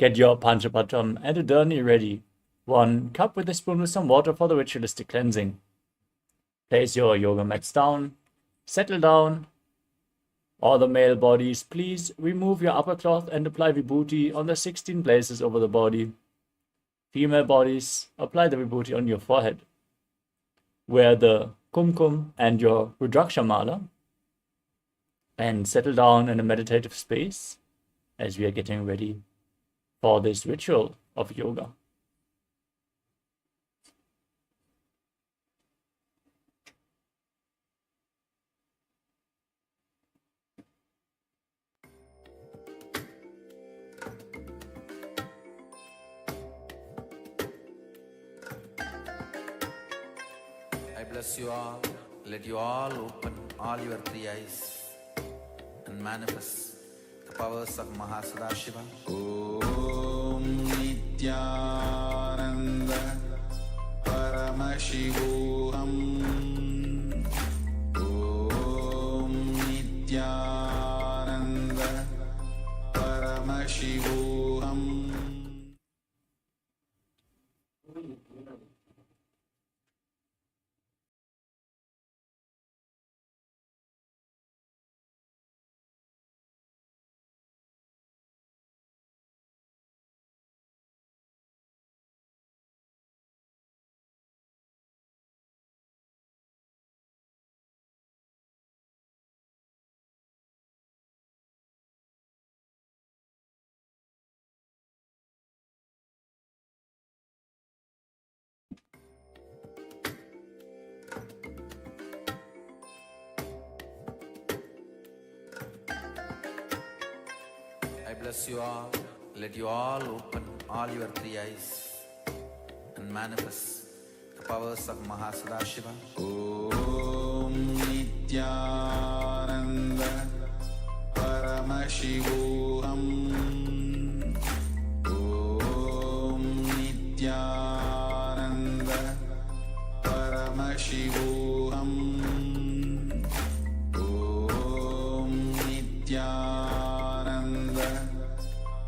Get your Panchapatam and a Dharani ready. 1 cup with a spoon with some water for the ritualistic cleansing. Place your yoga mats down. Settle down. All the male bodies, please remove your upper cloth and apply vibhuti on the 16 places over the body. Female bodies, apply the vibhuti on your forehead. Wear the kumkum and your Rudraksha mala and settle down in a meditative space as we are getting ready for this ritual of yoga. I bless you all. Let you all open all your 3 eyes and manifest the powers of Mahasadashiva. Om Nithyananda Paramashivam. Om Nithyananda Paramashivam. I bless you all. Let you all open all your 3 eyes and manifest the powers of Mahasadashiva. Om Nithyananda Paramashivam. Om Nithyananda Paramashivam. Om Nithyananda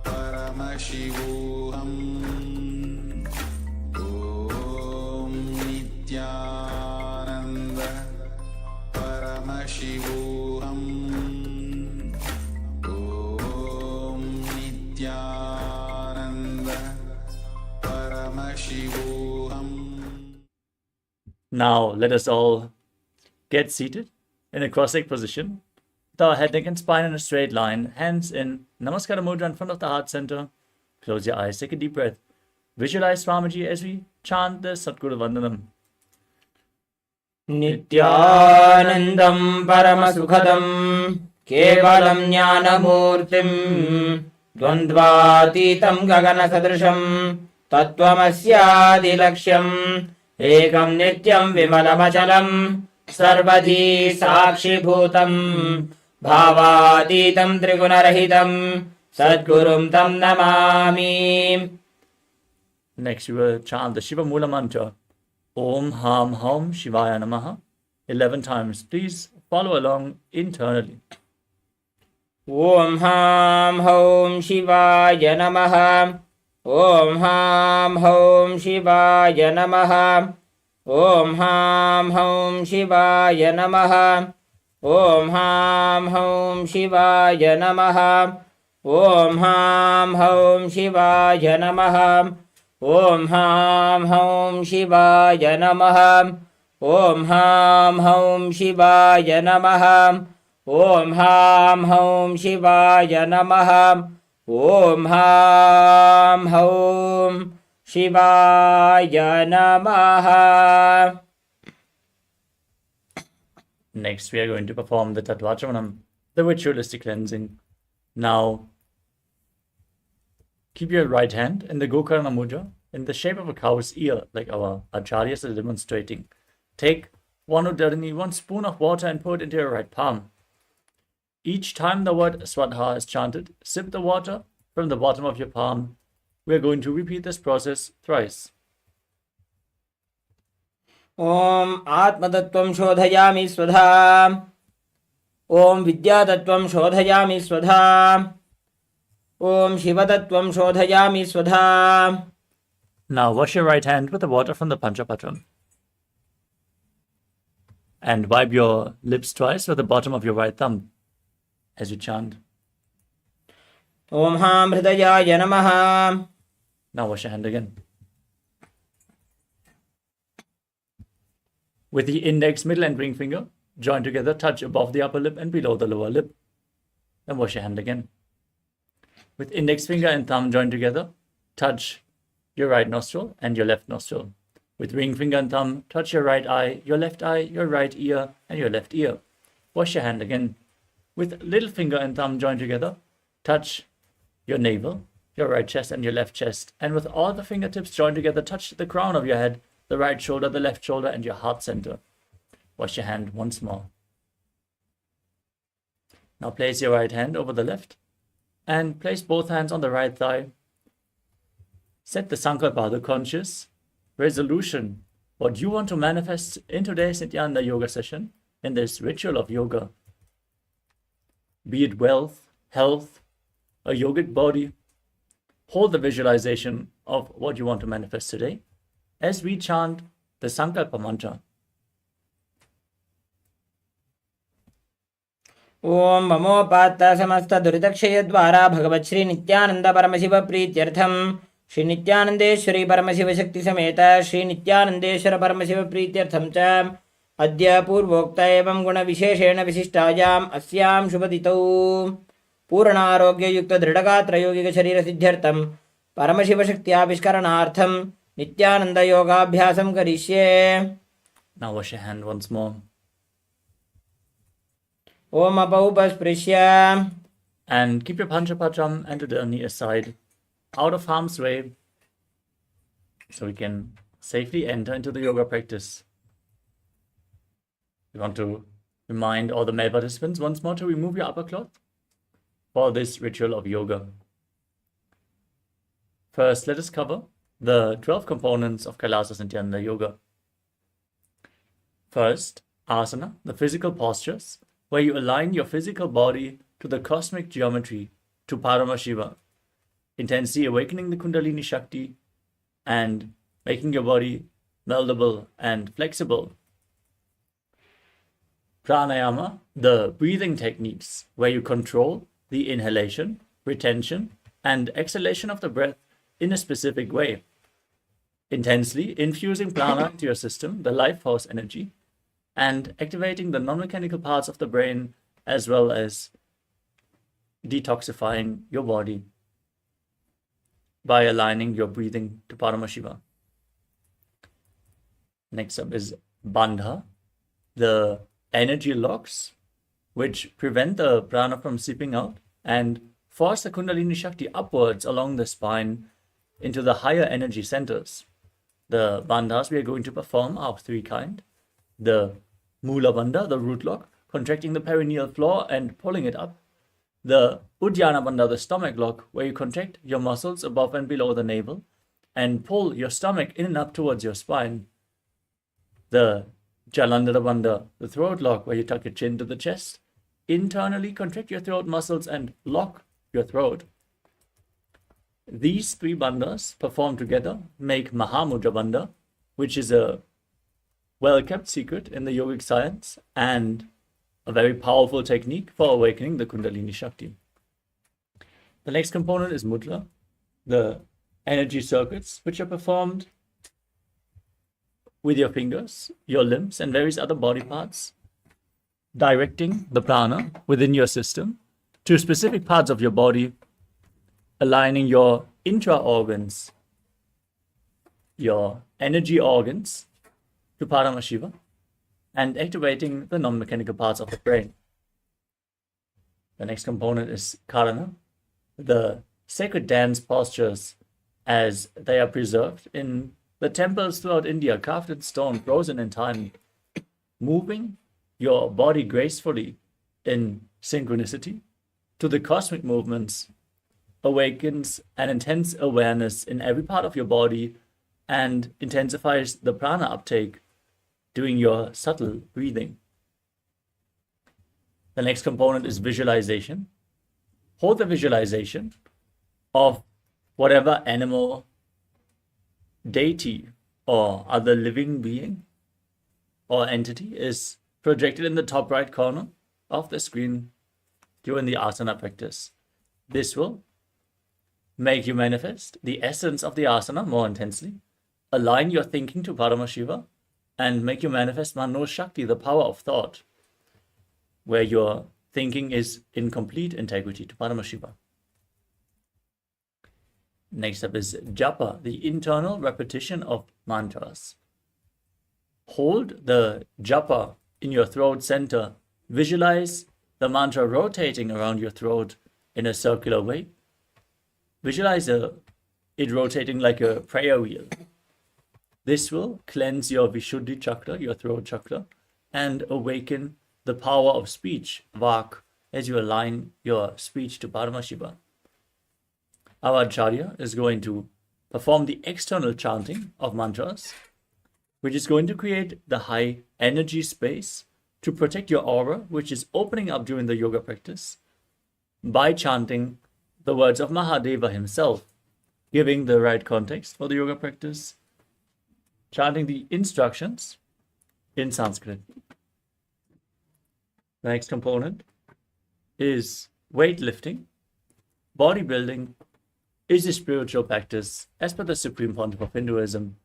Paramashivam. Om Nithyananda Paramashivam. Om Nithyananda Paramashivam. Now let us all get seated in a cross-legged position with our head, neck and spine in a straight line, hands in Namaskara Mudra in front of the heart center. Close your eyes, take a deep breath. Visualize Swamiji as we chant the Satguru Vandanam. Nithyanandam Paramasukhadam Kevalam Jnanamurtim Dvandvatitam Gaganasadrisham Tattvamasyaadilaksham Ekam Nityam Vimalamachalam Sarvadhi Sakshibhutam Bhavatitam Trigunarahitam Sadgurum Tam Namami. Next, we will chant the Shiva Mula mantra. Om Ham Hum Shivaya Namaha 11 times. Please follow along internally. Om Ham Hum Shivaya Namaha. Om Ham Hum Shivaya Namaha. Om Ham Hum Shivaya Namaha. Om Ham Hum Shivaya Namaha. Om Ham Hum Shivaya Namaha. Om Ham Hum Shivaya Namaha. Om Ham Hum Shivaya Namaha. Om Ham Hum Shivaya Namaha. Om Ham Hum Shivaya Namaha. Next, we are going to perform the Tattvachamanam, the ritualistic cleansing. Now, keep your right hand in the Gokarna Mudra in the shape of a cow's ear, like our acharyas are demonstrating. Take 1 Uddalini, 1 spoon of water and pour it into your right palm. Each time the word Swadha is chanted, sip the water from the bottom of your palm. We are going to repeat this process thrice. Om Atmatattvam Shodhayami Swadha. Om Vidyatattvam Shodhayami Swadha. ॐ शिवतत्त्वं शोधयामि स्वधा. Now wash your right hand with the water from the Panchapatram. And wipe your lips twice with the bottom of your right thumb as you chant. ॐ हां हृदयाय नमः. Now wash your hand again. With the index, middle and ring finger joined together, touch above the upper lip and below the lower lip. Then wash your hand again. With index finger and thumb joined together, touch your right nostril and your left nostril. With ring finger and thumb, touch your right eye, your right ear, and your left ear. Wash your hand again. With little finger and thumb joined together, touch your navel, your right chest, and your left chest. And with all the fingertips joined together, touch the crown of your head, the right shoulder, the left shoulder, and your heart center. Wash your hand once more. Now place your right hand over the left and place both hands on the right thigh. Set the Sankalpa, the conscious resolution, what you want to manifest in today's Nithyananda yoga session, in this ritual of yoga. Be it wealth, health, a yogic body. Hold the visualization of what you want to manifest today as we chant the Sankalpa mantra. ॐ ममोपात्त समस्त दुरितक्षयद्वारा भगवत् श्री नित्यानंद परमशिव प्रीत्यर्थम श्री नित्यानंदेश्वरी परमशिव शक्ति समेत श्री नित्यानंदेश्वर परमशिव प्रीत्यर्थम च अद्य पूर्वोक्त एवं गुण विशेषेण विशिष्टायाम् अस्यां शुभतिथौ पूर्णारोग्ययुक्त दृढगात्र योगिक शरीर सिद्ध्यर्थम परमशिव शक्त्याविष्करणार्थम नित्यानंद योगाभ्यासं करिष्ये. Now wash your hand once more. Om अपौपस्पृश्य. And keep your Panchapatram and Udani aside, out of harm's way, so we can safely enter into the yoga practice. We want to remind all the male participants once more to remove your upper cloth for this ritual of yoga. First, let us cover the 12 components of KAILASA Nithyananda yoga. First, asana, the physical postures, where you align your physical body to the cosmic geometry, to Paramashivam, intensely awakening the Kundalini Shakti and making your body meldable and flexible. Pranayama, the breathing techniques, where you control the inhalation, retention, and exhalation of the breath in a specific way, intensely infusing prana into your system, the life force energy, and activating the non-mechanical parts of the brain, as well as detoxifying your body by aligning your breathing to Paramashivam. Next up is Bandha, the energy locks which prevent the prana from seeping out and force the Kundalini Shakti upwards along the spine into the higher energy centers. The bandhas we are going to perform are of three kinds. The Mula Bandha, the root lock, contracting the perineal floor and pulling it up. The Uddiyana Bandha, the stomach lock, where you contract your muscles above and below the navel and pull your stomach in and up towards your spine. The Jalandhara Bandha, the throat lock, where you tuck your chin to the chest, internally contract your throat muscles and lock your throat. These three bandhas performed together make Mahamudra Bandha, which is a well-kept secret in the yogic science and a very powerful technique for awakening the Kundalini Shakti. The next component is Mudra, the energy circuits, which are performed with your fingers, your limbs, and various other body parts, directing the prana within your system to specific parts of your body, aligning your intra-organs, your energy organs, to Paramashivam, and activating the non-mechanical parts of the brain. The next component is Karana, the sacred dance postures as they are preserved in the temples throughout India, carved in stone, frozen in time, moving your body gracefully in synchronicity to the cosmic movements, awakens an intense awareness in every part of your body and intensifies the prana uptake doing your subtle breathing. The next component is visualization. Hold the visualization of whatever animal, deity, or other living being or entity is projected in the top right corner of the screen during the asana practice. This will make you manifest the essence of the asana more intensely, align your thinking to Paramashiva, and make you manifest Mano Shakti, the power of thought, where your thinking is in complete integrity to Paramashiva. Next up is japa, the internal repetition of mantras. Hold the japa in your throat center. Visualize the mantra rotating around your throat in a circular way. Visualize it rotating like a prayer wheel. This will cleanse your Vishuddhi chakra, your throat chakra, and awaken the power of speech, vak, as you align your speech to Paramashiva. Our Acharya is going to perform the external chanting of mantras, which is going to create the high energy space to protect your aura, which is opening up during the yoga practice, by chanting the words of Mahadeva himself, giving the right context for the yoga practice, chanting the instructions in Sanskrit. The next component is weightlifting. Bodybuilding is a spiritual practice as per the Supreme Pontiff of Hinduism.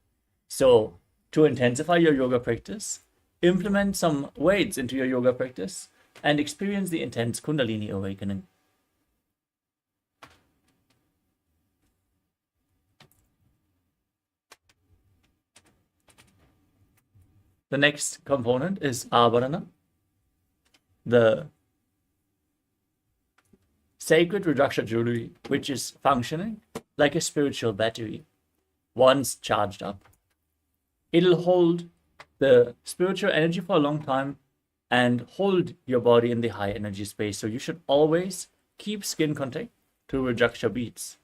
So, to intensify your yoga practice, implement some weights into your yoga practice and experience the intense Kundalini Awakening. The next component is Avarana, the sacred Rudraksha jewelry, which is functioning like a spiritual battery. Once charged up, it'll hold the spiritual energy for a long time and hold your body in the high energy space. So you should always keep skin contact to Rudraksha beads,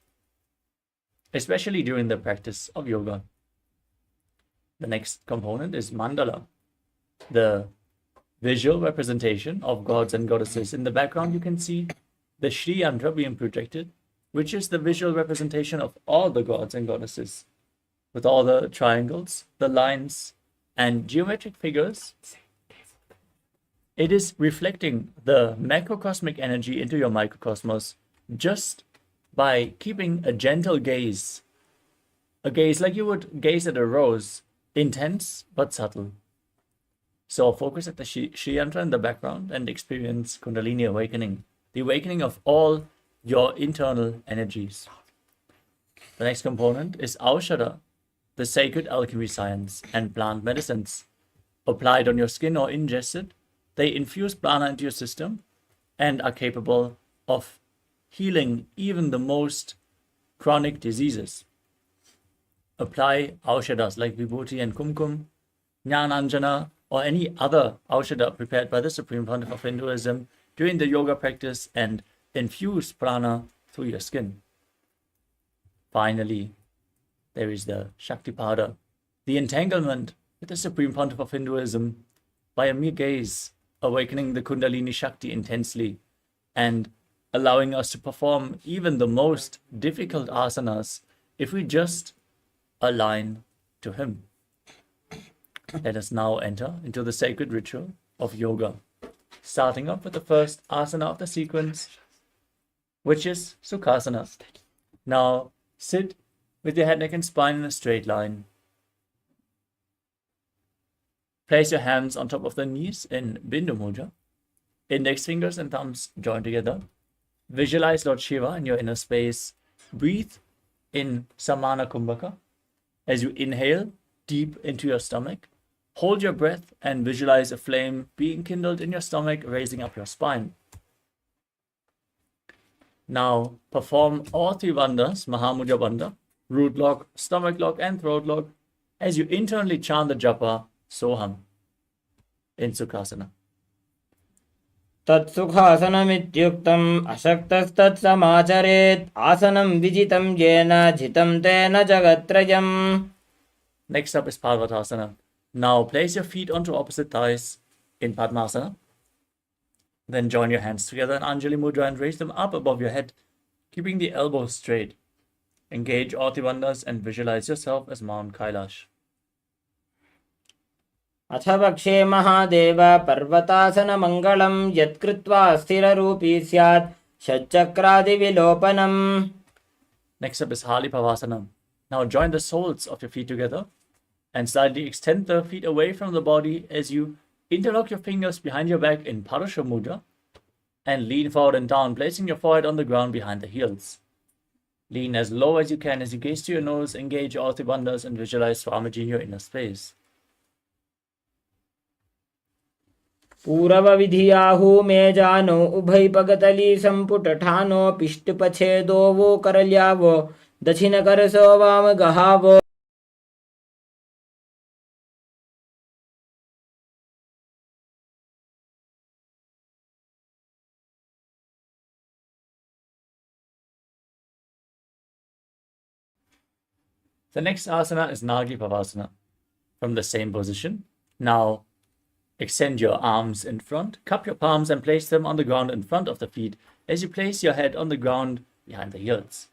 especially during the practice of yoga. The next component is mandala, the visual representation of gods and goddesses. In the background, you can see the Shri Yantra being projected, which is the visual representation of all the gods and goddesses, with all the triangles, the lines, and geometric figures. It is reflecting the macrocosmic energy into your microcosmos just by keeping a gentle gaze. A gaze like you would gaze at a rose, intense but subtle. So focus at the Shri Yantra in the background and experience Kundalini Awakening, the awakening of all your internal energies. The next component is Aushadha, the sacred alchemy science and plant medicines. Applied on your skin or ingested, they infuse prana into your system and are capable of healing even the most chronic diseases. Apply Aushadhas like Vibhuti and Kumkum, Jnananjana, or any other Aushadha prepared by the Supreme Pontiff of Hinduism during the yoga practice and infuse prana through your skin. Finally, there is the Shaktipada, the entanglement with the Supreme Pontiff of Hinduism by a mere gaze, awakening the Kundalini Shakti intensely and allowing us to perform even the most difficult asanas if we just align to him. Let us now enter into the sacred ritual of yoga, starting off with the first asana of the sequence, which is Sukhasana. Now sit with your head, neck, and spine in a straight line. Place your hands on top of the knees in Bindu Mudra. Index fingers and thumbs join together. Visualize Lord Shiva in your inner space. Breathe in Samana Kumbhaka. As you inhale deep into your stomach, hold your breath and visualize a flame being kindled in your stomach, raising up your spine. Now perform all three bandhas, Mahamudra Bandha, root lock, stomach lock, and throat lock, as you internally chant the japa Soham in Sukhasana. Tatsukhasanamityuktam ashaktastatsamacharet asanam vijitam jena jitam tena jagatrayam. Next up is Parvatasana. Now place your feet onto opposite thighs in Padmasana. Then join your hands together in Anjali Mudra and raise them up above your head keeping the elbows straight. Engage all the bandhas and visualize yourself as Mount Kailash. अथ वक्षे महादेव पर्वतासनमङ्गलं यत्कृत्वा स्थिररूपी स्यात् षट्चक्रादिविलोपनम्. Next up is Halipavasana. Now join the soles of your feet together and slightly extend the feet away from the body as you interlock your fingers behind your back in Parashakti Mudra and lean forward and down, placing your forehead on the ground behind the heels. Lean as low as you can as you gaze to your nose, engage all the bandhas and visualize Swamiji in your inner space. पूरव विधियाहु में जानो उभय पगतली संपुट ठानो पिष्ट पछेदो वो करल्यावो दक्षिण करसो वाम गहावो. The next asana is Nagi Pavasana. From the same position, now extend your arms in front, cup your palms and place them on the ground in front of the feet as you place your head on the ground behind the heels.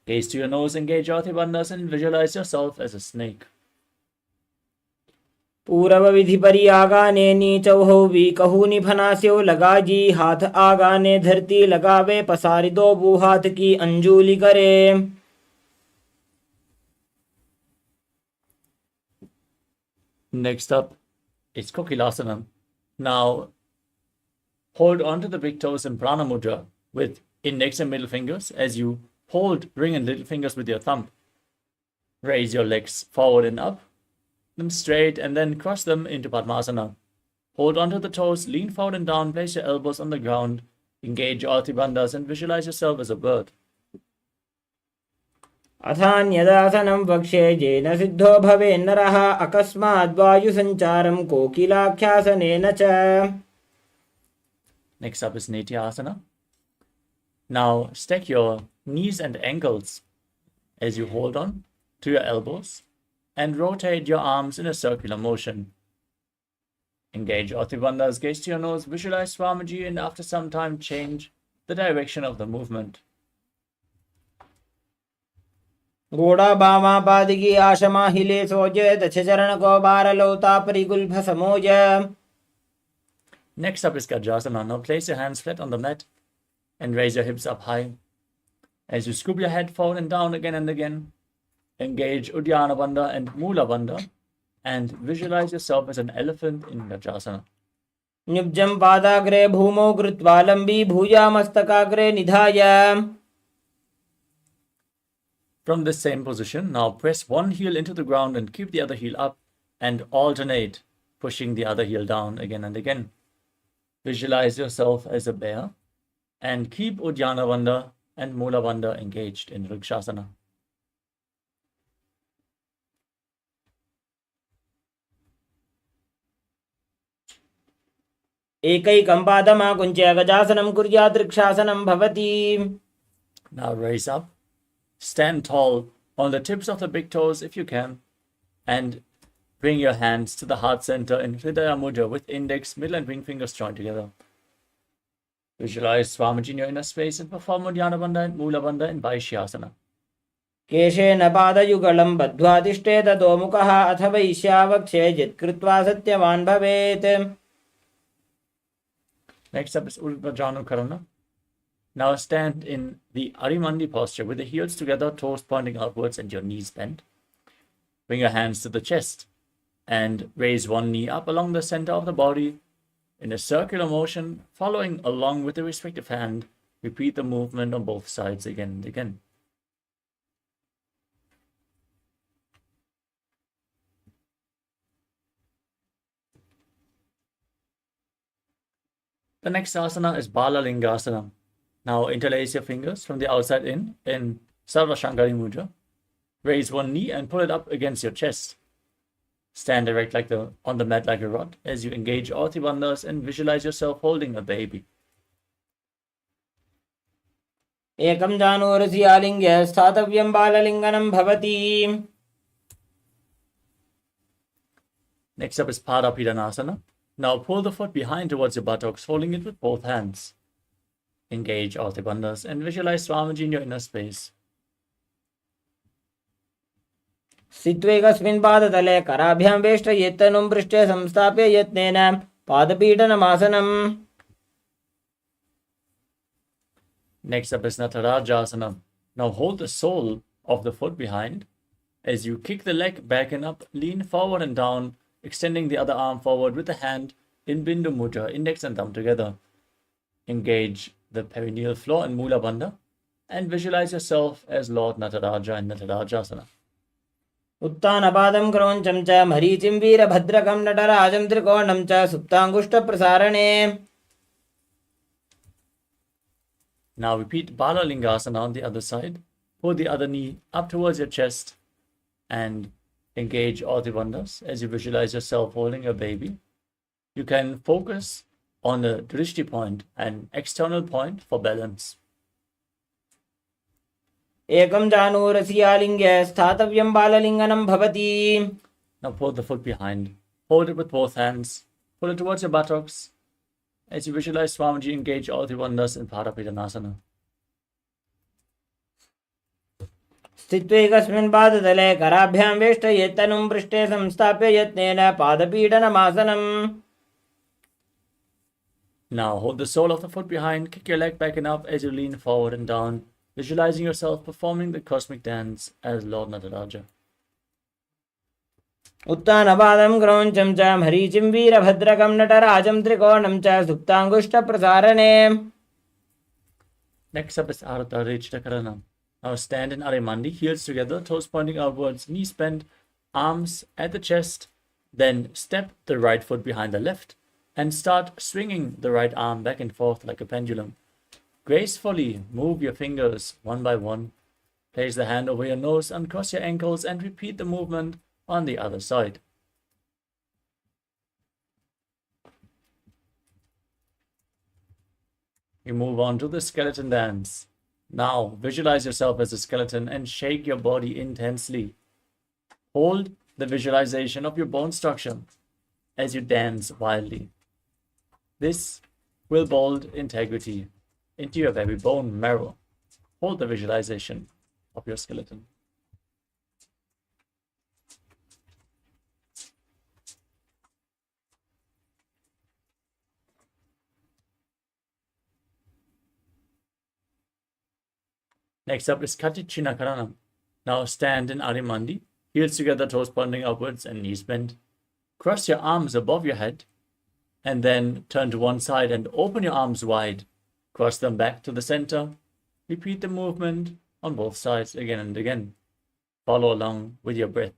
Gaze to your nose, engage all the bandhas and visualize yourself as a snake. पूरव विधि परि आगाने नीचौ हो we कहू निफनास्यो लगा जी हाथ आगाने धरती लगावे पसारी दो बू हाथ की अंजुली करे. Next up is KAILASA. Now hold on to the big toes in Prana Mudra with index and middle fingers as you hold ring and little fingers with your thumb. Raise your legs forward and up, them straight, and then cross them into Padmasana. Hold on to the toes, lean forward and down, place your elbows on the ground, engage all the bandhas and visualize yourself as a bird. अथान्यदासनं वक्षे येन सिद्धो भवेन्नरः अकस्माद्वायुसञ्चारं कोकिलाख्यासनेन च. Next up is Nithyananda. Now stack your knees and ankles as you hold on to your elbows and rotate your arms in a circular motion. Engage all the bandhas, gaze to your nose, visualize Swamiji, and after some time change the direction of the movement. घोड़ा बामा पादिकी आशमा हिले सोजे दक्ष चरण को बार लौता परिगुल्फ समोज. Next up is Gajasana. Now place your hands flat on the mat and raise your hips up high. As you scoop your head forward and down again and again, engage Uddiyana Bandha and Mula Bandha and visualize yourself as an elephant in Gajasana. निब्जं पादाग्रे भूमौ कृत्वा लम्बी भुजा मस्तकाग्रे निधाय. From this same position, now press one heel into the ground and keep the other heel up and alternate, pushing the other heel down again and again. Visualize yourself as a bear and keep Uddiyana Bandha and Mula Bandha engaged in Vrikshasana. एकैकं पादमाकुञ्च्य गजासनं कुर्यात् वृक्षासनं भवति. Now raise up. Stand tall on the tips of the big toes if you can, and bring your hands to the heart center in Hridaya Mudra with index, middle and ring fingers joined together. Visualize Swamiji in your inner space and perform Uddiyana Bandha and Mula Bandha in Vaishyasana. केशेन पादयुगलं बद्ध्वा तिष्ठेत दोमुखः अथ वैश्यावक्षे यत्कृत्वा सत्यवान् भवेत्. Next up is Uddiyana Karana. Now stand in the Arimandi posture with the heels together, toes pointing outwards and your knees bent. Bring your hands to the chest and raise one knee up along the center of the body in a circular motion, following along with the respective hand. Repeat the movement on both sides again and again. The next asana is Balalingasana. Now interlace your fingers from the outside in Sarva Shankari Mudra. Raise one knee and pull it up against your chest. Stand erect on the mat like a rod as you engage all the bandhas and visualize yourself holding a baby. एकं जानुरसि आलिङ्ग्य स्थातव्यं बाललिङ्गनं भवति. Next up is Padapidanasana. Now pull the foot behind towards your buttocks, holding it with both hands. Engage all the bandhas and visualize Swamiji in your inner space. स्थित्वैकस्मिन् पादतले कराभ्यां वेष्टयेत्तनुं पृष्ठे संस्थाप्य यत्नेन पादपीडनमासनम्. Next up is Natarajasana. Now hold the sole of the foot behind. As you kick the leg back and up, lean forward and down, extending the other arm forward with the hand in Bindu Mudra, index and thumb together. Engage the perineal floor and Mula Bandha and visualize yourself as Lord Nataraja in Natarajasana. उत्तानपादं क्रौञ्चं च मरीचिं वीरभद्रकं नटराजं त्रिकोणं च सुप्ताङ्गुष्ठप्रसारणे. Now repeat Bala Lingasana on the other side. Pull the other knee up towards your chest and engage all the bandhas as you visualize yourself holding your baby. You can focus on the drishti point, an external point for balance. एकं जानुरसि आलिङ्ग्य स्थातव्यं बाललिङ्गनं भवति. Now pull the foot behind. Hold it with both hands. Pull it towards your buttocks. As you visualize Swamiji, engage all the bandhas in Parapidanasana. स्थित्वैकस्मिन् पादतले कराभ्यां वेष्टयेत्तनुं पृष्ठे संस्थाप्य यत्नेन पादपीडनमासनम्. Now hold the sole of the foot behind, kick your leg back and up as you lean forward and down, visualizing yourself performing the cosmic dance as Lord Nataraja. उत्तानपादं क्रौञ्चं च मरीचिं वीरभद्रकं नटराजं त्रिकोणं च सुप्ताङ्गुष्ठप्रसारणे. Next up is Ardha Rechitakarana. Now stand in Arimandi, heels together, toes pointing outwards, knees bent, arms at the chest. Then step the right foot behind the left and start swinging the right arm back and forth like a pendulum. Gracefully move your fingers one by one. Place the hand over your nose, uncross your ankles, and repeat the movement on the other side. You move on to the skeleton dance. Now visualize yourself as a skeleton and shake your body intensely. Hold the visualization of your bone structure as you dance wildly. This will build integrity into your very bone marrow. Hold the visualization of your skeleton. Next up is Katichinakarana. Now stand in Arimandi, heels together, toes pointing upwards and knees bent. Cross your arms above your head and then turn to one side and open your arms wide. Cross them back to the center. Repeat the movement on both sides again and again. Follow along with your breath.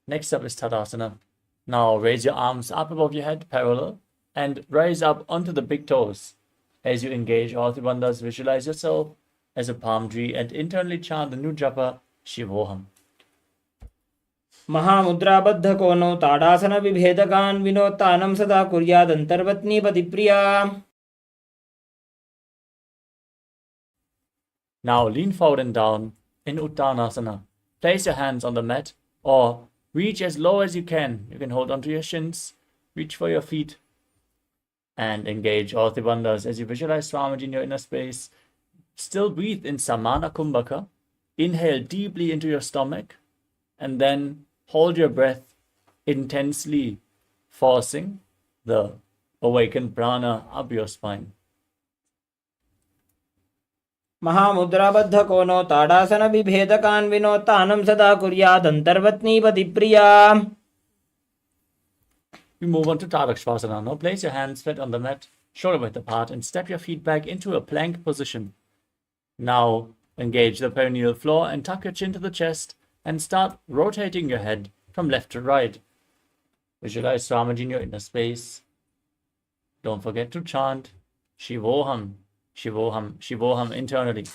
Next up is Tadasana. Now raise your arms up above your head, parallel, and rise up onto the big toes. As you engage all the bandhas, visualize yourself as a palm tree and internally chant the new japa, Shivoham. महामुद्राबद्धकोनो ताडासनविभेदकान् विनोत्तानं सदा कुर्यादन्तर्वत्नीपतिप्रिया. Now lean forward and down in Uttanasana. Place your hands on the mat or reach as low as you can. You can hold onto your shins, reach for your feet, and engage all the bandhas as you visualize Swamiji in your inner space. Still breathe in Samana Kumbhaka. Inhale deeply into your stomach and then hold your breath intensely, forcing the awakened prana up your spine. महामुद्राबद्धकोनो ताडासनविभेदकान् विनोत्तानं सदा कुर्यादन्तर्वत्नीपतिप्रिया. We move on to Tadakshvasana. Now place your hands flat on the mat, shoulder width apart, and step your feet back into a plank position. Now engage the perineal floor and tuck your chin to the chest and start rotating your head from left to right. Visualize Swamiji in your inner space. Don't forget to chant Shivoham, Shivoham, Shivoham internally.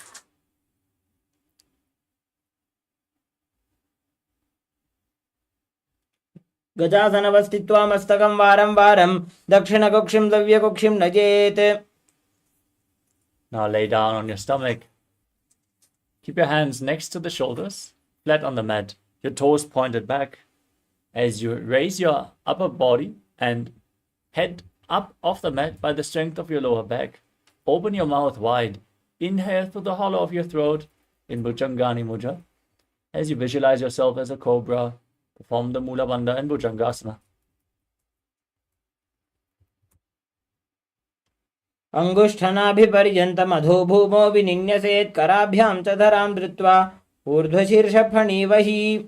गजासनवस्थित्वा मस्तकं वारं वारं दक्षिणकुक्षिं दव्यकुक्षिं नजेत्. Now lay down on your stomach. Keep your hands next to the shoulders, flat on the mat, your toes pointed back, As you raise your upper body and head up off the mat by the strength of your lower back, open your mouth wide. Inhale through the hollow of your throat in Bhujangani Mudra. As you visualize yourself as a cobra, perform the Mula Bandha and Bhujangasana. अंगुष्ठनाभिपर्यन्तमधो भूमो विनिन्यसेत् कराभ्यां च धरां धृत्वा ऊर्ध्वशीर्षफणीवहि.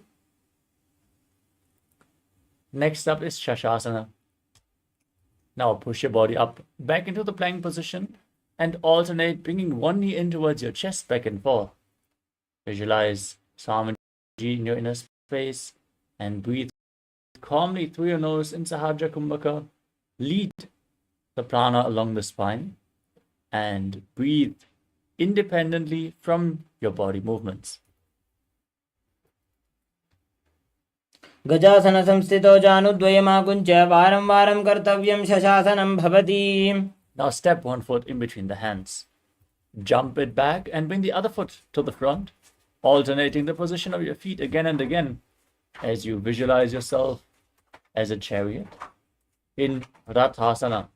Next up is Shashasana. Now push your body up back into the plank position and alternate, bringing one knee in towards your chest, back and forth. Visualize Swamiji in your inner space and breathe calmly through your nose in Sahajra Kumbhaka. Lead the prana along the spine and breathe independently from your body movements. गजासन संस्थितो जानुद्वयमाकुञ्च्य वारं वारं कर्तव्यं शशासनं भवति. Now step one foot in between the hands. Jump it back and bring the other foot to the front, alternating the position of your feet again and again as you visualize yourself as a chariot in Rathasana.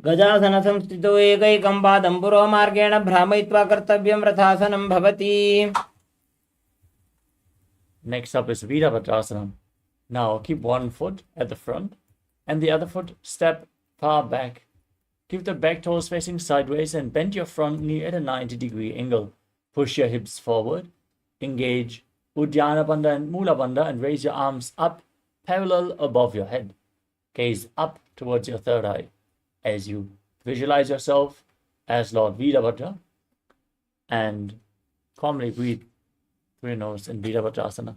गजासन संस्थितो एकैकं पादं पुरोमार्गेण भ्रामयित्वा कर्तव्यं रथासनं भवति. Next up is Virabhadrasana. Now keep one foot at the front and the other foot step far back. Keep the back toes facing sideways and bend your front knee at a 90-degree angle. Push your hips forward. Engage Uddiyana Bandha and Mula Bandha and raise your arms up parallel above your head. Gaze up towards your third eye as you visualize yourself as Lord Virabhadra and calmly breathe through your nose in Virabhadrasana.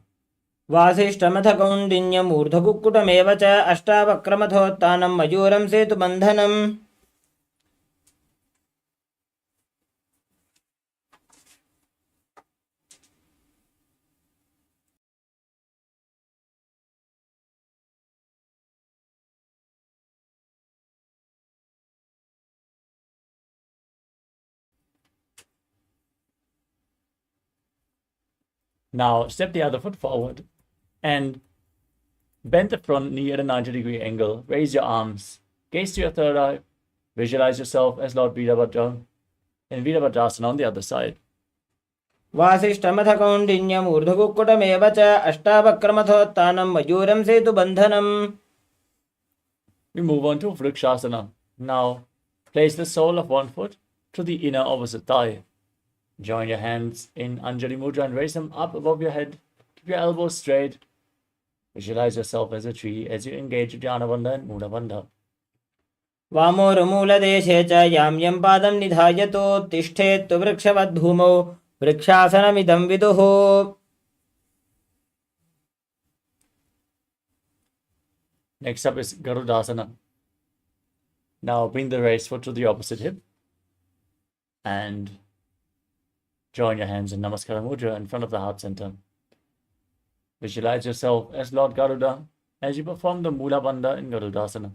वासिष्ठमथ कौण्डिन्यमूर्धकुक्कुटमेव च अष्टावक्रमथोत्थानं मयूरं सेतुबन्धनम्. Now step the other foot forward and bend the front knee at a 90-degree angle. Raise your arms. Gaze to your third eye. Visualize yourself as Lord Virabhadra in Virabhadrasana on the other side. वासिष्ठमथ कौण्डिन्यमूर्धकुक्कुटमेव च अष्टावक्रमथोत्थानं मयूरं सेतुबन्धनम्. We move on to Vrikshasana. Now place the sole of one foot to the inner opposite thigh. Join your hands in Anjali Mudra and raise them up above your head. Keep your elbows straight. Visualize yourself as a tree as you engage Uddiyana Bandha and Mula Bandha. वामोरुमूलदेशे च यां यं पादं निधायतोत्तिष्ठेत्तु वृक्षवद्भूमौ वृक्षासनमिदं विदुः. Next up is Garudasana. Now bring the raised foot to the opposite hip and join your hands in Namaskara Mudra in front of the heart center. Visualize yourself as Lord Garuda as you perform the Mula Bandha in Garudasana.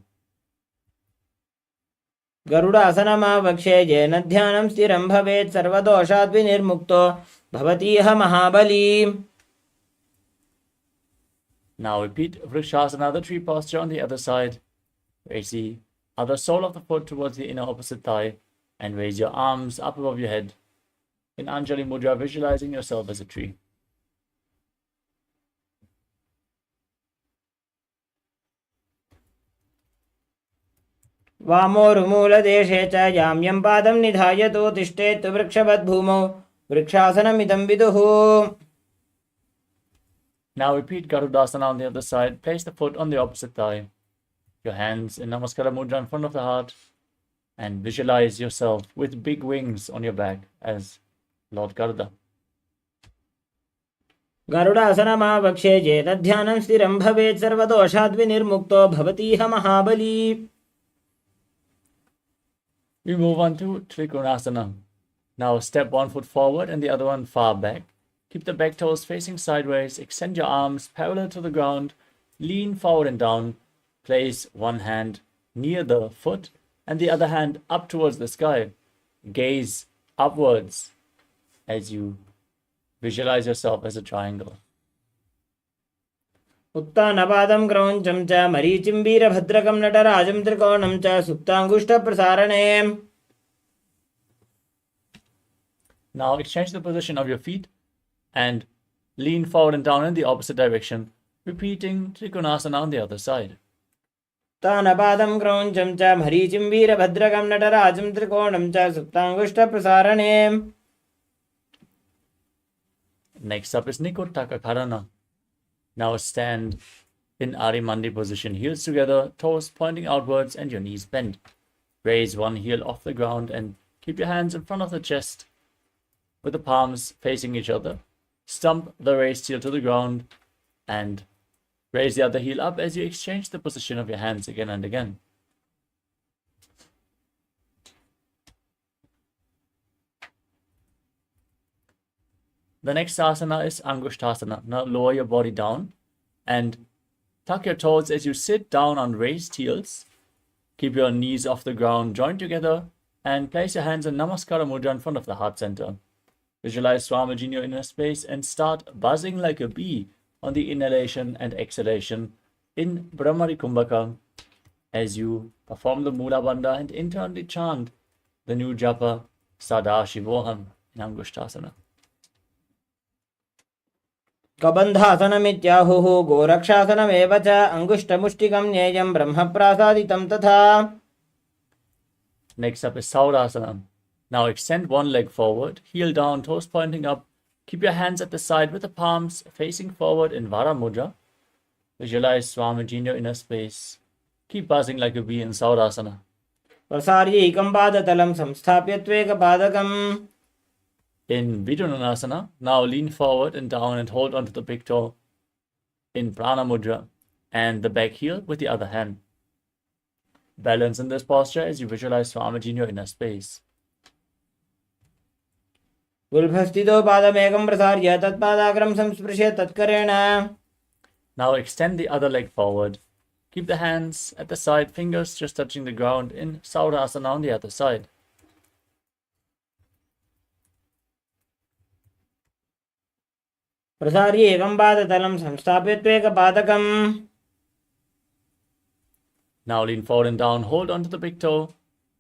गरुडासनमावक्षे येन ध्यानं स्थिरं भवेत् सर्वदोषाद् विनिर्मुक्तो भवतीह महाबली. Now repeat Vrikshasana, the tree posture on the other side. Raise the other sole of the foot towards the inner opposite thigh and raise your arms up above your head. In Anjali Mudra, visualizing yourself as a tree. वामोरुमूलदेशे च यां यं पादं निधायतोत्तिष्ठेत्तु वृक्षवद्भूमौ वृक्षासनमिदं विदुः. Now repeat Garudasana on the other side. Place the foot on the opposite thigh. Your hands in Namaskara Mudra in front of the heart and visualize yourself with big wings on your back as Lord Garuda. गरुडासनमावक्षे येन ध्यानं स्थिरं भवेत् सर्वदोषाद् विनिर्मुक्तो भवतीह महाबली. We move on to Trikonasana. Now step one foot forward and the other one far back. Keep the back toes facing sideways. Extend your arms parallel to the ground. Lean forward and down. Place one hand near the foot and the other hand up towards the sky. Gaze upwards as you visualize yourself as a triangle. उत्तानपादं क्रौञ्चं च मरीचिं वीरभद्रकं नटराजं त्रिकोणं च सुप्ताङ्गुष्ठप्रसारणे. Now exchange the position of your feet and lean forward and down in the opposite direction, repeating Trikonasana on the other side. उत्तानपादं क्रौञ्चं च मरीचिं वीरभद्रकं नटराजं त्रिकोणं च सुप्ताङ्गुष्ठप्रसारणे. Next up is Nikotaka Karana. Now stand in Arimandi position, heels together, toes pointing outwards and your knees bent. Raise one heel off the ground and keep your hands in front of the chest with the palms facing each other. Stump the raised heel to the ground and raise the other heel up as you exchange the position of your hands again and again. The next asana is Angushtasana. Now lower your body down and tuck your toes as you sit down on raised heels. Keep your knees off the ground, join together, and place your hands in Namaskara Mudra in front of the heart center. Visualize Swamiji in your inner space and start buzzing like a bee on the inhalation and exhalation in Brahmari Kumbhaka as you perform the Mula Bandha and internally chant the new japa Sada Shivoham in Angushtasana. कबन्धासनमित्याहुः गोरक्षासनमेव च अङ्गुष्ठमुष्टिकं ज्ञेयं ब्रह्मप्रासादितं तथा. Next up is Saurasana. Now extend one leg forward, heel down, toes pointing up. Keep your hands at the side with the palms facing forward in Vara Mudra. Visualize Swamiji in your inner space. Keep buzzing like a bee in Saurasana. प्रसार्यैकं पादतलं संस्थाप्य त्वेकपादकम्. In Vidunanasana, now lean forward and down and hold onto the big toe in Prana Mudra and the back heel with the other hand. Balance in this posture as you visualize Swamiji in your inner space. गुल्फस्थितो पादमेकं प्रसार्य तत्पादाग्रं संस्पृश्य तत्करेण. Now extend the other leg forward. Keep the hands at the side, fingers just touching the ground in Saurasana on the other side. प्रसार्यैकं पादतलं संस्थाप्य त्वेकपादकम्. Now lean forward and down, hold onto the big toe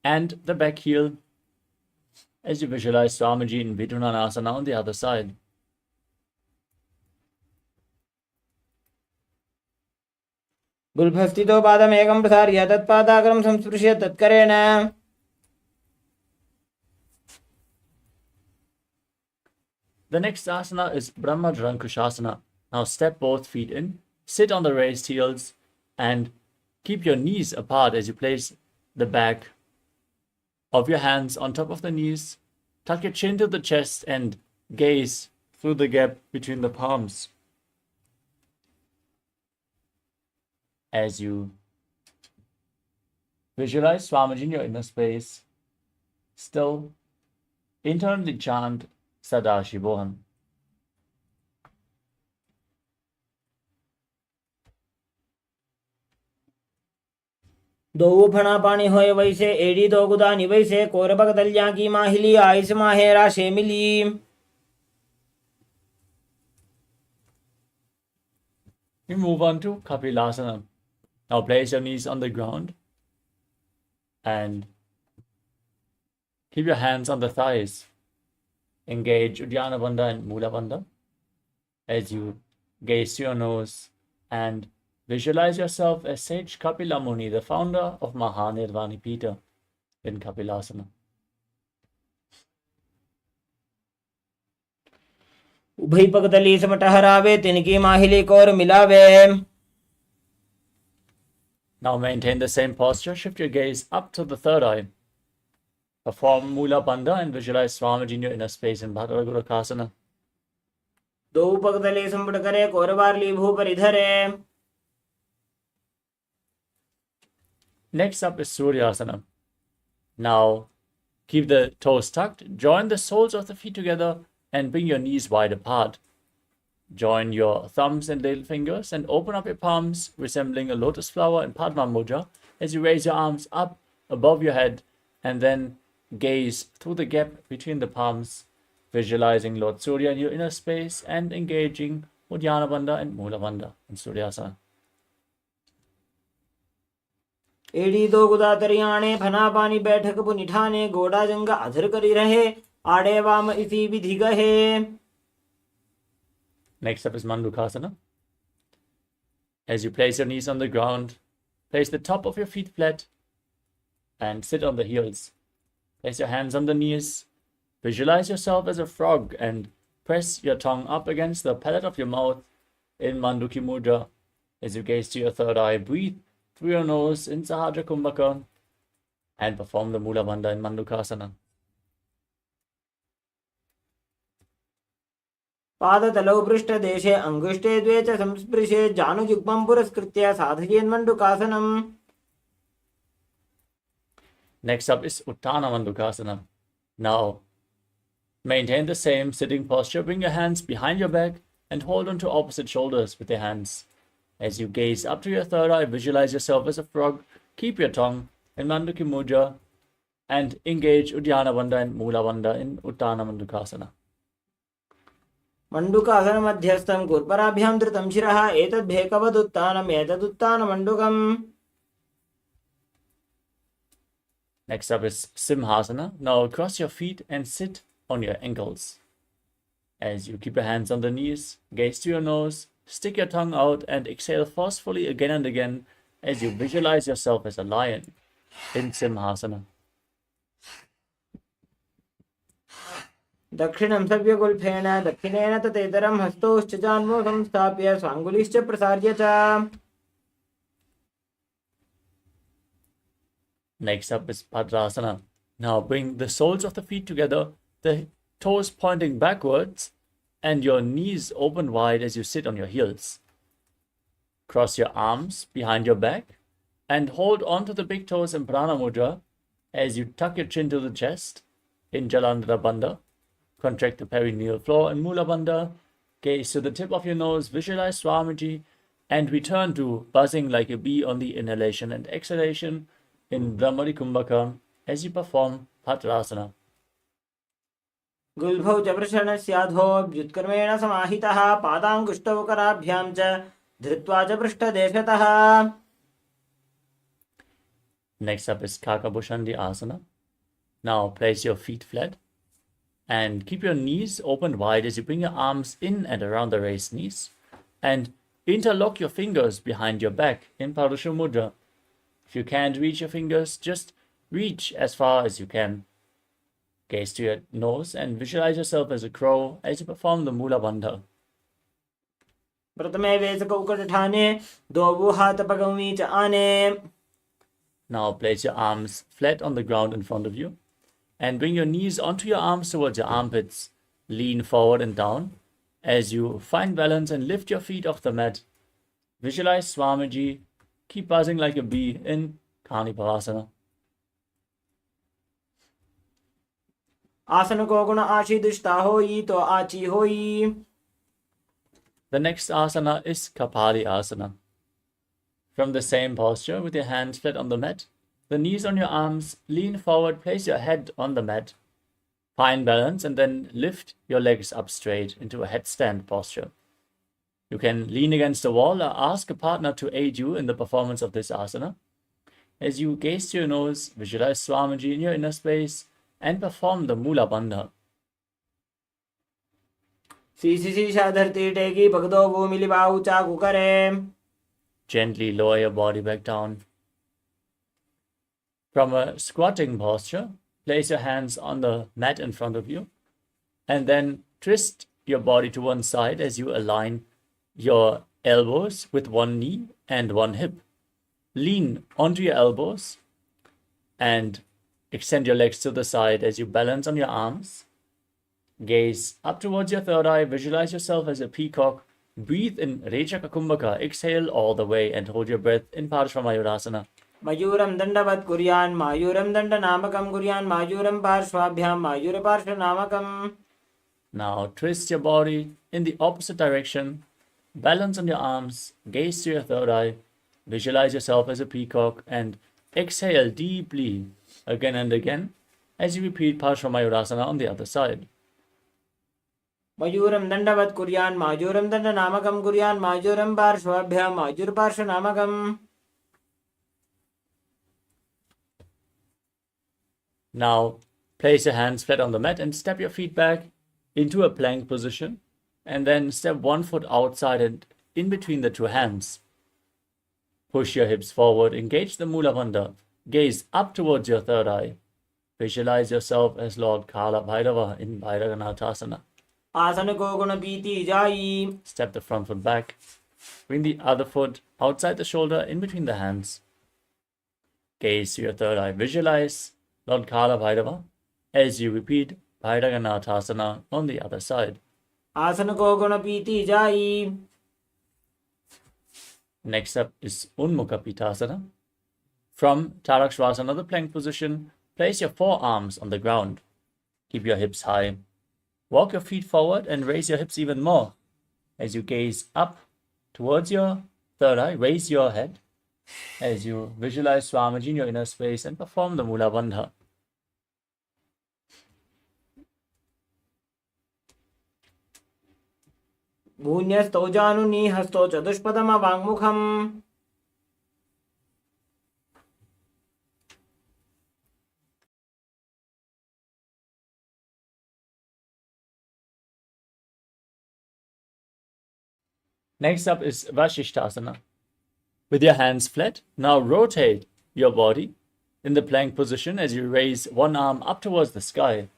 and the back heel as you visualize Swamiji in Vidunanasana on the other side. गुल्फस्थितो पादमेकं प्रसार्य तत्पादाग्रं संस्पृश्य तत्करेण. The next asana is Brahma Drankushasana. Now step both feet in, sit on the raised heels, and keep your knees apart as you place the back of your hands on top of the knees. Tuck your chin to the chest and gaze through the gap between the palms as you visualize Swamiji in your inner space. Still internally chant Sada Shivoham. दो फणा पानी होए वैसे एड़ी दो गुदानी वैसे कोरबक दलिया की माहिली आइस माहेरा शे मिली. We move on to Kapilasana. Now place your knees on the ground and keep your hands on the thighs. Engage Uddiyana Bandha and Mula Bandha as you gaze to your nose and visualize yourself as Sage Kapila Muni, the founder of Mahanirvani Pita in Kapilasana. उभय पगतली समटहरावे तिनकी माहिली core मिलावे. Now maintain the same posture. Shift your gaze up to the third eye. Perform Mula Bandha and visualize Swamiji in your inner space in Bhadragurakasana. दो पगतली संपट करे core बारली भू परिधरे. Next up is Suryasana. Now keep the toes tucked, join the soles of the feet together and bring your knees wide apart. Join your thumbs and little fingers and open up your palms, resembling a lotus flower in Padma Mudra as you raise your arms up above your head and then gaze through the gap between the palms, visualizing Lord Surya in your inner space and engaging Uddiyana Bandha and Mula Bandha in Suryasana. एड़ी दो गुदा तरियाणे फना पानी बैठक पुनिठाने गोड़ा जंगा अधर करी रहे आड़े वाम इसी विधि गहे. Next up is Mandukasana. As you place your knees on the ground, place the top of your feet flat and sit on the heels. Place your hands on the knees. Visualize yourself as a frog and press your tongue up against the palate of your mouth in Manduki Mudra. As you gaze to your third eye, breathe through your nose in Sahaja Kumbhaka and perform the Mula Bandha in Mandukasana. पादतलौ पृष्ठदेशे अङ्गुष्ठे द्वे च संस्पृशे जानुयुग्मं पुरस्कृत्य साधयेन्मण्डुकासनम्. Next up is Uttana Mandukasana. Now, maintain the same sitting posture. Bring your hands behind your back and hold onto opposite shoulders with your hands. As you gaze up to your third eye, visualize yourself as a frog. Keep your tongue in Manduki Mudra and engage Uddiyana Bandha and Mula Bandha in Uttana Mandukasana. मण्डुकासन मध्यस्थं कुर्पराभ्यां धृतं शिरः एतद्भेकवदुत्थानम् एतदुत्थानमण्डुकम्. Next up is Simhasana. Now cross your feet and sit on your ankles. As you keep your hands on the knees, gaze to your nose, stick your tongue out and exhale forcefully again and again as you visualize yourself as a lion in Simhasana. दक्षिणं सव्यगुल्फेन दक्षिणेन ततेतरं हस्तौश्च जान्मौ संस्थाप्य स्वाङ्गुलिश्च प्रसार्य च. Next up is Padrasana. Now bring the soles of the feet together, the toes pointing backwards and your knees open wide as you sit on your heels. Cross your arms behind your back and hold onto the big toes in Prana Mudra as you tuck your chin to the chest in Jalandhara Bandha. Contract the perineal floor in Mula Bandha. Gaze to the tip of your nose, visualize Swamiji and return to buzzing like a bee on the inhalation and exhalation in Brahmari Kumbhaka as you perform Padrasana. गुल्भौ च प्रशनस्याधो व्युत्कर्मेण समाहितः पादाङ्गुष्टौ कराभ्यां च धृत्वा च पृष्ठदेशतः. Next up is Kakabhushandi Asana. Now place your feet flat and keep your knees open wide as you bring your arms in and around the raised knees and interlock your fingers behind your back in Parashakti Mudra. If you can't reach your fingers, just reach as far as you can. Gaze to your nose and visualize yourself as a crow as you perform the Mula Bandha. प्रथमे वेशकौकटठाने द्वौ हातपगौमी च आने. Now place your arms flat on the ground in front of you and bring your knees onto your arms towards your armpits. Lean forward and down as you find balance and lift your feet off the mat. Visualize Swamiji. Keep buzzing like a bee in Kanipavasana. आसन को गुण आशीदिष्टा होई तो आची होई. The next asana is Kapali Asana. From the same posture, with your hands flat on the mat, the knees on your arms, lean forward, place your head on the mat. Find balance and then lift your legs up straight into a headstand posture. You can lean against a wall or ask a partner to aid you in the performance of this asana. As you gaze to your nose, visualize Swamiji in your inner space and perform the Mula Bandha. शीशा धरती टेकी भगदो वो मिली बाऊ चाकू करे. Gently lower your body back down. From a squatting posture, place your hands on the mat in front of you and then twist your body to one side as you align your elbows with one knee and one hip. Lean onto your elbows and extend your legs to the side as you balance on your arms. Gaze up towards your third eye. Visualize yourself as a peacock. Breathe in Rechaka Kumbhaka. Exhale all the way and hold your breath in Parshvamayurasana. मयूरं दण्डवत् कुर्यान् मायूरं दण्डनामकं कुर्यान् मायूरं पार्श्वाभ्यां मायूरपार्श्वनामकम्. Now twist your body in the opposite direction. Balance on your arms. Gaze to your third eye. Visualize yourself as a peacock and exhale deeply again and again as you repeat Parshvamayurasana on the other side. मयूरं दण्डवत् कुर्यान् माजूरं दण्डनामकं कुर्यान् माजूरं पार्श्वाभ्यां माजूरपार्श्वनामकम्. Now, place your hands flat on the mat and step your feet back into a plank position. And then step one foot outside and in between the two hands. Push your hips forward, engage the Mula Bandha. Gaze up towards your third eye. Visualize yourself as Lord Kala Bhairava in Bhairaganathasana. आसन को गुण पीति जाई. Step the front foot back. Bring the other foot outside the shoulder in between the hands. Gaze to your third eye. Visualize Lord Kala Bhairava as you repeat Bhairaganathasana on the other side. आसन को गुण पीति जाई. Next up is Unmukha Pitasana. From Tarakshvasana, the plank position, place your forearms on the ground. Keep your hips high. Walk your feet forward and raise your hips even more. As you gaze up towards your third eye, raise your head. As you visualize Swamiji in your inner space and perform the Mula Bandha. भून्यस्तौ जानुनी हस्तौ चतुष्पदम वाङ्मुखम्. Next up is Vashishtasana. With your hands flat, now rotate your body in the plank position as you raise one arm up towards the sky.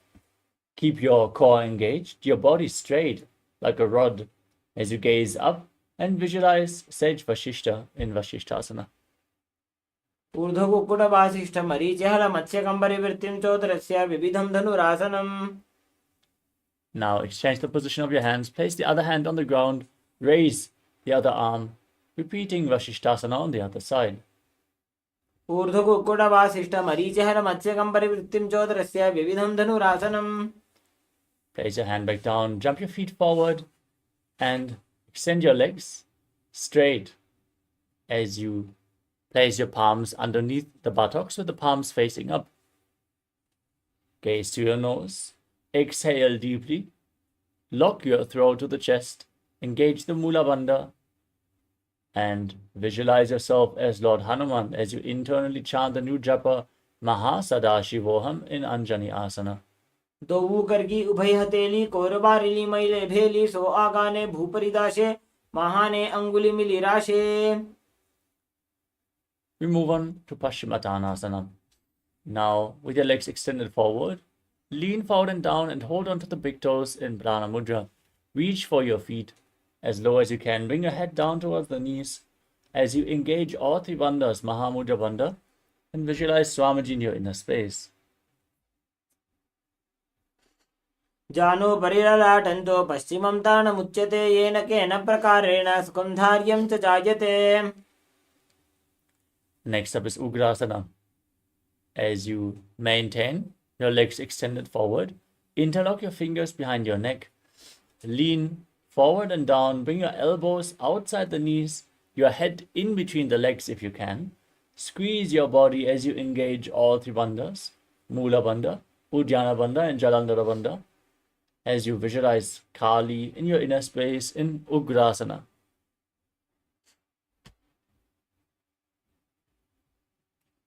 Keep your core engaged, your body straight like a rod as you gaze up and visualize Sage Vashishta in Vashishtasana. ऊर्ध्वकुक्कुट Vasishtha मरीचिहल मत्स्यकम्बरिवृत्तिं चोदरस्य विविधं धनुरासनम्. Now exchange the position of your hands, place the other hand on the ground, raise the other arm, repeating Vashishtasana on the other side. ऊर्ध्वकुक्कुट Vasishtha मरीचिहल मत्स्यकम्बरिवृत्तिं चोदरस्य विविधं धनुरासनम्. Place your hand back down, jump your feet forward, and extend your legs straight as you place your palms underneath the buttocks with the palms facing up. Gaze to your nose, exhale deeply, lock your throat to the chest, engage the Mula Bandha, and visualize yourself as Lord Hanuman as you internally chant the new japa Mahasadashivoham in Anjani Asana. दोऊ करगी उभय हथेली कोरबारिली मैले भेली सो आगाने भूपरिदाशे महाने अंगुली मिली राशे. We move on to Paschimottanasana. Now, with your legs extended forward, lean forward and down and hold on to the big toes in Prana Mudra. Reach for your feet as low as you can. Bring your head down towards the knees as you engage all three bandhas, Mahamudra Bandha, and visualize Swamiji in your inner space. जानो परिरलाटन्तो पश्चिमं तानमुच्यते येन केन प्रकारेण सुखं धार्यं च जायते. Next up is Ugrasana. As you maintain your legs extended forward, interlock your fingers behind your neck. Lean forward and down. Bring your elbows outside the knees, your head in between the legs if you can. Squeeze your body as you engage all three bandhas, Mula Bandha, Uddiyana Bandha, and Jalandhara Bandha, as you visualize Kali in your inner space in Ugrasana.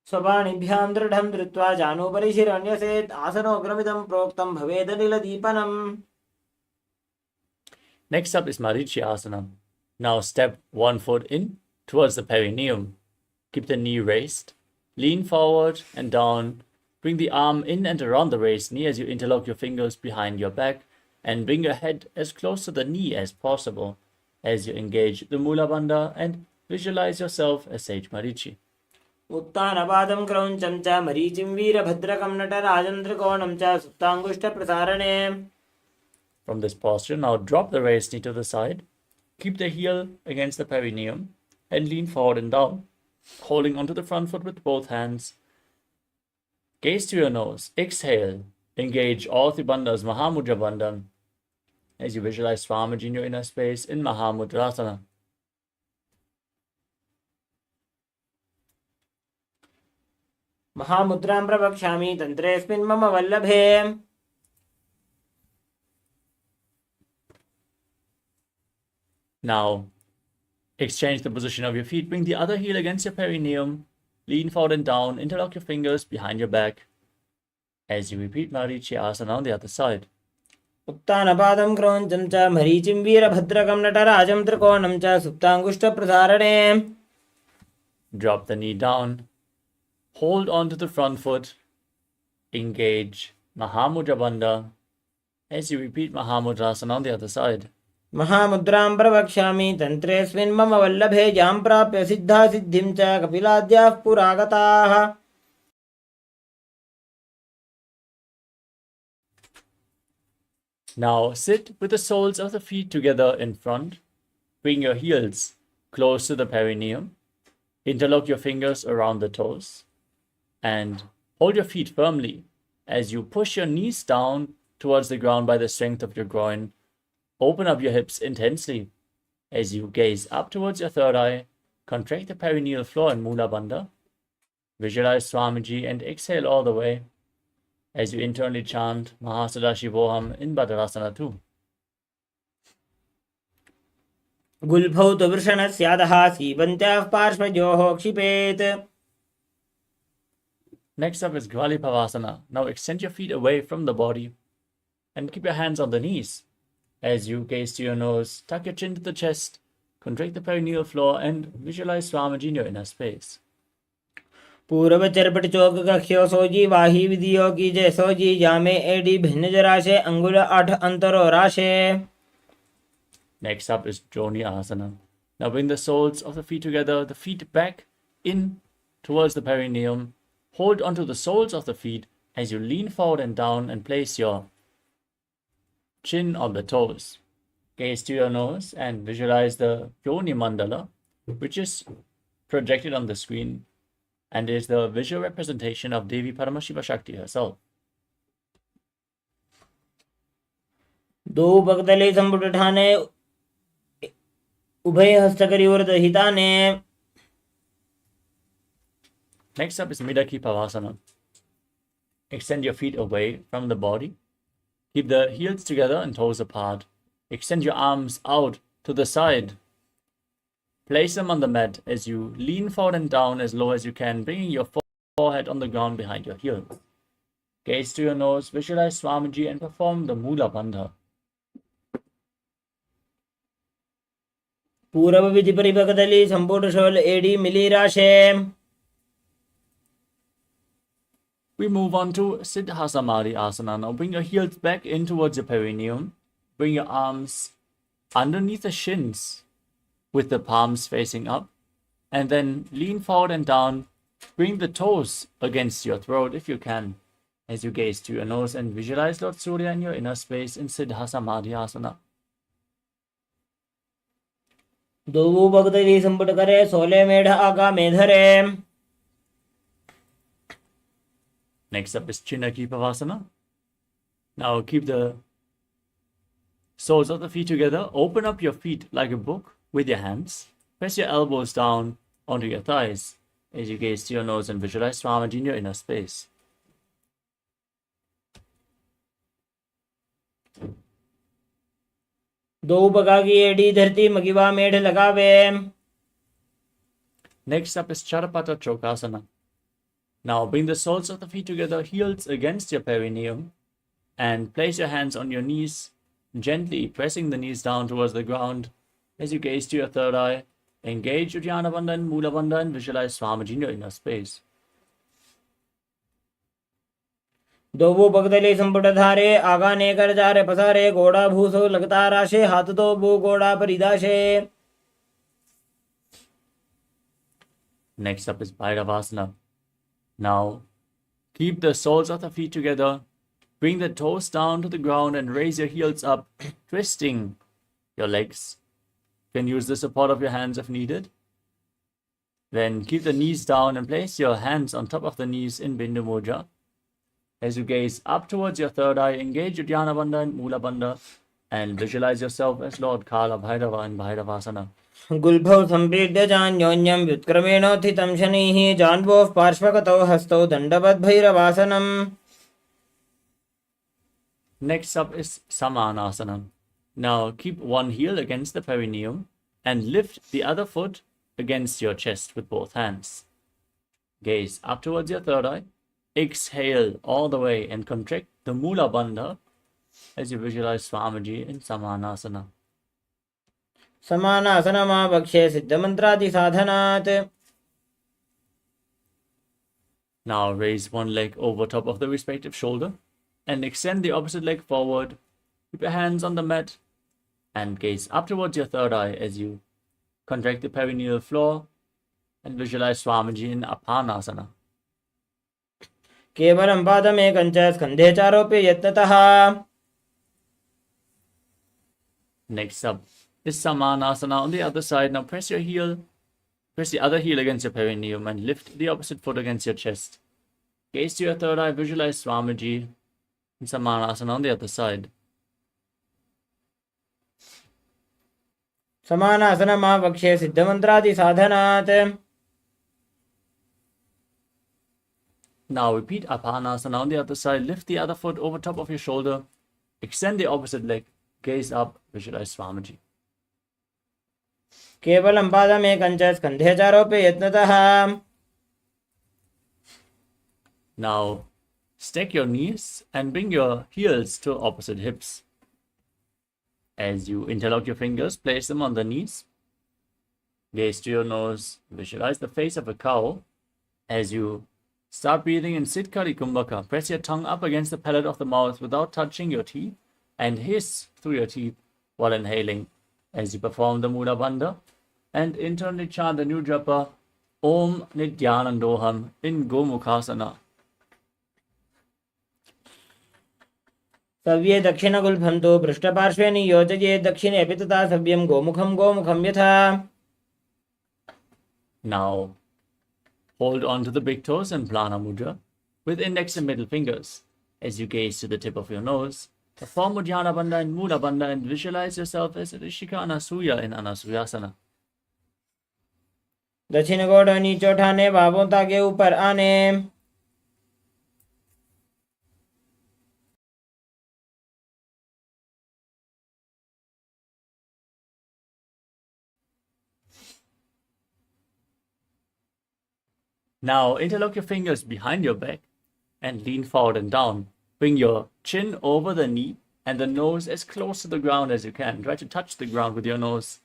स्वबाणिभ्यां दृढं धृत्वा जानोपरि शिरन्यसेत् आसनोग्रमिदं प्रोक्तं भवेदनिलदीपनम्. Next up is Marichi Asana. Now step one foot in towards the perineum. Keep the knee raised. Lean forward and down. Bring the arm in and around the raised knee as you interlock your fingers behind your back and bring your head as close to the knee as possible as you engage the Mula Bandha and visualize yourself as Sage Marichi. उत्तानपादं क्रौञ्चं च मरीचिं वीरभद्रकं नटराजं त्रिकोणं च सुप्ताङ्गुष्ठप्रसारणे. From this posture, now drop the raised knee to the side. Keep the heel against the perineum and lean forward and down, holding onto the front foot with both hands. Gaze to your nose. Exhale. Engage all three bandhas, Mahamudra Bandha, as you visualize Swamiji in your inner space in Mahamudrasana. महामुद्रां प्रवक्ष्यामि तन्त्रेऽस्मिन् मम वल्लभे. Now, exchange the position of your feet. Bring the other heel against your perineum. Lean forward and down. Interlock your fingers behind your back. As you repeat Marichi Asana on the other side. उत्तानपादं क्रौञ्चं च मरीचिं वीरभद्रकं नटराजं त्रिकोणं च सुप्ताङ्गुष्ठप्रसारणे. Drop the knee down. Hold on to the front foot. Engage Mahamudra Bandha. As you repeat Mahamudrasana on the other side. महामुद्रां प्रवक्ष्यामि तन्त्रेऽस्मिन् मम वल्लभे यां प्राप्य सिद्धा सिद्धिं च कपिलाद्याः पुरागताः. Now sit with the soles of the feet together in front. Bring your heels close to the perineum. Interlock your fingers around the toes. And hold your feet firmly as you push your knees down towards the ground by the strength of your groin. Open up your hips intensely. As you gaze up towards your third eye, contract the perineal floor in Mula Bandha. Visualize Swamiji and exhale all the way. As you internally chant Mahasadaशिवोऽहम् in Bhadrasana 2. गुल्फौ तु वृषणस्यादः सीबन्त्याः पार्श्वयोः क्षिपेत्. Next up is Gvalipavasana. Now extend your feet away from the body and keep your hands on the knees. As you gaze to your nose, tuck your chin to the chest, contract the perineal floor and visualize Swamiji in your inner space. पूर्व चरपट चौक कख्यो सोजी वाही विधियो की जय सोजी जामे AD भिन्न जराशे अंगुल 8 अंतरो राशे. Next up is Joni Asana. Now bring the soles of the feet together, the feet back in towards the perineum. Hold onto the soles of the feet as you lean forward and down and place your chin on the toes. Gaze to your nose and visualize the Yoni Mandala, which is projected on the screen and is the visual representation of Devi Paramashiva Shakti herself. दो पगतले संपुट ठाने उभय हस्तकरिवृत हिताने. Next up is Midaki Pavasana. Extend your feet away from the body. Keep the heels together and toes apart. Extend your arms out to the side. Place them on the mat as you lean forward and down as low as you can, bringing your forehead on the ground behind your heels. Gaze to your nose, visualize Swamiji and perform the Mula Bandha. पूर्व विधि परिपकदली संपुट शोल एडी मिली राशे. We move on to Siddhasamadhi Asana. Now bring your heels back in towards your perineum. Bring your arms underneath the shins with the palms facing up. And then lean forward and down. Bring the toes against your throat if you can. As you gaze to your nose and visualize Lord Surya in your inner space in Siddhasamadhi Asana. दो पगतली संपुट करे सोले मेढ़ आगा मेधरे. Next up is Chinaki Pavasana. Now keep the soles of the feet together. Open up your feet like a book with your hands. Press your elbows down onto your thighs as you gaze to your nose and visualize Swamiji in your inner space. दो पगा की AD धरती मगिवा मेढ़ लगावे. Next up is Charapata Chokasana. Now bring the soles of the feet together, heels against your perineum, and place your hands on your knees, gently pressing the knees down towards the ground. As you gaze to your third eye, engage Uddiyana Bandha and Mula Bandha and visualize Swamiji in your inner space. दो वो पगतले संपुट धारे आगा ने कर जारे पसारे घोड़ा भूसो लगता राशे हाथ दो वो घोड़ा परिदाशे. Next up is Bhairavasana. Now, keep the soles of the feet together. Bring the toes down to the ground and raise your heels up, twisting your legs. You can use the support of your hands if needed. Then keep the knees down and place your hands on top of the knees in Bindu Mudra. As you gaze up towards your third eye, engage Uddiyana Bandha and Mula Bandha and visualize yourself as Lord Kala Bhairava in Bhairavasana. गुल्भौ संपीड्य जान्योन्यं व्युत्क्रमेणोत्थितं शनिः जान्वोः पार्श्वगतौ हस्तौ दण्डवद्भैरवासनम्. Next up is Samanasana. Now keep one heel against the perineum and lift the other foot against your chest with both hands. Gaze up towards your third eye. Exhale all the way and contract the Mula Bandha as you visualize Swamiji in Samanasana. समानासनमावक्ष्ये सिद्धमन्त्रादिसाधनात्. Now raise one leg over top of the respective shoulder and extend the opposite leg forward. Keep your hands on the mat and gaze up towards your third eye as you contract the perineal floor and visualize Swamiji in Apanasana. केवलं पादमेकं च स्कन्धे चारोप्य यत्नतः. Next up is Samanasana on the other side. Now press the other heel against your perineum and lift the opposite foot against your chest. Gaze to your third eye, visualize Swamiji in Samanasana on the other side. समानासनमावक्ष्ये सिद्धमन्त्रादिसाधनात्. Now repeat Apanasana on the other side. Lift the other foot over top of your shoulder. Extend the opposite leg. Gaze up. Visualize Swamiji. केवलं पादमेकं च स्कन्धे चारोप्य यत्नतः. Now stack your knees and bring your heels to opposite hips. As you interlock your fingers, place them on the knees. Gaze to your nose. Visualize the face of a cow. As you start breathing in Siddhkari Kumbhaka, press your tongue up against the palate of the mouth without touching your teeth and hiss through your teeth while inhaling. As you perform the Mula Bandha and internally chant the new japa Om Nithyanandoham in Gomukhasana. सव्ये दक्षिणगुल्फं तु पृष्ठपार्श्वे नियोजये दक्षिणे अपि तथा सव्यं गोमुखं यथा. Now hold on to the big toes and Plana Mudra with index and middle fingers. As you gaze to the tip of your nose, perform Uddiyana Bandha and Mula Bandha and visualize yourself as Rishika Anasuya in Anasuyasana. दक्षिण गोड़ नीचे उठाने, बाहों तागे ऊपर आने. Now interlock your fingers behind your back and lean forward and down. Bring your chin over the knee and the nose as close to the ground as you can. Try to touch the ground with your nose.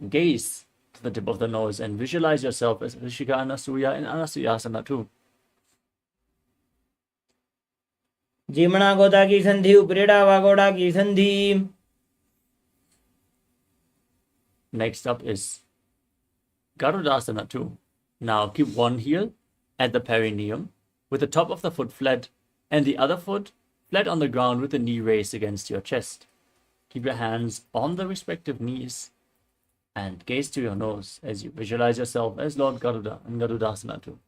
Gaze to the tip of the nose and visualize yourself as Rishika Anasuya in Anasuyasana too. जीमणा गोदा की संधि, उपरेड़ा वागोड़ा की संधि. Next up is Garudasana too. Now keep one heel at the perineum with the top of the foot flat and the other foot flat on the ground with the knee raised against your chest. Keep your hands on the respective knees and gaze to your nose as you visualize yourself as Lord Garuda in Garudasana too.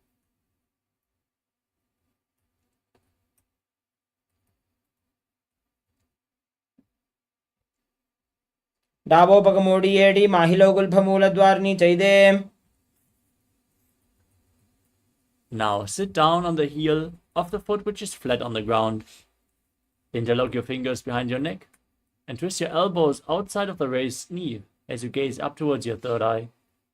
डाबोपक मोड़ी AD माहिलो गुल्फमूलद्वारनी चैदे. Now sit down on the heel of the foot which is flat on the ground. Interlock your fingers behind your neck and twist your elbows outside of the raised knee as you gaze up towards your third eye.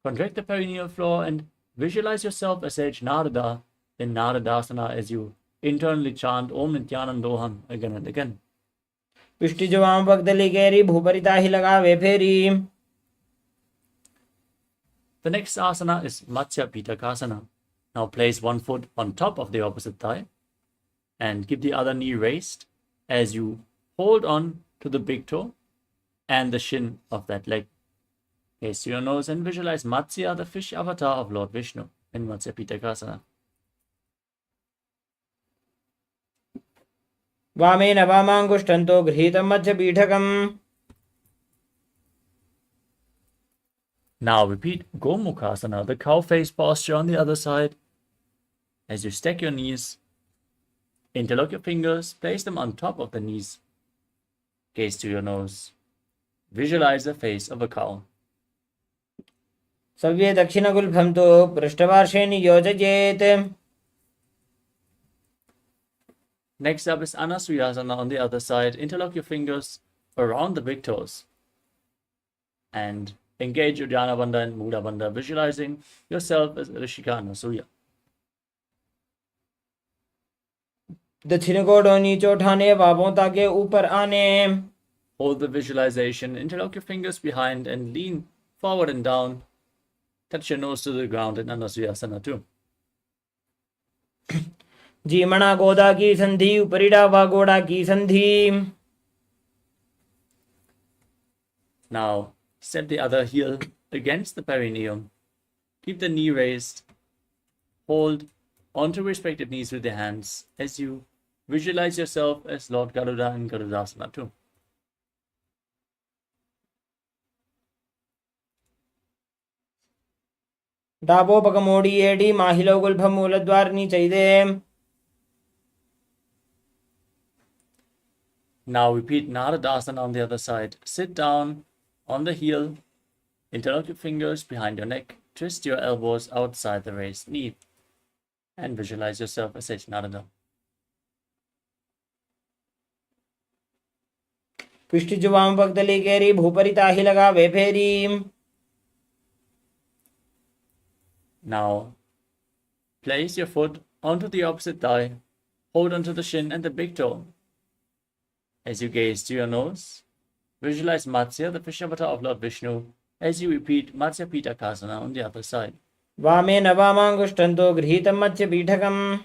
Contract the perineal floor and visualize yourself as Sage Narada in Naradasana as you internally chant Om Nithyanandoham again and again. पिष्टि जो वाम पगदली केरी भूपरिता ही लगावे फेरी. The next asana is Matsya Pitakasana. Now place one foot on top of the opposite thigh and keep the other knee raised as you hold on to the big toe and the shin of that leg. Gaze to your nose and visualize Matsya, the fish avatar of Lord Vishnu in Matsya Pitakasana. वामेन वामाङ्गुष्ठन्तो गृहीतं मध्यपीठकम्. Now repeat Gomukhasana, the cow face posture on the other side. As you stack your knees, interlock your fingers, place them on top of the knees. Gaze to your nose. Visualize the face of a cow. सव्ये दक्षिणगुल्फं तु पृष्ठपार्श्वे नियोजयेत्. Next up is Anasuyasana on the other side. Interlock your fingers around the big toes and Engage Uddiyana Bandha and Mula Bandha, visualizing yourself as Rishika Anasuya. दक्षिण को नीचे उठाने बाबों ताके ऊपर आने. Hold the visualization, interlock your fingers behind and lean forward and down. Touch your nose to the ground in Anasuyasana too. जीमणा गोदा की संधि उपरिडा व गोड़ा की संधि. Now, set the other heel against the perineum. Keep the knee raised. Hold onto respective knees with your hands as you visualize yourself as Lord Garuda in Garudasana too. डाबोपकमोडी एडी माहिलो गुल्फम मूलद्वारनी चाहिए. Now repeat Naradasana on the other side. Sit down on the heel. Interlock your fingers behind your neck. Twist your elbows outside the raised knee. And visualize yourself as Sage Narada. पिष्टि जुवाम पगदली केरी भूपरी ताही लगा वे फेरी. Now, place your foot onto the opposite thigh. Hold onto the shin and the big toe. As you gaze to your nose, visualize Matsya, the Vishnavata of Lord Vishnu, as you repeat Matsya Pitakasana on the other side. वामे न वामांगुष्टन्तो गृहीतं मत्स्य पीठकम्.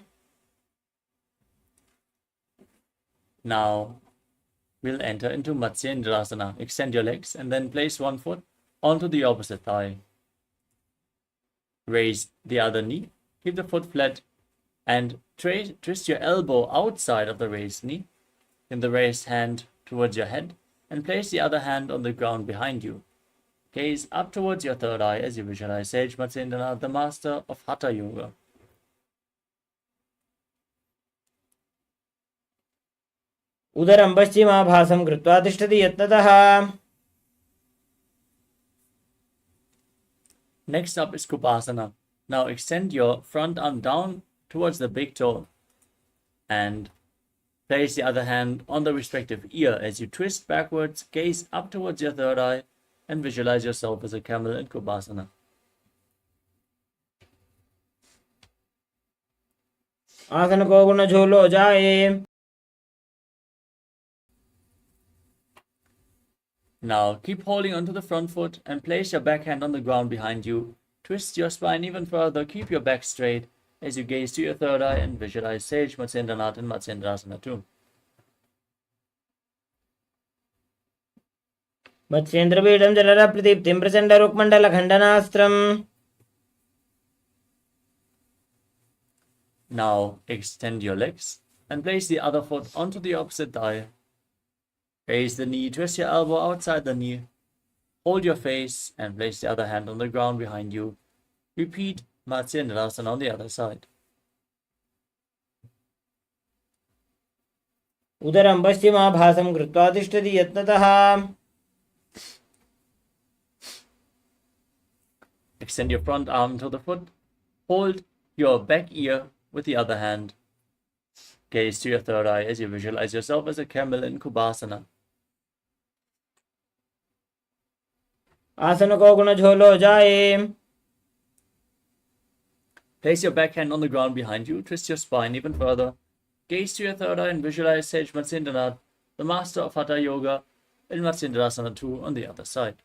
Now, we'll enter into Matsya Indrasana. Extend your legs and then place one foot onto the opposite thigh. Raise the other knee. Keep the foot flat and twist your elbow outside of the raised knee. In the raised hand towards your head and place the other hand on the ground behind you. Gaze up towards your third eye as you visualize Sage Matsyendranath, the master of Hatha Yoga. उदरं पश्चिमाभासं कृत्वा तिष्ठति यत्नतः. Next up is Kupasana. Now extend your front arm down towards the big toe and place the other hand on the respective ear as you twist backwards, gaze up towards your third eye, and visualize yourself as a camel in Kupasana. आसन को गुण झोलो जाए. Now keep holding onto the front foot and place your back hand on the ground behind you. Twist your spine even further, keep your back straight as you gaze to your third eye and visualize Sage Matsyendranath and Matsyendrasana too. मत्स्येन्द्रपीठं जलरप्रदीप्तिं प्रचण्डरुक्मण्डलखण्डनास्त्रम्. Now extend your legs and place the other foot onto the opposite thigh. Raise the knee, twist your elbow outside the knee. Hold your face and place the other hand on the ground behind you. Repeat Matsyendrasana on the other side. उदरं पश्चिमाभासं कृत्वा तिष्ठति यत्नतः. Extend your front arm to the foot. Hold your back ear with the other hand. Gaze to your third eye as you visualize yourself as a camel in Kupasana. आसन को गुण झोलो जाए. Place your back hand on the ground behind you. Twist your spine even further. Gaze to your third eye and visualize Sage Matsyendranath, the master of Hatha Yoga, in Matsyendrasana 2 on the other side.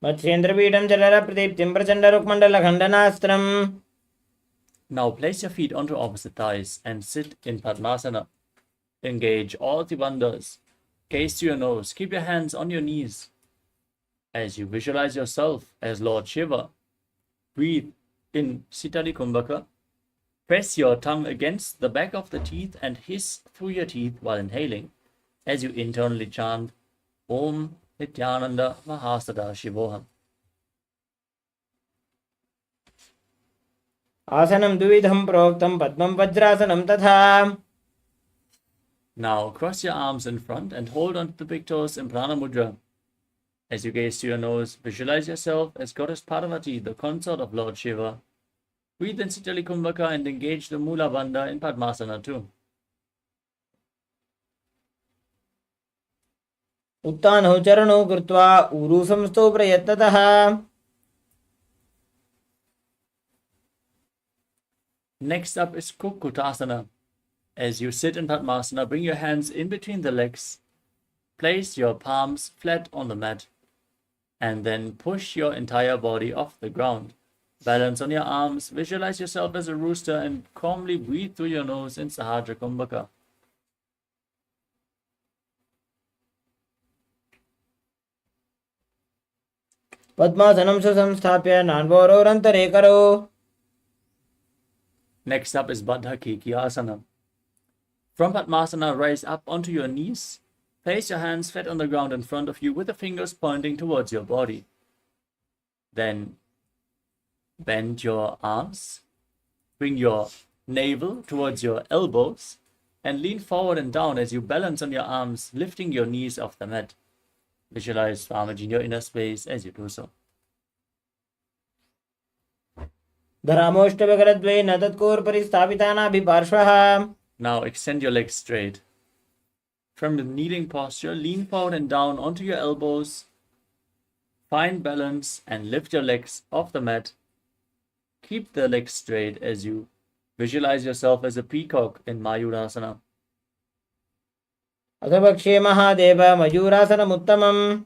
मत्स्येन्द्रपीठं जलरप्रदीप्तिं प्रचण्डरुक्मण्डलखण्डनास्त्रम्. Now place your feet onto opposite thighs and sit in Padmasana. Engage all the bandhas. Gaze to your nose. Keep your hands on your knees. As you visualize yourself as Lord Shiva, breathe in Sitali Kumbhaka. Press your tongue against the back of the teeth and hiss through your teeth while inhaling as you internally chant Om Nithyananda Mahasada Shivoham. आसनं द्विविधं प्रोक्तं पद्मं वज्रासनं तथा. Now cross your arms in front and hold onto the big toes in Prana Mudra. As you gaze to your nose, visualize yourself as Goddess Parvati, the consort of Lord Shiva. Breathe in Sitali Kumbhaka and engage the Mula Bandha in Padmasana too. उत्तानौ चरणौ कृत्वा ऊरू संस्थौ प्रयत्नतः Next up is Kukutasana. As you sit in Padmasana, bring your hands in between the legs, place your palms flat on the mat, and then push your entire body off the ground. Balance on your arms, visualize yourself as a rooster, and calmly breathe through your nose in Sahajra Kumbhaka. पद्मासनं सुसंस्थाप्य नान्वोरोरन्तरे करौ. Next up is Baddha Kiki Asana. From Padmasana, rise up onto your knees. Place your hands flat on the ground in front of you with the fingers pointing towards your body. Then bend your arms. Bring your navel towards your elbows and lean forward and down as you balance on your arms, lifting your knees off the mat. Visualize Swamiji in your inner space as you do so. धरामोष्टभकरद्वयेन तत्कोर्परि स्थापितानाभिपार्श्वः. Now extend your legs straight. From the kneeling posture, lean forward and down onto your elbows. Find balance and lift your legs off the mat. Keep the legs straight as you visualize yourself as a peacock in Mayurasana. अथ भक्ष्ये Mahadev मयूरासनमुत्तमम्.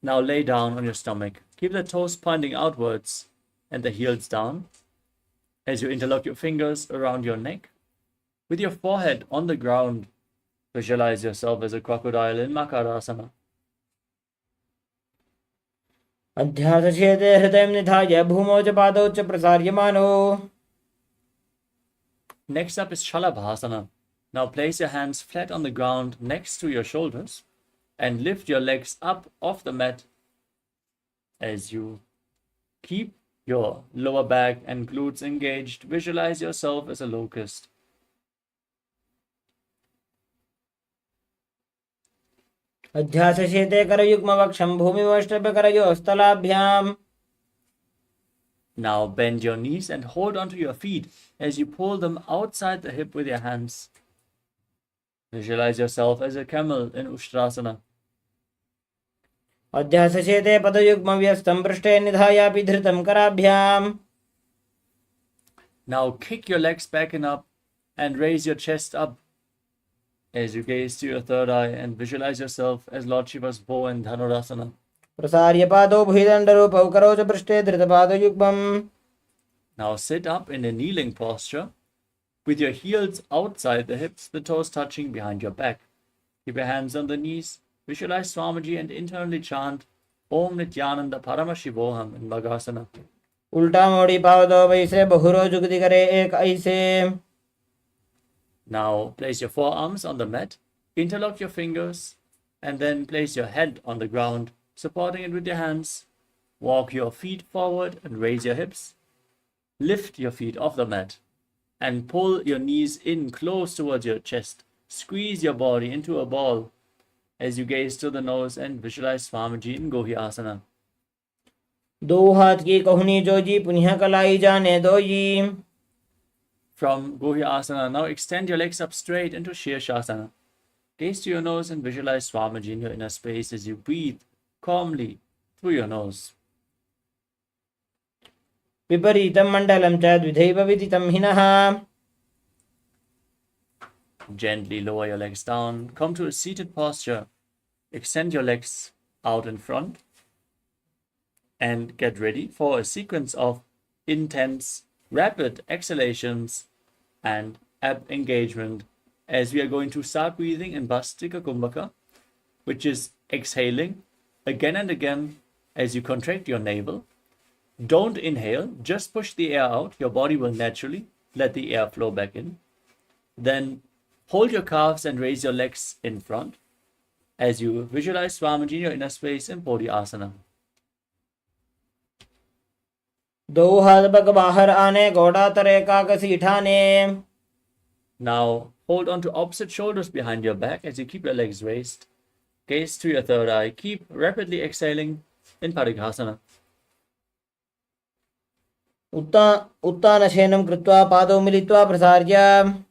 Now lay down on your stomach. Keep the toes pointing outwards and the heels down. As you interlock your fingers around your neck, with your forehead on the ground, visualize yourself as a crocodile in Makarasana. अध्यासचेते हृदयं निधाय भूमौ च पादौ च प्रसार्यमानो. Next up is Shalabhasana. Now place your hands flat on the ground next to your shoulders and lift your legs up off the mat as you keep your lower back and glutes engaged. Visualize yourself as a locust. अध्यासचेते करयुग्मवक्षं भूमिवष्टभकरयोस्तलाभ्याम्. Now bend your knees and hold onto your feet as you pull them outside the hip with your hands. Visualize yourself as a camel in Ushtrasana. अध्यासचेते पदयुग्मव्यस्तं पृष्ठे निधायापि धृतं कराभ्याम्. Now kick your legs back and up and raise your chest up as you gaze to your third eye and visualize yourself as Lord Shiva's bow in Dhanurasana. प्रसार्य पादौ भुजदण्डरूपौ करौ च पृष्ठे धृतपादयुग्मम्. Now sit up in a kneeling posture with your heels outside the hips, the toes touching behind your back. Keep your hands on the knees, visualize Swamiji and internally chant Om Nithyananda Paramashivam in Bhagasana. उल्टा मोड़ी पावदो वैसे बहुरो जुगति करे एक ऐसे. Now place your forearms on the mat, interlock your fingers, and then place your head on the ground, supporting it with your hands. Walk your feet forward and raise your hips. Lift your feet off the mat and pull your knees in close towards your chest. Squeeze your body into a ball as you gaze to the nose and visualize Swamiji in Gohyasana. दो हाथ की कहुनी जोजी पुनः कलाई जाने दो जी. From Gohyasana, now extend your legs up straight into Shirshasana. Gaze to your nose and visualize Swamiji in your inner space as you breathe calmly through your nose. विपरीतं मण्डलं च द्विधैव विदितं हिनः. Gently lower your legs down. Come to a seated posture. Extend your legs out in front. And get ready for a sequence of intense, rapid exhalations and ab engagement as we are going to start breathing in Bhastika Kumbhaka, which is exhaling again and again as you contract your navel. Don't inhale, just push the air out. Your body will naturally let the air flow back in. Then hold your calves and raise your legs in front as you visualize Swamiji in your inner space in Bodhyasana. दो हाथ पग बाहर आने घोड़ा तरे काकसी ठाने. Now hold on to opposite shoulders behind your back as you keep your legs raised. Gaze to your third eye. Keep rapidly exhaling in Parighasana. उत्तानशयनं कृत्वा पादौ मिलित्वा प्रसार्य.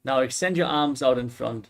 Now extend your arms out in front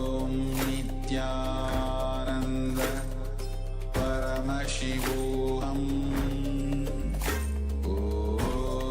Nityanand परमशिवोऽहम् ॐ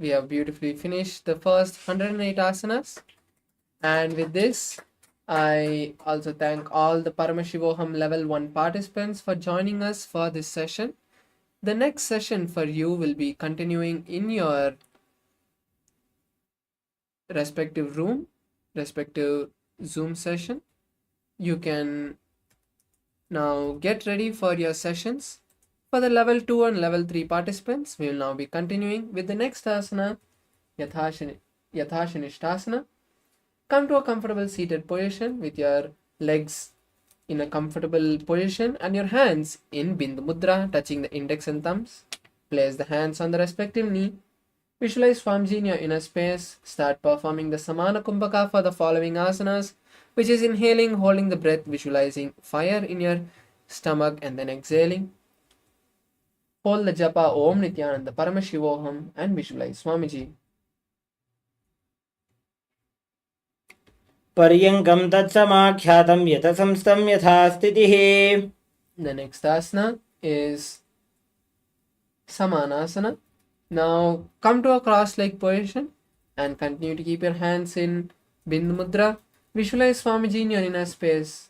we have beautifully finished the first 108 asanas. And with this, I also thank all the Paramashivoham level 1 participants for joining us for this session. The next session for you will be continuing in your respective room, respective Zoom session. You can now get ready for your sessions. For the level 2 and level 3 participants, we will now be continuing with the next asana, Yathashanishtasana. Come to a comfortable seated position with your legs in a comfortable position and your hands in Bindu Mudra, touching the index and thumbs. Place the hands on the respective knee. Visualize Swamiji in your inner space. Start performing the Samana Kumbhaka for the following asanas, which is inhaling, holding the breath, visualizing fire in your stomach, and then exhaling. Hold the japa Om Nithyananda Paramashivoham and visualize Swamiji. पर्यङ्कं तत्समाख्यातं यतसंस्थं यथा स्थितिः. The next asana is Samanasana. Now come to a cross-leg position and continue to keep your hands in Bindu Mudra. Visualize Swamiji in your inner space.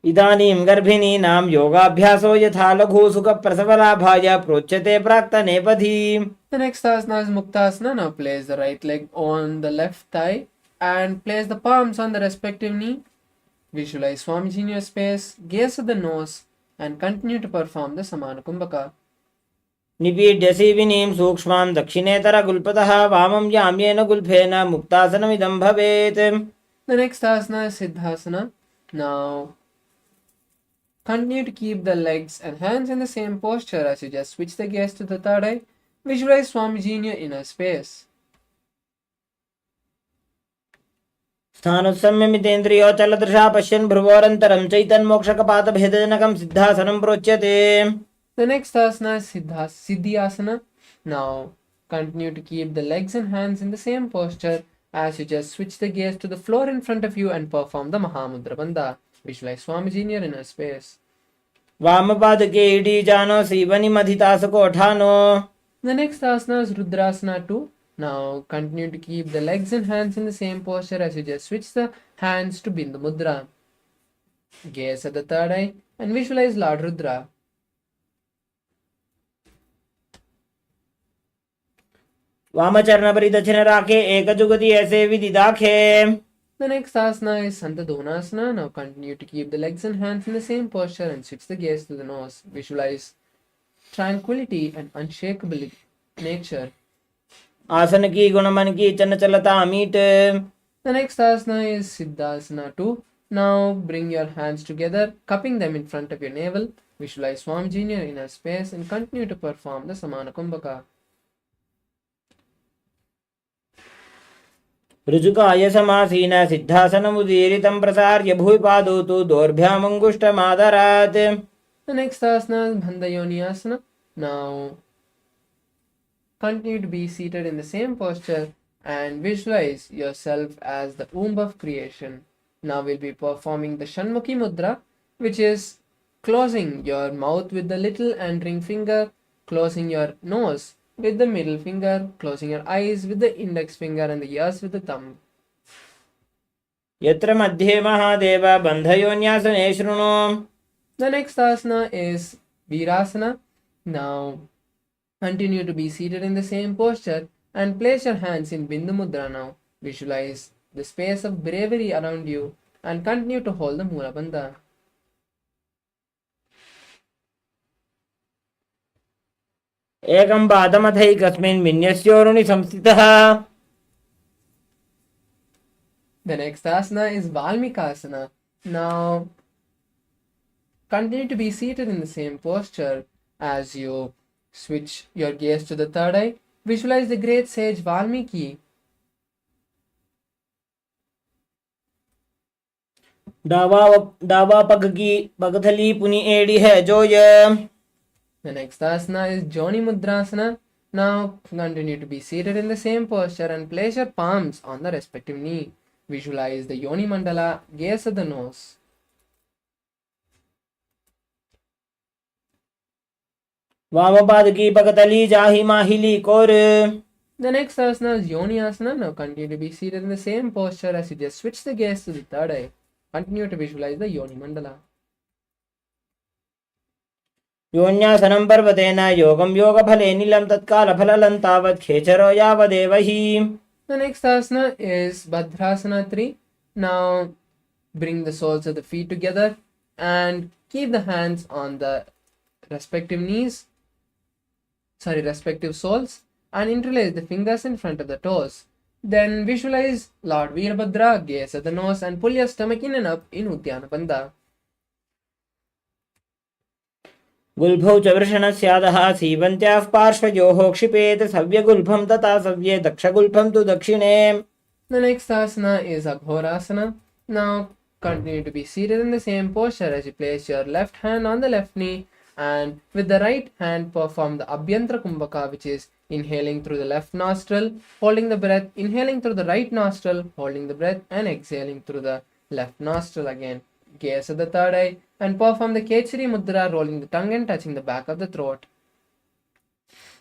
इदानीं गर्भिणीनां योगाभ्यासो यथा लघु सुखप्रसवलाभाय प्रोच्यते प्राक्तनेपथि. The next asana is Muktasana. Now place the right leg on the left thigh and place the palms on the respective knee. Visualize Swamiji in your space, gaze at the nose, and continue to perform the Samana Kumbhaka. निपीड्य सीविनीं सूक्ष्मां दक्षिणेतरगुल्पतः वामं याम्येन गुल्फेन मुक्तासनमिदं भवेत्. The next asana is Siddhasana. Now continue to keep the legs and hands in the same posture as you just switch the gaze to the third eye. Visualize Swamiji in your inner space. स्थानुसंयमितेन्द्रियोचलदृशा पश्यन् भ्रुवोरन्तरं चैतन्मोक्षकपातभेदजनकं सिद्धासनं प्रोच्यते. The next asana is Siddhyasana. Now continue to keep the legs and hands in the same posture as you just switch the gaze to the floor in front of you and perform the Mahamudra Bandha. Visualize Swamiji in your inner space. वामपादके इडीजानो सीवनिमधितासकोठानो. The next asana is Rudrasana 2. Now continue to keep the legs and hands in the same posture as you just switch the hands to Bindu Mudra. Gaze at the third eye and visualize Lord Rudra. वामचरणपरिदक्षिणराखे एकजुगति ऐसे विदिदाखे. The next asana is Santadonasana. Now continue to keep the legs and hands in the same posture and switch the gaze to the nose. Visualize tranquility and unshakable nature. आसन की गुणमन की चंचलता meet. The next asana is Siddhasana 2. Now bring your hands together, cupping them in front of your navel. Visualize Swamiji in your inner space and continue to perform the Samana Kumbhaka. ऋजुकाय समासीन सिद्धासनमुदीरितं प्रसार्य भूपादौ तु दोर्भ्यामङ्गुष्ठमादरात्. The next asana is Bandhayoniyasana. Now continue to be seated in the same posture and visualize yourself as the womb of creation. Now we'll be performing the Shanmukhi Mudra, which is closing your mouth with the little and ring finger, closing your nose with the middle finger, closing your eyes with the index finger and the ears with the thumb. यत्र मध्ये महादेव बन्धयोन्यासने शृणु. The next asana is Virasana. Now continue to be seated in the same posture and place your hands in Bindu Mudra now. Visualize the space of bravery around you and continue to hold the Mula Bandha. एकं पादमथैकस्मिन् विन्यस्योरुणि संस्थितः. The next asana is Valmikasana. Now continue to be seated in the same posture as you switch your gaze to the third eye. Visualize the great sage Valmiki. डावा पग की पगथली पुनी एड़ी है जो ये. The next asana is Joni Mudrasana. Now continue to be seated in the same posture and place your palms on the respective knee. Visualize the Yoni Mandala, gaze at the nose. वामपाद की पकतली जाहि माहिली core. The next asana is Yoni Asana. Now continue to be seated in the same posture as you just switch the gaze to the third eye. Continue to visualize the Yoni Mandala. योन्यासनं पर्वतेन योगं योगफले नीलं तत्कालफललं तावत् खेचरो यावदेव हि. The next asana is Bhadrasana 3. Now bring the soles of the feet together and keep the hands on the respective soles, and interlace the fingers in front of the toes. Then visualize Lord Veerbhadra, gaze at the nose, and pull your stomach in and up in Uddiyana Bandha. गुल्भौ च वृषणस्यादः सीवन्त्याः पार्श्वयोः क्षिपेत सव्यगुल्भं तथा सव्ये दक्षगुल्भं तु दक्षिणे. The next asana is Aghorasana. Now continue to be seated in the same posture as you place your left hand on the left knee, and with the right hand perform the Abhyantra Kumbhaka, which is inhaling through the left nostril, holding the breath, inhaling through the right nostril, holding the breath, and exhaling through the left nostril again. Gaze at the third eye and perform the Kechari Mudra, rolling the tongue and touching the back of the throat.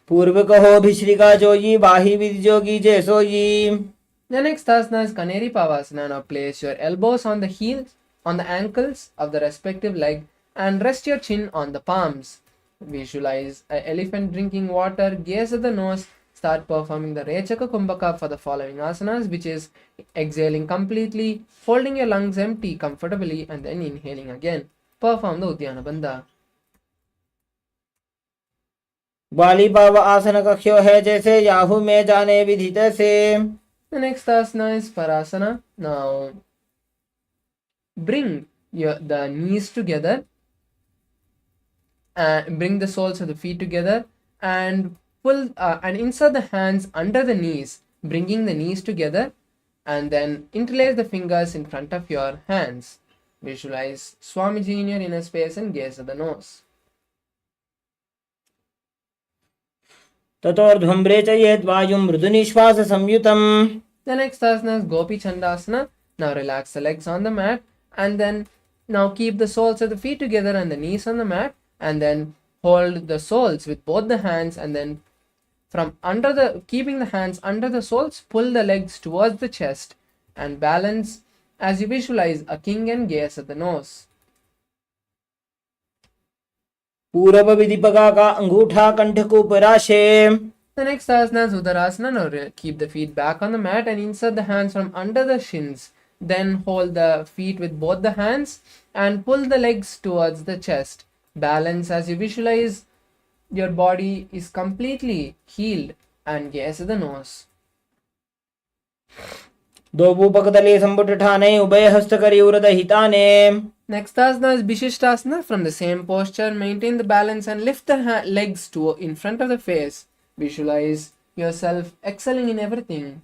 पूर्व कहो भिश्रिका जोई बाही विधि जोगी जैसोई. The next asana is Kaneri Pavasana. Now place your elbows on the ankles of the respective leg and rest your chin on the palms. Visualize an elephant drinking water, gaze at the nose, start performing the Rechaka Kumbhaka for the following asanas, which is exhaling completely, holding your lungs empty comfortably, and then inhaling again. Perform the Uddiyana Bandha. बाली पाव आसन कक्ष्यो है जैसे Yahoo में जाने विधित से. The next asana is Parasana. Now bring the knees together, bring the soles of the feet together, and pull and insert the hands under the knees, bringing the knees together, and then interlace the fingers in front of your hands. Visualize Swamiji in your inner space and gaze at the nose. ततोर्ध्वं रेचयेत् वायुं मृदुनिश्वास संयुतम्. The next asana is Gopi Chandasana. Now relax the legs on the mat, and then now keep the soles of the feet together and the knees on the mat, and then hold the soles with both the hands, and then keeping the hands under the soles, pull the legs towards the chest and balance as you visualize a king and gaze at the nose. पूरव विधिपका का अंगूठा कंठ को पराशे. The next asana is Udarasana. Now keep the feet back on the mat and insert the hands from under the shins. Then hold the feet with both the hands and pull the legs towards the chest. Balance as you visualize your body is completely healed and gaze at the nose. दो भूपकतले संपुट ठाने उभय हस्त करी उरद हिताने. Next asana is Bishishtasana. From the same posture, maintain the balance and lift the legs in front of the face. Visualize yourself excelling in everything.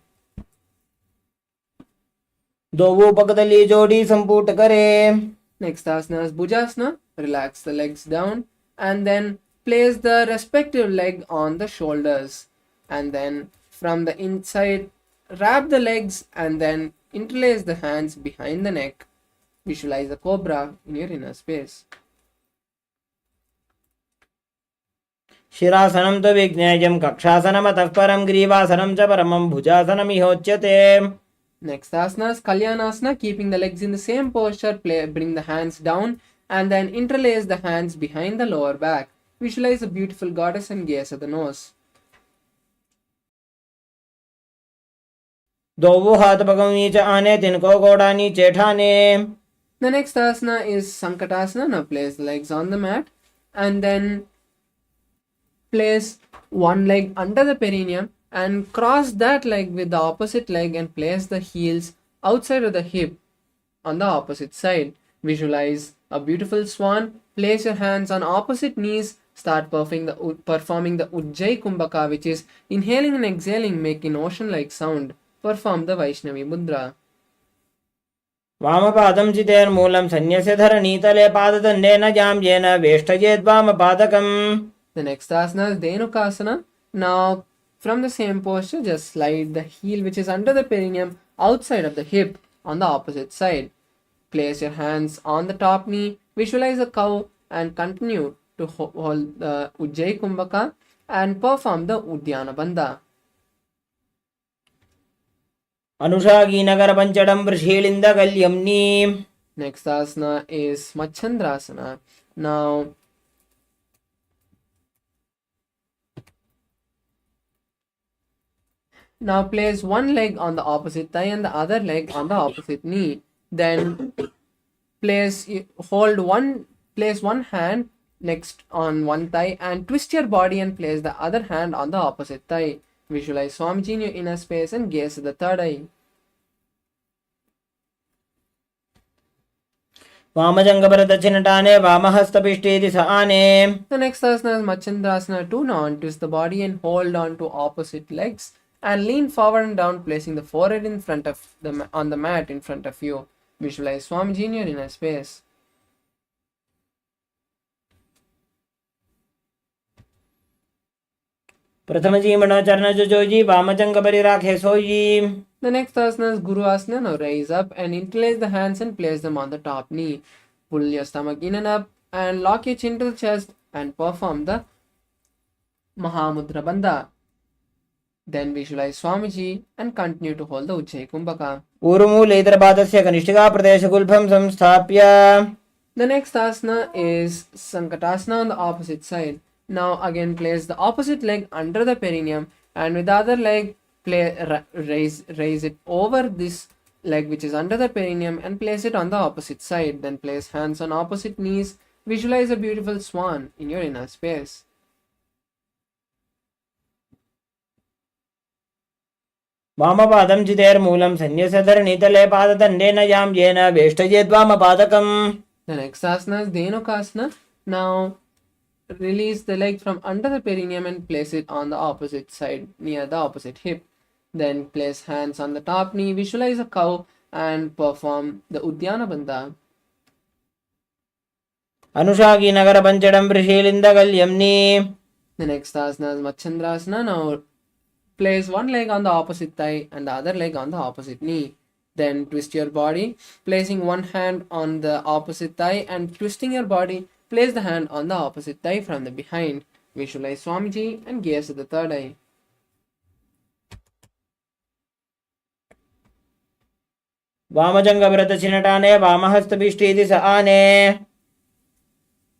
दो भूपकतली जोड़ी संपुट करे. Next asana is Bhujasana. Relax the legs down and then place the respective leg on the shoulders, and then from the inside wrap the legs and then interlace the hands behind the neck. Visualize a cobra in your inner space. शिरासनं तु विज्ञेयं कक्षासनम् अतः परं ग्रीवासनं च परमं भुजासनमिहोच्यते. Next asana is Kalyanasana. Keeping the legs in the same posture, bring the hands down and then interlace the hands behind the lower back. Visualize a beautiful goddess and gaze at the nose. दो हाथ पगों नीचे आने तिनको गोड़ा नीचे ठाने. The next asana is Sankatasana. Now place the legs on the mat and then place one leg under the perineum and cross that leg with the opposite leg and place the heels outside of the hip on the opposite side. Visualize a beautiful swan. Place your hands on opposite knees. Start performing the Ujjayi Kumbhaka, which is inhaling and exhaling, making ocean-like sound. Perform the Vaishnavi Mudra. वामपादं चितेर्मूलं सन्न्यस्य धरणीतले पाददण्डेन जाम्येन वेष्टयेद् वामपादकम्. The next asana is Dhenukasana. Now, from the same posture, just slide the heel which is under the perineum outside of the hip on the opposite side. Place your hands on the top knee, visualize a cow, and continue to hold the Ujjayi Kumbhaka and perform the Udyana Bandha. Anushagi Nagara Panchadam Vrishilinda Galyamni. Next asana is Machandrasana. Now place one leg on the opposite thigh and the other leg on the opposite knee. Then place one hand next on one thigh and twist your body and place the other hand on the opposite thigh. Visualize Swamiji in your inner space and gaze at the third eye. Vamajangabharadachinatane Vamahastapishti Saane. The next asana is Machandrasana 2. Now untwist the body and hold on to opposite legs and lean forward and down, placing the forehead in front of on the mat in front of you. Visualize Swamiji in your inner space. Prathamaji Manacharna Joji Vamajangabari Rakhe Soji. The next asana is Guru Asana. Now rise up and interlace the hands and place them on the top knee. Pull your stomach in and up and lock your chin to the chest and perform the Mahamudra Bandha. Then visualize Swamiji and continue to hold the Ujjayi Kumbhaka. Urmulaidrabhadasya Kanishtika Pradesha Kulbham Samsthapya. The next asana is Sankatasana on the opposite side. Now again place the opposite leg under the perineum and with the other leg raise it over this leg which is under the perineum and place it on the opposite side. Then place hands on opposite knees. Visualize a beautiful swan in your inner space. Vamapadam Jiter Moolam Sanyasadhar Nitale Padatandena Yam Jena Veshtajet Vamapadakam. The next asana is Dhenukasana. Now release the leg from under the perineum and place it on the opposite side near the opposite hip. Then place hands on the top knee, visualize a cow and perform the Udyana Bandha. Anushagi Nagara Panchadam Vrishilinda Galyamni. The next asana is Machandrasana. Now place one leg on the opposite thigh and the other leg on the opposite knee. Then twist your body, placing one hand on the opposite thigh and twisting your body, place the hand on the opposite thigh from the behind. Visualize Swamiji and gaze at the third eye. Vamajangabhrata Chinatane Vamahastapishti Saane.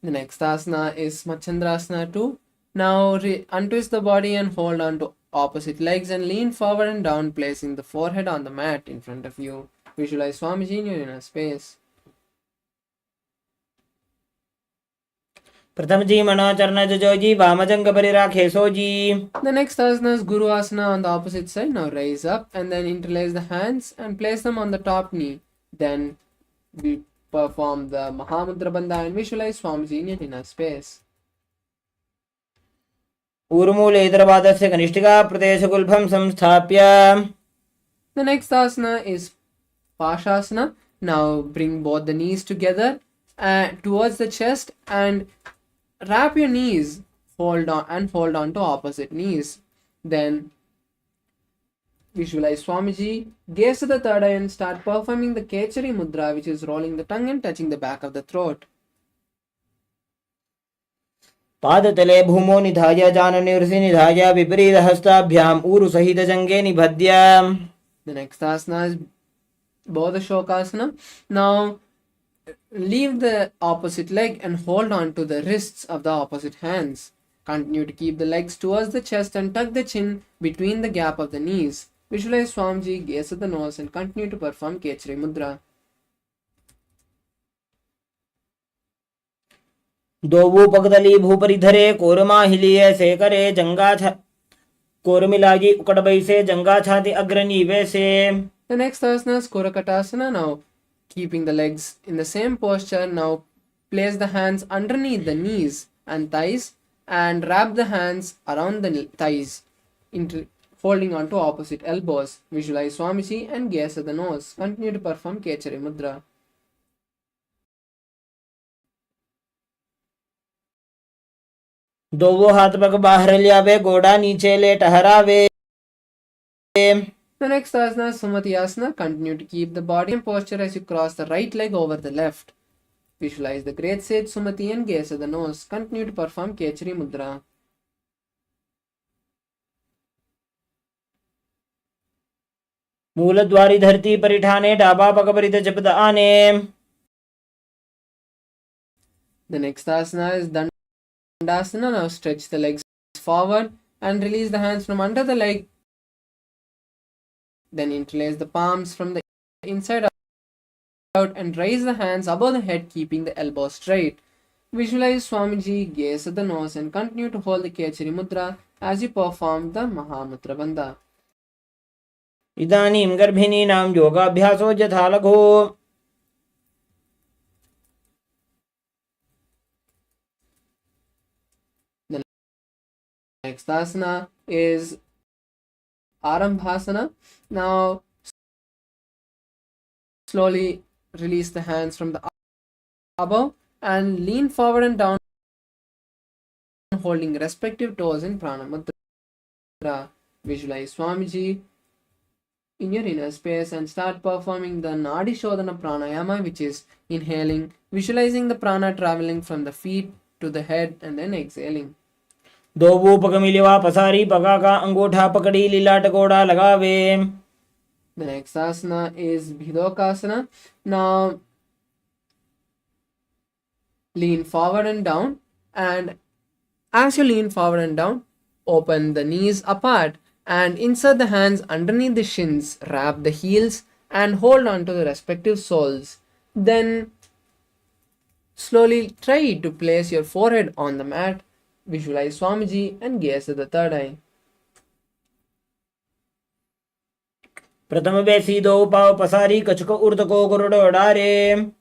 The next asana is Machandrasana 2. Now untwist the body and hold on to opposite legs and lean forward and down, placing the forehead on the mat in front of you. Visualize Swamiji in your inner space. Prathamaji Manacharna Joji Vamajangabari Rakhe Soji. The next asana is Guru Asana on the opposite side. Now rise up and then interlace the hands and place them on the top knee. Then we perform the Mahamudra Bandha and visualize Swamiji in your inner space. Urmulaidrabhadasya Kanishtika Pradesha Kulbham Samsthapya. The next asana is Parashasana. Now bring both the knees together towards the chest and wrap your knees, hold on to opposite knees. Then visualize Swamiji, gaze to the third eye and start performing the Kechari Mudra, which is rolling the tongue and touching the back of the throat. Padatale Bhumo Nidhaya Janani Ursi Nidhaya Viparida Hastabhyam Uru Sahita Jange Nibhadya. The next asana is Bodha Shokasana. Now leave the opposite leg and hold on to the wrists of the opposite hands. Continue to keep the legs towards the chest and tuck the chin between the gap of the knees. Visualize Swamiji, gaze at the nose and continue to perform Kechari Mudra. Dovu Pagdali Bhuparidhare Korma Hiliye Sekare Janga Kormilaji Ukadabaise Janga Chati Agrani Vese. The next asana is Korakatasana. Now keeping the legs in the same posture, now place the hands underneath the knees and thighs and wrap the hands around the thighs, holding on to opposite elbows. Visualize Swamiji and gaze at the nose. Continue to perform Kechari Mudra. दोवो हाथ पग बाहर लियावे गोड़ा नीचे ले टहरावे. The The next asana is Sumati Asana. Continue to keep the body in posture as you cross the right leg over the left. Visualize the great sage Sumati and gaze at the nose. Continue to perform Kechari Mudra. मूलद्वारी धरती परिठाने डाबा पकपरित जपद आने. The next asana is Dandasana. Now stretch the legs forward and release the hands from under the leg. Then interlace the palms from the inside out and raise the hands above the head, keeping the elbows straight. Visualize Swamiji, gaze at the nose, and continue to hold the Kechari Mudra as you perform the Mahamudra Bandha. इदानीं गर्भिणीनां योगाभ्यासो यथा लघो. The next asana is Arambhasana. Now slowly release the hands from the above and lean forward and down, holding respective toes in Prana Mudra. Visualize Swamiji in your inner space and start performing the Nadi Shodhana Pranayama, which is inhaling, visualizing the prana traveling from the feet to the head and then exhaling. दो वो पग मिलवा पसारी पगा का अंगूठा पकड़ी लीलाट गोड़ा लगावे. The next asana is Bhidokasana. Now lean forward and down, and as you lean forward and down, open the knees apart and insert the hands underneath the shins, wrap the heels and hold on to the respective soles. Then slowly try to place your forehead on the mat. Visualize Swamiji and gaze at the third eye. प्रथम बेसी दो पाव पसारी कछुक उर्द को गुरुड डारे.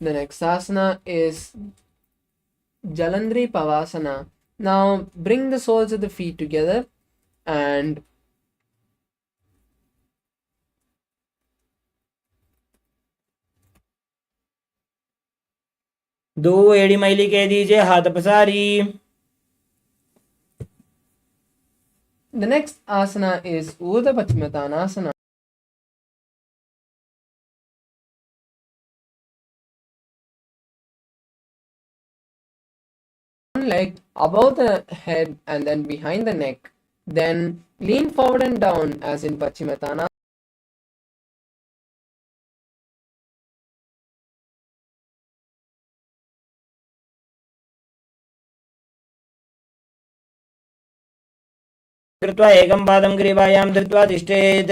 The next asana is Jalandhri Pavasana. Now bring the soles of the feet together and दो एड़ी मैली कह दीजिए हाथ पसारी. the next asana is Urdhva Paschimottanasana. One leg above the head and then behind the neck. Then lean forward and down as in Paschimottanasana. कृत्वा एकं पादं ग्रीवायां धृत्वा तिष्ठेत्.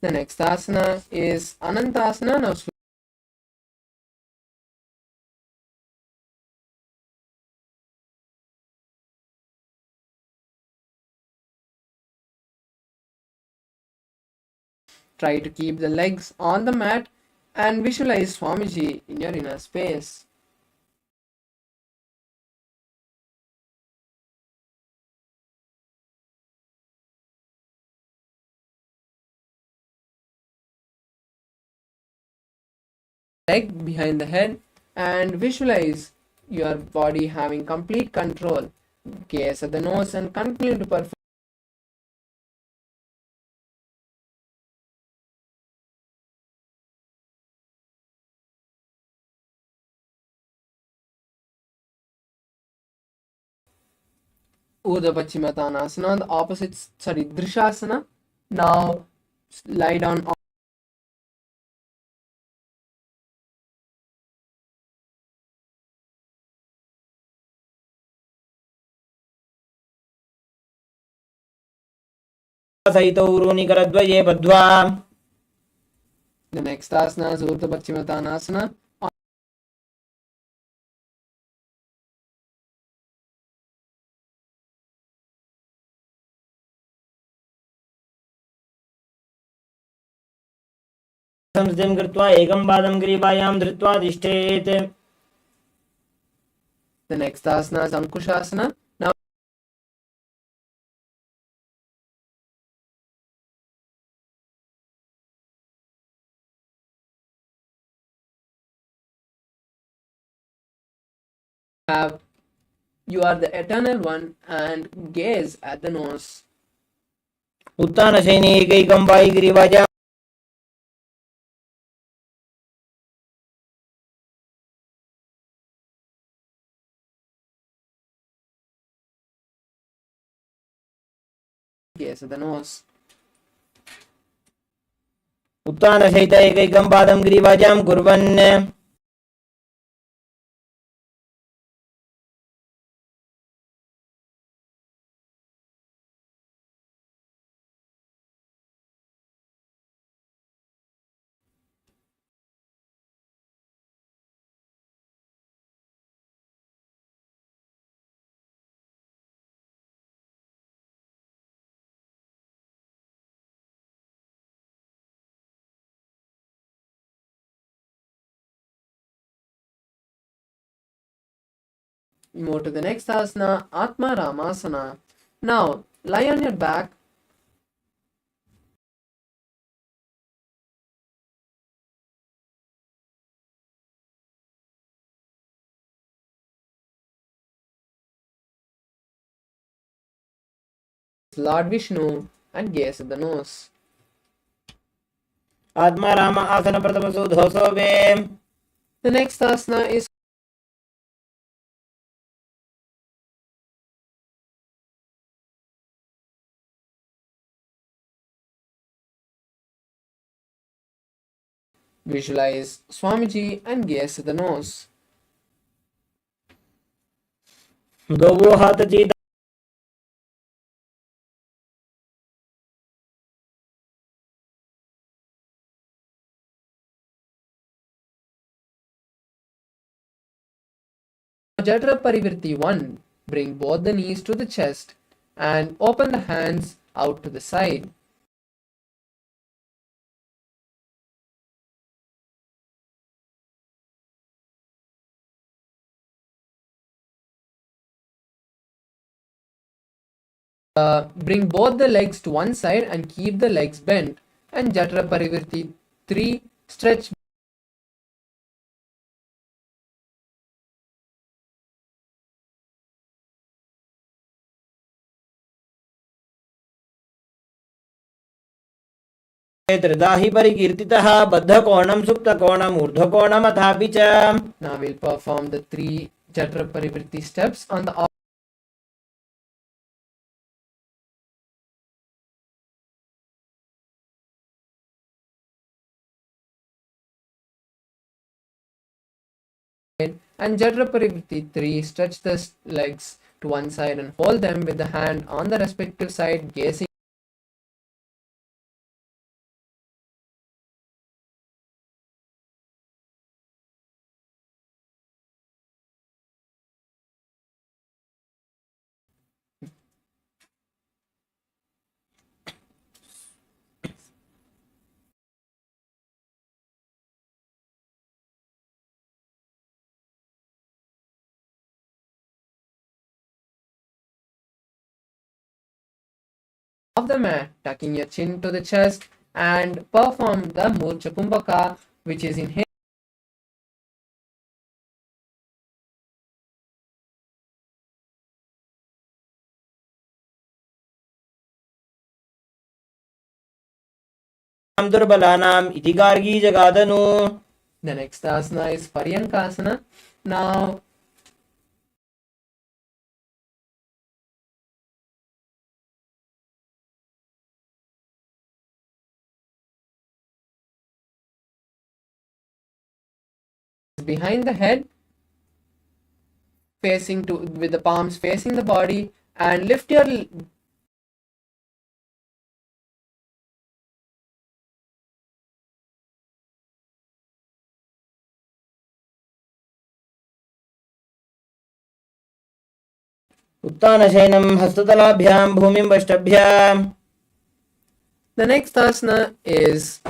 The next asana is Anantasana. Now try to keep the legs on the mat and visualize Swamiji in your inner space. Leg behind the head and visualize your body having complete control. Gaze at the nose and continue to perform Urdhva Paschimottanasana, the opposite, Drishasana. Now lie down सहितो उरुनिकरद्वये बद्ध्वा. the next asana is Urdhva Paschimottanasana. संस्थिं कृत्वा एकं पादं ग्रीवायां धृत्वा तिष्ठेत्. The next asana is Ankushasana. Now have You are the eternal one and gaze at the nose. उत्तानशयनेकैकं वायुगिरिवाजां Gaze at the nose. उत्तानशयित एकैकं पादं गिरिवाजां कुर्वन् Move to the next asana, Atma Ramasana. Now, lie on your back. Lord Vishnu and gaze at the nose. आत्मा राम आसन प्रथमसु धोसोवे The next asana is visualize Swamiji and gaze at the nose. दोवो हाथ चीत Jatra Parivirti 1. Bring both the knees to the chest and open the hands out to the side. Bring both the legs to one side and keep the legs bent. And Jatra Parivirti 3. Stretch त्रिदाहि परिकीर्तितः बद्धकोणं सुप्तकोणम् ऊर्ध्वकोणमथापि च Now we'll perform the 3 Jatra Parivirti steps on the and Jatra Parivirti 3. Stretch the legs to one side and hold them with the hand on the respective side, gazing off the mat, tucking your chin to the chest and perform the Murcha Kumbhaka, which is inhale. दुर्बलानाम् इति Gargi जगादनु. The next asana is Paryankasana. Now, behind the head, facing to with the palms facing the body, and lift your उत्तानशयनं हस्ततलाभ्यां भूमिं वष्टभ्याम्. The next asana is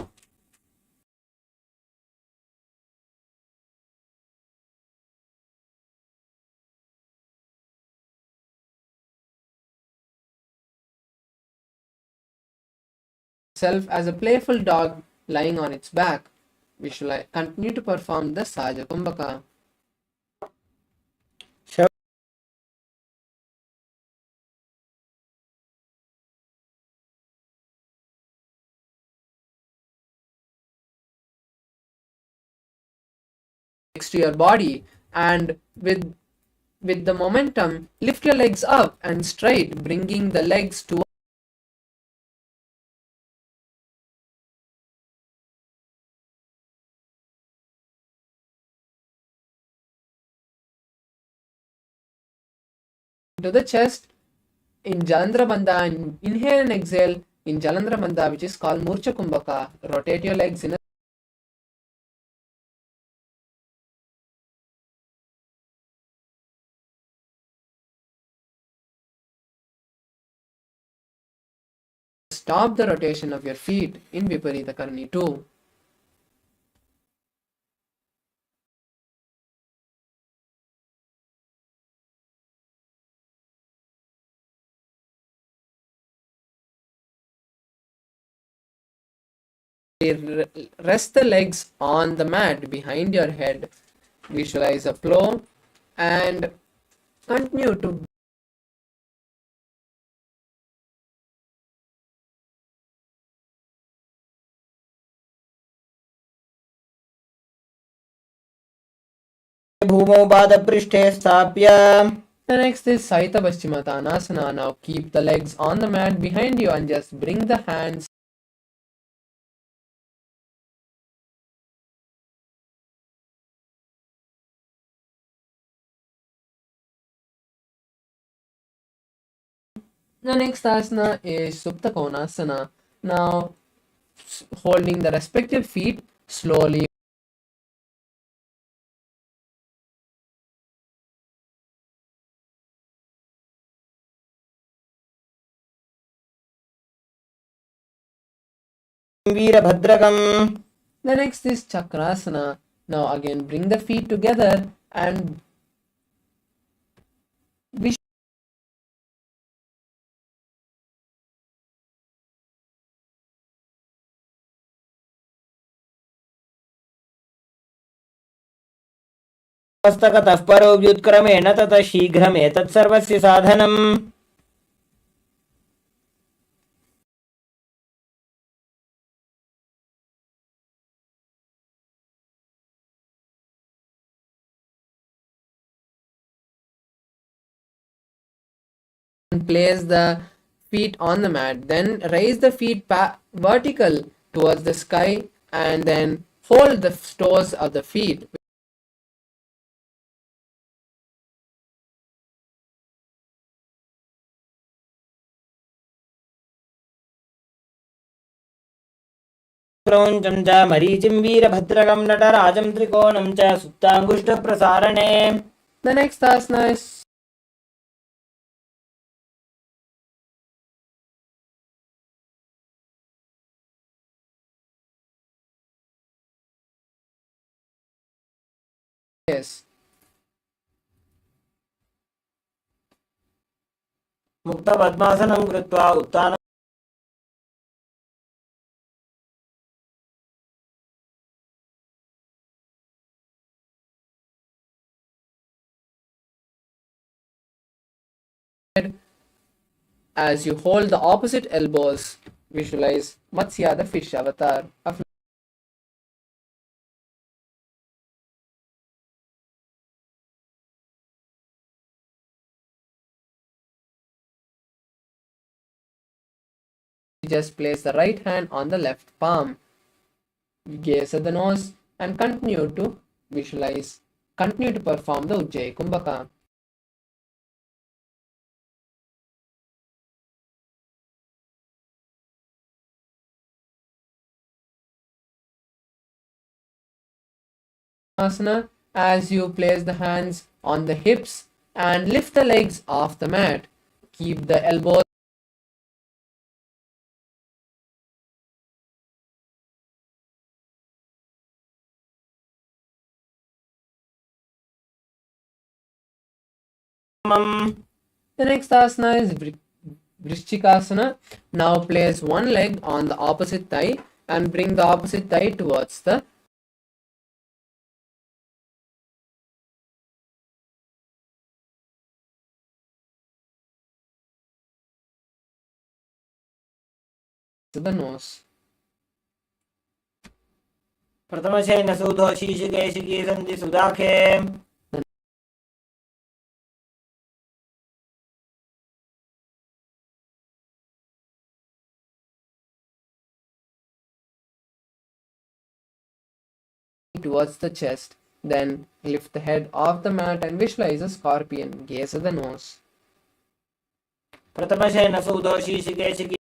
self as a playful dog lying on its back. We shall continue to perform the Saja Kumbhaka. next to your body, and with the momentum, lift your legs up and straight, bringing the legs to the chest in Jalandhara Bandha, and inhale and exhale in Jalandhara Bandha, which is called Murcha Kumbhaka. Rotate your legs in a stop the rotation of your feet in Viparita Karni too. Rest the legs on the mat behind your head. Visualize a flow and continue to भूमौ पादपृष्ठे स्थाप्य. The next is Saita Paschimottanasana. Now keep the legs on the mat behind you and just bring the hands The next asana is Supta Konasana. Now, holding the respective feet slowly. वीरभद्रकम्. The next is Chakrasana. Now, again, bring the feet together and मस्तकतः परो व्युत्क्रमेण ततः शीघ्रमेतत्सर्वस्य साधनम्. place the feet on the mat. Then raise the feet vertical towards the sky and then hold the toes of the feet. क्रौञ्चं च मरीचिं वीरभद्रकं नटराजं त्रिकोणं च सुप्ताङ्गुष्ठप्रसारणे. The next asana is मुक्तपद्मासनं कृत्वा उत्थानं as you hold the opposite elbows. Visualize Matsya, the fish avatar. Just place the right hand on the left palm. Gaze at the nose and continue to visualize. Continue to perform the Ujjayi Kumbhaka. Asana as you place the hands on the hips and lift the legs off the mat. Keep the elbows The next asana is Vrishchikasana. Now place one leg on the opposite thigh and bring the opposite thigh towards the nose. प्रथमशयन सूतो शीशिकेशिकी सन्ति सुदाखे towards the chest. Then lift the head off the mat and visualize a scorpion. Gaze at the nose. प्रथमशयन सूतो शीशिकेशिकी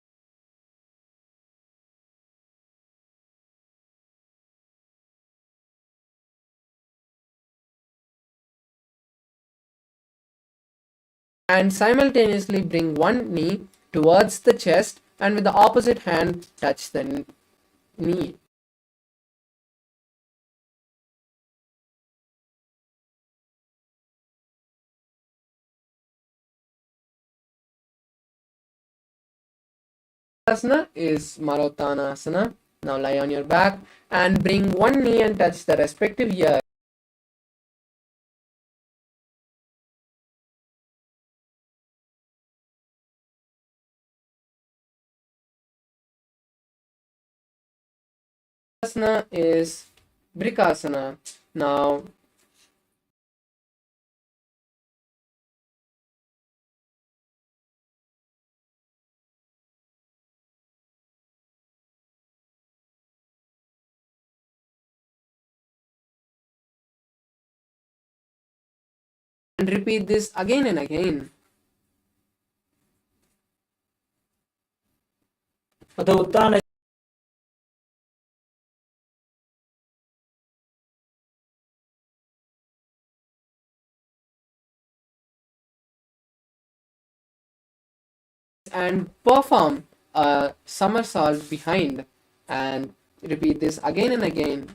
And simultaneously bring one knee towards the chest and with the opposite hand touch the knee. Asana is Marottanasana. Now lie on your back and bring one knee and touch the respective ear. Asana is Brikasana. Now and repeat this again and again. अथ उत्तान And perform a somersault behind and repeat this again and again.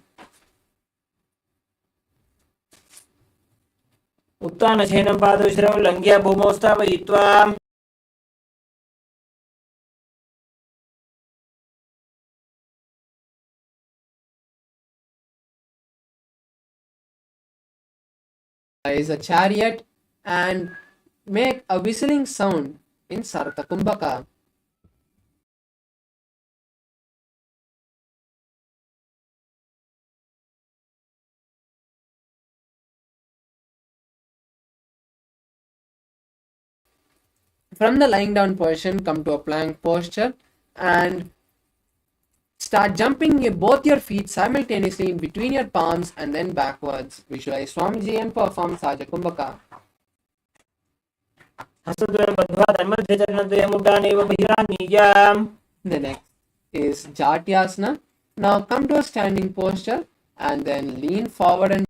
उत्तानशयनं पादोश्रौ लङ्घ्य भूमौ स्थापयित्वा Is a chariot and make a whistling sound in Sarta Kumbhaka. From the lying down position, come to a plank posture and start jumping both your feet simultaneously in between your palms and then backwards. Visualize Swamiji and perform Saja Kumbhaka. हस्तद्वयं बद्ध्वा तन्मध्ये चरणद्वयम् उड्डानेव बहिरानीयाम्. The next is Jatyasana. Now come to a standing posture and then lean forward and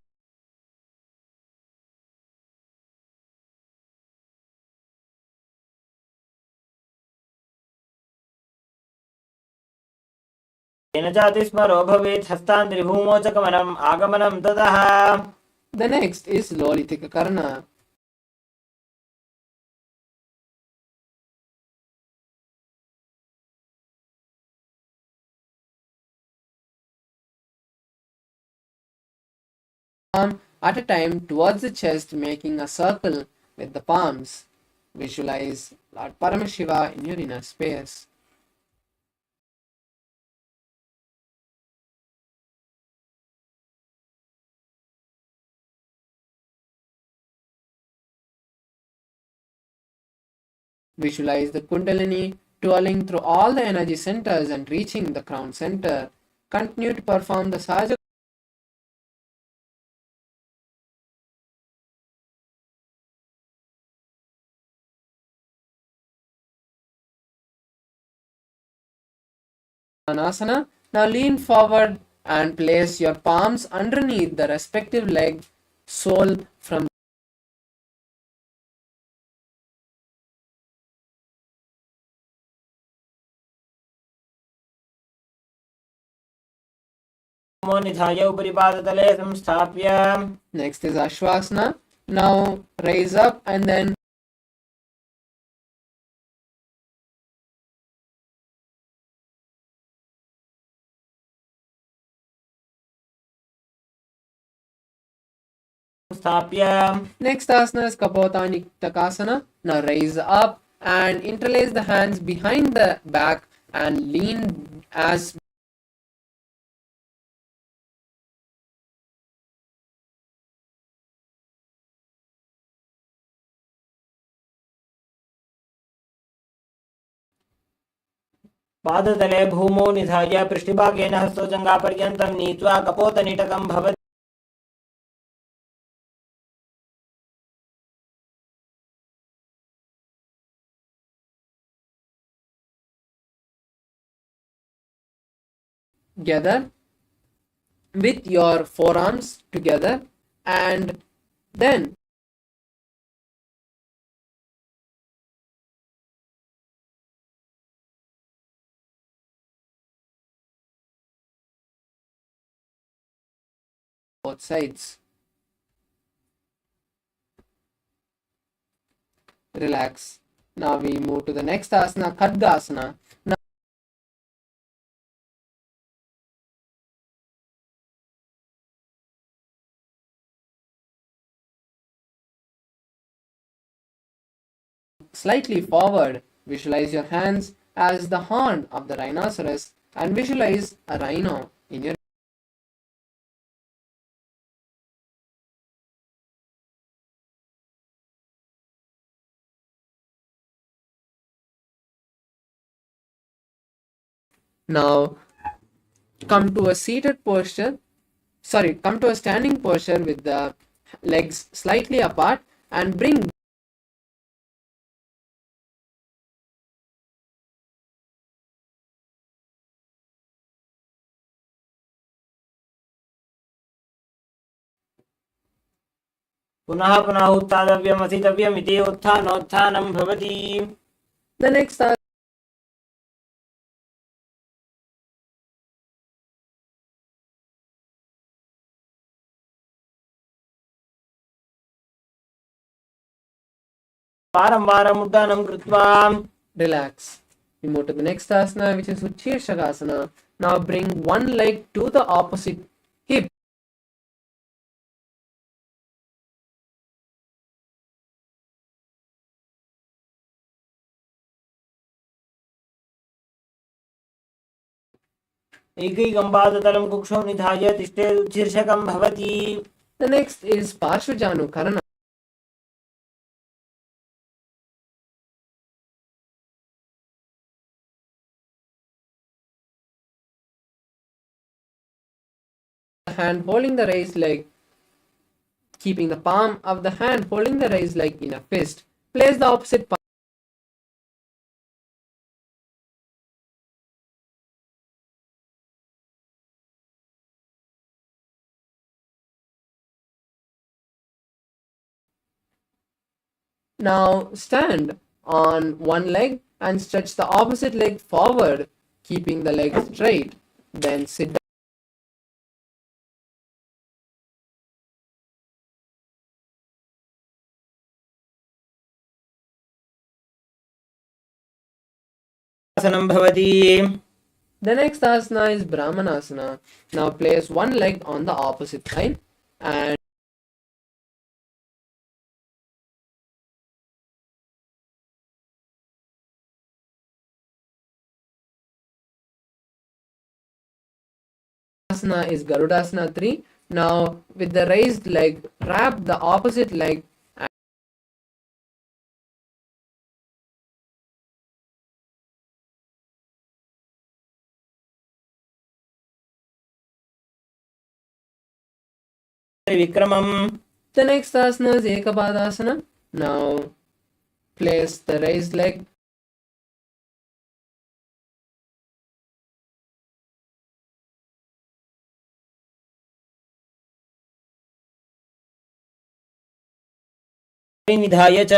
येन चाति स्मरो भवेत् हस्तान् त्रिभूमौ च गमनम् आगमनं ततः. the next is Lolitika Karna. At a time towards the chest, making a circle with the palms. Visualize Lord Paramashiva in your inner space. Visualize the Kundalini twirling through all the energy centers and reaching the crown center. Continue to perform the Saja Anasana. Now lean forward and place your palms underneath the respective leg sole from निधाय उपरि पादतले संस्थाप्य. Next is Ashwasana. Now raise up and then स्थाप्य. next asana is Kapotani Takasana. Now raise up and interlace the hands behind the back and lean as पादतले भूमौ निधाय पृष्ठभागेन हस्तोजङ्घापर्यन्तं नीत्वा कपोतनिटकं भवति। Together with your forearms together, and then both sides. Relax. Now we move to the next asana, Khadgasana. Now slightly forward, visualize your hands as the horn of the rhinoceros and visualize a rhino in your now come to a seated posture, come to a standing posture with the legs slightly apart and bring पुनः पुनः उत्थातव्यम् असितव्यम् इति उत्थानोत्थानं भवति। the next वारं वारम् उड्डयनं कृत्वा relax. We move to the next asana, which is Utshirshakasana. Now bring one leg to the opposite hip. एकैकं पादतलं कुक्षौ निधाय तिष्ठेत् उत्शीर्षकं भवति। The next is Parshvajanukarana. Hand holding the raised leg, keeping the palm of the hand holding the raised leg in a fist. Place the opposite palm now stand on one leg and stretch the opposite leg forward, keeping the leg straight. Then sit down. आसनं भवति। The next asana is Brahmanasana. Now place one leg on the opposite side and asana is Garudasana 3. Now with the raised leg, wrap the opposite leg Vikramam. The next asana is Ekapadasana. Now place the raised leg निधाय च।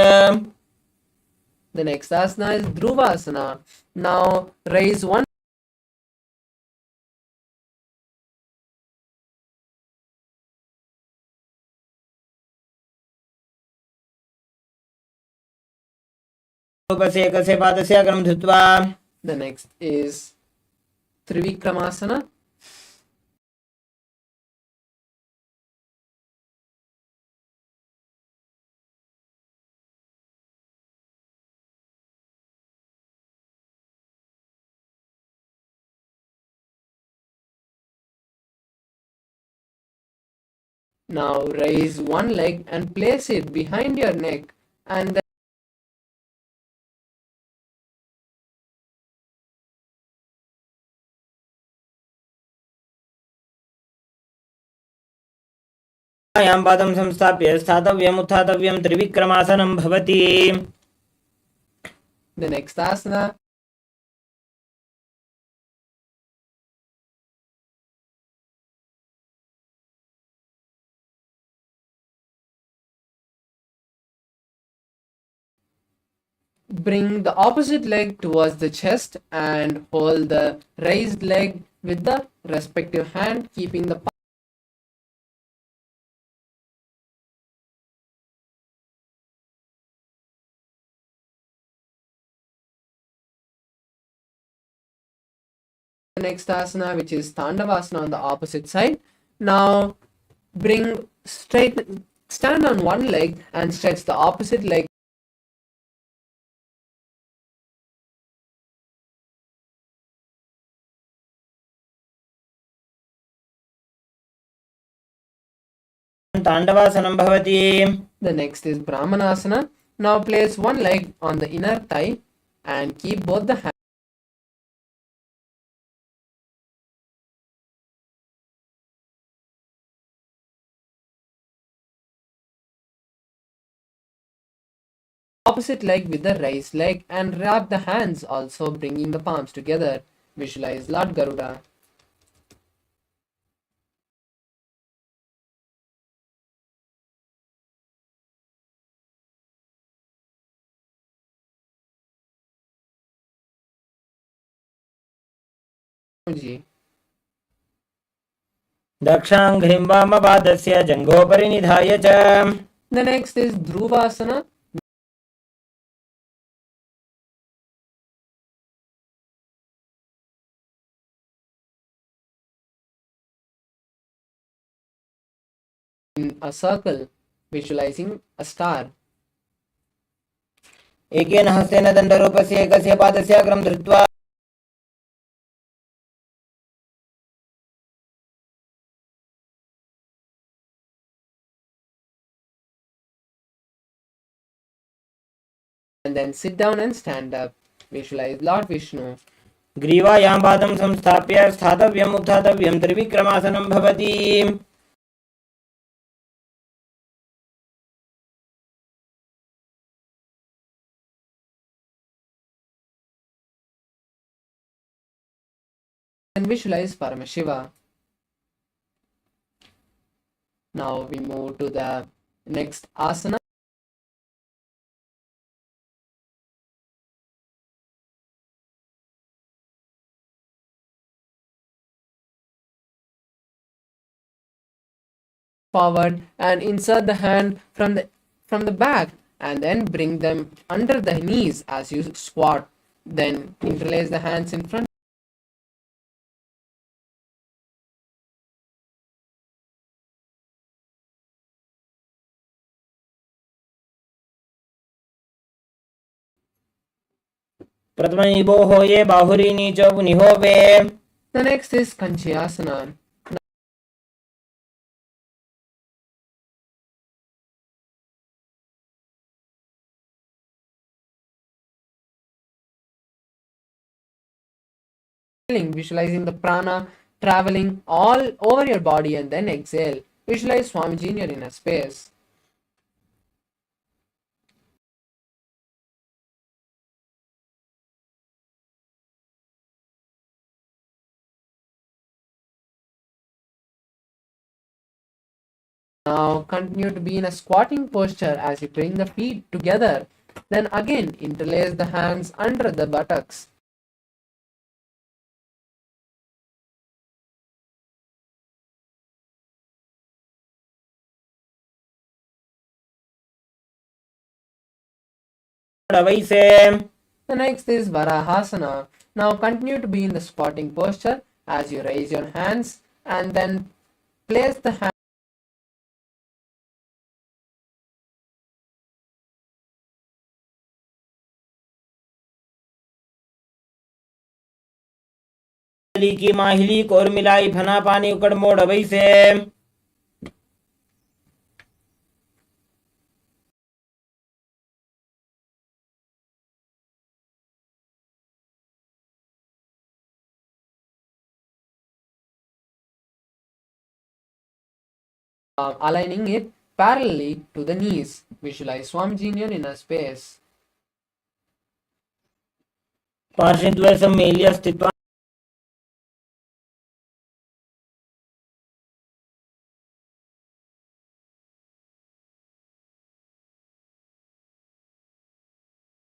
The next asana is Dhruvasana. Now raise one एकस्य पादस्य अग्रं धृत्वा। The next is Trivikramasana. Now raise one leg and place it behind your neck and then यां पादं संस्थाप्य स्थातव्यम् उत्थातव्यं त्रिविक्रमासनं भवति. The next asana, bring the opposite leg towards the chest and hold the raised leg with the respective hand, keeping the next asana, which is Tandavasana on the opposite side. Now bring straight, stand on one leg and stretch the opposite leg. ताण्डवासनं भवति. The next is Brahmanasana. Now place one leg on the inner thigh and keep both the hands. Opposite leg with the raised leg and wrap the hands, also bringing the palms together. Visualize Lord Garuda. दक्षाङ्घ्रिं वामपादस्य जङ्घोपरि निधाय च. The next is Dhruvasana. In a circle, visualizing a star. एकेन हस्तेन दण्डरूपस्य एकस्य पादस्य अग्रं धृत्वा and then sit down and stand up. Visualize Lord Vishnu. ग्रीवायां पादं संस्थाप्य स्थातव्यम् उत्थातव्यं त्रिविक्रमासनं भवति. And visualize Paramashiva. Now we move to the next asana. Forward and insert the hand from the back and then bring them under the knees as you squat. Then interlace the hands in front. प्रथमैवोः ये बाहुरीनी च मुनिहोवे. The next is Kanchyasana. Visualizing the prana traveling all over your body and then exhale. Visualize Swamiji in your inner space. Now continue to be in a squatting posture as you bring the feet together. Then again interlace the hands under the buttocks. The next is Varahasana. Now continue to be in the squatting posture as you raise your hands and then place the hands की माहिली core मिलाई फना पानी उकड़ मोड़ वैसे. aligning it parallelly to the knees. Visualize Swamiji in your inner space. पार्श्वद्वयं मेल्य स्थित्वा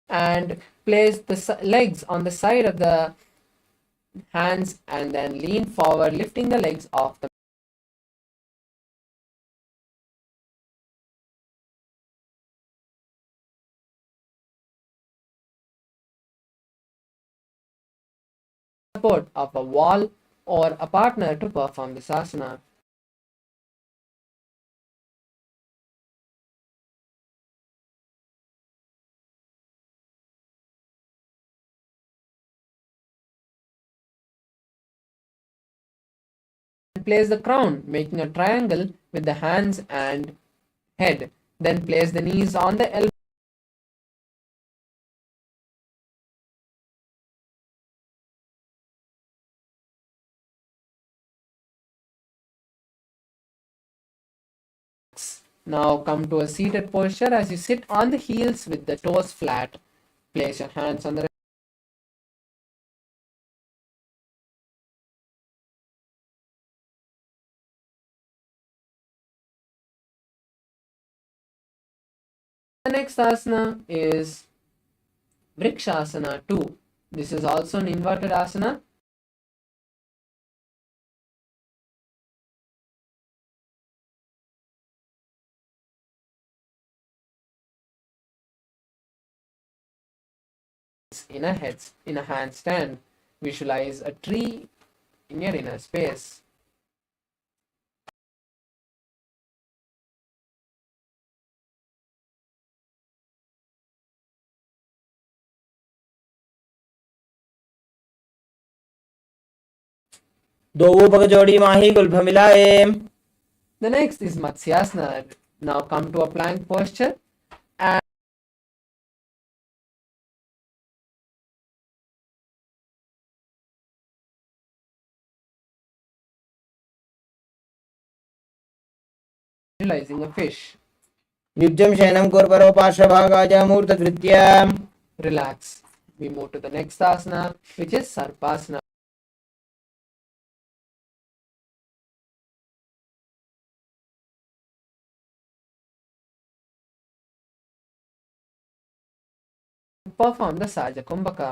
And place the legs on the side of the hands and then lean forward, lifting the legs off the support of a wall or a partner to perform this asana. Place the crown, making a triangle with the hands and head. Then place the knees on the elbows. Now come to a seated posture as you sit on the heels with the toes flat. Place your hands on the next asana is Vrikshasana 2. This is also an inverted asana. In a handstand. Visualize a tree in your inner space. दोवोपगजोड़ी माही गुल्फ मिलाए. The next is Matsyasana. Now come to a plank posture and visualizing a fish. युज्यं शयनं कुर्वरो पार्श्वभागाय मूर्धकृत्य. Relax. We move to the next asana, which is Sarpasana. Perform the Sajakumbhaka.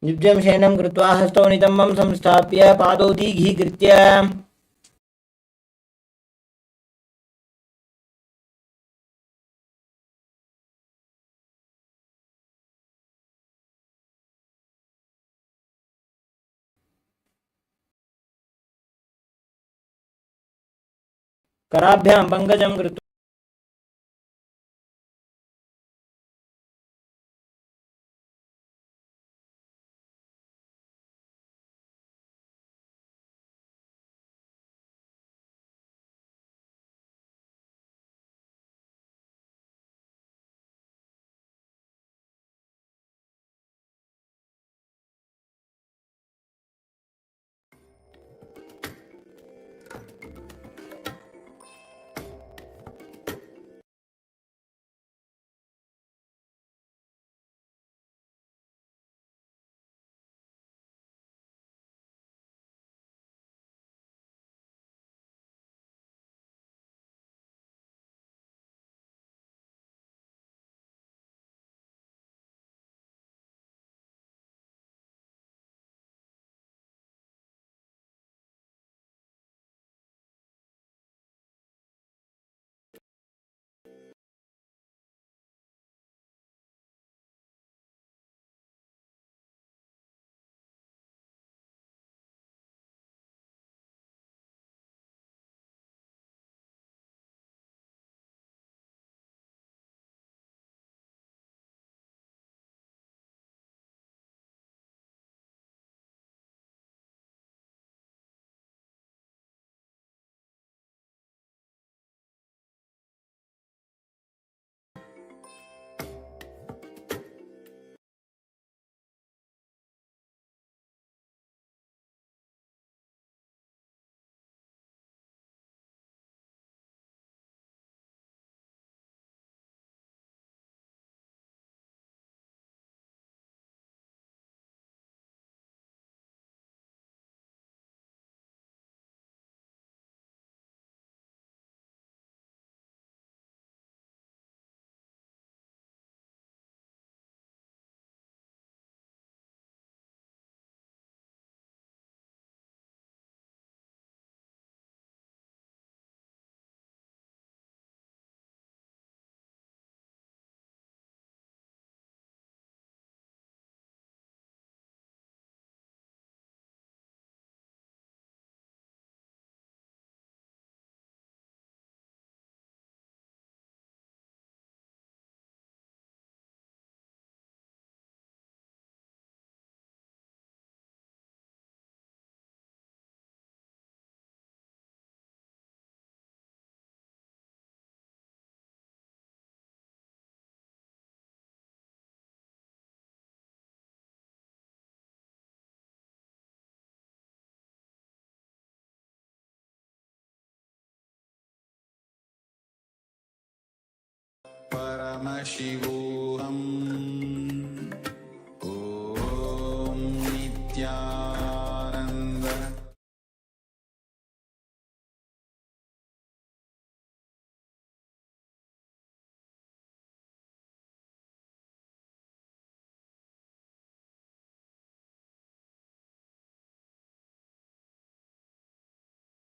युज्यं शयनं कृत्वा हस्तौ नितम्बं संस्थाप्य पादौ दीघीकृत्य. कराभ्यां पङ्कजं कृत्वा Paramashivam. Om Nithyananda.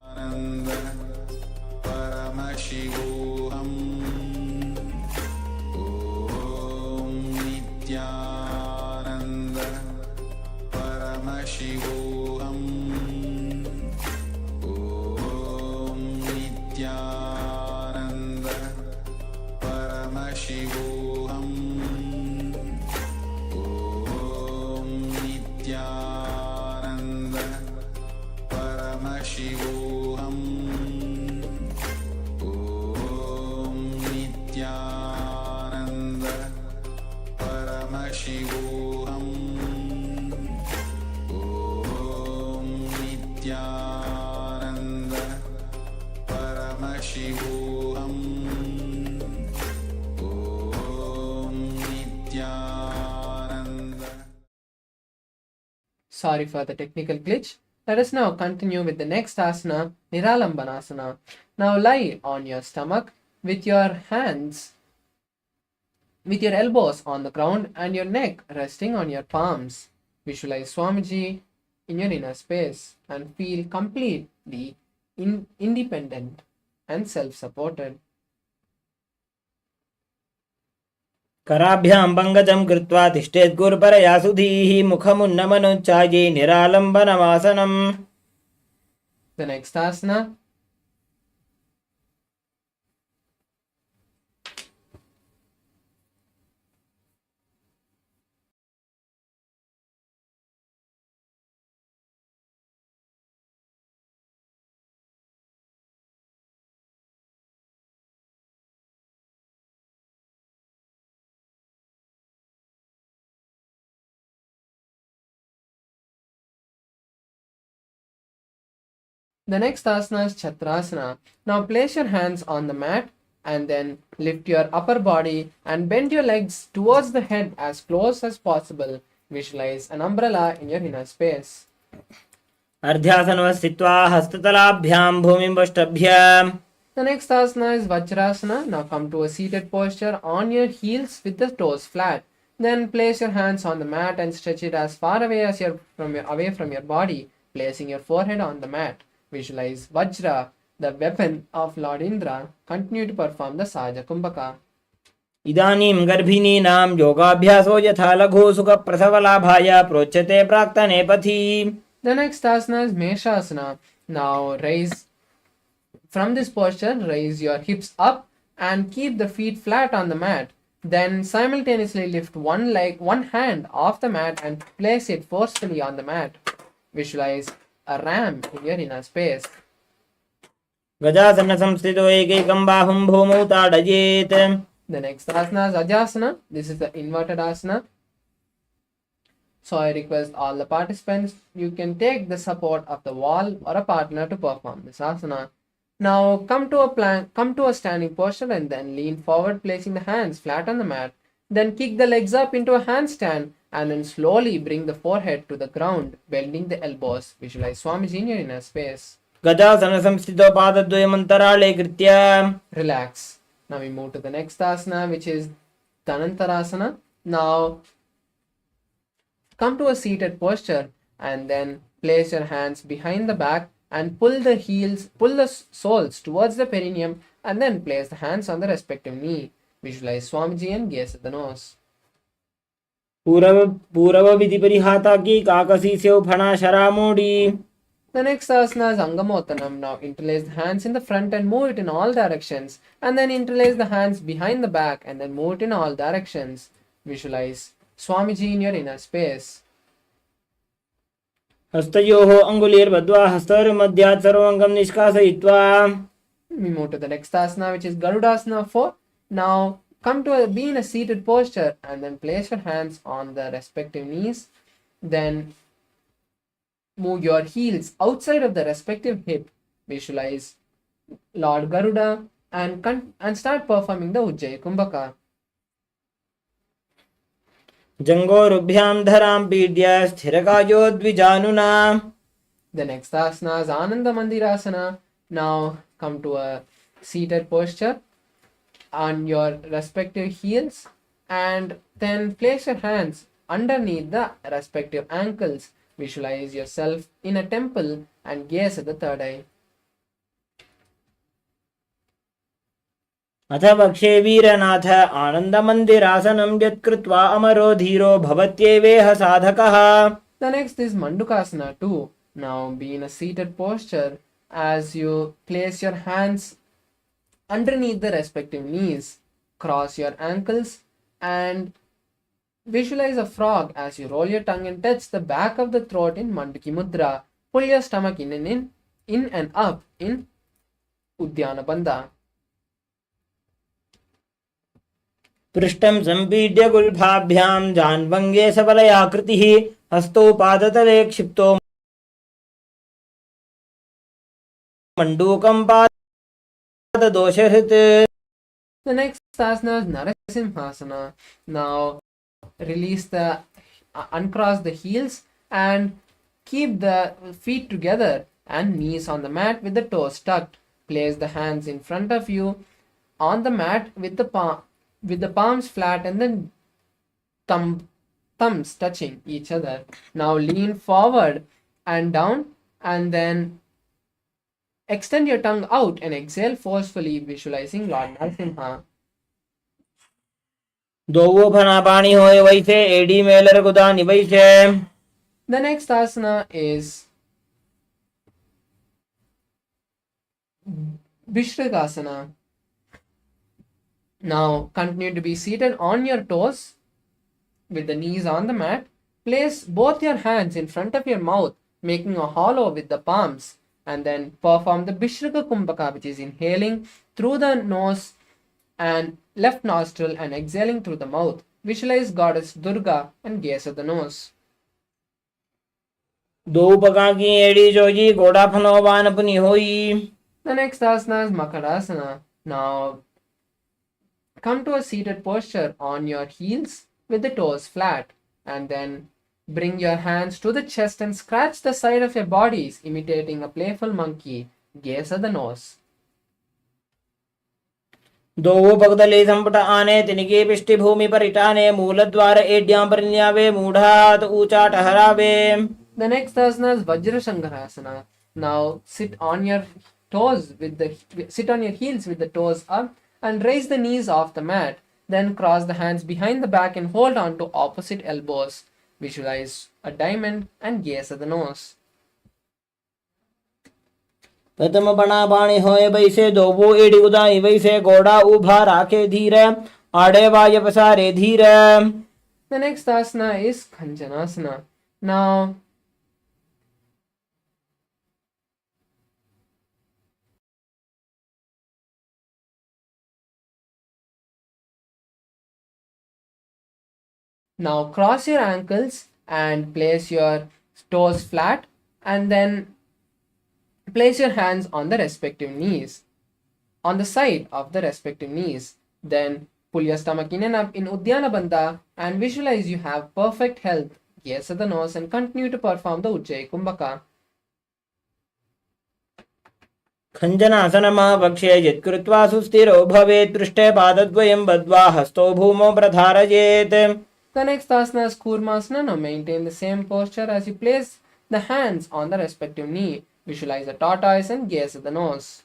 Ananda Paramashivam. Om Nithyananda Paramashivam. Om Nithyananda Paramashivam. Om Nithyananda Paramashivam. Om Nithyananda Paramashivam. Om Nithyananda Paramashivam. Om Nithyananda. Sorry for the technical glitch. Let us now continue with the next asana, Niralambanasana. Now lie on your stomach with your hands, with your elbows on the ground and your neck resting on your palms. Visualize Swamiji in your inner space and feel completely independent and self-supported. कराभ्यां पङ्कजं कृत्वा तिष्ठेत् गुरुपरया सुधीः मुखमुन्नमनुच्चाये निरालम्बनमासनम्. The next asana, is Chakrasana. Now place your hands on the mat and then lift your upper body and bend your legs towards the head as close as possible. Visualize an umbrella in your inner space. अर्ध्यासनं स्थित्वा हस्ततलाभ्यां भूमिं वष्टभ्य. The next asana is Vajrasana. Now come to a seated posture on your heels with the toes flat. Then place your hands on the mat and stretch it as far away as away from your body, placing your forehead on the mat. Visualize Vajra, the weapon of Lord Indra. Continue to perform the Sahaja Kumbhaka. इदानीं गर्भिणीनां योगाभ्यासो यथा लघु सुखप्रसवलाभाय प्रोच्यते प्राक्तने पथि. The next asana is Meshasana. Now raise from this posture, raise your hips up and keep the feet flat on the mat. Then simultaneously lift one hand off the mat and place it forcefully on the mat. Visualize a ram in your inner space. गजासन संस्थितो एकैकं बाहुं भूमौ ताडयेत्. The next asana is Ajasana. This is the inverted asana. So I request all the participants, you can take the support of the wall or a partner to perform this asana. Now come to a standing posture and then lean forward, placing the hands flat on the mat. Then kick the legs up into a handstand and then slowly bring the forehead to the ground, bending the elbows. Visualize Swamiji in your inner space. गजासन संस्थितो पादद्वयमन्तराळे कृत्य. Relax. Now we move to the next asana, which is Dhanantarasana. Now come to a seated posture and then place your hands behind the back and pull the soles towards the perineum and then place the hands on the respective knee. Visualize Swamiji and gaze at the nose. पूरव विधि परिहाता की काकसी से फणा शरामोड़ी. The next asana is Angamottanam. Now interlace the hands in the front and move it in all directions, and then interlace the hands behind the back and then move it in all directions. Visualize Swamiji in your inner space. हस्तयोः अङ्गुलीर्बद्ध्वा हस्तयोर्मध्यात् सर्वङ्गं निष्कासयित्वा. We move to the next asana, which is Garudasana 4. Now be in a seated posture and then place your hands on the respective knees. Then move your heels outside of the respective hip. Visualize Lord Garuda and start performing the Ujjayi Kumbhaka. जङ्गोरुभ्यां धरां पीड्य स्थिरकायो द्विजानुना. The next asana is Ananda Mandirasana. Now come to a seated posture on your respective heels and then place your hands underneath the respective ankles. Visualize yourself in a temple and gaze at the third eye. अथ वक्षे वीरनाथ आनन्दमन्दिरासनं यत्कृत्वा अमरो धीरो भवत्येवेह साधकः. The next is Mandukasana 2. Now be in a seated posture as you place your hands underneath the respective knees. Cross your ankles and visualize a frog as you roll your tongue and touch the back of the throat in Manduki Mudra. Pull your stomach in and up in Uddiyana Bandha. पृष्ठं सम्पीड्य गुल्फाभ्यां जान्वङ्गे सबलयाकृतिः हस्तौ पादतले क्षिप्तो मण्डूकं पाददोषहृत्. The next asana is Narasimhasana. Now release uncross the heels and keep the feet together and knees on the mat with the toes tucked. Place the hands in front of you on the mat with the palms flat and the thumbs touching each other. Now lean forward and down and then extend your tongue out and exhale forcefully, visualizing Lord Narasimha. दो फनापानी होए वैसे AD Mailer गुदानी वैसे. The next asana is Vishrikasana. Now continue to be seated on your toes with the knees on the mat. Place both your hands in front of your mouth, making a hollow with the palms, and then perform the Vishrika Kumbhaka, which is inhaling through the nose and left nostril and exhaling through the mouth. Visualize goddess Durga and gaze at the nose. दो पका की AD Joji घोड़ा फनोवान अपनी होई. The next asana is Makarasana. Now come to a seated posture on your heels with the toes flat and then bring your hands to the chest and scratch the side of your bodies, imitating a playful monkey. Gaze at the nose. दो पगदले संपट आने तिनके पिष्टि भूमि पर इटाने मूलद्वार एड्यां पर न्यावे मूढ़ात ऊंचा ठहरावे. The next asana is Vajrashankarasana. Now sit on your heels with the toes up and raise the knees off the mat. Then cross the hands behind the back and hold on to opposite elbows. Visualize a diamond and gaze at the nose. प्रथम बना बाणी होए वैसे दो वो AD Udai वैसे घोड़ा उभा राखे धीरे आड़े वाय पसारे धीरे. The next asana is Khanjanasana. Now cross your ankles and place your toes flat and then place your hands on the respective knees, on the side of the respective knees. Then pull your stomach in and up in Uddiyana Bandha and visualize you have perfect health. Gaze at the nose and continue to perform the Ujjayi Kumbhaka. खञ्जनासनमः वक्ष्ये यत्कृत्वा सुस्थिरो भवेत् पृष्ठे पादद्वयं बद्ध्वा हस्तौ भूमौ प्रधारयेत्. The next asana is Kurmasana. Now maintain the same posture as you place the hands on the respective knee. Visualize a tortoise and gaze at the nose.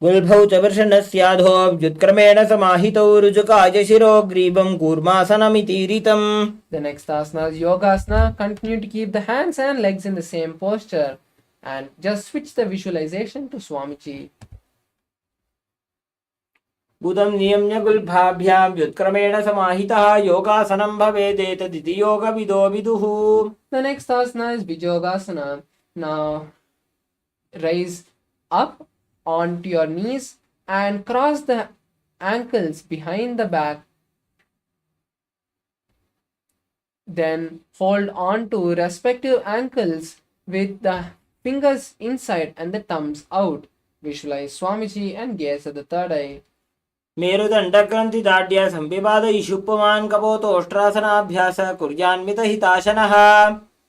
गुल्भौ च वृषणस्याधो व्युत्क्रमेण समाहितौ रुजुकाय शिरो ग्रीवं कूर्मासनमितीरितम्. The next asana is Yogasana. Continue to keep the hands and legs in the same posture and just switch the visualization to Swamiji. बुधं नियम्य गुल्फाभ्यां व्युत्क्रमेण समाहितः योगासनं भवेदेतदिति योगविदो विदुः. The next asana is Vijogasana. Now rise up onto your knees and cross the ankles behind the back. Then hold on to respective ankles with the fingers inside and the thumbs out. Visualize Swamiji and gaze at the third eye. मेरुदण्डग्रन्थि दाढ्य संविपादयिषुप्पमान् कपोतोष्ट्रासनाभ्यास कुर्यान्मितहिताशनः.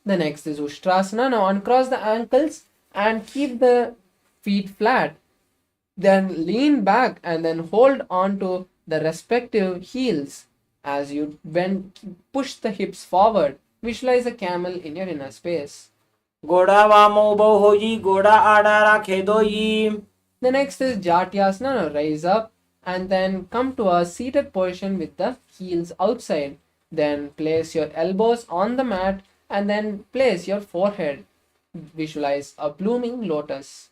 The next is Ustrasana. Now uncross the ankles and keep the feet flat. Then lean back and then hold on to the respective heels as you push the hips forward. Visualize a camel in your inner space. घोड़ा वामो बहुजी घोड़ा आड़ा राखे दोई. The next is Jatyasana. Now rise up and then come to a seated position with the heels outside. Then place your elbows on the mat and then place your forehead. Visualize a blooming lotus.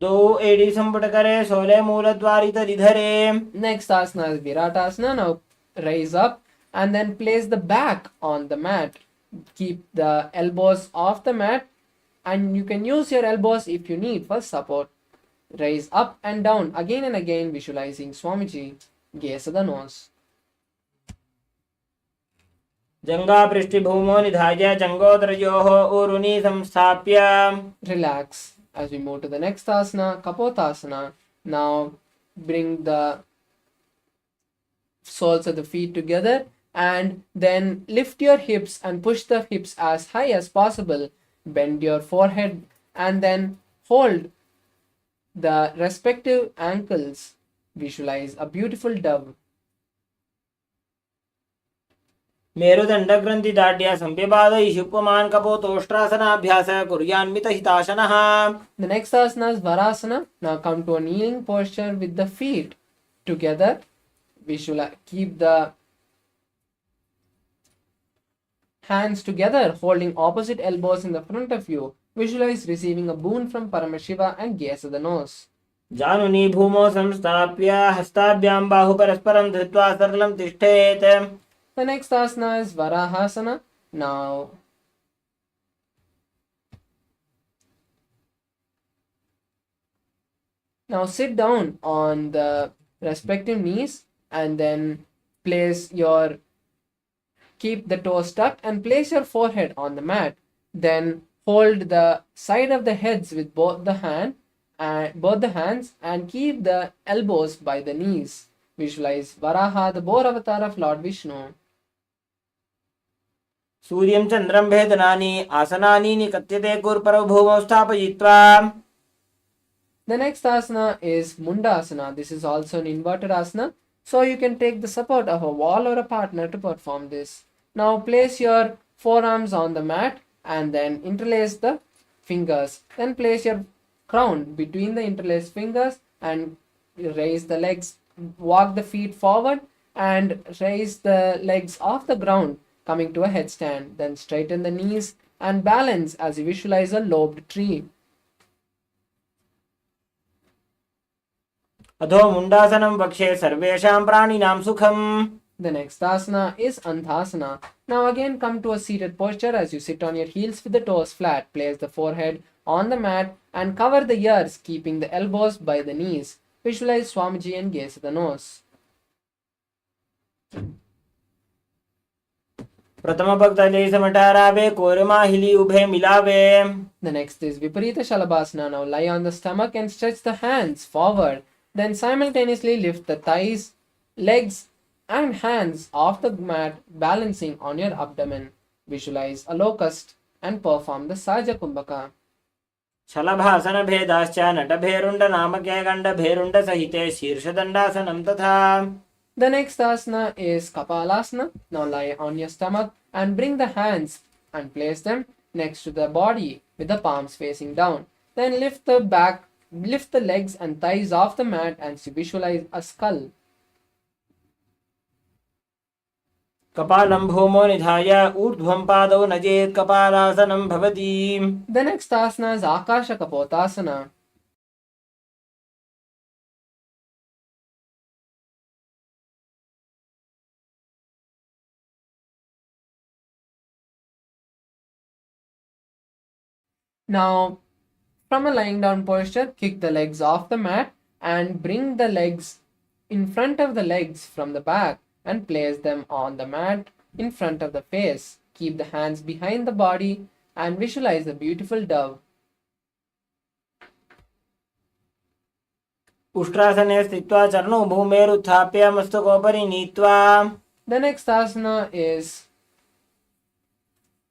दो एड़ी संपुट करे सोले मूलद्वारित धरे. Next asana is Viratasana. Now rise up and then place the back on the mat. Keep the elbows off the mat and you can use your elbows if you need for support. Rise up and down again and again, visualizing Swamiji. Gaze at the nose. जंगा पृष्ठभूमो निधाय जंगोदरयोः ऊरुनि संस्थाप्य. Relax. As we move to the next asana, Kapotasana. Now bring the soles of the feet together and then lift your hips and push the hips as high as possible. Bend your forehead and then hold the respective ankles. Visualize a beautiful dove. मेरुदण्डग्रन्थि दाढ्य संविपादयिषुप्पमान् कपोतोष्ट्रासनाभ्यास कुर्यान्मितहिताशनः. The next asana is Varasana. Now come to a kneeling posture with the feet together. Visualize, keep the hands together, holding opposite elbows in the front of you. Visualize receiving a boon from Paramashiva and gaze at the nose. जानुनि भूमौ संस्थाप्य हस्ताभ्यां बाहु परस्परं धृत्वा सरलं तिष्ठेत्. The next asana is Varahasana. Now sit down on the respective knees and then keep the toes tucked and place your forehead on the mat. Then hold the side of the heads with both the hands and keep the elbows by the knees. Visualize Varaha, the boar avatar of Lord Vishnu. सूर्यं चन्द्रं भेदनानि आसनानि निकत्यते कुर्परौ भूमौ स्थापयित्वा. The next asana is Mundasana. This is also an inverted asana, so you can take the support of a wall or a partner to perform this. Now place your forearms on the mat and then interlace the fingers. Then place your crown between the interlaced fingers and raise the legs. Walk the feet forward and raise the legs off the ground, coming to a headstand. Then straighten the knees and balance as you visualize a lobed tree. अधो मुंडासनं वक्षे सर्वेषां प्राणिनां सुखम्. The next asana is Anthasana. Now again come to a seated posture as you sit on your heels with the toes flat. Place the forehead on the mat and cover the ears, keeping the elbows by the knees. Visualize Swamiji and gaze at the nose. प्रथम भक्तले समटारावे कोरमाहिली उभे मिलावे. The next is Viparita Shalabhasana. Now lie on the stomach and stretch the hands forward. Then simultaneously lift the thighs, legs and hands off the mat, balancing on your abdomen. Visualize a locust and perform the Saja Kumbhaka. शलभासन भेदाश्च नटभेरुण्ड नामके गण्डभेरुण्ड सहिते शीर्षदण्डासनं तथा. The next asana is Kapalasana. Now lie on your stomach and bring the hands and place them next to the body with the palms facing down. Then lift the legs and thighs off the mat and visualize a skull. कपालं भूमो निधाय ऊर्ध्वं पादौ नजेत् कपालासनं भवति. The next asana is Akasha Kapotasana. Now, from a lying down posture, kick the legs off the mat and bring the legs in front of the legs from the back and place them on the mat in front of the face. Keep the hands behind the body and visualize the beautiful dove. उष्ट्रासने स्थित्वा चरणौ भूमेरुत्थाप्य मस्तकोपरि नीत्वा. The next asana is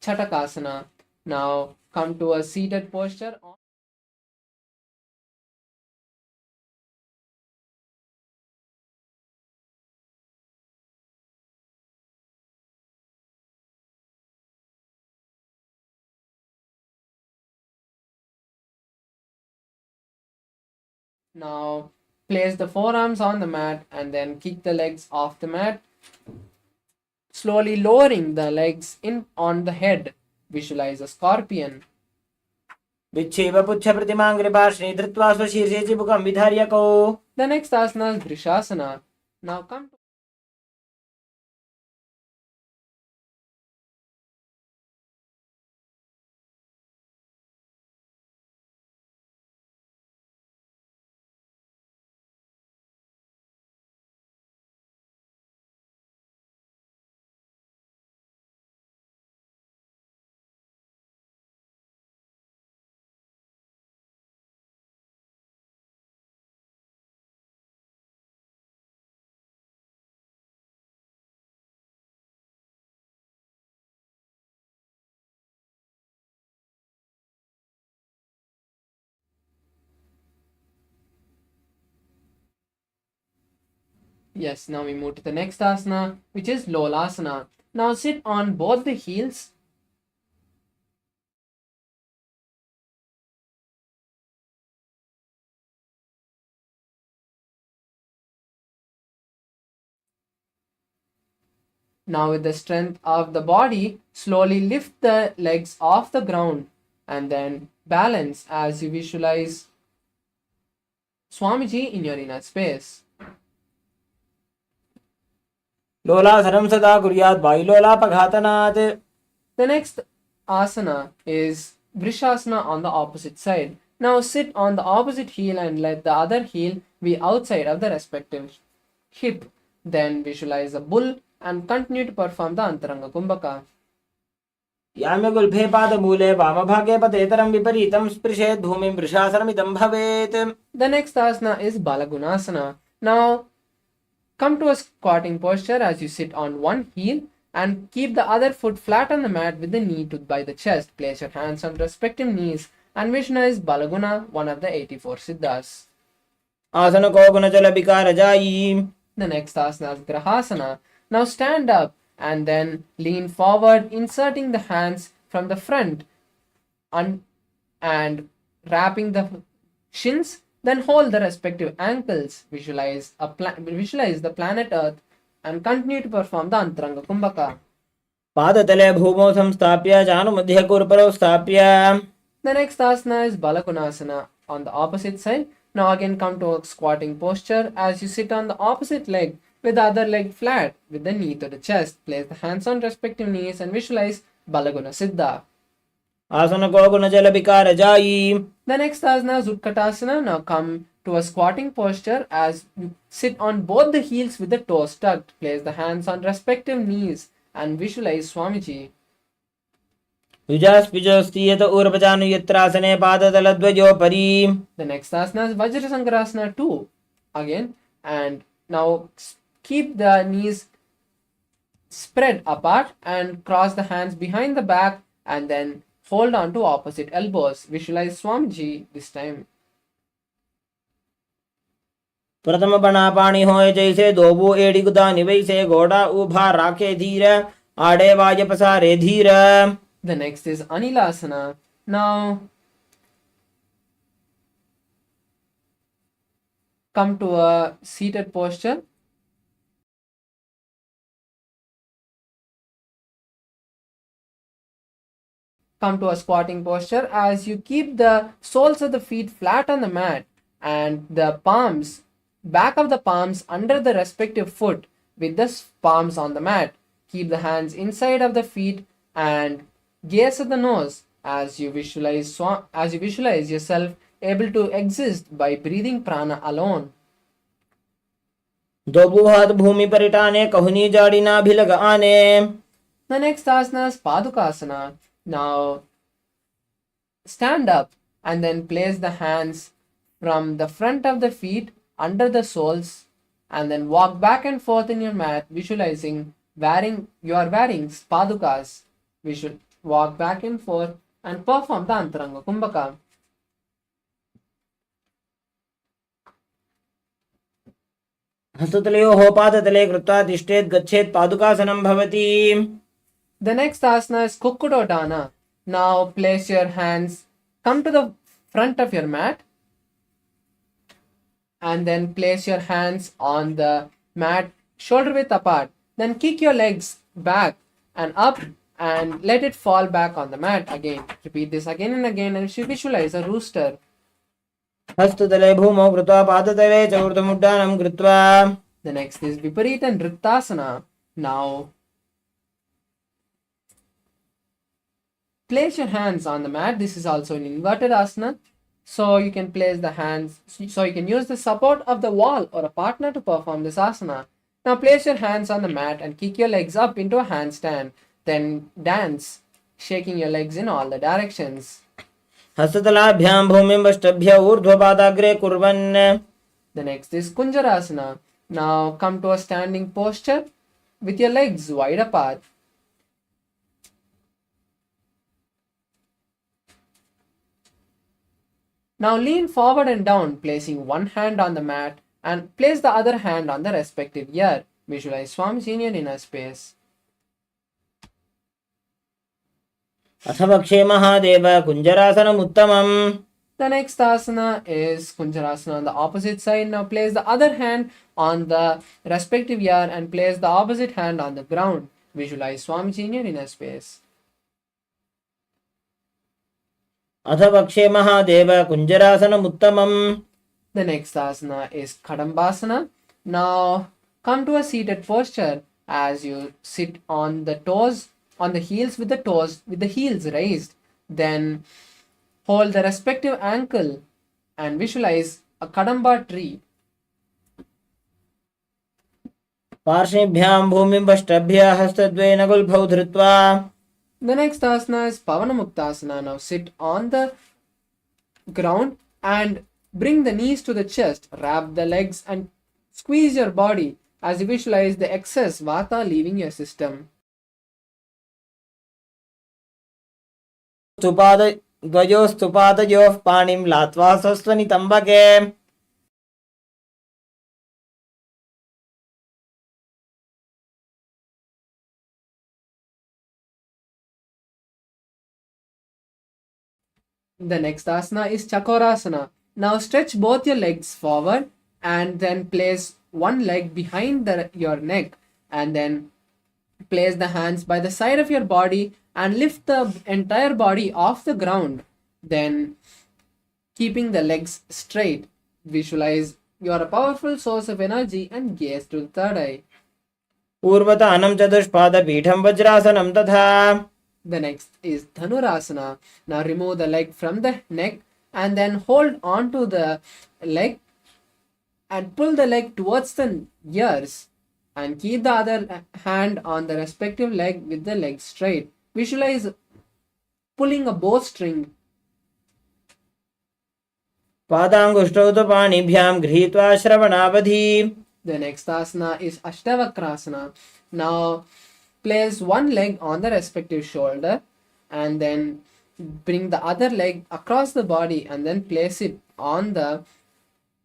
Chatakasana. Now come to a seated posture. Now place the forearms on the mat and then kick the legs off the mat, slowly lowering the legs in on the head. Visualize a scorpion. विच्छेव पुच्छ प्रतिमां कृपाश्री धृत्वा स्वशीर्षे चिबुकं विधार्य कौ. The next asana is Vrishasana. Now come to Yes, now we move to the next asana, which is Lolasana. Now sit on both the heels. Now with the strength of the body, slowly lift the legs off the ground and then balance as you visualize Swamiji in your inner space. लोलासनं सदा कुर्यात् वायुलोलापघातनात्. The next asana is Vrishasana on the opposite side. Now sit on the opposite heel and let the other heel be outside of the respective hip. Then visualize a bull and continue to perform the Antaranga Kumbhaka. याम्यगुल्फे पादमूले वामभागे पतेतरं विपरीतं स्पृशेत् भूमिं वृषासनमिदं भवेत्. The next asana is Balagunasana. Now come to a squatting posture as you sit on one heel and keep the other foot flat on the mat with the knee by the chest. Place your hands on respective knees and visualize Balaguna, one of the 84 Siddhas. आसन को गुणजल विकार जायी. The next asana is Grahasana. Now stand up and then lean forward, inserting the hands from the front and wrapping the shins. Then hold the respective ankles. Visualize the planet Earth and continue to perform the Antaranga Kumbhaka. पादतले भूमौ संस्थाप्य जानुमध्ये कुरपरौ स्थाप्य. The next asana is Balakonasana on the opposite side. Now again come to a squatting posture as you sit on the opposite leg with the other leg flat with the knee to the chest. Place the hands on respective knees and visualize Balaguna Siddha. आसन को गुणजल विकार जायी. The next asana is Utkatasana. Now come to a squatting posture as you sit on both the heels with the toes tucked. Place the hands on respective knees and visualize Swamiji. युजास्पिजोस्तीयत ऊर्वजानुयत्रासने पादतलद्वयोपरि. The next asana is Vajrasankarasana 2 again, and now keep the knees spread apart and cross the hands behind the back and then hold on to opposite elbows. Visualize Swamiji this time. प्रथम बना पानी होए जैसे दोबू एड़ी गुदानी वैसे घोड़ा उभा राखे धीर आड़े वाज पसारे धीर. The next is Anilasana. Now come to a seated posture. Come to a squatting posture as you keep the soles of the feet flat on the mat and the palms, back of the palms under the respective foot with the palms on the mat. Keep the hands inside of the feet and gaze at the nose as you visualize yourself able to exist by breathing prana alone. दोबू हाथ भूमि पर टाने कहुनी जाड़ी ना भी लग आने. The next asana is Padukasana. Now stand up and then place the hands from the front of the feet under the soles, and then walk back and forth in your mat, visualizing you are wearing padukas. We should walk back and forth and perform the Antaranga Kumbhaka. हस्ततलयोः पादतले कृत्वा तिष्ठेत् गच्छेत् पादुकासनं भवति. The next asana is Kukkudodana. Now place your hands, come to the front of your mat, and then place your hands on the mat shoulder width apart. Then kick your legs back and up and let it fall back on the mat again. Repeat this again and again, and visualize a rooster. हस्ततले भूमौ कृत्वा पादतले च ऊर्ध्वमुड्डानं कृत्वा. The next is Viparita Nrittasana. Now place your hands on the mat. This is also an inverted asana. So you can place the hands, so you can use the support of the wall or a partner to perform this asana. Now place your hands on the mat and kick your legs up into a handstand. Then dance, shaking your legs in all the directions. हस्ततलाभ्यां भूमिं वष्टभ्य ऊर्ध्वपादाग्रे कुर्वन्. The next is Kunjarasana. Now come to a standing posture with your legs wide apart. Now lean forward and down, placing one hand on the mat and place the other hand on the respective ear. Visualize Swamiji in your inner space. अथ वक्षे महादेव कुञ्जरासनम् उत्तमम्. The next asana is Kunjarasana on the opposite side. Now place the other hand on the respective ear and place the opposite hand on the ground. Visualize Swamiji in your inner space. अथ वक्षे महादेव कुञ्जरासनम् उत्तमम्. The next asana is Kadambasana. Now come to a seated posture as you sit on the toes, on the heels with the heels raised. Then hold the respective ankle and visualize a Kadamba tree. पार्श्वेभ्यां भूमिं वष्टभ्य हस्तद्वयेन गुल्फौ धृत्वा. The next asana is Pavanamuktasana. Now sit on the ground and bring the knees to the chest. Wrap the legs and squeeze your body as you visualize the excess vata leaving your system. द्वयोस्तु पादयोः पाणिं लात्वा स्वस्वनितम्बके. The next asana is Chakorasana. Now stretch both your legs forward and then place one leg behind your neck and then place the hands by the side of your body and lift the entire body off the ground. Then keeping the legs straight, visualize you are a powerful source of energy and gaze to the third eye. पूर्वतानं चतुष्पादपीठं वज्रासनं तथा. The next is Dhanurasana. Now remove the leg from the neck and then hold on to the leg and pull the leg towards the ears and keep the other hand on the respective leg with the leg straight. Visualize pulling a bowstring. पादाङ्गुष्ठौ तु पाणिभ्यां गृहीत्वा श्रवणावधि. The next asana is Ashtavakrasana. Now place one leg on the respective shoulder and then bring the other leg across the body and then place it on the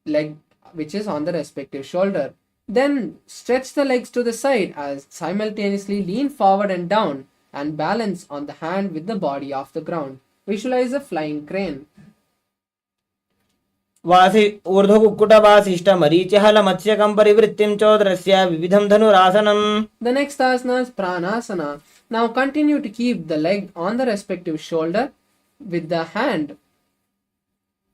leg which is on the respective shoulder. Then stretch the legs to the side as simultaneously lean forward and down and balance on the hand with the body off the ground. Visualize a flying crane. वासि ऊर्ध्वकुक्कुटवासिष्ठमरीचिहलमत्स्यकं परिवृत्तिं चोदरस्य विविधं धनुरासनम्. The next asana is Pranasana. Now continue to keep the leg on the respective shoulder with the hand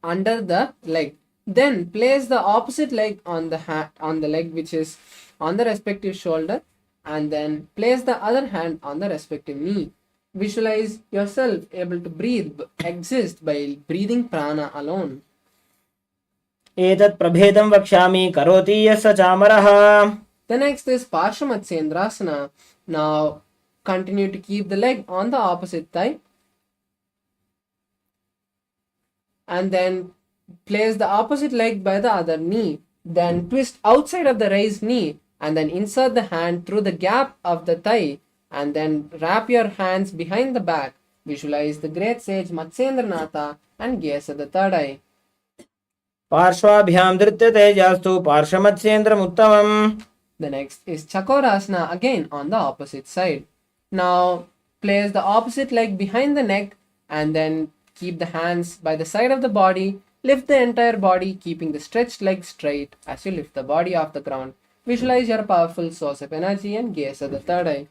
under the leg. Then place the opposite leg on the leg which is on the respective shoulder and then place the other hand on the respective knee. Visualize yourself able to exist by breathing prana alone. एतत् प्रभेदं वक्ष्यामि करोति यस्य चामरः. The next is Parshamatsendrasana. Now continue to keep the leg on the opposite thigh and then place the opposite leg by the other knee. Then twist outside of the raised knee and then insert the hand through the gap of the thigh and then wrap your hands behind the back. Visualize the great sage Matsyendranatha and gaze at the third eye. पार्श्वाभ्यां धृत्यते जास्तु पार्श्वमत्स्येन्द्रमुत्तमम्. The next is Chakorasana, again on the opposite side. Now place the opposite leg behind the neck and then keep the hands by the side of the body. Lift the entire body, keeping the stretched leg straight as you lift the body off the ground. Visualize your powerful source of energy and gaze at the third eye.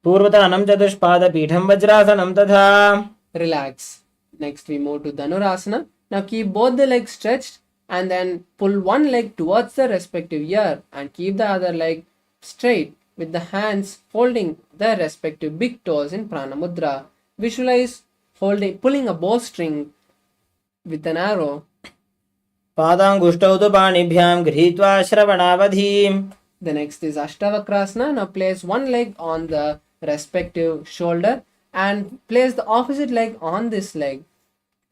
पूर्वतानं चतुष्पादपीठं वज्रासनं तथा. Relax. Next we move to Dhanurasana. Now keep both the legs stretched and then pull one leg towards the respective ear and keep the other leg straight with the hands holding the respective big toes in Prana Mudra. Visualize pulling a bowstring with an arrow. पादाङ्गुष्टौ तु पाणिभ्यां गृहीत्वा श्रवणावधिम्. The next is Ashtavakrasana. Now place one leg on the respective shoulder and place the opposite leg on this leg,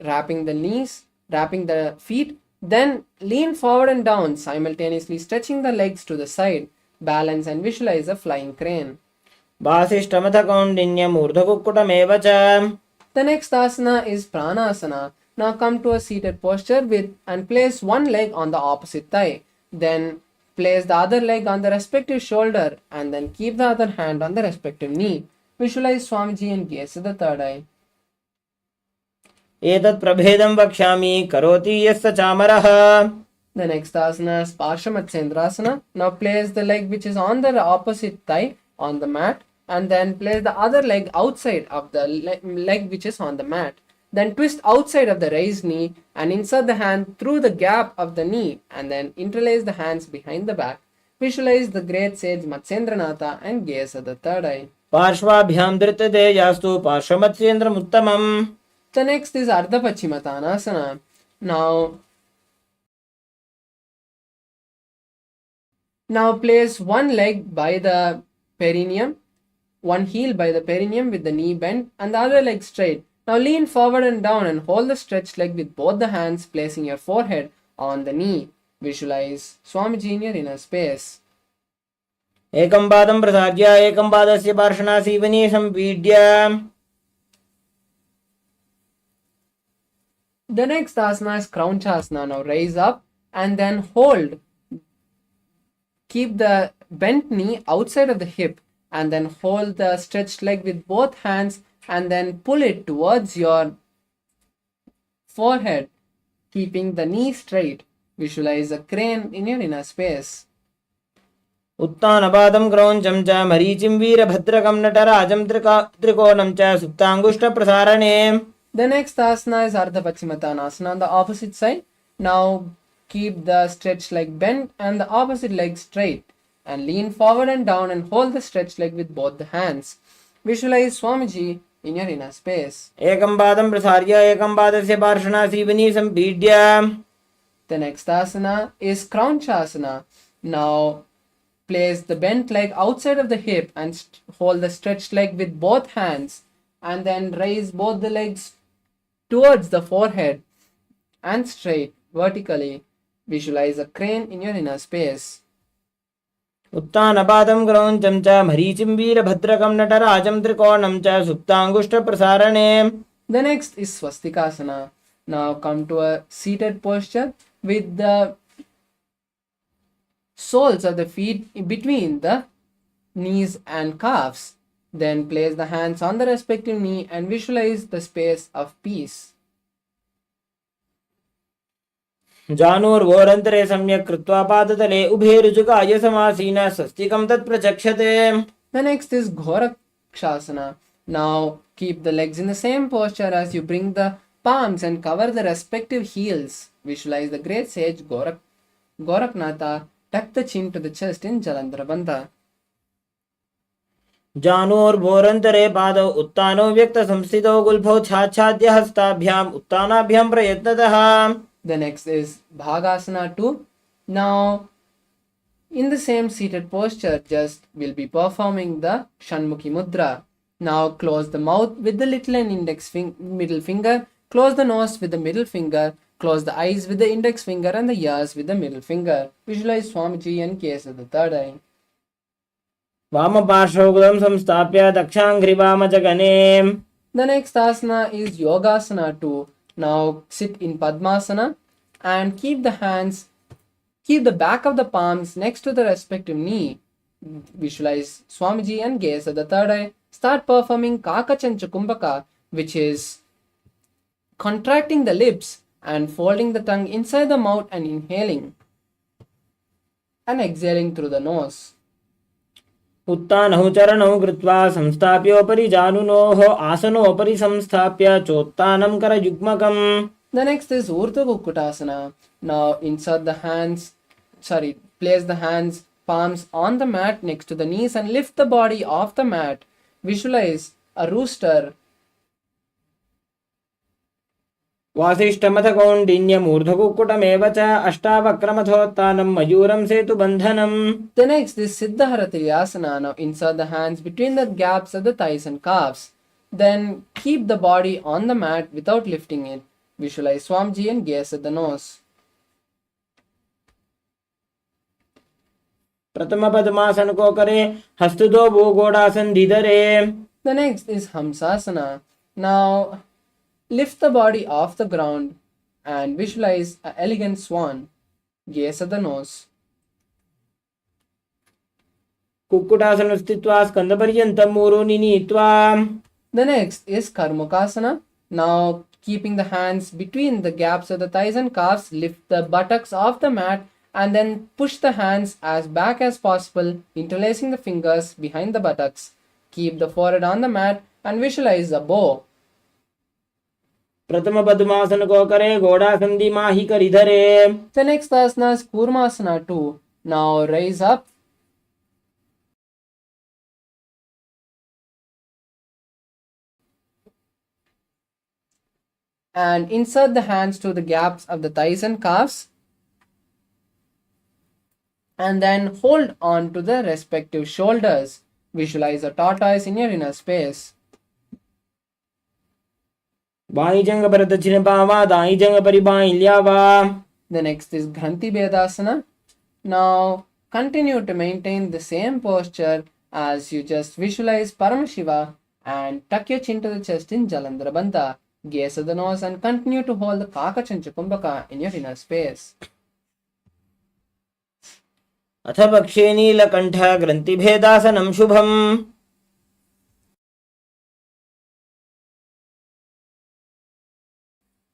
wrapping the knees, wrapping the feet, then lean forward and down, simultaneously stretching the legs to the side. Balance and visualize a flying crane. वासिष्ठमथ कौण्डिन्यम् ऊर्ध्वकुक्कुटमेव च. The next asana is Pranasana. Now come to a seated posture and place one leg on the opposite thigh. Then place the other leg on the respective shoulder and then keep the other hand on the respective knee. Visualize Swamiji and gaze at the third eye. एतत् प्रभेदं वक्ष्यामि करोति यस्य चामरः. The next asana is Parshamatsendrasana. Now place the leg which is on the opposite thigh on the mat and then place the other leg outside of the leg which is on the mat. Then twist outside of the raised knee and insert the hand through the gap of the knee and then interlace the hands behind the back. Visualize the great sage Matsyendranatha and gaze at the third eye. पार्श्वाभ्यां धृत्यते जास्तु पार्श्वमत्स्येन्द्रमुत्तमम्. The next is Ardha Pachimatanasana. Now place one leg by the perineum, one heel by the perineum with the knee bent and the other leg straight. Now lean forward and down and hold the stretched leg with both the hands, placing your forehead on the knee. Visualize Swamiji in your inner space. एकं पादं प्रसार्य एकं पादस्य पार्श्वनासीवने संपीड्य. The next asana is Kraunchasana. Now raise up and then hold. Keep the bent knee outside of the hip and then hold the stretched leg with both hands and then pull it towards your forehead, keeping the knee straight. Visualize a crane in your inner space. उत्तानपादं क्रौञ्चं च मरीचिं वीरभद्रकं नटराजं त्रिकोणं च सुप्ताङ्गुष्ठप्रसारणे. The next asana is Ardha Pachimatanasana on the opposite side. Now keep the stretched leg bent and the opposite leg straight and lean forward and down and hold the stretched leg with both the hands. Visualize Swamiji in your inner space. एकं पादं प्रसार्य एकं पादस्य पार्श्वनासीवने संपीड्य. The next asana is Kraunchasana. Now place the bent leg outside of the hip and hold the stretched leg with both hands and then raise both the legs towards the forehead and straight vertically. Visualize a crane in your inner space. उत्तानपादं क्रौञ्चं च मरीचिं वीरभद्रकं नटराजं त्रिकोणं च सुप्ताङ्गुष्ठप्रसारणे. The next is Swastikasana. Now come to a seated posture with the soles of the feet in between the knees and calves. Then place the hands on the respective knee and visualize the space of peace. जानुर्वोरन्तरे सम्यक् कृत्वा पादतले उभे रुजुकाय समासीनः स्वस्तिकं तत् प्रचक्षते. The next is Gorakshasana. Now keep the legs in the same posture as you bring the palms and cover the respective heels. Visualize the great sage Goraknatha. Tuck the chin to the chest in Jalandhara Bandha. जानुर्वोरन्तरे पादौ उत्तानो व्यक्तसंस्थितौ गुल्फौ छाच्छाद्य हस्ताभ्याम् उत्तानाभ्यां प्रयत्नतः. The next is Bhagasana 2. Now, in the same seated posture, just we'll be performing the Shanmukhi Mudra. Now, close the mouth with the little and middle finger. Close the nose with the middle finger. Close the eyes with the index finger and the ears with the middle finger. Visualize Swamiji and case of the third eye. वामपार्श्वगुलं संस्थाप्य दक्षाङ्घ्रिवामजगने. The next asana is Yogasana 2. Now sit in Padmasana and keep the back of the palms next to the respective knee. Visualize Swamiji and gaze at the third eye. Start performing Kakachancha Kumbhaka, which is contracting the lips and folding the tongue inside the mouth and inhaling and exhaling through the nose. उत्तानौ चरणौ कृत्वा संस्थाप्योपरि जानुनोः आसनोपरि संस्थाप्य चोत्तानं करयुग्मकम्. The next is Urdhva Kukkutasana. Now place the hands, palms on the mat next to the knees and lift the body off the mat. Visualize a rooster. वासिष्ठमथ कौण्डिन्यमूर्ध्वकुक्कुटमेव च अष्टावक्रमथोत्तानं मयूरं सेतुबन्धनम्. The next is Siddhara Triasana. Now insert the hands between the gaps of the thighs and calves. Then keep the body on the mat without lifting it. Visualize Swamiji and gaze at the nose. प्रथम पद्मासन को करे हस्तुतो भूगोडासन धीधरे. The next is Hamsasana. Now lift the body off the ground and visualize an elegant swan. Gaze at the nose. Kukkutasana स्थित्वा स्कंदपर्यन्तं मूरोनि नीत्वा. The next is Karmukasana. Now keeping the hands between the gaps of the thighs and calves, lift the buttocks off the mat and then push the hands as back as possible, interlacing the fingers behind the buttocks. Keep the forehead on the mat and visualize a bow. प्रथम पद्मासन को करे Ghodasan दिमाहि करिधरे. The next asana is Kurmasana 2. Now raise up and insert the hands to the gaps of the thighs and calves and then hold on to the respective shoulders. Visualize a tortoise in your inner space. By जंग पर दक्षिण पावा दाई जंग परि by ल्यावा. The next is Granthi Bedasana. Now continue to maintain the same posture as you just visualize Paramashiva and tuck your chin to the chest in Jalandhara Bandha. Gaze at the nose and continue to hold the Kakachancha Kumbhaka in your inner space. अथ पक्षे नीलकण्ठ ग्रन्थिभेदासनं शुभम्.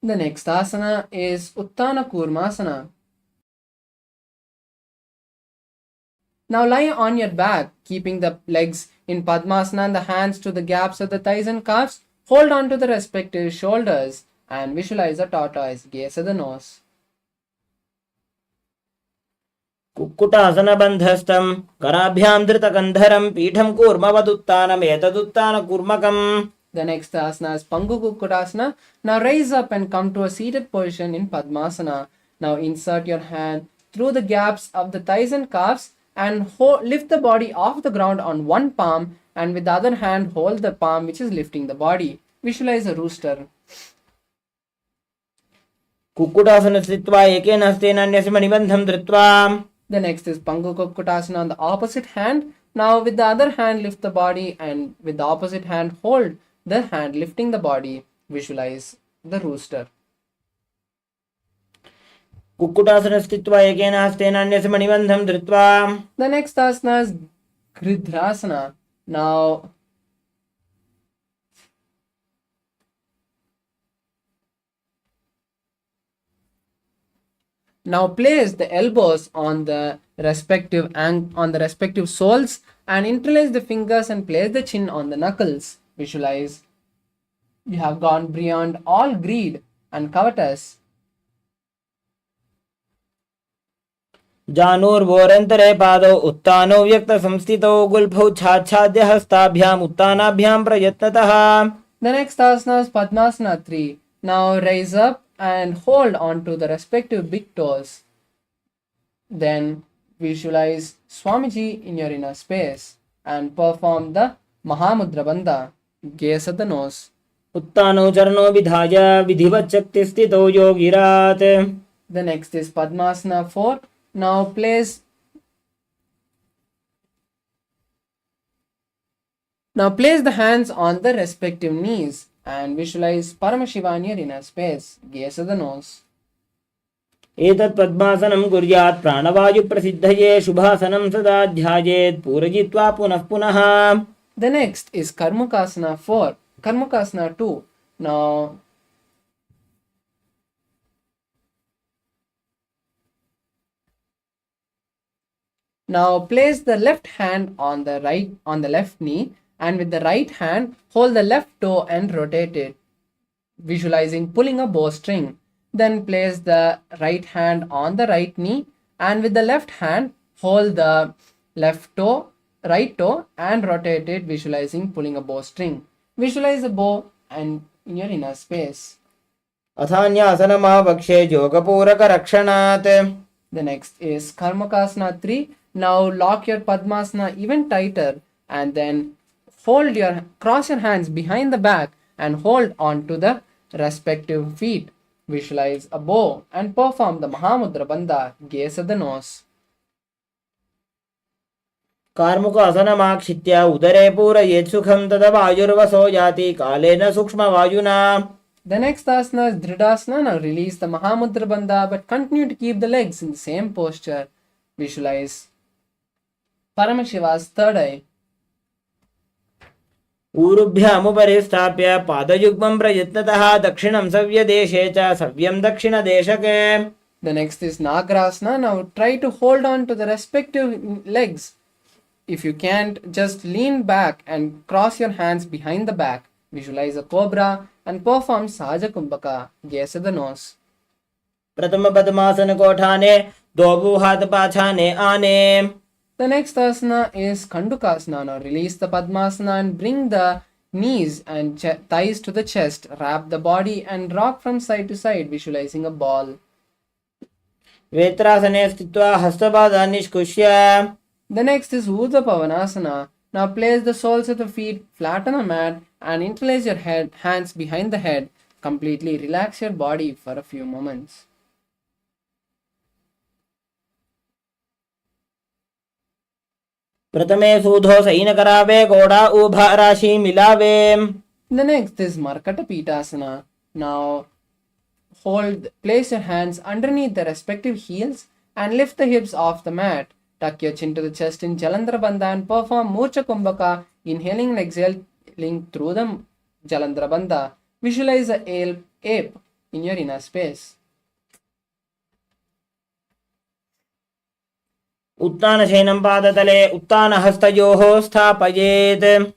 The next asana is Uttana Kurmasana. Now lie on your back, keeping the legs in Padmasana and the hands to the gaps of the thighs and calves. Hold on to the respective shoulders and visualize a tortoise. Gaze at the nose. Kukkutasana बन्धस्थं कराभ्यां धृतकन्धरं पीठं कूर्मवदुत्तानमेतदुत्तानकूर्मकम्. The next asana is Pangu Kukkutasana. Now raise up and come to a seated position in Padmasana. Now insert your hand through the gaps of the thighs and calves and lift the body off the ground on one palm and with the other hand hold the palm which is lifting the body. Visualize a rooster. Kukkutasana स्थित्वा एकेन हस्तेन अन्यस्य मणिबन्धं धृत्वा. The next is Pangu Kukkutasana on the opposite hand. Now with the other hand lift the body and with the opposite hand hold the hand lifting the body. Visualize the rooster. Kukkutasana स्थित्वा एकेन हस्तेन अन्यस्य मणिबन्धं धृत्वा. The next asana is Gridhrasana. Now place the elbows on the respective soles and interlace the fingers and place the chin on the knuckles. Visualize you have gone beyond all greed and covetous. जानूर्वोरन्तरे पादौ उत्तानौ व्यक्तसंस्थितौ गुल्फौ छाच्छाद्य हस्ताभ्याम् उत्तानाभ्यां प्रयत्नतः. The next asana is Padmasana 3. Now raise up and hold on to the respective big toes. Then visualize Swamiji in your inner space and perform the Mahamudra Bandha. Gaze at the nose. उत्तानो चरणो विधाय विधिवच्चक्तिस्थितो योगिरात्. The next is Padmasana 4. Now place the hands on the respective knees and visualize Paramashivam in your inner space. Gaze at the nose. एतत् पद्मासनं कुर्यात् प्राणवायुप्रसिद्धये शुभासनं सदा ध्यायेत् पूरयित्वा पुनः पुनः. The next is Karmakasana 4. Karmakasana 2. Now place the left hand on the left knee and with the right hand hold the left toe and rotate it, visualizing pulling a bowstring. Then place the right hand on the right knee and with the left hand hold the right toe and rotate it, visualizing pulling a bowstring. Visualize the bow and in your inner space. अथान्यासनमावक्षे योगपूरकरक्षणात्. The next is Karmakasana 3. Now lock your Padmasana even tighter and then cross your hands behind the back and hold on to the respective feet. Visualize a bow and perform the Mahamudra Bandha. Gaze at the nose. कार्मुकासनमाक्षित्य उदरे पूरयेत् सुखं तदा वायुर्वसो याति कालेन सूक्ष्मवायुना. The next asana is Dridasana. Now release the Mahamudra Bandha but continue to keep the legs in the same posture. Visualize Paramashiva's third eye. ऊरुभ्यामुपरि स्थाप्य पादयुग्मं प्रयत्नतः दक्षिणं सव्यदेशे च सव्यं दक्षिणदेशके. The next is Nagrasana. Now try to hold on to the respective legs. If you can't, just lean back and cross your hands behind the back. Visualize a cobra and perform Sahaja Kumbhaka. Gaze at the nose. प्रथम पद्मासन कोठाने दो हाथ पाछाने आने. The next asana is Kandukasana. Now release the Padmasana and bring the knees and thighs to the chest. Wrap the body and rock from side to side, visualizing a ball. वेत्रासने स्थित्वा हस्तपादान् निष्कुष्य. The next is Urdhva Pavanasana. Now place the soles of the feet flat on a mat and interlace your hands behind the head. Completely relax your body for a few moments. प्रथमे सूधो सैनकरावे घोड़ा उभा राशि मिलावे. The next is Markata Pitasana. Now place your hands underneath the respective heels and lift the hips off the mat. Tuck your chin to the chest in Jalandhara Bandha and perform Murcha Kumbhaka, inhaling and exhaling through the Jalandhara Bandha. Visualize a ape in your inner space. उत्तानशयनं पादतले उत्तानहस्तयोः स्थापयेत्.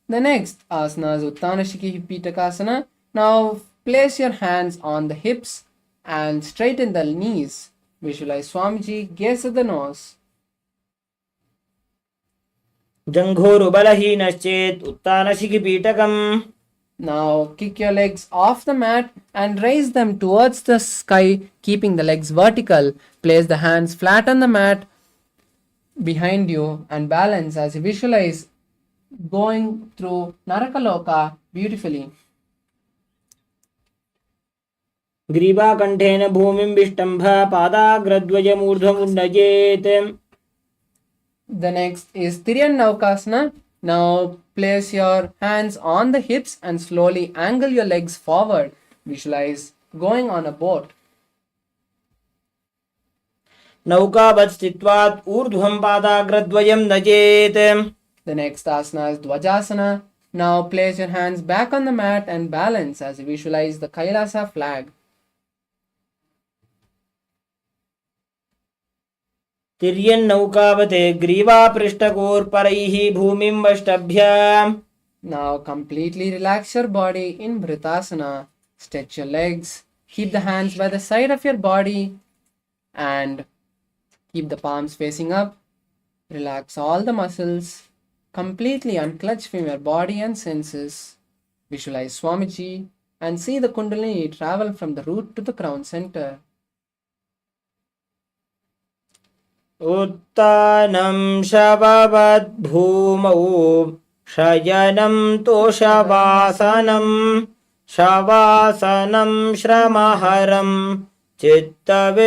The next asana is Uttanashiki Pitakasana. Now place your hands on the hips and straighten the knees. Visualize Swamiji, gaze at the nose. जङ्घोरुबलहीनश्चेत् उत्तानशिखिपीठकम्. Now kick your legs off the mat and raise them towards the sky, keeping the legs vertical. Place the hands flat on the mat behind you and balance as you visualize going through Narakaloka beautifully. ग्रीवाकण्ठेन भूमिं विष्टम्भ पादाग्रद्वयमूर्ध्वमुन्नयेत्. The next is Tiryanavkasana. Now place your hands on the hips and slowly angle your legs forward. Visualize going on a boat. नौकावत् स्थित्वात् ऊर्ध्वं पादाग्रद्वयं नयेत्. The next asana is Dvajasana. Now place your hands back on the mat and balance as you visualize the KAILASA flag. तिर्यन्नौकावते ग्रीवापृष्ठकोर्परैः भूमिं वष्टभ्य. Now completely relax your body in Vritasana. Stretch your legs. Keep the hands by the side of your body and keep the palms facing up. Relax all the muscles. Completely unclutch from your body and senses. Visualize Swamiji and see the Kundalini travel from the root to the crown center. उत्तानं शववद् भूमौ शयनं तोषवासनं शवासनं श्रमहरं चित्तविश्रान्तिकारणम्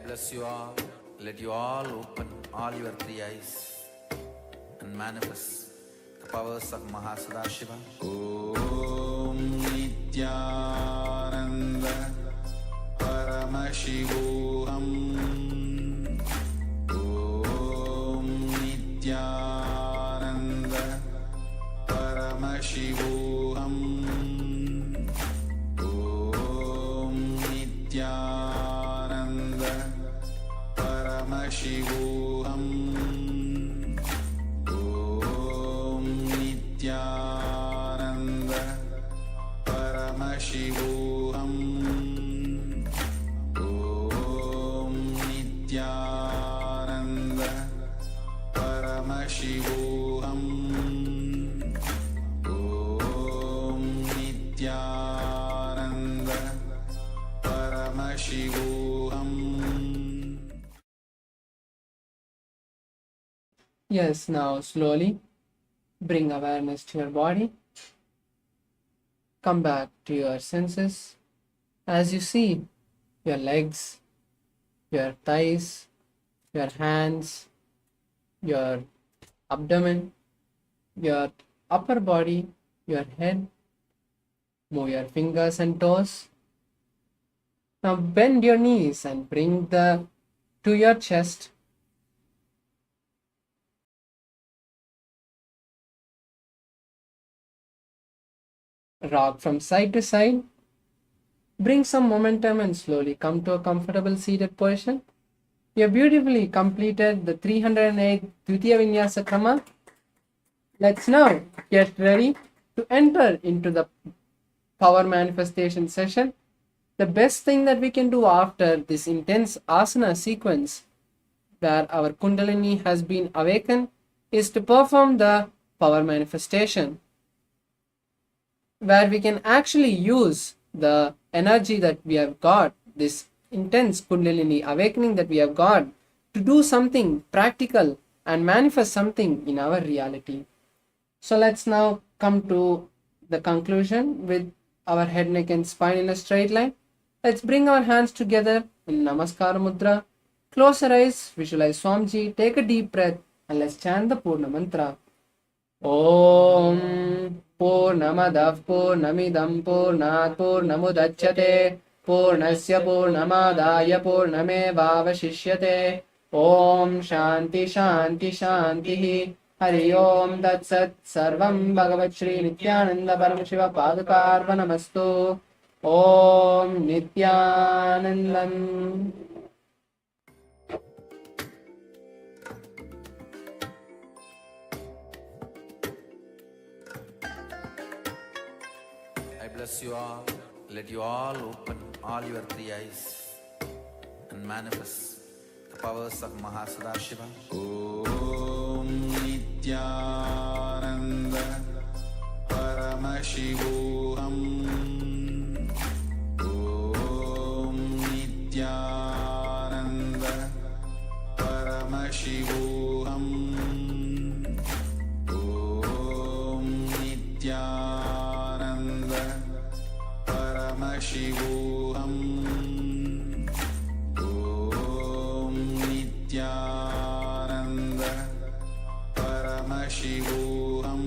bless you all. Let you all open all your three eyes and manifest the powers of Mahasadashiva. Om Nithyananda Paramashivam. Om Nithyananda Paramashivam. Om Nithyananda Paramashivam. Om Nithyananda Paramashivam. Om Nithyananda Paramashivam. Om Nithyananda Paramashivam. Yes, now slowly bring awareness to your body. Come back to your senses as you see your legs, your thighs, your hands, your abdomen, your upper body, your head. Move your fingers and toes. Now bend your knees and bring to your chest. Rock from side to side. Bring some momentum and slowly come to a comfortable seated position. You have beautifully completed the 308 Dvitiya Vinyasa Krama. Let's now get ready to enter into the power manifestation session. The best thing that we can do after this intense asana sequence where our Kundalini has been awakened is to perform the power manifestation, where we can actually use the energy that we have got, this intense Kundalini awakening that we have got, to do something practical and manifest something in our reality. So let's now come to the conclusion with our head, neck and spine in a straight line. Let's bring our hands together in Namaskar Mudra. Close your eyes, visualize Swamiji, take a deep breath, and let's chant the Purna Mantra. Om Purnamadav Purnamidam Purnat Purnamudachyate Purnasya Purnamadaya Purnamevavashishyate. Om Shanti Shanti Shanti. Hari Om Tat Sat. Sarvam Bhagavat Shri Nithyananda Paramashiva Padukarvanamastu. Om Nithyanandam. I bless you all. Let you all open all your three eyes and manifest the powers of Mahasadashiva. Om Nithyananda Paramashivam. Om Nithyananda Paramashivam. Om Nithyananda Paramashivam. Om Nithyananda Paramashivam.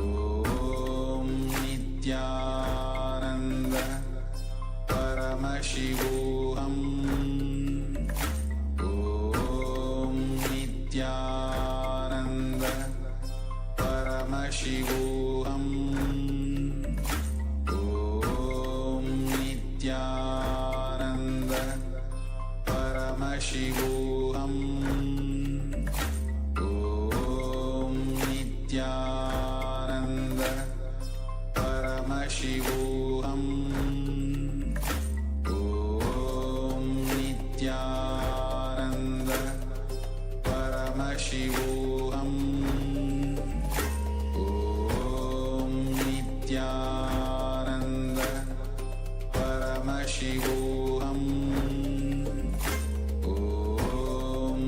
Om Nithyananda Paramashivam. Om Nithyananda Paramashivam. Om Nithyananda Paramashivam. Om Nithyananda Paramashivam. Om Nithyananda Paramashivam. Om Nithyananda Paramashivam. Om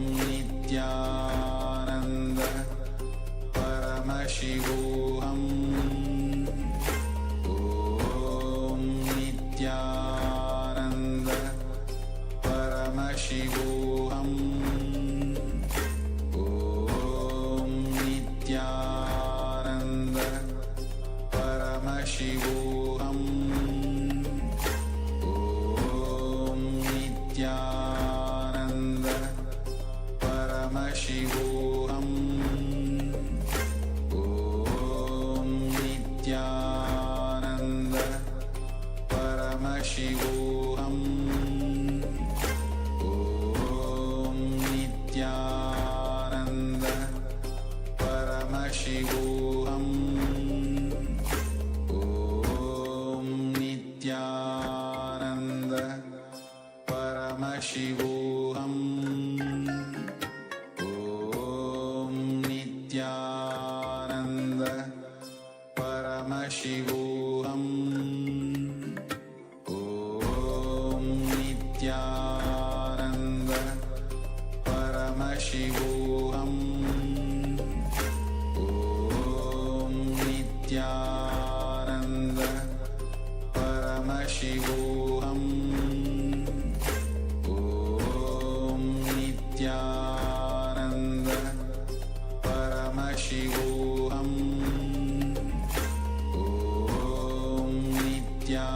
Paramashivam. Om Nithyananda Paramashivam. Om Nithyananda Paramashivam. Om Nithyananda Paramashivam. Om Nithyananda Paramashivam. Om Nithyananda Paramashivam. Om Nithyananda Paramashivam. Om Nithyananda Paramashivam. Om Nithyananda Paramashivam. Om Nithyananda Paramashivam. Om Nithyananda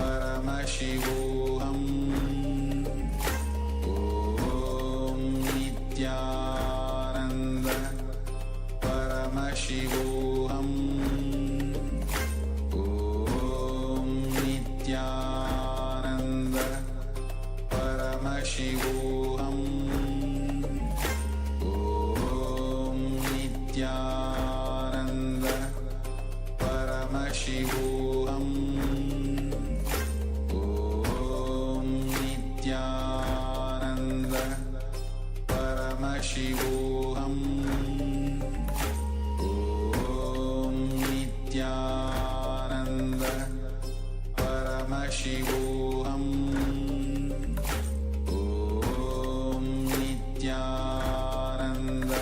Paramashivam. Om Nithyananda Paramashivam. Om Nithyananda Paramashivam. Om Nithyananda Paramashivam. Om Nithyananda Paramashivam. Om Nithyananda Paramashivam. Om Nithyananda Paramashivam. Om Nithyananda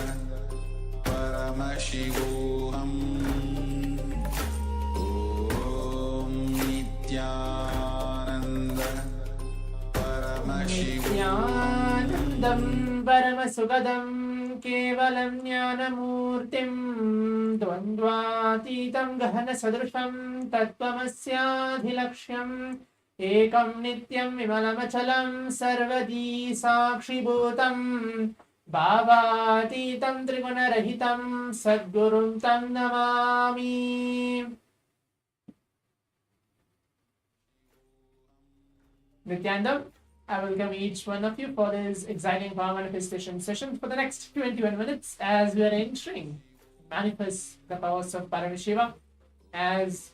Paramashivam. Om Nithyananda Paramashivam. Nithyanandam Paramasukadam Kevalam Jnanamurtim Dvandvatitam Gahana Sadrusham Tattvamasyaadhilaksham Ekam Nityam Vimalamachalam Sarvadi Sakshibhutam Bhavatitam Trigunarahitam Sadgurum Tam Namami. Nithyanandam, I welcome each one of you for this exciting power manifestation session for the next 21 minutes as we are entering manifest the powers of Paramashivam, as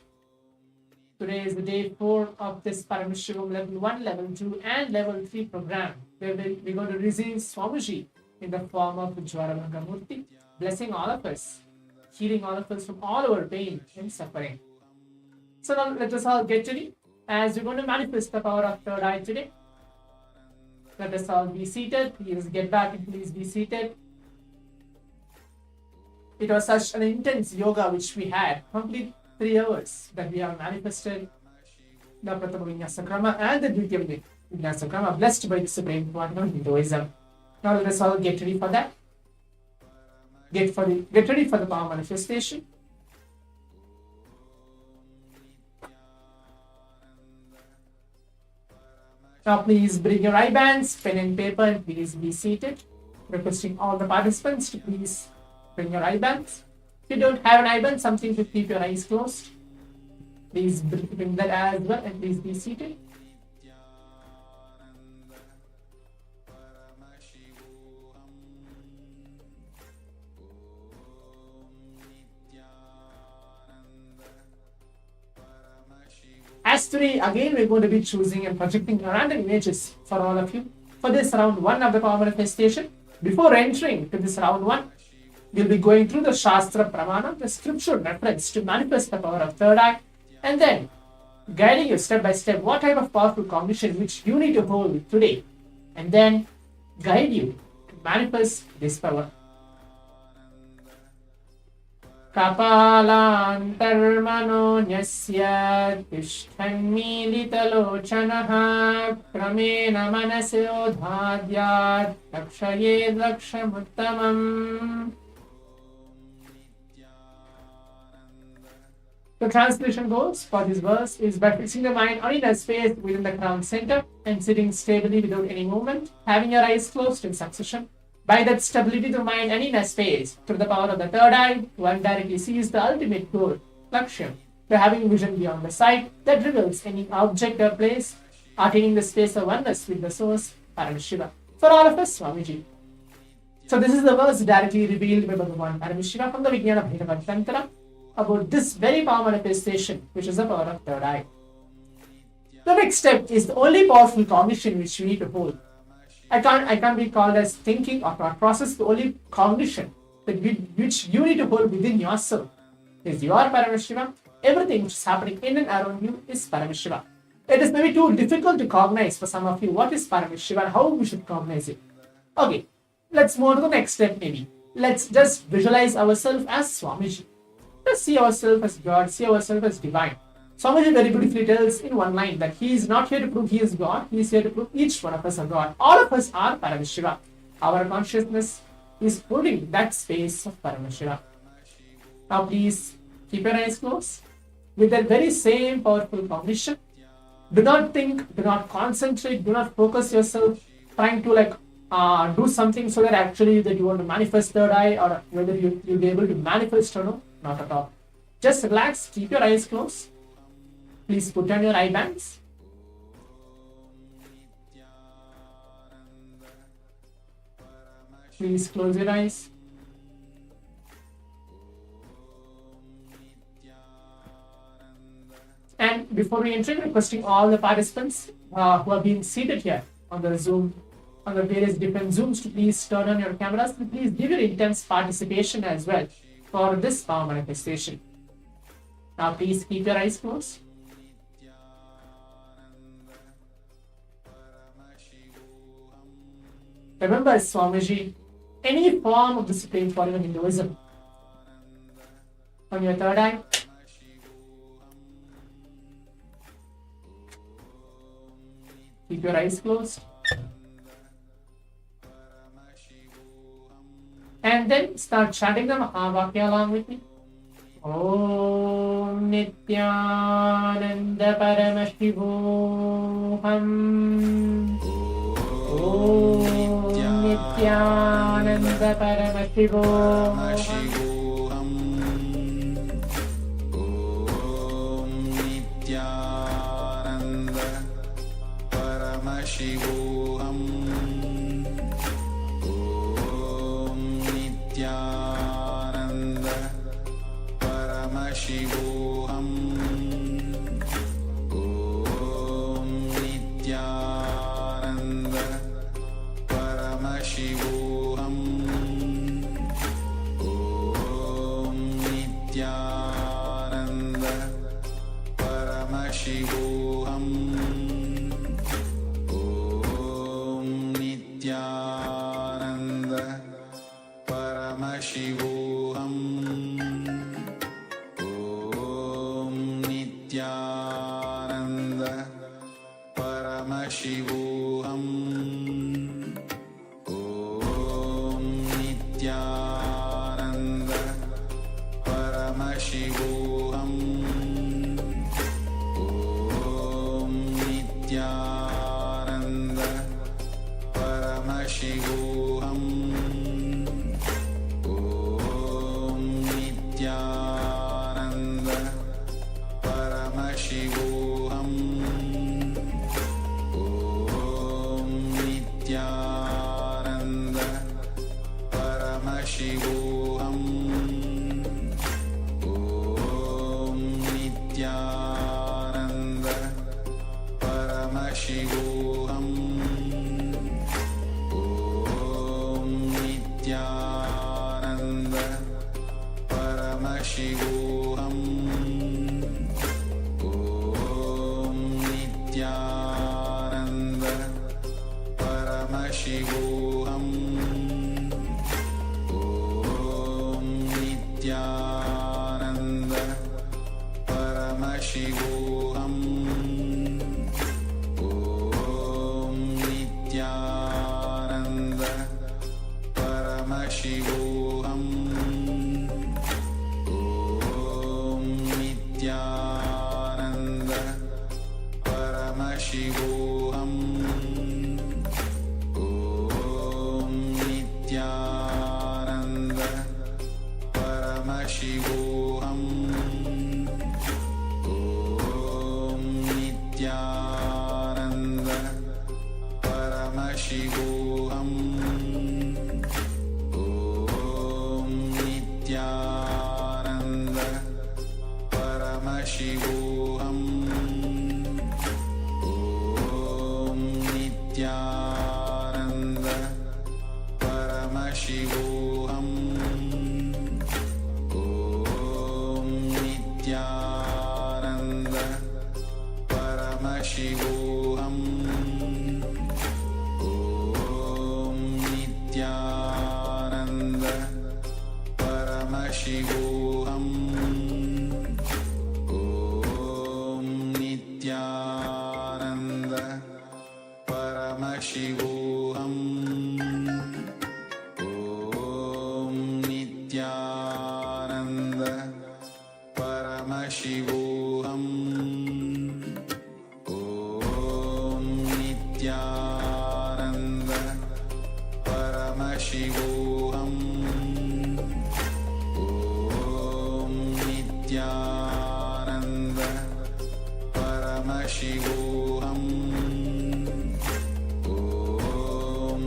today is the day 4 of this Paramashivam level 1, level 2 and level 3 program, where we're going to receive Swamiji in the form of Jwaravanga Murti, blessing all of us, healing all of us from all our pain and suffering. So now let us all get ready as we're going to manifest the power of third eye today. Let us all be seated. Please get back and please be seated. It was such an intense yoga which we had, complete 3 hours, that we have manifested the Pratama Vinyasakrama and the Dvitiya Vinyasakrama, blessed by the Supreme Pontiff of Hinduism. Now let us all get ready for that. Get ready for the power manifestation. Now please bring your eye bands, pen and paper, and please be seated. Requesting all the participants to please bring your eye bands. If you don't have an eye band, something to keep your eyes closed, please bring that as well, and please be seated. As today, again, we're going to be choosing and projecting random images for all of you for this round 1 of the power manifestation. Before entering to this round 1, we'll be going through the Shastra Pramana, the scripture reference to manifest the power of third eye, and then guiding you step by step what type of powerful cognition which you need to hold today, and then guide you to manifest this power. कपालान्तर्मनोन्यस्य तिष्ठन्मीलितलोचनः क्रमेण मनसोधाद्यात् रक्षयेद् लक्ष्यमुत्तमम्. The translation goes for this verse is by fixing the mind on inner space within the crown center and sitting stably without any movement, having your eyes closed in succession. By that stability of mind and inner space, through the power of the third eye, one directly sees the ultimate goal, Lakshya, by having vision beyond the sight that reveals any object or place, attaining the space of oneness with the source, Paramashivam. For all of us, Swamiji. So this is the verse directly revealed by Bhagavan Paramashivam from the Vijnana Bhairava Tantra about this very power manifestation, which is the power of third eye. The next step is the only powerful cognition which we need to hold. I can't be called as thinking or thought process. The only cognition which you need to hold within yourself is your Paramashivam. Everything which is happening in and around you is Paramashivam. It is maybe too difficult to cognize for some of you what is Paramashivam and how we should cognize it. Okay, let's move to the next step maybe. Let's just visualize ourselves as Swamiji. Let's see ourselves as God, see ourselves as divine. Swamiji very beautifully tells in one line that he is not here to prove he is God, he is here to prove each one of us are God. All of us are Paramashivam. Our consciousness is holding that space of Paramashivam. Now please keep your eyes closed with that very same powerful cognition. Do not think, do not concentrate, do not focus yourself trying to do something so that actually that you want to manifest third eye or whether you'll be able to manifest or no. Not at all. Just relax, keep your eyes closed. Please put on your eye bands. Please close your eyes. And before we enter, requesting all the participants who have been seated here on the Zoom, on the various different Zooms to please turn on your cameras and please give your intense participation as well for this power manifestation. Now please keep your eyes closed. Remember, Swamiji, any form of the Supreme Pontiff of Hinduism, on your third eye, keep your eyes closed. And then start chanting the Mahavakya along with me. Om Nithyananda Paramashivam. Om Nithyananda Paramashivam. Om Nithyananda Paramashivam. Nithyananda Paramashivam. Om Nithyananda Paramashivam. Om Nithyananda Paramashivam. Om Nithyananda Paramashivam. Om Nithyananda Paramashivam. Om Nithyananda Paramashivam. Om Nithyananda Paramashivam. Om Nithyananda Paramashivam. Om Nithyananda Paramashivam. Om Nithyananda Paramashivam. Om Nithyananda Paramashivam. Om Nithyananda Paramashivam. Om Nithyananda Om Nithyananda Paramashivam. Om Nithyananda Paramashivam. Om Nithyananda Paramashivam. Om Nithyananda Paramashivam. Om Nithyananda Paramashivam. Om Nithyananda Paramashivam. Om Nithyananda Paramashivam. Om Nithyananda Paramashivam. Om Nithyananda Paramashivam. Om Nithyananda Paramashivam. Om Nithyananda Paramashivam. Om Nithyananda Paramashivam. Om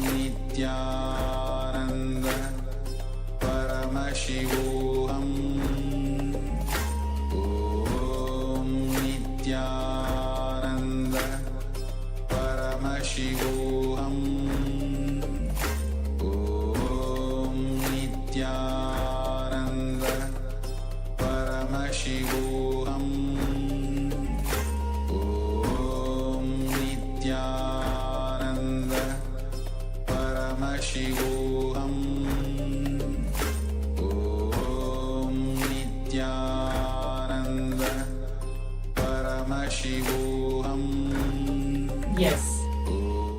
Nithyananda Paramashivam. Om Nithyananda Paramashivam. Om Nithyananda Paramashivam. Om Nithyananda Paramashivam. Om Nithyananda Paramashivam. Om Nithyananda Paramashivam. Yes.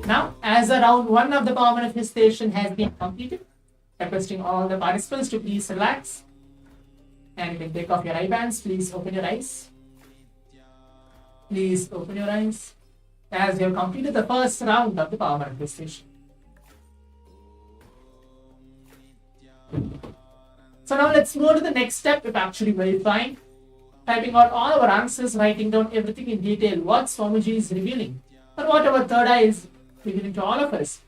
Now, as a round one of the power manifestation has been completed, requesting all the participants to please relax and you can take off your eye bands. Please open your eyes. Please open your eyes as you have completed the first round of the power manifestation. So now let's move to the next step of actually verifying, typing out all our answers, writing down everything in detail, what Swamiji is revealing, and what our third eye is revealing to all of us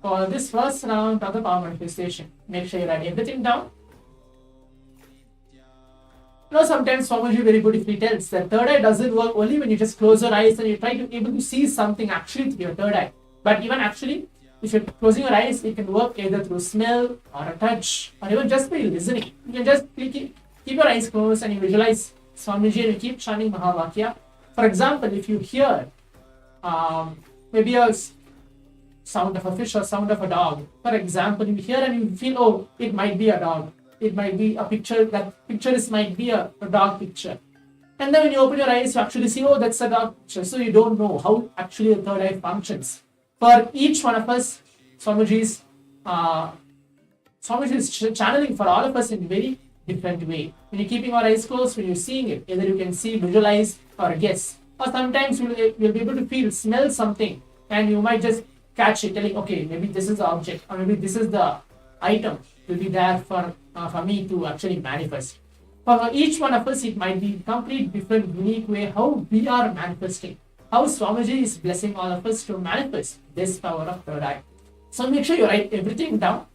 for this first round of the power manifestation. Make sure you write everything down. You know, sometimes Swamiji very beautifully tells that third eye doesn't work only when you just close your eyes and you try to able to see something actually through your third eye. But even actually, if you're closing your eyes, it can work either through smell or a touch or even just by listening. You can just keep your eyes closed and you visualize Swamiji and you keep chanting Mahavakya. For example, if you hear maybe a sound of a fish or sound of a dog, for example, you hear and you feel, oh, it might be a dog. It might be a picture, that picture might be a dog picture. And then when you open your eyes, you actually see, oh, that's a dog picture. So you don't know how actually the third eye functions. For each one of us, Swamiji is channeling for all of us in a very different way. When you're keeping our eyes closed, when you're seeing it, either you can see, visualize, or guess. Or sometimes you'll be able to feel, smell something, and you might just catch it, telling, okay, maybe this is the object, or maybe this is the item will be there for me to actually manifest. For each one of us, it might be complete different, unique way how we are manifesting. How Swamiji is blessing all of us to manifest this power of third eye. So make sure you write everything down.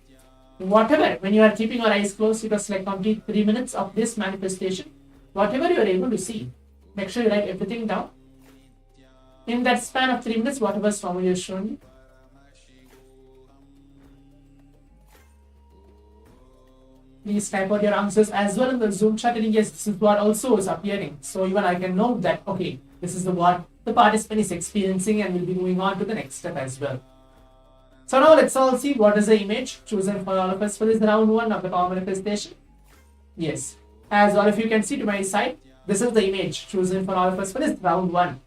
Whatever, when you are keeping your eyes closed, it was like complete 3 minutes of this manifestation. Whatever you are able to see, make sure you write everything down. In that span of 3 minutes, whatever Swamiji has shown you. Please type out your answers as well in the Zoom chat, and yes, this is what also is appearing. So even I can know that, okay, this is what the participant is experiencing and will be moving on to the next step as well. So now let's all see what is the image chosen for all of us for this round 1 of the power manifestation. Yes, as all of you can see to my side, this is the image chosen for all of us for this round 1.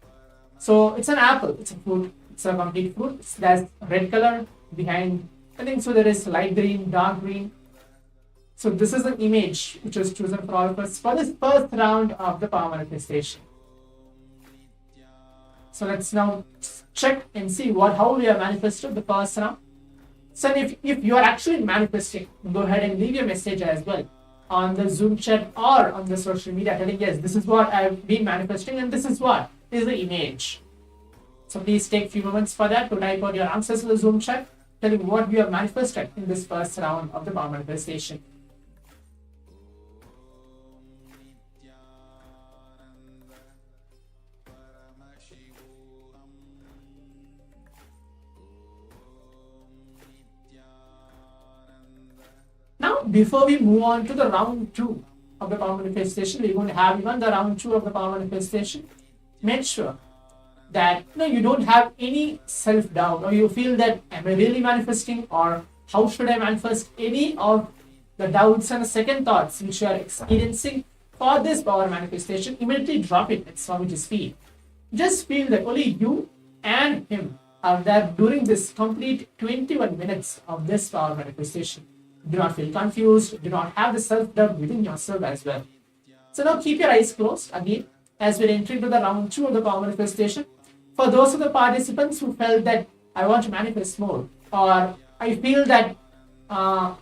So it's an apple, it's a fruit, it's a complete fruit. It has red color behind, I think so there is light green, dark green. So this is an image which was chosen for all of us for this first round of the power manifestation. So let's now check and see how we have manifested the first round. So if you are actually manifesting, go ahead and leave your message as well on the Zoom chat or on the social media telling, yes, this is what I've been manifesting and this is what is the image. So please take a few moments for that to type out your answers in the Zoom chat, telling what you have manifested in this first round of the power manifestation. Now, before we move on to the round 2 of the power manifestation, we're going to have even the round 2 of the power manifestation. Make sure that you don't have any self-doubt, or you feel that am I really manifesting, or how should I manifest, any of the doubts and the second thoughts which you are experiencing for this power manifestation. Immediately drop it at Swamiji's feet. Just feel that only you and him are there during this complete 21 minutes of this power manifestation. Do not feel confused. Do not have the self-doubt within yourself as well. So now keep your eyes closed again as we're entering to the round 2 of the power manifestation. For those of the participants who felt that I want to manifest more, or I feel that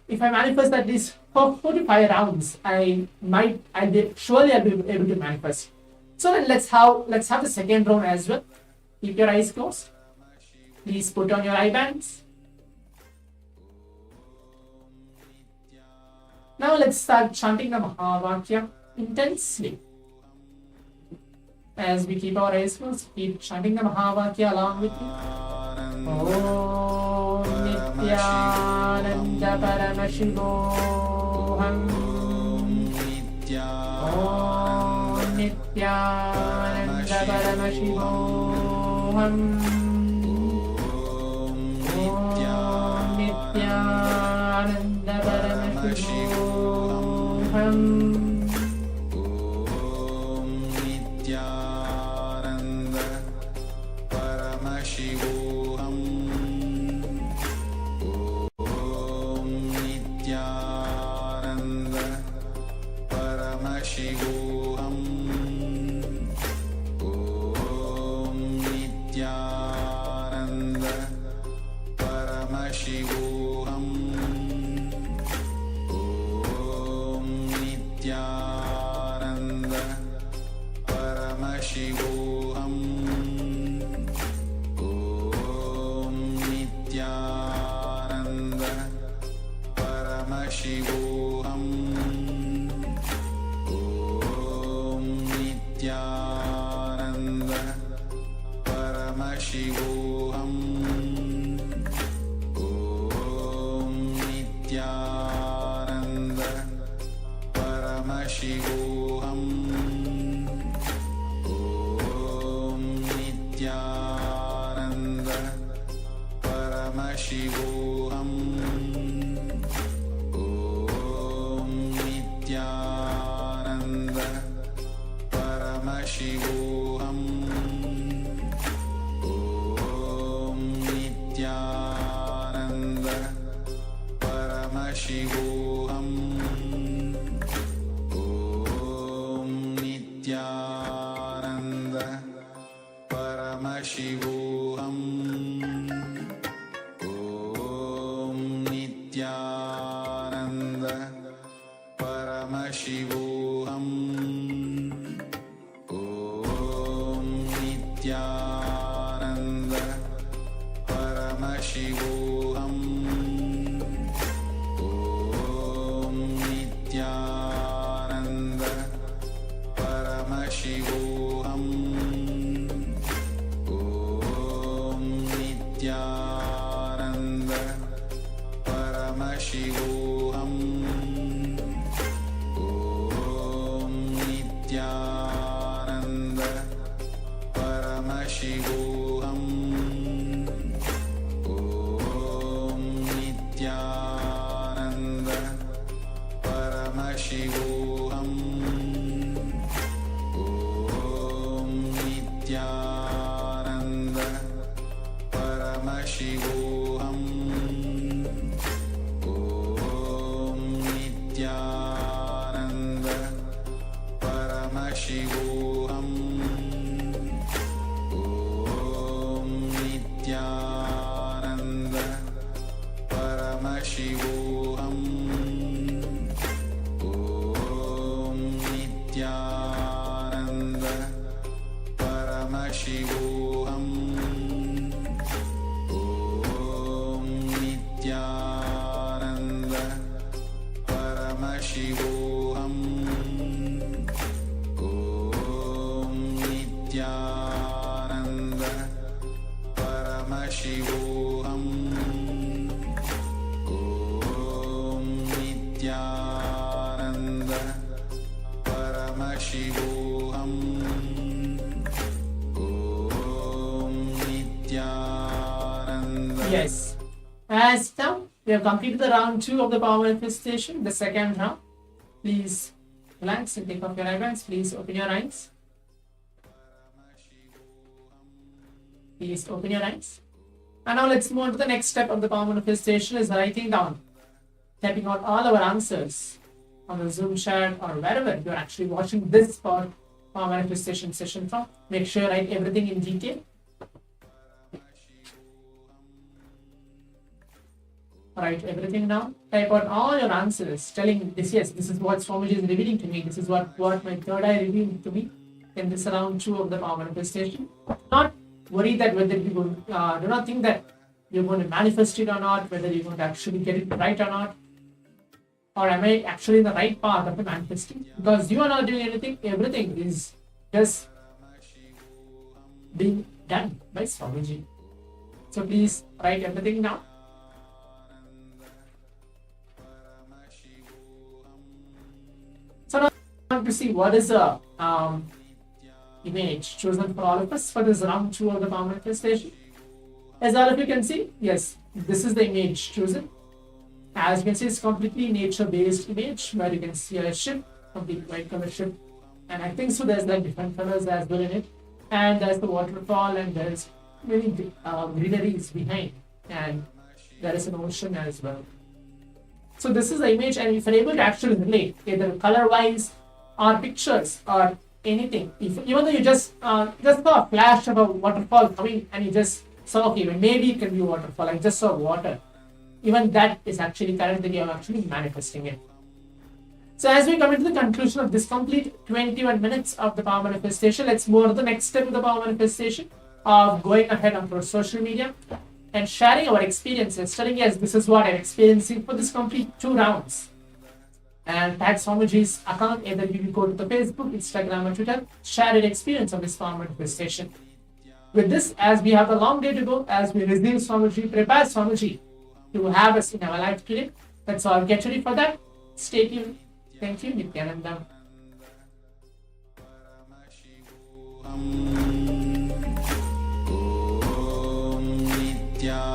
if I manifest at least 4 to 5 rounds, I'll be able to manifest. So then let's have the second round as well. Keep your eyes closed. Please put on your eye bands. Now let's start chanting the Mahavakya intensely. As we keep our eyes closed, keep chanting the Mahavakya along with me. Om Nithyananda Paramashivam. Om Nithyananda Paramashivam. Om Nithyananda Paramashivam. Paramashivam. Om Nithyananda Paramashivam. Om Nithyananda Paramashivam. Om Nithyananda Paramashivam. Om Nithyananda Paramashivam. Om Nithyananda. Yes. As now we have completed the round 2 of the power manifestation, the second round. Please relax and take off your eyebrows. Please open your eyes. Please open your eyes. And now let's move on to the next step of the power manifestation, is writing down, typing out all our answers on the Zoom chat or wherever you're actually watching this power manifestation session from. Make sure you write everything in detail. Write everything down. Type out all your answers, telling this, yes, this is what Swamiji is revealing to me. This is what my third eye revealed to me in this round 2 of the power manifestation. Not worry that whether you will, do not think that you're going to manifest it or not, whether you're going to actually get it right or not, or am I actually in the right path of the manifesting? Because you are not doing anything, everything is just being done by Swamiji. So please write everything down. So now I want to see what is the image chosen for all of us for this round 2 of the power manifestation. As all of you can see, yes, this is the image chosen. As you can see, it's completely nature-based image where you can see a ship, complete white color ship, and I think so there's like different colors as well in it, and there's the waterfall, and there's many greeneries behind, and there is an ocean as well. So this is the image, and if you're able to actually relate either color-wise or pictures or anything, even though you just saw a flash of a waterfall coming and you just saw, okay, maybe it can be a waterfall, I just saw water, even that is actually correct, that you are actually manifesting it. So as we come into the conclusion of this complete 21 minutes of the power manifestation, let's move on to the next step of the power manifestation of going ahead onto our social media and sharing our experiences, telling yes, this is what I'm experiencing for this complete 2 rounds. And tag Swamiji's account, either you go to the Facebook, Instagram or Twitter, share your experience of this power manifestation. With this, as we have a long day to go, as we receive Swamiji, prepare Swamiji to have us in our life today. Let's all get ready for that. Stay tuned. Thank you, Nithyananda. Om Nithyananda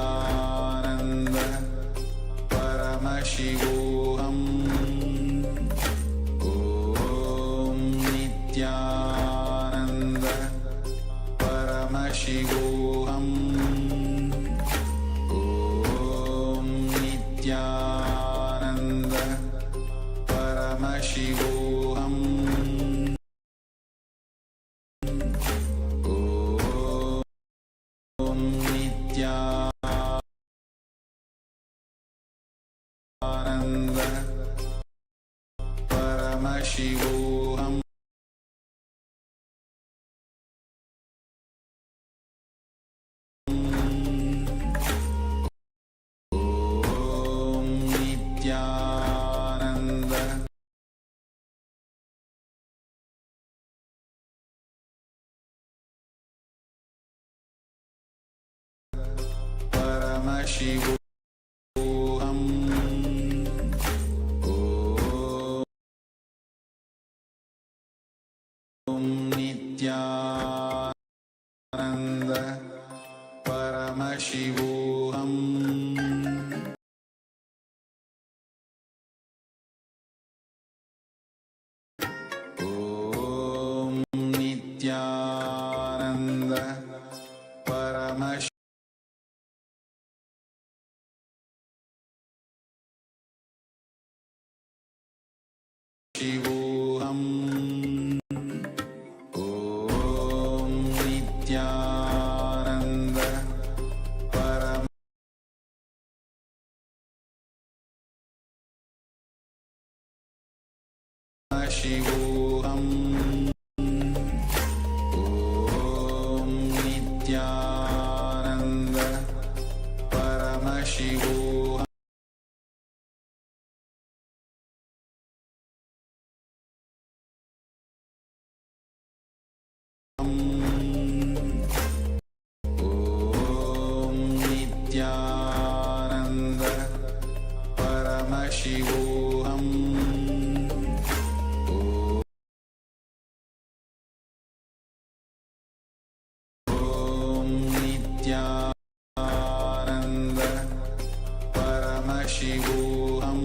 Paramashivam. Om Nithyananda Paramashivam. Om Nithyananda Paramashivam. Om Nithyananda Paramashivam. Om Nithyananda Paramashivam. Om Nithyananda Paramashivam. Om Nithyananda Paramashivam. Paramashivam. Om Nithyananda Paramashivam. Om Nithyananda Paramashivam. Om Nithyananda Paramashivam.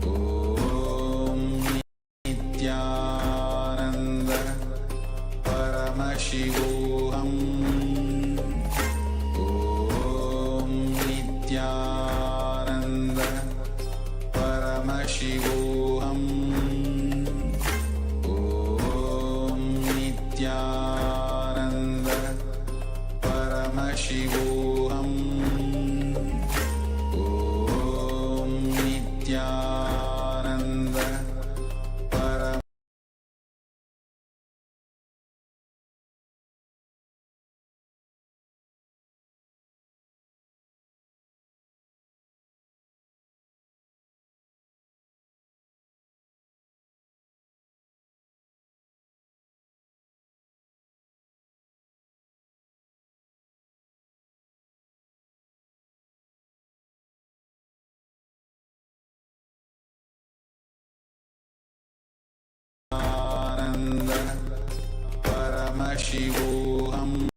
Om Nithyananda Paramashivam. Om Nithyananda Paramashivam. Om Nithyananda Paramashivam. Om Nithyananda Paramashivam. Paramashivam.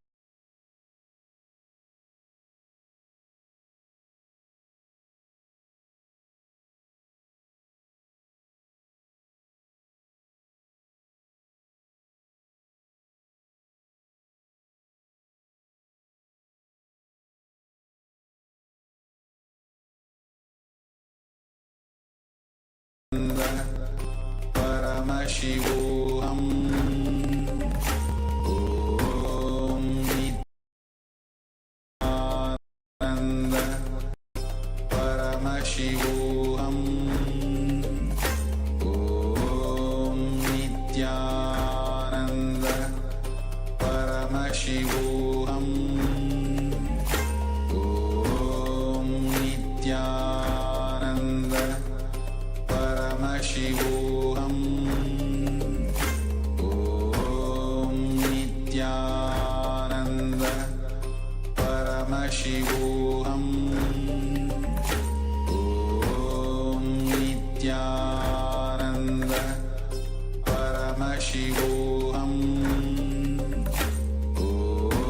Paramashivam. Om Nithyananda Paramashivam. Om Nithyananda Paramashivam. Om Nithyananda Paramashivam. Om Nithyananda Paramashivam. Om Nithyananda Paramashivam. Om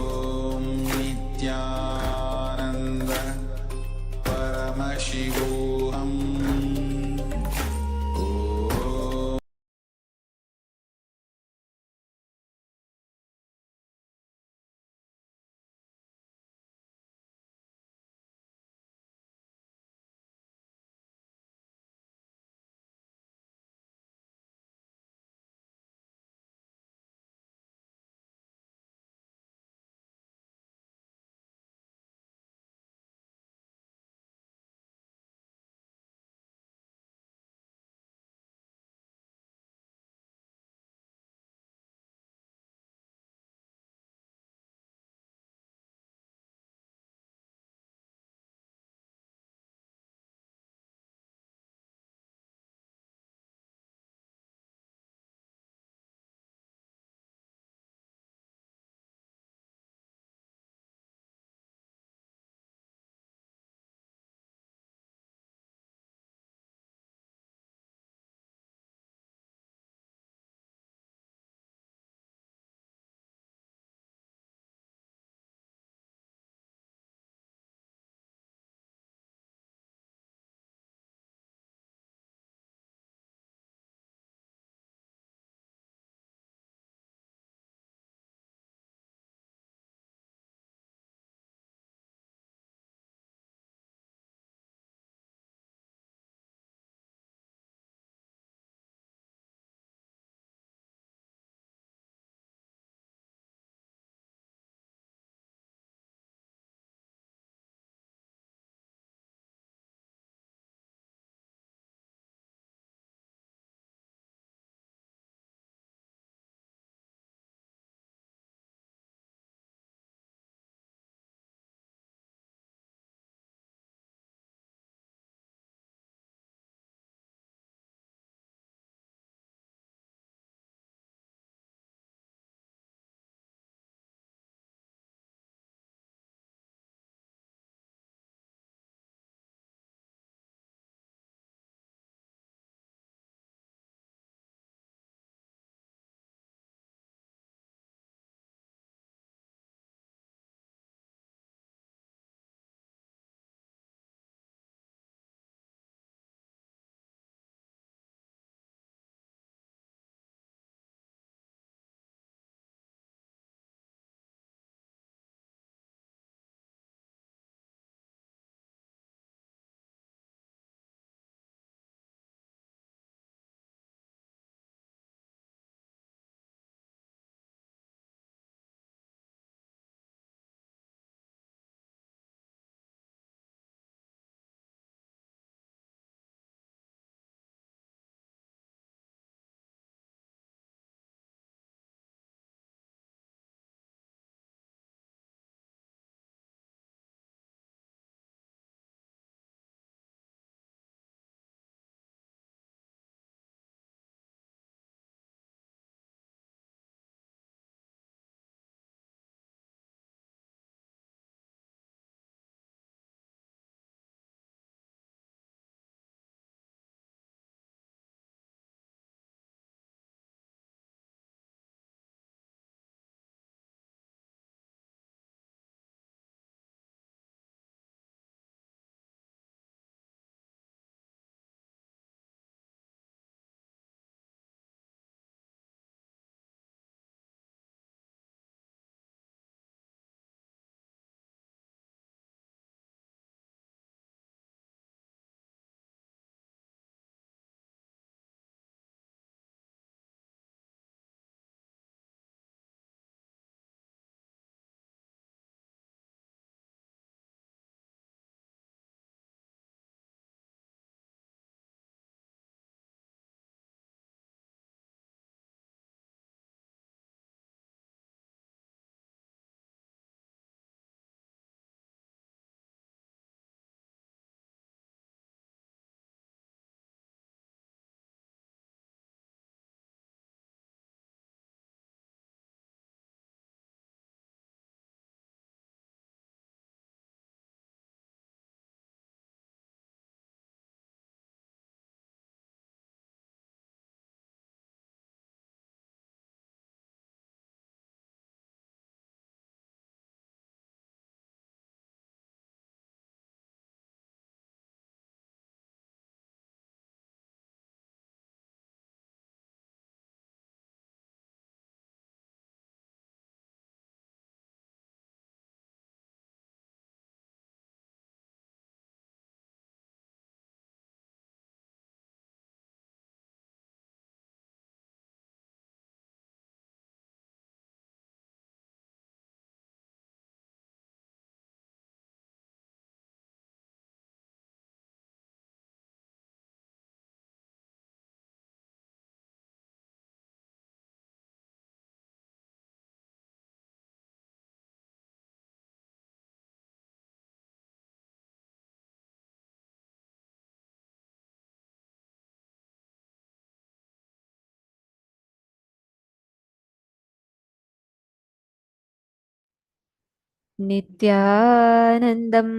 नित्यानन्दं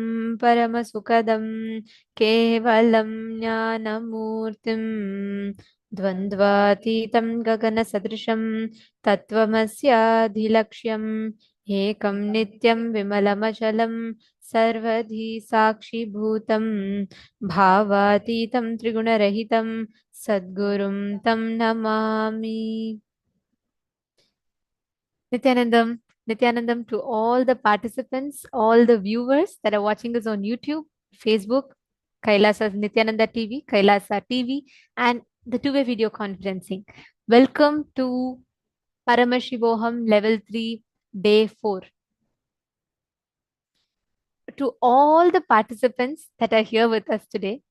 परमसुखदं केवलं ज्ञानमूर्तिं द्वन्द्वातीतं गगनसदृशं तत्त्वमस्याधिलक्ष्यम् एकं नित्यं विमलमचलं सर्वधी साक्षिभूतं भावातीतं त्रिगुणरहितं सद्गुरुं तं Namami. Nithyanandam to all the participants, all the viewers that are watching us on YouTube, Facebook, Kailasa Nithyananda TV, Kailasa TV, and the two-way video conferencing. Welcome to Paramashivoham Level 3, Day 4. To all the participants that are here with us today,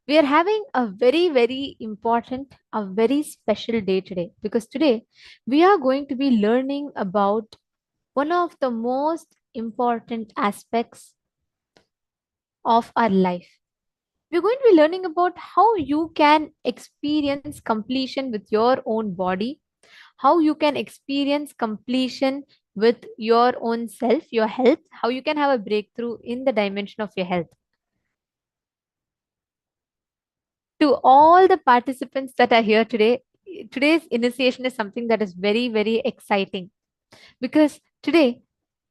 we are having a very, very important, a very special day today, because today we are going to be learning about one of the most important aspects of our life. We're going to be learning about how you can experience completion with your own body, how you can experience completion with your own self, your health, how you can have a breakthrough in the dimension of your health. To all the participants that are here today, today's initiation is something that is very, very exciting, because today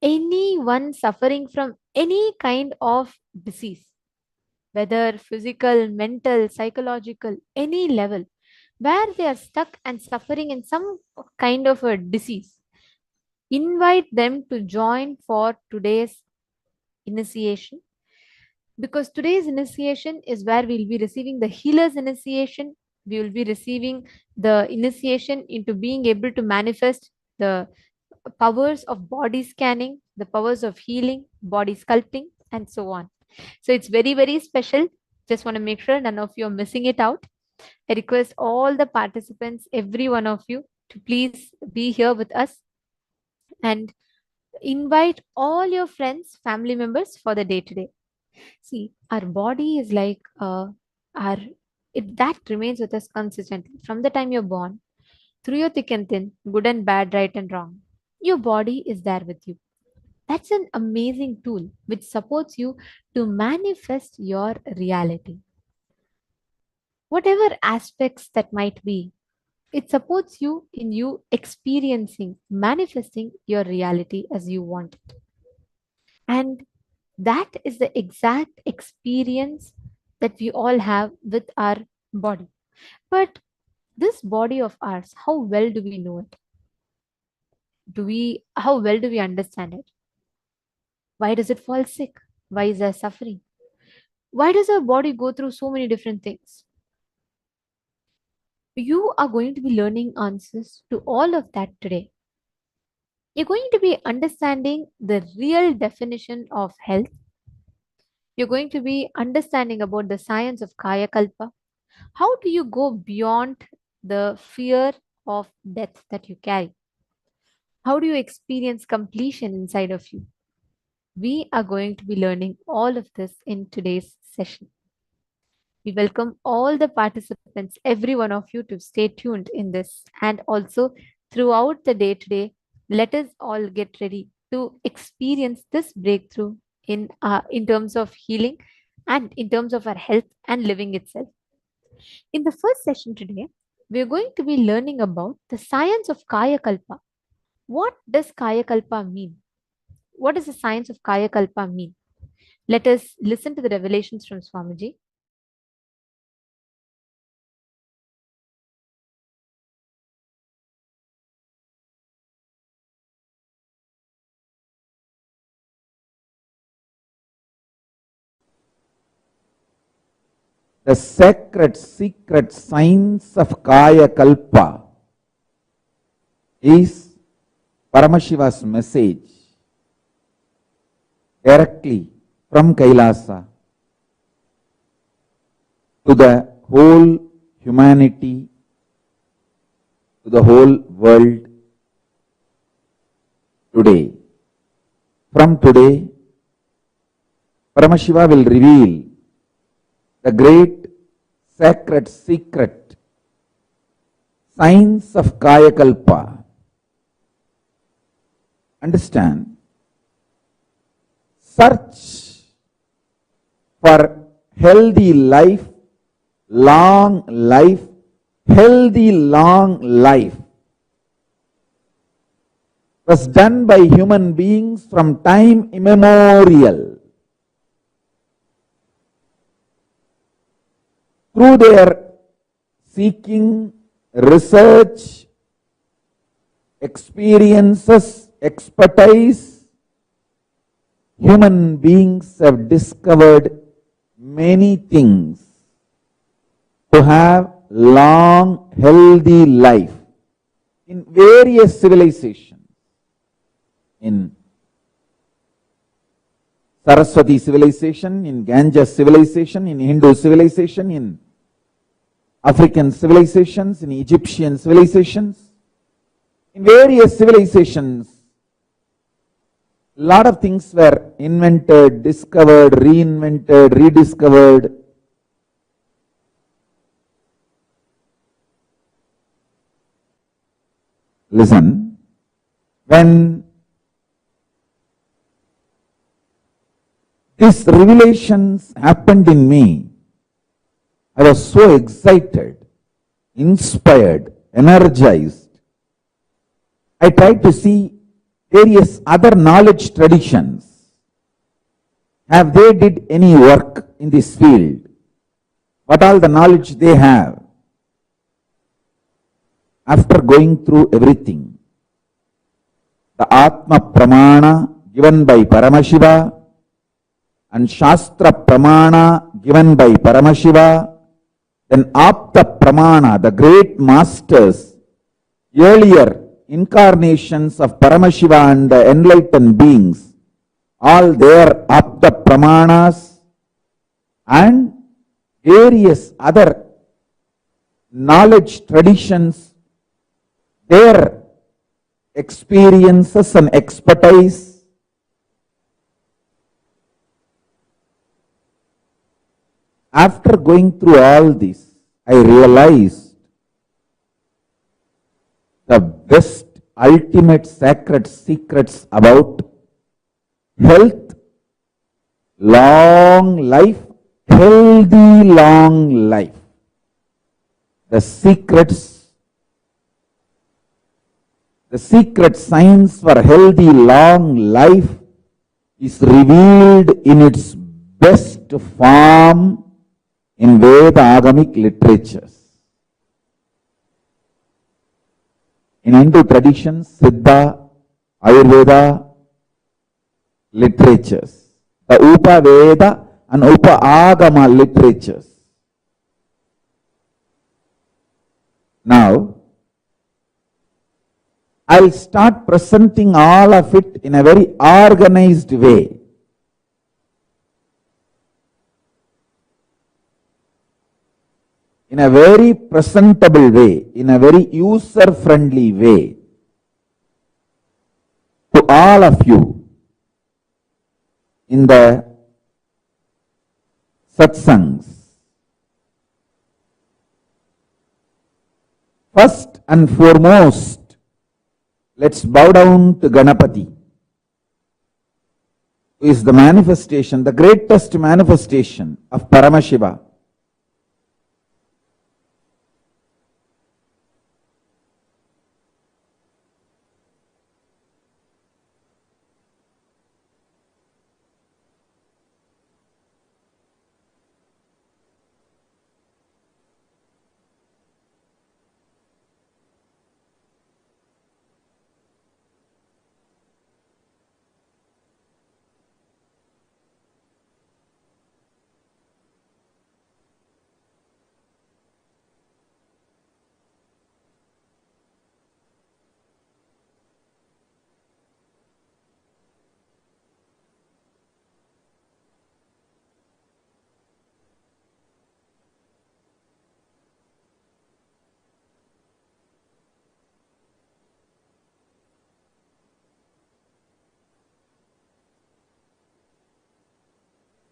anyone suffering from any kind of disease, whether physical, mental, psychological, any level, where they are stuck and suffering in some kind of a disease, invite them to join for today's initiation, because today's initiation is where we'll be receiving the healer's initiation. We will be receiving the initiation into being able to manifest the powers of body scanning, the powers of healing, body sculpting, and so on. So it's very, very special. Just want to make sure none of you are missing it out. I request all the participants, every one of you, to please be here with us and invite all your friends, family members for the day today. See, our body is like our that remains with us consistently from the time you're born, through your thick and thin, good and bad, right and wrong. Your body is there with you. That's an amazing tool which supports you to manifest your reality. Whatever aspects that might be, it supports you in you experiencing, manifesting your reality as you want it. And that is the exact experience that we all have with our body. But this body of ours, how well do we know it? How well do we understand it? Why does it fall sick? Why is there suffering? Why does our body go through so many different things? You are going to be learning answers to all of that today. You're going to be understanding the real definition of health. You're going to be understanding about the science of Kaya Kalpa. How do you go beyond the fear of death that you carry? How do you experience completion inside of you? We are going to be learning all of this in today's session. We welcome all the participants, every one of you, to stay tuned in this. And also throughout the day today, let us all get ready to experience this breakthrough in terms of healing and in terms of our health and living itself. In the first session today, we are going to be learning about the science of Kaya Kalpa. What does Kaya Kalpa mean? What does the science of Kaya Kalpa mean? Let us listen to the revelations from Swamiji. The sacred secret science of Kaya Kalpa is Paramashiva's message directly from Kailasa to the whole humanity, to the whole world today. From today, Paramashiva will reveal the great sacred secret science of Kaya Kalpa. Understand, search for healthy life, long life, healthy long life was done by human beings from time immemorial. Through their seeking, research, experiences, expertise, human beings have discovered many things to have long, healthy life in various civilizations. In Saraswati civilization, in Ganges civilization, in Hindu civilization, in African civilizations, in Egyptian civilizations, in various civilizations, a lot of things were invented, discovered, reinvented, rediscovered. Listen, when these revelations happened in me, I was so excited, inspired, energized. I tried to see various other knowledge traditions. Have they did any work in this field? What all the knowledge they have? After going through everything, the Atma Pramana given by Paramashiva and Shastra Pramana given by Paramashiva, then Apta Pramana, the great masters, earlier incarnations of Paramashiva and the enlightened beings, all their Apta Pramanas and various other knowledge traditions, their experiences and expertise. After going through all this, I realized the best, ultimate sacred secrets about health, long life, healthy long life. The secrets, the secret science for healthy long life is revealed in its best form in Veda Agamic literatures. In Hindu traditions, Siddha, Ayurveda literatures, the Upa Veda and Upa Agama literatures. Now, I'll start presenting all of it in a very organized way. In a very presentable way, in a very user-friendly way, to all of you in the satsangs. First and foremost, let's bow down to Ganapati, who is the manifestation, the greatest manifestation of Paramashiva.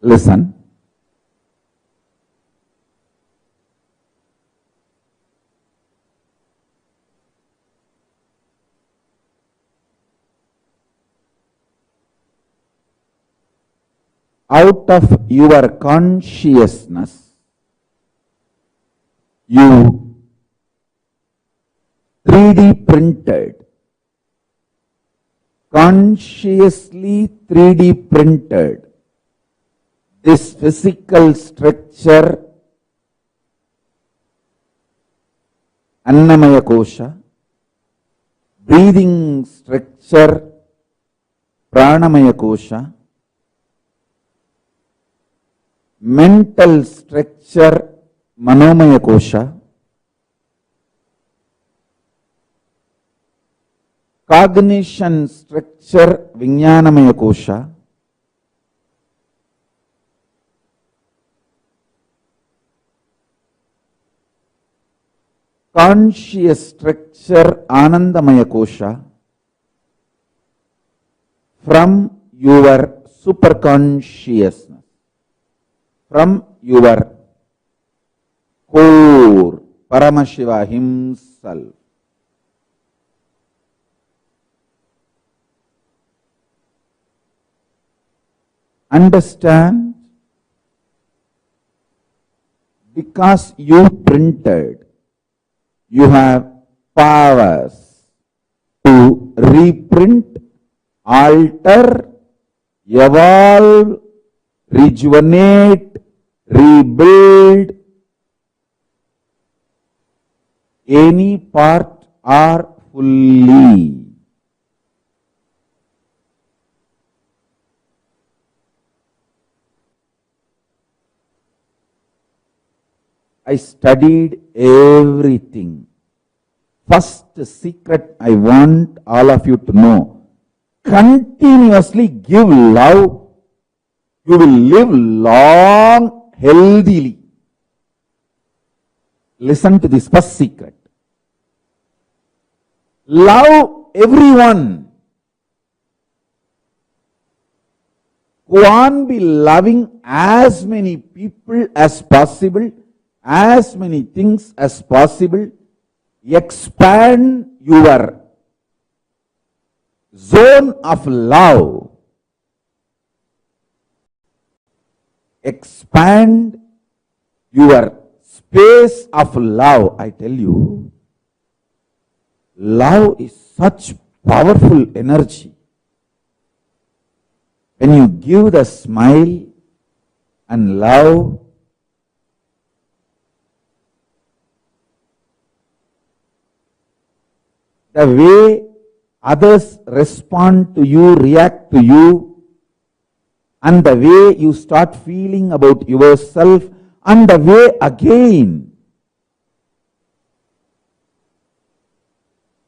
Listen. out of your consciousness, you 3D printed, consciously 3D printed this physical structure, Annamaya Kosha, breathing structure, Pranamaya Kosha, mental structure, Manomaya Kosha, cognition structure, Vijnanamaya Kosha, conscious structure, Anandamaya Kosha, from your superconsciousness, from your core, Paramashiva himself. Understand? Because you printed, you have powers to reprint, alter, evolve, rejuvenate, rebuild any part or fully. I studied everything. First secret I want all of you to know. Continuously give love. You will live long, healthily. Listen to this first secret. Love everyone. Go on be loving as many people as possible, as many things as possible. Expand your zone of love. Expand your space of love. I tell you, love is such powerful energy. When you give the smile and love, the way others respond to you, react to you, and the way you start feeling about yourself, and the way again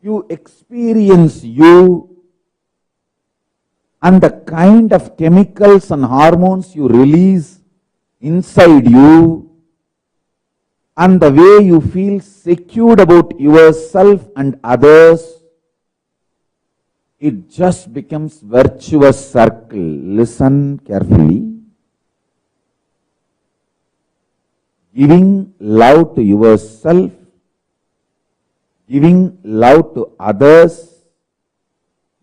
you experience you, and the kind of chemicals and hormones you release inside you, and the way you feel secured about yourself and others, it just becomes virtuous circle. Listen carefully. Giving love to yourself, giving love to others,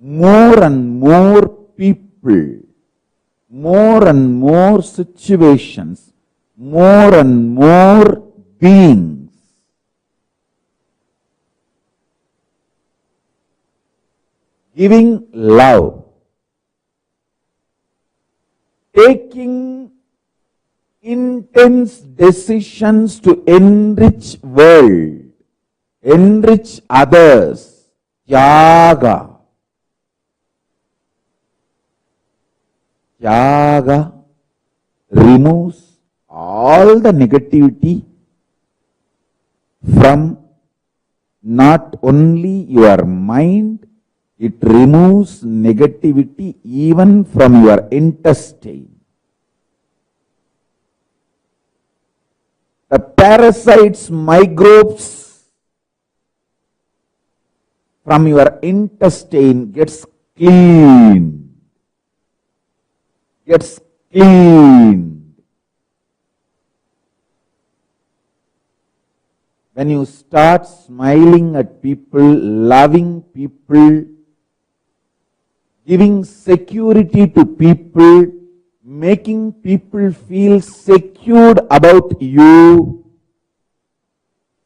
more and more people, more and more situations, more and more beings. Giving love, taking intense decisions to enrich world, enrich others, Tyaga. Tyaga removes all the negativity from not only your mind, it removes negativity even from your intestine. The parasites, microbes from your intestine gets cleaned. Gets cleaned. When you start smiling at people, loving people, giving security to people, making people feel secured about you,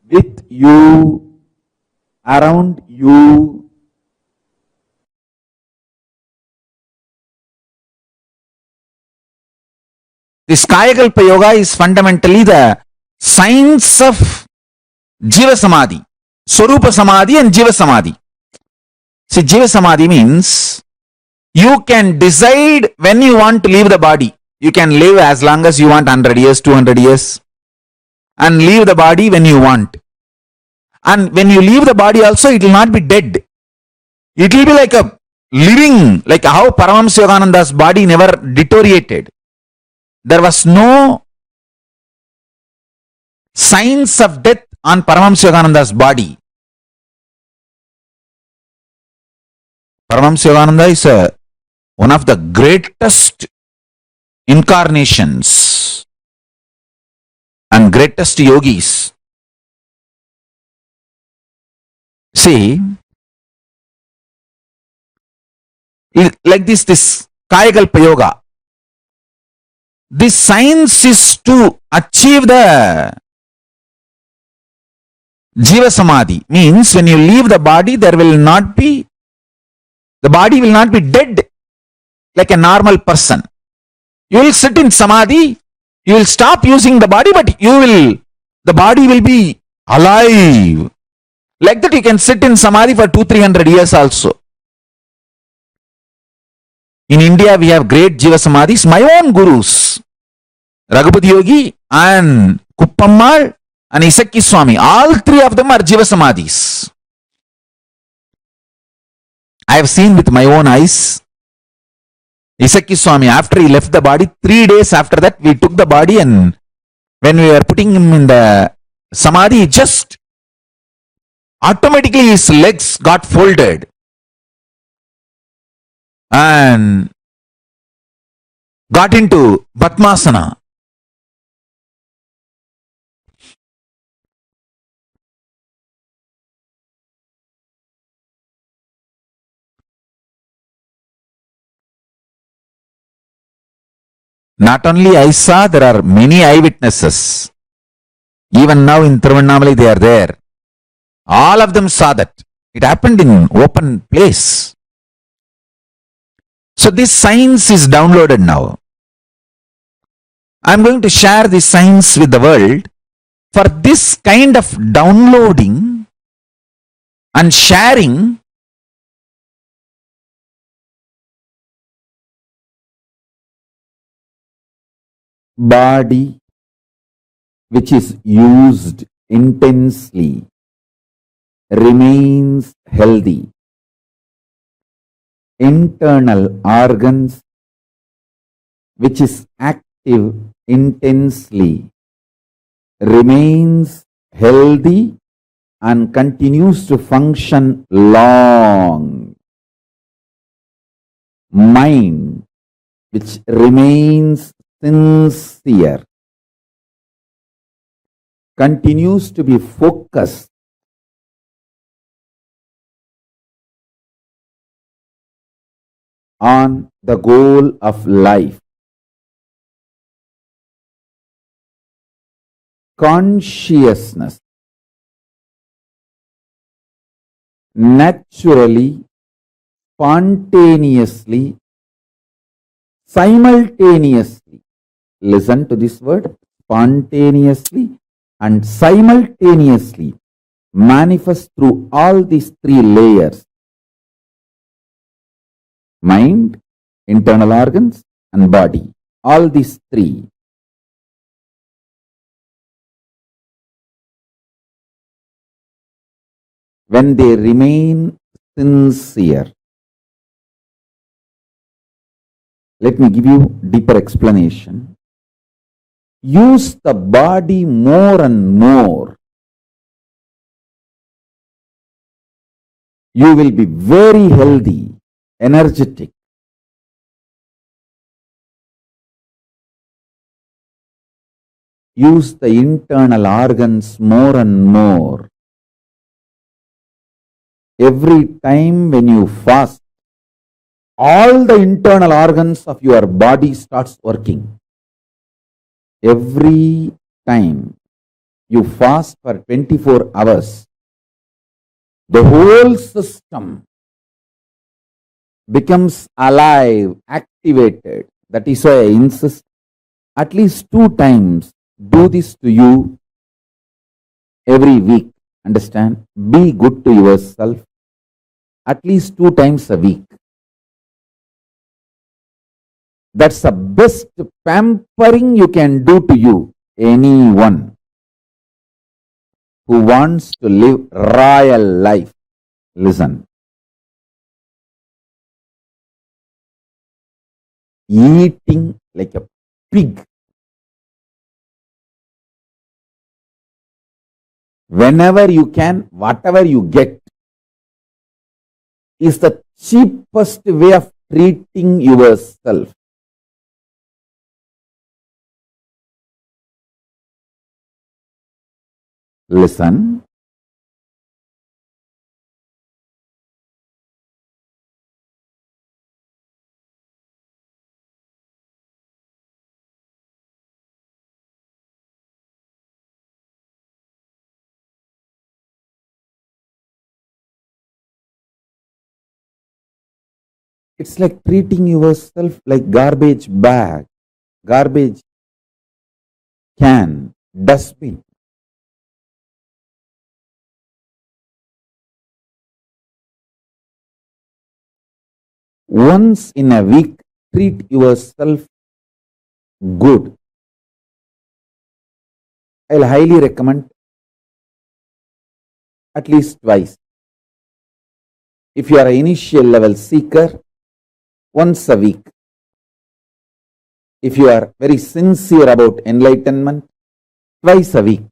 with you, around you. This Kayakalpa Yoga is fundamentally the science of Jiva Samadhi, Swarupa Samadhi and Jiva Samadhi. See, Jiva Samadhi means you can decide when you want to leave the body. You can live as long as you want, 100 years, 200 years, and leave the body when you want. And when you leave the body also, it will not be dead. It will be like a living, like how Paramahamsa Yogananda's body never deteriorated. There was no signs of death on Paramahamsa Yogananda's body. Paramahamsa Yogananda is one of the greatest incarnations and greatest yogis. See, like this Kayakalpa Yoga. This science is to achieve the Jiva Samadhi. Means when you leave the body, the body will not be dead like a normal person. You will sit in Samadhi, you will stop using the body, but the body will be alive. Like that you can sit in Samadhi for 200-300 years also. In India, we have great Jiva Samadhis. My own gurus, Raghupati Yogi and Kuppammal and Isakki Swami, all three of them are Jiva Samadhis. I have seen with my own eyes. Isakki Swami, after he left the body, 3 days after that, we took the body, and when we were putting him in the Samadhi, just automatically his legs got folded and got into Padmasana. Not only I saw, there are many eyewitnesses. Even now in Tiruvannamalai they are there. All of them saw that. It happened in open place. So this science is downloaded now. I am going to share this science with the world. For this kind of downloading and sharing, body which is used intensely remains healthy. Internal organs which is active intensely remains healthy and continues to function long. Mind which remains sincere continues to be focused on the goal of life. Consciousness naturally, spontaneously, simultaneously, listen to this word, spontaneously and simultaneously manifest through all these three layers: mind, internal organs and body. All these three. When they remain sincere. Let me give you deeper explanation. Use the body more and more. You will be very healthy, energetic. Use the internal organs more and more. Every time when you fast, all the internal organs of your body starts working. Every time you fast for 24 hours, the whole system becomes alive, activated. That is why I insist at least 2 times do this to you every week. Understand? Be good to yourself at least 2 times a week. That's the best pampering you can do to you. Anyone who wants to live royal life, listen. Eating like a pig, whenever you can, whatever you get, is the cheapest way of treating yourself. Listen. It's like treating yourself like garbage bag, garbage can, dustbin. Once in a week, treat yourself good. I'll highly recommend at least twice. If you are an initial level seeker, once a week. If you are very sincere about enlightenment, twice a week.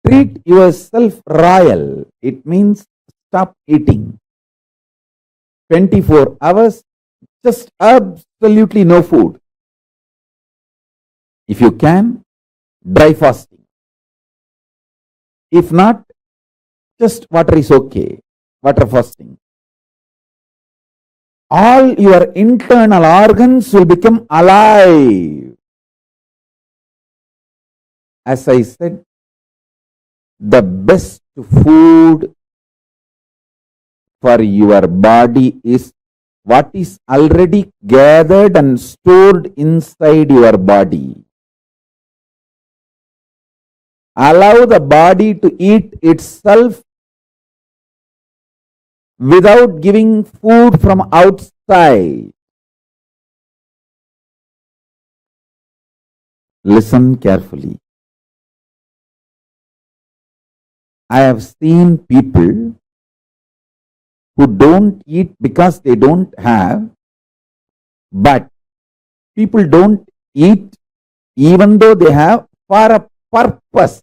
Treat yourself royal. It means stop eating. 24 hours, just absolutely no food. If you can, dry fasting. If not, just water is okay. Water fasting. All your internal organs will become alive. As I said, the best food for your body is what is already gathered and stored inside your body. Allow the body to eat itself without giving food from outside. Listen carefully. I have seen people who don't eat because they don't have, but people don't eat even though they have for a purpose,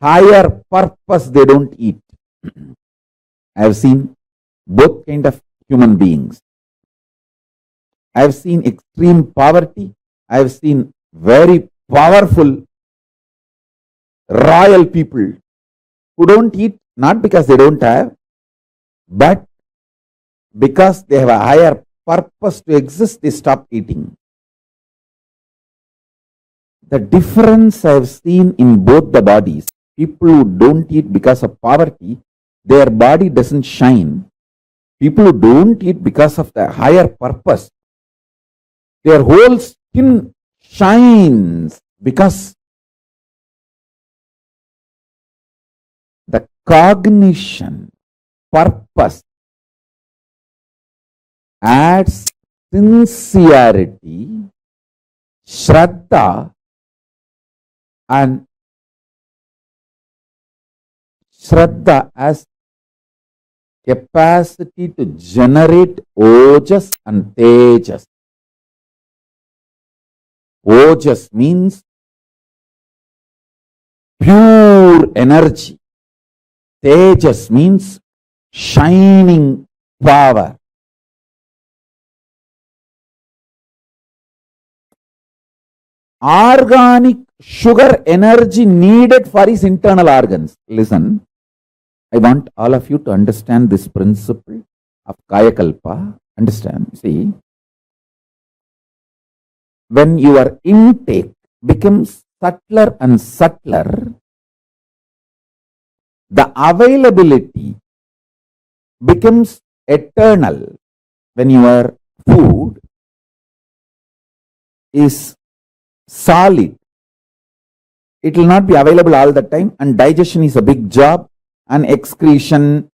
higher purpose they don't eat. I have seen both kind of human beings. I have seen extreme poverty. I have seen very powerful royal people who don't eat not because they don't have, but because they have a higher purpose to exist, they stop eating. The difference I have seen in both the bodies, people who don't eat because of poverty, their body doesn't shine. People who don't eat because of the higher purpose, their whole skin shines because the cognition, purpose adds sincerity, shraddha, and shraddha as capacity to generate ojas and tejas. Ojas means pure energy. Tejas means shining power. Organic sugar energy needed for his internal organs. Listen, I want all of you to understand this principle of Kayakalpa Understand? See, when your intake becomes subtler and subtler, the availability becomes eternal. When your food is solid, it will not be available all the time, and digestion is a big job, and excretion,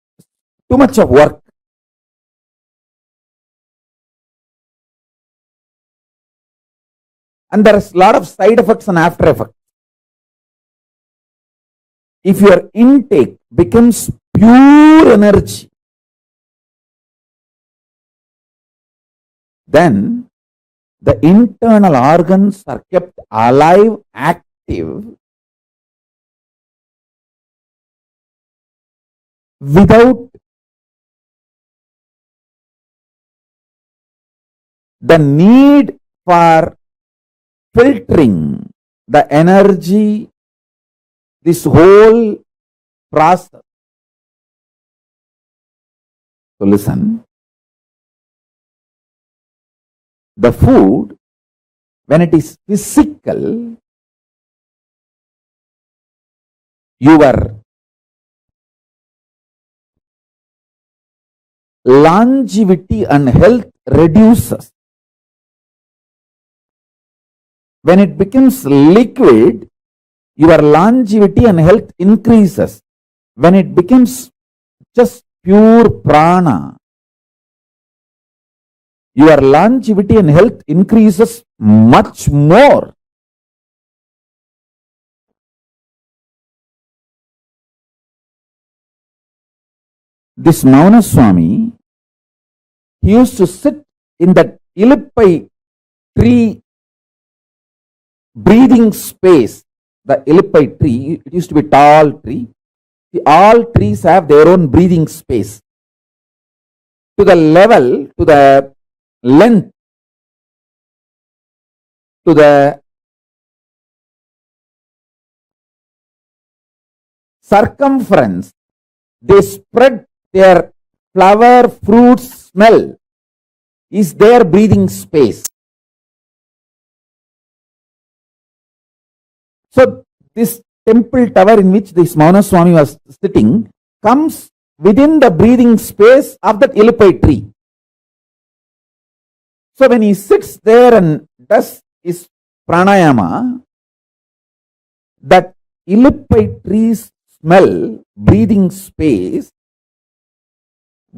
too much of work. And there is a lot of side effects and after effects. If your intake becomes pure energy, then the internal organs are kept alive, active, without the need for filtering the energy, this whole process. So listen, the food, when it is physical, your longevity and health reduces. When it becomes liquid, your longevity and health increases. When it becomes just pure prana, your longevity and health increases much more. This Mauna Swami, he used to sit in that Ilippai tree breathing space. The Ilippai tree, it used to be a tall tree. All trees have their own breathing space. To the level, to the length, to the circumference, they spread their flower, fruit, smell is their breathing space. So this temple tower in which this Mauna Swami was sitting comes within the breathing space of that Ilippai tree. So when he sits there and does his pranayama, that Ilippai tree's smell, breathing space,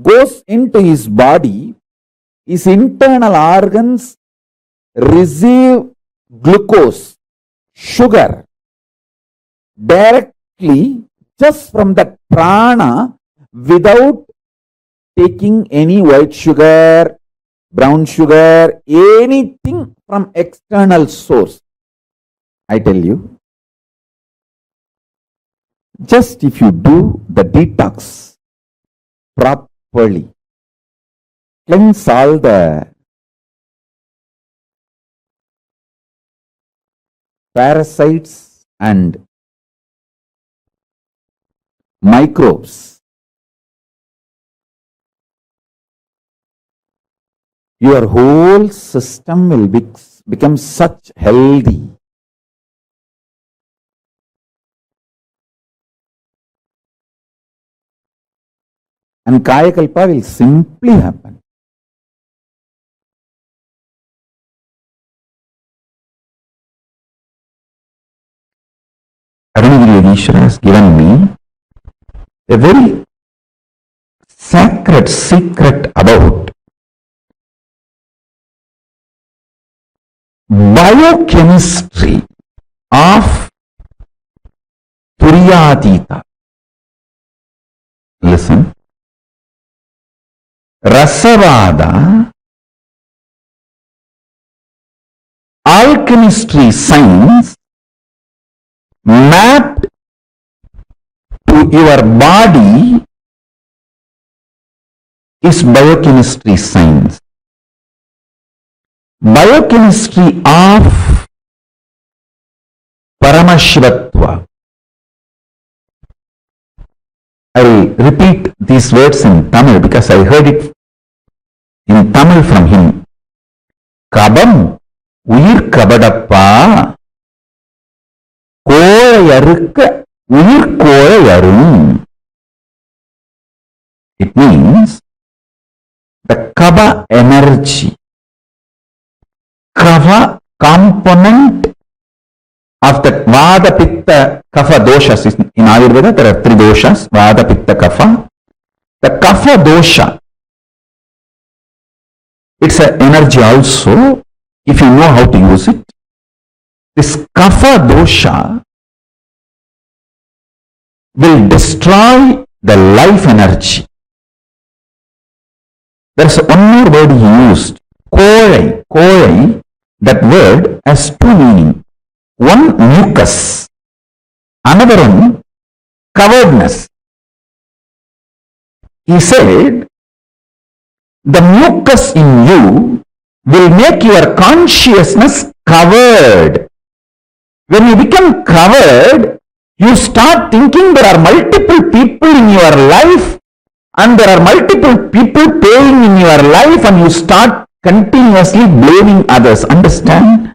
goes into his body, his internal organs receive glucose, sugar, directly just from that prana without taking any white sugar, brown sugar, anything from external source. I tell you, just if you do the detox properly, cleanse all the parasites and microbes, your whole system will become such healthy. And Kaya Kalpa will simply happen. Arunagiri Yogeshwara has given me a very sacred secret about biochemistry of Turyatita. Listen. Rasavada, alchemistry science mapped to your body is biochemistry science. Biochemistry of Paramashivatva. I will repeat these words in Tamil because I heard it in Tamil Tamil from him. Kabam உயிர் கபடப்பா கோழையறுக்க உயிர் கோழையரும். It means the kava energy, kava component of the vada pitta kapha doshas. In Ayurveda there are three doshas, vada pitta kapha. The kapha dosha, it's an energy also if you know how to use it. This kapha dosha will destroy the life energy. There's one more word he used, kolai. Kolai, that word has two meanings. One, mucus. Another one, coveredness. He said, the mucus in you will make your consciousness covered. When you become covered, you start thinking there are multiple people in your life and there are multiple people paying in your life, and you start continuously blaming others. Understand?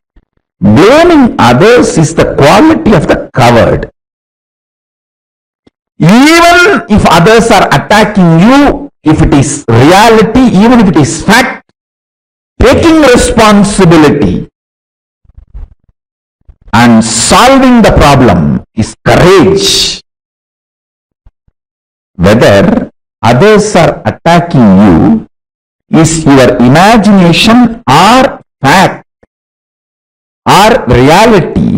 Blaming others is the quality of the covered. Even if others are attacking you, if it is reality, even if it is fact, taking responsibility and solving the problem is courage. Whether others are attacking you is your imagination or fact or reality,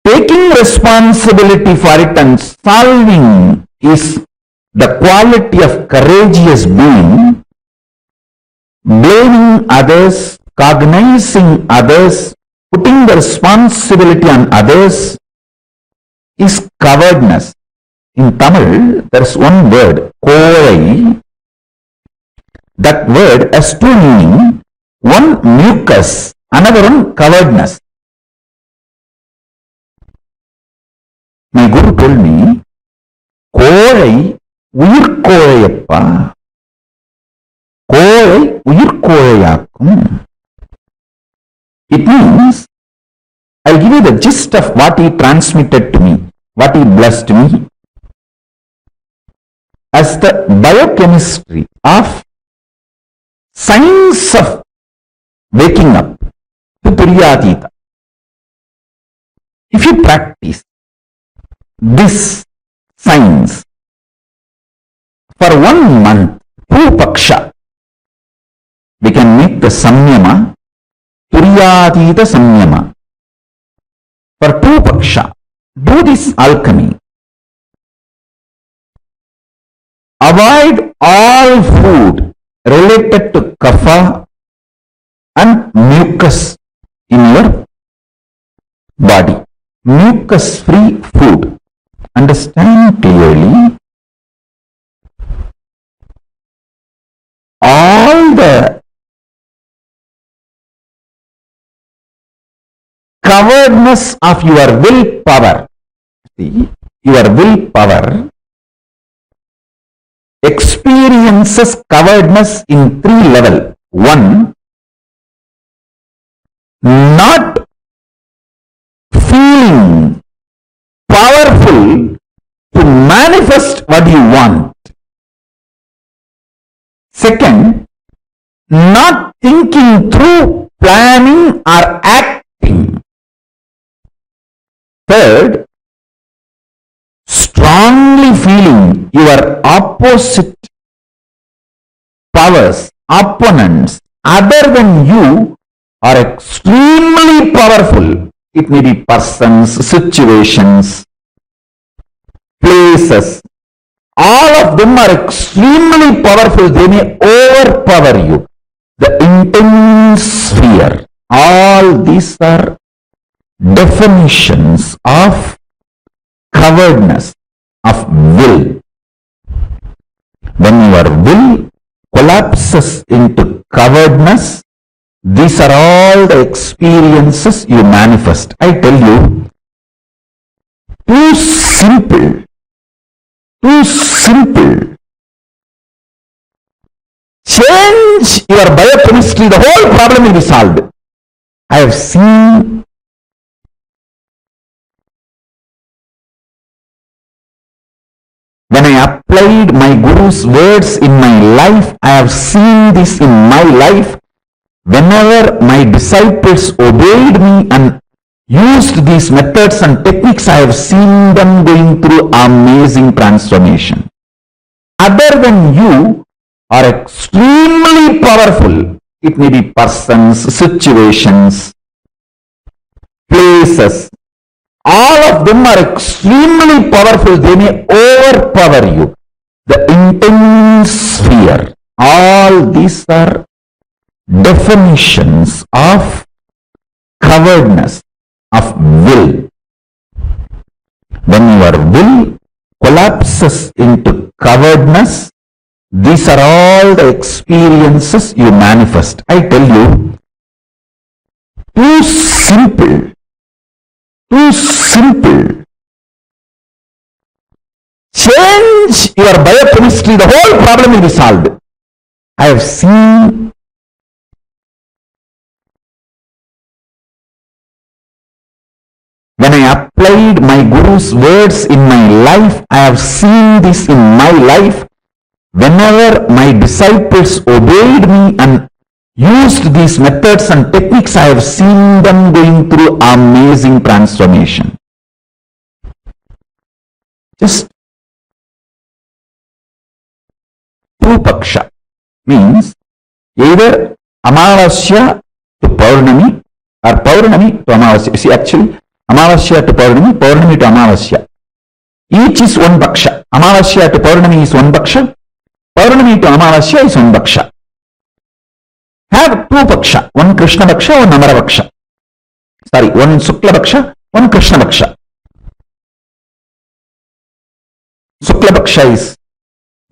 taking responsibility for it and solving is the quality of courageous being. Blaming others, cognizing others, putting the responsibility on others is coveredness. In Tamil, there is one word, kolai. That word has two meanings. One, mucus. Another one, coveredness. My guru told me, kolai உயிர் கோழையப்பா, கோழை உயிர் கோழையாக்கும். It means, I'll give you the gist of what he transmitted to me, what he blessed me. As the biochemistry of science of waking up to Turyatita, if you practice this science for 1 month, Paksha, we can make the Samyama, Turyatita Samyama. For Paksha, do this alchemy. Avoid all food related to kapha and mucus in your body. Mucus-free food. Understand clearly. All the coveredness of your willpower, see, your willpower experiences coveredness in 3 levels. 1, not feeling powerful to manifest what you want. Second, not thinking through, planning or acting. Third, strongly feeling your opposite powers, opponents, other than you are extremely powerful. It may be persons, situations, places. All of them are extremely powerful. They may overpower you. The intense fear. All these are definitions of coveredness of will. When your will collapses into coveredness, these are all the experiences you manifest. I tell you, too simple your biochemistry, the whole problem will be solved. I have seen when I applied my Guru's words in my life, I have seen this in my life. Whenever my disciples obeyed me and used these methods and techniques, I have seen them going through amazing transformation. Other than you are extremely powerful. It may be persons, situations, places. All of them are extremely powerful. They may overpower you. The intense fear. All these are definitions of cowardness, of will. When your will collapses into cowardness, these are all the experiences you manifest. I tell you, too simple. Too simple. Change your biochemistry, the whole problem will be solved. I have seen when I applied my Guru's words in my life, I have seen this in my life. Whenever my disciples obeyed me and used these methods and techniques, I have seen them going through amazing transformation. Just Pupaksha means either Amavasya to Paurnami or Paurnami to Amavasya. See, actually, Amavasya to Paurnami, Paurnami to Amavasya. Each is one Bhaksha. Amavasya to Paurnami is one Bhaksha. Paurnami to Amavasya is one Bhaksha. Have two Bhaksha, one Krishna Bhaksha, one Amara Bhaksha. Sorry, one Sukla Bhaksha, one Krishna Bhaksha. Sukla Bhaksha is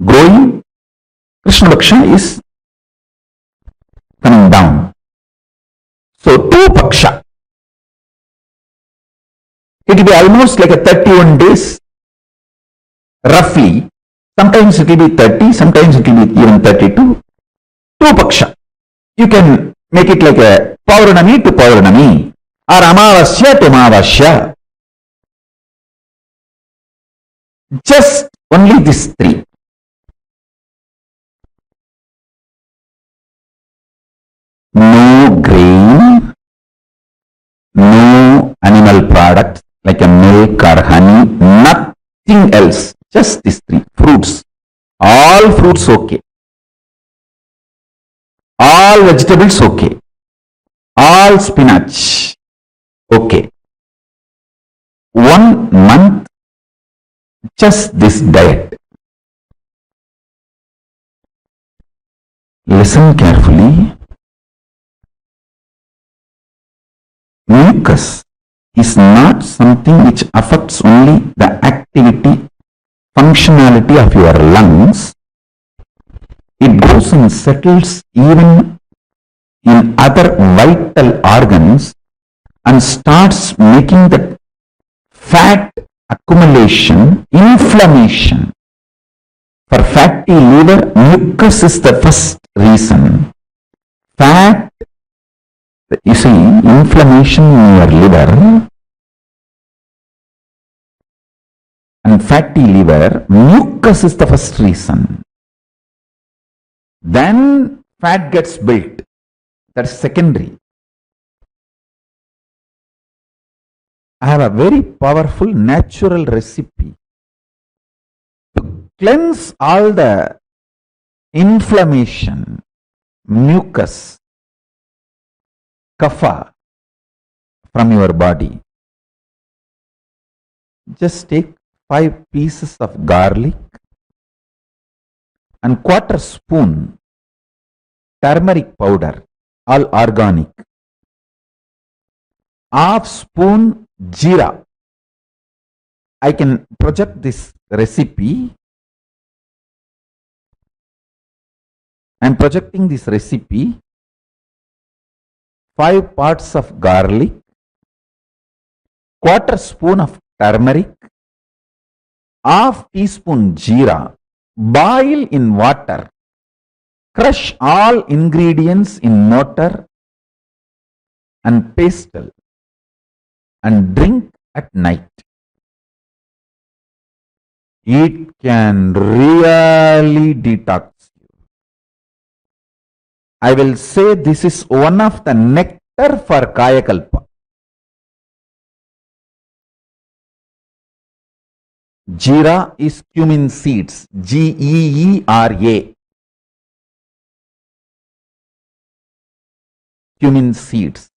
growing, Krishna Bhaksha is coming down. So two Bhaksha. It will be almost like a 31 days, roughly. Sometimes it will be 30, sometimes it will be even 32. Two Bhaksha. You can make it like a Paurnami to Paurnami or Amavasya to Amavasya. Just only these three. No grain, no animal products like a milk or honey, nothing else. Just these three. Fruits. All fruits okay. All vegetables okay. All spinach okay. 1 month, just this diet. Listen carefully. Mucus is not something which affects only the activity, functionality of your lungs. It goes and settles even in other vital organs and starts making the fat accumulation, inflammation. For fatty liver, mucus is the first reason. Fat, you see, inflammation in your liver and fatty liver, mucus is the first reason. Then fat gets built. That's secondary. I have a very powerful natural recipe to cleanse all the inflammation, mucus, kapha from your body. Just take 5 pieces of garlic and 1/4 spoon turmeric powder, all organic. 1/2 spoon jeera. I can project this recipe. I am projecting this recipe. 5 parts of garlic, 1/4 spoon of turmeric, 1/2 teaspoon jeera. Boil in water. crush all ingredients in mortar and pestle and drink at night. It can really detox you. I will say this is one of the nectar for Kayakalpa. Jeera is cumin seeds, Geera. Cumin seeds.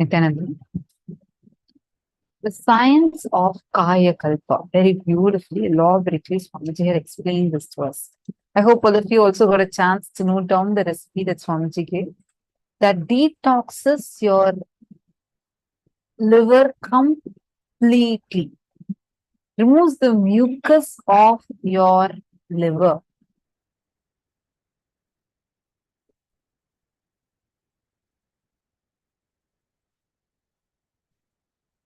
Nithyananda. The science of Kaya Kalpa, very beautifully, elaborately, Swamiji had explained this to us. I hope all of you also got a chance to note down the recipe that Swamiji gave, that detoxes your liver completely, removes the mucus of your liver.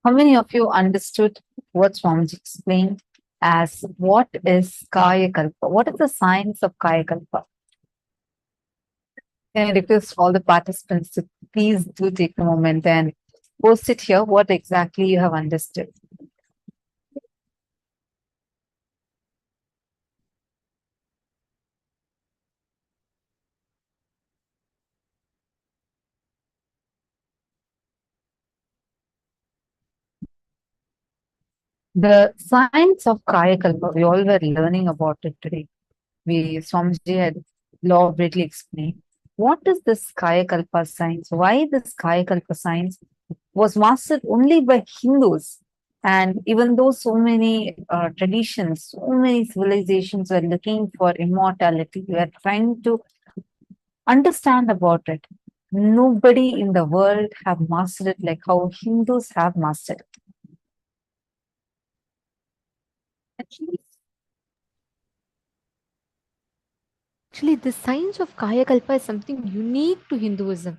How many of you understood what Swamiji explained as what is Kaya Kalpa? What is the science of Kaya Kalpa? Can I request all the participants to please do take a moment and post it here what exactly you have understood. The science of Kaya Kalpa, we all were learning about it today. Swamiji had elaborately explained. What is this Kaya Kalpa science? Why this Kaya Kalpa science was mastered only by Hindus? And even though so many traditions, so many civilizations were looking for immortality, we are trying to understand about it. Nobody in the world have mastered it like how Hindus have mastered it. Actually, the science of Kaya Kalpa is something unique to Hinduism.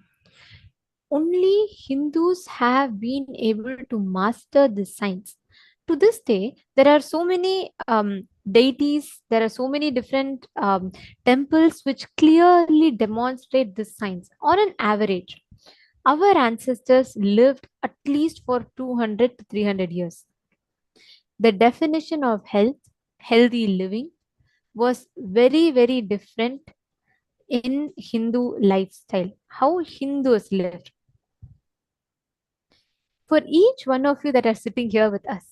Only Hindus have been able to master this science. To this day, there are so many deities, there are so many different temples which clearly demonstrate this science. On an average, our ancestors lived at least for 200 to 300 years. The definition of health, healthy living, was very, very different in Hindu lifestyle, how Hindus lived. For each one of you that are sitting here with us,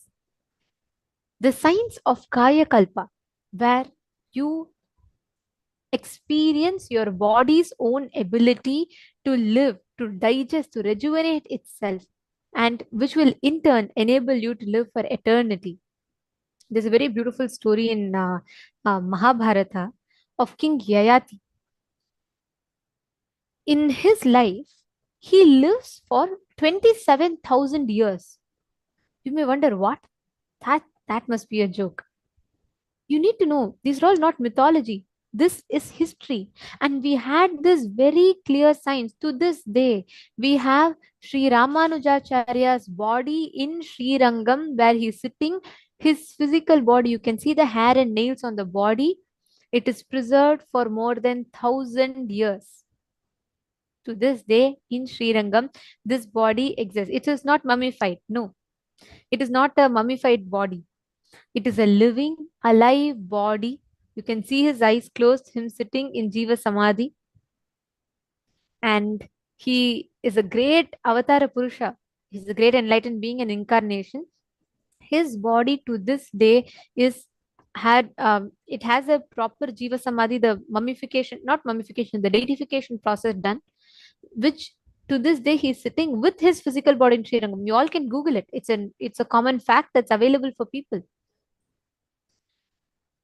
the science of Kaya Kalpa, where you experience your body's own ability to live, to digest, to rejuvenate itself, and which will in turn enable you to live for eternity. There's a very beautiful story in Mahabharata of King Yayati. In his life, he lives for 27,000 years. You may wonder what? That must be a joke. You need to know, these are all not mythology. This is history. And we had this very clear signs. To this day, we have Sri Ramanujacharya's body in Sri Rangam, where he's sitting. His physical body, you can see the hair and nails on the body. It is preserved for more than 1,000 years. To this day, in Sri Rangam, this body exists. It is not mummified. No, it is not a mummified body. It is a living, alive body. You can see his eyes closed, him sitting in Jiva Samadhi. And he is a great Avatara Purusha. He's a great enlightened being, an incarnation. His body to this day it has a proper Jiva Samadhi, the mummification, not mummification, the deification process done, which to this day he's sitting with his physical body in Sri Rangam. You all can Google it. It's a common fact that's available for people.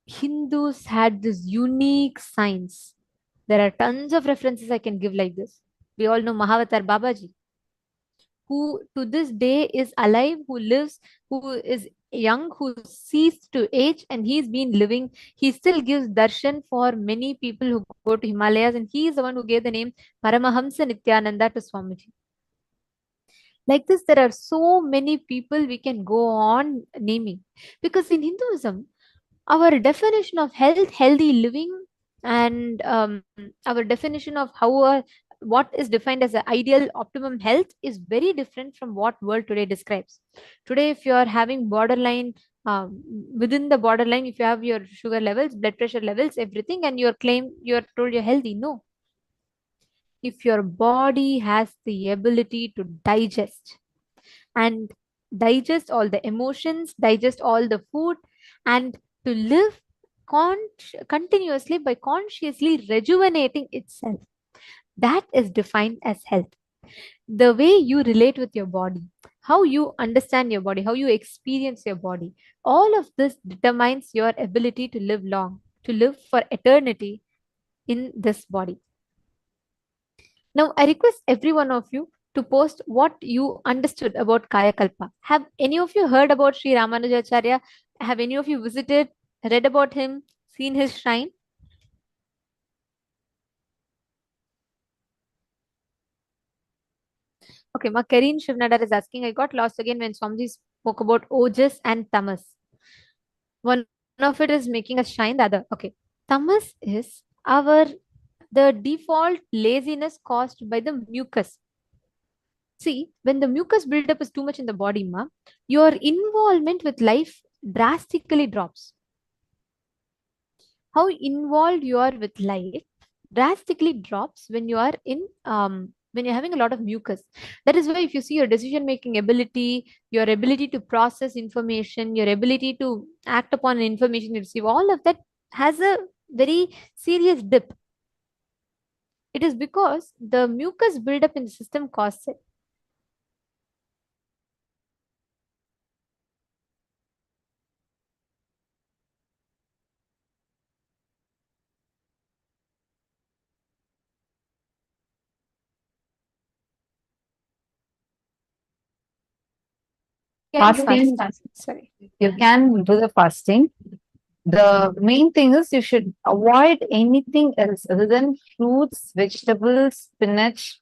Hindus had this unique science. There are tons of references I can give like this. We all know Mahavatar Babaji, who to this day is alive, who lives, who is young, who ceased to age, and he's been living. He still gives darshan for many people who go to Himalayas, and he is the one who gave the name Paramahamsa Nithyananda to Swamiji. Like this, there are so many people we can go on naming. Because in Hinduism, our definition of health, healthy living, and our definition of what is defined as an ideal optimum health is very different from what world today describes. Today, if you are having borderline, within the borderline, if you have your sugar levels, blood pressure levels, everything, and you're told you're healthy, no. If your body has the ability to digest and digest all the emotions, digest all the food, and to live continuously by consciously rejuvenating itself, that is defined as health. The way you relate with your body, how you understand your body, how you experience your body, all of this determines your ability to live long, to live for eternity in this body. Now, I request every one of you to post what you understood about Kaya Kalpa. Have any of you heard about Sri Ramanujacharya? Have any of you visited, read about him, seen his shrine? Okay, Ma Karin Shivnadar is asking, I got lost again when Swamiji spoke about ojas and tamas. One of it is making us shine, the other. Okay. Tamas is the default laziness caused by the mucus. See, when the mucus buildup is too much in the body, ma, your involvement with life drastically drops. How involved you are with life drastically drops when you are in when you're having a lot of mucus. That is why if you see your decision making ability, your ability to process information, your ability to act upon information you receive, all of that has a very serious dip. It is because the mucus buildup in the system causes it. Fasting, Sorry. you can do the fasting. The main thing is you should avoid anything else other than fruits, vegetables, spinach,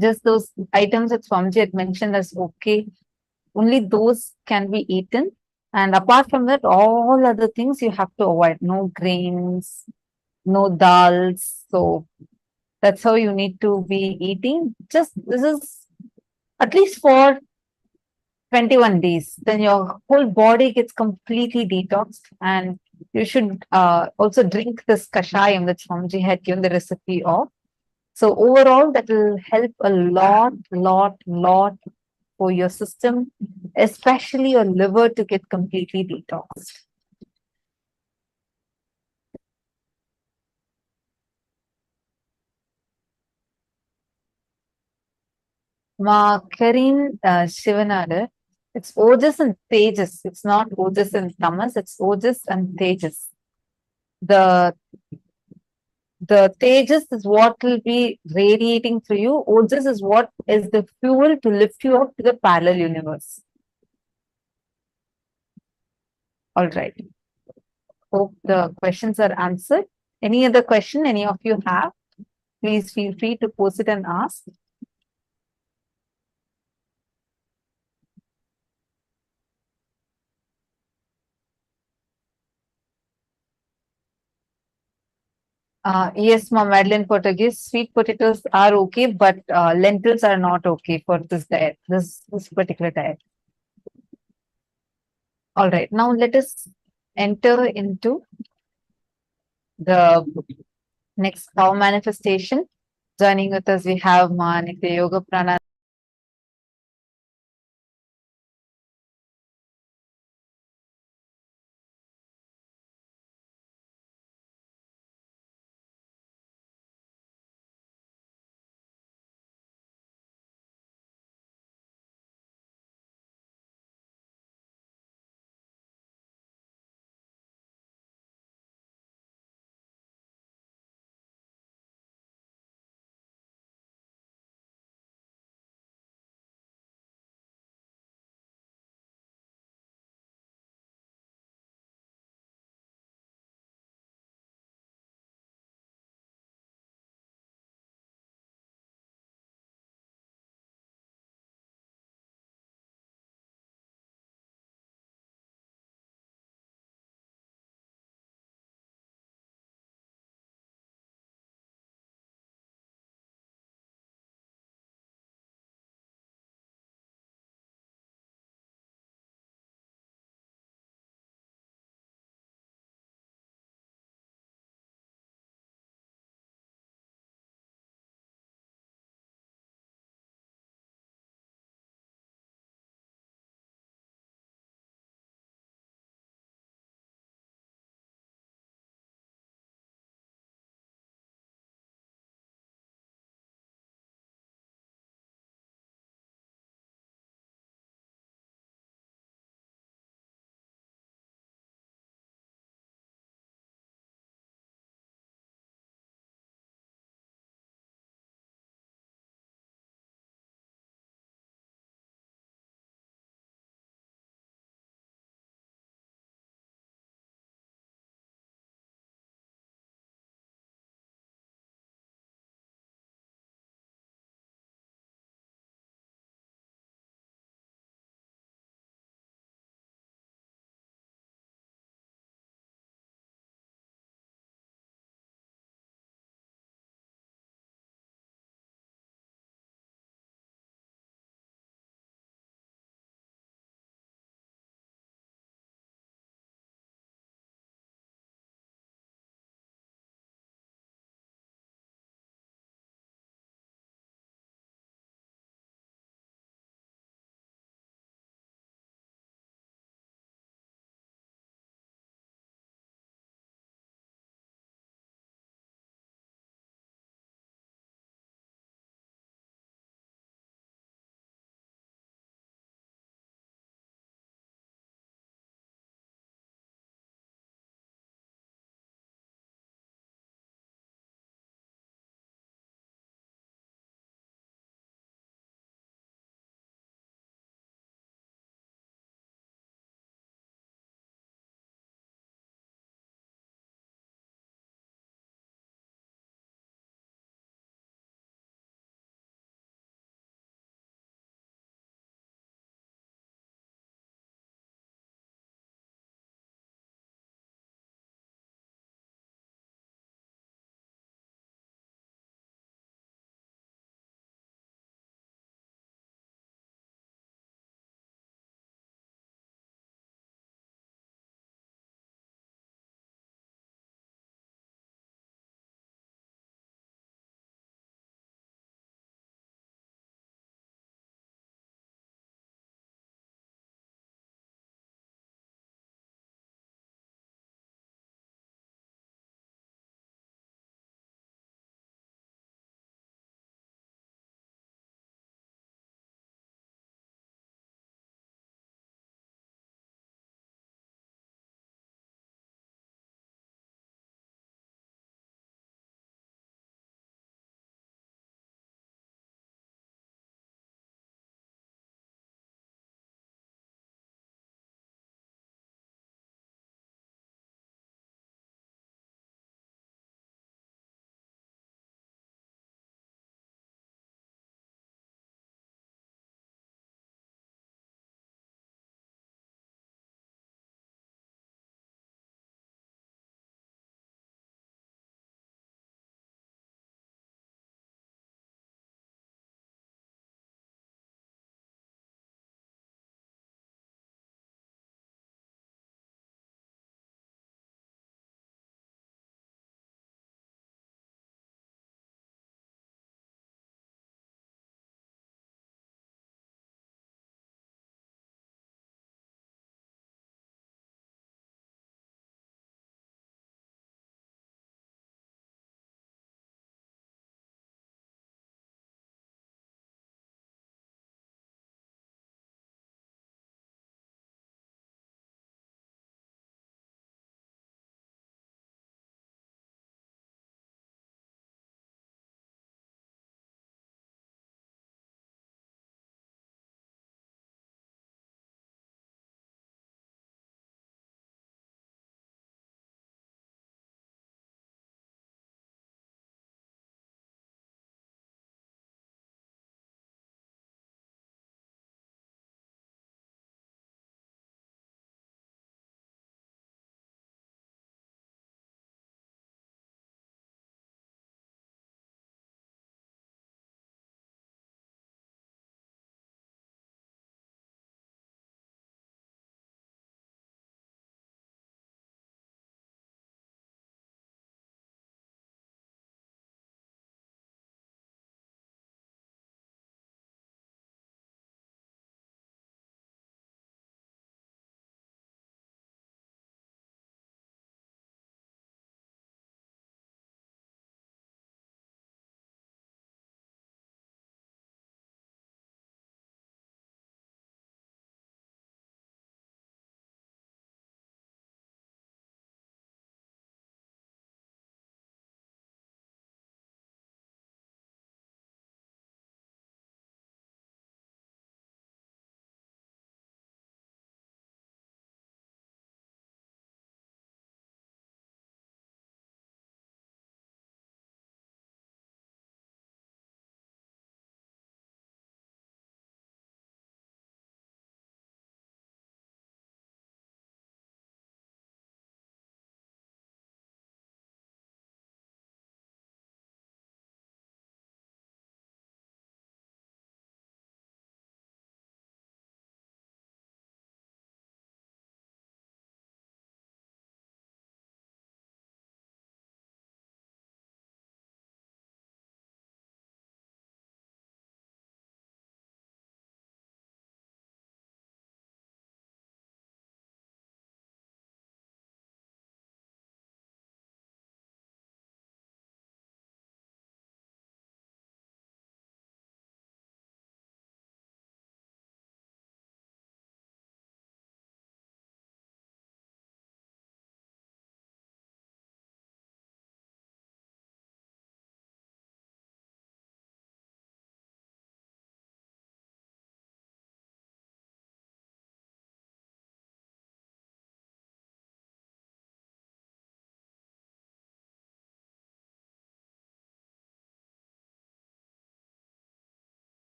just those items that Swamiji had mentioned as okay. Only those can be eaten. And apart from that, all other things you have to avoid. No grains, no dals. So that's how you need to be eating. Just this is at least for 21 days. Then your whole body gets completely detoxed. And you should also drink this kashayam that Swamiji had given the recipe of. So overall, that will help a lot for your system, especially your liver to get completely detoxed. Ma Karin Shivanada, it's Ojas and Tejas. It's not Ojas and Tamas, it's Ojas and Tejas. The Tejas is what will be radiating through you. Ojas is what is the fuel to lift you up to the parallel universe. All right. Hope the questions are answered. Any other question any of you have? Please feel free to post it and ask. Yes, Mom, Madeline Portuguese. Sweet potatoes are okay, but lentils are not okay for this diet, this particular diet. All right, now let us enter into the next power manifestation. Joining with us, we have Ma Nitya Yoga Prana.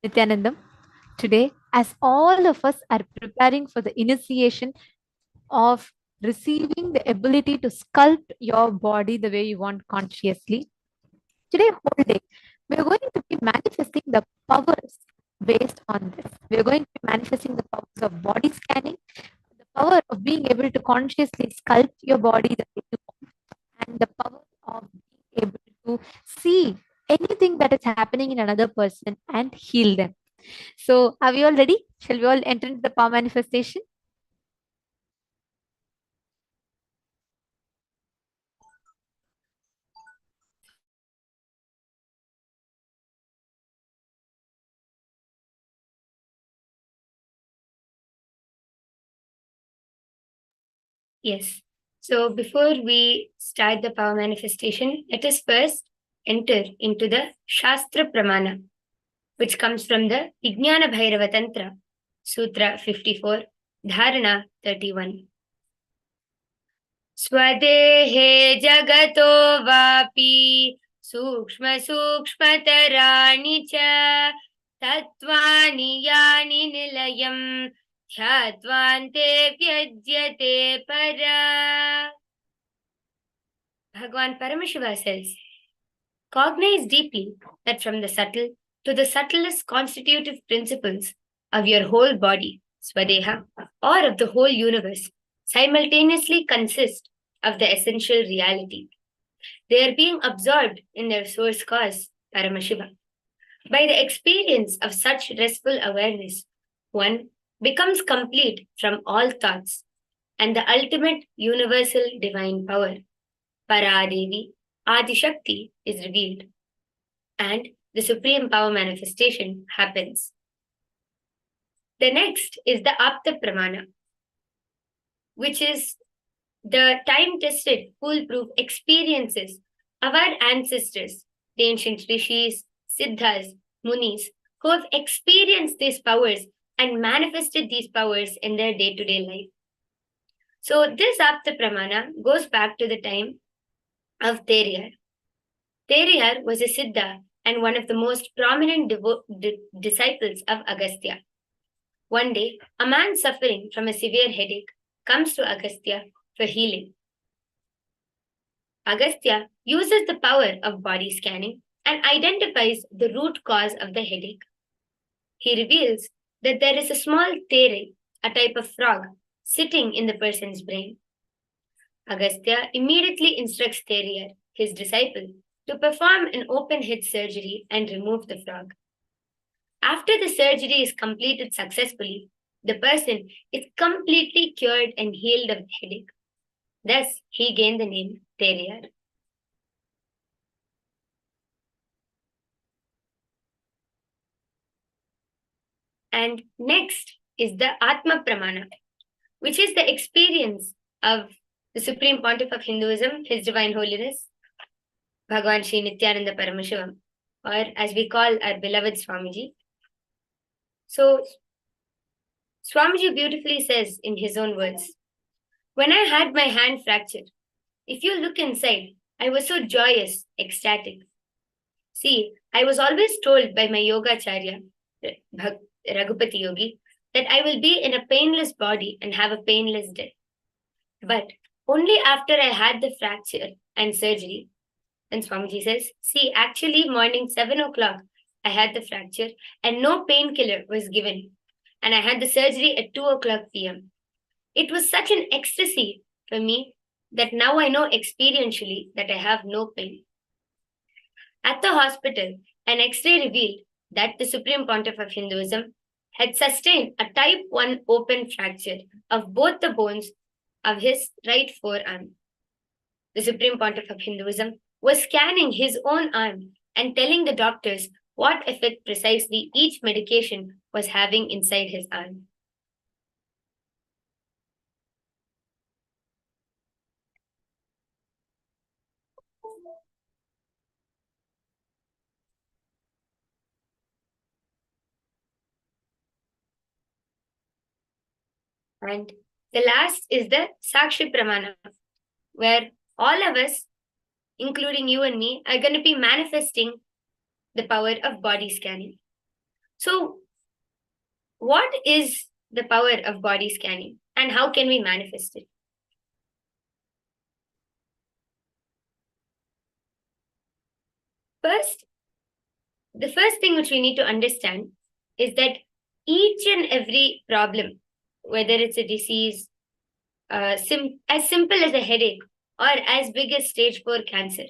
Nithyanandam, today, as all of us are preparing for the initiation of receiving the ability to sculpt your body the way you want consciously, today, whole day, we are going to be manifesting the powers based on this. We are going to be manifesting the powers of body scanning, the power of being able to consciously sculpt your body the way you want, and the power of being able to see anything that is happening in another person and heal them. So, are we all ready? Shall we all enter into the power manifestation? Yes. So before we start the power manifestation, let us first enter into the Shastra Pramana, which comes from the Vijnana Bhairava Tantra, Sutra 54, Dharana 31. Swadehe jagato vapi sukshma sukshmatarani cha tattvani yani nilayam ध्यात्वान्ते vyajyate para. Bhagavan Paramashiva says, cognize deeply that from the subtle to the subtlest constitutive principles of your whole body, Swadeha, or of the whole universe, simultaneously consist of the essential reality. They are being absorbed in their source cause, Paramashiva. By the experience of such restful awareness, one becomes complete from all thoughts, and the ultimate universal divine power, Paradevi, Adishakti, is revealed, and the supreme power manifestation happens. The next is the Apta Pramana, which is the time-tested, foolproof experiences of our ancestors, the ancient rishis, siddhas, munis, who have experienced these powers and manifested these powers in their day-to-day life. So this Apta Pramana goes back to the time of Teriyar. Teriyar was a siddha and one of the most prominent disciples of Agastya. One day, a man suffering from a severe headache comes to Agastya for healing. Agastya uses the power of body scanning and identifies the root cause of the headache. He reveals that there is a small tere, a type of frog, sitting in the person's brain. Agastya immediately instructs Teriyar, his disciple, to perform an open head surgery and remove the frog. After the surgery is completed successfully, the person is completely cured and healed of the headache. Thus, he gained the name Teriyar. And next is the Atma Pramana, which is the experience of the Supreme Pontiff of Hinduism, His Divine Holiness, Bhagavan Sri Nithyananda Paramashivam, or as we call our beloved Swamiji. So, Swamiji beautifully says in his own words, when I had my hand fractured, if you look inside, I was so joyous, ecstatic. See, I was always told by my Yogacharya, Raghupati Yogi, that I will be in a painless body and have a painless death. But only after I had the fracture and surgery, and Swamiji says, see, actually morning 7 o'clock, I had the fracture and no painkiller was given. And I had the surgery at 2 o'clock p.m. It was such an ecstasy for me that now I know experientially that I have no pain. At the hospital, an X-ray revealed that the Supreme Pontiff of Hinduism had sustained a type 1 open fracture of both the bones of his right forearm. The Supreme Pontiff of Hinduism was scanning his own arm and telling the doctors what effect precisely each medication was having inside his arm. And the last is the Sakshi Pramana, where all of us, including you and me, are going to be manifesting the power of body scanning. So, what is the power of body scanning and how can we manifest it? First, the first thing which we need to understand is that each and every problem, whether it's a disease, as simple as a headache or as big as stage 4 cancer,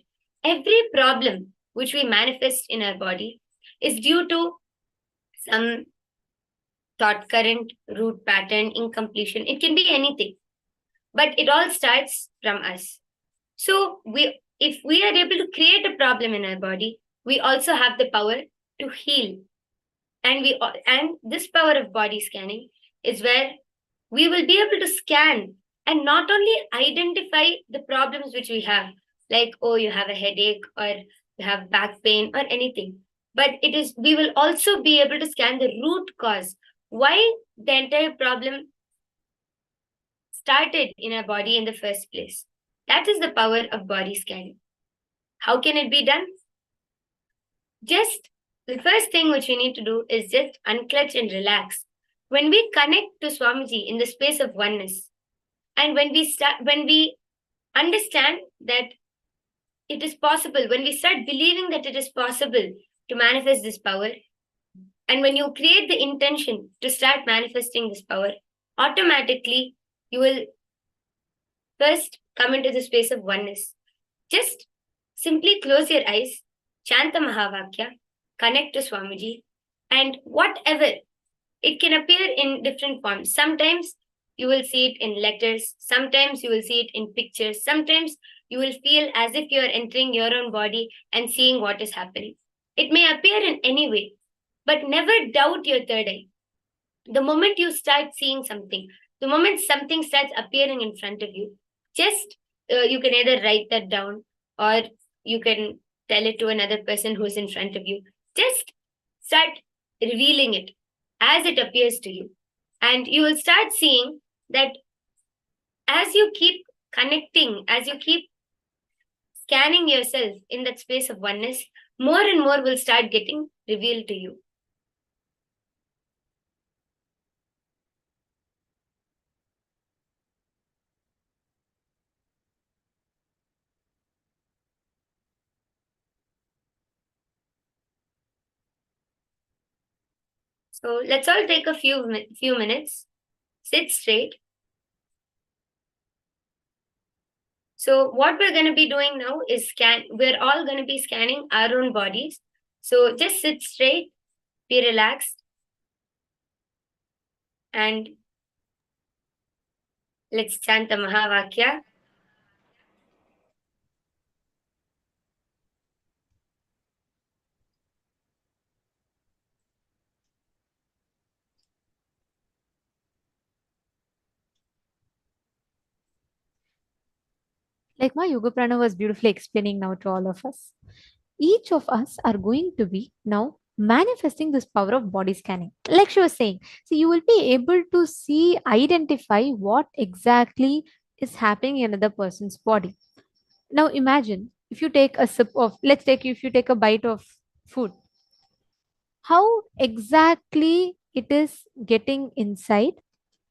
every problem which we manifest in our body is due to some thought current, root pattern, incompletion. It can be anything, but it all starts from us. So if we are able to create a problem in our body, we also have the power to heal. And this power of body scanning is where we will be able to scan and not only identify the problems which we have, like, oh, you have a headache or you have back pain or anything, but we will also be able to scan the root cause, why the entire problem started in our body in the first place. That is the power of body scanning. How can it be done? Just the first thing which we need to do is just unclutch and relax. When we connect to Swamiji in the space of oneness, and when we understand that it is possible, when we start believing that it is possible to manifest this power, and when you create the intention to start manifesting this power, automatically you will first come into the space of oneness. Just simply close your eyes, chant the Mahavakya, connect to Swamiji, and whatever, it can appear in different forms. Sometimes you will see it in letters, sometimes you will see it in pictures, sometimes you will feel as if you are entering your own body and seeing what is happening. It may appear in any way, but never doubt your third eye. The moment you start seeing something, the moment something starts appearing in front of you, just you can either write that down or you can tell it to another person who's in front of you. Just start revealing it as it appears to you. And you will start seeing that as you keep connecting, as you keep scanning yourself in that space of oneness, more and more will start getting revealed to you. So let's all take a few minutes, sit straight. So what we're going to be doing now is we're all going to be scanning our own bodies. So just sit straight, be relaxed, and let's chant the Mahavakya. Like my Yoga Prana was beautifully explaining now to all of us, each of us are going to be now manifesting this power of body scanning. Like she was saying, so you will be able to see, identify what exactly is happening in another person's body. Now imagine if you take a sip of, if you take a bite of food, how exactly it is getting inside,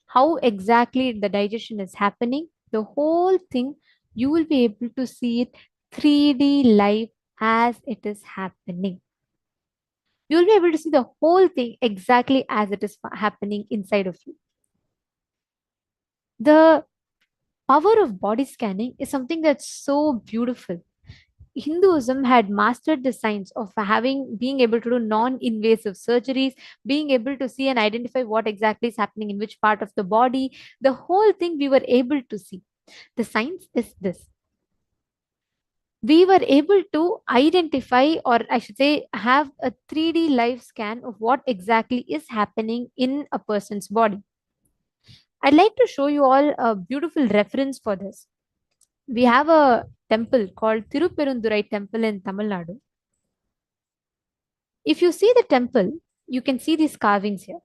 how exactly the digestion is happening, the whole thing, you will be able to see it 3D live as it is happening. You will be able to see the whole thing exactly as it is happening inside of you. The power of body scanning is something that's so beautiful. Hinduism had mastered the science of being able to do non-invasive surgeries, being able to see and identify what exactly is happening in which part of the body. The whole thing we were able to see. The science is this. We were able to identify, or I should say, have a 3D live scan of what exactly is happening in a person's body. I'd like to show you all a beautiful reference for this. We have a temple called Tirupperundurai Temple in Tamil Nadu. If you see the temple, you can see these carvings here.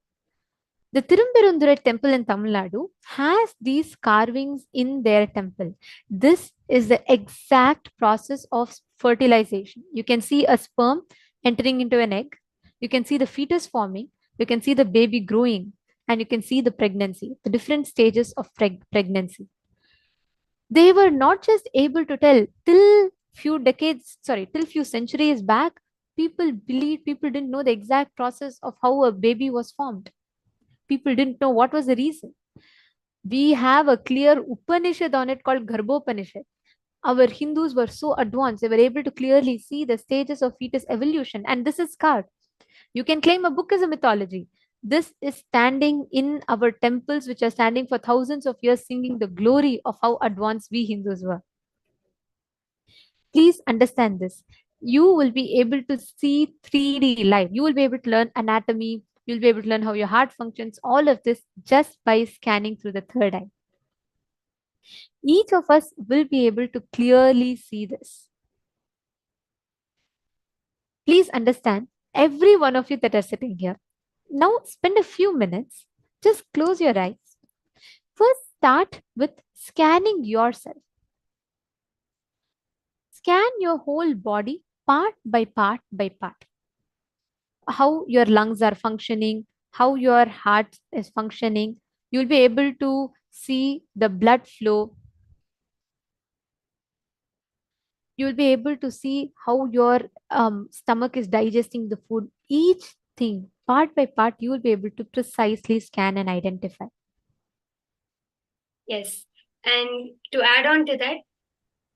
The Tirupperundurai Temple in Tamil Nadu has these carvings in their temple. This is the exact process of fertilization. You can see a sperm entering into an egg. You can see the fetus forming, you can see the baby growing, and you can see the pregnancy, the different stages of pregnancy. They were not just able to tell till few centuries back. People didn't know the exact process of how a baby was formed. People didn't know what was the reason. We have a clear Upanishad on it called Garbhopanishad. Our Hindus were so advanced, they were able to clearly see the stages of fetus evolution, and this is carved. You can claim a book as a mythology. This is standing in our temples, which are standing for thousands of years, singing the glory of how advanced we Hindus were. Please understand this. You will be able to see 3D live. You will be able to learn anatomy. You'll be able to learn how your heart functions. All of this just by scanning through the third eye. Each of us will be able to clearly see this. Please understand, every one of you that are sitting here, now spend a few minutes, just close your eyes. First, start with scanning yourself. Scan your whole body part by part by part. How your lungs are functioning, how your heart is functioning. You'll be able to see the blood flow. You'll be able to see how your stomach is digesting the food. Each thing, part by part, you will be able to precisely scan and identify. Yes. And to add on to that,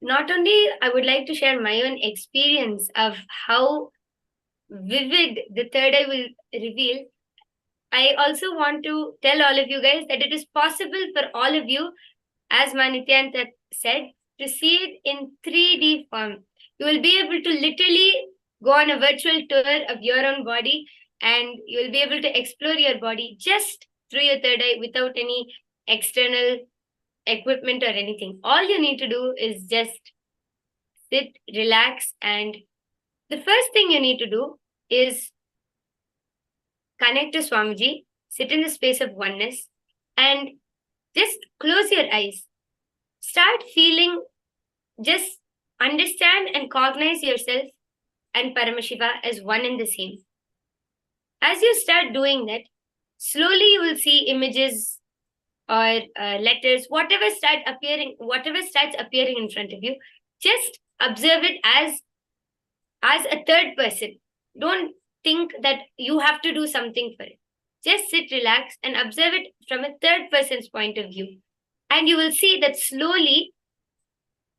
not only I would like to share my own experience of how vivid the third eye will reveal, I also want to tell all of you guys that it is possible for all of you, as Nithyananda said, to see it in 3D form. You will be able to literally go on a virtual tour of your own body, and you will be able to explore your body just through your third eye without any external equipment or anything. All you need to do is just sit, relax, and the first thing you need to do is connect to Swamiji, sit in the space of oneness, and just close your eyes. Start feeling, just understand and cognize yourself and Paramashiva as one and the same. As you start doing that, slowly you will see images or letters, whatever starts appearing in front of you. Just observe it as a third person. Don't think that you have to do something for it. Just sit, relax, and observe it from a third person's point of view. And you will see that slowly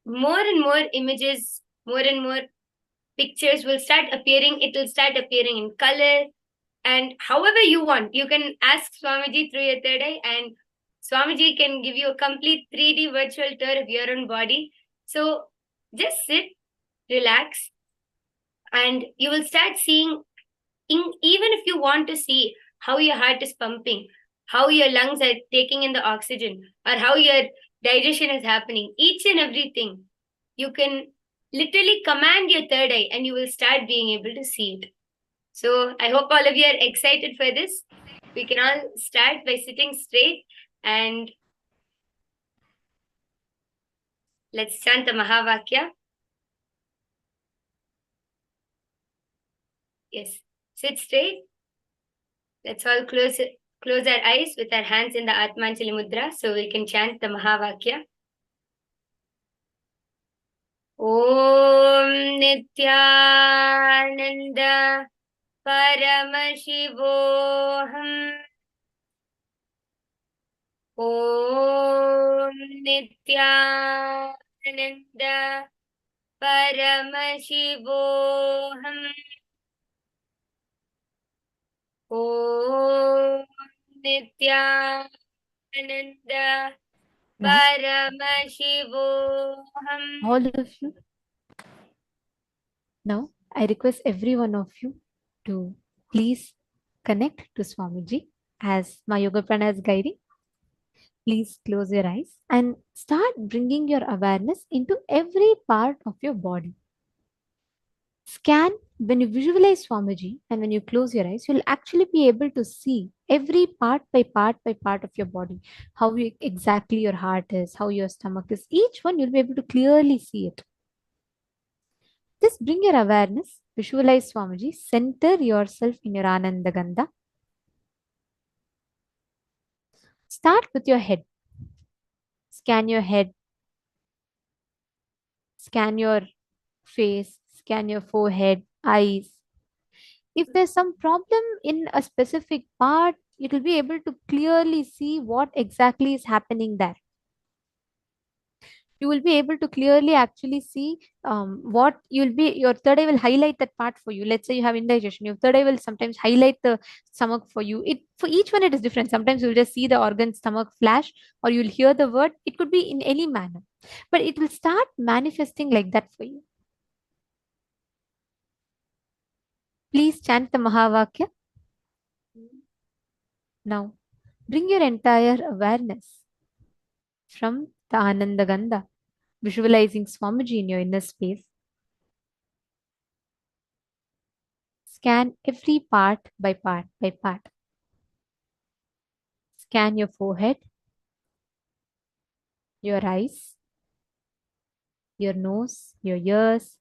more and more images, more and more pictures will start appearing. It will start appearing in color. And however you want, you can ask Swamiji through your third eye, and Swamiji can give you a complete 3D virtual tour of your own body. So just sit, relax, and you will start seeing, even if you want to see how your heart is pumping, how your lungs are taking in the oxygen, or how your digestion is happening, each and everything, you can literally command your third eye and you will start being able to see it. So I hope all of you are excited for this. We can all start by sitting straight and let's chant the Mahavakya. Yes, sit straight. Let's all close our eyes with our hands in the Atmanjali Mudra so we can chant the Mahavakya. Om Nithyananda Paramashivam. Om Nithyananda Paramashivam. Om Nithyananda Paramashivam. All of you. Now, I request every one of you to please connect to Swamiji as my Yoga Prana is guiding. Please close your eyes and start bringing your awareness into every part of your body. Scan. When you visualize Swamiji and when you close your eyes, you'll actually be able to see every part by part of your body, how exactly your heart is, how your stomach is. Each one you'll be able to clearly see it. Just bring your awareness, visualize Swamiji, center yourself in your Ananda Gandha. Start with your head. Scan your head, scan your face, scan your forehead, eyes. If there's some problem in a specific part, you will be able to clearly see what exactly is happening there. You will be able to clearly actually see what you'll be, your third eye will highlight that part for you. Let's say you have indigestion, your third eye will sometimes highlight the stomach for you. It, for each one it is different. Sometimes you'll just see the organ stomach flash, or you'll hear the word. It could be in any manner, but it will start manifesting like that for you. Please chant the Mahavakya. Now, bring your entire awareness from the Ananda Gandha, visualizing Swamiji in your inner space. Scan every part by part by part. Scan your forehead, your eyes, your nose, your ears.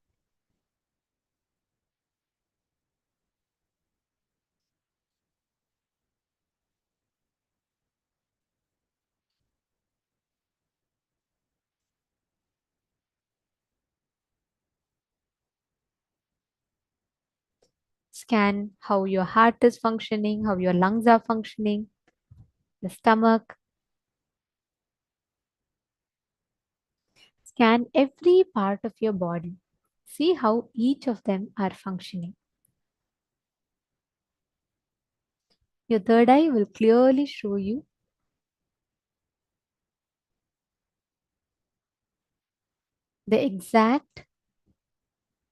Scan how your heart is functioning, how your lungs are functioning, the stomach. Scan every part of your body. See how each of them are functioning. Your third eye will clearly show you the exact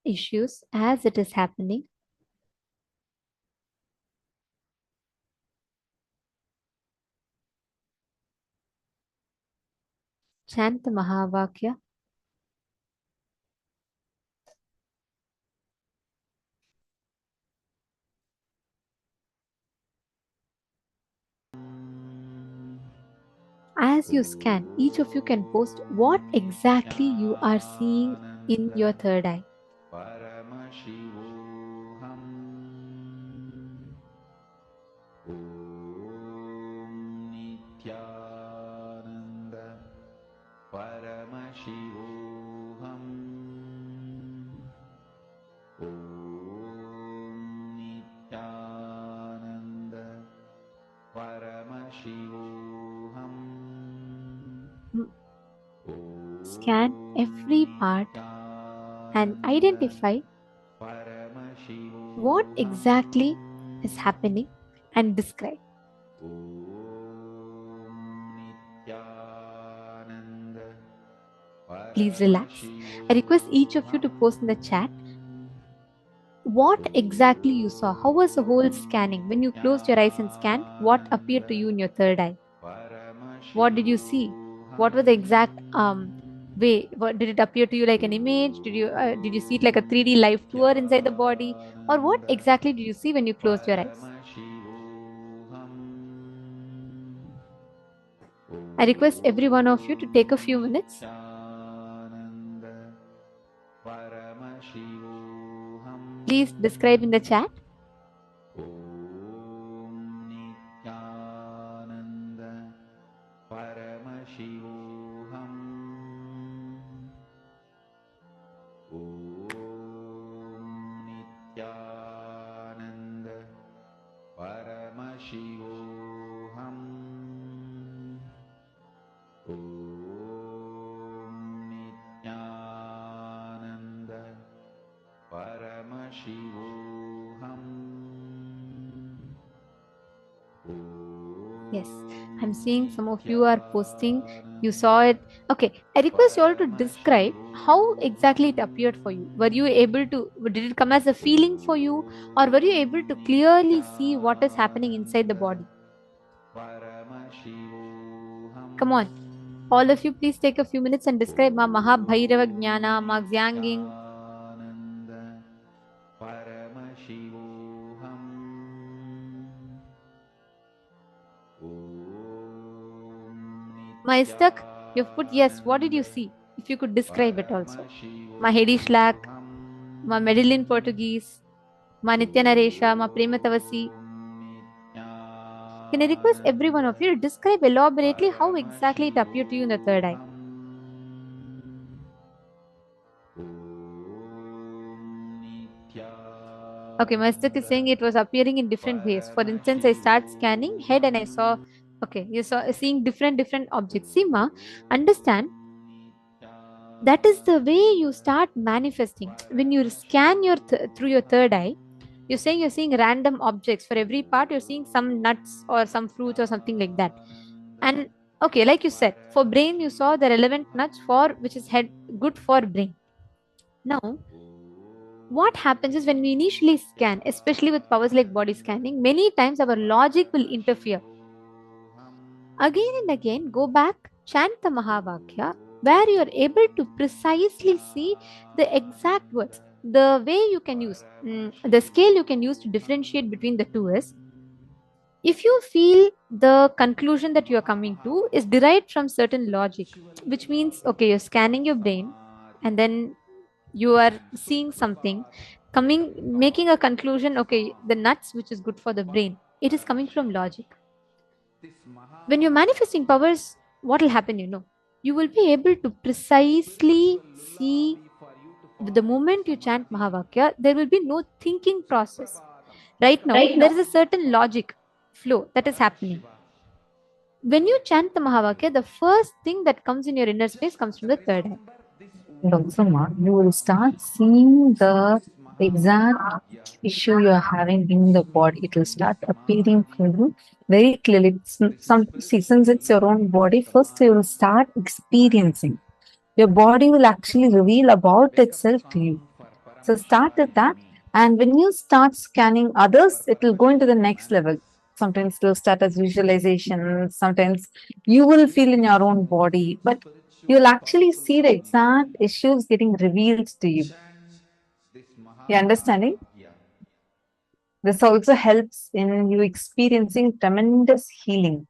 issues as it is happening. Chant the Mahavakya. As you scan, each of you can post what exactly you are seeing in your third eye. Paramashivam. Om Nithyananda. Paramashivam. Om Nithyananda. Paramashivam. Scan every part and identify what exactly is happening and describe. Please relax. I request each of you to post in the chat what exactly you saw. How was the whole scanning? When you closed your eyes and scanned, what appeared to you in your third eye? What did you see? What was the exact way? What did it appear to you, like an image? Did you see it like a 3D live tour inside the body, or what exactly did you see when you closed your eyes? I request every one of you to take a few minutes. Please describe in the chat. Yes, I'm seeing some of you are posting. You saw it. Okay, I request you all to describe how exactly it appeared for you. Were you able to, did it come as a feeling for you, or were you able to clearly see what is happening inside the body? Come on, all of you, please take a few minutes and describe Ma Mahabhairava Jnana, Ma Xianging. My stuck, you've put yes. What did you see? If you could describe it also. My heady slack. Ma Medellin Portuguese, Ma Nithyananda, Ma Prema Tavasi. Can I request every one of you to describe elaborately how exactly it appeared to you in the third eye? Okay, Mastak is saying it was appearing in different ways. For instance, I start scanning head and I saw, okay, you saw seeing different objects. See, Ma, understand that is the way you start manifesting. When you scan your through your third eye, you're seeing random objects. For every part, you're seeing some nuts or some fruits or something like that. And okay, like you said, for brain, you saw the relevant nuts for which is head good for brain. Now, what happens is when we initially scan, especially with powers like body scanning, many times our logic will interfere. Again and again, go back, chant the Mahavakya, where you are able to precisely see the exact words. The way you can use, the scale you can use to differentiate between the two is, if you feel the conclusion that you are coming to is derived from certain logic, which means, okay, you're scanning your brain and then you are seeing something coming, making a conclusion, okay, the nuts, which is good for the brain, it is coming from logic. When you're manifesting powers, what will happen, you will be able to precisely see the moment you chant Mahavakya, there will be no thinking process. Right now, there is a certain logic flow that is happening. When you chant the Mahavakya, the first thing that comes in your inner space comes from the third eye. And also, Ma, you will start seeing the exact issue you are having in the body. It will start appearing for you very clearly. Since it's your own body, first you will start experiencing. Your body will actually reveal about itself to you. So start with that. And when you start scanning others, it will go into the next level. Sometimes it will start as visualization. Sometimes you will feel in your own body, but you'll actually see the exact issues getting revealed to you. You understanding? This also helps in you experiencing tremendous healing.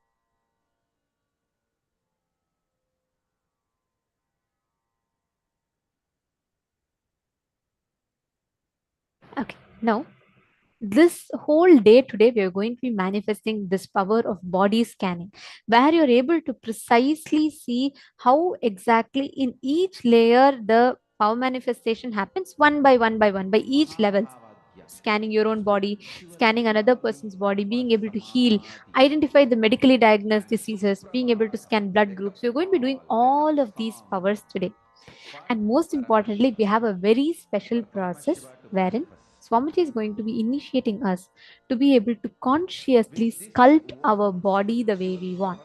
Okay, now this whole day today, we are going to be manifesting this power of body scanning, where you're able to precisely see how exactly in each layer the power manifestation happens one by one by each level. Scanning your own body, scanning another person's body, being able to heal, identify the medically diagnosed diseases, being able to scan blood groups. We're going to be doing all of these powers today. And most importantly, we have a very special process wherein Swamiji is going to be initiating us to be able to consciously sculpt our body the way we want.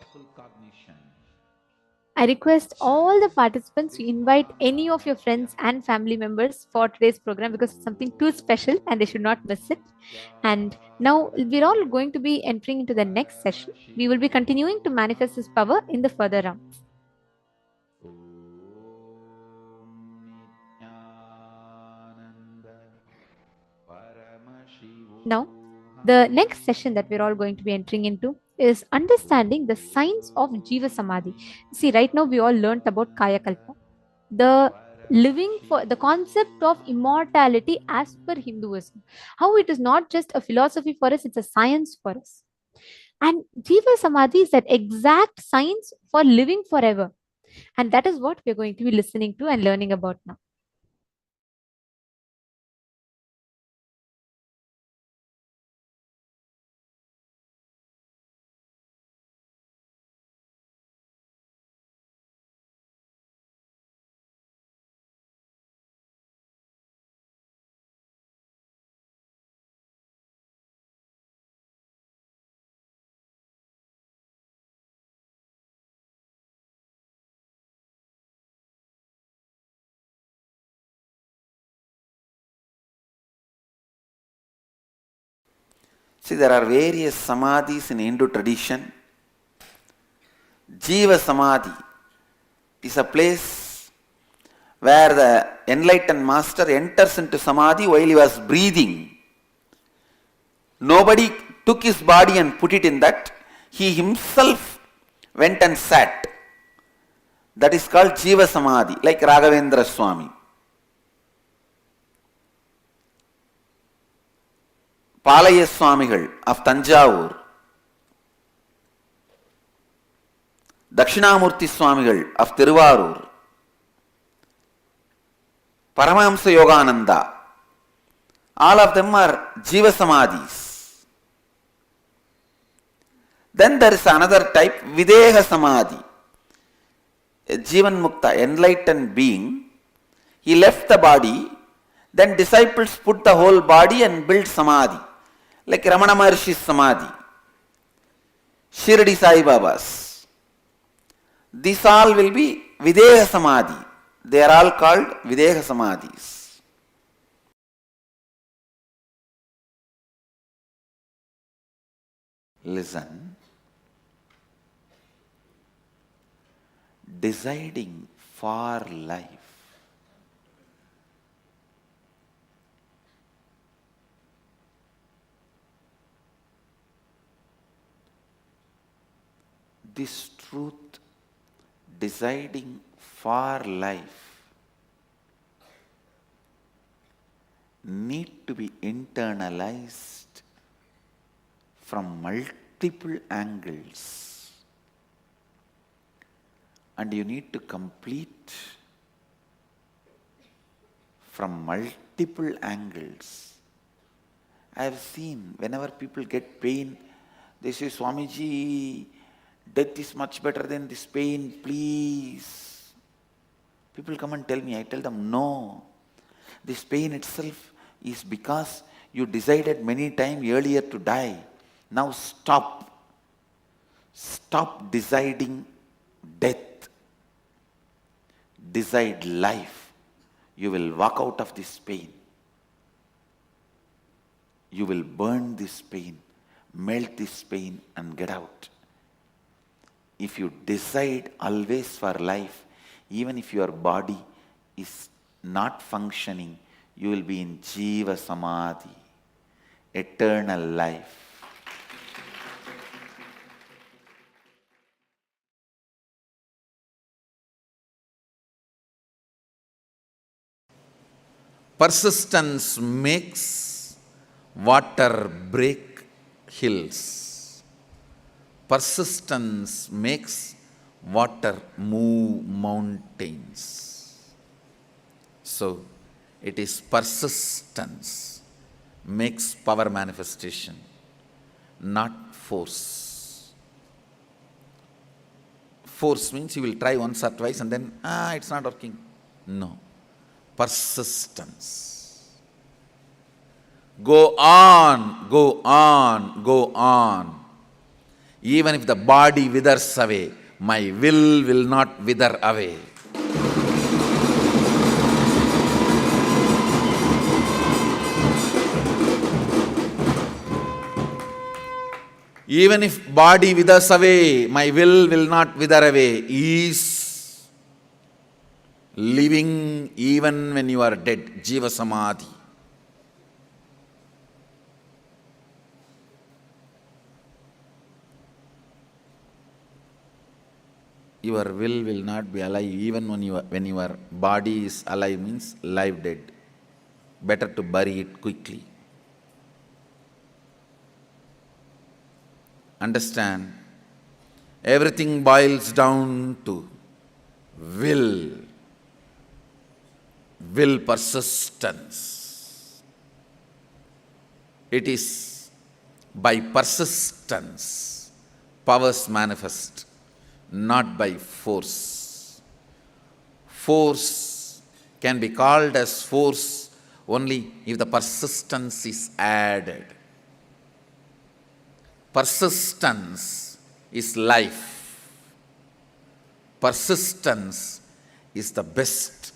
I request all the participants to invite any of your friends and family members for today's program because it's something too special and they should not miss it. And now we're all going to be entering into the next session. We will be continuing to manifest this power in the further rounds. Now, the next session that we're all going to be entering into is understanding the science of Jiva Samadhi. See, right now we all learned about Kaya Kalpa, the living for the concept of immortality as per Hinduism. How it is not just a philosophy for us, it's a science for us. And Jiva Samadhi is that exact science for living forever. And that is what we're going to be listening to and learning about now. See, there are various samadhis in Hindu tradition. Jiva Samadhi is a place where the enlightened master enters into samadhi while he was breathing. Nobody took his body and put it in that. He himself went and sat. That is called Jiva Samadhi, like Raghavendra Swami. Palaya Swamigal of Tanjavur, Dakshinamurti Swamigal of Tiruvarur, Paramahamsa Yogananda, all of them are Jiva Samadhis. Then there is another type, Videha Samadhi. A Jivan Mukta, enlightened being, he left the body, then disciples put the whole body and built Samadhi, like Ramana Maharshi's Samadhi, Shirdi Sai Baba's. These all will be Videha Samadhi. They are all called Videha Samadhis. Listen. Deciding for life. This truth, deciding for life, need to be internalized from multiple angles, and you need to complete from multiple angles. I have seen whenever people get pain, they say, Swamiji, death is much better than this pain, please. People come and tell me, I tell them, no. This pain itself is because you decided many times earlier to die. Now stop. Stop deciding death. Decide life. You will walk out of this pain. You will burn this pain, melt this pain and get out. If you decide always for life, even if your body is not functioning, you will be in Jiva Samadhi, eternal life. Persistence makes water break hills. Persistence makes water move mountains. So, it is persistence makes power manifestation, not force. Force means you will try once or twice and then, it's not working. No. Persistence. Go on, go on, go on. Even if the body withers away, my will not wither away. Even if body withers away, my will not wither away. Is living even when you are dead. Jiva Samadhi. Your will not be alive even when your body is alive, means live dead. Better to bury it quickly. Understand, everything boils down to will. Will persistence. It is by persistence powers manifest, not by force. Force can be called as force only if the persistence is added. Persistence is life. Persistence is the best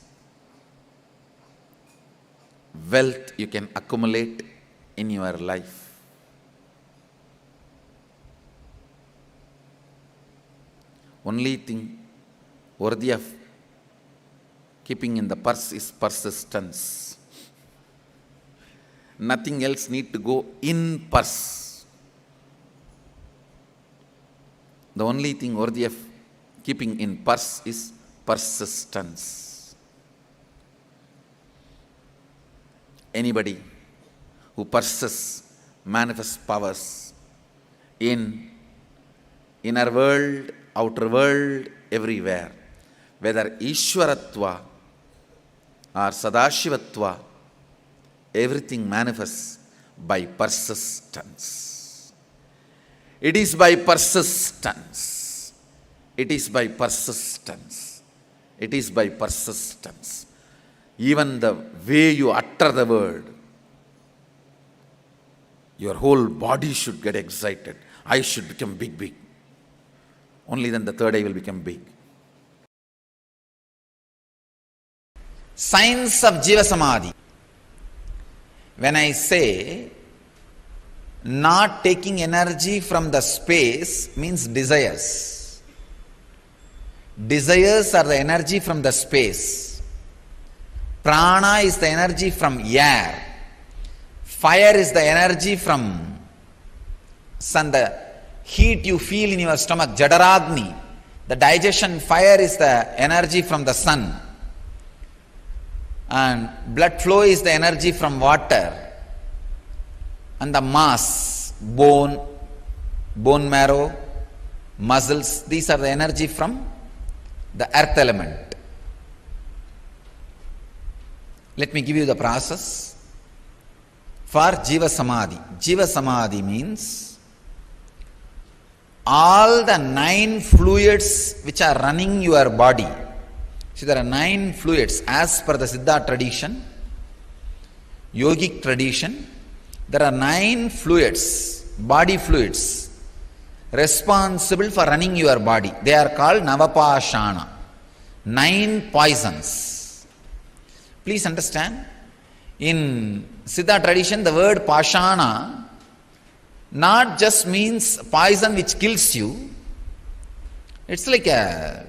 wealth you can accumulate in your life. Only thing worthy of keeping in the purse is persistence. Nothing else need to go in purse. The only thing worthy of keeping in purse is persistence. Anybody who persists manifest powers in inner world, outer world, everywhere. Whether Ishwaratva or Sadashivatva, everything manifests by persistence. It is by persistence. It is by persistence. It is by persistence. Even the way you utter the word, your whole body should get excited. I should become big. Only then the third eye will become big. Science of Jiva Samadhi. When I say not taking energy from the space means desires. Desires are the energy from the space. Prana is the energy from air. Fire is the energy from sun. The heat you feel in your stomach, Jadaragni. The digestion fire is the energy from the sun. And blood flow is the energy from water. And the mass, bone marrow, muscles, these are the energy from the earth element. Let me give you the process for Jiva Samadhi. Jiva Samadhi means all the 9 fluids which are running your body. See, there are 9 fluids as per the Siddha tradition, yogic tradition. There are 9 fluids, body fluids, responsible for running your body. They are called Navapashana, 9 poisons. Please understand, in Siddha tradition, the word Pashana not just means poison which kills you. It's like a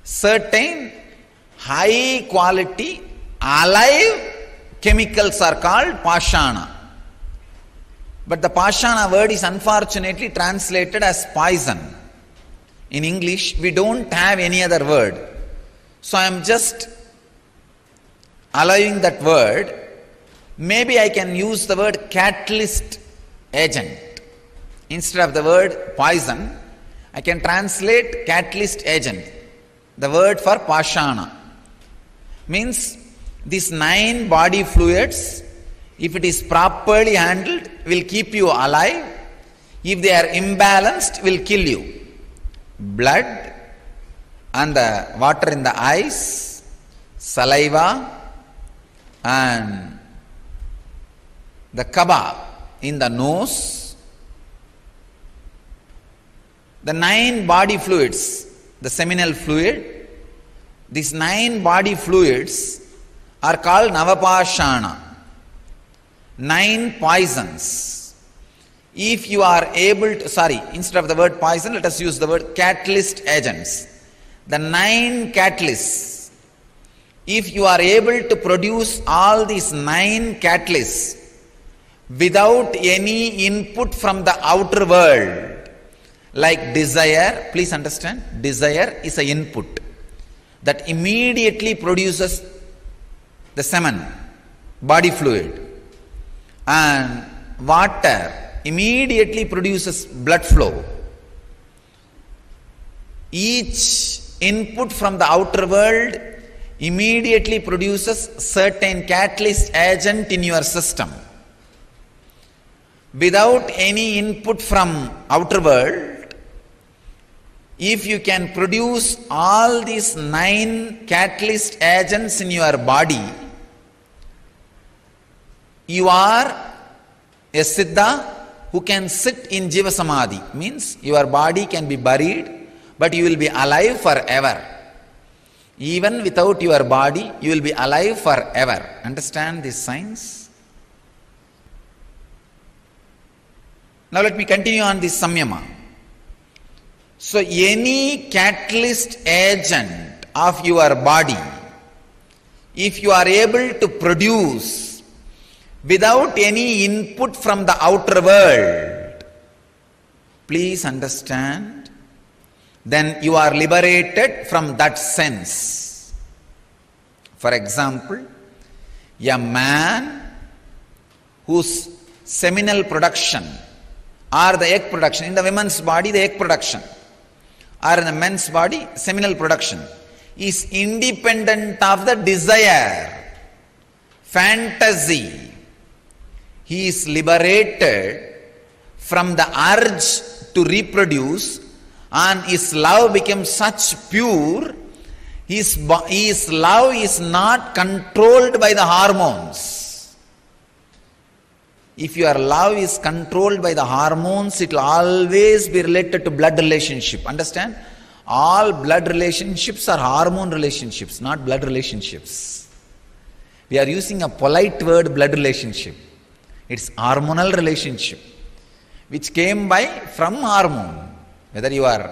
certain high quality alive chemicals are called Pashana. But the Pashana word is unfortunately translated as poison. In English, we don't have any other word. So I am just allowing that word. Maybe I can use the word catalyst agent. Instead of the word poison, I can translate catalyst agent. The word for Pashana means these 9 body fluids, if it is properly handled, will keep you alive. If they are imbalanced, will kill you. Blood and the water in the eyes, saliva and the kaba in the nose, the 9 body fluids, the seminal fluid, these 9 body fluids are called Navapashana, 9 poisons. If you are able to, instead of the word poison, let us use the word catalyst agents. The 9 catalysts, if you are able to produce all these 9 catalysts without any input from the outer world, like desire, please understand, desire is an input that immediately produces the semen, body fluid, and water immediately produces blood flow. Each input from the outer world immediately produces certain catalyst agent in your system. Without any input from outer world, if you can produce all these 9 catalyst agents in your body, you are a Siddha who can sit in Jiva Samadhi. Means your body can be buried, but you will be alive forever. Even without your body, you will be alive forever. Understand this science? Now let me continue on this samyama. So any catalyst agent of your body, if you are able to produce without any input from the outer world, please understand, then you are liberated from that sense. For example, a man whose seminal production or the egg production, in the women's body the egg production, or in the men's body seminal production, is independent of the desire, fantasy. He is liberated from the urge to reproduce, and his love becomes such pure. His love is not controlled by the hormones. If your love is controlled by the hormones, it will always be related to blood relationship. Understand? All blood relationships are hormone relationships, not blood relationships. We are using a polite word, blood relationship. It's hormonal relationship, which came from hormone. Whether you are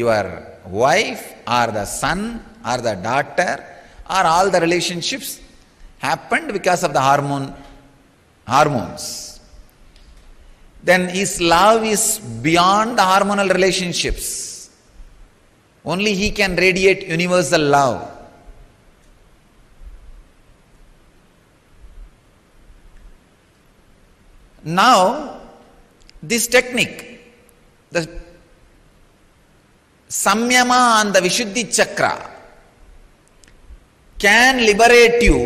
your wife or the son or the daughter, or all the relationships happened because of the hormones. Then his love is beyond the hormonal relationships. Only he can radiate universal love. Now, this technique, the Samyama and the Vishuddhi Chakra, can liberate you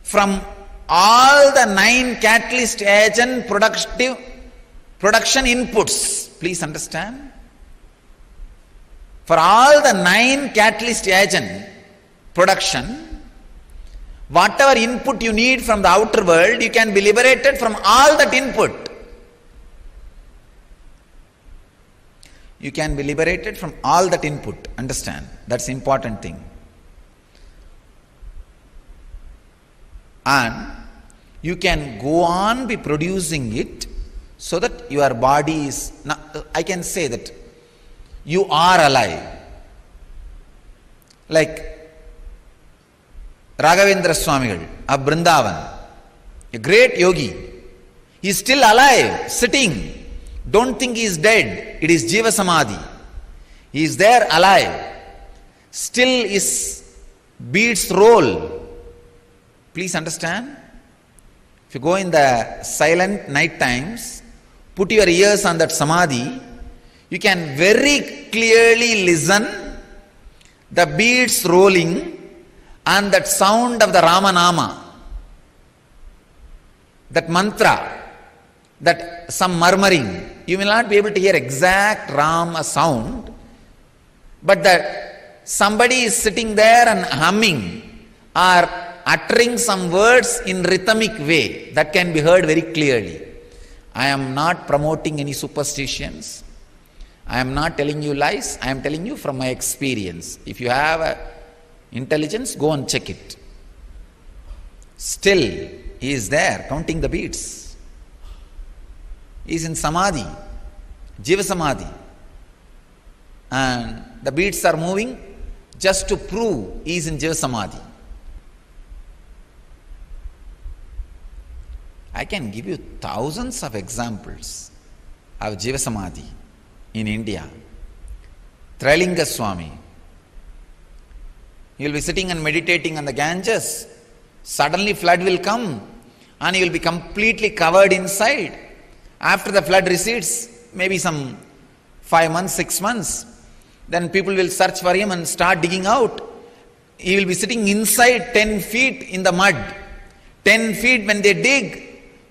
from all the 9 catalyst agent production inputs. Please understand. For all the 9 catalyst agent production, whatever input you need from the outer world, you can be liberated from all that input. You can be liberated from all that input. Understand? That's the important thing. And you can go on be producing it so that your body is, I can say that you are alive. Like Raghavendra Swamigal of Vrindavan, a great yogi. He is still alive, sitting. Don't think he is dead. It is Jiva Samadhi. He is there alive. Still his beats roll. Please understand. If you go in the silent night times, put your ears on that Samadhi, you can very clearly listen the beats rolling and that sound of the Ramanama, that mantra, that some murmuring. You will not be able to hear exact Rama sound, but that somebody is sitting there and humming or uttering some words in rhythmic way, that can be heard very clearly. I am not promoting any superstitions. I am not telling you lies. I am telling you from my experience. If you have intelligence, go and check it. Still, he is there counting the beats. He is in Samadhi, Jiva Samadhi. And the beats are moving just to prove he is in Jiva Samadhi. I can give you thousands of examples of Jiva Samadhi in India. Trilinga Swami, he will be sitting and meditating on the Ganges. Suddenly flood will come and he will be completely covered inside. After the flood recedes, maybe some 5 months, 6 months, then people will search for him and start digging out. He will be sitting inside 10 feet in the mud. 10 feet when they dig,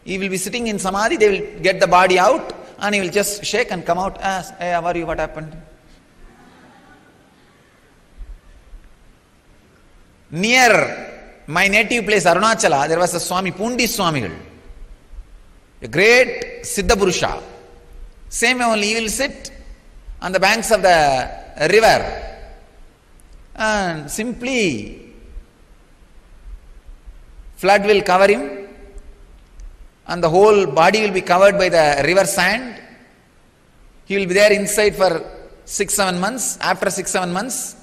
he will be sitting in Samadhi, they will get the body out and he will just shake and come out. Ask, hey, how are you, what happened? Near my native place, Arunachala, there was a Swami, Pundi Swamigal, a great Siddha Purusha. Same way only, he will sit on the banks of the river and simply flood will cover him and the whole body will be covered by the river sand. He will be there inside for 6-7 months. After 6-7 months,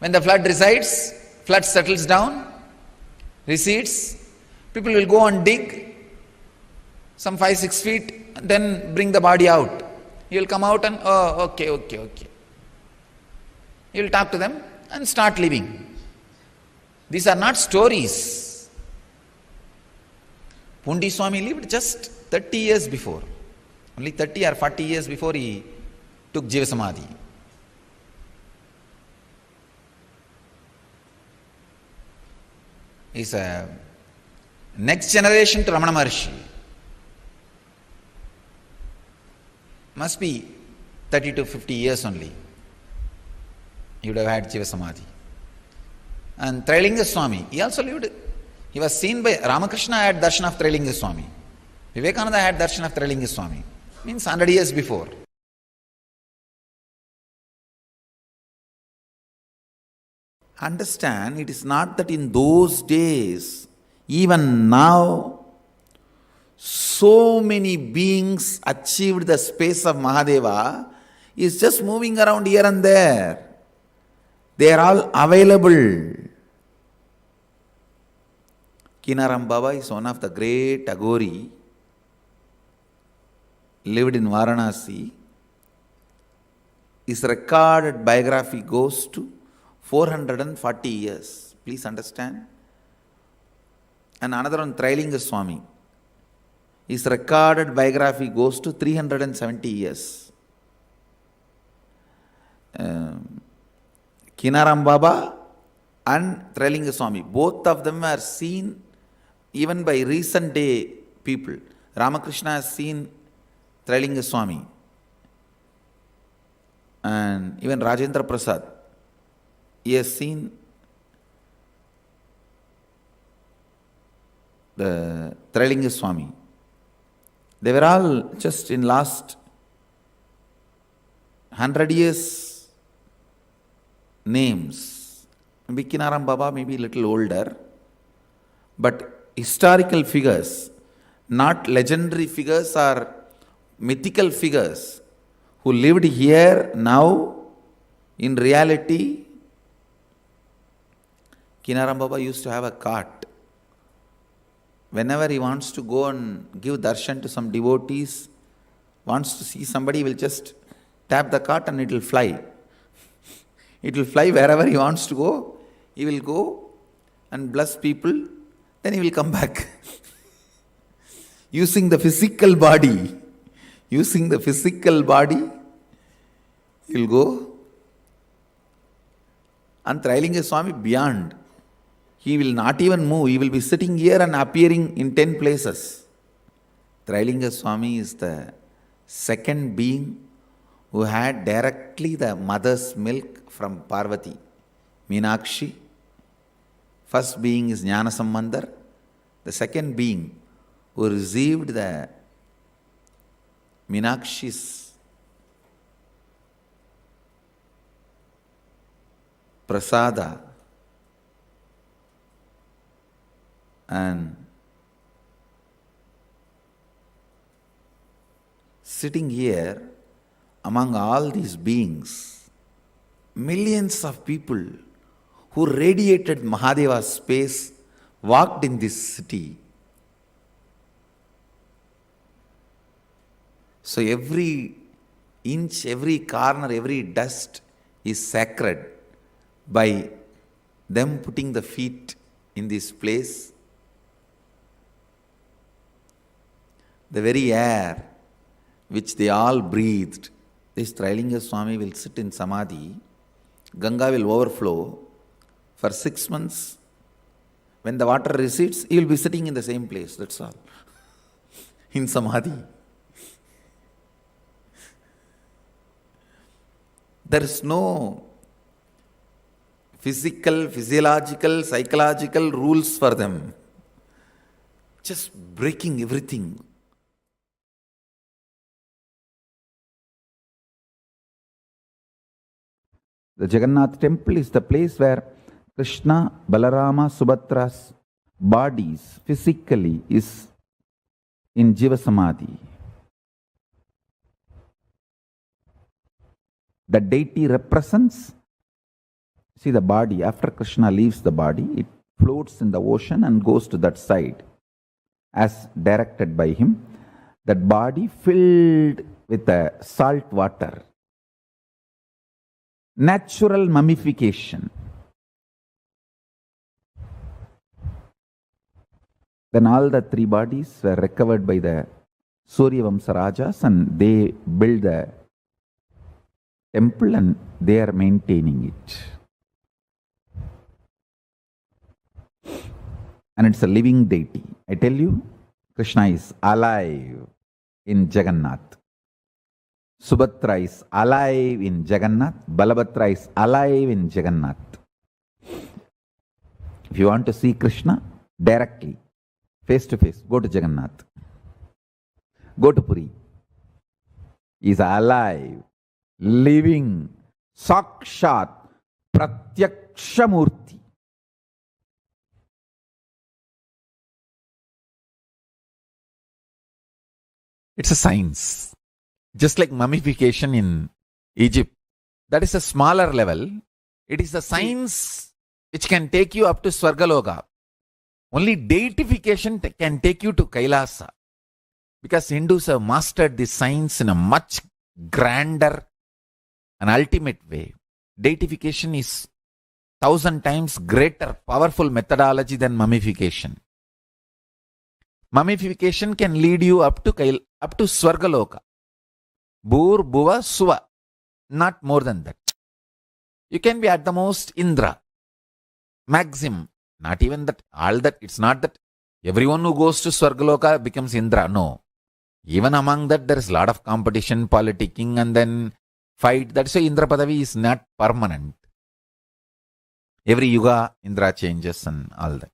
when the flood resides, flood settles down, recedes, people will go and dig some 5-6 feet, and then bring the body out. He will come out and, oh, okay. He will talk to them and start living. These are not stories. Pundi Swami lived just 30 years before. Only 30 or 40 years before he took Jiva Samadhi. He's a next generation to Ramana Maharshi. Must be 30 to 50 years only. He would have had Jiva Samadhi. And Trailinga Swami, he also lived. He was seen by Ramakrishna had darshan of Trailinga Swami. Vivekananda had darshan of Trailinga Swami. Means 100 years before. Understand, it is not that in those days, even now, so many beings achieved the space of Mahadeva is just moving around here and there. They are all available. Kinaram Baba is one of the great Aghori, lived in Varanasi. His recorded biography goes to 440 years. Please understand. And another one, Trailinga Swami. His recorded biography goes to 370 years. Kinaram Baba and Trailinga Swami, both of them are seen even by recent day people. Ramakrishna has seen Trailinga Swami. And even Rajendra Prasad, he has seen the Trailinga Swami. They were all just in last 100 years names. Maybe Kinaram Baba may be a little older, but historical figures, not legendary figures or mythical figures who lived here now in reality. Kinaram Baba used to have a cart. Whenever he wants to go and give darshan to some devotees, wants to see somebody, he will just tap the cart and it will fly. It will fly wherever he wants to go. He will go and bless people, then he will come back. Using the physical body. Using the physical body, he will go. And Trailinga Swami beyond. He will not even move. He will be sitting here and appearing in 10 places. Trailinga Swami is the second being who had directly the mother's milk from Parvati, Meenakshi. First being is Jnana Sambandar. The second being who received the Meenakshi's prasada and sitting here among all these beings, millions of people who radiated Mahadeva's space walked in this city. So every inch, every corner, every dust is sacred by them putting the feet in this place. The very air which they all breathed, this Trailinga Swami will sit in Samadhi, Ganga will overflow for 6 months. When the water recedes, he will be sitting in the same place, that's all, in Samadhi. There is no physical, physiological, psychological rules for them. Just breaking everything. The Jagannath temple is the place where Krishna, Balarama, Subhadra's bodies physically is in Jiva Samadhi. The deity represents, see the body, after Krishna leaves the body, it floats in the ocean and goes to that side as directed by him. That body filled with the salt water. Natural mummification. Then all the three bodies were recovered by the Surya Vamsa Rajas and they built the temple and they are maintaining it. And it's a living deity. I tell you, Krishna is alive in Jagannath. Subhadra is alive in Jagannath. Balabhadra is alive in Jagannath. If you want to see Krishna directly, face to face, go to Jagannath. Go to Puri. He is alive, living, Sakshat, Pratyakshamurti. It's a science. Just like mummification in Egypt. That is a smaller level. It is a science which can take you up to Swargaloka. Only deification can take you to Kailasa. Because Hindus have mastered this science in a much grander and ultimate way. Deification is 1,000 times greater, powerful methodology than mummification. Mummification can lead you up to Swargaloka. Bhur, Bhuva, Suva. Not more than that. You can be at the most Indra. Maximum. Not even that. All that. It's not that everyone who goes to Swargaloka becomes Indra. No. Even among that, there is a lot of competition, politicking, and then fight. That's why Indra Padavi is not permanent. Every yuga, Indra changes and all that.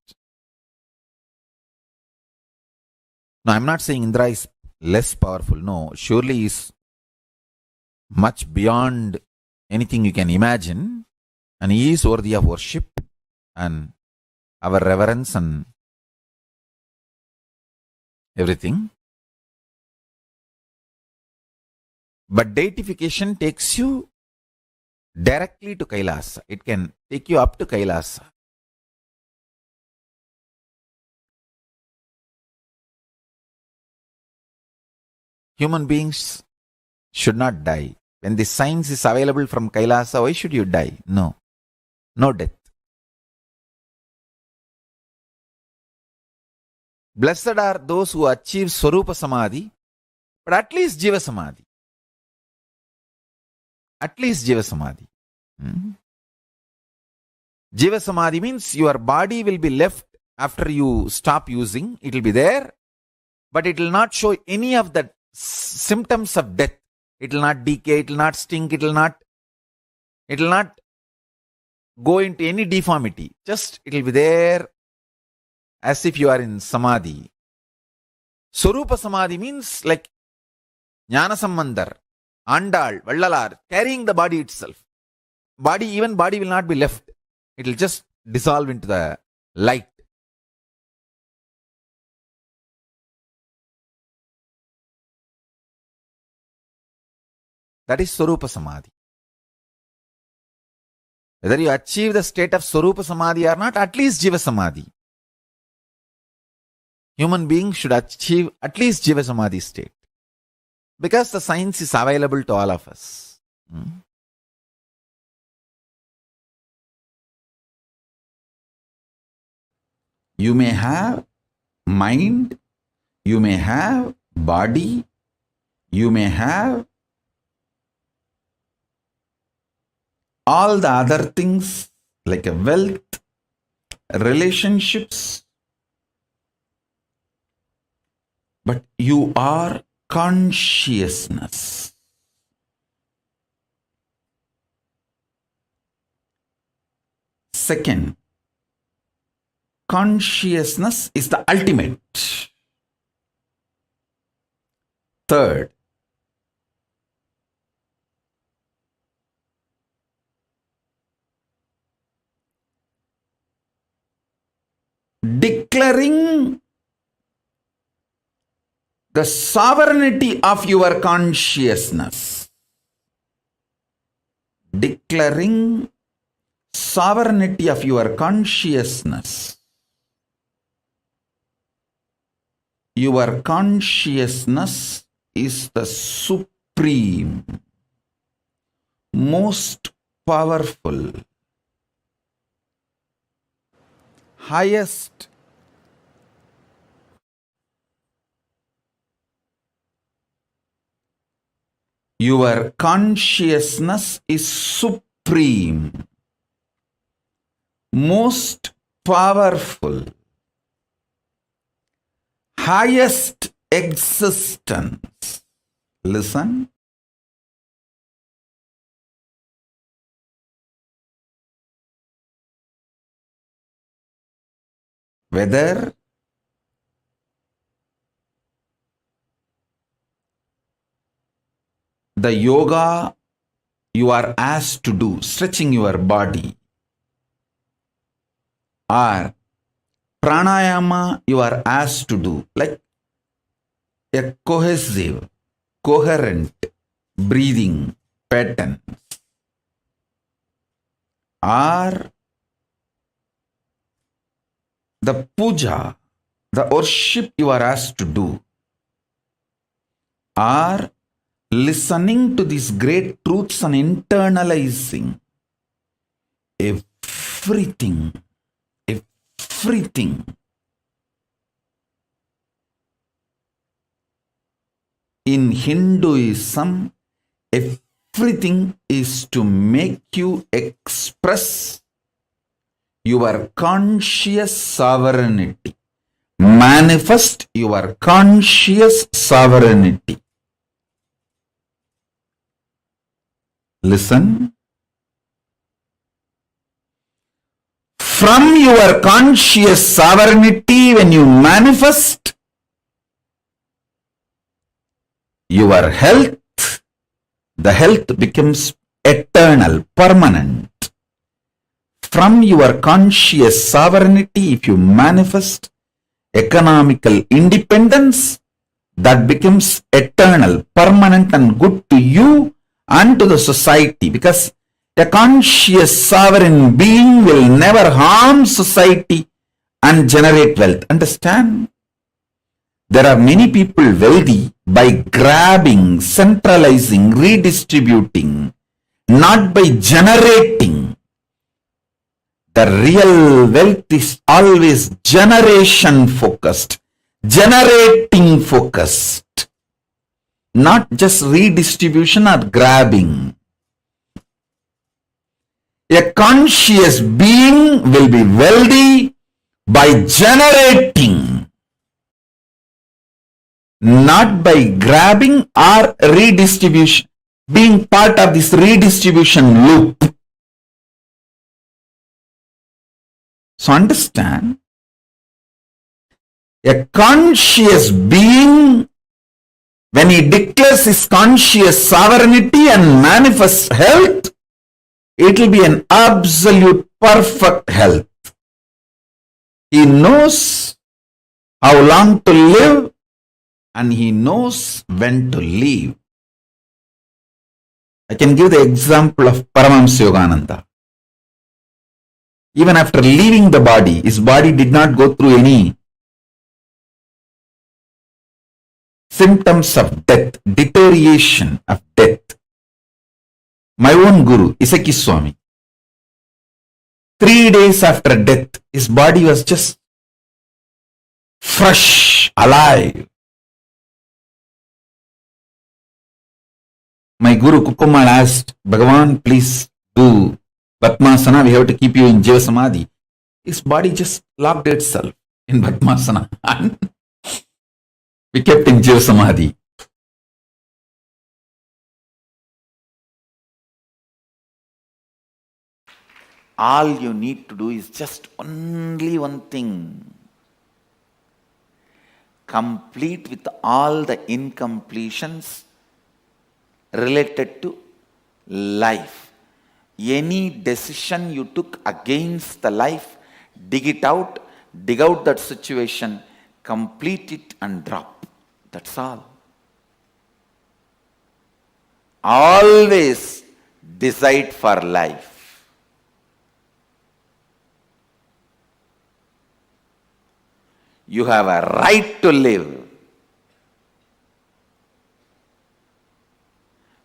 No, I'm not saying Indra is less powerful. No, surely he is much beyond anything you can imagine. And he is worthy of worship and our reverence and everything. But deification takes you directly to Kailasa. It can take you up to Kailasa. Human beings should not die. When the science is available from Kailasa, why should you die? No. No death. Blessed are those who achieve Swarupa Samadhi, but at least Jiva Samadhi. At least Jiva Samadhi. Jiva Samadhi means your body will be left after you stop using. It will be there, but it will not show any of the symptoms of death. It will not decay, it will not stink, it will not go into any deformity. Just it will be there as if you are in Samadhi. Swarupa Samadhi means like Jnana Sambandhar, Andal, Vallalar, carrying the body itself. Body will not be left. It will just dissolve into the light. That is Swarupa Samadhi. Whether you achieve the state of Swarupa Samadhi or not, at least Jiva Samadhi. Human beings should achieve at least Jiva Samadhi state. Because the science is available to all of us. You may have mind, you may have body, you may have all the other things like a wealth, relationships, but you are consciousness. Second, consciousness is the ultimate. Third, declaring the sovereignty of your consciousness. Declaring sovereignty of your consciousness. Your consciousness is the supreme, most powerful, highest your consciousness is supreme, most powerful, highest existence. Listen. Whether the yoga you are asked to do, stretching your body, or pranayama you are asked to do, like a cohesive, coherent breathing pattern, or the puja, the worship you are asked to do, or listening to these great truths and internalizing everything in Hinduism, everything is to make you express your conscious sovereignty, manifest your conscious sovereignty. Listen. From your conscious sovereignty, when you manifest your health, the health becomes eternal, permanent. From your conscious sovereignty, if you manifest economical independence, that becomes eternal, permanent, and good to you and to the society, because a conscious sovereign being will never harm society and generate wealth. Understand? There are many people wealthy by grabbing, centralizing, redistributing, not by generating. The real wealth is always generation focused, generating focused, not just redistribution or grabbing. A conscious being will be wealthy by generating, not by grabbing or redistribution, being part of this redistribution loop. So understand, a conscious being, when he declares his conscious sovereignty and manifests health, it will be an absolute perfect health. He knows how long to live and he knows when to leave. I can give the example of Paramahamsa Yogananda. Even after leaving the body, his body did not go through any symptoms of death, deterioration of death. My own guru, Isaki Swami, 3 days after death, his body was just fresh, alive. My guru Kukumal asked, Bhagavan, please do Padmasana, we have to keep you in Jiva Samadhi. His body just locked itself in Padmasana and we kept in Jiva Samadhi. All you need to do is just only one thing. Complete with all the incompletions related to life. Any decision you took against the life, dig out that situation, complete it and drop. That's all. Always decide for life. You have a right to live.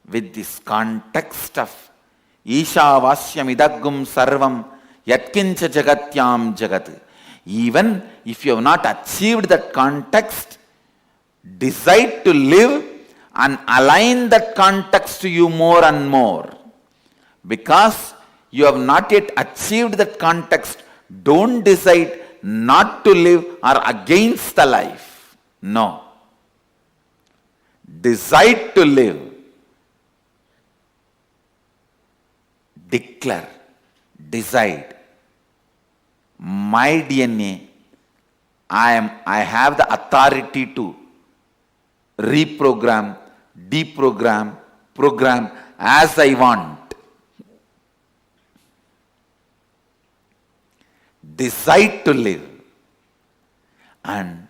With this context of Ishavasyam idaggum sarvam yatkincha jagatyam jagat. Even if you have not achieved that context, decide to live and align that context to you more and more. Because you have not yet achieved that context, don't decide not to live or against the life. No. Decide to live. Declare. Decide. My DNA, I have the authority to reprogram, deprogram, program as I want. Decide to live. And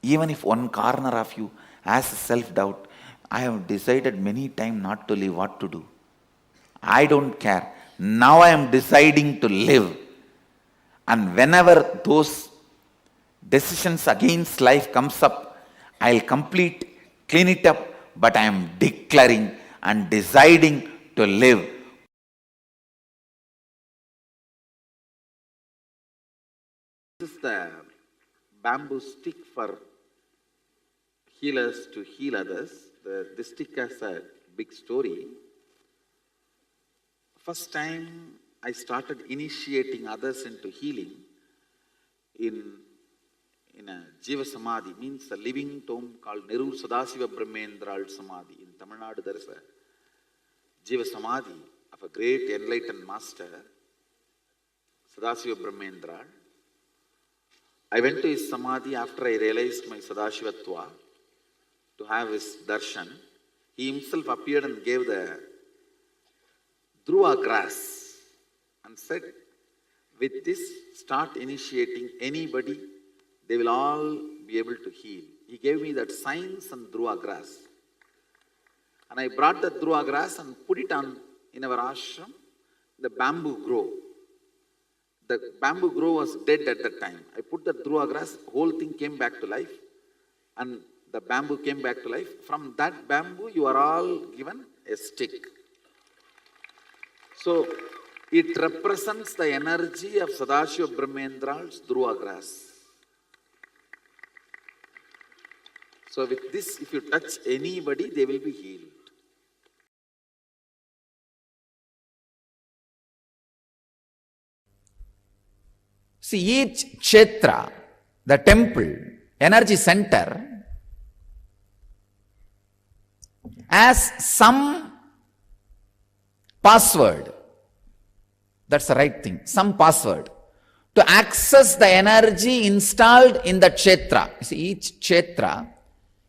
even if one corner of you has self-doubt, I have decided many times not to live, what to do? I don't care. Now I am deciding to live. And whenever those decisions against life comes up, I'll clean it up, but I am declaring and deciding to live. This is the bamboo stick for healers to heal others. This stick has a big story. First time I started initiating others into healing in a Jiva Samadhi, means a living tomb called Neru Sadasiva Brahmendral Samadhi. In Tamil Nadu there is a Jiva Samadhi of a great enlightened master, Sadasiva Brahmendral. I went to his Samadhi after I realized my Sadashivatva to have his darshan. He himself appeared and gave the Dhruva grass and said, with this, start initiating anybody, they will all be able to heal. He gave me that science and Dhruva grass. And I brought the Dhruva grass and put it on in our ashram, the bamboo grove. The bamboo grove was dead at that time. I put the Dhruva grass, whole thing came back to life, and the bamboo came back to life. From that bamboo, you are all given a stick. So, it represents the energy of Sadashiva Brahmendral's Dhruva grass. So, with this, if you touch anybody, they will be healed. See, each kshetra, the temple, energy center, has some password. That's the right thing. Some password to access the energy installed in the kshetra. You see, each kshetra,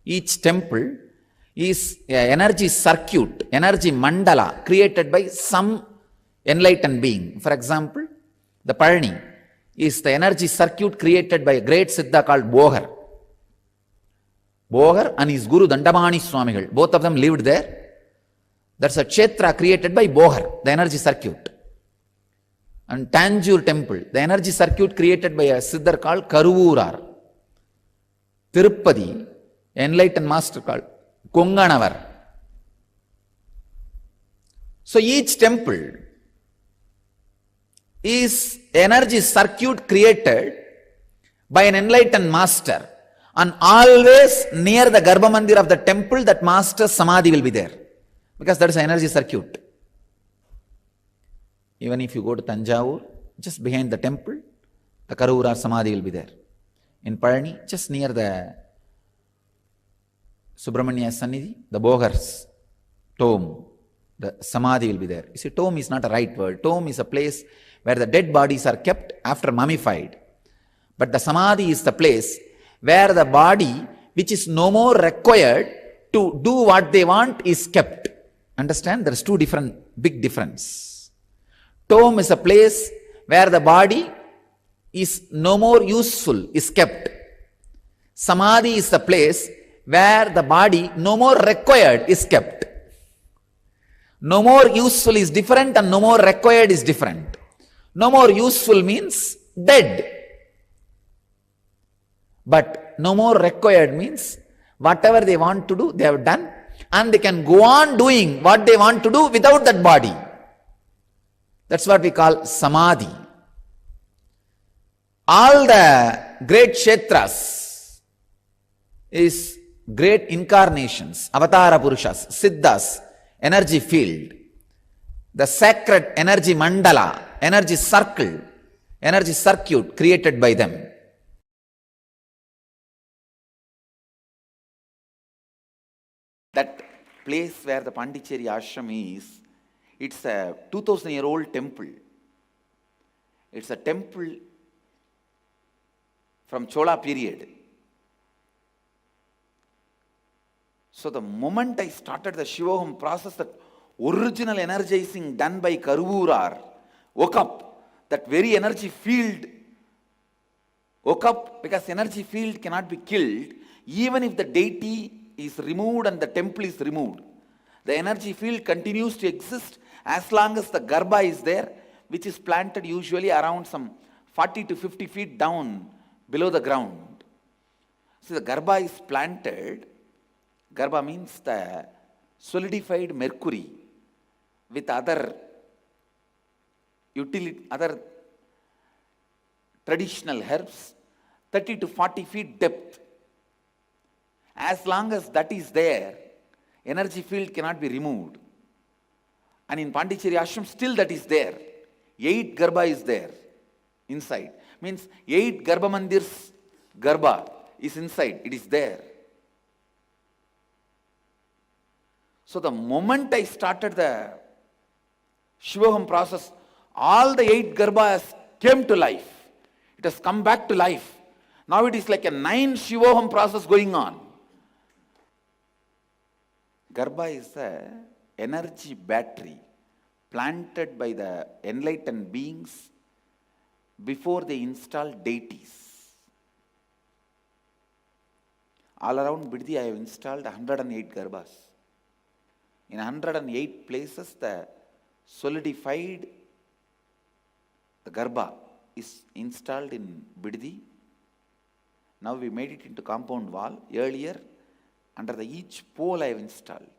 each temple is an energy circuit, energy mandala created by some enlightened being. For example, the Parni is the energy circuit created by a great Siddha called Bohar. Bohar and his Guru Dandamani Swamigal, both of them lived there. That's a kshetra created by Bohar, the energy circuit. And Tanjore temple, the energy circuit created by a Siddhar called Karuvurar. Tirupati, enlightened master called Konganavar. So each temple is energy circuit created by an enlightened master, and always near the Garbha Mandir of the temple, that master's samadhi will be there, because that is an energy circuit. Even if you go to Tanjavur, just behind the temple, the Karuvurar samadhi will be there. In Parni, just near the Subramanya Sannidhi, the Bogar's tomb, the samadhi will be there. You see, tomb is not a right word. Tomb is a place where the dead bodies are kept after mummified. But the samadhi is the place where the body, which is no more required to do what they want, is kept. Understand? There is big difference. Tomb is a place where the body is no more useful, is kept. Samadhi is the place where the body no more required is kept. No more useful is different and no more required is different. No more useful means dead. But no more required means whatever they want to do, they have done, and they can go on doing what they want to do without that body. That's what we call samadhi. All the great kshetras is great incarnations, Avatara Purushas, Siddhas, energy field, the sacred energy mandala, energy circle, energy circuit created by them. That place where the Pondicherry ashram is, it's a 2000-year-old temple. It's a temple from Chola period. So the moment I started the Shivoham process, that original energizing done by Karuvurar woke up. That very energy field woke up, because energy field cannot be killed even if the deity is removed and the temple is removed. The energy field continues to exist as long as the Garbha is there, which is planted usually around some 40 to 50 feet down below the ground. So the Garbha is planted. Garbha means the solidified mercury with other other traditional herbs, 30 to 40 feet depth. As long as that is there, energy field cannot be removed. And in Pondicherry ashram, still that is there. 8 Garbha is there inside. Means 8 Garbha mandirs Garbha is inside. It is there. So the moment I started the Shivoham process, all the 8 Garbhas came to life. It has come back to life. Now it is like a 9 Shivoham process going on. Garbha is a energy battery planted by the enlightened beings before they install deities. All around Biddi I have installed 108 Garbhas. In 108 places the solidified the Garbha is installed in Biddi. Now we made it into compound wall. Earlier, under the each pole I have installed.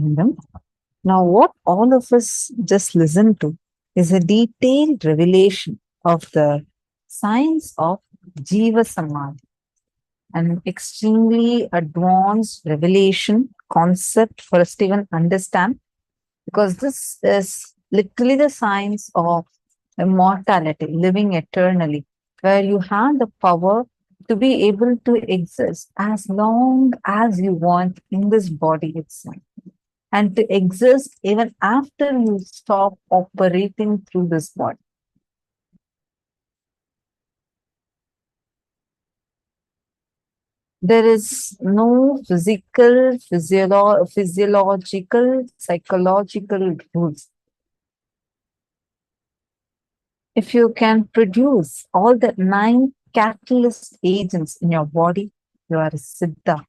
Kingdom. Now, what all of us just listened to is a detailed revelation of the science of Jiva Samadhi, an extremely advanced revelation concept for us to even understand, because this is literally the science of immortality, living eternally, where you have the power to be able to exist as long as you want in this body itself, and to exist even after you stop operating through this body. There is no physical, physiological, psychological rules. If you can produce all the 9 catalyst agents in your body, you are a Siddha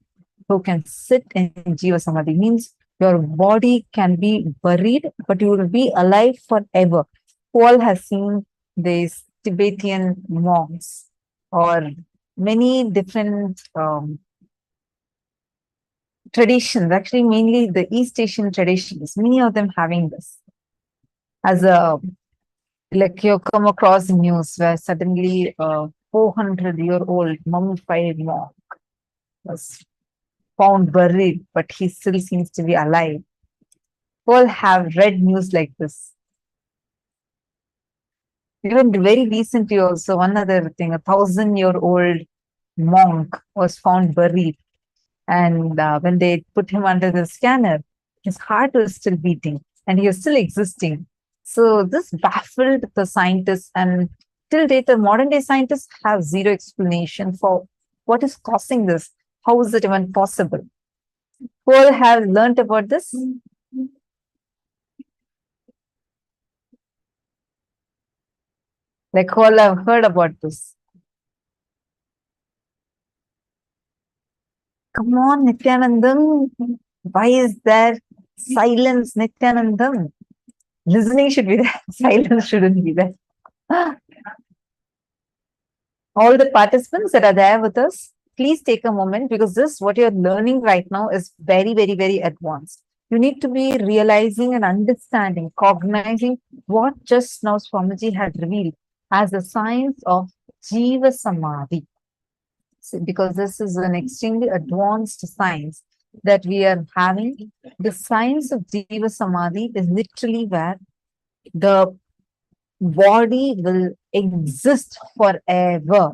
who can sit in Jiva Samadhi. Means your body can be buried, but you will be alive forever. Who all has seen these Tibetan monks or many different traditions, actually mainly the East Asian traditions, many of them having this as a, like you come across news where suddenly a 400-year-old mummified monk was found buried, but he still seems to be alive. All have read news like this. Even very recently also, one other thing, a 1,000-year-old monk was found buried. And when they put him under the scanner, his heart was still beating and he was still existing. So this baffled the scientists, and till date, the modern day scientists have zero explanation for what is causing this. How is it even possible? Who all have learned about this? Like who all have heard about this? Come on, Nithyanandam. Why is there silence, Nithyanandam? Listening should be there. Silence shouldn't be there. All the participants that are there with us, please take a moment, because this, what you're learning right now, is very, very, very advanced. You need to be realizing and understanding, cognizing what just now Swamiji had revealed as the science of Jiva Samadhi. Because this is an extremely advanced science that we are having. The science of Jiva Samadhi is literally where the body will exist forever.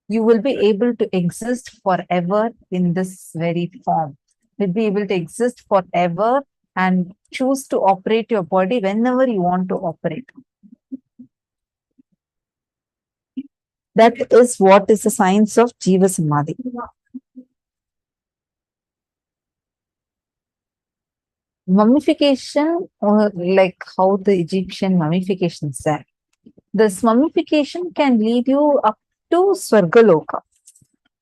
You will be able to exist forever in this very form. You'll be able to exist forever and choose to operate your body whenever you want to operate. That is what is the science of Jiva Samadhi. Mummification, or like how the Egyptian mummification is there. This mummification can lead you up to Swargaloka,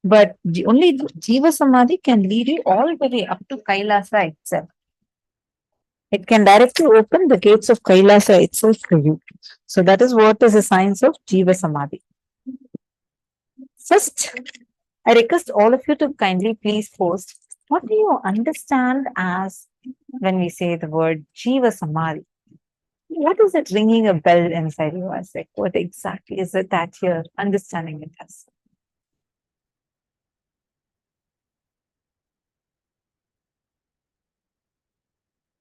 but only Jiva Samadhi can lead you all the way up to KAILASA itself. It can directly open the gates of KAILASA itself for you. So that is what is the science of Jiva Samadhi. First, I request all of you to kindly please post, what do you understand as when we say the word Jiva Samadhi? What is it ringing a bell inside you? I say, what exactly is it that you're understanding it as?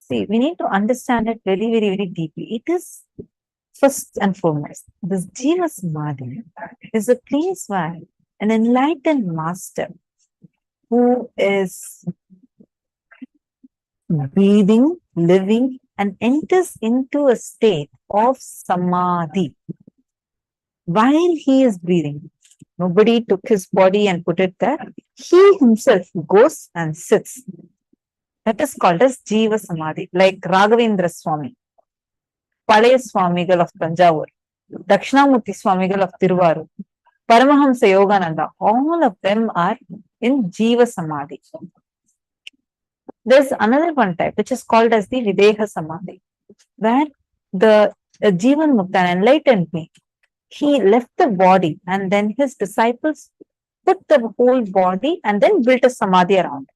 See, we need to understand it very, very, very deeply. It is first and foremost, this Jiva Samadhi is a place where an enlightened master who is breathing, living, and enters into a state of samadhi while he is breathing. Nobody took his body and put it there. He himself goes and sits. That is called as Jiva Samadhi, like Raghavendra Swami, Palaya Swamigal of Tanjavur, Dakshinamurti Swamigal of Tiruvaru, Paramahamsa Yogananda, all of them are in Jiva Samadhi. There's another one type which is called as the Videha Samadhi, where the Jivan Mukta, enlightened me, he left the body and then his disciples put the whole body and then built a Samadhi around it.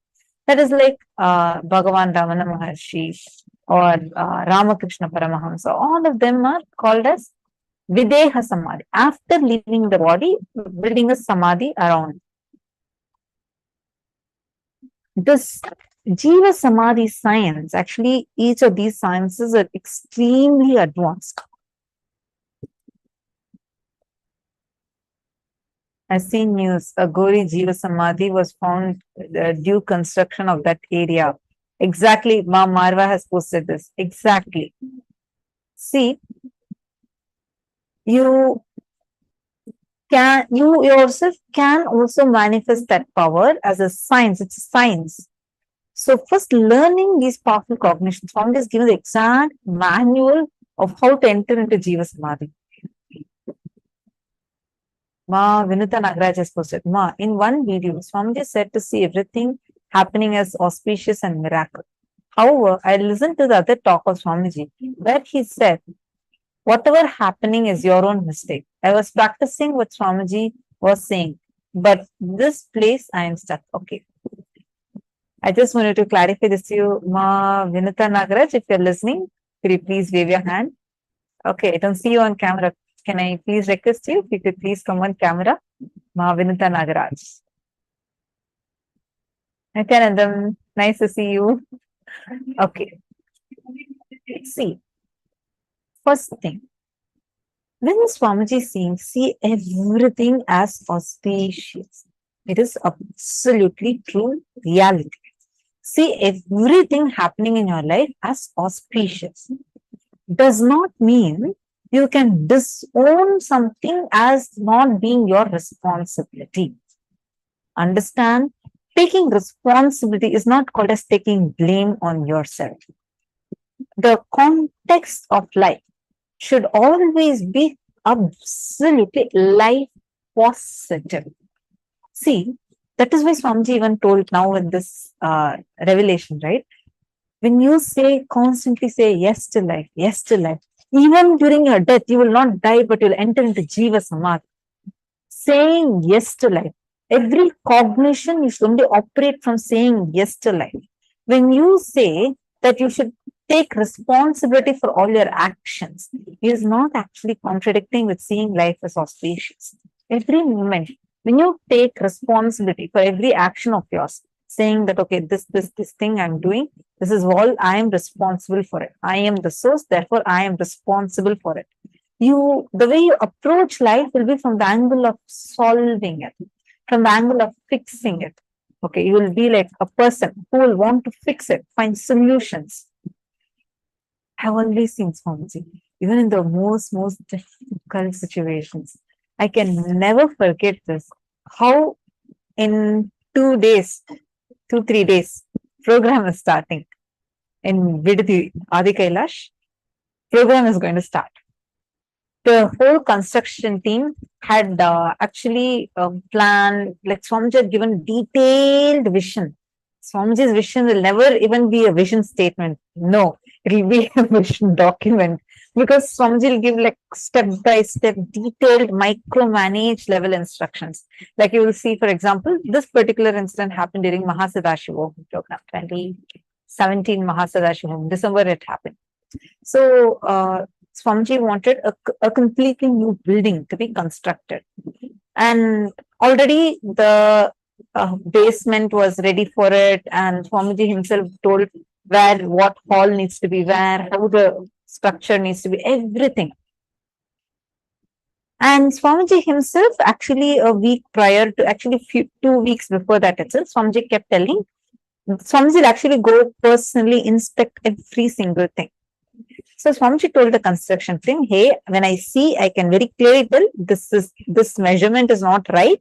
That is like Bhagavan Ramana Maharshi or Ramakrishna Paramahamsa. All of them are called as Videha Samadhi. After leaving the body, building a Samadhi around. This Jiva Samadhi science, actually, each of these sciences are extremely advanced. I've seen news, a Gauri Jiva Samadhi was found due construction of that area. Exactly, Ma Marva has posted this. Exactly. See, you yourself can also manifest that power as a science. It's a science. So first, learning these powerful cognitions, Swami has given the exact manual of how to enter into Jiva Samadhi. Ma Vinita Nagaraj has posted, Ma, in one video, Swamiji said to see everything happening as auspicious and miracle. However, I listened to the other talk of Swamiji, where he said, whatever happening is your own mistake. I was practicing what Swamiji was saying, but this place I am stuck. Okay. I just wanted to clarify this to you, Ma Vinita Nagaraj. If you're listening, could you please wave your hand? Okay, I don't see you on camera. Can I please request you if you could please come on camera? Ma Vinita Nagaraj. Nithyanandam, nice to see you. Okay. See, first thing, when Swamiji is saying, see everything as auspicious, it is absolutely true reality. See everything happening in your life as auspicious. Does not mean you can disown something as not being your responsibility. Understand? Taking responsibility is not called as taking blame on yourself. The context of life should always be absolutely life positive. See, that is why Swamiji even told now in this revelation, right? When you constantly say yes to life, even during your death, you will not die, but you'll enter into Jiva Samadhi. Saying yes to life. Every cognition you should only operate from saying yes to life. When you say that you should take responsibility for all your actions, it is not actually contradicting with seeing life as auspicious. Every moment, when you take responsibility for every action of yours, saying that, okay, this thing I'm doing, this is all I am responsible for it. I am the source, therefore I am responsible for it. The way you approach life will be from the angle of solving it, from the angle of fixing it. Okay, you will be like a person who will want to fix it, find solutions. I've always seen Swamiji, even in the most difficult situations. I can never forget this. How in 2 days, 2-3 days, program is starting. In Vidhi Adi Kailash, program is going to start. The whole construction team had actually planned, like Swamiji had given detailed vision. Swamiji's vision will never even be a vision statement. No, it will be a vision document, because Swamiji will give like step-by-step, detailed, micromanaged level instructions. Like you will see, for example, this particular incident happened during Mahasadashiva program, 2017 Mahasadashiva, December it happened. So, Swamiji wanted a completely new building to be constructed. And already the basement was ready for it, and Swamiji himself told what hall needs to be where, how the structure needs to be, everything. And Swamiji himself, actually a week prior to, actually 2 weeks before that itself, Swamiji kept telling, Swamiji will actually go personally inspect every single thing. So Swamiji told the construction team, hey, when I see, I can very clearly tell this measurement is not right.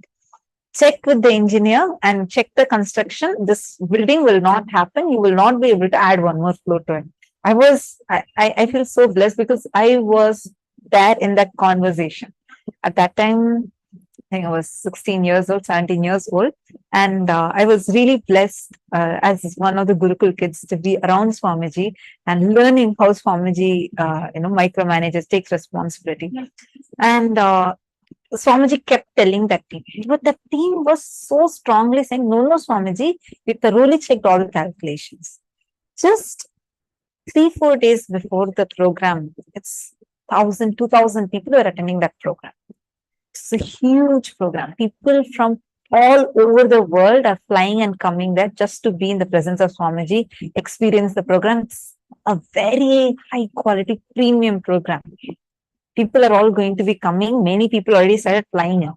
Check with the engineer and check the construction. This building will not happen. You will not be able to add one more floor to it. I feel so blessed because I was there in that conversation. At that time, I think I was 16 years old, 17 years old. And I was really blessed as one of the Gurukul kids to be around Swamiji and learning how Swamiji, micromanages, takes responsibility. And Swamiji kept telling that team, but the team was so strongly saying, no, Swamiji, we thoroughly checked all the calculations. Just 3-4 days before the program, it's 1,000-2,000 people were attending that program. It's a huge program. People from all over the world are flying and coming there just to be in the presence of Swamiji, experience the program. It's a very high quality premium program. People are all going to be coming. Many people already started flying in.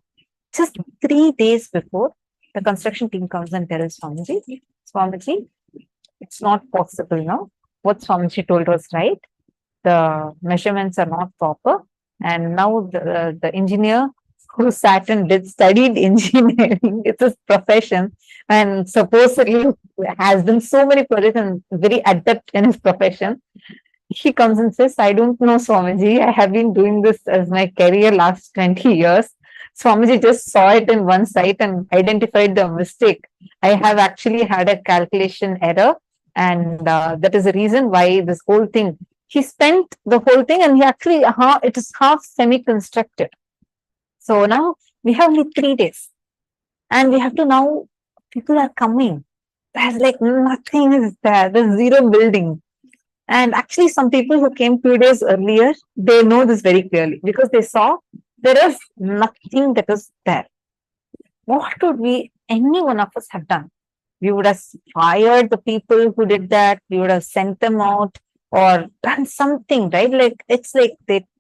Just 3 days before, the construction team comes and tells Swamiji, it's not possible now. What Swamiji told was right. The measurements are not proper. And now the engineer who sat and studied engineering, it's his profession, and supposedly has done so many projects and very adept in his profession. He comes and says, I don't know, Swamiji. I have been doing this as my career last 20 years. Swamiji just saw it in one site and identified the mistake. I have actually had a calculation error, and that is the reason why this whole thing, he spent the whole thing, and he actually, it is half semi-constructed. So now we have only 3 days, and we have to now, people are coming. There's like nothing is there. There's zero building. And actually, some people who came 2 days earlier, they know this very clearly because they saw there is nothing that is there. What would any one of us have done? We would have fired the people who did that. We would have sent them out or done something, right? Like, it's like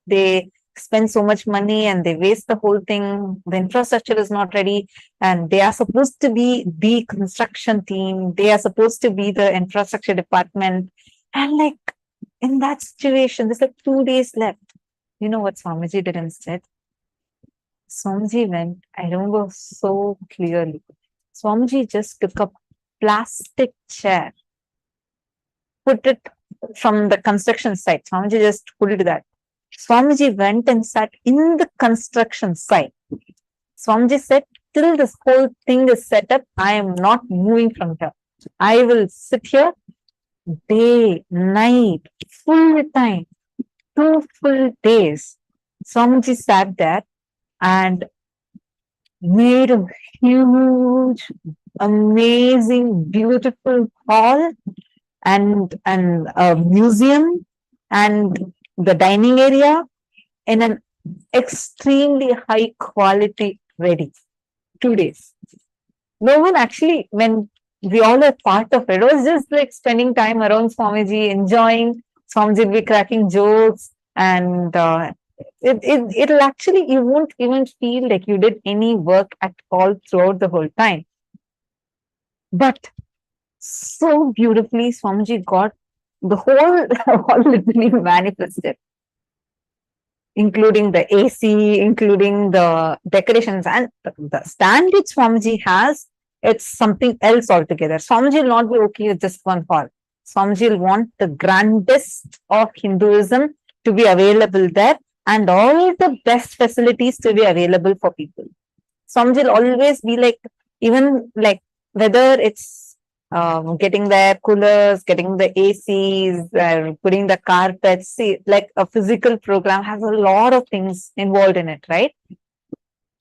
they spend so much money and they waste the whole thing. The infrastructure is not ready, and they are supposed to be the construction team. They are supposed to be the infrastructure department. And like, in that situation, there's like 2 days left. You know what Swamiji did instead? Swamiji went, I remember so clearly. Swamiji just took a plastic chair, put it from the construction site. Swamiji just pulled that. Swamiji went and sat in the construction site. Swamiji said, till this whole thing is set up, I am not moving from here. I will sit here day, night, full time, 2 full days. Swamiji sat there and made a huge, amazing, beautiful hall and a museum and the dining area in an extremely high quality ready. 2 days. No one actually, when we all are part of it was just like spending time around Swamiji, enjoying. Swamiji will be cracking jokes, and it'll actually, you won't even feel like you did any work at all throughout the whole time. But so beautifully, Swamiji got the whole all literally manifested, including the AC, including the decorations, and the stand which Swamiji has. It's something else altogether. Swamiji will not be okay with just one hall. Swamiji will want the grandest of Hinduism to be available there, and all the best facilities to be available for people. Swamiji will always be like, even like whether it's getting the coolers, getting the ACs, putting the carpets. See, like a physical program has a lot of things involved in it, right?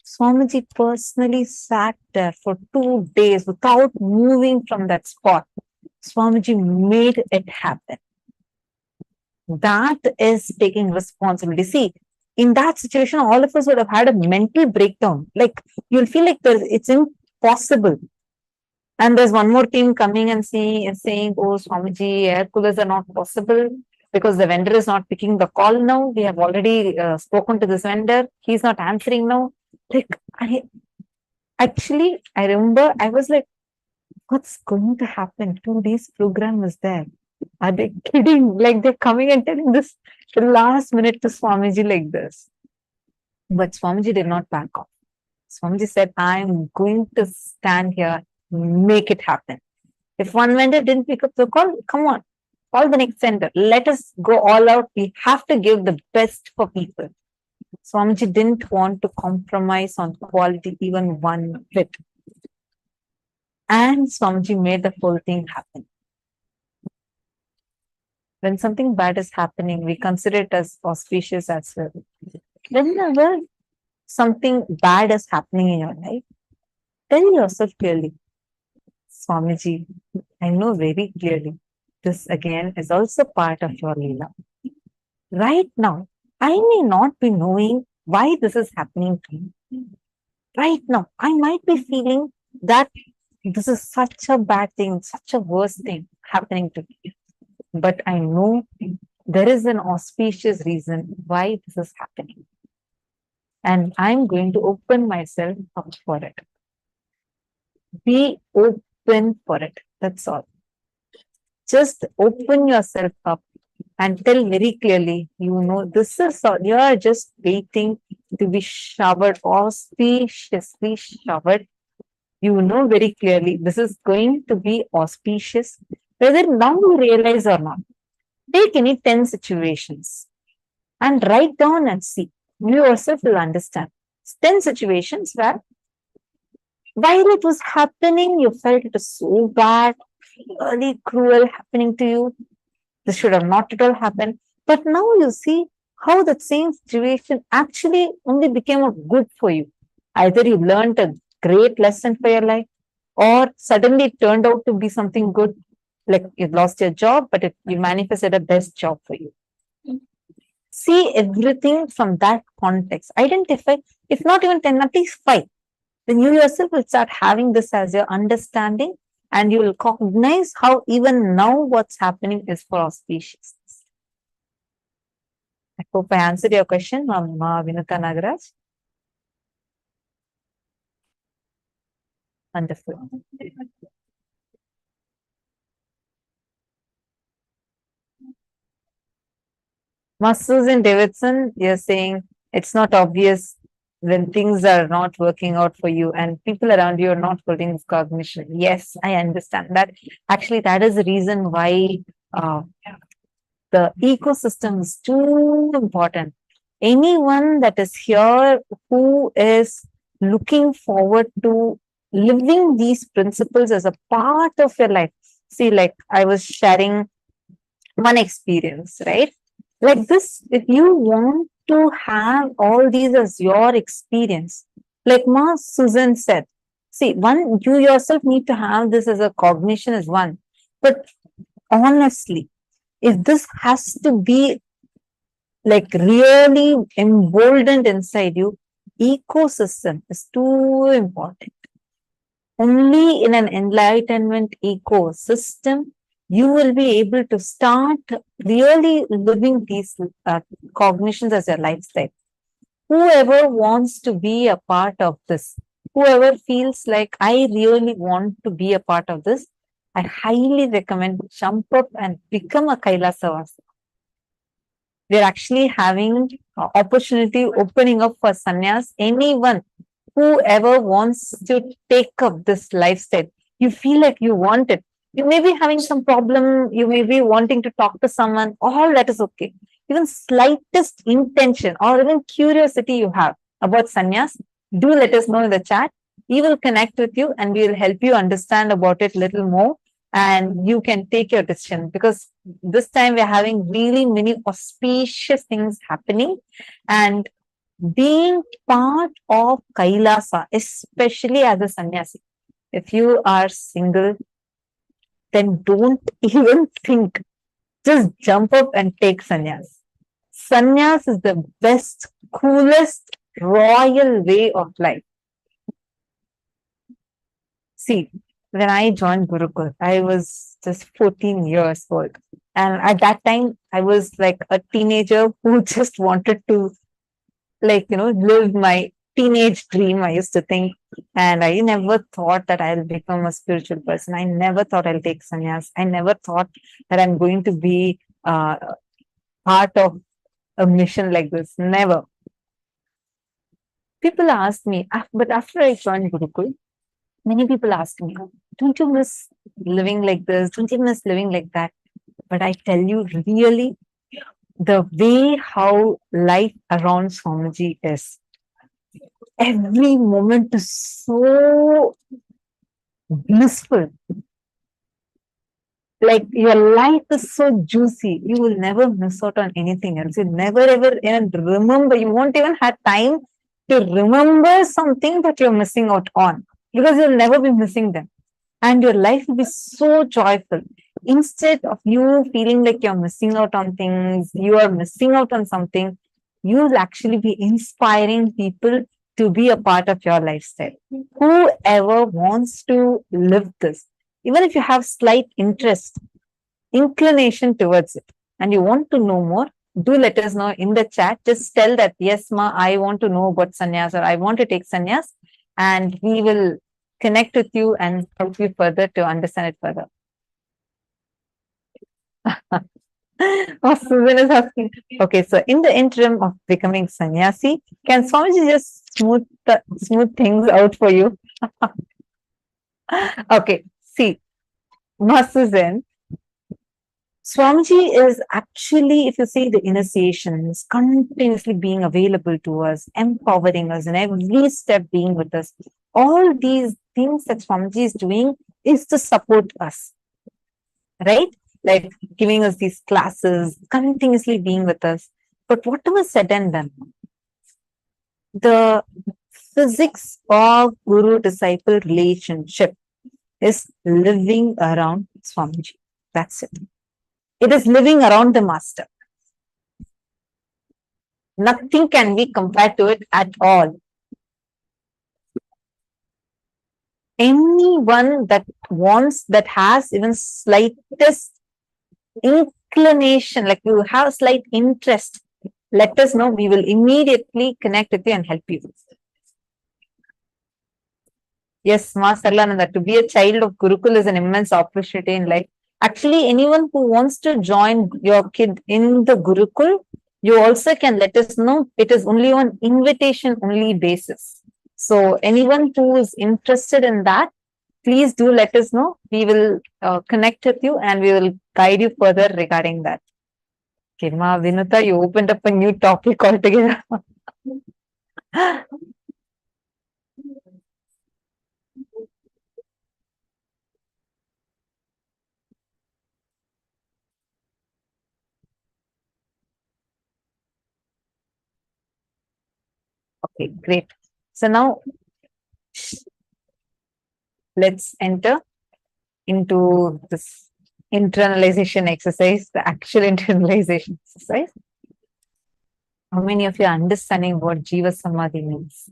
Swamiji personally sat there for 2 days without moving from that spot. Swamiji made it happen. That is taking responsibility. See, in that situation, all of us would have had a mental breakdown. Like, you'll feel like it's impossible. And there's one more team coming and saying, oh, Swamiji, air coolers are not possible because the vendor is not picking the call now. We have already spoken to this vendor. He's not answering now. Like, I remember I was like, what's going to happen? 2 days program is there. Are they kidding? Like, they're coming and telling this the last minute to Swamiji like this. But Swamiji did not back off. Swamiji said, I'm going to stand here, make it happen. If one vendor didn't pick up the call, come on, call the next vendor. Let us go all out. We have to give the best for people. Swamiji didn't want to compromise on quality even one bit. And Swamiji made the whole thing happen. When something bad is happening, we consider it as auspicious as well. Whenever something bad is happening in your life, tell yourself clearly, Swamiji, I know very clearly this again is also part of your Leela. Right now, I may not be knowing why this is happening to me. Right now, I might be feeling that this is such a bad thing, such a worst thing happening to me. But I know there is an auspicious reason why this is happening. And I'm going to open myself up for it. Be open for it. That's all. Just open yourself up and tell very clearly, you know, this is all. You are just waiting to be showered, auspiciously showered. You know very clearly this is going to be auspicious, whether now you realize or not. Take any 10 situations and write down and see. You yourself will understand. 10 situations where while it was happening, you felt it was so bad, really cruel happening to you. This should have not at all happened. But now you see how that same situation actually only became a good for you. Either you learned a great lesson for your life, or suddenly it turned out to be something good, like you lost your job, but you manifested a best job for you. See everything from that context. Identify, if not even 10, at least 5. Then you yourself will start having this as your understanding, and you will cognize how even now what's happening is for auspiciousness. I hope I answered your question, Vinata Nagaraj. Wonderful. Susan Davidson, you're saying it's not obvious when things are not working out for you and people around you are not holding this cognition. Yes, I understand that. Actually, that is the reason why the ecosystem is too important. Anyone that is here who is looking forward to living these principles as a part of your life. See, like I was sharing one experience, right? Like this, if you want to have all these as your experience, like Ma Susan said, see, one, you yourself need to have this as a cognition as one. But honestly, if this has to be like really emboldened inside you, ecosystem is too important. Only in an enlightenment ecosystem, you will be able to start really living these cognitions as your lifestyle. Whoever wants to be a part of this, whoever feels like I really want to be a part of this, I highly recommend jump up and become a KAILASA. We're actually having opportunity opening up for sannyas. Anyone, whoever wants to take up this lifestyle, you feel like you want it. You may be having some problem, you may be wanting to talk to someone, all that is okay. Even slightest intention or even curiosity you have about sannyas, do let us know in the chat. We will connect with you and we will help you understand about it a little more, and you can take your decision, because this time we're having really many auspicious things happening, and being part of KAILASA, especially as a sannyasi. If you are single, then don't even think. Just jump up and take sannyas. Sannyas is the best, coolest, royal way of life. See, when I joined Gurukul, I was just 14 years old. And at that time, I was like a teenager who just wanted to, like, live my teenage dream, I used to think. And I never thought that I'll become a spiritual person. I never thought I'll take sannyas. I never thought that I'm going to be part of a mission like this. Never. People ask me, but after I joined Gurukul, many people ask me, don't you miss living like this? Don't you miss living like that? But I tell you, really, the way how life around Swamiji is, every moment is so blissful. Like your life is so juicy. You will never miss out on anything else. You never ever even remember. You won't even have time to remember something that you're missing out on, because you'll never be missing them. And your life will be so joyful. Instead of you feeling like you're missing out on things, you are missing out on something, you'll actually be inspiring people to be a part of your lifestyle. Whoever wants to live this, even if you have slight interest, inclination towards it, and you want to know more, do let us know in the chat. Just tell that, yes, ma, I want to know about sannyas, or I want to take sannyas, and we will connect with you and help you further to understand it further. Oh, Susan is asking. Okay, so in the interim of becoming sannyasi, can Swamiji just smooth things out for you? Okay, see, Ma Susan, Swamiji is actually, if you see the initiations, continuously being available to us, empowering us, and every step being with us. All these things that Swamiji is doing is to support us, right? Like giving us these classes, continuously being with us. But whatever said and done, the physics of guru-disciple relationship is living around Swamiji. That's it. It is living around the master. Nothing can be compared to it at all. Anyone that wants, that has even slightest inclination, like you have slight interest, let us know. We will immediately connect with you and help you. Yes, Ma Sarlananda, to be a child of Gurukul is an immense opportunity in life. Actually, anyone who wants to join your kid in the Gurukul, you also can let us know. It is only on invitation only basis. So anyone who is interested in that, please do let us know. We will connect with you and we will guide you further regarding that. Okay, Ma Vinuta, you opened up a new topic altogether. Okay, great. So now let's enter into this internalization exercise, the actual internalization exercise. How many of you are understanding what Jiva Samadhi means?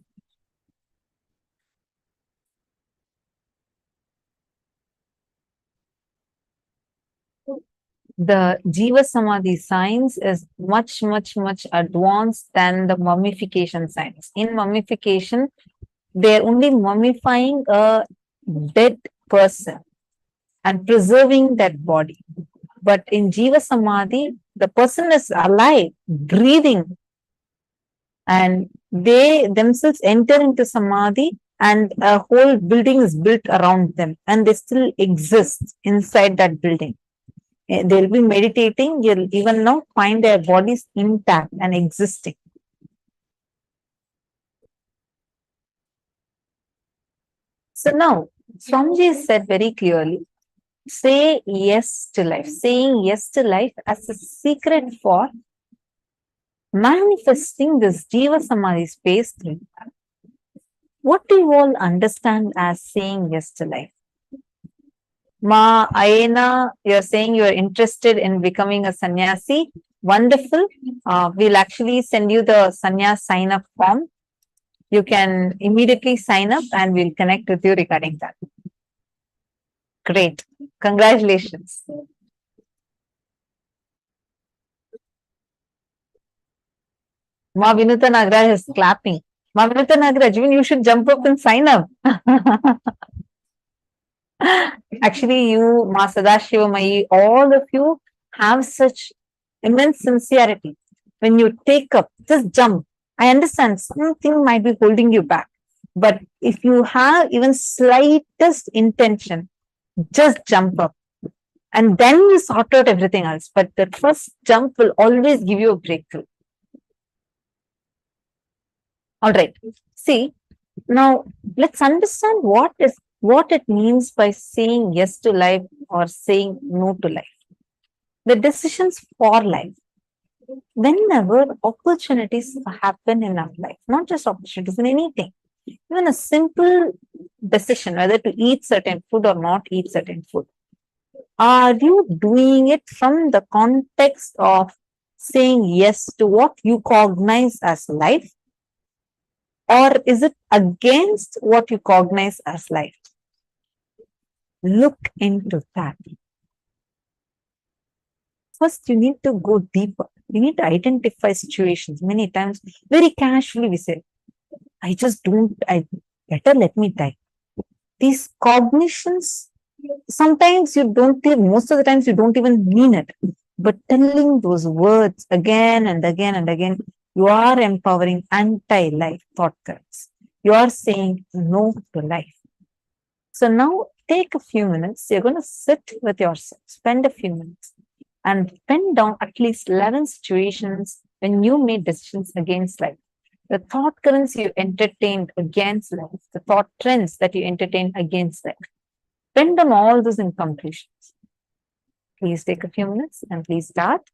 The Jiva Samadhi science is much advanced than the mummification science. In mummification, they're only mummifying a dead person and preserving that body. But in Jiva Samadhi, the person is alive, breathing, and they themselves enter into Samadhi and a whole building is built around them and they still exist inside that building. They'll be meditating, you'll even now find their bodies intact and existing. So now, Swamiji said very clearly, say yes to life. Saying yes to life as a secret for manifesting this Jiva Samadhi space through. What do you all understand as saying yes to life? Ma Ayena, you're saying you're interested in becoming a sannyasi. Wonderful. We'll actually send you the sannyas sign-up form. You can immediately sign up and we'll connect with you regarding that. Great. Congratulations. Ma Vinuta Nagraj is clapping. Ma Vinuta Nagraj, even you should jump up and sign up. Actually, you, Ma Sadashivamai, all of you have such immense sincerity. When you take up, just jump. I understand something might be holding you back. But if you have even slightest intention, just jump up. And then you sort out everything else. But the first jump will always give you a breakthrough. All right. See, now let's understand what it means by saying yes to life or saying no to life. The decisions for life. whenever opportunities happen in our life, not just opportunities in anything, even a simple decision whether to eat certain food or not eat certain food, are you doing it from the context of saying yes to what you cognize as life, or is it against what you cognize as life? Look into that. First, you need to go deeper. You need to identify situations. Many times, very casually, we say, I better let me die. These cognitions, sometimes you don't, most of the times you don't even mean it. But telling those words again and again and again, you are empowering anti-life thought currents. You are saying no to life. So now take a few minutes. You're going to sit with yourself, spend a few minutes, and pen down at least 11 situations when you made decisions against life. The thought currents you entertained against life, the thought trends that you entertained against life. Pen down all those in completions. Please take a few minutes and please start.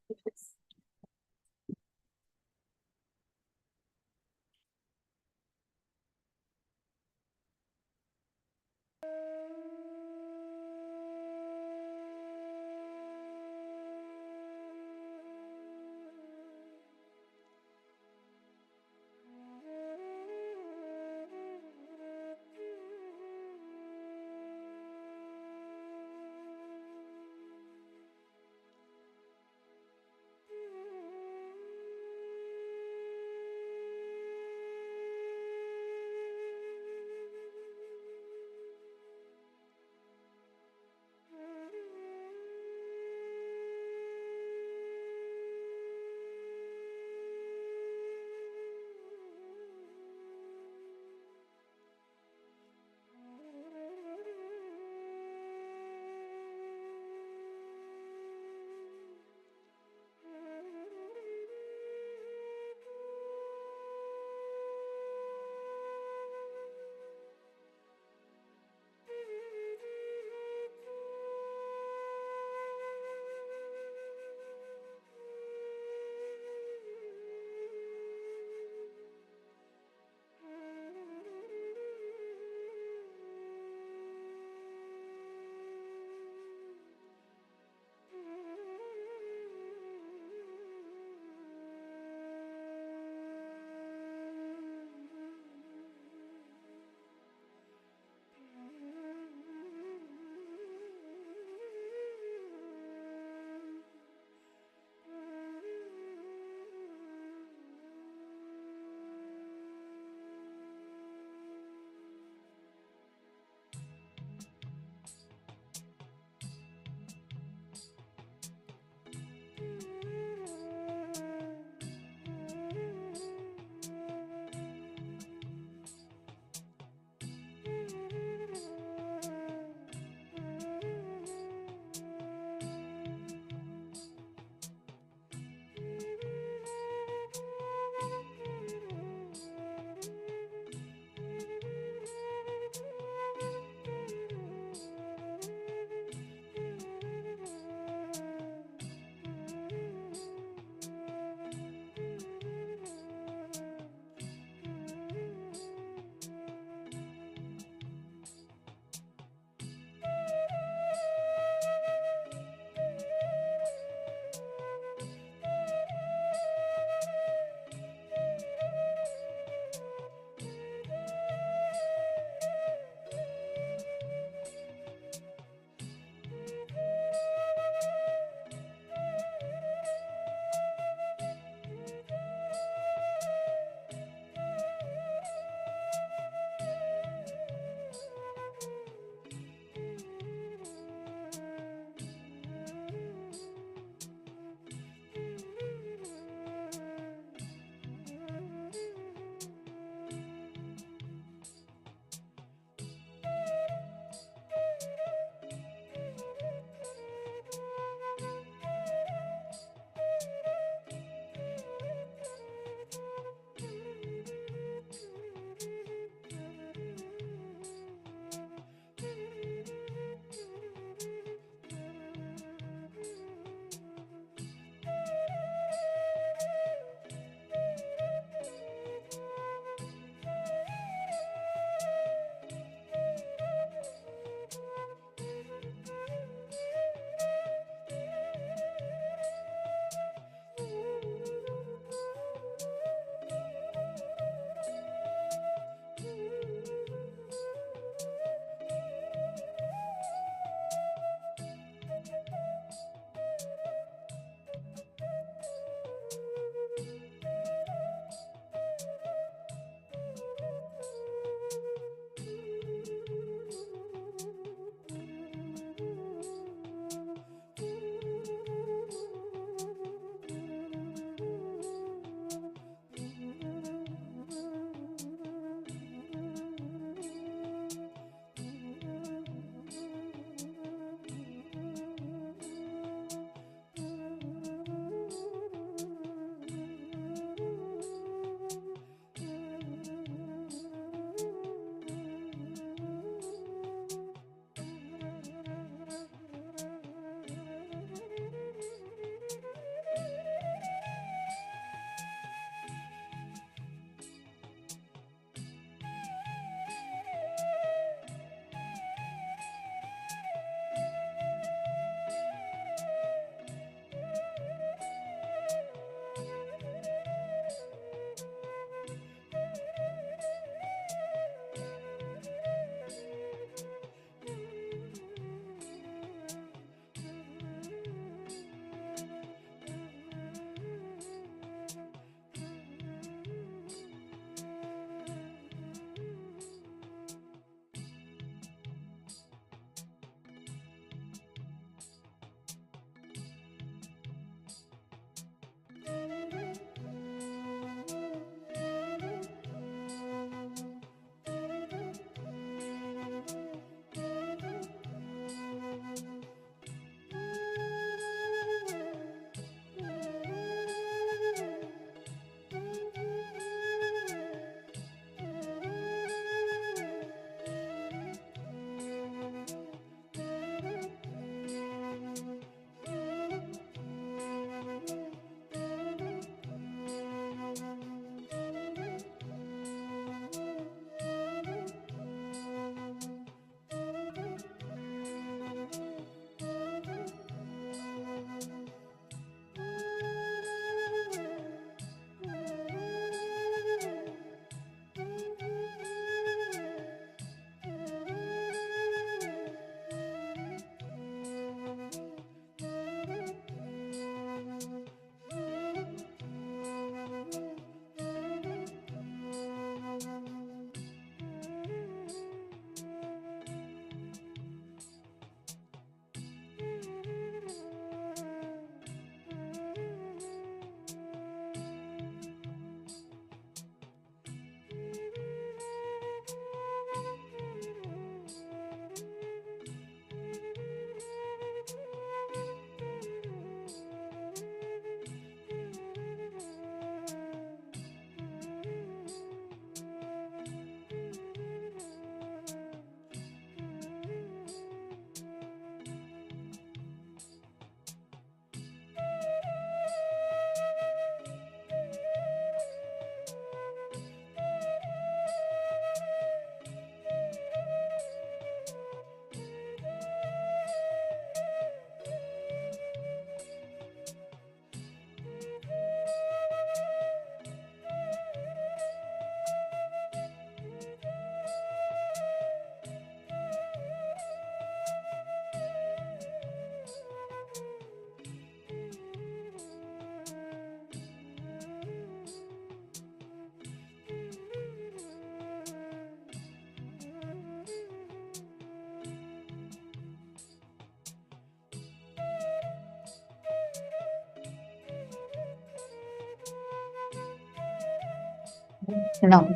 Now,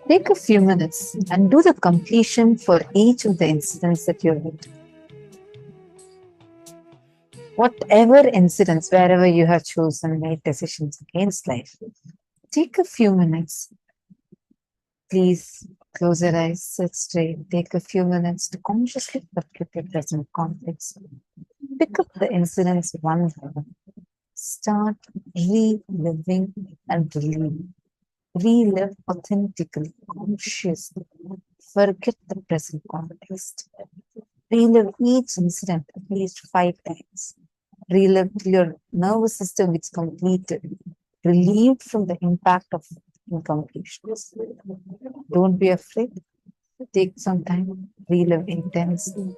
take a few minutes and do the completion for each of the incidents that you had. Whatever incidents, wherever you have chosen, made decisions against life, take a few minutes. Please close your eyes, sit straight, take a few minutes to consciously perceive your present context. Pick up the incidents one by one. Start reliving and reliving. Relive authentically, consciously. Forget the present context. Relive each incident at least 5 times. Relive till your nervous system is completed, relieved from the impact of incompletion. Don't be afraid. Take some time, relive intensely.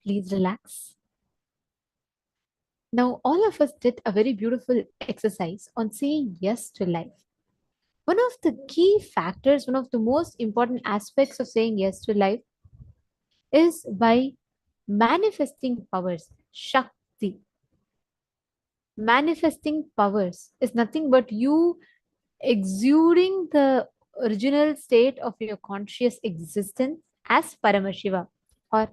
Please relax. Now, all of us did a very beautiful exercise on saying yes to life. One of the key factors, one of the most important aspects of saying yes to life is by manifesting powers, Shakti. Manifesting powers is nothing but you exuding the original state of your conscious existence as Paramashiva, or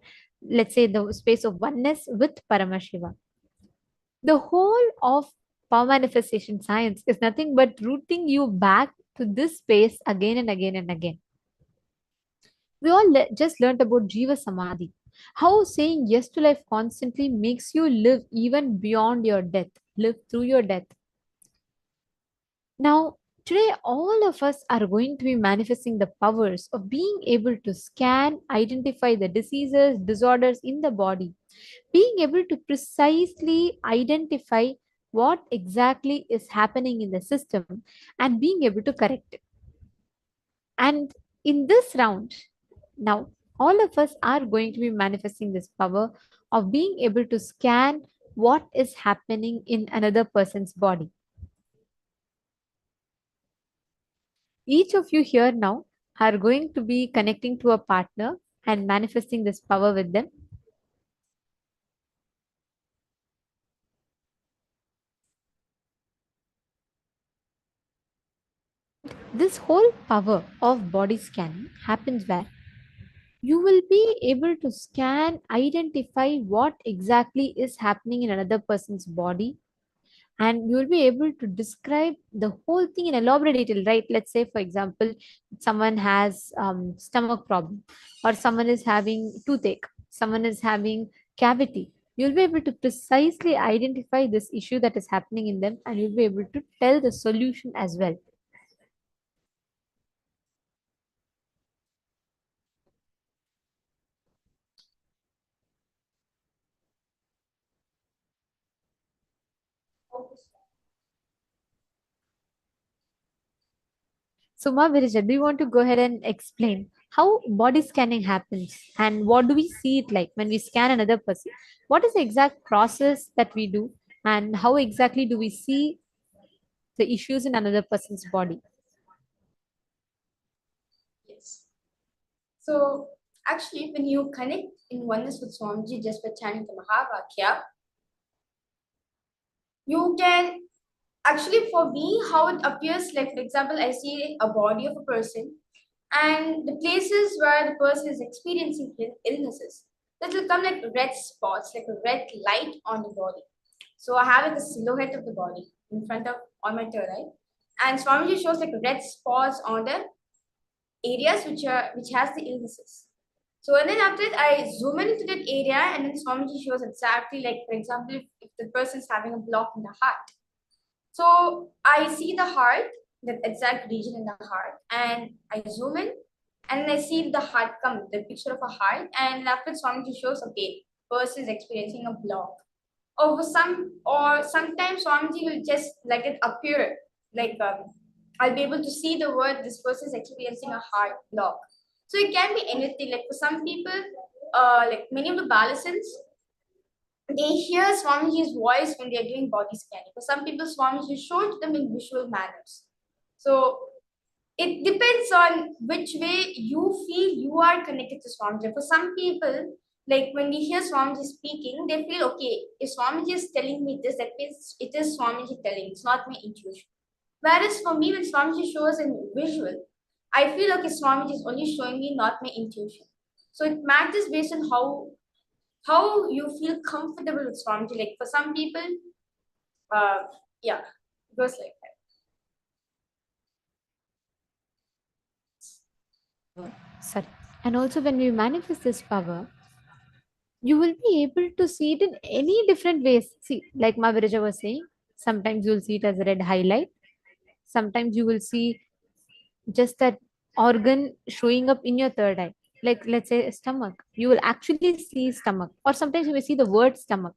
let's say the space of oneness with Paramashiva. The whole of power manifestation science is nothing but rooting you back to this space again and again and again. We all just learned about Jiva Samadhi, how saying yes to life constantly makes you live even beyond your death, live through your death. Now, today, all of us are going to be manifesting the powers of being able to scan, identify the diseases, disorders in the body, being able to precisely identify what exactly is happening in the system and being able to correct it. And in this round, now, all of us are going to be manifesting this power of being able to scan what is happening in another person's body. Each of you here now are going to be connecting to a partner and manifesting this power with them. This whole power of body scanning happens where you will be able to scan, identify what exactly is happening in another person's body, and you will be able to describe the whole thing in elaborate detail, right? Let's say, for example, someone has stomach problem, or someone is having toothache, someone is having cavity. You'll be able to precisely identify this issue that is happening in them, and you'll be able to tell the solution as well. So, Ma Virija, do you want to go ahead and explain how body scanning happens and what do we see it like when we scan another person? What is the exact process that we do and how exactly do we see the issues in another person's body? Yes. So actually, when you connect in oneness with Swamiji just by chanting the Mahavakya, you can actually, for me, how it appears, like for example, I see a body of a person and the places where the person is experiencing illnesses, that will come like red spots, like a red light on the body. So I have like a silhouette of the body in front of on my third eye, and Swamiji shows like red spots on the areas which has the illnesses. So and then after that, I zoom into that area, and then Swamiji shows exactly like, for example, if the person is having a block in the heart. So I see the heart, that exact region in the heart, and I zoom in, and I see the heart come, the picture of a heart, and after Swamiji shows, okay, person is experiencing a block. Or sometimes Swamiji will just let it appear, like I'll be able to see the word this person is experiencing a heart block. So it can be anything. Like for some people, like many of the Balasans, they hear Swamiji's voice when they're doing body scanning. For some people, Swamiji showed to them in visual manners. So it depends on which way you feel you are connected to Swamiji. For some people, like when we hear Swamiji speaking, they feel, okay, if Swamiji is telling me this, that means it is Swamiji telling, it's not my intuition. Whereas for me, when Swamiji shows in visual, I feel okay, Swamiji is only showing me, not my intuition. So it matters based on how you feel comfortable with Swamiji. Like for some people, yeah, it goes like that. Sorry. And also, when we manifest this power, you will be able to see it in any different ways. See, like Ma Virija was saying, sometimes you'll see it as a red highlight. Sometimes you will see just that organ showing up in your third eye. Like, let's say, stomach. You will actually see stomach. Or sometimes you may see the word stomach.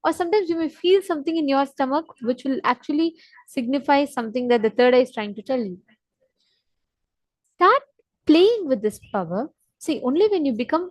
Or sometimes you may feel something in your stomach which will actually signify something that the third eye is trying to tell you. Start playing with this power. See, only when you become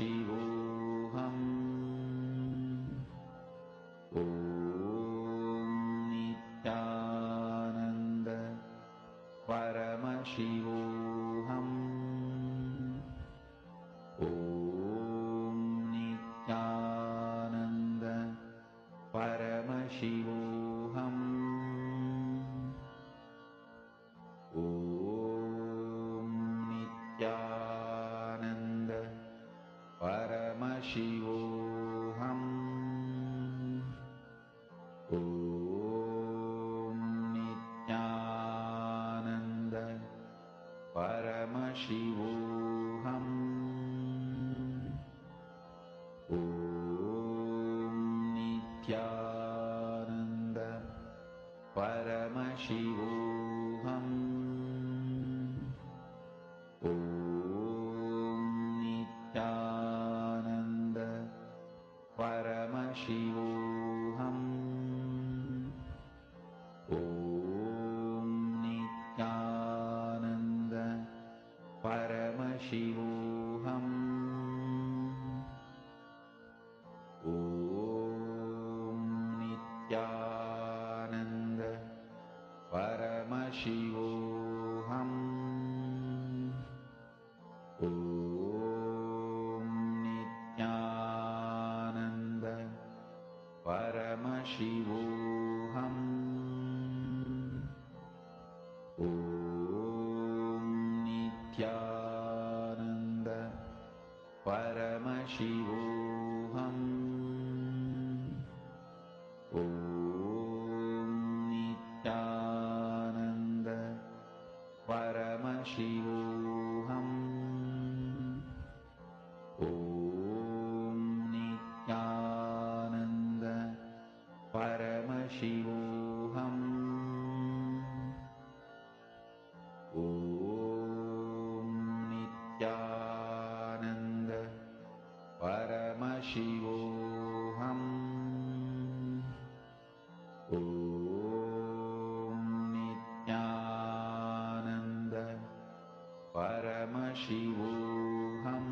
Paramashivoham. Om Nithyananda Paramashivoham. Om Nithyananda Paramashivoham. Om Nithyananda Paramashivoham. Om Nithyananda Paramashivoham. Om Nithyananda Paramashivoham. Om Nithyananda Paramashivoham. Om Nithyananda Paramashivoham. Om Nithyananda Paramashivoham. Om Nithyananda Paramashivoham. Om Nithyananda Paramashivoham. Om Nithyananda Paramashivoham. Om Nithyananda Paramashivoham. Om Nithyananda Paramashivoham. Om Nithyananda Paramashivoham.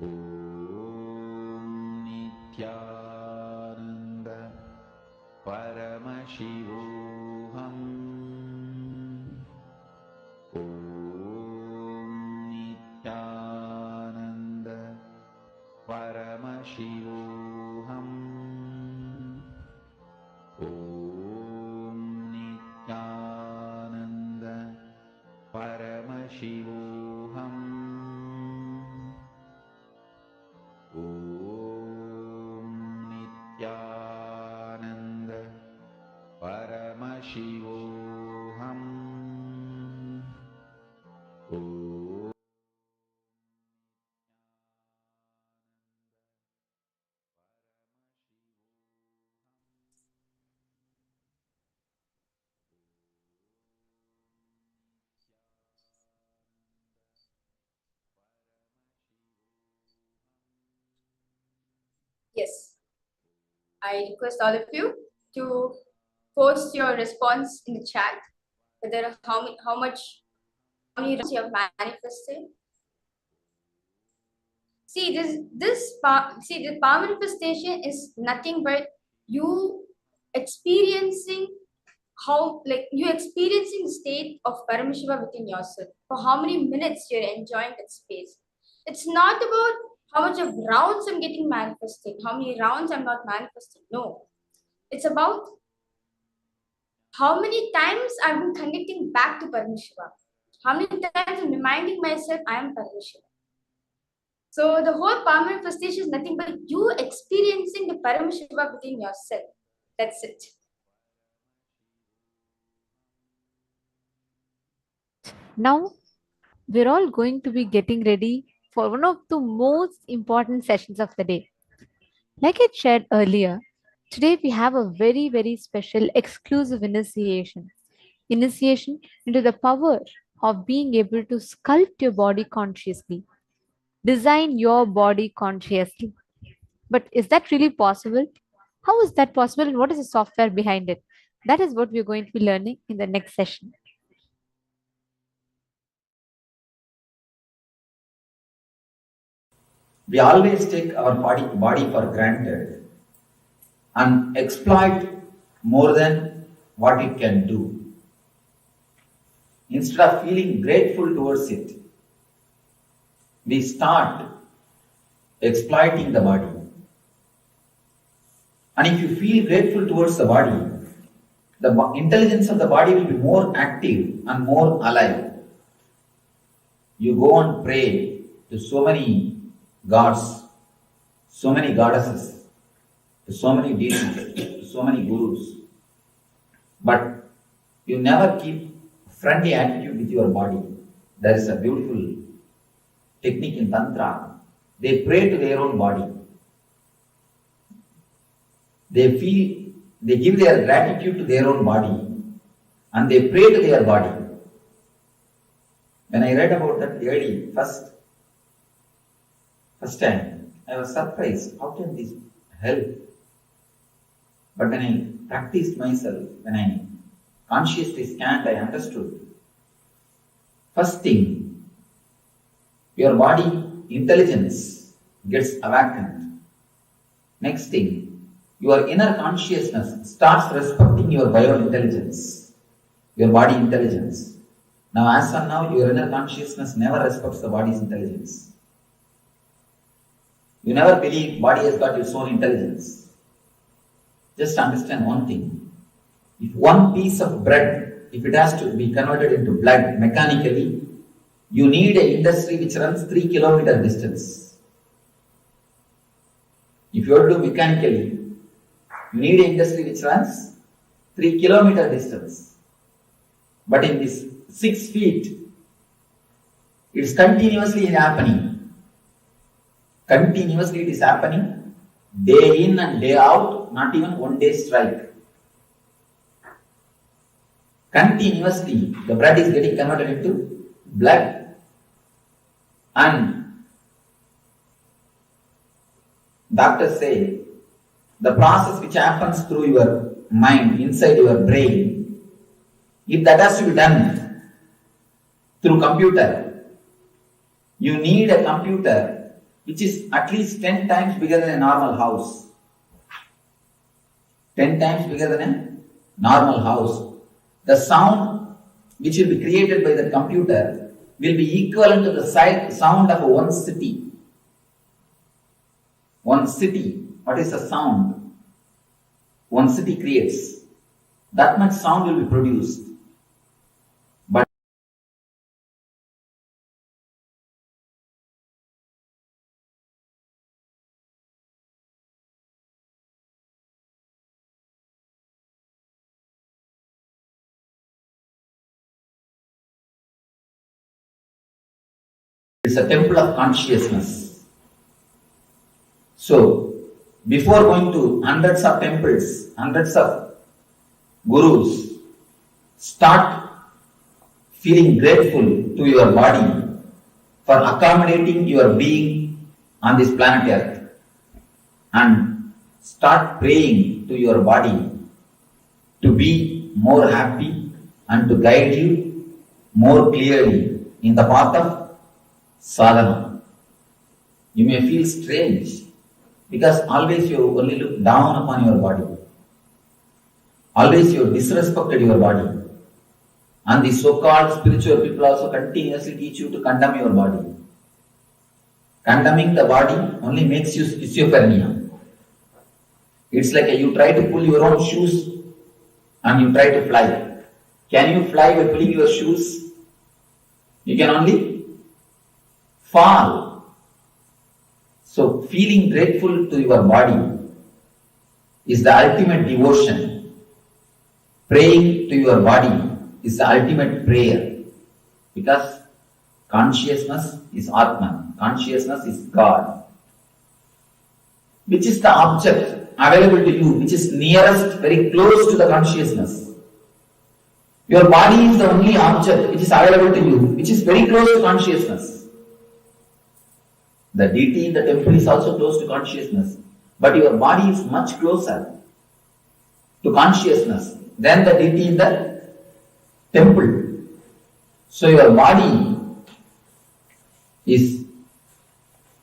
Om Nithyananda Paramashivoham. Om Nithyananda Paramashivoham. Om Nithyananda Paramashivoham. Om Nithyananda Paramashivoham. Om Yes, I request all of you to post your response in the chat, whether how many rounds you have manifested. See the power manifestation is nothing but you experiencing the state of Paramashiva within yourself. For how many minutes you're enjoying that space. It's not about how much of rounds I'm getting manifested, how many rounds I'm not manifesting. No. It's about how many times I've been connecting back to Paramashiva. How many times I'm reminding myself I am Paramashiva. So the whole power manifestation is nothing but you experiencing the Paramashiva within yourself. That's it. Now, we're all going to be getting ready for one of the most important sessions of the day. Like I shared earlier, today we have a very, very special exclusive initiation. Initiation into the power of being able to sculpt your body consciously, design your body consciously. But is that really possible? How is that possible and what is the software behind it? That is what we're going to be learning in the next session. We always take our body for granted and exploit more than what it can do. Instead of feeling grateful towards it, we start exploiting the body. And if you feel grateful towards the body, the intelligence of the body will be more active and more alive. You go and pray to so many gods, so many goddesses, to so many deities, to so many gurus, but you never keep friendly attitude with your body. There is a beautiful technique in Tantra. They pray to their own body. They give their gratitude to their own body and they pray to their body. When I read about that early, first time, I was surprised. How can this help? But when I practiced myself, when I consciously scanned, I understood. First thing, your body intelligence gets awakened. Next thing, your inner consciousness starts respecting your biointelligence, your body intelligence. Now, as of now, your inner consciousness never respects the body's intelligence. You never believe body has got its own intelligence. Just understand one thing. If one piece of bread, if it has to be converted into blood mechanically, you need an industry which runs 3 kilometer distance. If you have to do mechanically, you need an industry which runs 3 kilometer distance. But in this 6 feet, it's continuously happening. Continuously it is happening, day in and day out, not even one day strike. Continuously, the blood is getting converted into blood. And doctors say, the process which happens through your mind, inside your brain, if that has to be done through computer, you need a computer which is at least 10 times bigger than a normal house. 10 times bigger than a normal house. The sound which will be created by the computer will be equivalent to the sound of one city. One city. What is the sound one city creates? That much sound will be produced. But it's a temple of consciousness. So, before going to hundreds of temples, hundreds of gurus, start feeling grateful to your body for accommodating your being on this planet Earth. And start praying to your body to be more happy and to guide you more clearly in the path of sadhana. You may feel strange because always you only look down upon your body. Always you disrespected your body. And the so-called spiritual people also continuously teach you to condemn your body. Condemning the body only makes you schizophrenia. It's like you try to pull your own shoes and you try to fly. Can you fly by pulling your shoes? You can only fall. So, feeling grateful to your body is the ultimate devotion. Praying to your body is the ultimate prayer. Because consciousness is Atman. Consciousness is God. Which is the object available to you, which is nearest, very close to the consciousness. Your body is the only object which is available to you, which is very close to consciousness. The deity in the temple is also close to consciousness, but your body is much closer to consciousness than the deity in the temple. So your body is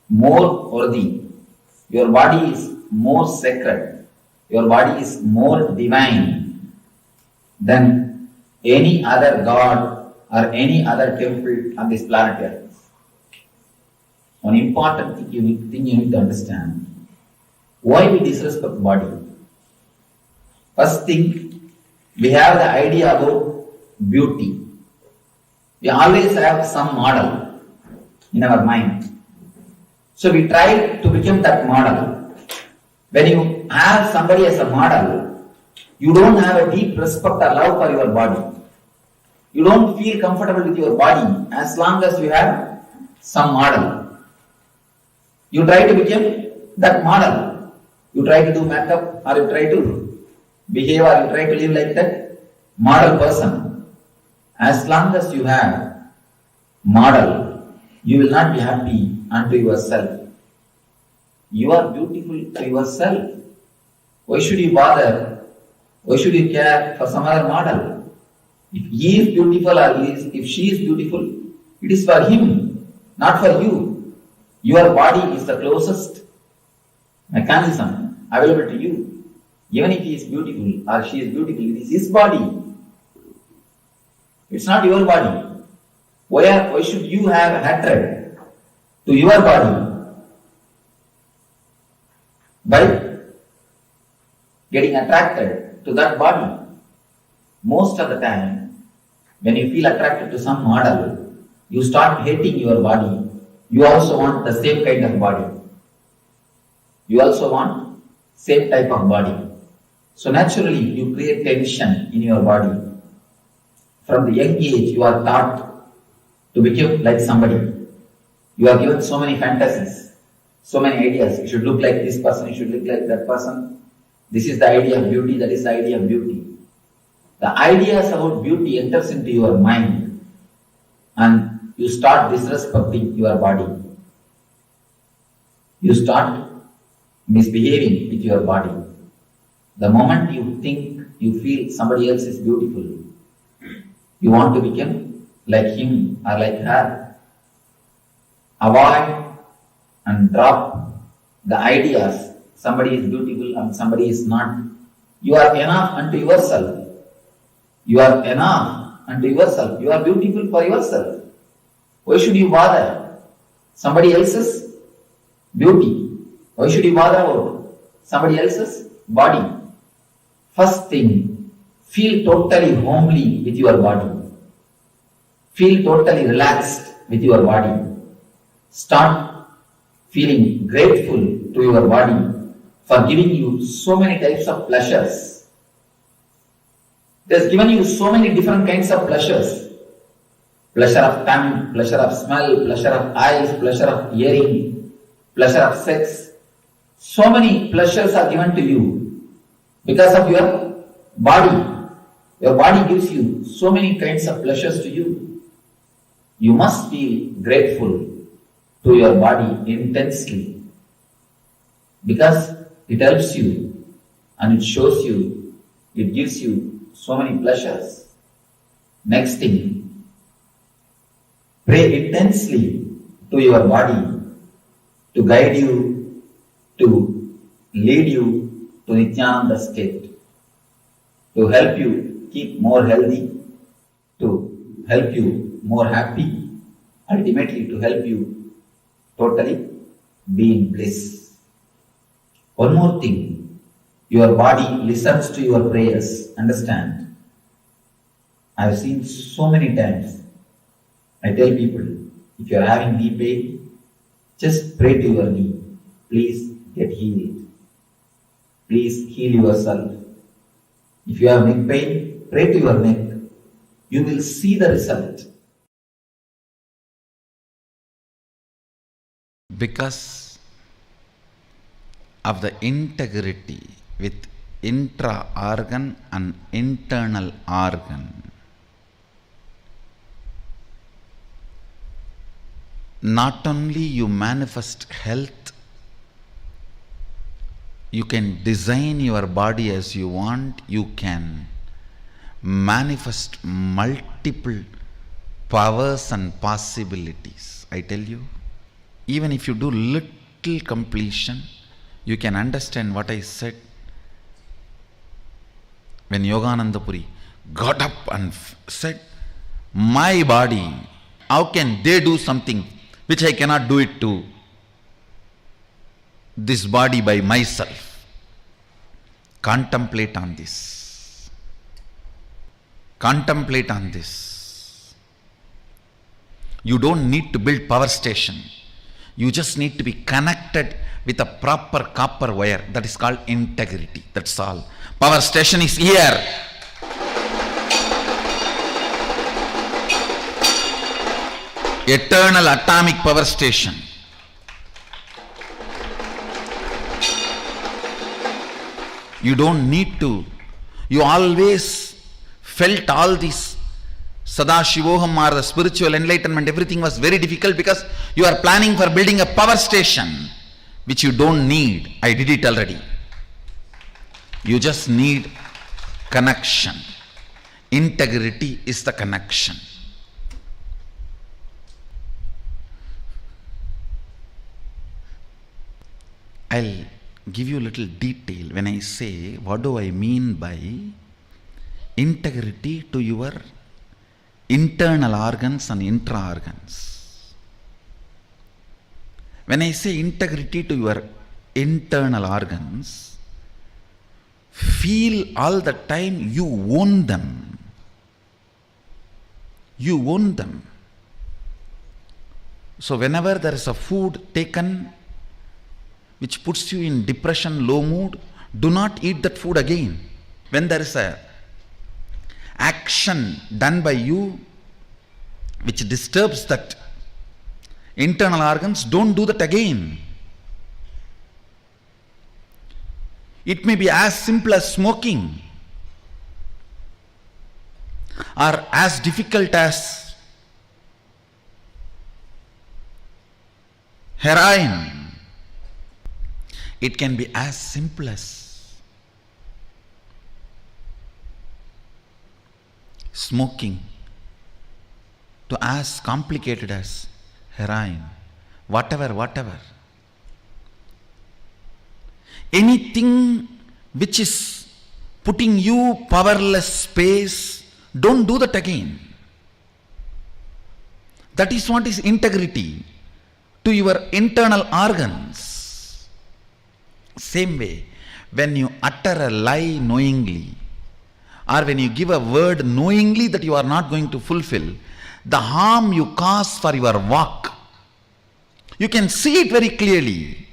more worthy, your body is more sacred, your body is more divine than any other god or any other temple on this planet Earth. One important thing you need to understand. Why we disrespect body? First thing, we have the idea about beauty. We always have some model in our mind. So we try to become that model. When you have somebody as a model, you don't have a deep respect or love for your body. You don't feel comfortable with your body as long as you have some model. You try to become that model. You try to do makeup, or you try to behave, or you try to live like that model person. As long as you have model, you will not be happy unto yourself. You are beautiful to yourself. Why should you bother? Why should you care for some other model? If he is beautiful or if she is beautiful, it is for him, not for you. Your body is the closest mechanism available to you. Even if he is beautiful or she is beautiful, it is his body. It's not your body. Why should you have hatred to your body by getting attracted to that body? Most of the time, when you feel attracted to some model, you start hating your body. You also want the same kind of body. You also want same type of body. So naturally, you create tension in your body. From the young age, you are taught to become like somebody. You are given so many fantasies, so many ideas. You should look like this person, you should look like that person. This is the idea of beauty, that is the idea of beauty. The ideas about beauty enters into your mind and you start disrespecting your body. You start misbehaving with your body. The moment you think, you feel somebody else is beautiful, you want to become like him or like her. Avoid and drop the ideas somebody is beautiful and somebody is not. You are enough unto yourself. You are enough unto yourself. You are beautiful for yourself. Why should you bother somebody else's beauty? Why should you bother about somebody else's body? First thing, feel totally homely with your body. Feel totally relaxed with your body. Start feeling grateful to your body for giving you so many types of pleasures. It has given you so many different kinds of pleasures. Pleasure of tongue, pleasure of smell, pleasure of eyes, pleasure of hearing, pleasure of sex. So many pleasures are given to you because of your body. Your body gives you so many kinds of pleasures to you. You must feel grateful to your body intensely because it helps you and it shows you, it gives you so many pleasures. Next thing, pray intensely to your body to guide you, to lead you to Nithyananda state, to help you keep more healthy, to help you more happy, ultimately to help you totally be in bliss. One more thing, your body listens to your prayers. Understand? I have seen so many times, I tell people, if you are having knee pain, just pray to your knee. Please get healed. Please heal yourself. If you have neck pain, pray to your neck. You will see the result. Because of the integrity with intra-organ and internal organ, not only you manifest health, you can design your body as you want, you can manifest multiple powers and possibilities. I tell you, even if you do little completion, you can understand what I said. When Yogananda Puri got up and said, my body, how can they do something which I cannot do it to this body by myself? Contemplate on this. Contemplate on this. You don't need to build power station. You just need to be connected with a proper copper wire. That is called integrity. That's all. Power station is here. Eternal atomic power station. You don't need to. You always felt all this Sadashivoham or the spiritual enlightenment, everything was very difficult because you are planning for building a power station which you don't need. I did it already. You just need connection. Integrity is the connection. I'll give you a little detail when I say what do I mean by integrity to your internal organs and intra organs. When I say integrity to your internal organs, feel all the time you own them. You own them. So whenever there is a food taken which puts you in depression, low mood, do not eat that food again. When there is a action done by you which disturbs that internal organs, don't do that again. It may be as simple as smoking or as difficult as heroin. It can be as simple as smoking to as complicated as heroin. Whatever. Anything which is putting you powerless space, don't do that again. That is what is integrity to your internal organs. Same way, when you utter a lie knowingly, or when you give a word knowingly that you are not going to fulfill, the harm you cause for your walk, you can see it very clearly.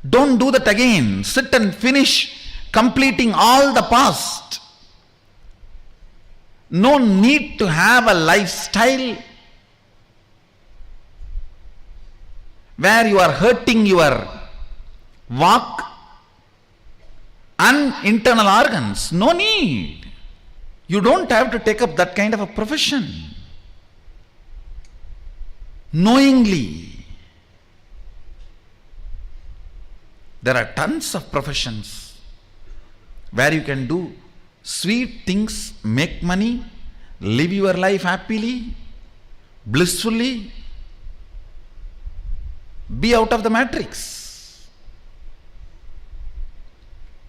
Don't do that again. Sit and finish completing all the past. No need to have a lifestyle where you are hurting your walk and internal organs. No need. You don't have to take up that kind of a profession. Knowingly. There are tons of professions where you can do sweet things, make money, live your life happily, blissfully, be out of the matrix.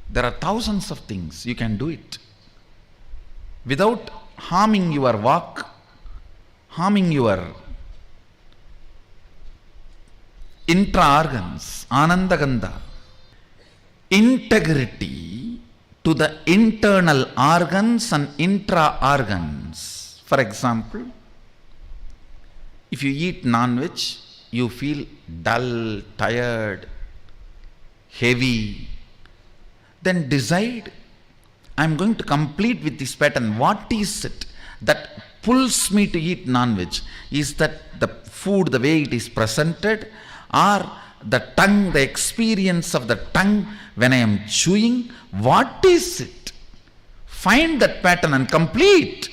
There are thousands of things you can do it without harming your walk, harming your intra organs, anandagandha. Integrity to the internal organs and intra organs. For example, if you eat non-veg, you feel dull, tired, heavy, then decide, I am going to complete with this pattern. What is it that pulls me to eat non-veg? Is that the food, the way it is presented, or the tongue, the experience of the tongue when I am chewing? What is it? Find that pattern and complete.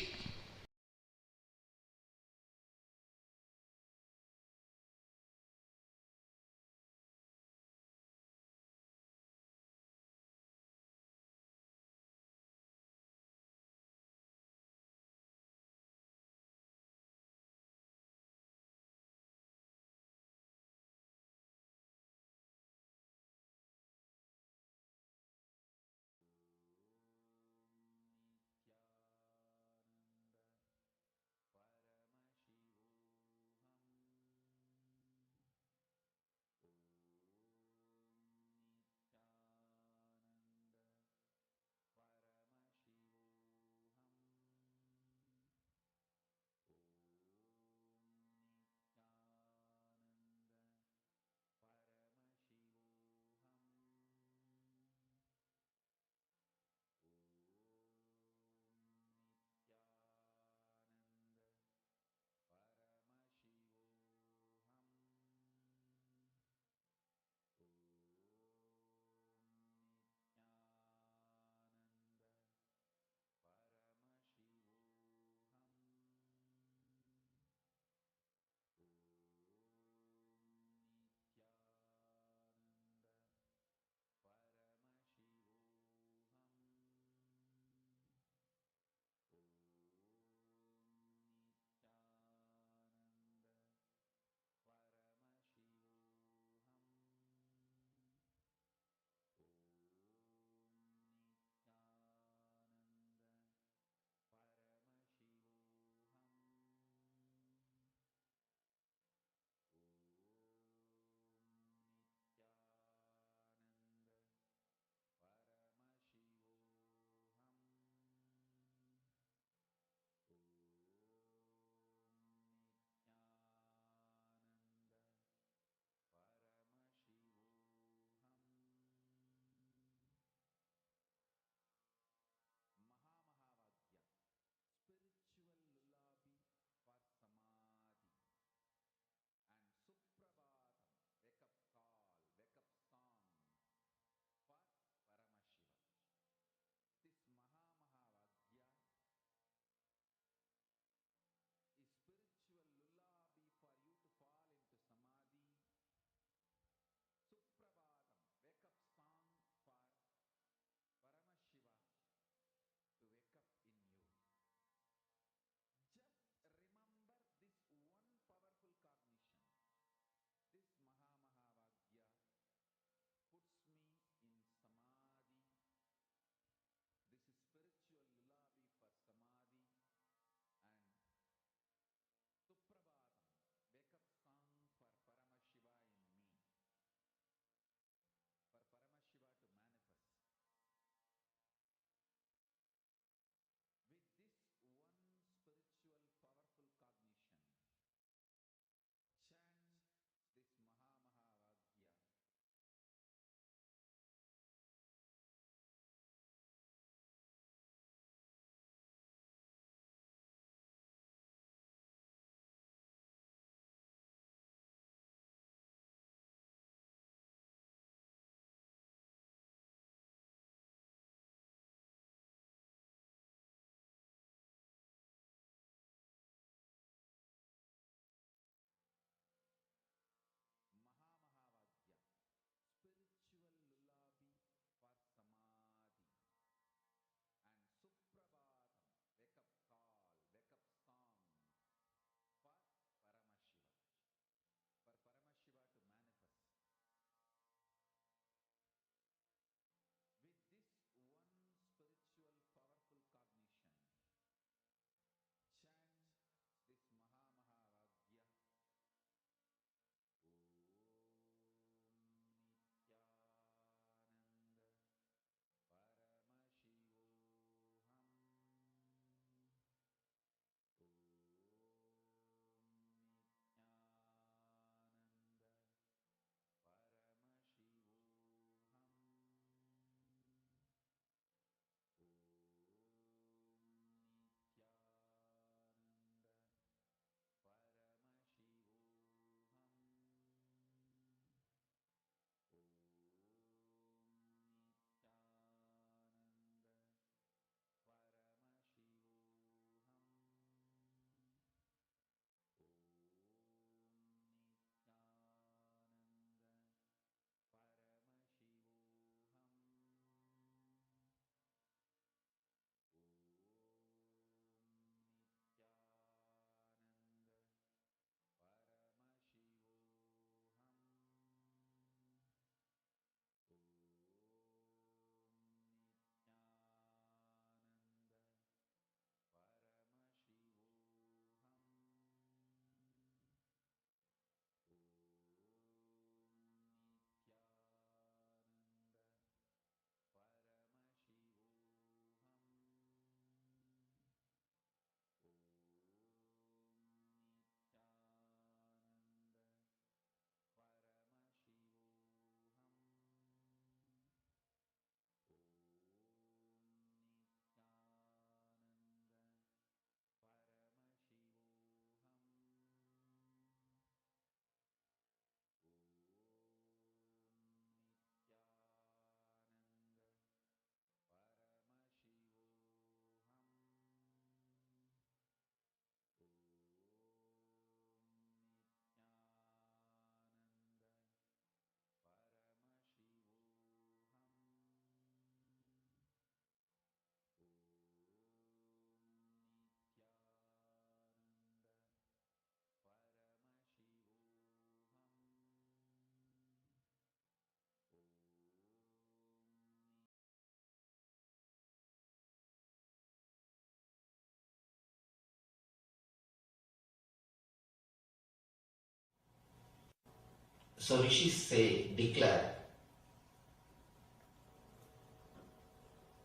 So rishis say, declare,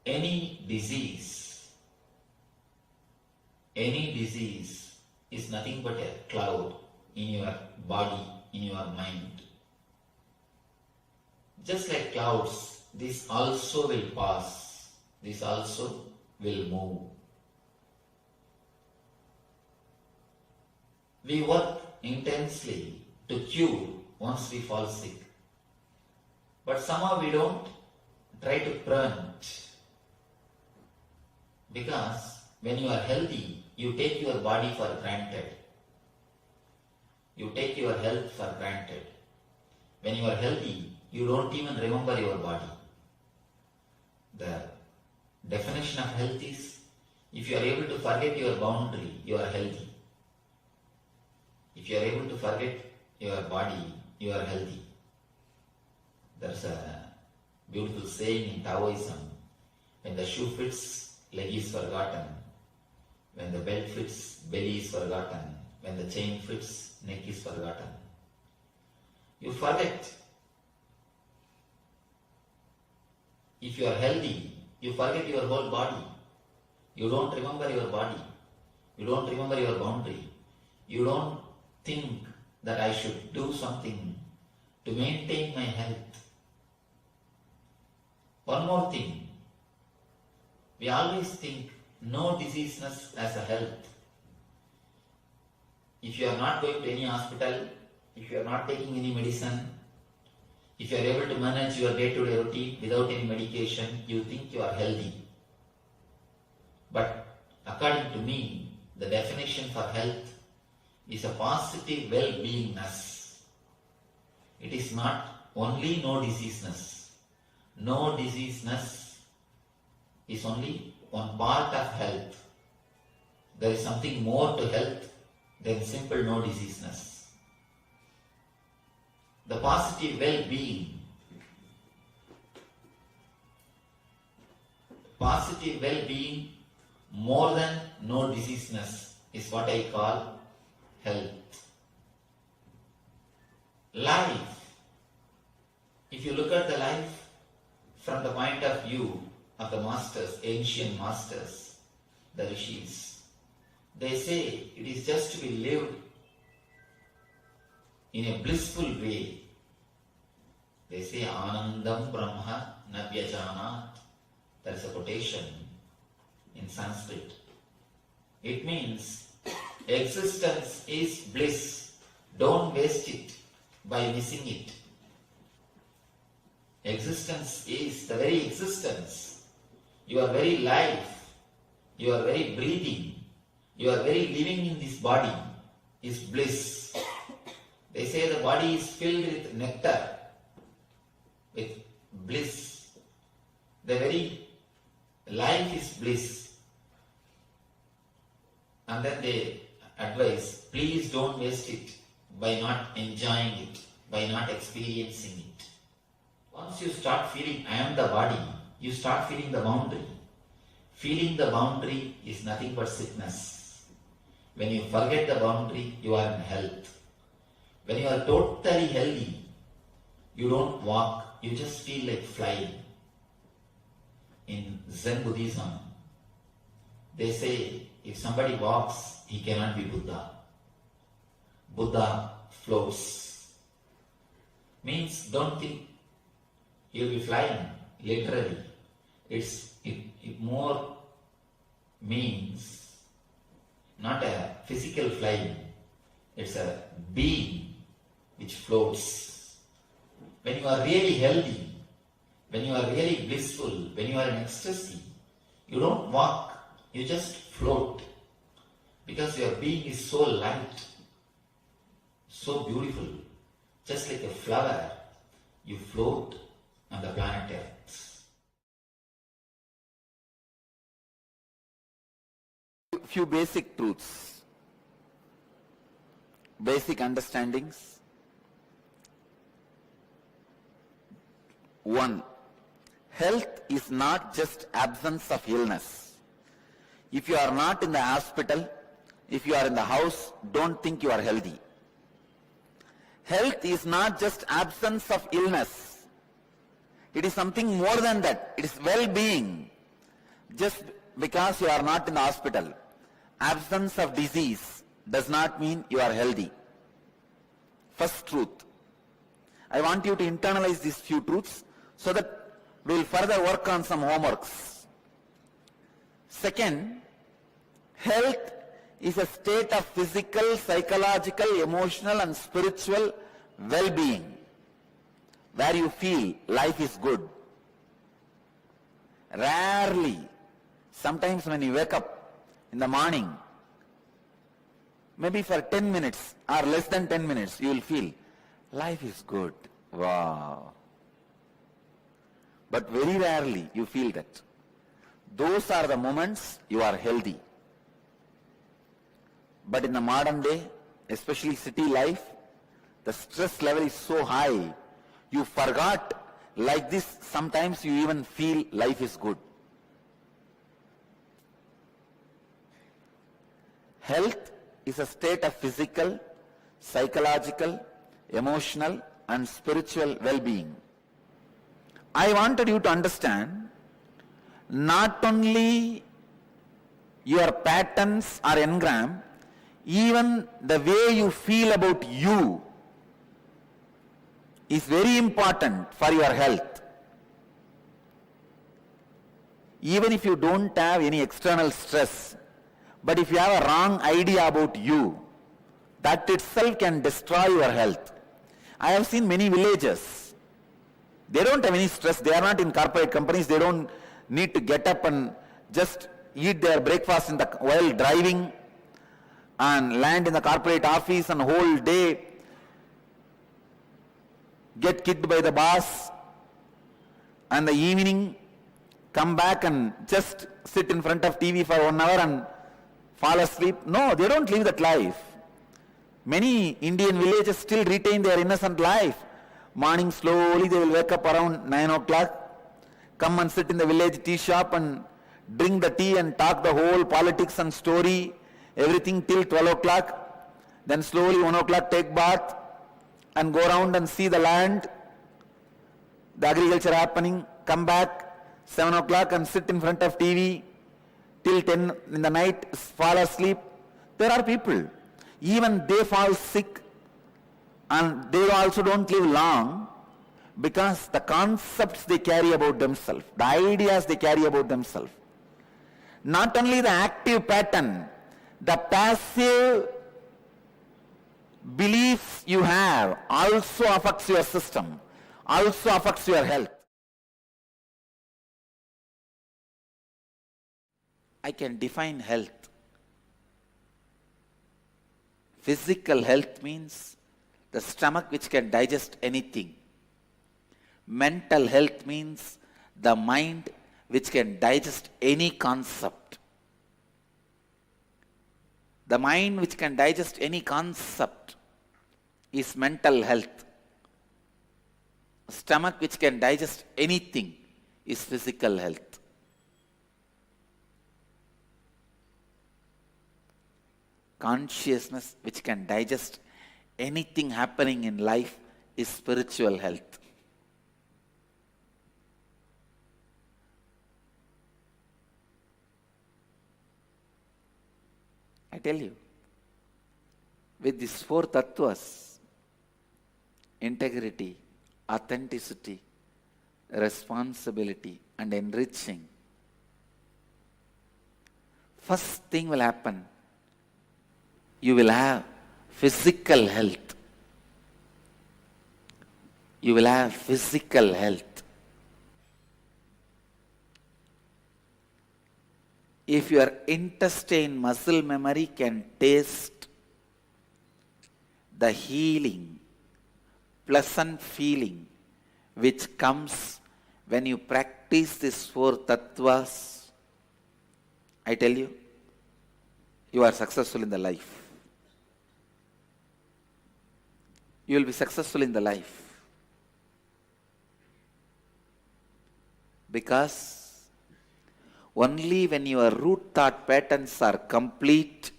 any disease is nothing but a cloud in your body, in your mind. Just like clouds, this also will pass, this also will move. We work intensely to cure once we fall sick, but somehow we don't try to prevent, because when you are healthy, you take your body for granted. You take your health for granted. When you are healthy, you don't even remember your body. The definition of health is, if you are able to forget your boundary, you are healthy. If you are able to forget your body, you are healthy. There's a beautiful saying in Taoism, when the shoe fits, leg is forgotten. When the belt fits, belly is forgotten. When the chain fits, neck is forgotten. You forget. If you are healthy, you forget your whole body. You don't remember your body. You don't remember your boundary. You don't think that I should do something to maintain my health. One more thing. We always think no diseaseness as a health. If you are not going to any hospital, if you are not taking any medicine, if you are able to manage your day-to-day routine without any medication, you think you are healthy. But according to me, the definition for health is a positive well-beingness. It is not only no diseaseness. No diseaseness is only one part of health. There is something more to health than simple no diseaseness. The positive well-being. Positive well-being more than no diseaseness is what I call health. Life. If you look at the life from the point of view of the masters, ancient masters, the rishis, they say it is just to be lived in a blissful way. They say Anandam Brahma Navyajanat. There is a quotation in Sanskrit. It means existence is bliss. Don't waste it by missing it. Existence is the very existence. Your very life, your very breathing, your very living in this body is bliss. They say the body is filled with nectar, with bliss. The very life is bliss. And then they advise, please don't waste it by not enjoying it, by not experiencing it. Once you start feeling I am the body, you start feeling the boundary. Feeling the boundary is nothing but sickness. When you forget the boundary, you are in health. When you are totally healthy, you don't walk, you just feel like flying. In Zen Buddhism, they say if somebody walks, he cannot be Buddha. Buddha floats. Means don't think you'll be flying, literally. It more means not a physical flying, it's a being which floats. When you are really healthy, when you are really blissful, when you are in ecstasy, you don't walk, you just float. Because your being is so light, so beautiful, just like a flower, you float on the planet Earth. Few basic truths, basic understandings. One, health is not just absence of illness. If you are not in the hospital, if you are in the house, don't think you are healthy. Health is not just absence of illness. It is something more than that. It is well-being. Just because you are not in the hospital, absence of disease does not mean you are healthy. First truth. I want you to internalize these few truths so that we will further work on some homeworks. Second, health is a state of physical, psychological, emotional and spiritual well-being where you feel life is good. Rarely, sometimes when you wake up in the morning, maybe for 10 minutes or less than 10 minutes, you will feel life is good. Wow. But very rarely you feel that. Those are the moments you are healthy. But in the modern day, especially city life, the stress level is so high, you forgot like this, sometimes you even feel life is good. Health is a state of physical, psychological, emotional and spiritual well-being. I wanted you to understand not only your patterns or engram, even the way you feel about you is very important for your health. Even if you don't have any external stress, but if you have a wrong idea about you, that itself can destroy your health. I have seen many villages. They don't have any stress. They are not in corporate companies. They don't need to get up and just eat their breakfast while driving and land in the corporate office and whole day get kicked by the boss, and the evening come back and just sit in front of TV for 1 hour and fall asleep. No, they don't live that life. Many Indian villages still retain their innocent life. Morning slowly they will wake up around 9 o'clock, come and sit in the village tea shop and drink the tea and talk the whole politics and story, everything till 12 o'clock. Then slowly 1 o'clock take bath and go around and see the land, the agriculture happening, come back 7 o'clock and sit in front of TV till 10 in the night, fall asleep. There are people, even they fall sick and they also don't live long because the concepts they carry about themselves, the ideas they carry about themselves. Not only the active pattern, the passive beliefs you have also affects your system, also affects your health. I can define health. Physical health means the stomach which can digest anything. Mental health means the mind which can digest any concept. The mind which can digest any concept is mental health. Stomach which can digest anything is physical health. Consciousness which can digest anything happening in life is spiritual health. I tell you, with these 4 tattvas, integrity, authenticity, responsibility and enriching, first thing will happen, you will have physical health. You will have physical health. If your intestine muscle memory can taste the healing, pleasant feeling which comes when you practice these 4 tattvas, I tell you, you are successful in the life. You will be successful in the life. Because only when your root thought patterns are complete,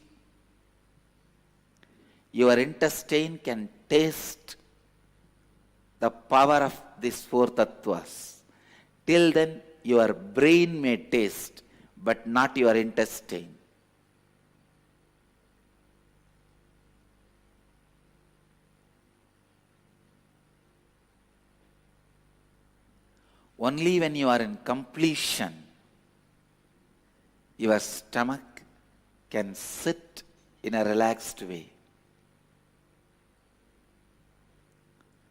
your intestine can taste the power of these four tattvas. Till then, your brain may taste, but not your intestine. Only when you are in completion, your stomach can sit in a relaxed way.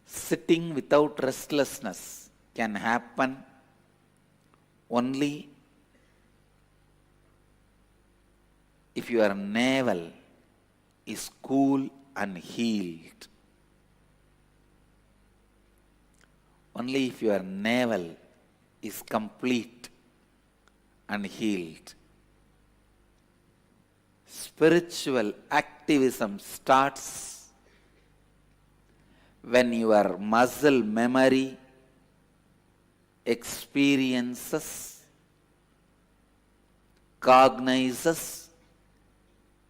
Sitting without restlessness can happen only if your navel is cool and healed. Only if your navel is complete and healed. Spiritual activism starts when your muscle memory experiences, cognizes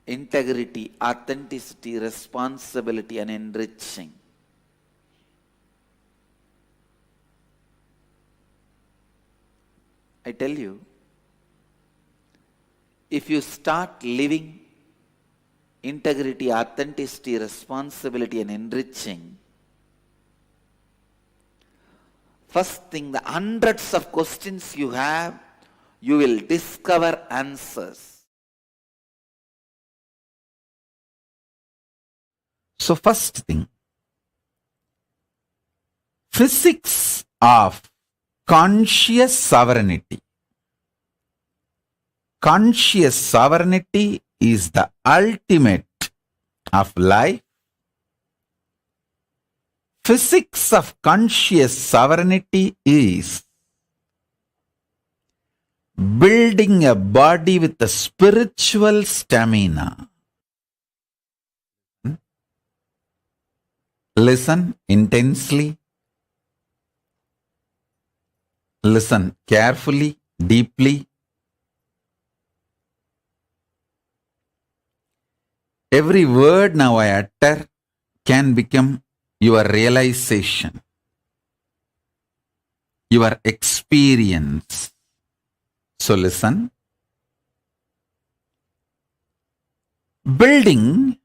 integrity, authenticity, responsibility, and enriching. I tell you, if you start living integrity, authenticity, responsibility, and enriching, first thing, the hundreds of questions you have, you will discover answers. So first thing, physics of conscious sovereignty. Conscious sovereignty is the ultimate of life. Physics of conscious sovereignty is building a body with a spiritual stamina. Listen intensely. Listen carefully, deeply. Every word now I utter can become your realization, your experience. So listen. Building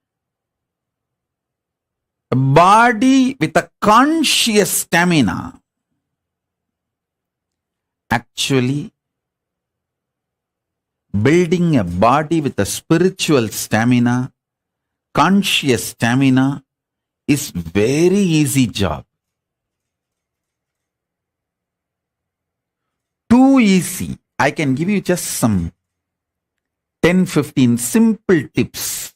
a body with a conscious stamina. Actually, building a body with a spiritual stamina, conscious stamina, is very easy job. Too easy. I can give you just some 10-15 simple tips.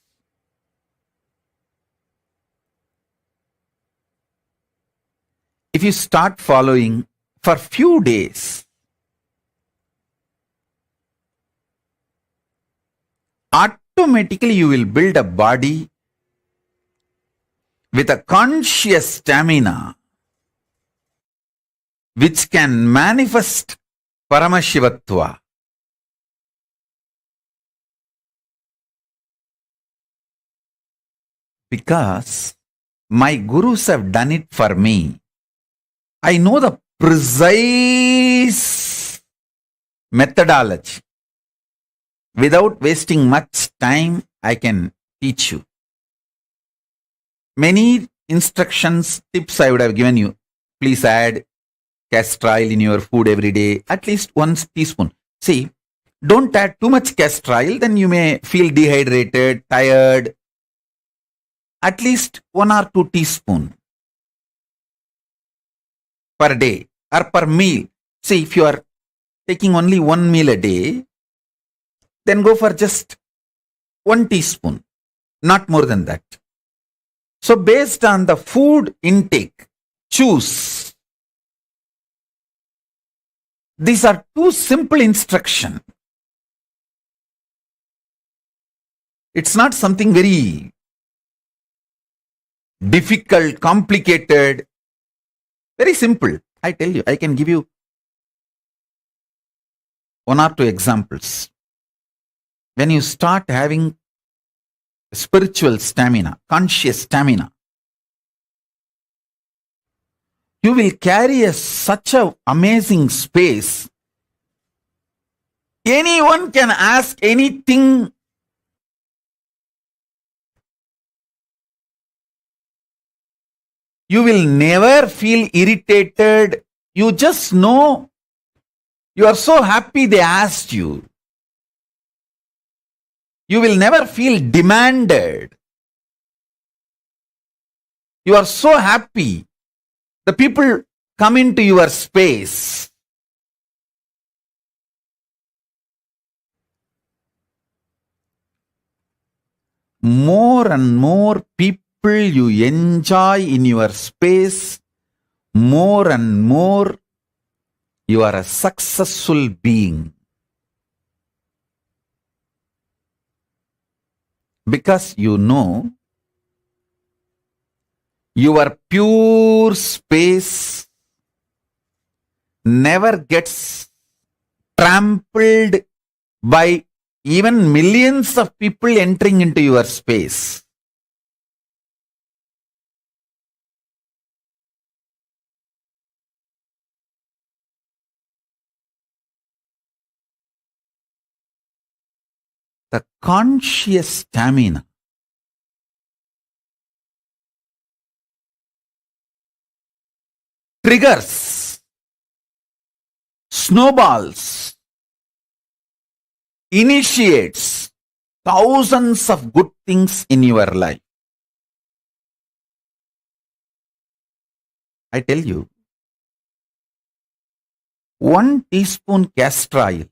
If you start following for few days, automatically you will build a body with a conscious stamina which can manifest Paramashivatva. Because my gurus have done it for me. I know the precise methodology. Without wasting much time, I can teach you. Many instructions, tips I would have given you. Please add castor oil in your food every day, at least 1 teaspoon. See, don't add too much castor oil, then you may feel dehydrated, tired. At least 1 or 2 teaspoons per day or per meal. See, if you are taking only 1 meal a day, then go for just 1 teaspoon, not more than that. So based on the food intake, choose. These are 2 simple instructions. It's not something very difficult, complicated, very simple. I tell you, I can give you 1 or 2 examples. When you start having spiritual stamina, conscious stamina. You will carry such an amazing space. Anyone can ask anything. You will never feel irritated. You just know you are so happy they asked you. You will never feel demanded. You are so happy. The people come into your space. More and more people you enjoy in your space, more and more you are a successful being. Because you know your pure space never gets trampled by even millions of people entering into your space. The conscious stamina triggers, snowballs, initiates thousands of good things in your life. I tell you, 1 teaspoon castor oil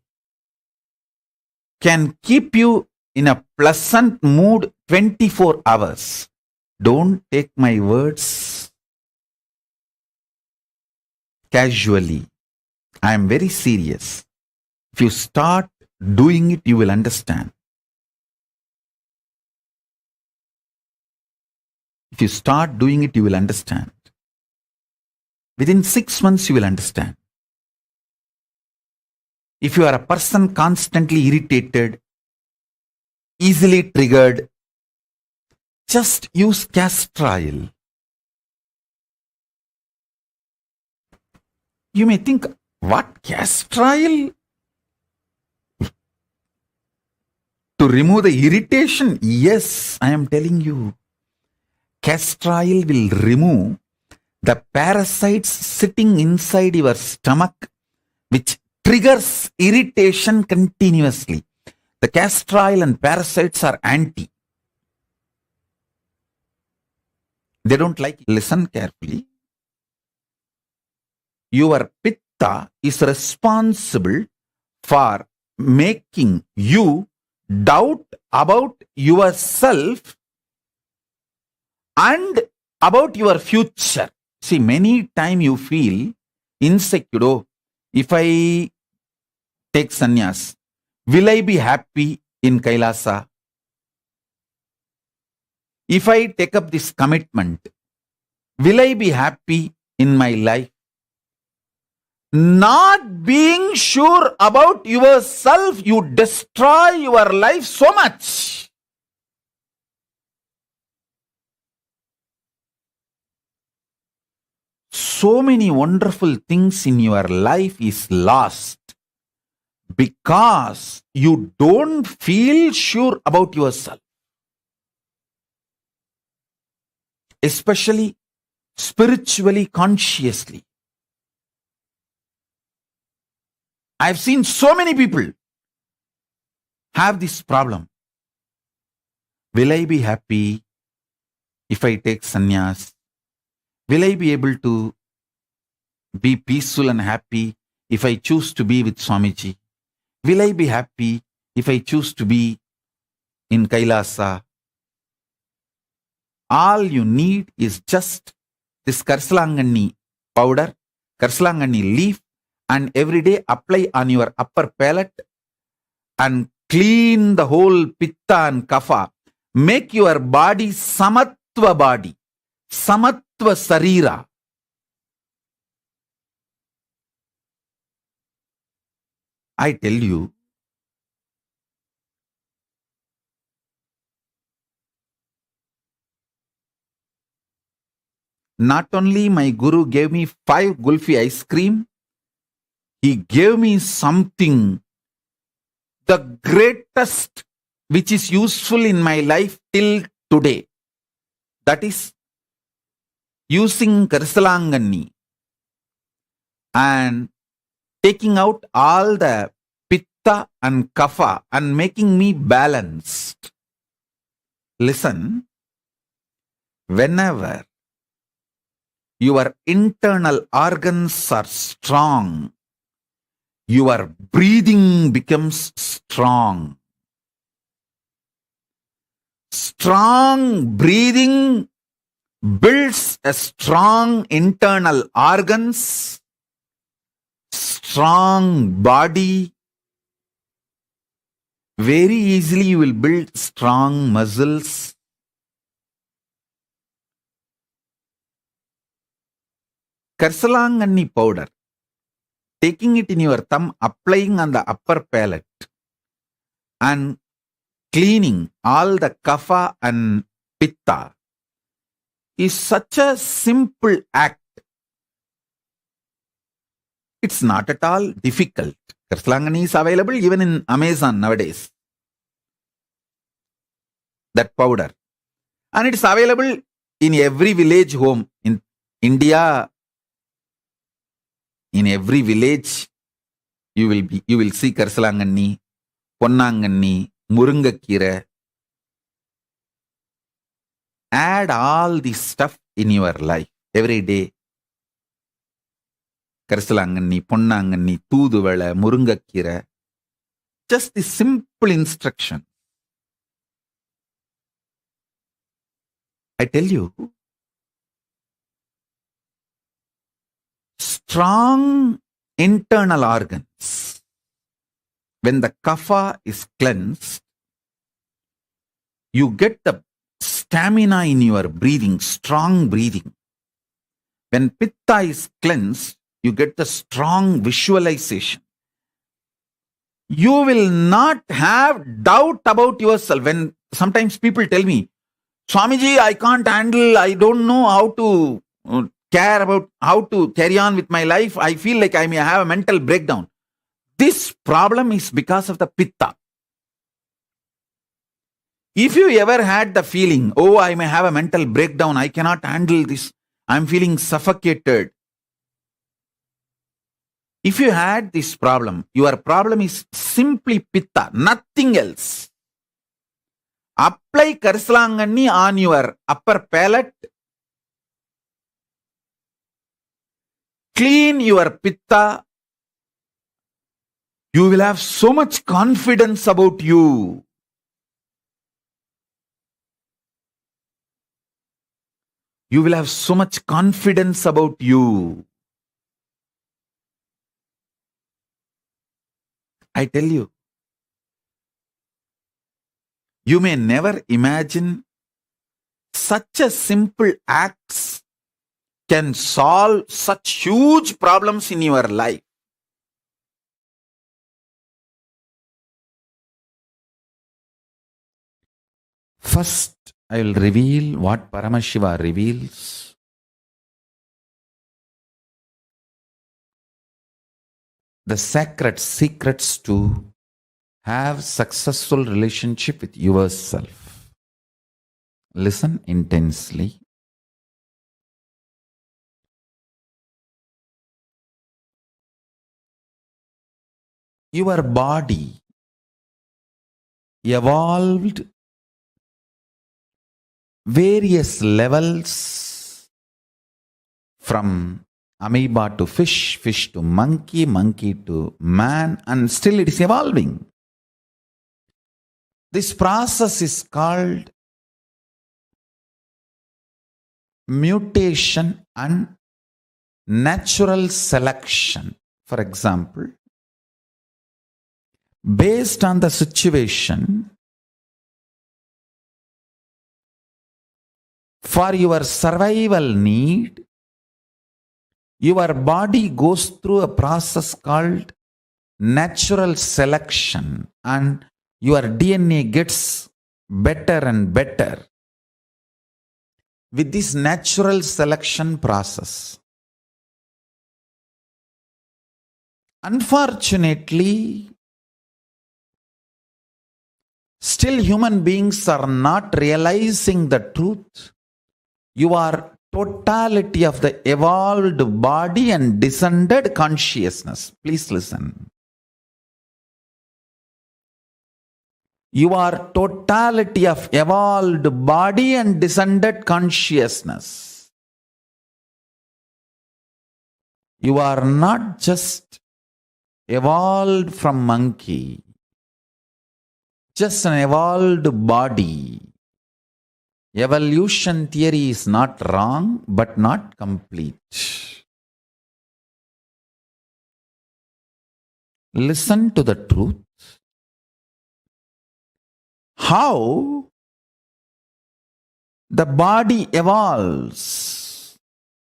can keep you in a pleasant mood 24 hours. Don't take my words casually. I am very serious. If you start doing it, you will understand. If you start doing it, you will understand. Within 6 months, you will understand. If you are a person constantly irritated, easily triggered, just use castor oil. You may think, what, castor oil? To remove the irritation? Yes, I am telling you. Castor oil will remove the parasites sitting inside your stomach, which triggers irritation continuously. The castor oil and parasites are anti. They don't like it. Listen carefully. Your pitta is responsible for making you doubt about yourself and about your future. See, many times you feel insecure. Oh, if I take sannyas, will I be happy in KAILASA? If I take up this commitment, will I be happy in my life? Not being sure about yourself, you destroy your life so much. So many wonderful things in your life is lost because you don't feel sure about yourself. Especially spiritually, consciously. I've seen so many people have this problem. Will I be happy if I take sannyas? Will I be able to be peaceful and happy if I choose to be with Swamiji? Will I be happy if I choose to be in KAILASA? All you need is just this Karsalangani powder, Karsalangani leaf, and every day apply on your upper palate and clean the whole pitta and kapha. Make your body samatva body, samatva sarira. I tell you, not only my Guru gave me 5 gulfi ice cream, he gave me something, the greatest, which is useful in my life till today. That is using Karsalangani and taking out all the pitta and kapha and making me balanced. Listen, whenever your internal organs are strong, your breathing becomes strong. Strong breathing builds a strong internal organs, strong body. Very easily you will build strong muscles. Karsalangani powder, taking it in your thumb, applying on the upper palate and cleaning all the kapha and pitta is such a simple act. It's not at all difficult. Karsalangani is available even in Amazon nowadays. That powder. And it's available in every village home in India. In every village, you will see Karsalangani, Ponnangani, Murungakira. Add all this stuff in your life every day. Karsalangani, Ponnangani, Thuduvala, Murungakira. Just the simple instruction. I tell you, strong internal organs, when the kapha is cleansed, you get the stamina in your breathing, strong breathing. When pitta is cleansed, you get the strong visualization. You will not have doubt about yourself. When sometimes people tell me, Swamiji, I can't handle, I don't know how to care about how to carry on with my life. I feel like I may have a mental breakdown. This problem is because of the pitta. If you ever had the feeling, oh, I may have a mental breakdown, I cannot handle this, I'm feeling suffocated. If you had this problem, your problem is simply pitta, nothing else. Apply Karsalangani on your upper palate. Clean your pitta. You will have so much confidence about you. You will have so much confidence about you. I tell you, you may never imagine such a simple acts can solve such huge problems in your life. First, I will reveal what Paramashiva reveals. The sacred secrets to have successful relationship with yourself. Listen intensely. Your body evolved various levels from amoeba to fish, fish to monkey, monkey to man, and still it is evolving. This process is called mutation and natural selection. For example, based on the situation, for your survival need, your body goes through a process called natural selection and your DNA gets better and better. with this natural selection process. Unfortunately, still human beings are not realizing the truth. You are totality of the evolved body and descended consciousness. Please listen. You are totality of evolved body and descended consciousness. You are not just evolved from monkey, just an evolved body. Evolution theory is not wrong, but not complete. Listen to the truth. How the body evolves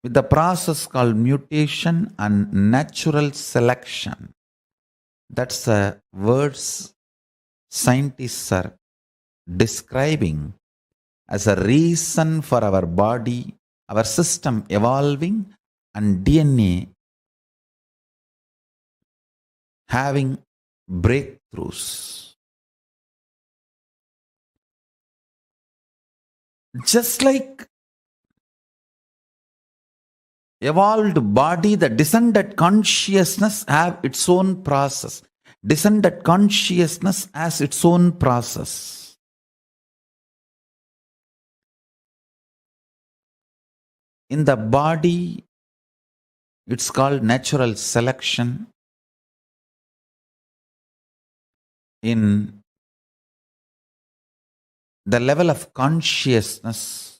with the process called mutation and natural selection. That's the words scientists are describing as a reason for our body, our system evolving, and DNA having breakthroughs. Just like evolved body, the descended consciousness have its own process. Descended consciousness has its own process. In the body, it's called natural selection. In the level of consciousness,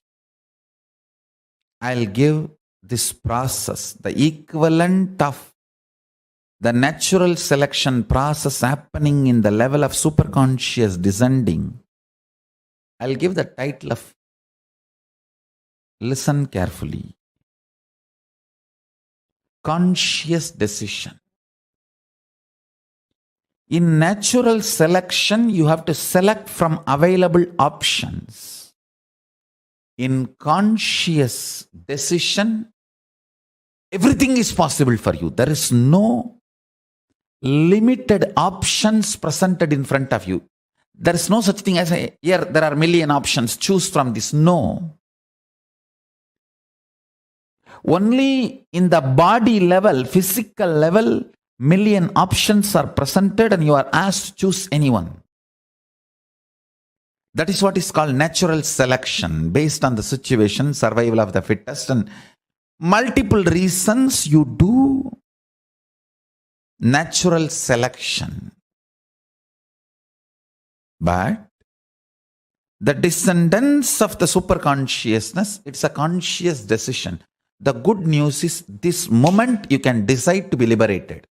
I'll give this process, the equivalent of the natural selection process happening in the level of superconscious descending. I'll give the title of, listen carefully, conscious decision. In natural selection, you have to select from available options. In conscious decision, everything is possible for you. There is no limited options presented in front of you. There is no such thing as here there are million options, choose from this. No. Only in the body level, physical level, million options are presented and you are asked to choose anyone. That is what is called natural selection, based on the situation, survival of the fittest, and multiple reasons you do natural selection. But the descendants of the superconsciousness, it's a conscious decision. The good news is this moment you can decide to be liberated.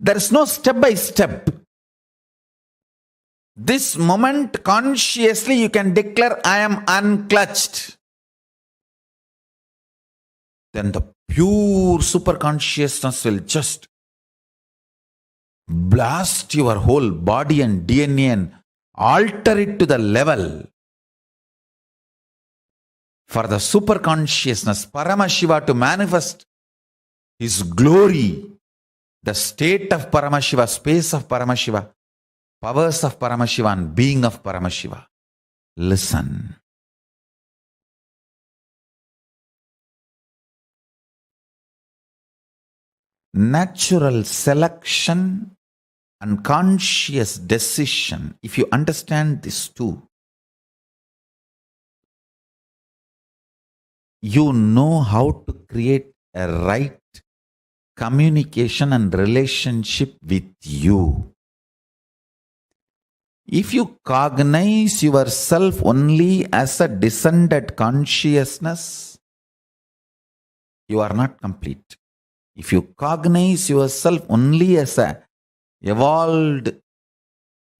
There is no step by step. This moment consciously you can declare, I am unclutched. Then the pure superconsciousness will just blast your whole body and DNA and alter it to the level for the superconsciousness, Paramashiva, to manifest his glory, the state of Paramashiva, space of Paramashiva, powers of Paramashiva and being of Paramashiva. Listen. Natural selection and conscious decision, if you understand these two, you know how to create a right communication and relationship with you. If you cognize yourself only as a descended consciousness, you are not complete. If you cognize yourself only as a evolved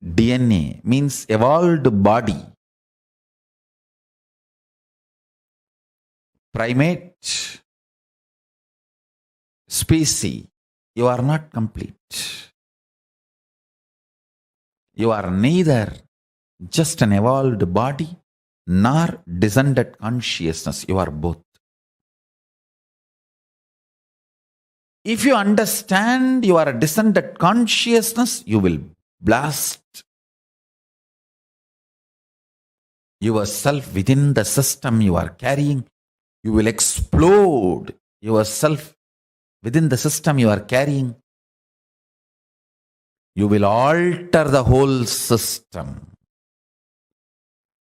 DNA, means evolved body, primate species, you are not complete. You are neither just an evolved body nor descended consciousness. You are both. If you understand you are a descended consciousness, you will blast yourself within the system you are carrying. You will explode yourself within the system you are carrying. You will alter the whole system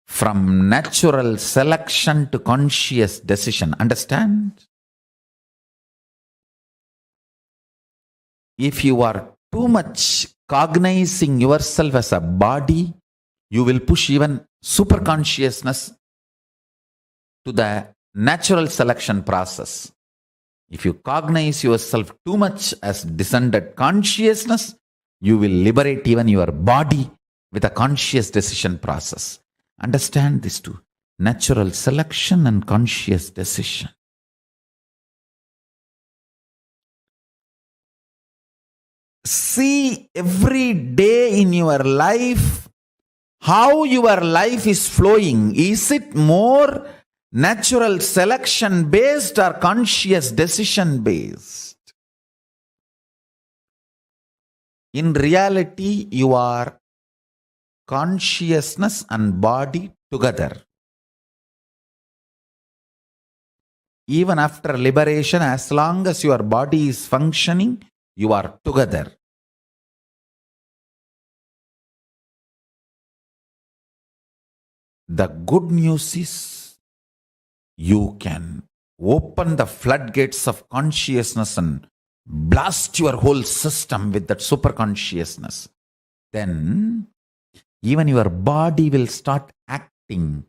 from natural selection to conscious decision. Understand? If you are too much cognizing yourself as a body, you will push even superconsciousness to the natural selection process. If you cognize yourself too much as descended consciousness, you will liberate even your body with a conscious decision process. Understand these two: natural selection and conscious decision. See every day in your life how your life is flowing. Is it more natural selection based or conscious decision based? In reality, you are consciousness and body together. Even after liberation, as long as your body is functioning, you are together. The good news is you can open the floodgates of consciousness and blast your whole system with that super consciousness. Then even your body will start acting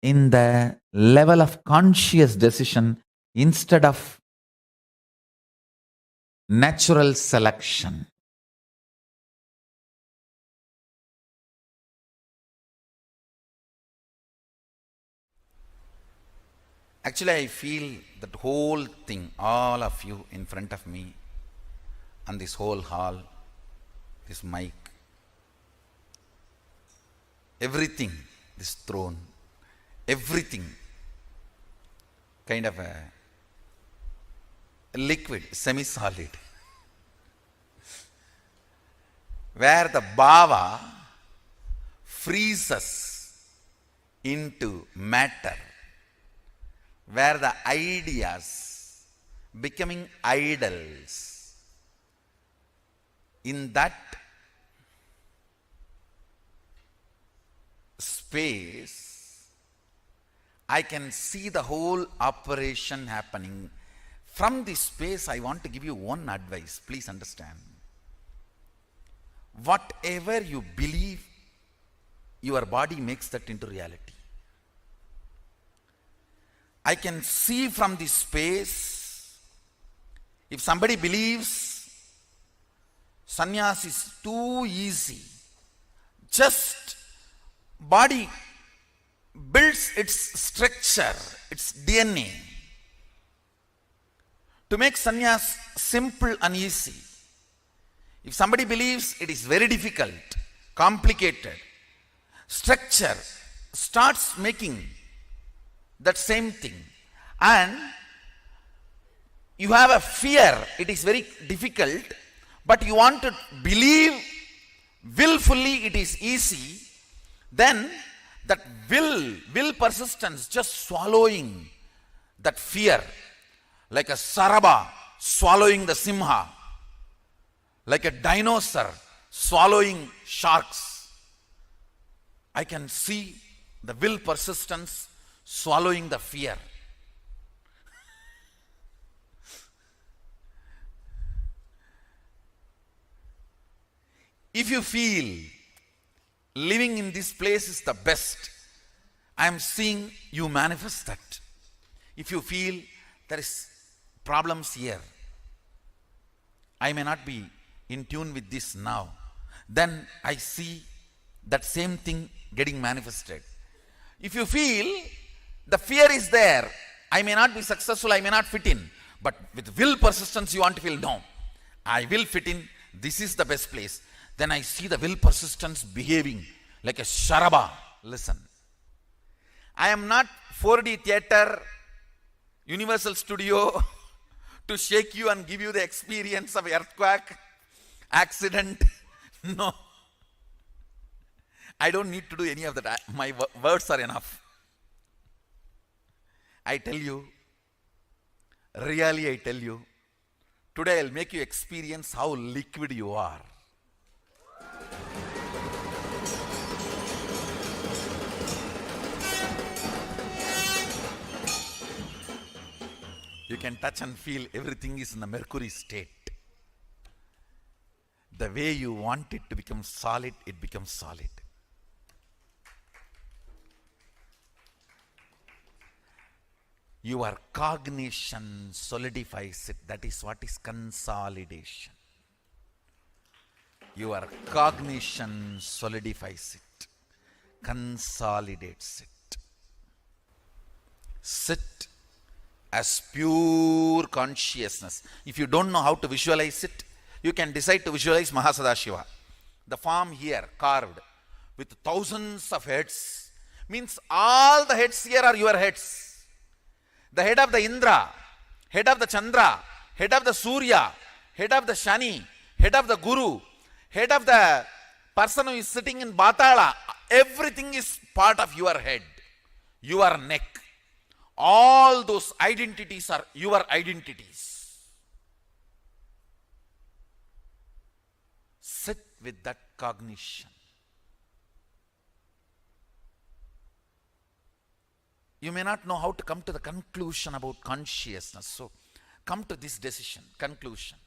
in the level of conscious decision instead of natural selection. Actually, I feel that whole thing, all of you in front of me, and this whole hall, this mic, everything, this throne, everything, kind of a liquid, semi-solid, where the bhava freezes into matter, where the ideas becoming idols. In that space, I can see the whole operation happening. From this space, I want to give you one advice. Please understand. Whatever you believe, your body makes that into reality. I can see from this space, if somebody believes sannyas is too easy, just body builds its structure, its DNA, to make sannyas simple and easy. If somebody believes it is very difficult, complicated, structure starts making that same thing, and you have a fear, it is very difficult, but you want to believe willfully it is easy, then that will persistence just swallowing that fear, like a saraba swallowing the simha, like a dinosaur swallowing sharks. I can see the will persistence swallowing the fear. If you feel living in this place is the best, I am seeing you manifest that. If you feel there is problems here, I may not be in tune with this now, then I see that same thing getting manifested. If you feel the fear is there, I may not be successful, I may not fit in, but with will persistence you want to feel, no, I will fit in, this is the best place. Then I see the will persistence behaving like a sharaba listen. I am not 4D theater, Universal Studio to shake you and give you the experience of earthquake, accident. No. I don't need to do any of that. My words are enough. I tell you, really I tell you, today I'll make you experience how liquid you are. You can touch and feel everything is in the mercury state. The way you want it to become solid, it becomes solid. Your cognition solidifies it. That is what is consolidation. Your cognition solidifies it, consolidates it. Sit as pure consciousness. If you don't know how to visualize it, you can decide to visualize Mahasadashiva. The form here carved with thousands of heads means all the heads here are your heads. The head of the Indra, head of the Chandra, head of the Surya, head of the Shani, head of the Guru, head of the person who is sitting in Batala, everything is part of your head, your neck. All those identities are your identities. Sit with that cognition. You may not know how to come to the conclusion about consciousness. So, come to this decision, conclusion.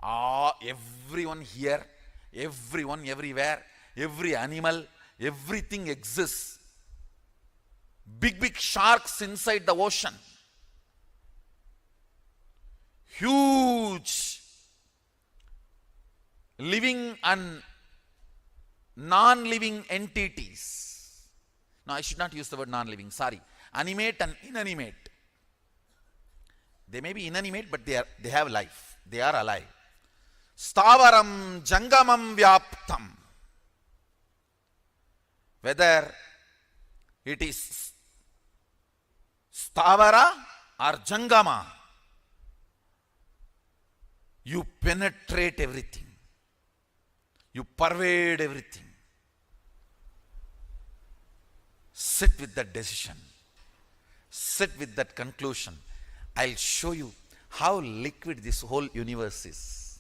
Everyone here, everyone everywhere, every animal, everything exists. Big sharks inside the ocean. Huge living and non-living entities. No, I should not use the word non-living, sorry. Animate and inanimate. They may be inanimate, but they have life. They are alive. Stavaram jangamam vyaptam. Whether it is stavara or jangama, you penetrate everything. You pervade everything. Sit with that decision. Sit with that conclusion. I'll show you how liquid this whole universe is.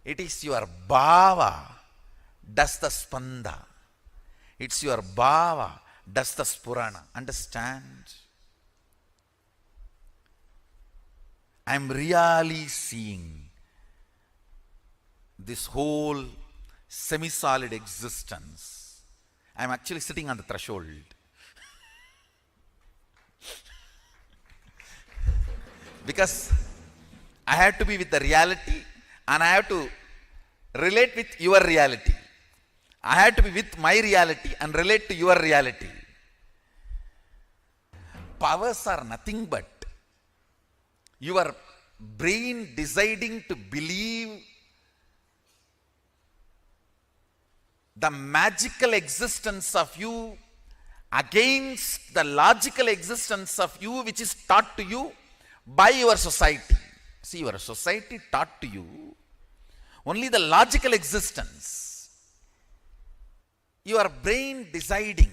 It is your bhava does the spanda. It's your bhava does the spurana. Understand? I'm really seeing this whole semi-solid existence. I'm actually sitting on the threshold. Because I have to be with the reality and I have to relate with your reality. I have to be with my reality and relate to your reality. Powers are nothing but your brain deciding to believe the magical existence of you against the logical existence of you, which is taught to you by your society. See, your society taught to you only the logical existence. Your brain deciding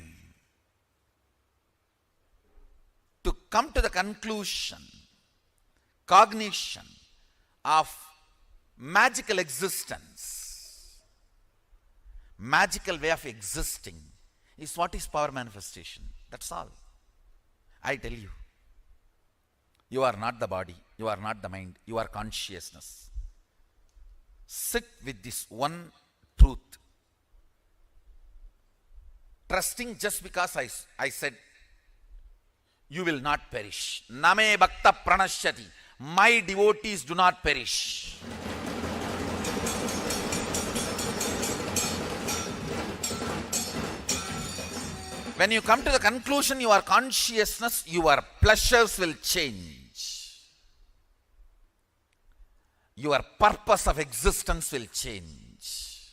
to come to the conclusion, cognition of magical existence. Magical way of existing is what is power manifestation. That's all. I tell you. You are not the body. You are not the mind. You are consciousness. Sit with this one truth. Trusting just because I said, you will not perish. Name bhakta pranashyati. My devotees do not perish. When you come to the conclusion, your consciousness, your pleasures will change. Your purpose of existence will change.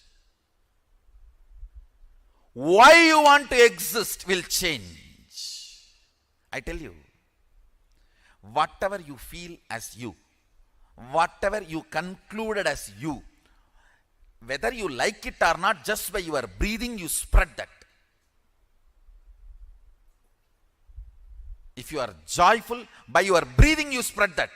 why you want to exist will change. I tell you, whatever you feel as you, whatever you concluded as you, whether you like it or not, just by your breathing you spread that. If you are joyful, by your breathing you spread that.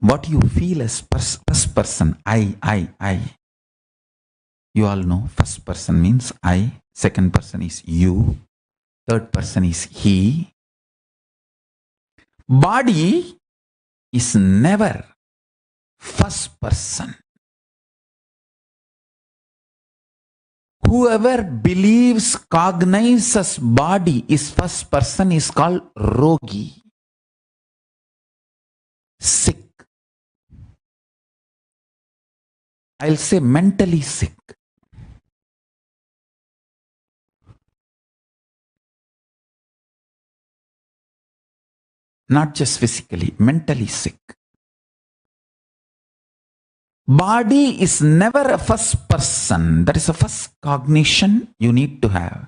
What you feel as first person, I, You all know first person means I, second person is you, third person is he. Body is never first person. Whoever believes, cognizes body is first person is called rogi, sick. I'll say mentally sick. Not just physically, mentally sick. Body is never a first person. That is a first cognition you need to have.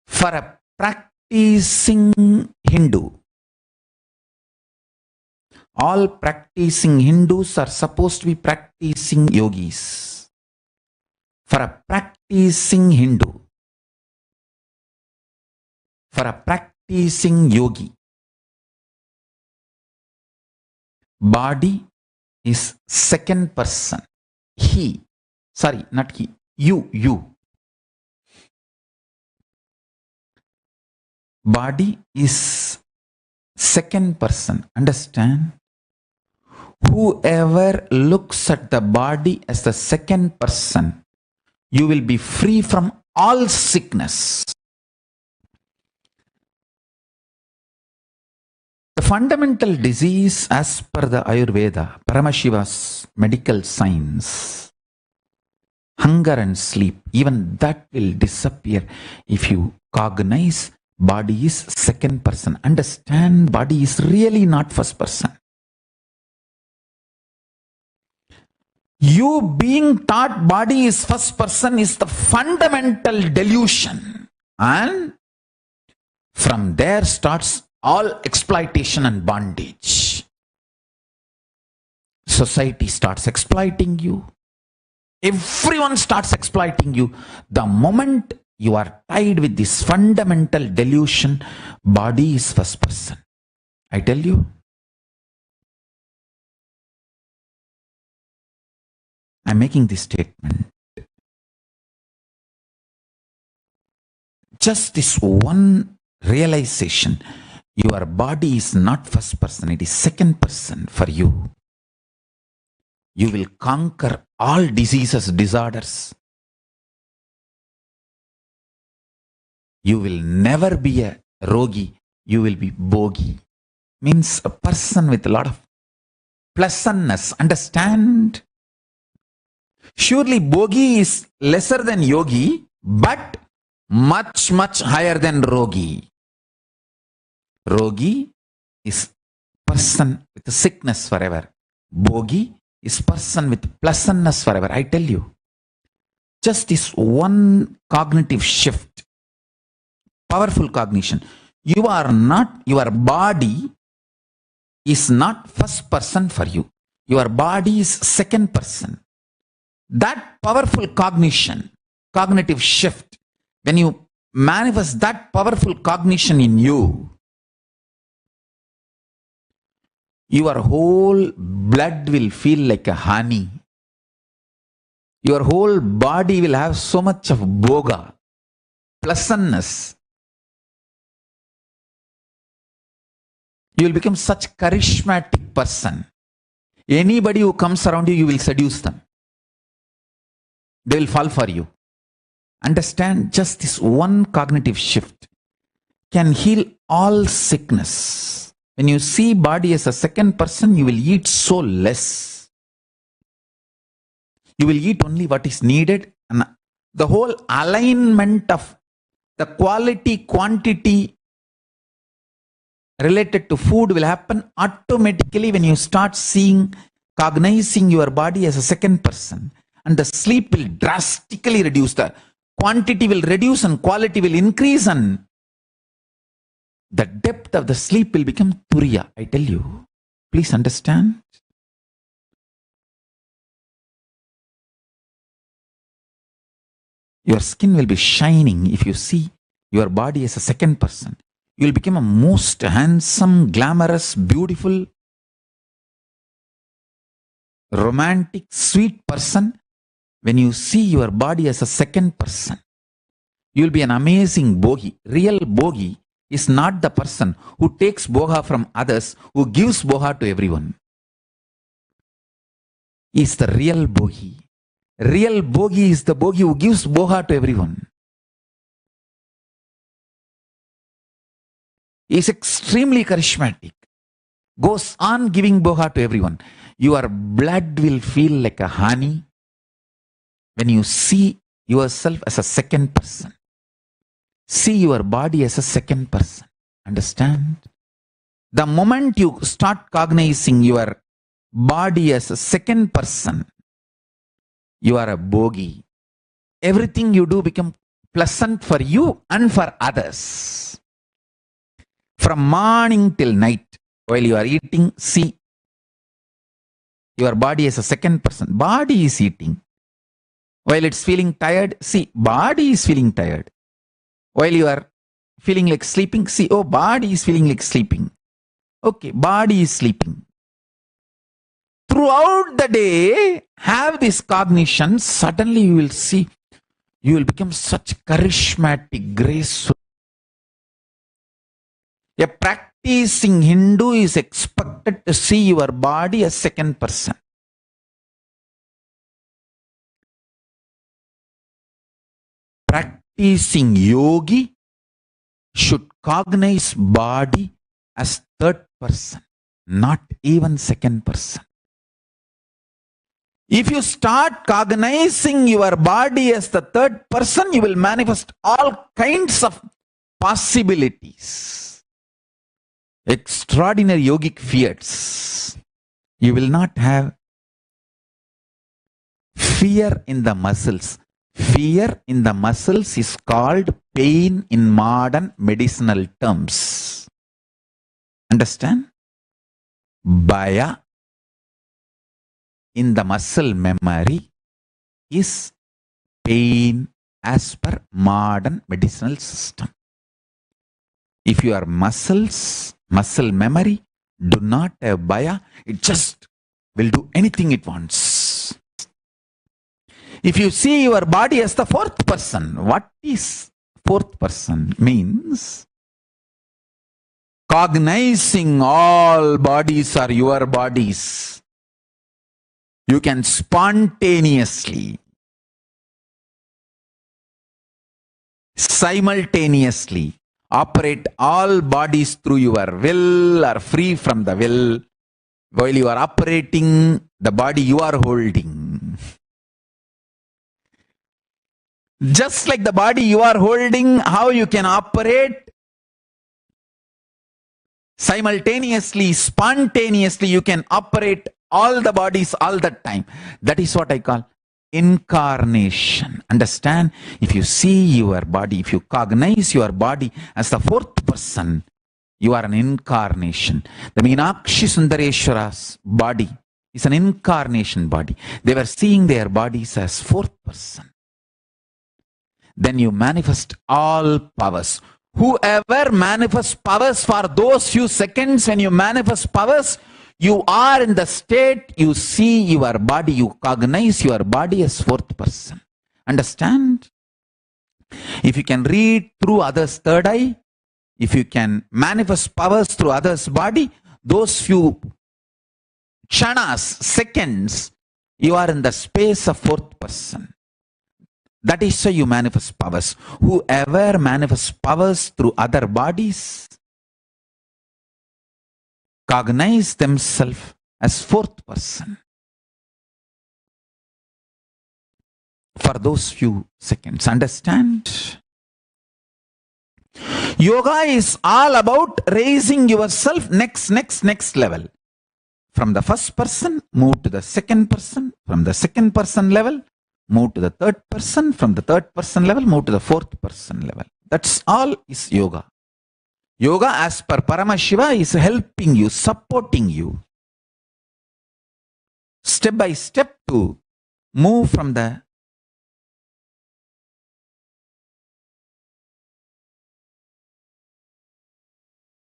For a practicing Hindu, all practicing Hindus are supposed to be practicing yogis. For a practicing Hindu, for a practicing yogi, body is second person. He, sorry, not he, you. Body is second person. Understand? Whoever looks at the body as the second person, you will be free from all sickness. The fundamental disease as per the Ayurveda, Paramashiva's medical science, hunger and sleep, even that will disappear if you cognize body is second person. Understand, body is really not first person. You being taught body is first person is the fundamental delusion. And from there starts all exploitation and bondage. Society starts exploiting you. Everyone starts exploiting you. The moment you are tied with this fundamental delusion, body is first person. I tell you, I'm making this statement. Just this one realization, your body is not first person, it is second person for you. You will conquer all diseases, disorders. You will never be a rogi, you will be bogi. Means a person with a lot of pleasantness. Understand? Surely bogi is lesser than yogi, but much higher than rogi. Rogi is person with sickness forever. Bogi is person with pleasantness forever. I tell you, just this one cognitive shift, powerful cognition. You are not, your body is not first person for you. Your body is second person. That powerful cognition, cognitive shift, when you manifest that powerful cognition in you, your whole blood will feel like a honey. Your whole body will have so much of bhoga, pleasantness. You will become such charismatic person. Anybody who comes around you, you will seduce them. They will fall for you. Understand, just this one cognitive shift can heal all sickness. When you see body as a second person, you will eat so less. You will eat only what is needed, and the whole alignment of the quality, quantity related to food will happen automatically when you start seeing, cognizing your body as a second person. And the sleep will drastically reduce. The quantity will reduce and quality will increase, and the depth of the sleep will become turiya. I tell you, please understand. Your skin will be shining if you see your body as a second person. You will become a most handsome, glamorous, beautiful romantic, sweet person, when you see your body as a second person, you will be an amazing bogi. Real bogi is not the person who takes boga from others, who gives boga to everyone. He is the real bogi. Real bogi is the bogi who gives boga to everyone. He is extremely charismatic. Goes on giving boga to everyone. Your blood will feel like a honey when you see yourself as a second person. See your body as a second person. Understand? The moment you start cognizing your body as a second person, you are a bogi. Everything you do becomes pleasant for you and for others. From morning till night, while you are eating, see your body as a second person. Body is eating. While it's feeling tired, see, body is feeling tired. While you are feeling like sleeping, see, oh, body is feeling like sleeping. Okay, body is sleeping. Throughout the day, have this cognition. Suddenly you will see, you will become such charismatic, graceful. A practicing Hindu is expected to see your body as second person. Practicing yogi should cognize body as third person, not even second person. If you start cognizing your body as the third person, you will manifest all kinds of possibilities. Extraordinary yogic fiats. You will not have fear in the muscles. Fear in the muscles is called pain in modern medicinal terms. Understand? Bhaya in the muscle memory is pain as per modern medicinal system. If your muscle memory do not have bhaya, it just will do anything it wants. If you see your body as the fourth person, what is fourth person? Means cognizing all bodies are your bodies. You can spontaneously, simultaneously operate all bodies through your will or free from the will. While you are operating the body you are holding. Just like the body you are holding, how you can operate simultaneously, spontaneously, you can operate all the bodies all the time. That is what I call incarnation. Understand? If you see your body, if you cognize your body as the fourth person, you are an incarnation. The Meenakshi Sundareshwara's body is an incarnation body. They were seeing their bodies as fourth person. Then you manifest all powers. Whoever manifests powers for those few seconds, when you manifest powers, you are in the state, you see your body, you cognize your body as fourth person. Understand? If you can read through others' third eye, if you can manifest powers through others' body, those few chanas, seconds, you are in the space of fourth person. That is how you manifest powers. Whoever manifests powers through other bodies, cognize themselves as fourth person for those few seconds. Understand? Yoga is all about raising yourself next level. From the first person, move to the second person. From the second person level, move to the third person. From the third person level, move to the fourth person level. That's all is yoga. Yoga, as per Paramashiva, is helping you, supporting you, step by step to move from the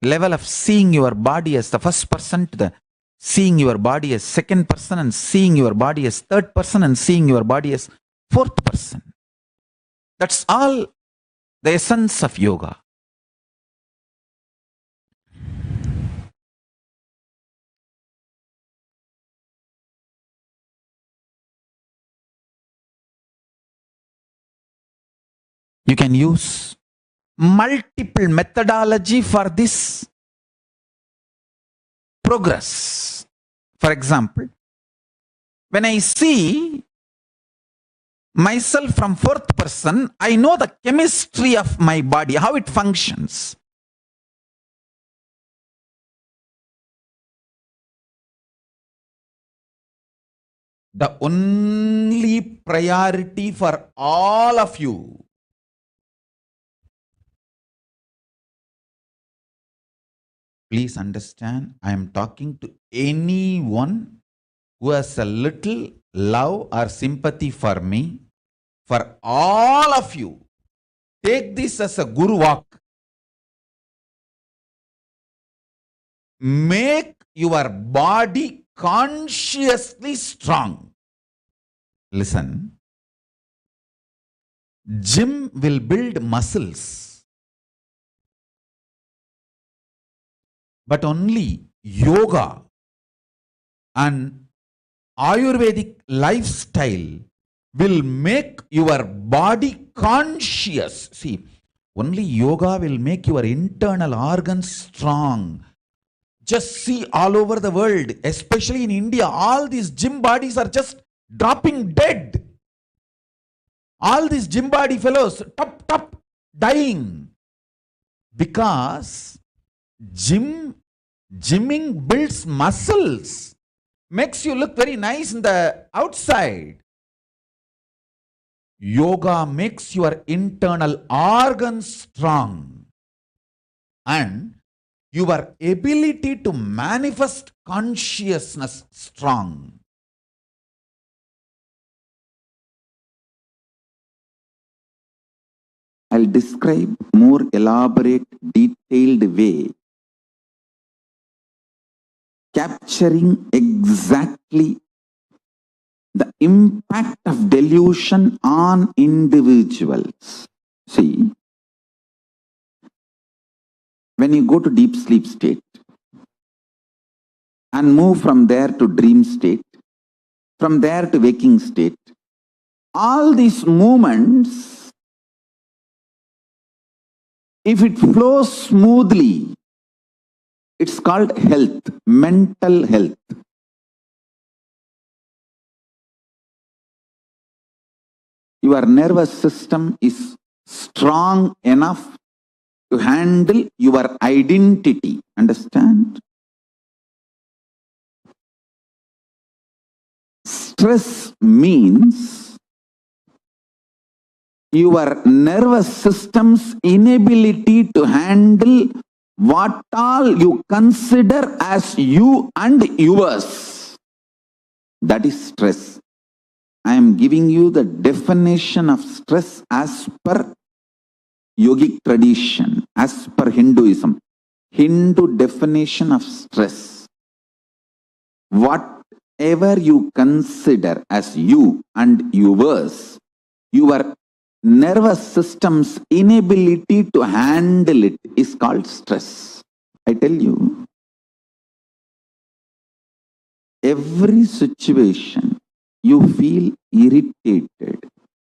level of seeing your body as the first person to the seeing your body as second person and seeing your body as third person and seeing your body as fourth person. That's all the essence of yoga. You can use multiple methodology for this progress. For example, when I see myself from fourth person, I know the chemistry of my body, how it functions. The only priority for all of you please understand, I am talking to anyone who has a little love or sympathy for me. For all of you, take this as a guru walk. Make your body consciously strong. Listen, gym will build muscles, but only yoga and Ayurvedic lifestyle will make your body conscious. See, only yoga will make your internal organs strong. Just see all over the world, especially in India, all these gym bodies are just dropping dead. All these gym body fellows, top, dying. Because gymming builds muscles, makes you look very nice in the outside. Yoga makes your internal organs strong and your ability to manifest consciousness strong. I'll describe more elaborate, detailed way, capturing exactly the impact of delusion on individuals. See, when you go to deep sleep state and move from there to dream state, from there to waking state, all these movements, if it flows smoothly, it's called health, mental health. Your nervous system is strong enough to handle your identity. Understand? Stress means your nervous system's inability to handle what all you consider as you and yours. That is stress. I am giving you the definition of stress as per yogic tradition, as per Hinduism. Hindu definition of stress. Whatever you consider as you and yours, your nervous system's inability to handle it is called stress. I tell you, every situation you feel irritated,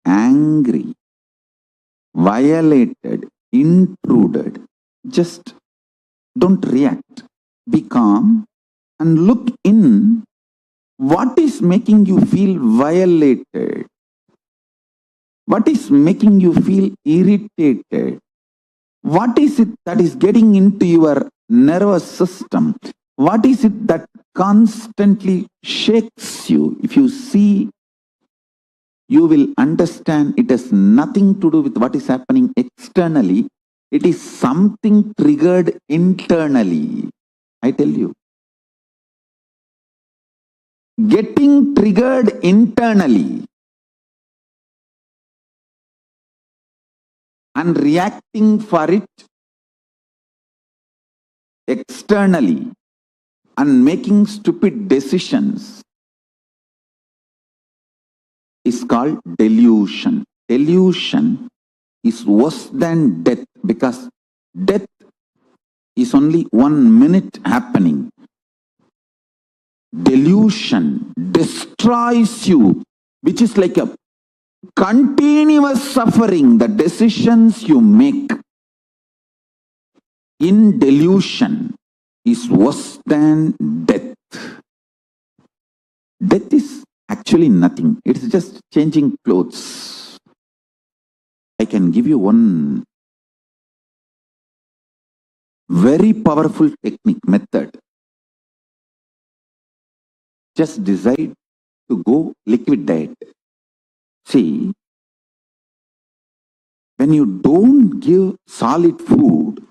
angry, violated, intruded, just don't react. Be calm and look in. What is making you feel violated? What is making you feel irritated? What is it that is getting into your nervous system? What is it that constantly shakes you? If you see, you will understand it has nothing to do with what is happening externally. It is something triggered internally. I tell you. Getting triggered internally and reacting for it externally and making stupid decisions is called delusion. Delusion is worse than death, because death is only 1 minute happening. Delusion destroys you, which is like a continuous suffering. The decisions you make in delusion is worse than death. Death is actually nothing. It's just changing clothes. I can give you one very powerful technique, method. Just decide to go liquid diet. See, when you don't give solid food,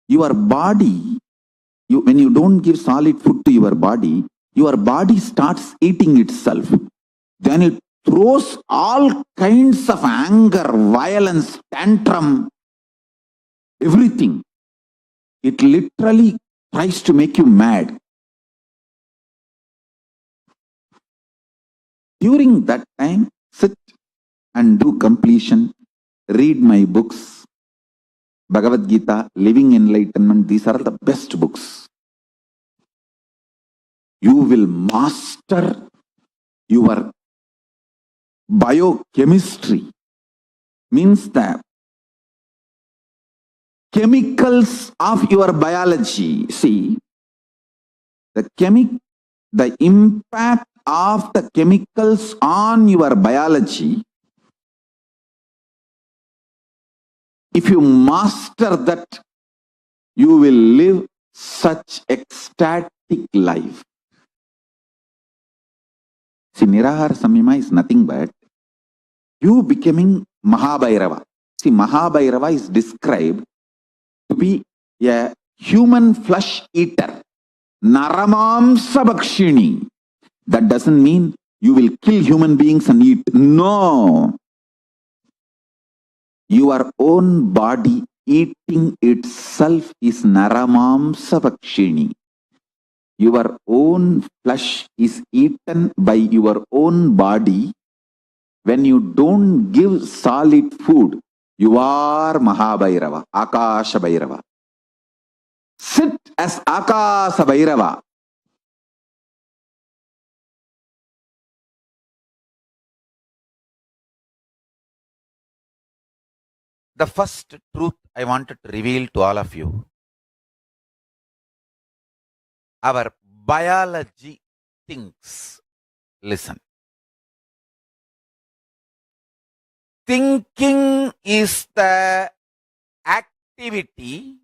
your body, when you don't give solid food to your body starts eating itself. Then it throws all kinds of anger, violence, tantrum, everything. It literally tries to make you mad. During that time, sit and do completion, read my books, Bhagavad Gita, Living Enlightenment. These are the best books. You will master your biochemistry, means the chemicals of your biology. See, the impact of the chemicals on your biology, if you master that, you will live such ecstatic life. See, Nirahara Samyama is nothing but you becoming Mahabhairava. See, Mahabhairava is described to be a human flesh eater. Naramamsa Bhakshini. That doesn't mean you will kill human beings and eat. No. Your own body eating itself is Naramamsa Bhakshini. Your own flesh is eaten by your own body. When you don't give solid food, you are Mahabhairava, Akasha Bhairava. Sit as Akasha Bhairava. The first truth I wanted to reveal to all of you. Our biology thinks. Listen. Thinking is the activity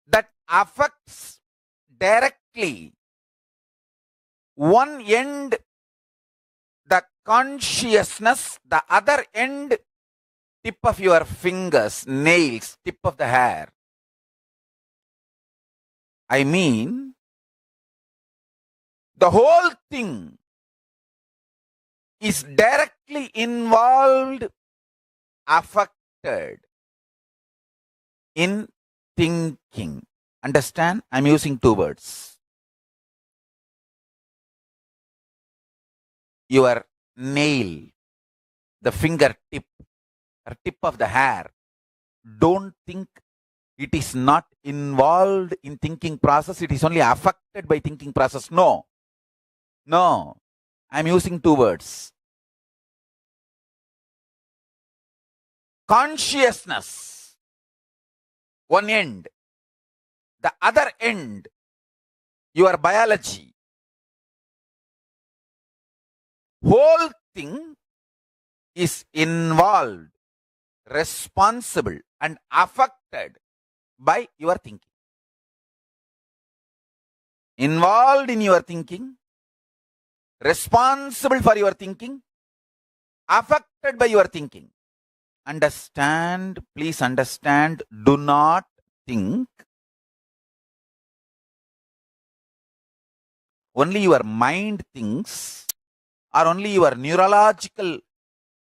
that affects directly one end the consciousness, the other end tip of your fingers, nails, tip of the hair. I mean, the whole thing is directly involved, affected in thinking. Understand? I'm using two words. Your nail, the fingertip, or tip of the hair, don't think it is not involved in thinking process, it is only affected by thinking process. No. No. I'm using two words. Consciousness, one end. The other end, your biology. Whole thing is involved, responsible, and affected by your thinking. Involved in your thinking, responsible for your thinking, affected by your thinking. Understand, please understand, do not think only your mind thinks, or only your neurological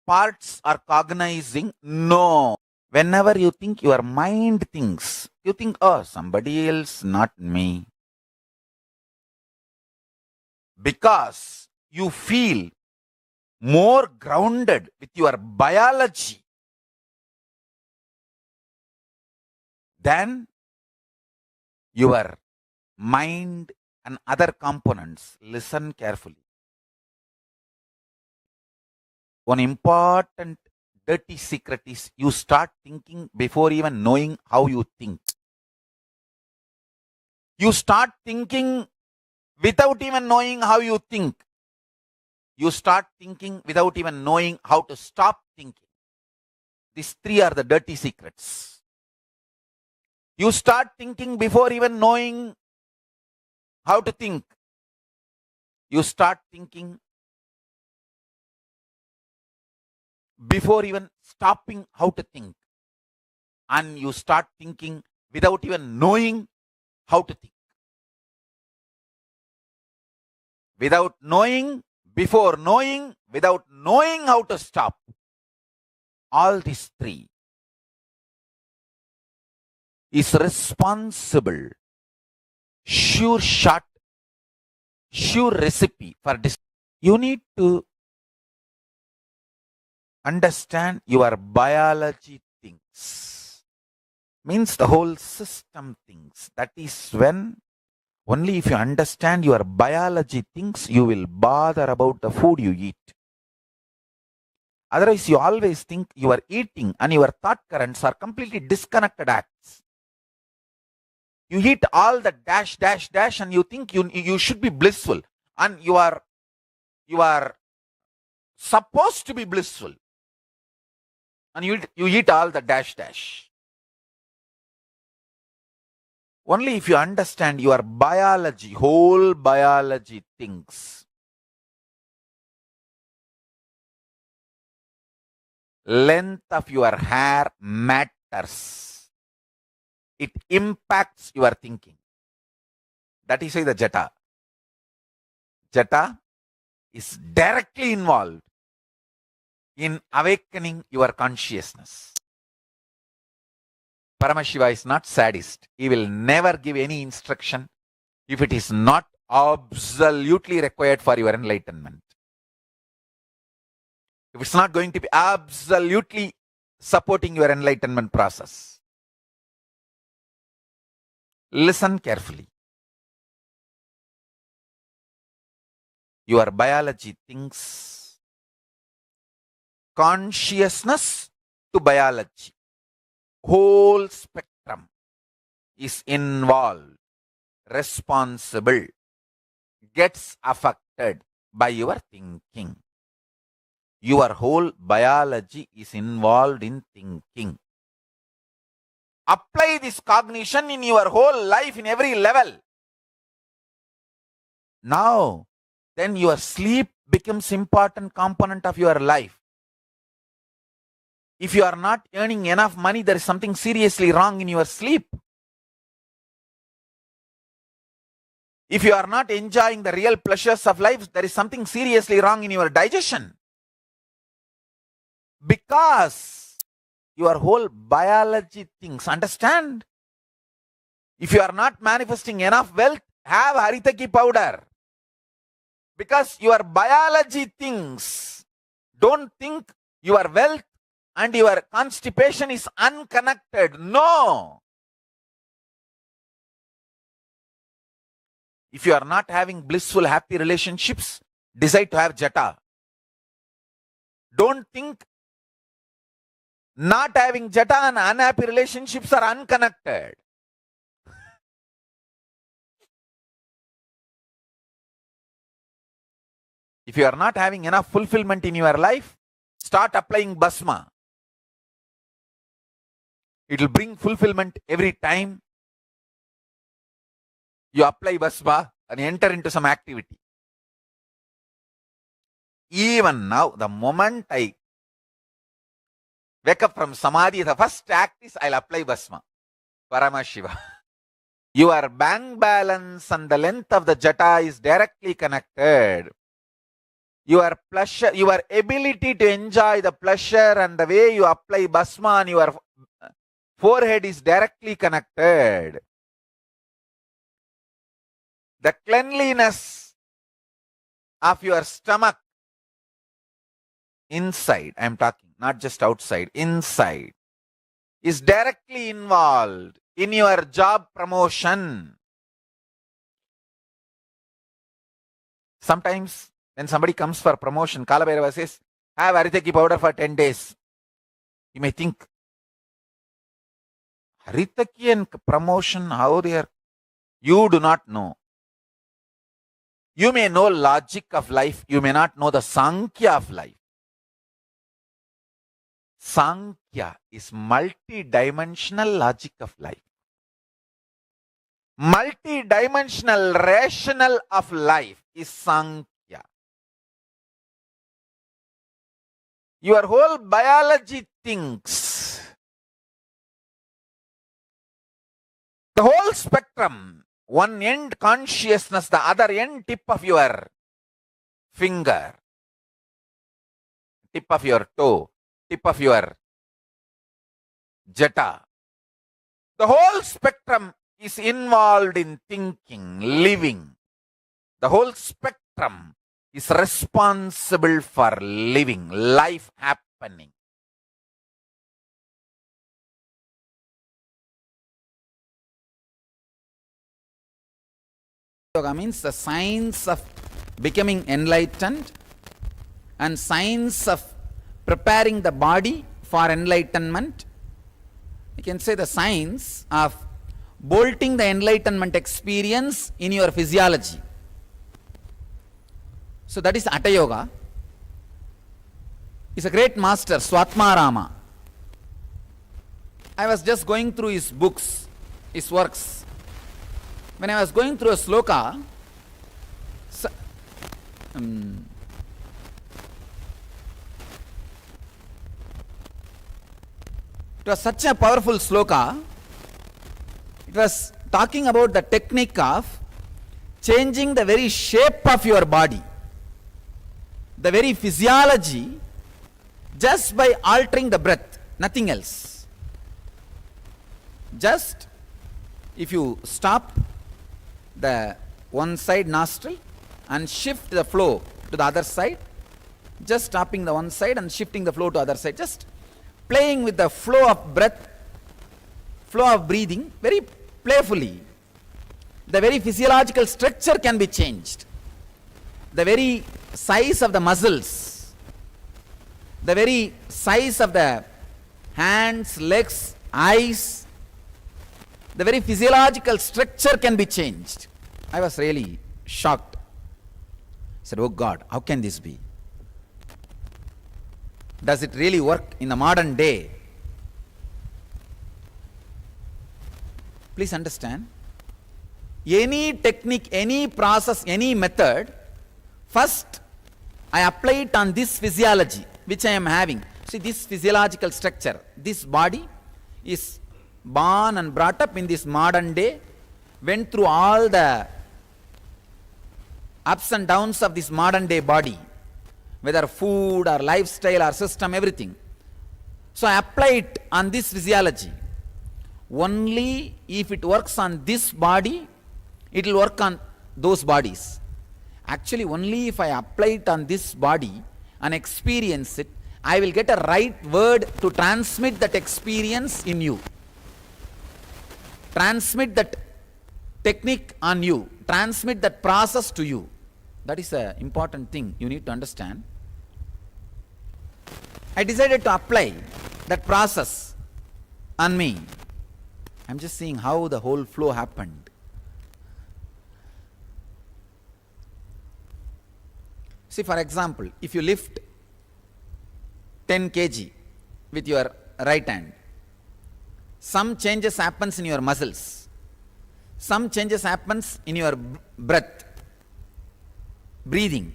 parts are cognizing? No. Whenever you think, your mind thinks, you think, oh, somebody else, not me. Because you feel more grounded with your biology than your mind and other components. Listen carefully. One important dirty secret is you start thinking before even knowing how you think. You start thinking without even knowing how you think. You start thinking without even knowing how to stop thinking. These three are the dirty secrets. You start thinking before even knowing how to think. You start thinking before even stopping how to think. And you start thinking without even knowing how to think. Without knowing, before knowing, without knowing how to stop. All these three is responsible, sure shot, sure recipe for this. You need to understand your biology thinks. Means the whole system thinks. That is when, only if you understand your biology thinks, you will bother about the food you eat. Otherwise, you always think you are eating and your thought currents are completely disconnected acts. You eat all the dash, dash, dash, and you think you should be blissful. And you are supposed to be blissful. And you eat all the dash, dash. Only if you understand your biology, whole biology thinks. Length of your hair matters. It impacts your thinking. That is why the jata. Jata is directly involved in awakening your consciousness. Paramashiva is not sadist. He will never give any instruction if it is not absolutely required for your enlightenment. If it's not going to be absolutely supporting your enlightenment process. Listen carefully. Your biology thinks. Consciousness to biology. Whole spectrum is involved, responsible, gets affected by your thinking. Your whole biology is involved in thinking. Apply this cognition in your whole life, in every level. Now, then your sleep becomes important component of your life. If you are not earning enough money, there is something seriously wrong in your sleep. If you are not enjoying the real pleasures of life, there is something seriously wrong in your digestion. Because your whole biology thinks. Understand? If you are not manifesting enough wealth, have Haritaki powder. Because your biology thinks. Don't think your wealth and your constipation is unconnected. No. If you are not having blissful, happy relationships, decide to have jata. Don't think not having jata and unhappy relationships are unconnected. If you are not having enough fulfillment in your life, start applying bhasma. It will bring fulfillment every time you apply bhasma and enter into some activity. Even now, the moment I wake up from samadhi, the first act is I'll apply bhasma. Paramashiva. Your bank balance and the length of the jata is directly connected. your pleasure, your ability to enjoy the pleasure and the way you apply bhasma on your forehead is directly connected. The cleanliness of your stomach inside, I am talking, not just outside, inside, is directly involved in your job promotion. Sometimes when somebody comes for promotion, Kalabhairava says, have Haritaki powder for 10 days. You may think, Haritaki and promotion, how they are? You do not know. You may know logic of life, you may not know the Sankhya of life. Sankhya is multi-dimensional logic of life. Multi-dimensional rational of life is Sankhya. Your whole biology thinks. The whole spectrum, one end consciousness, the other end tip of your finger, tip of your toe, tip of your jata. The whole spectrum is involved in thinking, living. The whole spectrum is responsible for living, life happening. Yoga means the science of becoming enlightened and science of preparing the body for enlightenment. You can say the science of bolting the enlightenment experience in your physiology. So that is Hatha Yoga. He's a great master, Swatmarama. I was just going through his books, his works. When I was going through a sloka, it was such a powerful sloka. It was talking about the technique of changing the very shape of your body, the very physiology, just by altering the breath, nothing else. Just if you stop the one side nostril and shift the flow to the other side, just stopping the one side and shifting the flow to the other side, just playing with the flow of breath, flow of breathing, very playfully, the very physiological structure can be changed. The very size of the muscles, the very size of the hands, legs, eyes, the very physiological structure can be changed. I was really shocked. I said, oh God, how can this be? Does it really work in the modern day? Please understand, any technique, any process, any method, first I apply it on this physiology which I am having. See, this physiological structure, this body is born and brought up in this modern day, went through all the ups and downs of this modern day body, whether food or lifestyle or system, everything. So I apply it on this physiology. Only if it works on this body, it will work on those bodies. Actually, only if I apply it on this body and experience it, I will get a right word to transmit that experience in you. Transmit that technique on you. Transmit that process to you. That is an important thing you need to understand. I decided to apply that process on me. I'm just seeing how the whole flow happened. See, for example, if you lift 10 kg with your right hand, some changes happens in your muscles. Some changes happens in your breath, breathing.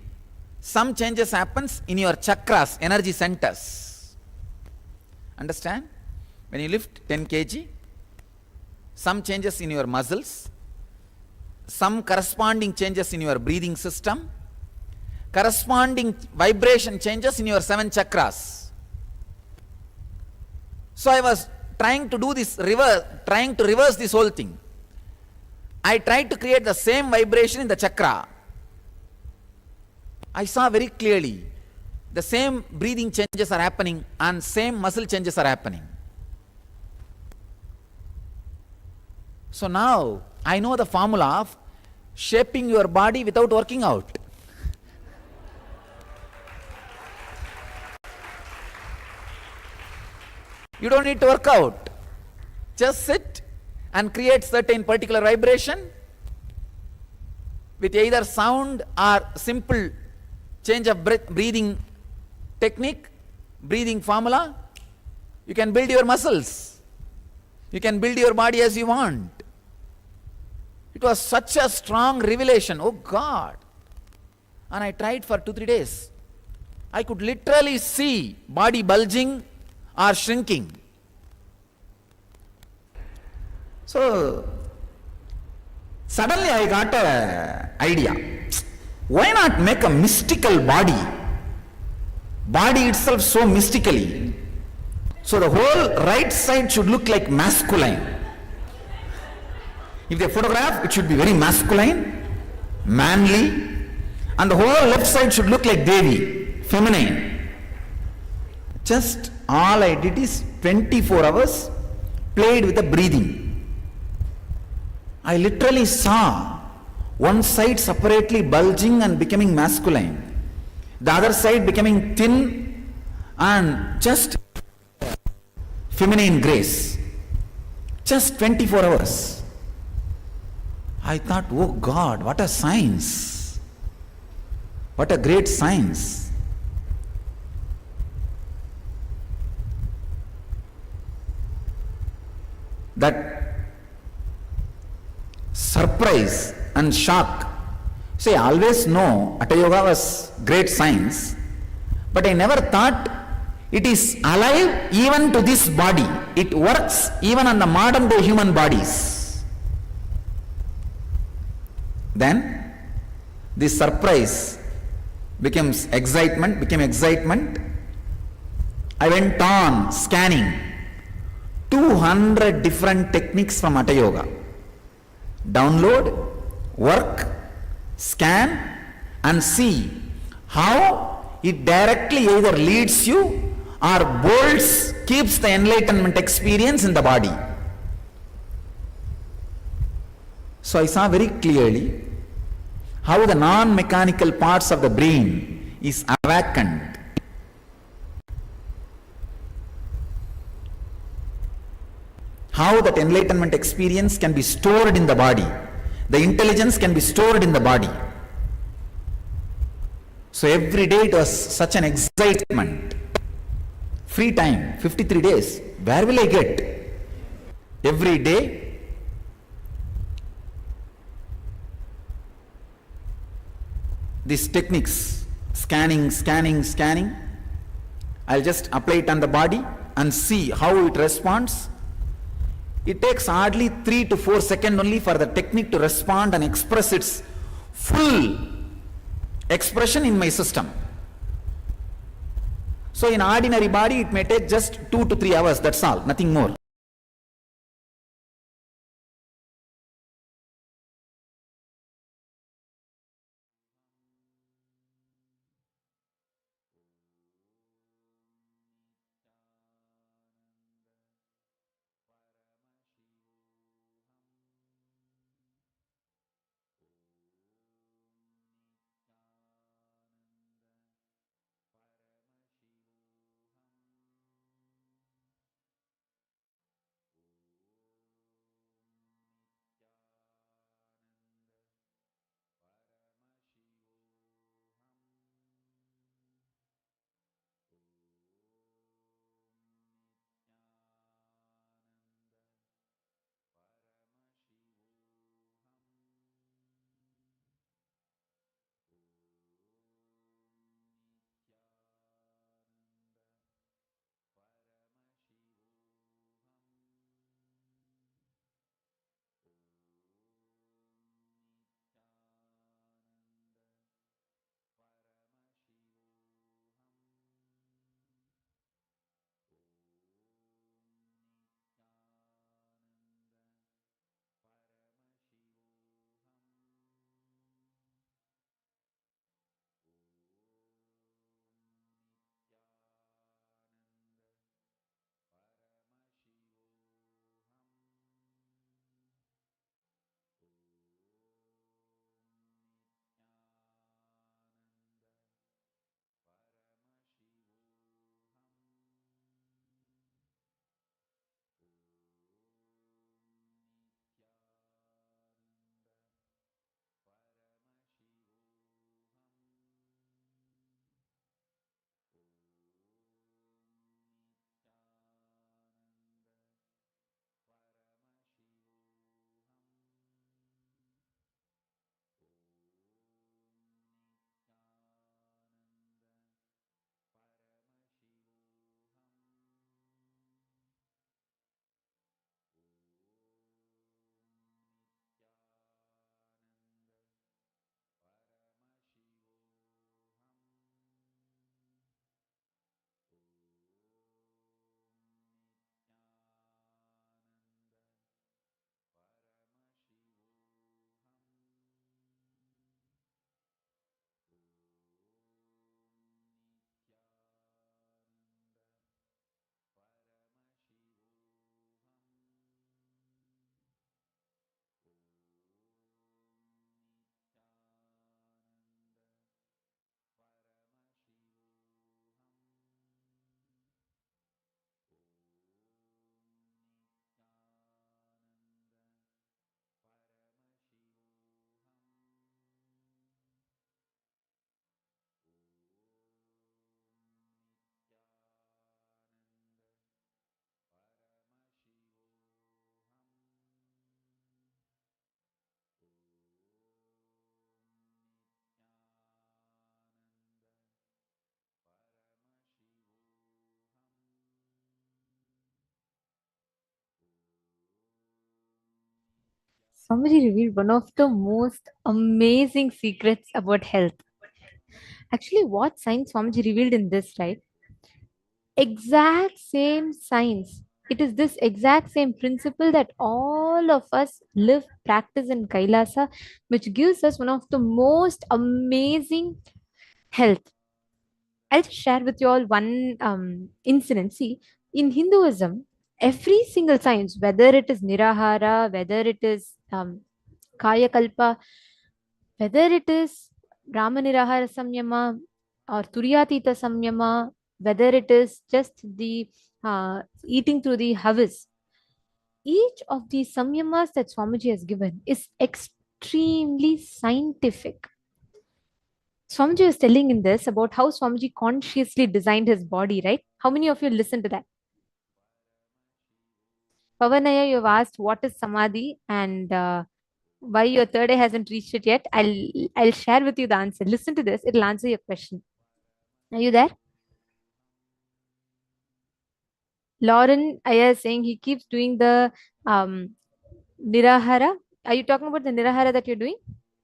Some changes happens in your chakras, energy centers. Understand? When you lift 10 kg, some changes in your muscles, some corresponding changes in your breathing system, corresponding vibration changes in your 7 chakras. So I was trying to do this trying to reverse this whole thing. I tried to create the same vibration in the chakra. I saw very clearly the same breathing changes are happening and same muscle changes are happening. So now I know the formula of shaping your body without working out. You don't need to work out. Just sit and create certain particular vibration with either sound or simple change of breathing technique, breathing formula. You can build your muscles. You can build your body as you want. It was such a strong revelation. Oh God. And I tried for 2-3 days. I could literally see body bulging or shrinking. So suddenly I got an idea. Why not make a mystical body? Body itself so mystically. So the whole right side should look like masculine. If they photograph, it should be very masculine, manly, and the whole left side should look like Devi, feminine. Just all I did is 24 hours played with the breathing. I literally saw one side separately bulging and becoming masculine, the other side becoming thin and just feminine grace. Just 24 hours. I thought, oh God, what a science. What a great science. That surprise and shock. See, I always know Hatha Yoga was great science, but I never thought it is alive even to this body. It works even on the modern day human bodies. Then this surprise became excitement. I went on scanning 200 different techniques from Hatha Yoga. Download, work, scan and see how it directly either leads you or keeps the enlightenment experience in the body. So I saw very clearly how the non-mechanical parts of the brain is awakened. How that enlightenment experience can be stored in the body. The intelligence can be stored in the body. So every day it was such an excitement. Free time, 53 days. Where will I get? Every day these techniques, scanning. I'll just apply it on the body and see how it responds. It takes hardly 3 to 4 seconds only for the technique to respond and express its full expression in my system. So in ordinary body it may take just 2 to 3 hours, that's all, nothing more. Swamiji revealed one of the most amazing secrets about health. Actually, what science Swamiji revealed in this, right? Exact same science. It is this exact same principle that all of us live, practice in Kailasa, which gives us one of the most amazing health. I'll just share with you all one incident. See, in Hinduism, every single science, whether it is Nirahara, whether it is Kaya Kalpa, whether it is Brahma Nirahara Samyama or Turyatita Samyama, whether it is just the eating through the havis, each of the samyamas that Swamiji has given is extremely scientific. Swamiji was telling in this about how Swamiji consciously designed his body, right? How many of you listened to that? Pavanaya, you've asked what is samadhi and why your third eye hasn't reached it yet. I'll share with you the answer. Listen to this; it'll answer your question. Are you there? Lauren Aya is saying he keeps doing the nirahara. Are you talking about the nirahara that you're doing?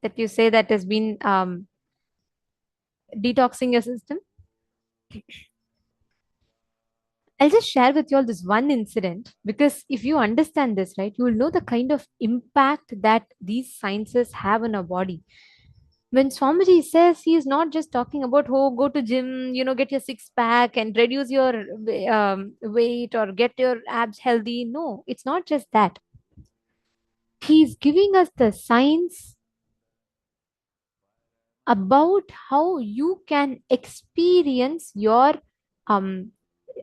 That you say that has been detoxing your system? I'll just share with you all this one incident because if you understand this, right, you will know the kind of impact that these sciences have on our body. When Swamiji says he is not just talking about, oh, go to gym, get your six pack and reduce your weight or get your abs healthy. No, it's not just that. He's giving us the science about how you can experience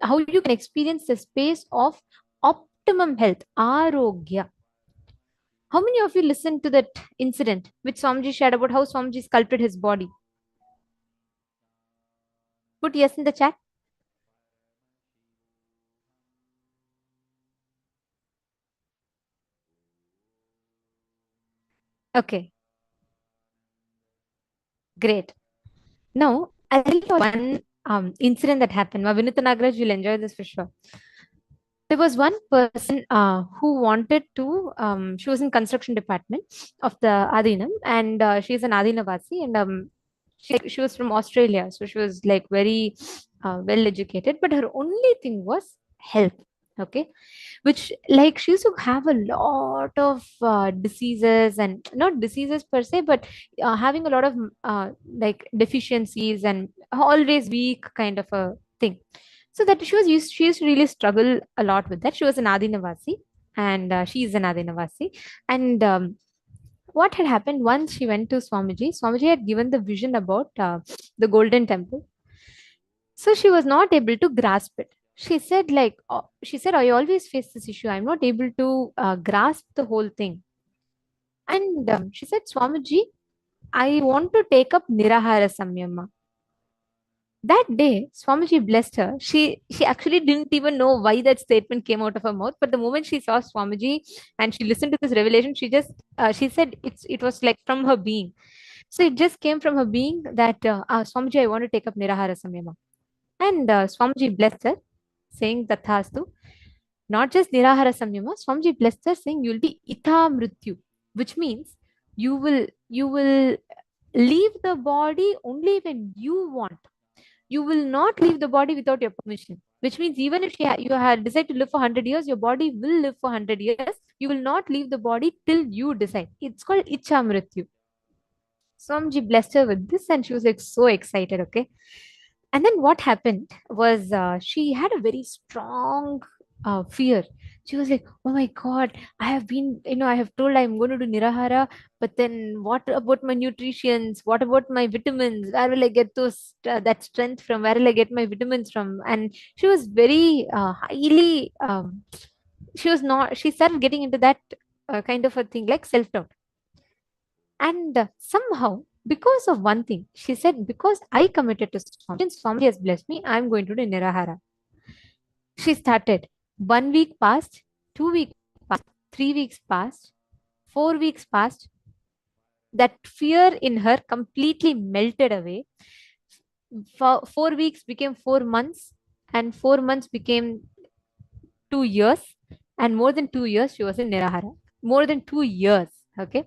how you can experience the space of optimum health, arogya. How many of you listened to that incident which Swamiji shared about how Swamiji sculpted his body? Put yes in the chat. Okay, great. Now, I'll tell you one incident that happened. Vinitha Nagaraj, you'll enjoy this for sure. There was one person who wanted to, she was in construction department of the Adinam and she's an Adinavasi and she was from Australia. So she was like very well educated, but her only thing was health. Okay. Which like she used to have a lot of diseases and not diseases per se, but having a lot of like deficiencies and always weak kind of a thing. So that she used to really struggle a lot with that. She was an Adinavasi and she is an Adinavasi. And what had happened once she went to Swamiji had given the vision about the Golden Temple. So she was not able to grasp it. She said, I always face this issue. I'm not able to grasp the whole thing. And she said, Swamiji, I want to take up Nirahara Samyama. That day, Swamiji blessed her. She actually didn't even know why that statement came out of her mouth. But the moment she saw Swamiji and she listened to this revelation, she said it was like from her being. So it just came from her being that Swamiji, I want to take up Nirahara Samyama. And Swamiji blessed her, saying Tathastu. Not just Nirahara Samyama, Swamiji blessed her, saying you'll be Ita Mrityu, which means you will leave the body only when you want. You will not leave the body without your permission, which means even if you had decided to live for 100 years, your body will live for 100 years. You will not leave the body till you decide. It's called Icha Mrityu. Swamiji blessed her with this and she was like so excited, okay? And then what happened was she had a very strong fear. She was like, oh my God, I have been, I have told I'm going to do Nirahara, but then what about my nutritions? What about my vitamins? Where will I get that strength from? Where will I get my vitamins from? And she was very highly, she started getting into that kind of a thing like self-doubt. And somehow, because of one thing, she said, because I committed to Swami, since Swami has blessed me, I'm going to do Nirahara. She started. 1 week passed, 2 weeks passed, 3 weeks passed, 4 weeks passed. That fear in her completely melted away. 4 weeks became 4 months, and 4 months became 2 years, and more than 2 years she was in Nirahara. More than 2 years. Okay.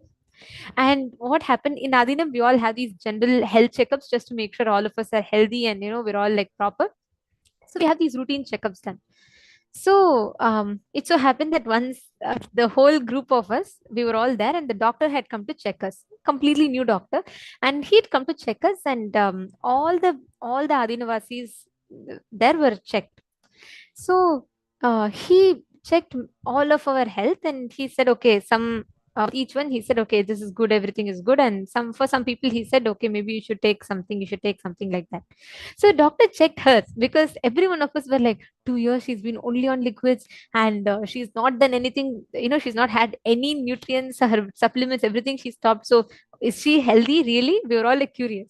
And what happened in Adinam, we all have these general health checkups just to make sure all of us are healthy and we're all like proper. So we have these routine checkups done. So it so happened that once the whole group of us, we were all there, and the doctor had come to check us. Completely new doctor, and he'd come to check us, and all the Adinavasis there were checked. So he checked all of our health, and he said, okay, some each one he said, okay, this is good, everything is good, and for some people he said, okay, maybe you should take something like that. So doctor checked hers, because every one of us were like, 2 years she's been only on liquids, and she's not done anything, she's not had any nutrients, her supplements, everything she stopped. So is she healthy really? We were all like curious.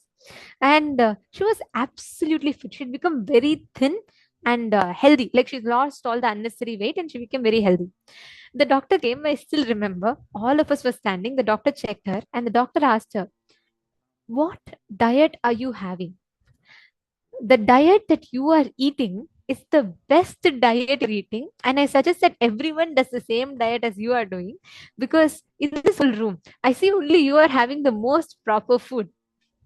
And she was absolutely fit. She'd become very thin and healthy. Like, she's lost all the unnecessary weight and she became very healthy. The doctor came. I still remember. All of us were standing. The doctor checked her and the doctor asked her, "What diet are you having? The diet that you are eating is the best diet you're eating. And I suggest that everyone does the same diet as you are doing, because in this whole room, I see only you are having the most proper food."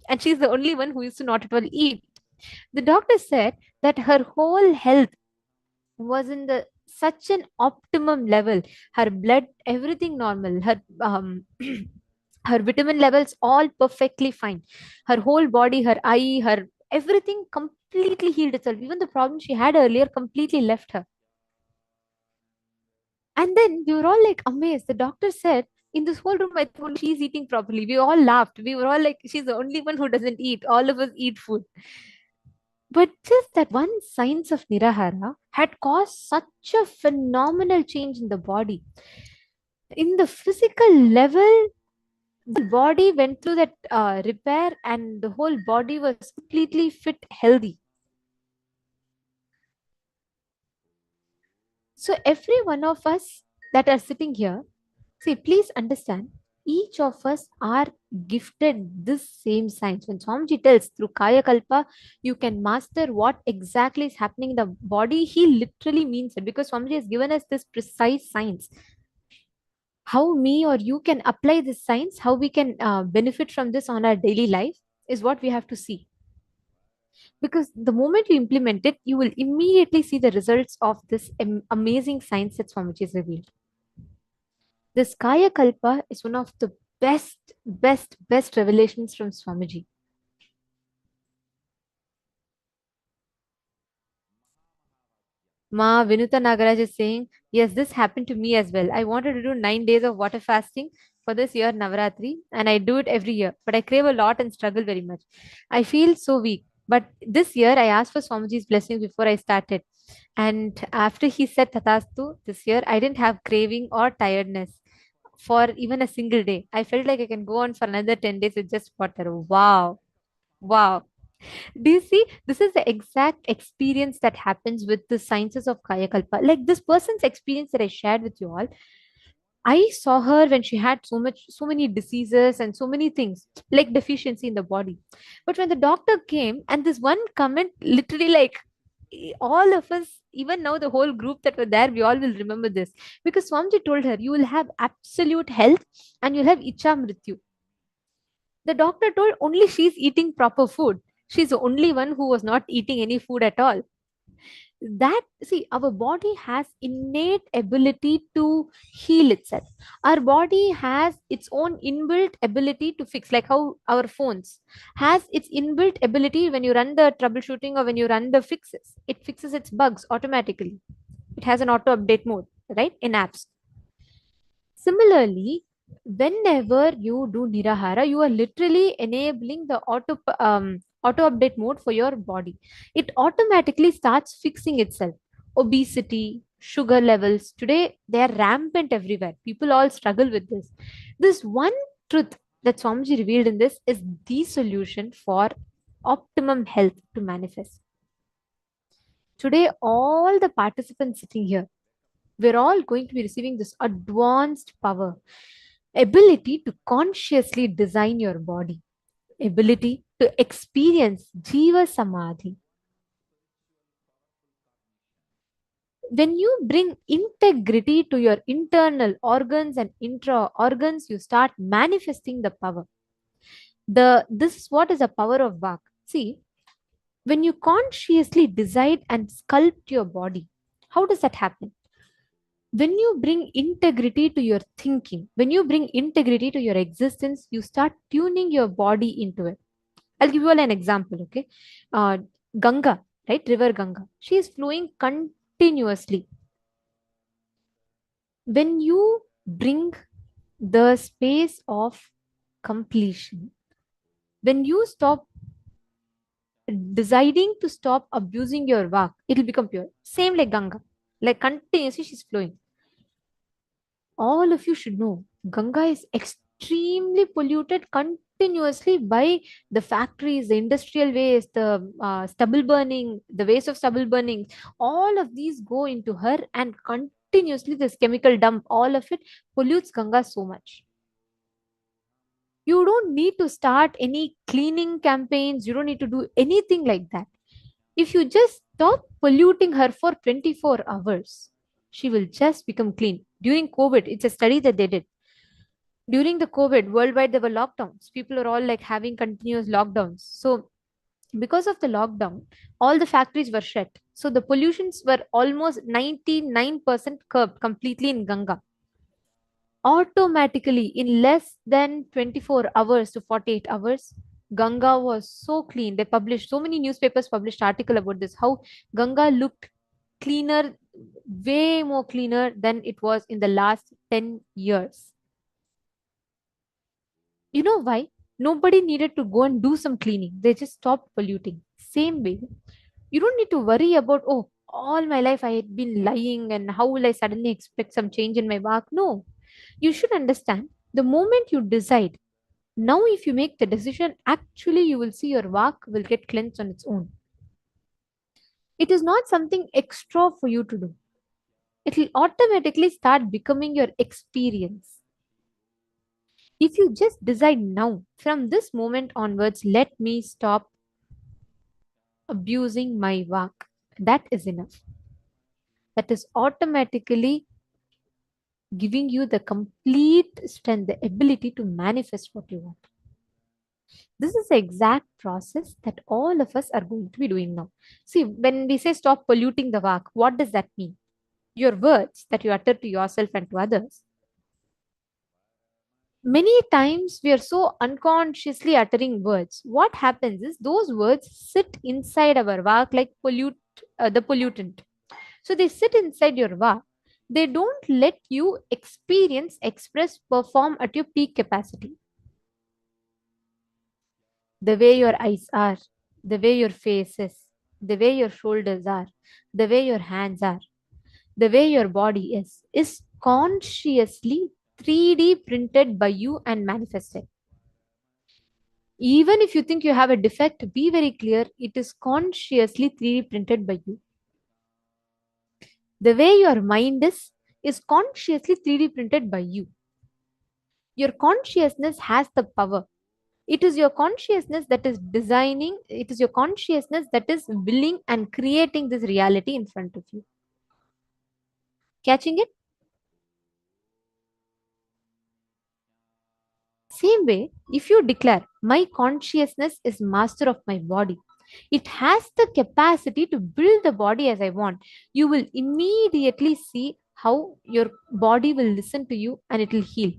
And she's the only one who used to not at all eat. The doctor said that her whole health was in the such an optimum level. Her blood, everything normal. Her her vitamin levels all perfectly fine. Her whole body, her eye, her everything completely healed itself. Even the problem she had earlier completely left her. And then we were all like amazed. The doctor said, in this whole room, I think only she's eating properly. We all laughed. We were all like, she's the only one who doesn't eat. All of us eat food. But just that one science of Nirahara had caused such a phenomenal change in the body. In the physical level, the body went through that repair, and the whole body was completely fit, healthy. So every one of us that are sitting here, see, please understand, each of us are gifted this same science. When Swamiji tells through Kaya Kalpa, you can master what exactly is happening in the body, he literally means it, because Swamiji has given us this precise science. How me or you can apply this science, how we can benefit from this on our daily life, is what we have to see. Because the moment you implement it, you will immediately see the results of this amazing science that Swamiji has revealed. This Kaya Kalpa is one of the best revelations from Swamiji. Ma Vinuta Nagaraj is saying, yes, this happened to me as well. I wanted to do 9 days of water fasting for this year Navaratri, and I do it every year, but I crave a lot and struggle very much. I feel so weak. But this year I asked for Swamiji's blessing before I started. And after he said Tathastu this year, I didn't have craving or tiredness for even a single day. I felt like I can go on for another 10 days with just water. Wow. Wow. Do you see? This is the exact experience that happens with the sciences of Kaya Kalpa. Like this person's experience that I shared with you all. I saw her when she had so many diseases and so many things like deficiency in the body. But when the doctor came and this one comment, literally like all of us, even now the whole group that were there, we all will remember this, because Swamiji told her, you will have absolute health and you'll have Icha Mrityu. The doctor told only she's eating proper food. She's the only one who was not eating any food at all. That, see, our body has innate ability to heal itself. Our body has its own inbuilt ability to fix, like how our phones has its inbuilt ability. When you run the troubleshooting or when you run the fixes, it fixes its bugs automatically. It has an auto update mode, right, in apps. Similarly, whenever you do Nirahara, you are literally enabling the auto update mode for your body. It automatically starts fixing itself. Obesity, sugar levels, today they are rampant everywhere. People all struggle with this. This one truth that Swamiji revealed in this is the solution for optimum health to manifest. Today, all the participants sitting here, we're all going to be receiving this advanced power, ability to consciously design your body, ability to experience Jiva Samadhi. When you bring integrity to your internal organs and intra organs, you start manifesting the power. This is what is the power of Vak. See, when you consciously decide and sculpt your body, how does that happen? When you bring integrity to your thinking, when you bring integrity to your existence, you start tuning your body into it. I'll give you all an example, okay? Ganga, right? River Ganga. She is flowing continuously. When you bring the space of completion, when you stop deciding to stop abusing your Vak, it'll become pure. Same like Ganga. Like continuously she's flowing. All of you should know Ganga is extremely polluted continuously by the factories, the industrial waste, the stubble burning, the waste of stubble burning. All of these go into her, and continuously this chemical dump, all of it pollutes Ganga so much. You don't need to start any cleaning campaigns. You don't need to do anything like that. If you just stop polluting her for 24 hours, she will just become clean. During COVID, it's a study that they did. During the COVID, worldwide, there were lockdowns. People are all like having continuous lockdowns. So, because of the lockdown, all the factories were shut. So, the pollutions were almost 99% curbed completely in Ganga. Automatically, in less than 24 hours to 48 hours, Ganga was so clean. They published, so many newspapers published article about this, how Ganga looked cleaner, way more cleaner than it was in the last 10 years. You know why? Nobody needed to go and do some cleaning. They just stopped polluting. Same way, you don't need to worry about, oh, all my life I had been lying and how will I suddenly expect some change in my work? No. You should understand, the moment you decide, now if you make the decision, actually you will see your work will get cleansed on its own. It is not something extra for you to do. It will automatically start becoming your experience. If you just decide now, from this moment onwards, let me stop abusing my work, that is enough. That is automatically giving you the complete strength, the ability to manifest what you want. This is the exact process that all of us are going to be doing now. See, when we say stop polluting the vak, what does that mean? Your words that you utter to yourself and to others. Many times we are so unconsciously uttering words. What happens is those words sit inside our vak like the pollutant. So they sit inside your vak. They don't let you experience, express, perform at your peak capacity. The way your eyes are, the way your face is, the way your shoulders are, the way your hands are, the way your body is consciously 3D printed by you and manifested. Even if you think you have a defect, be very clear, it is consciously 3D printed by you. The way your mind is consciously 3D printed by you. Your consciousness has the power. It is your consciousness that is designing, it is your consciousness that is willing and creating this reality in front of you. Catching it? Same way, if you declare, my consciousness is master of my body, it has the capacity to build the body as I want, you will immediately see how your body will listen to you and it will heal.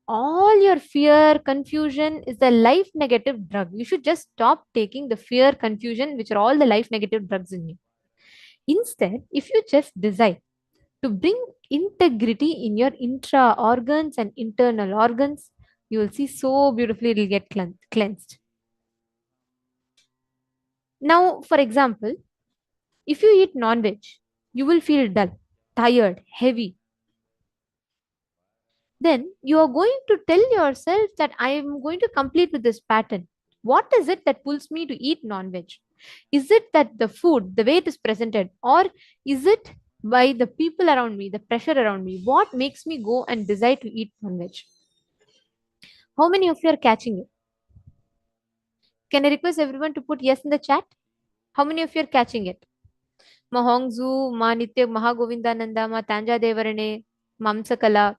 All your fear, confusion is the life negative drug. You should just stop taking the fear, confusion, which are all the life negative drugs in you. Instead, if you just decide to bring integrity in your intra organs and internal organs, you will see so beautifully it will get cleansed. Now, for example, if you eat non-veg, you will feel dull, tired, heavy. Then you are going to tell yourself that I am going to complete with this pattern. What is it that pulls me to eat non-veg? Is it that the food, the way it is presented, or is it by the people around me, the pressure around me? What makes me go and decide to eat non-veg? How many of you are catching it? Can I request everyone to put yes in the chat? How many of you are catching it? Ma Hongzu, Ma Nitya Mahagovindananda, Ma Tanja Devarane, Mamsakala.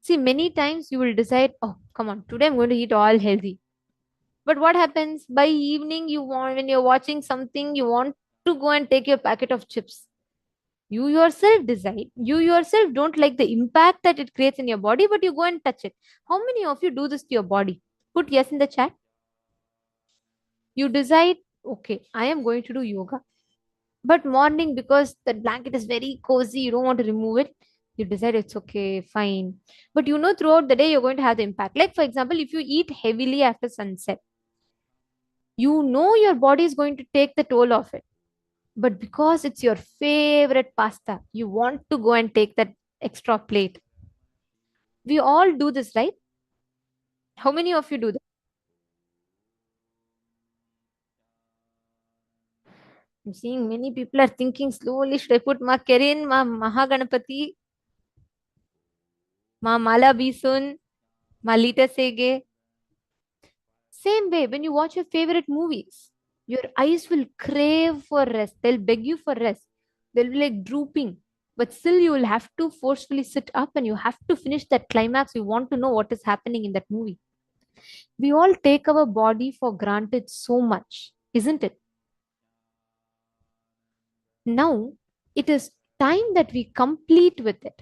See, many times you will decide, oh, come on, today I'm going to eat all healthy. But what happens by evening? When you're watching something, you want to go and take your packet of chips. You yourself decide. You yourself don't like the impact that it creates in your body, but you go and touch it. How many of you do this to your body? Put yes in the chat. You decide, okay, I am going to do yoga. But morning, because the blanket is very cozy, you don't want to remove it. You decide it's okay, fine. But you know, throughout the day, you're going to have the impact. Like, for example, if you eat heavily after sunset, you know your body is going to take the toll of it. But because it's your favorite pasta, you want to go and take that extra plate. We all do this, right? How many of you do that? I'm seeing many people are thinking slowly, should I put Ma Kerin, Ma Mahaganapati, Ma Mala Bisun, Ma Lita Sege? Same way, when you watch your favorite movies, your eyes will crave for rest. They'll beg you for rest. They'll be like drooping. But still, you will have to forcefully sit up and you have to finish that climax. You want to know what is happening in that movie. We all take our body for granted so much, isn't it? Now, it is time that we complete with it.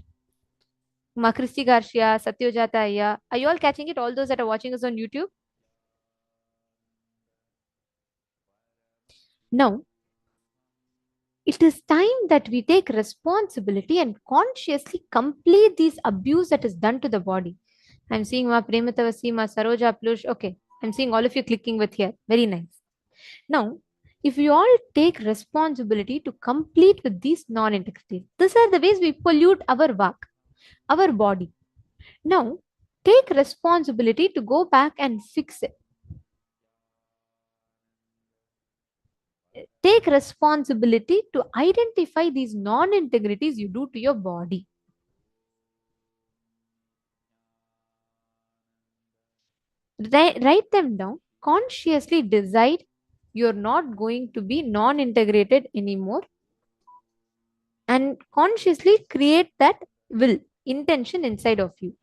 Ma Christy Garcia, Satyojata Ayya. Are you all catching it? All those that are watching us on YouTube? Now, it is time that we take responsibility and consciously complete this abuse that is done to the body. I'm seeing Ma Prematavasi, Ma Saroja Plush. Okay, I'm seeing all of you clicking with here. Very nice. Now, if we all take responsibility to complete with these non-integrities, these are the ways we pollute our vak, our body. Now, take responsibility to go back and fix it. Take responsibility to identify these non-integrities you do to your body. Write them down. Consciously decide you're not going to be non-integrated anymore. And consciously create that will, intention inside of you.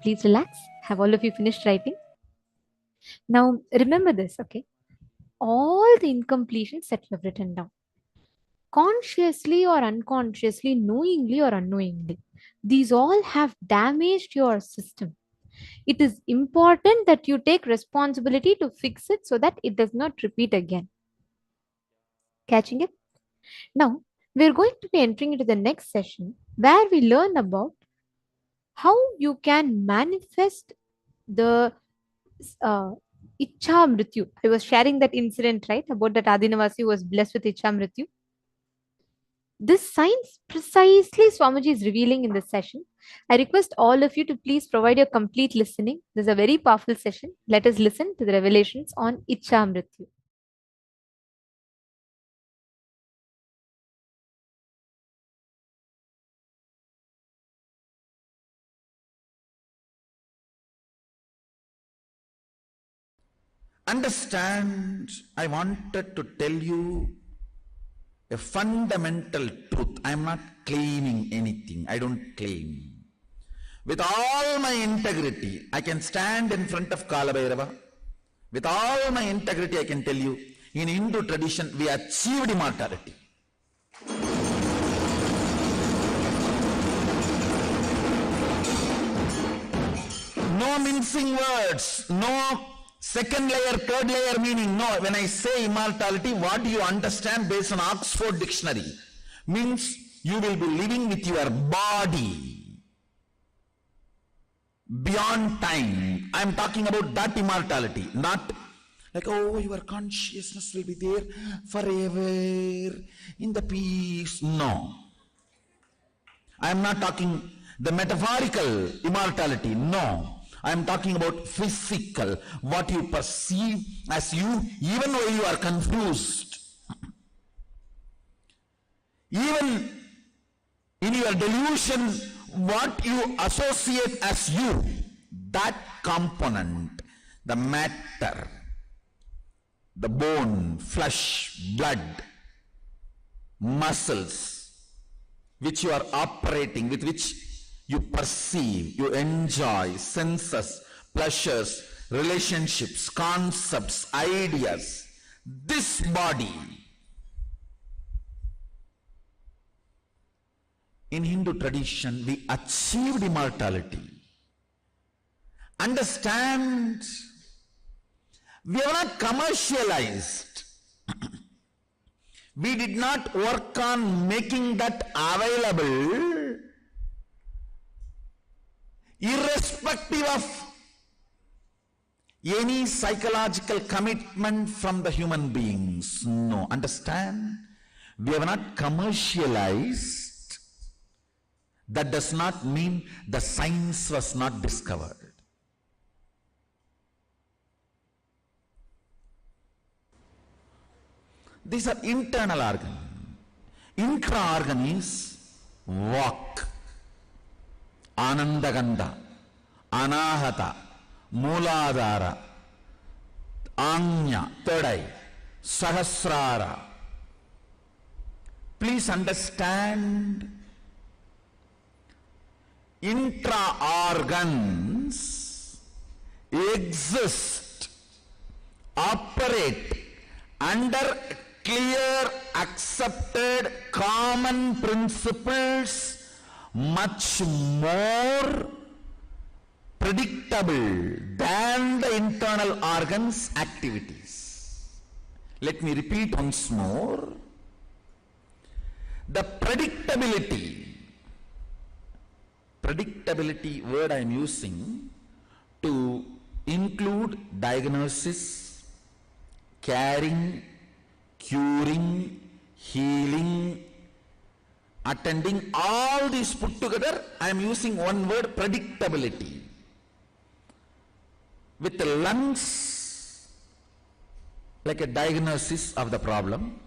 Please relax. Have all of you finished writing? Now, remember this, okay? All the incompletions that you have written down, consciously or unconsciously, knowingly or unknowingly, these all have damaged your system. It is important that you take responsibility to fix it so that it does not repeat again. Catching it? Now, we're going to be entering into the next session where we learn about how you can manifest the Ichha Mrityu. I was sharing that incident, right, about that Adinavasi who was blessed with Ichha Mrityu. This science precisely Swamiji is revealing in this session. I request all of you to please provide your complete listening. This is a very powerful session. Let us listen to the revelations on Ichha Mrityu. Understand, I wanted to tell you a fundamental truth. I am not claiming anything. I don't claim. With all my integrity, I can stand in front of Kalabhairava. With all my integrity, I can tell you, in Hindu tradition, we achieved immortality. No mincing words, no second layer, third layer meaning. No, when I say immortality, what do you understand based on Oxford Dictionary? Means you will be living with your body beyond time. I am talking about that immortality, not like, oh, your consciousness will be there forever in the peace. No. I am not talking the metaphorical immortality. No. I am talking about physical, what you perceive as you, even though you are confused. Even in your delusion, what you associate as you, that component, the matter, the bone, flesh, blood, muscles, which you are operating, with which you perceive, you enjoy, senses, pleasures, relationships, concepts, ideas. This body, in Hindu tradition, we achieved immortality. Understand, we are not commercialized. We did not work on making that available irrespective of any psychological commitment from the human beings. No, understand? We have not commercialized. That does not mean the science was not discovered. These are internal organs. Intra organ is vak, anandagandha, anahata, mooladhara, anya, third eye, sahasrara. Please understand, intra organs exist, operate under clear, accepted, common principles, much more predictable than the internal organs' activities. Let me repeat once more. The predictability word I am using to include diagnosis, caring, curing, healing, attending, all these put together, I am using one word, predictability. With the lungs, like a diagnosis of the problem,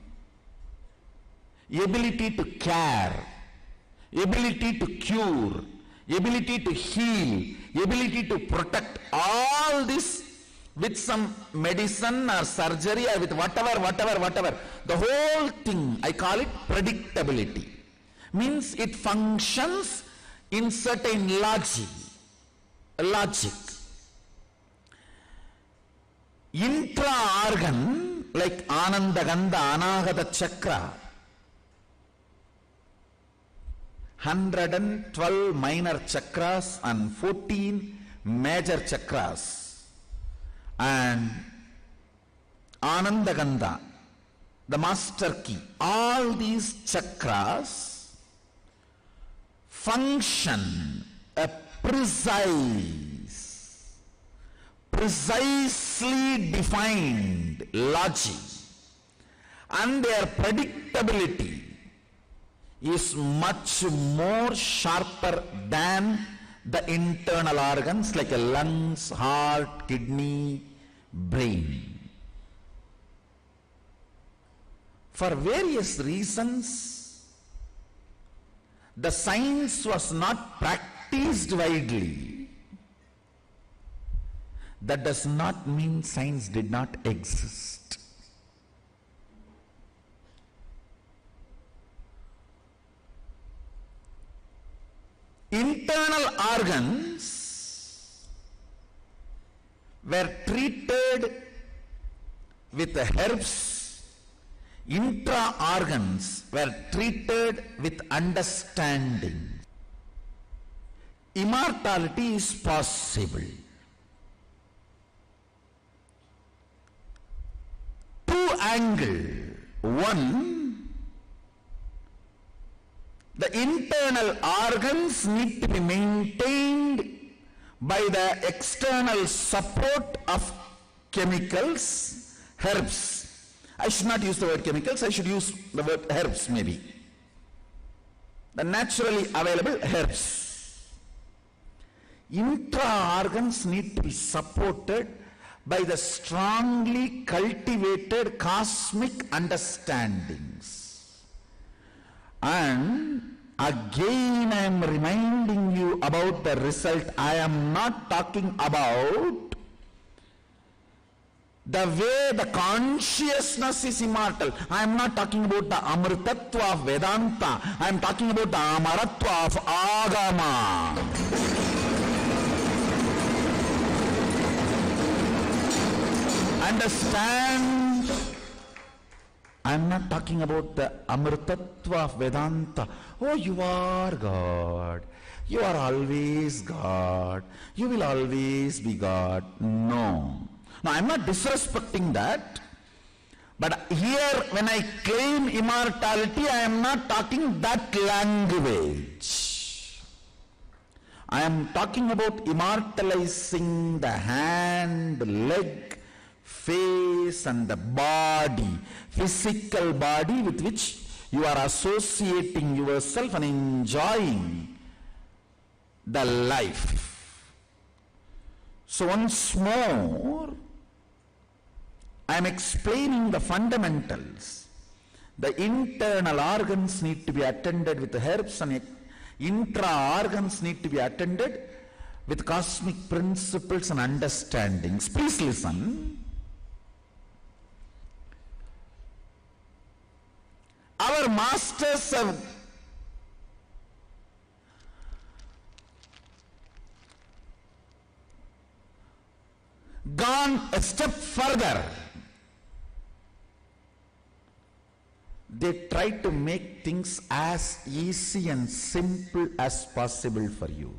ability to care, ability to cure, ability to heal, ability to protect, all this with some medicine or surgery or with whatever, the whole thing, I call it predictability. Means it functions in certain logic. Intra-organ, like Ananda Gandha, Anahata Chakra, 112 minor chakras and 14 major chakras. And Ananda Gandha, the master key, all these chakras function a precisely defined logic, and their predictability is much more sharper than the internal organs like lungs, heart, kidney, brain. For various reasons, the science was not practiced widely. That does not mean science did not exist. Internal organs were treated with herbs, intra organs were treated with understanding. Immortality is possible. Two angles. One, the internal organs need to be maintained by the external support of chemicals, herbs. I should not use the word chemicals, I should use the word herbs maybe. The naturally available herbs. Intra-organs need to be supported by the strongly cultivated cosmic understandings. And again I am reminding you about the result. I am not talking about the way the consciousness is immortal. I am not talking about the amritatva of Vedanta. I am talking about the amaratva of Agama. Understand? I am not talking about the amritatva of Vedanta. Oh, you are God. You are always God. You will always be God. No. Now, I am not disrespecting that. But here, when I claim immortality, I am not talking that language. I am talking about immortalizing the hand, leg, face and the body, physical body with which you are associating yourself and enjoying the life. So once more, I am explaining the fundamentals. The internal organs need to be attended with herbs, and intra-organs need to be attended with cosmic principles and understandings. Please listen. Our masters have gone a step further. They try to make things as easy and simple as possible for you.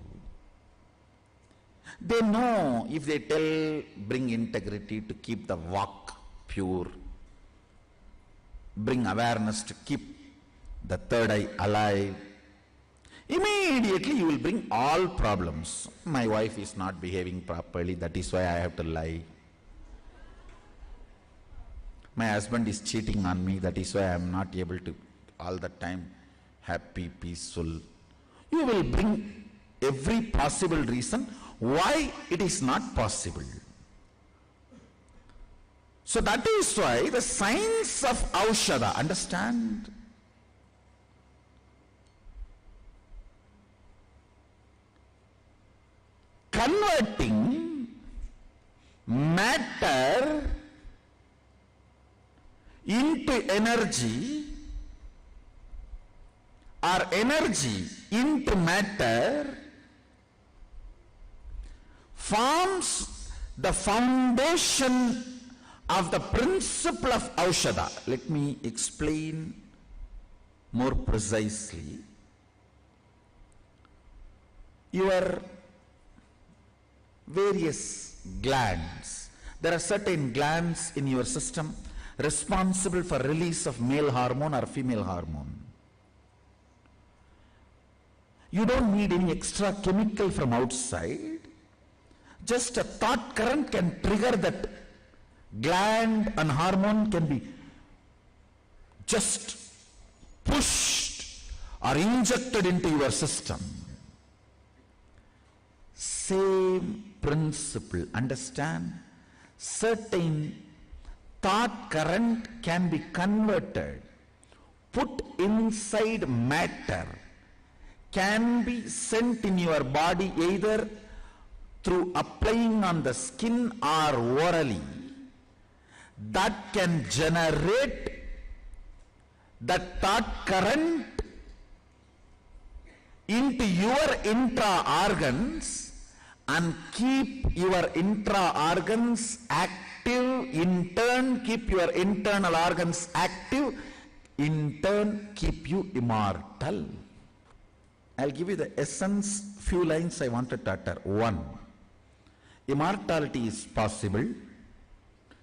They know if they tell bring integrity to keep the walk pure, bring awareness to keep the third eye alive, immediately you will bring all problems. My wife is not behaving properly, that is why I have to lie. My husband is cheating on me, that is why I am not able to all the time happy, peaceful. You will bring every possible reason why it is not possible. So that is why the science of Aushadha, understand? Converting matter into energy or energy into matter forms the foundation of the principle of Aushadha. Let me explain more precisely. Your various glands, there are certain glands in your system responsible for release of male hormone or female hormone. You don't need any extra chemical from outside. Just a thought current can trigger that gland, and hormone can be just pushed or injected into your system. Same principle, understand? Certain thought current can be converted, put inside matter, can be sent in your body either through applying on the skin or orally. That can generate that thought current into your intra-organs and keep your intra-organs active, in turn keep your internal organs active, in turn keep you immortal. I'll give you the essence, few lines I wanted to utter. 1. Immortality is possible.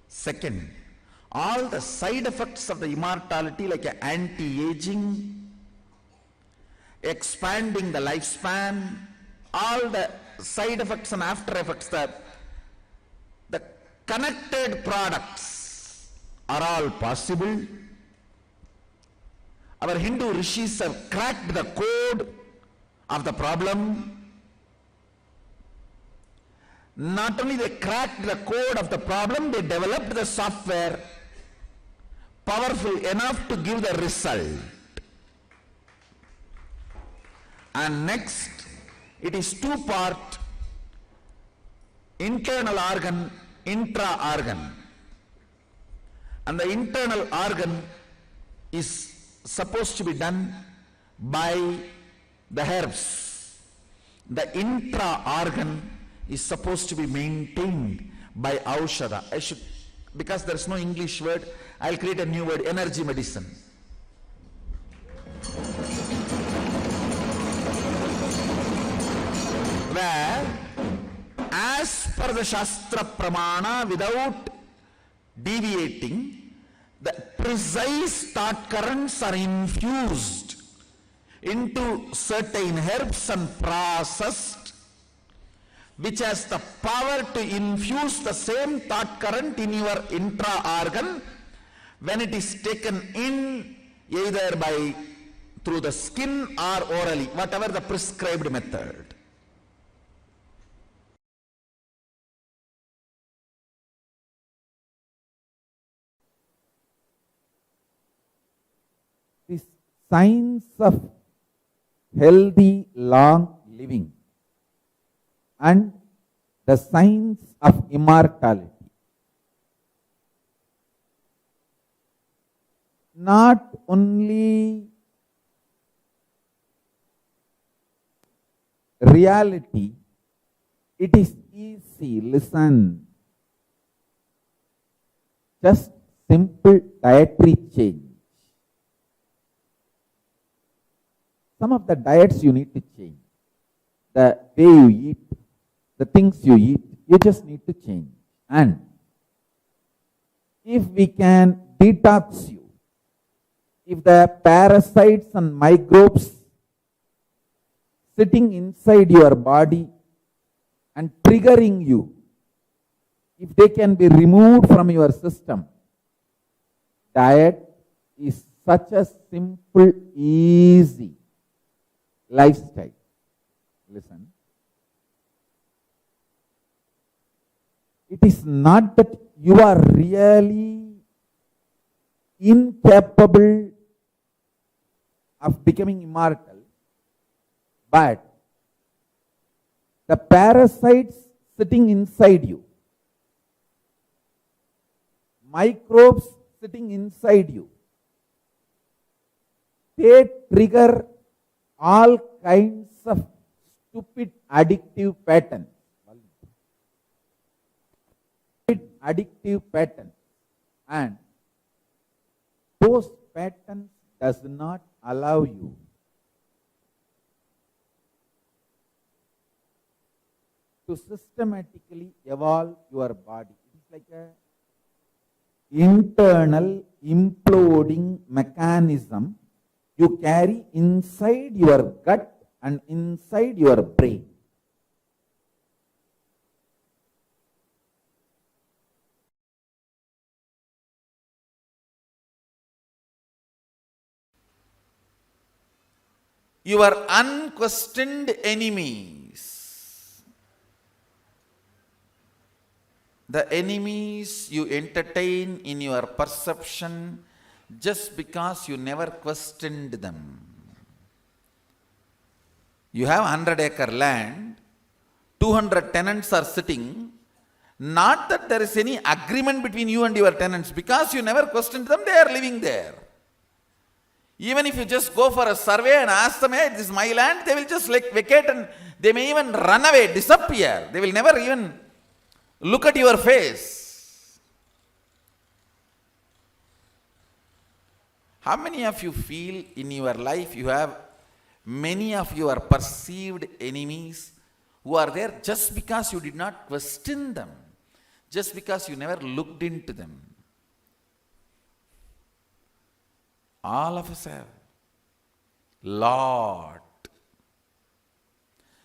Second, all the side effects of the immortality like anti-aging, expanding the lifespan, all the side effects and after effects, the connected products are all possible. Our Hindu rishis have cracked the code of the problem. Not only they cracked the code of the problem, they developed the software powerful enough to give the result. And next, it is two-part, internal organ, intra-organ. And the internal organ is supposed to be done by the herbs. The intra-organ is supposed to be maintained by Aushadha. Because there is no English word, I'll create a new word, energy medicine. Where, as per the Shastra Pramana, without deviating, the precise thought currents are infused into certain herbs and processed, which has the power to infuse the same thought current in your intra-organ when it is taken in either through the skin or orally, whatever the prescribed method. the signs of healthy long living and the signs of immortality. Not only reality, it is easy, listen. Just simple dietary change. Some of the diets you need to change. The way you eat, the things you eat, you just need to change. And if we can detox you, if the parasites and microbes sitting inside your body and triggering you, if they can be removed from your system, diet is such a simple, easy lifestyle. Listen. It is not that you are really incapable of becoming immortal, but the parasites sitting inside you, microbes sitting inside you, they trigger all kinds of stupid addictive patterns. Addictive patterns, and those patterns does not allow you to systematically evolve your body. It is like a internal imploding mechanism you carry inside your gut and inside your brain. Your unquestioned enemies, the enemies you entertain in your perception just because you never questioned them. You have 100-acre land, 200 tenants are sitting, not that there is any agreement between you and your tenants, because you never questioned them, they are living there. Even if you just go for a survey and ask them, hey, this is my land, they will just vacate and they may even run away, disappear. They will never even look at your face. How many of you feel in your life you have many of your perceived enemies who are there just because you did not question them, just because you never looked into them? All of us have. Lot.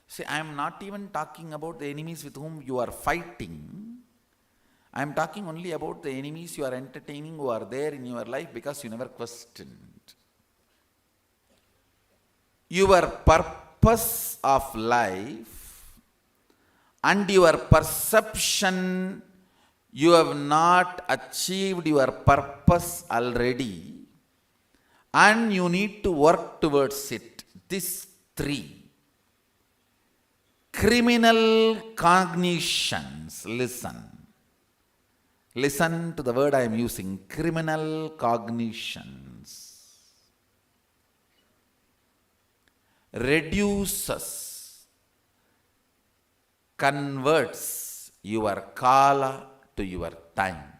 See, I am not even talking about the enemies with whom you are fighting. I am talking only about the enemies you are entertaining who are there in your life because you never questioned. Your purpose of life and your perception, you have not achieved your purpose already, and you need to work towards it. These three. Criminal cognitions. Listen. Listen to the word I am using. Criminal cognitions. Reduces, converts your kala to your time.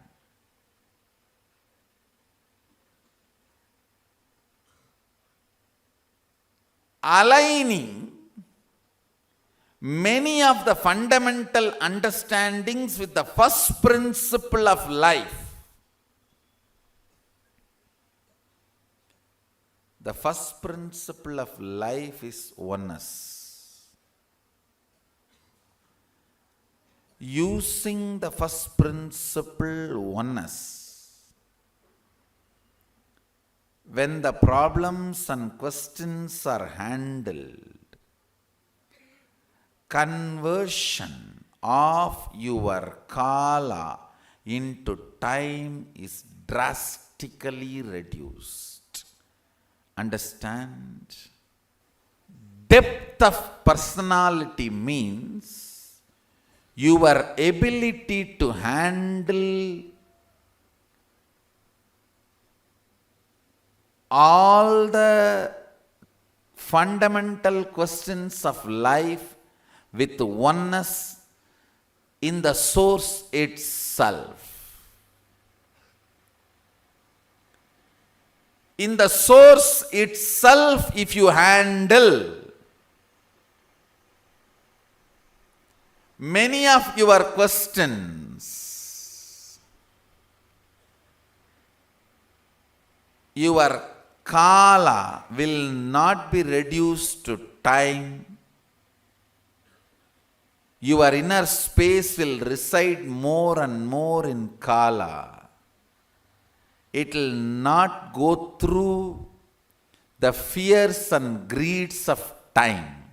Aligning many of the fundamental understandings with the first principle of life. The first principle of life is oneness. Using the first principle, oneness, when the problems and questions are handled, conversion of your kala into time is drastically reduced. understand. Depth of personality means your ability to handle all the fundamental questions of life with oneness in the source itself. In the source itself, if you handle many of your questions, your kala will not be reduced to time. Your inner space will reside more and more in kala. It will not go through the fears and greeds of time.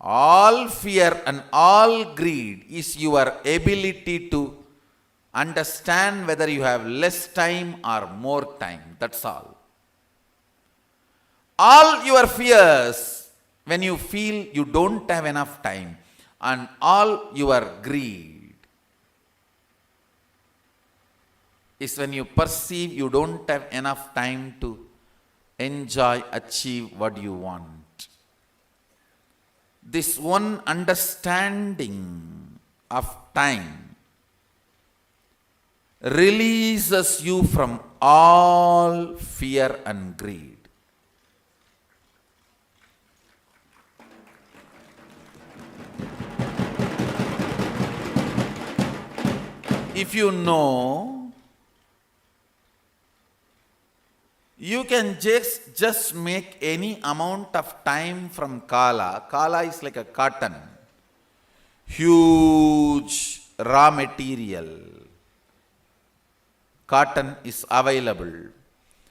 All fear and all greed is your ability to understand whether you have less time or more time. That's all. All your fears, when you feel you don't have enough time, and all your greed is when you perceive you don't have enough time to enjoy, achieve what you want. This one understanding of time releases you from all fear and greed. If you know, you can just make any amount of time from kala. Kala is like a cotton, huge raw material. Cotton is available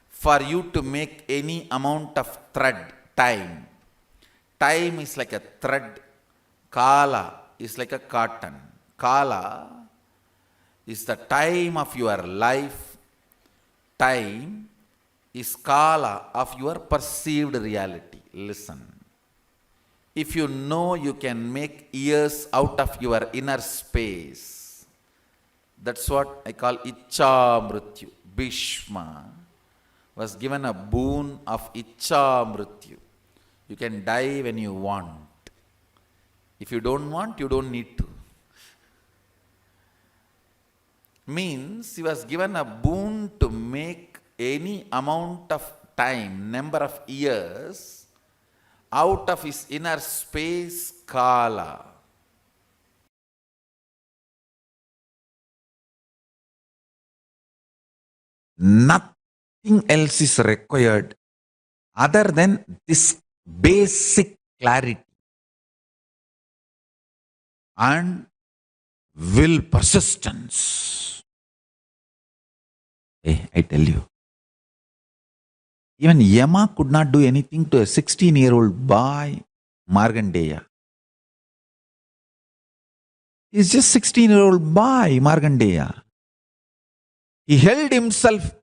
for you to make any amount of thread, time. Time is like a thread. Kala is like a cotton. Kala is the time of your life. Time is kala of your perceived reality. Listen. If you know you can make years out of your inner space, that's what I call Icha Mrityu. Bhishma was given a boon of Icha Mrityu. You can die when you want. If you don't want, you don't need to. Means he was given a boon to make any amount of time, number of years, out of his inner space, kala. Nothing else is required other than this basic clarity and will persistence. Hey, I tell you, even Yama could not do anything to a 16-year-old boy, Markandeya. He's just 16-year-old boy, Markandeya. He held himself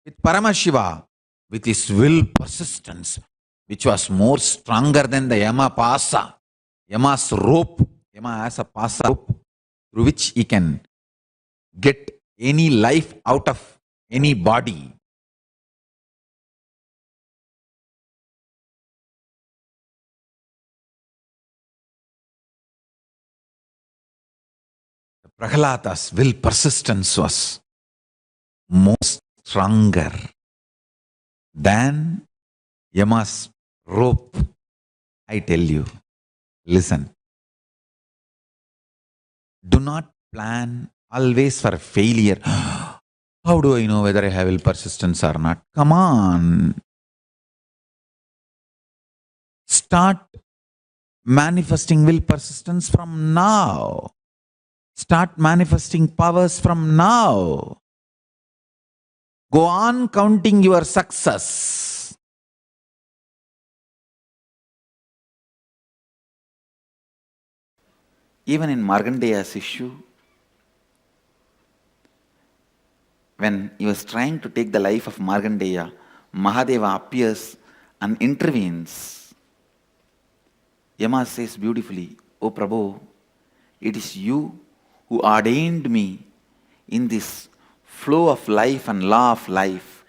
with Paramashiva, with his will persistence, which was more stronger than the Yama Pasa. Yama's rope. Yama has a Pasa rope through which he can get any life out of any body. Prahlada's will persistence was more stronger than Yama's rope. I tell you, listen. Do not plan always for failure. How do I know whether I have will persistence or not? Come on. Start manifesting will persistence from now. Start manifesting powers from now. Go on counting your success. Even in Markandeya's issue, when he was trying to take the life of Markandeya, Mahadeva appears and intervenes. Yama says beautifully, "O Prabhu, it is you who ordained me in this flow of life and law of life.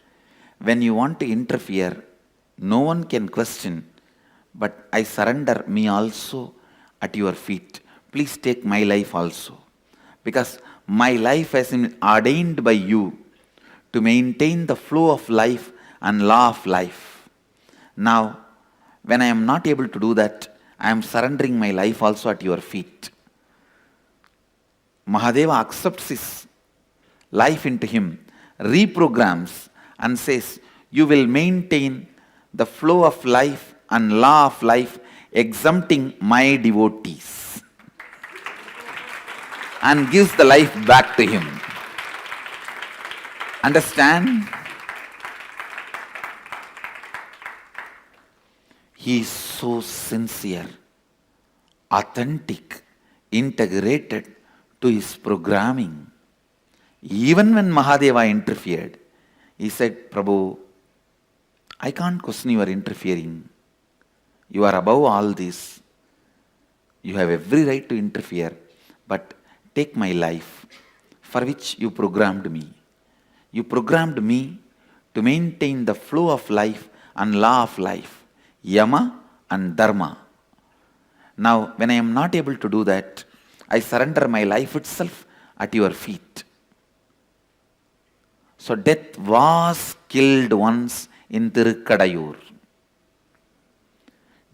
When you want to interfere, no one can question, but I surrender me also at your feet. Please take my life also, because my life has been ordained by you to maintain the flow of life and law of life. Now, when I am not able to do that, I am surrendering my life also at your feet." Mahadeva accepts his life into him, reprograms and says, "You will maintain the flow of life and law of life, exempting my devotees," and gives the life back to him. Understand? He is so sincere, authentic, integrated to his programming. Even when Mahadeva interfered, he said, "Prabhu, I can't question your interfering. You are above all this. You have every right to interfere, but take my life, for which you programmed me. You programmed me to maintain the flow of life and law of life, yama and dharma. Now, when I am not able to do that, I surrender my life itself at your feet." So death was killed once in Tirukadayur.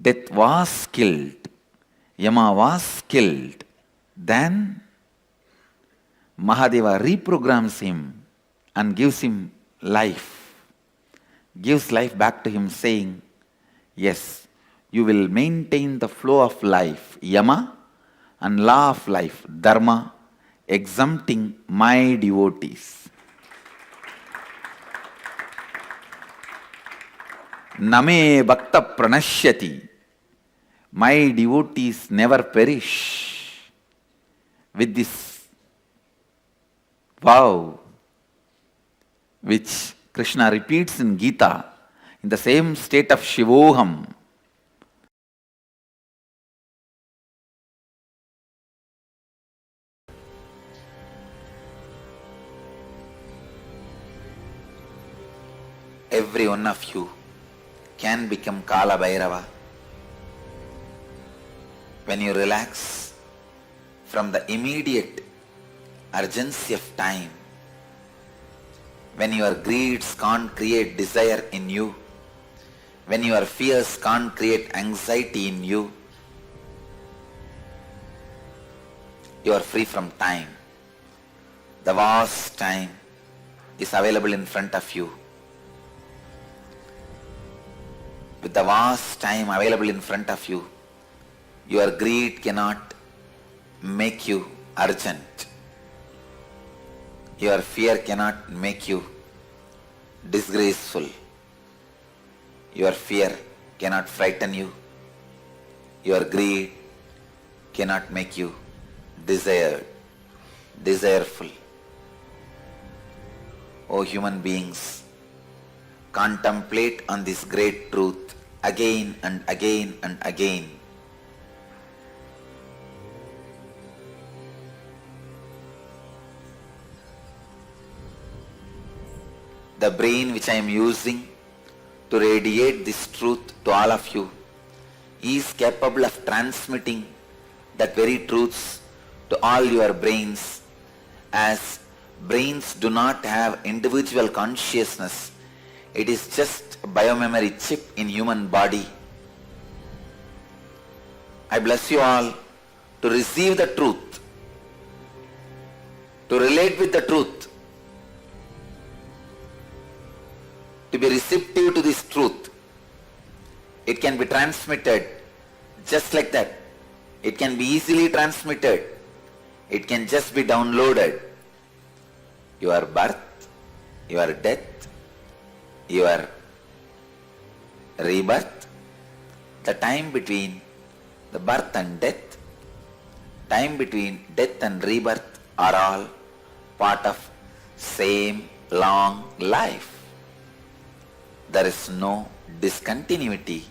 Death was killed. Yama was killed. Then Mahadeva reprograms him and gives him life. Gives life back to him, saying, "Yes, you will maintain the flow of life, yama, and law of life, dharma, exempting my devotees. Name bhakta pranashyati." My devotees never perish. With this vow, which Krishna repeats in Gita, in the same state of Shivoham, every one of you can become Kala Bhairava when you relax from the immediate urgency of time, when your greeds can't create desire in you, when your fears can't create anxiety in you, you are free from time. The vast time is available in front of you. With the vast time available in front of you, your greed cannot make you urgent. Your fear cannot make you disgraceful. Your fear cannot frighten you. Your greed cannot make you desireful. O human beings, contemplate on this great truth again and again and again. The brain which I am using to radiate this truth to all of you is capable of transmitting that very truths to all your brains, as brains do not have individual consciousness. It is just a biomemory chip in human body. I bless you all to receive the truth, to relate with the truth, to be receptive to this truth. It can be transmitted just like that. It can be easily transmitted. It can just be downloaded. Your birth, your death, your rebirth, the time between the birth and death, time between death and rebirth are all part of same long life. there is no discontinuity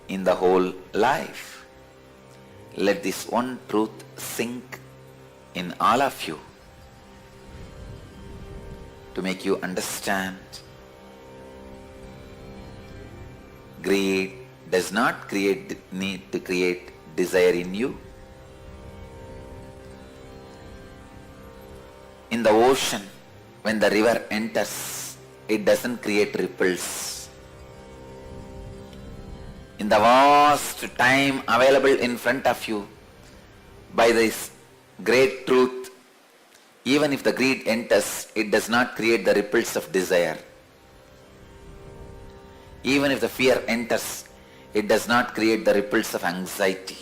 in the whole life. Let this one truth sink in all of you to make you understand. Greed does not need to create desire in you. In the ocean, when the river enters, it doesn't create ripples. In the vast time available in front of you, by this great truth, even if the greed enters, it does not create the ripples of desire. Even if the fear enters, it does not create the ripples of anxiety.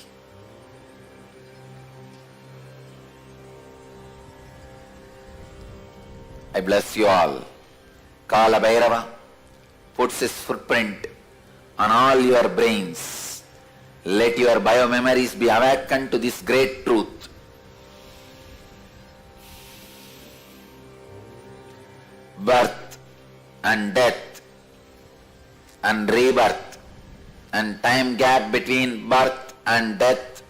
I bless you all. Kala Bhairava puts his footprint on all your brains. Let your biomemories be awakened to this great truth. Birth and death and rebirth and time gap between birth and death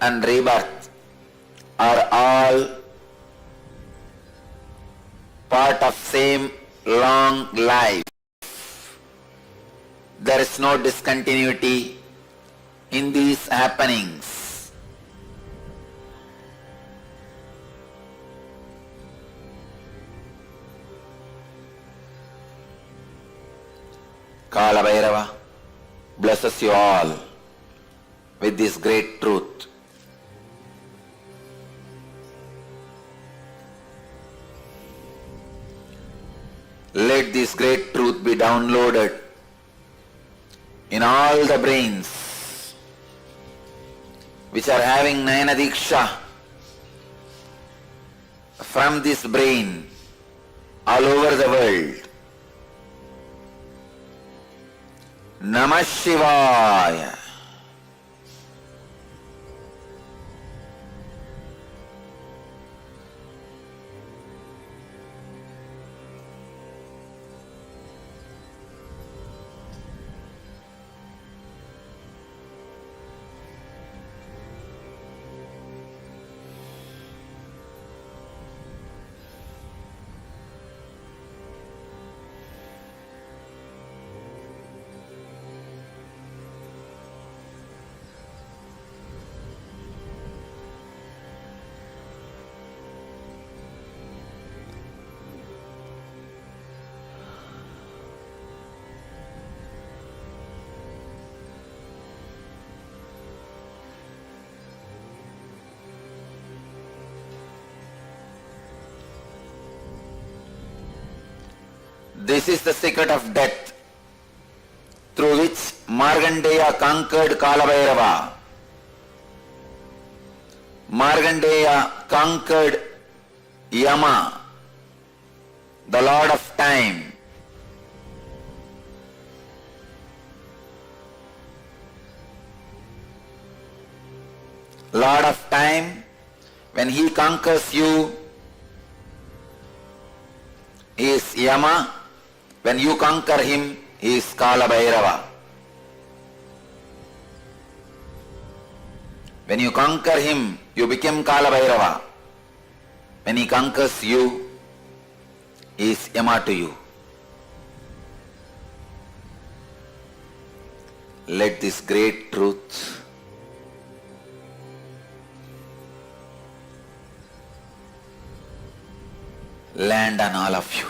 and rebirth are all part of same long life. There is no discontinuity in these happenings. Kala Bhairava blesses you all with this great truth. Let this great truth be downloaded in all the brains which are having Nayana Diksha from this brain all over the world. Namah Shivaya. This is the secret of death through which Markandeya conquered Kalabhairava. Markandeya conquered Yama, the Lord of Time. Lord of Time, when he conquers you, he is Yama. When you conquer him, he is Kala Bhairava. When you conquer him, you become Kala Bhairava. When he conquers you, he is Yama to you. Let this great truth land on all of you.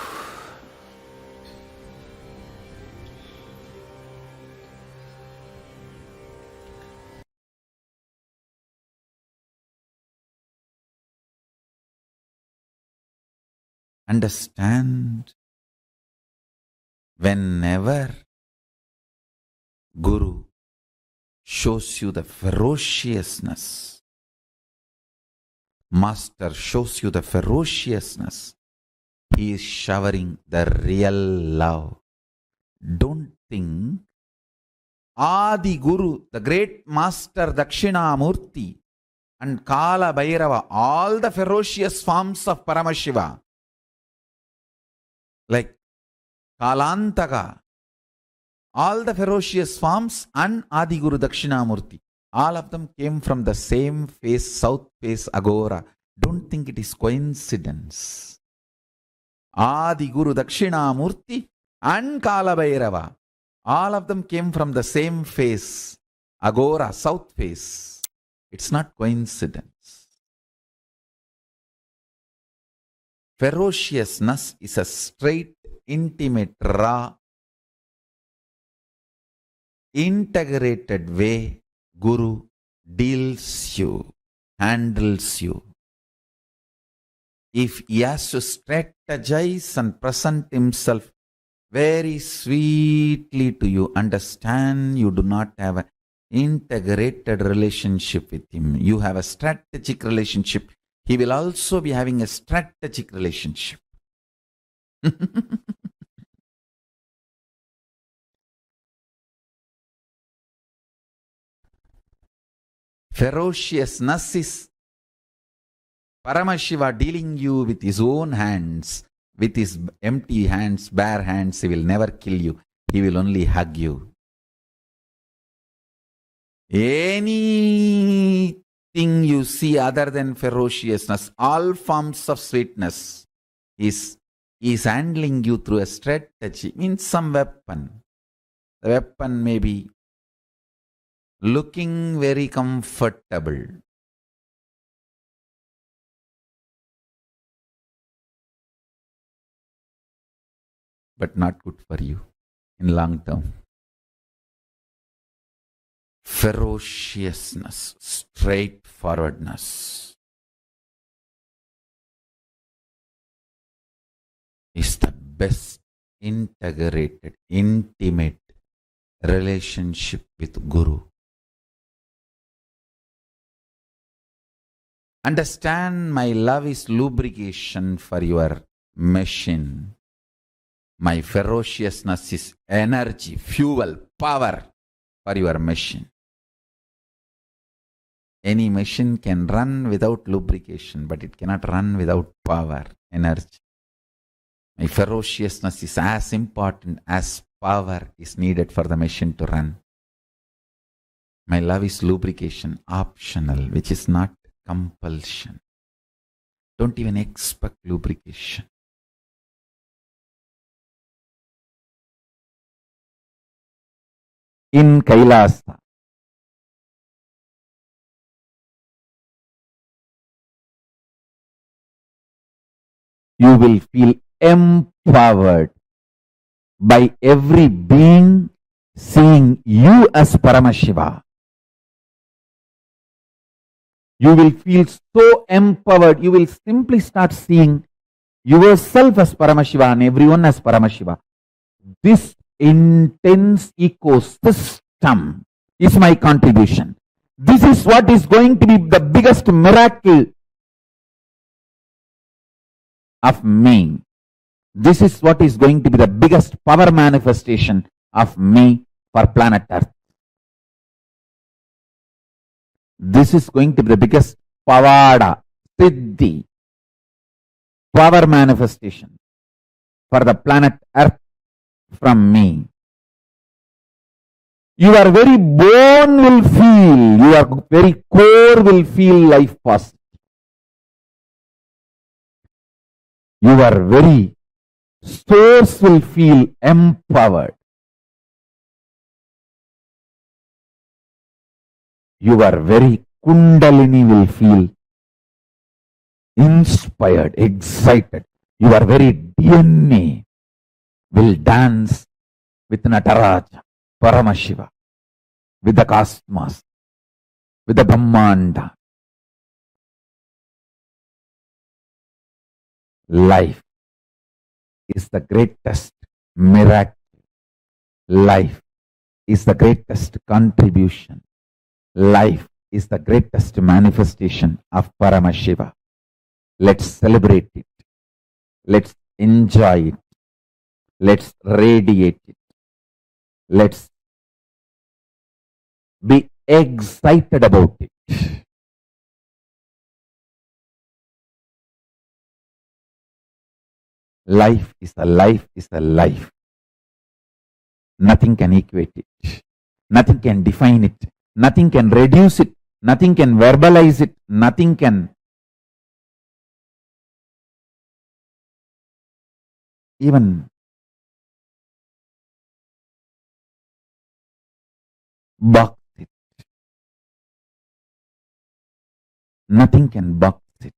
Understand, whenever Guru shows you the ferociousness, Master shows you the ferociousness, he is showering the real love. Don't think Adi Guru, the great Master Dakshinamurti and Kala Bhairava, all the ferocious forms of Paramashiva, like Kalantaka, all the ferocious forms, and Adiguru Dakshinamurti. All of them came from the same face, south face Agora. Don't think it is coincidence. Adiguru Dakshinamurti and Kalabhairava. All of them came from the same face, Agora, south face. It's not coincidence. Ferociousness is a straight, intimate, raw, integrated way Guru deals you, handles you. If he has to strategize and present himself very sweetly to you, understand you do not have an integrated relationship with him. You have a strategic relationship. He will also be having a strategic relationship. Ferociousness is Paramashiva dealing you with his own hands. With his empty hands, bare hands, he will never kill you. He will only hug you. Anything you see other than ferociousness, all forms of sweetness, is handling you through a strategy, means some weapon. The weapon may be looking very comfortable. But not good for you in long term. Ferociousness, straightforwardness is the best integrated, intimate relationship with Guru. Understand, my love is lubrication for your machine. My ferociousness is energy, fuel, power for your machine. Any machine can run without lubrication, but it cannot run without power, energy. My ferociousness is as important as power is needed for the machine to run. My love is lubrication, optional, which is not compulsion. Don't even expect lubrication. In KAILASA, you will feel empowered by every being seeing you as Paramashiva. You will feel so empowered, you will simply start seeing yourself as Paramashiva and everyone as Paramashiva. This intense ecosystem is my contribution. This is what is going to be the biggest miracle of me. This is what is going to be the biggest power manifestation of me for planet Earth. This is going to be the biggest pavada, siddhi, power manifestation for the planet Earth from me. Your very bone will feel, your very core will feel life positive. Your very source will feel empowered. Your very Kundalini will feel inspired, excited. Your very DNA will dance with Nataraja, Paramashiva, with the cosmos, with the Brahmanda. Life is the greatest miracle. Life is the greatest contribution. Life is the greatest manifestation of Paramashiva. Let's celebrate it. Let's enjoy it. Let's radiate it. Let's be excited about it. Life is a life is a life. Nothing can equate it. Nothing can define it. Nothing can reduce it. Nothing can verbalize it. Nothing can even box it. Nothing can box it.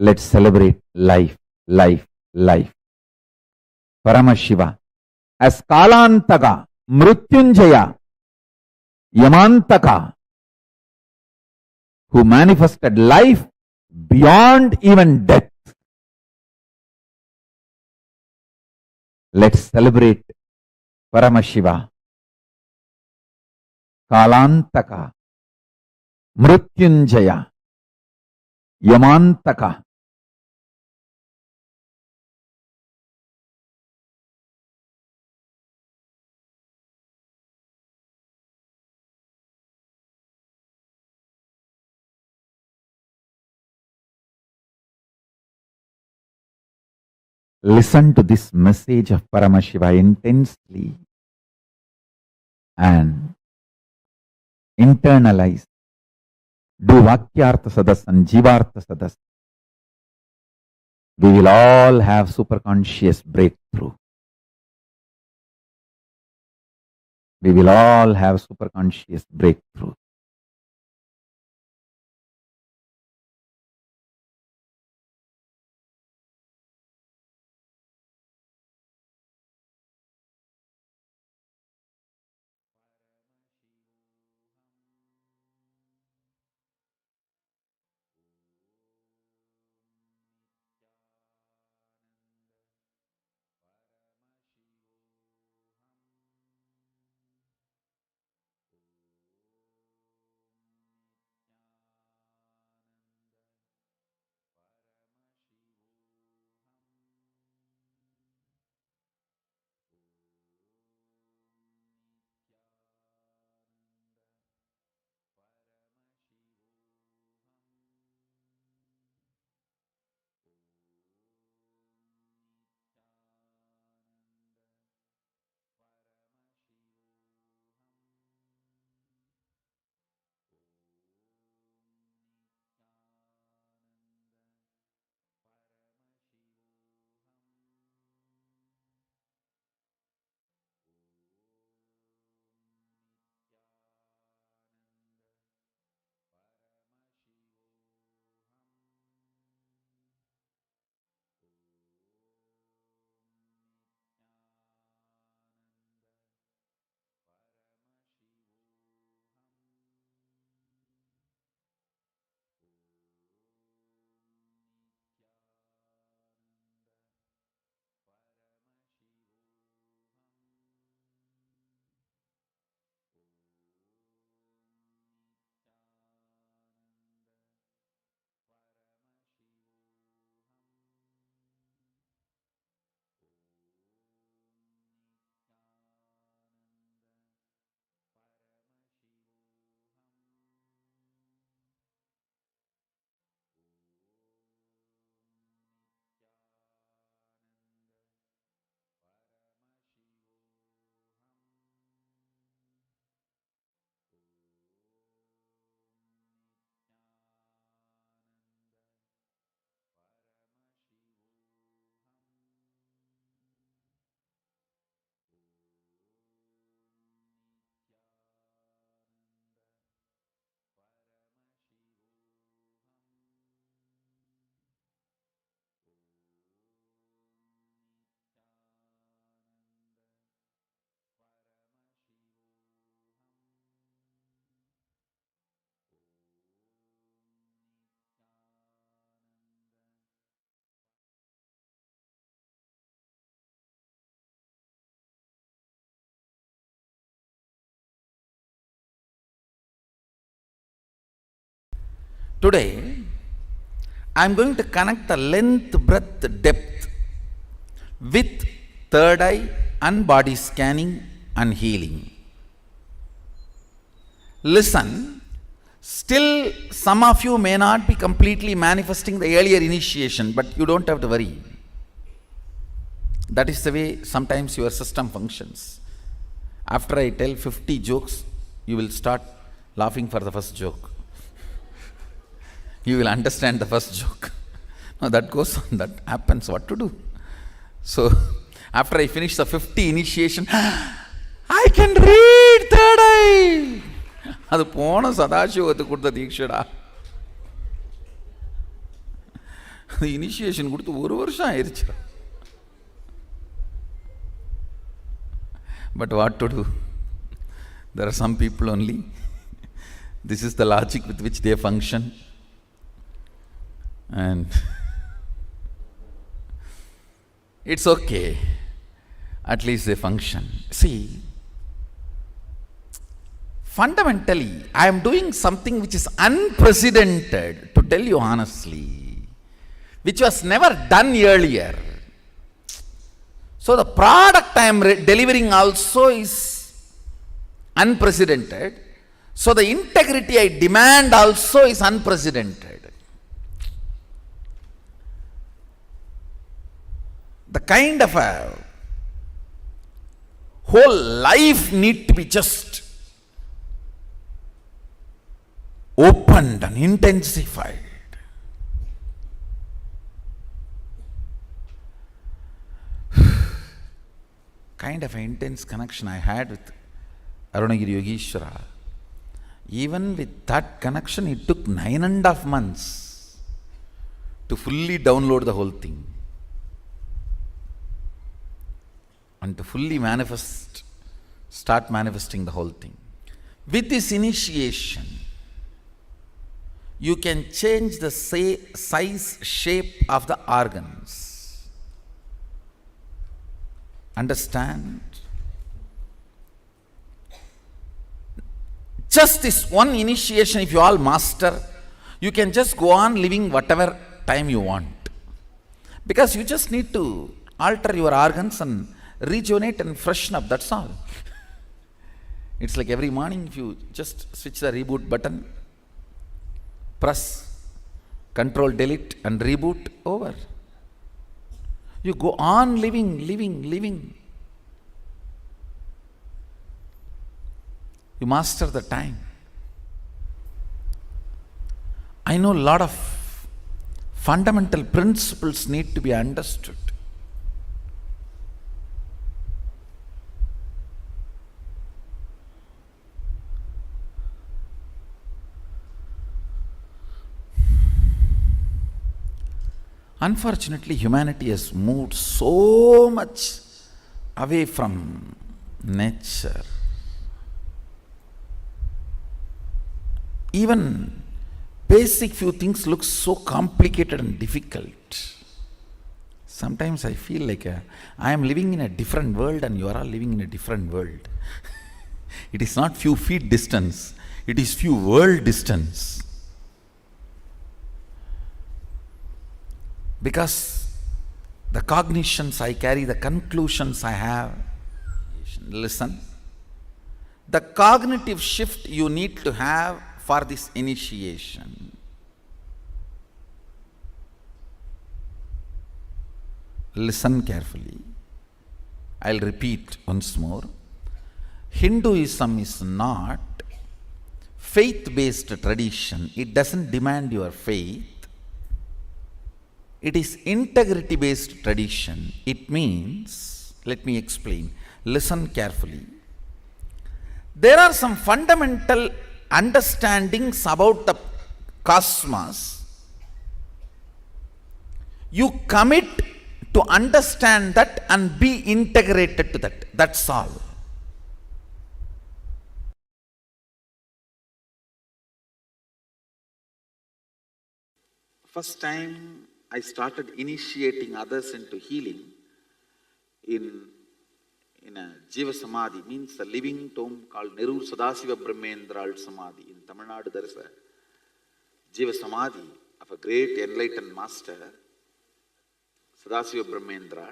Let's celebrate life, life, life. Paramashiva as Kalantaga, Mrutyunjaya, Yamantaka, who manifested life beyond even death. Let's celebrate Paramashiva, Kalantaka, Mrutyunjaya, Yamantaka. Listen to this message of Paramashiva intensely and internalize. Do Vakyartha Sadas and Jivartha Sadas. We will all have superconscious breakthrough. We will all have superconscious breakthrough. Today, I'm going to connect the length, breadth, depth with third eye and body scanning and healing. Listen, still some of you may not be completely manifesting the earlier initiation, but you don't have to worry. That is the way sometimes your system functions. After I tell 50 jokes, you will start laughing for the first joke. You will understand the first joke. No, that goes on, that happens, what to do? So, after I finish the 50 initiation, I can read third eye. அது போன சதாசிவத்துக்கு கொடுத்த தீட்சடா. அது initiation கொடுத்து 1 வருஷம் ஆயிடுச்சு. But what to do? There are some people only. This is the logic with which they function. And it's okay. At least they function. See, fundamentally, I am doing something which is unprecedented, to tell you honestly, which was never done earlier. So the product I am delivering also is unprecedented. So the integrity I demand also is unprecedented. The kind of a whole life need to be just opened and intensified. Kind of an intense connection I had with Arunagiri Yogeshwara. Even with that connection, it took 9.5 months to fully download the whole thing and to fully manifest, start manifesting the whole thing. With this initiation, you can change the size, shape of the organs. Understand? Just this one initiation, if you all master, you can just go on living whatever time you want. Because you just need to alter your organs and rejuvenate and freshen up, that's all. It's like every morning, if you just switch the reboot button, press Control Delete and reboot, over. You go on living. You master the time. I know a lot of fundamental principles need to be understood. Unfortunately, humanity has moved so much away from nature. Even basic few things look so complicated and difficult. Sometimes I feel like I am living in a different world and you are all living in a different world. It is not few feet distance, it is few world distance. Because the cognitions I carry, the conclusions I have, listen, the cognitive shift you need to have for this initiation. Listen carefully. I'll repeat once more. Hinduism is not faith-based tradition. It doesn't demand your faith. It is integrity-based tradition. It means, let me explain. Listen carefully. There are some fundamental understandings about the cosmos. You commit to understand that and be integrated to that. That's all. First time I started initiating others into healing in a Jiva Samadhi, means a living tomb called Neru Sadasiva Brahmendral Samadhi. In Tamil Nadu there is a Jiva Samadhi of a great enlightened master, Sadasiva Brahmendra.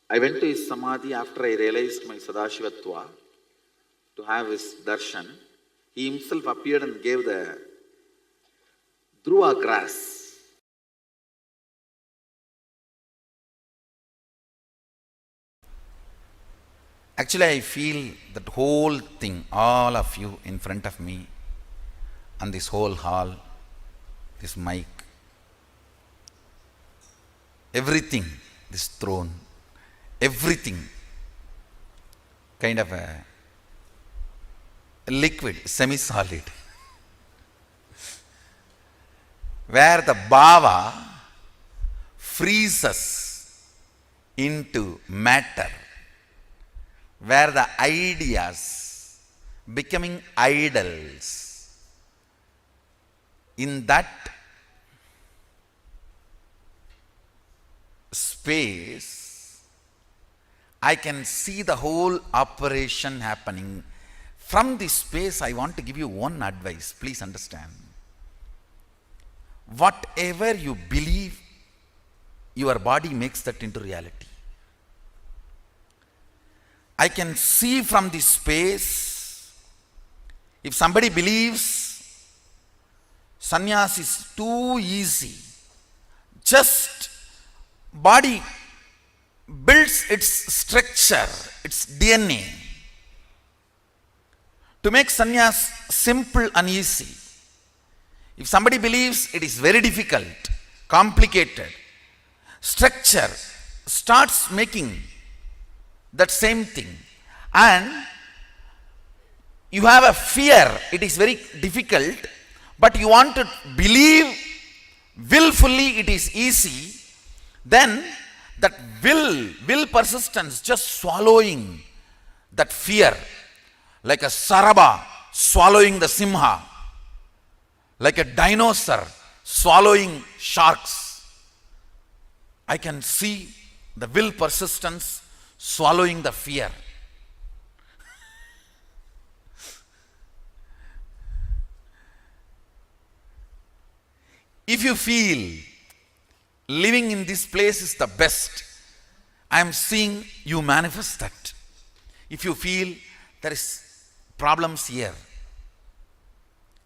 I went to his samadhi after I realized my Sadashivatva to have his darshan. He himself appeared and gave the Dhruva grass. Actually, I feel that whole thing, all of you in front of me, and this whole hall, this mic, everything, this throne, everything, kind of a liquid, semi-solid, where the bhava freezes into matter, where the ideas becoming idols, in that space, I can see the whole operation happening. From this space, I want to give you one advice. Please understand. Whatever you believe, your body makes that into reality. I can see from this space, if somebody believes sannyas is too easy, just body builds its structure, its DNA, to make sannyas simple and easy. If somebody believes it is very difficult, complicated, structure starts making that same thing, and you have a fear, it is very difficult, but you want to believe willfully it is easy, then that will persistence just swallowing that fear, like a saraba swallowing the simha, like a dinosaur swallowing sharks. I can see the will persistence swallowing the fear. If you feel living in this place is the best, I am seeing you manifest that. If you feel there is problems here,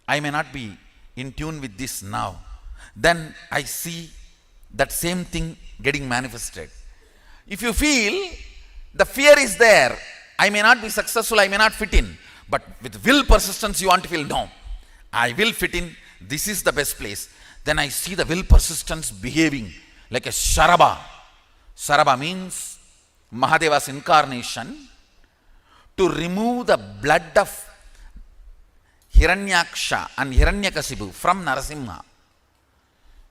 I may not be in tune with this now, then I see that same thing getting manifested. If you feel the fear is there, I may not be successful, I may not fit in, but with will persistence you want to feel, no, I will fit in, this is the best place. Then I see the will persistence behaving like a Sharaba. Saraba means Mahadeva's incarnation to remove the blood of Hiranyaksha and Hiranyakasipu from Narasimha.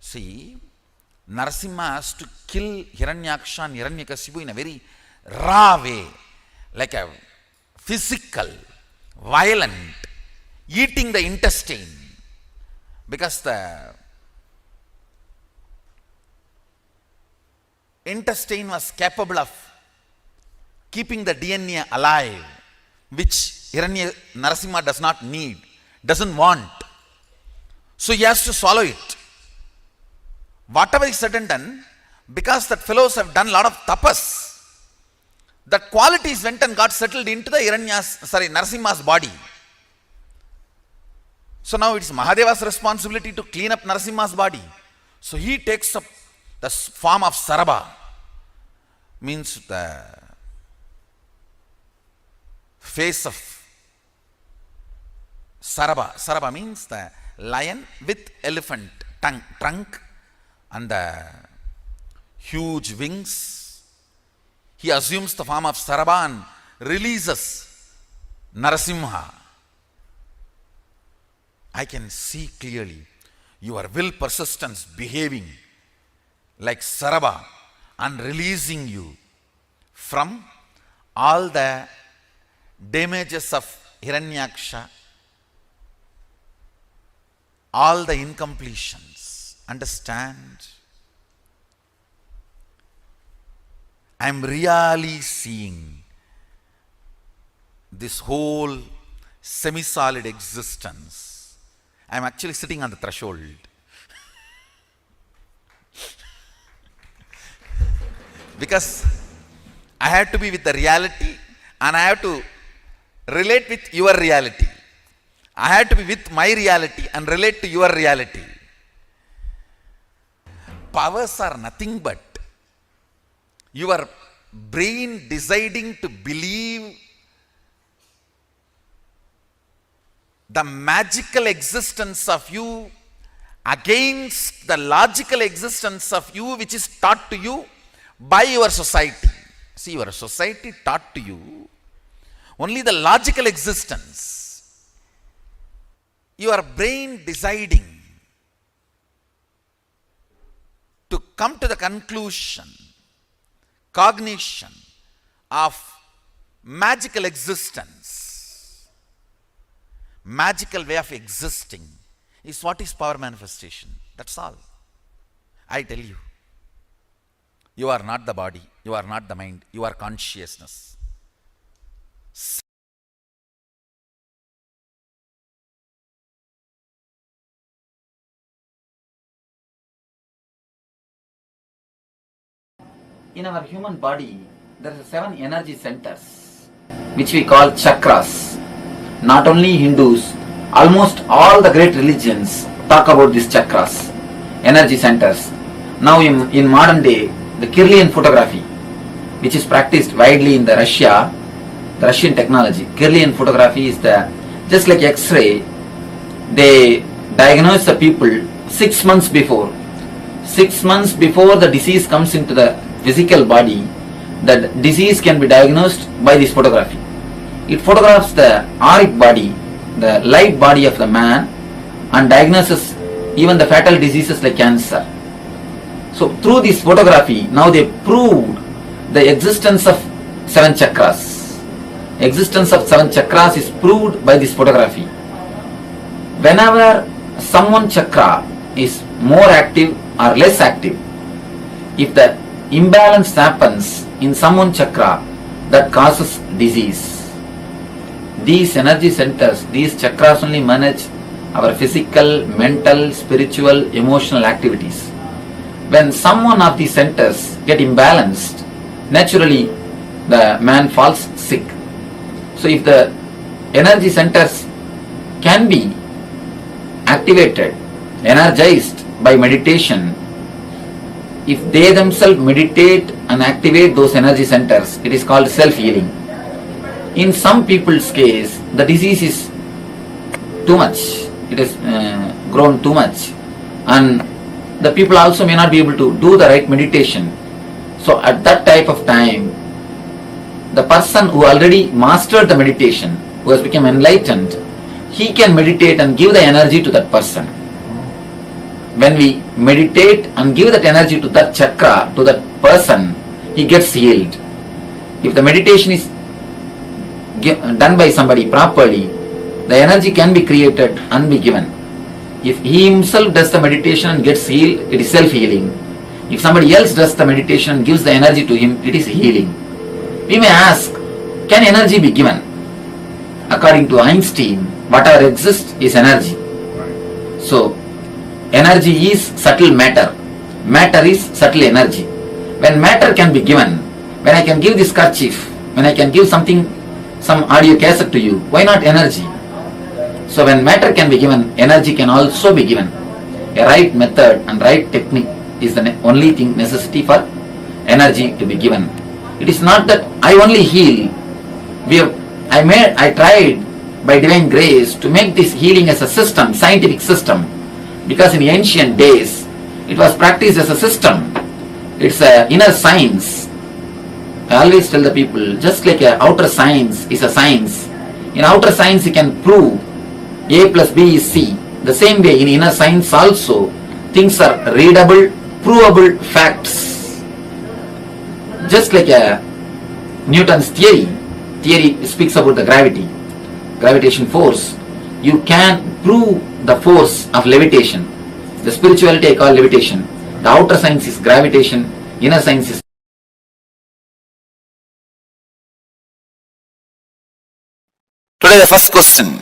See, Narasimha has to kill Hiranyaksha and Hiranyakasipu in a very raw way, like a physical, violent, eating the intestine, because the intestine was capable of keeping the DNA alive, which Narasimha does not need, doesn't want. So he has to swallow it. Whatever is said and done, because that fellows have done a lot of tapas, that qualities went and got settled into the Narasimha's body. So now it's Mahadeva's responsibility to clean up Narasimha's body. So he takes up the form of Saraba, means the face of Saraba. Saraba means the lion with elephant trunk and the huge wings. He assumes the form of Saraba and releases Narasimha. I can see clearly your will persistence behaving like Saraba and releasing you from all the damages of Hiranyaksha, all the incompletions. Understand? I am really seeing this whole semi-solid existence. I am actually sitting on the threshold. because I have to be with the reality and I have to relate with your reality. I have to be with my reality and relate to your reality. Powers are nothing but your brain deciding to believe the magical existence of you against the logical existence of you, which is taught to you by your society. See, your society taught to you only the logical existence. Your brain deciding to come to the conclusion, cognition of magical existence, magical way of existing is what is power manifestation. That's all. I tell you, you are not the body, you are not the mind, you are consciousness. In our human body, there are 7 energy centers, which we call chakras. Not only Hindus, almost all the great religions talk about these chakras, energy centers. Now in modern day, the Kirlian photography, which is practiced widely in the Russian technology. Kirlian photography is just like X-ray, they diagnose the people 6 months before. 6 months before the disease comes into the physical body, the disease can be diagnosed by this photography. It photographs the auric body, the light body of the man, and diagnoses even the fatal diseases like cancer. So through this photography, now they proved the existence of 7 chakras. Existence of 7 chakras is proved by this photography. Whenever someone chakra is more active or less active, if the imbalance happens in someone chakra, that causes disease. These energy centers, these chakras only manage our physical, mental, spiritual, emotional activities. When some one of these centers get imbalanced, naturally the man falls sick. So if the energy centers can be activated, energized by meditation, if they themselves meditate and activate those energy centers, it is called self-healing. In some people's case, the disease is too much, it has grown too much, and the people also may not be able to do the right meditation. So at that type of time, the person who already mastered the meditation, who has become enlightened, he can meditate and give the energy to that person. When we meditate and give that energy to that chakra, to that person, he gets healed. If the meditation is done by somebody properly, the energy can be created and be given. If he himself does the meditation and gets healed, it is self-healing. If somebody else does the meditation and gives the energy to him, it is healing. We may ask, can energy be given? According to Einstein, whatever exists is energy. So, energy is subtle matter. Matter is subtle energy. When matter can be given, when I can give this kerchief, when I can give something, some audio cassette to you, why not energy? So when matter can be given, energy can also be given. A right method and right technique is the only thing necessity for energy to be given. It is not that I only heal. I tried by divine grace to make this healing as a system, scientific system, because in ancient days it was practiced as a system. It's an inner science. I always tell the people, just like an outer science is a science, in outer science you can prove A plus B is C. The same way in inner science also, things are readable, provable facts. Just like Newton's theory speaks about the gravitation force. You can prove the force of levitation. The spirituality I call levitation. The outer science is gravitation, inner science is. Today the first question.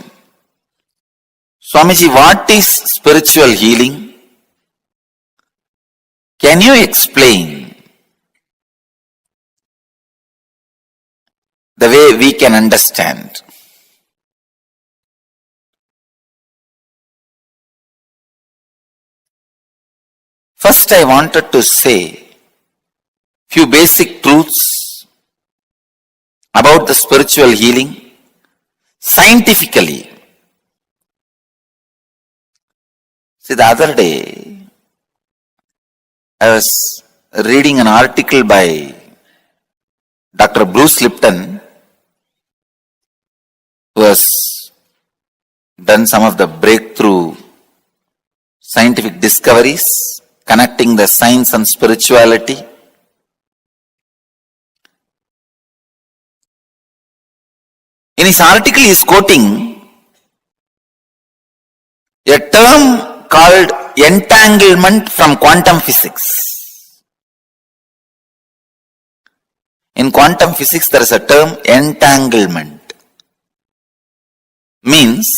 Swamiji, what is spiritual healing? Can you explain? the way we can understand. First, I wanted to say few basic truths about the spiritual healing scientifically. See, the other day, I was reading an article by Dr. Bruce Lipton, who has done some of the breakthrough scientific discoveries connecting the science and spirituality. In his article, he is quoting a term called entanglement from quantum physics. In quantum physics, there is a term entanglement. Means,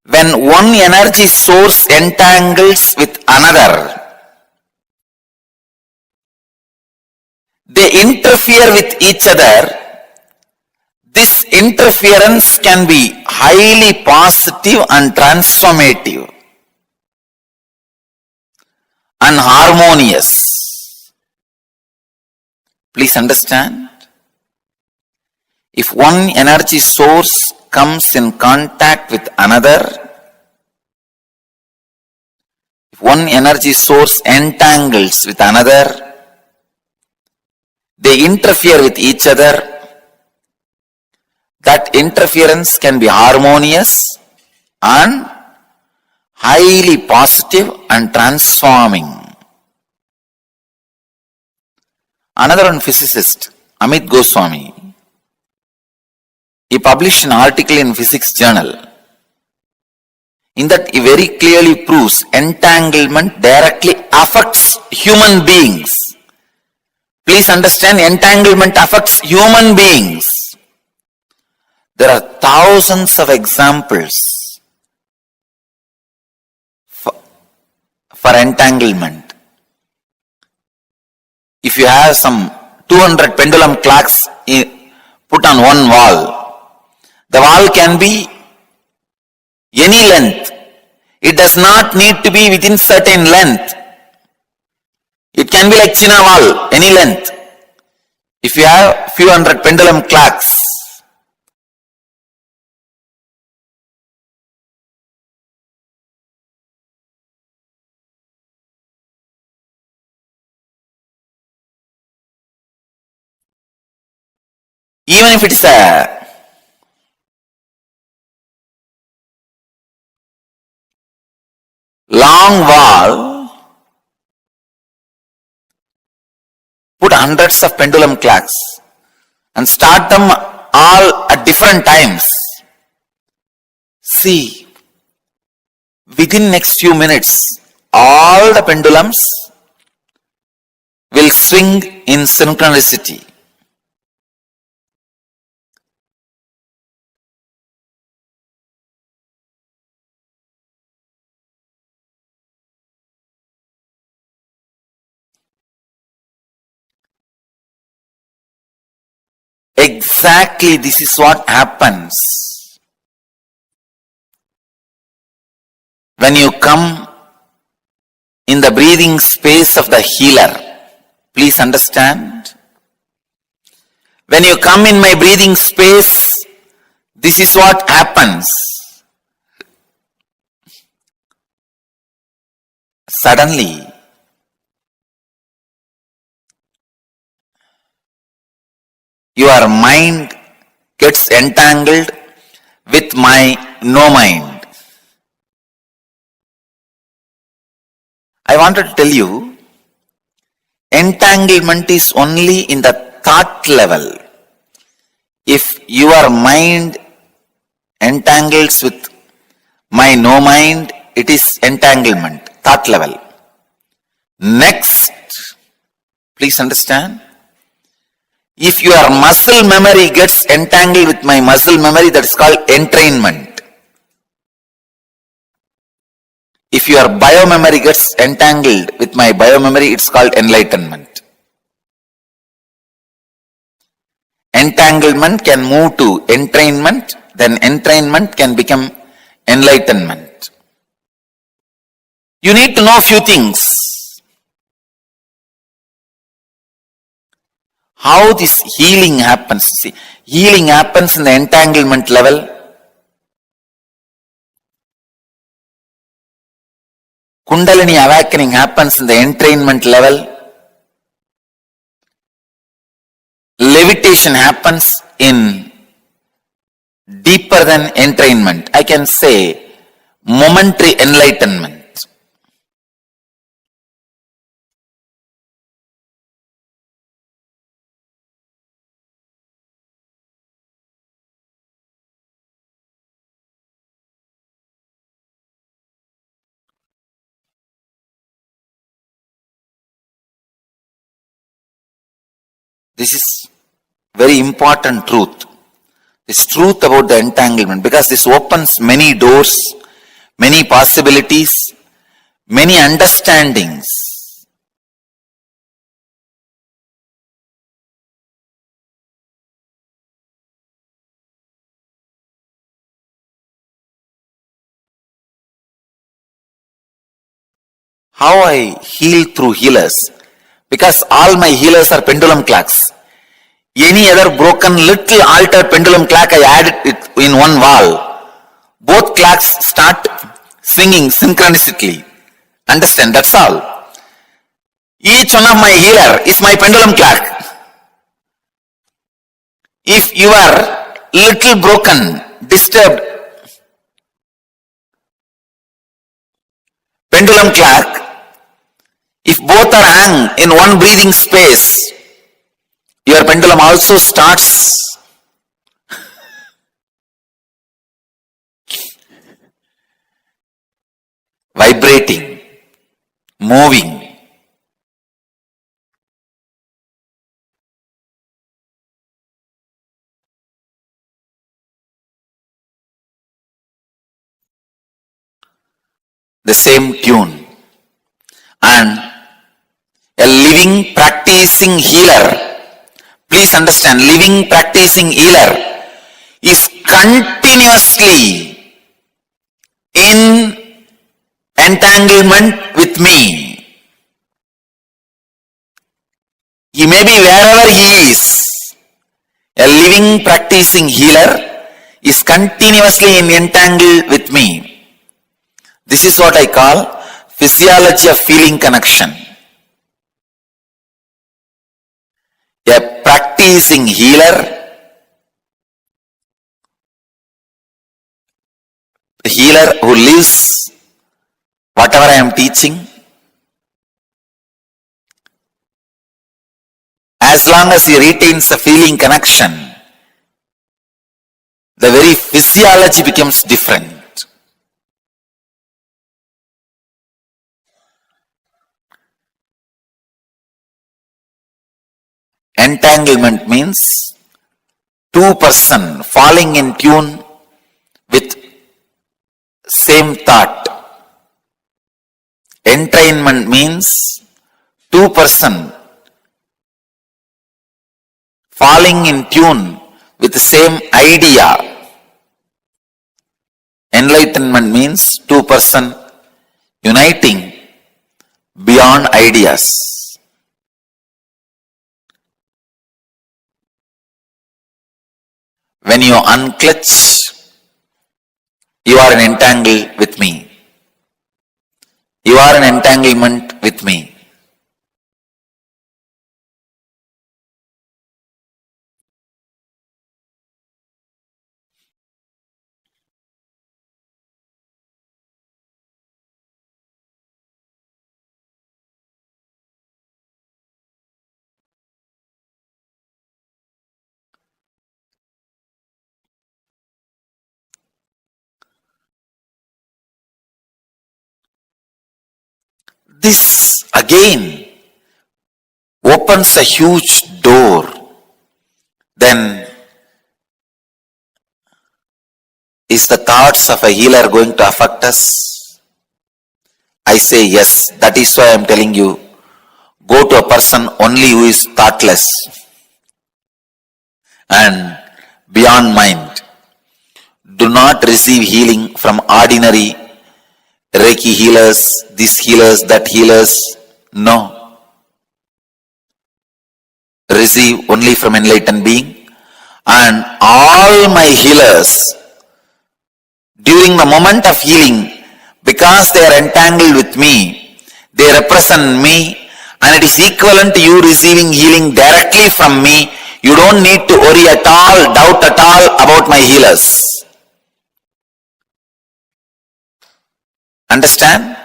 when one energy source entangles with another, they interfere with each other. This interference can be highly positive and transformative and harmonious. Please understand, if one energy source comes in contact with another, if one energy source entangles with another, they interfere with each other. That interference can be harmonious and highly positive and transforming. Another one physicist, Amit Goswami, he published an article in Physics Journal. In that, he very clearly proves entanglement directly affects human beings. Please understand, entanglement affects human beings. There are thousands of examples for entanglement. If you have some 200 pendulum clocks put on one wall, the wall can be any length. It does not need to be within certain length. It can be like China wall, any length. If you have few hundred pendulum clocks, even if it is a long wall, put hundreds of pendulum clocks and start them all at different times. See, within next few minutes, all the pendulums will swing in synchronicity. Exactly, this is what happens when you come in the breathing space of the healer. Please understand. When you come in my breathing space, this is what happens. Suddenly, your mind gets entangled with my no mind. I wanted to tell you, entanglement is only in the thought level. If your mind entangles with my no mind, it is entanglement, thought level. Next, please understand, if your muscle memory gets entangled with my muscle memory, that is called entrainment. If your biomemory gets entangled with my biomemory, it's called enlightenment. entanglement can move to entrainment, then entrainment can become enlightenment. You need to know a few things. How this healing happens. See, healing happens in the entanglement level. Kundalini Awakening happens in the entrainment level. Levitation happens in deeper than entrainment. I can say momentary enlightenment. This is very important truth. This truth about the entanglement, because this opens many doors, many possibilities, many understandings. How I heal through healers? Because all my healers are pendulum clocks. Any other broken little altered pendulum clock, I add it in one wall. Both clocks start swinging synchronistically. Understand? That's all. Each one of my healer is my pendulum clock. If you are little broken, disturbed pendulum clock, if both are hung in one breathing space, your pendulum also starts vibrating, moving. The same tune. And a living practicing healer, please understand, living practicing healer is continuously in entanglement with me. He may be wherever he is. A living practicing healer is continuously in entangle with me. This is what I call physiology of feeling connection. A practicing healer, a healer who lives whatever I am teaching, as long as he retains a feeling connection, the very physiology becomes different. Entanglement means two persons falling in tune with same thought. Entrainment means two persons falling in tune with the same idea. Enlightenment means two persons uniting beyond ideas. When you unclutch, you are in entangle with me. You are in entanglement with me. This again opens a huge door. Then is the thoughts of a healer going to affect us? I say yes. That is why I am telling you, go to a person only who is thoughtless. and beyond mind. Do not receive healing from ordinary Reiki healers, this healers, that healers. No. Receive only from enlightened being. And all my healers, during the moment of healing, because they are entangled with me, they represent me, and it is equivalent to you receiving healing directly from me. You don't need to worry at all, doubt at all about my healers. Understand?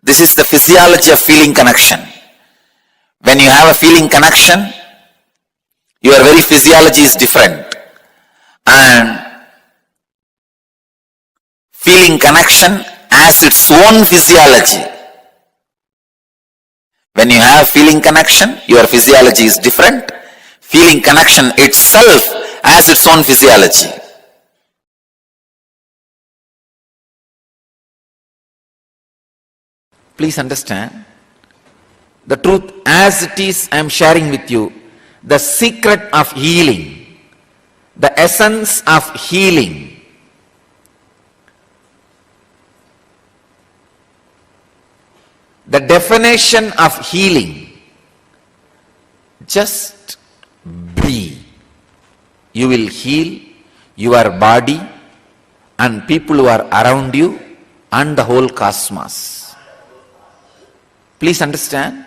This is the physiology of feeling connection. When you have a feeling connection, your very physiology is different. And feeling connection has its own physiology. When you have feeling connection, your physiology is different. Feeling connection itself has its own physiology. Please understand, the truth as it is I am sharing with you, the secret of healing, the essence of healing. The definition of healing, just be. You will heal your body and people who are around you and the whole cosmos. Please understand,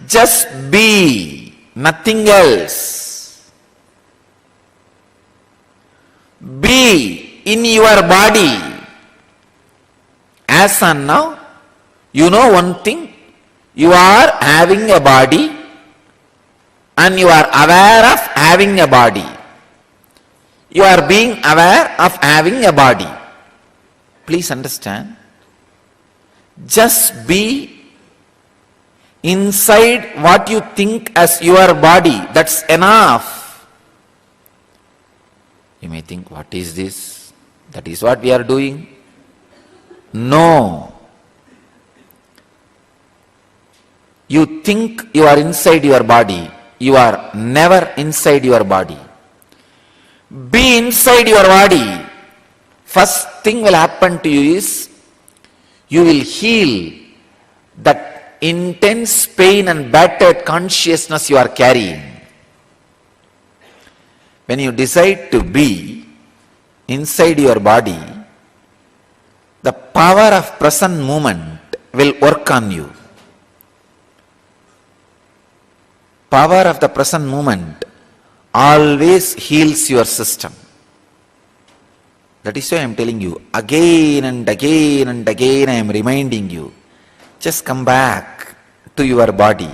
just be, nothing else. Be in your body. As and now, you know one thing, you are having a body and you are aware of having a body. You are being aware of having a body. Please understand, just be inside what you think as your body, that's enough. You may think, what is this? That is what we are doing? No. You think you are inside your body, you are never inside your body. Be inside your body. First thing will happen to you is, you will heal that intense pain and battered consciousness you are carrying. When you decide to be inside your body, the power of present moment will work on you. Power of the present moment always heals your system. That is why I am telling you, again and again and again I am reminding you, just come back to your body.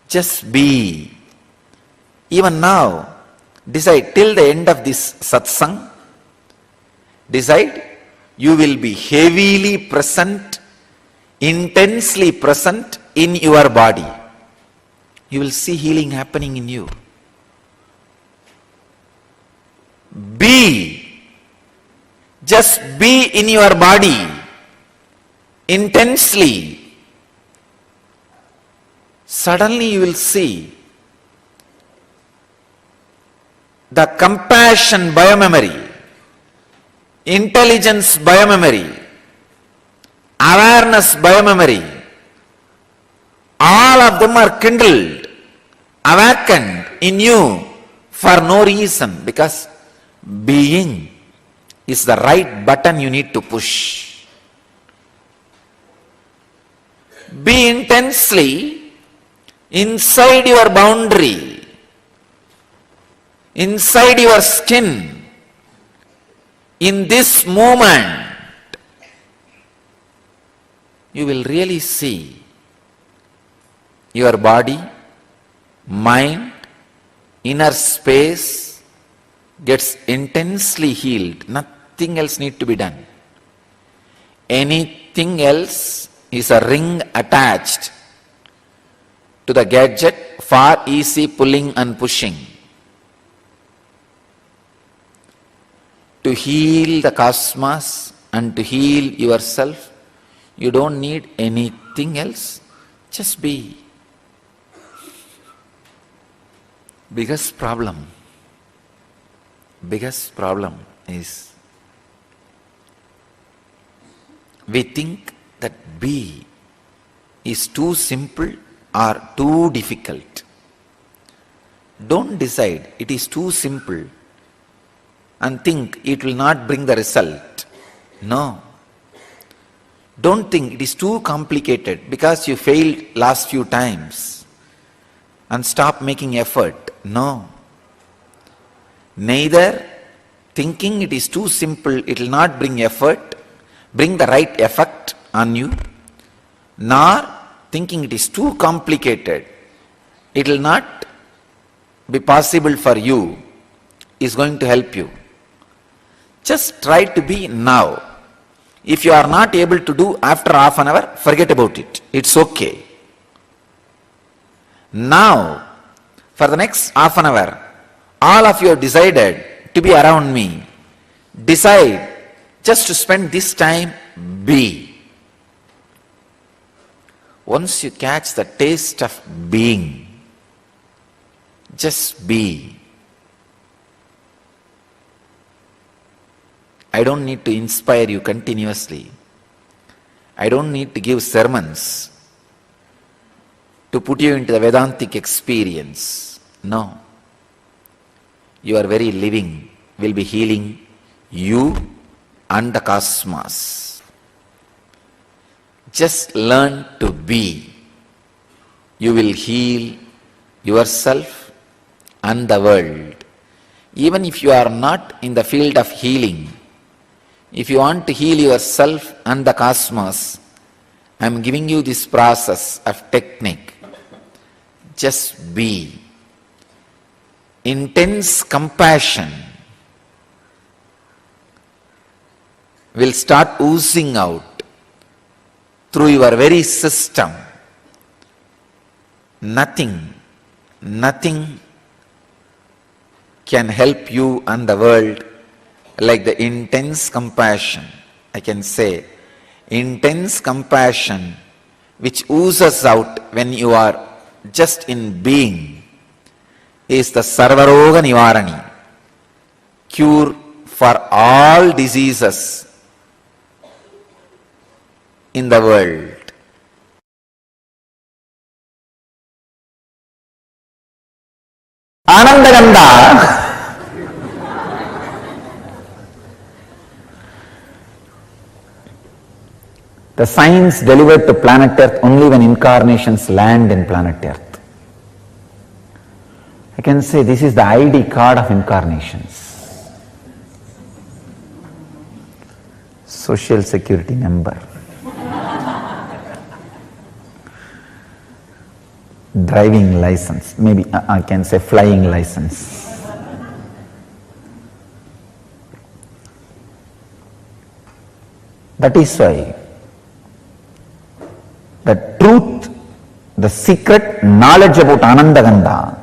Just be. Even now, decide till the end of this satsang, decide you will be heavily present, intensely present in your body. You will see healing happening in you. Be. Just be in your body intensely. Suddenly you will see the compassion biomemory, intelligence biomemory, awareness biomemory, all of them are kindled, awakened in you for no reason, because being is the right button you need to push. Be intensely inside your boundary, inside your skin, in this moment. You will really see your body, mind, inner space gets intensely healed. Nothing else needs to be done. Anything else is a ring attached to the gadget for easy pulling and pushing. To heal the cosmos and to heal yourself, you don't need anything else. Just be. biggest problem is we think that be is too simple or too difficult. Don't decide it is too simple and think it will not bring the result. No. Don't think it is too complicated because you failed last few times and stop making effort. No. Neither thinking it is too simple, it will not bring the right effect on you, nor thinking it is too complicated, it will not be possible for you, is going to help you. Just try to be now. If you are not able to do after half an hour, forget about it. It's okay. Now, for the next half an hour, all of you have decided to be around me. Decide just to spend this time, be. Once you catch the taste of being, just be. I don't need to inspire you continuously. I don't need to give sermons to put you into the Vedantic experience. No. Your very living will be healing you and the cosmos. Just learn to be. You will heal yourself and the world. Even if you are not in the field of healing, if you want to heal yourself and the cosmos, I am giving you this process of technique. Just be. Intense compassion will start oozing out through your very system. Nothing can help you and the world like the intense compassion. I can say, intense compassion which oozes out when you are just in being is the Sarvaroga Nivarani, cure for all diseases in the world. Anandaganda the science delivered to planet Earth only when incarnations land in planet Earth. I can say this is the ID card of incarnations. Social Security number. Driving license, maybe I can say flying license. That is why the truth, the secret knowledge about Anandaganda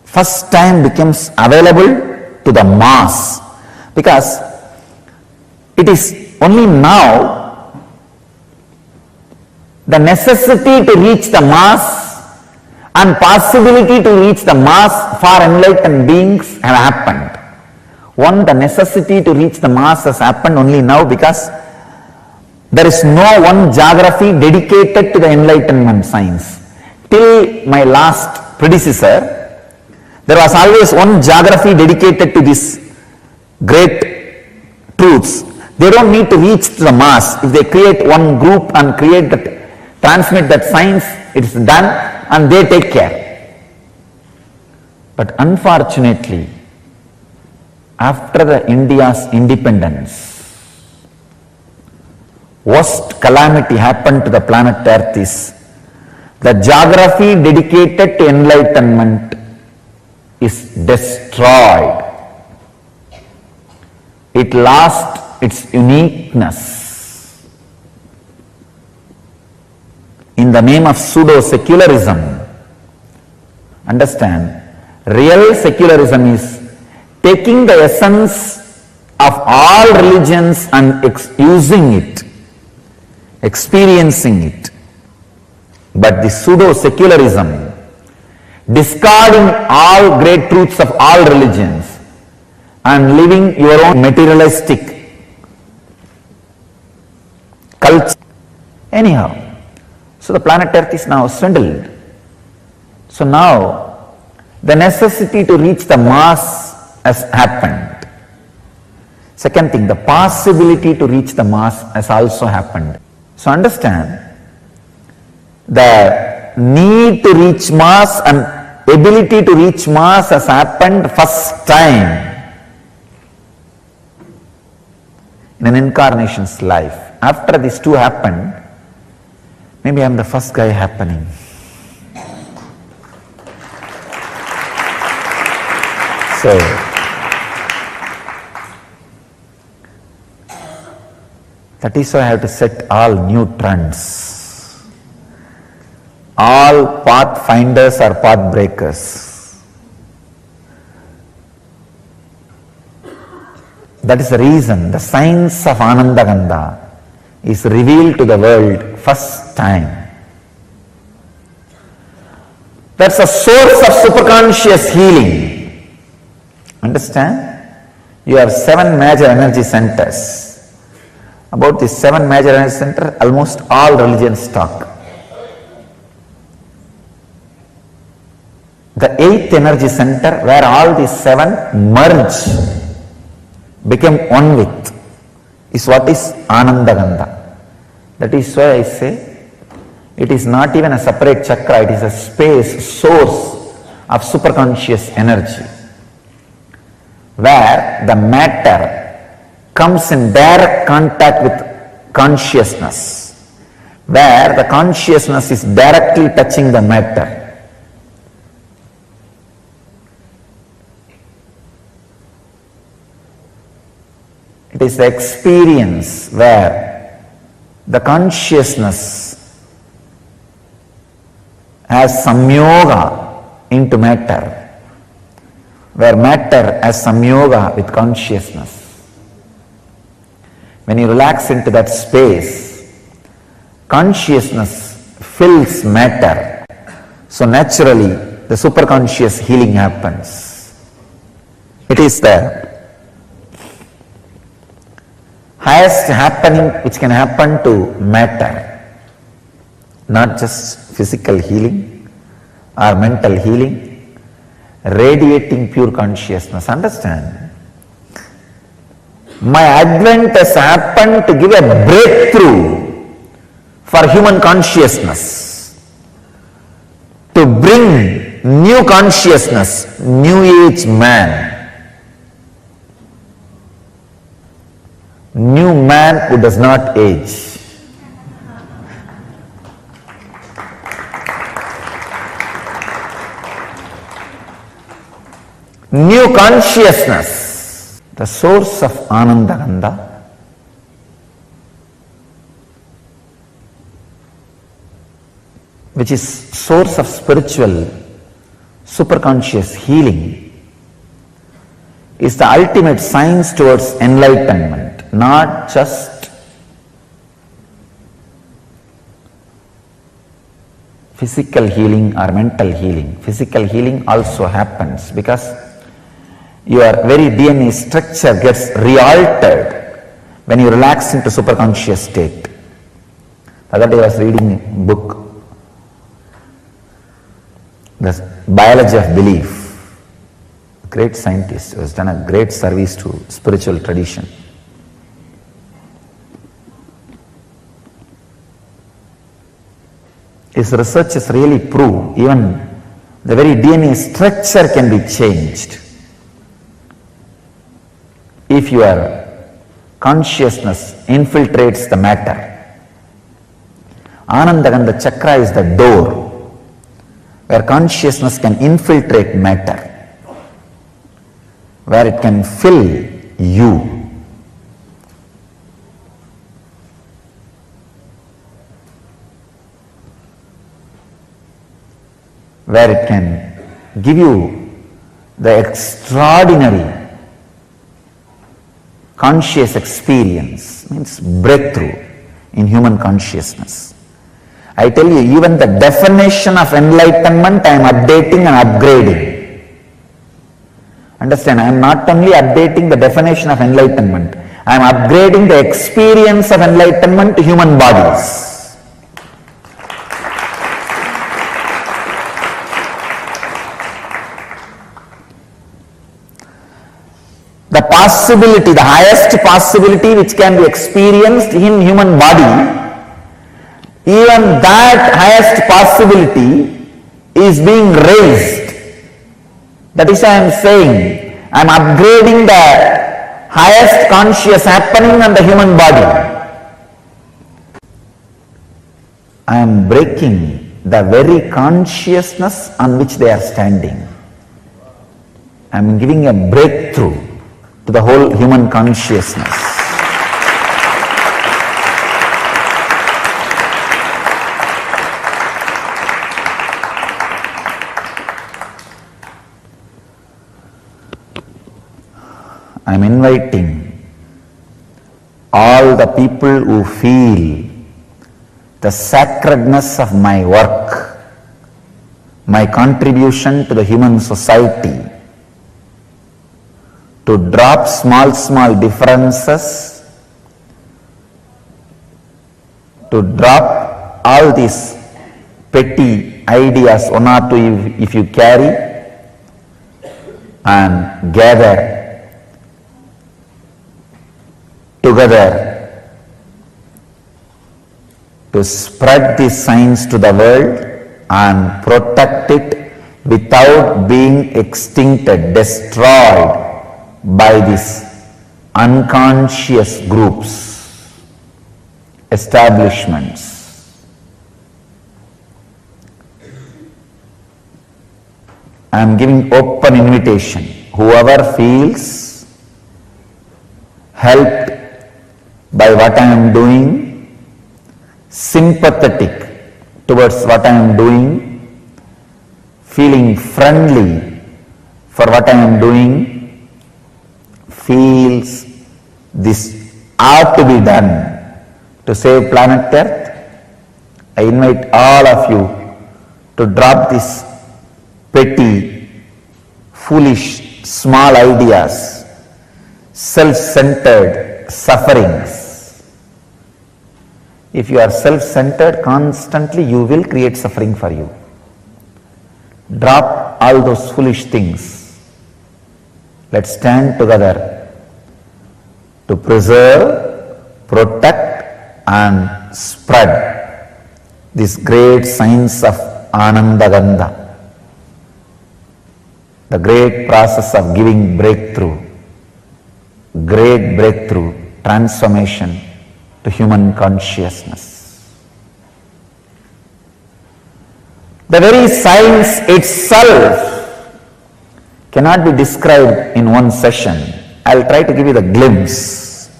first time becomes available to the mass, because it is only now the necessity to reach the mass and possibility to reach the mass for enlightened beings have happened. One, the necessity to reach the mass has happened only now because there is no one geography dedicated to the enlightenment science. Till my last predecessor, there was always one geography dedicated to these great truths. They don't need to reach to the mass. If they create one group and transmit that science, it is done and they take care. But unfortunately, after the India's independence, worst calamity happened to the planet Earth is the geography dedicated to enlightenment is destroyed. It lost its uniqueness in the name of pseudo-secularism. Understand, real secularism is taking the essence of all religions and using it, experiencing it. But the pseudo-secularism discarding all great truths of all religions and living your own materialistic culture. Anyhow, so the planet Earth is now swindled. So now the necessity to reach the mass has happened. Second thing, the possibility to reach the mass has also happened. So understand, the need to reach mass and ability to reach mass has happened first time in an incarnation's life. After these two happened, maybe I am the first guy happening. So, that is why I have to set all new trends. All pathfinders are path breakers. That is the reason the science of Ananda Gandha is revealed to the world first time. That's a source of superconscious healing. Understand? You have 7 major energy centers. About these 7 major energy centers, almost all religions talk. The 8th energy center, where all these 7 merge, become one with, is what is Ananda Gandha. That is why I say, it is not even a separate chakra, it is a space, source of superconscious energy, where the matter comes in direct contact with consciousness, where the consciousness is directly touching the matter. It is the experience where the consciousness has samyoga into matter, where matter has samyoga with consciousness. When you relax into that space, consciousness fills matter. So naturally, the superconscious healing happens. It is the highest happening which can happen to matter, not just physical healing or mental healing, radiating pure consciousness. Understand? My advent has happened to give a breakthrough for human consciousness, to bring new consciousness, new age man. New man who does not age. New consciousness, the source of Ananda Gandha, which is source of spiritual superconscious healing, is the ultimate science towards enlightenment. Not just physical healing or mental healing. Physical healing also happens because your very DNA structure gets re-altered when you relax into superconscious state. The other day I was reading a book, The Biology of Belief. A great scientist who has done a great service to spiritual tradition. His researches really prove even the very DNA structure can be changed if your consciousness infiltrates the matter. Ananda Gandha chakra is the door where consciousness can infiltrate matter, where it can fill you. Where it can give you the extraordinary conscious experience, means breakthrough in human consciousness. I tell you, even the definition of enlightenment I am updating and upgrading. Understand, I am not only updating the definition of enlightenment, I am upgrading the experience of enlightenment to human bodies. The possibility, the highest possibility which can be experienced in human body, even that highest possibility is being raised. That is why I am saying, I am upgrading the highest conscious happening on the human body. I am breaking the very consciousness on which they are standing. I am giving a breakthrough to the whole human consciousness. I am inviting all the people who feel the sacredness of my work, my contribution to the human society, to drop small differences, to drop all these petty ideas, one or two if you carry, and gather together to spread these signs to the world and protect it without being extincted, destroyed by these unconscious groups, establishments. I am giving open invitation. Whoever feels helped by what I am doing, sympathetic towards what I am doing, feeling friendly for what I am doing, feels this ought to be done to save planet Earth, I invite all of you to drop these petty, foolish, small ideas, self-centered sufferings. If you are self-centered constantly, you will create suffering for you. Drop all those foolish things. Let's stand together to preserve, protect and spread these great signs of Anandagandha, the great process of giving breakthrough, great breakthrough, transformation to human consciousness. The very science itself cannot be described in one session. I will try to give you the glimpse.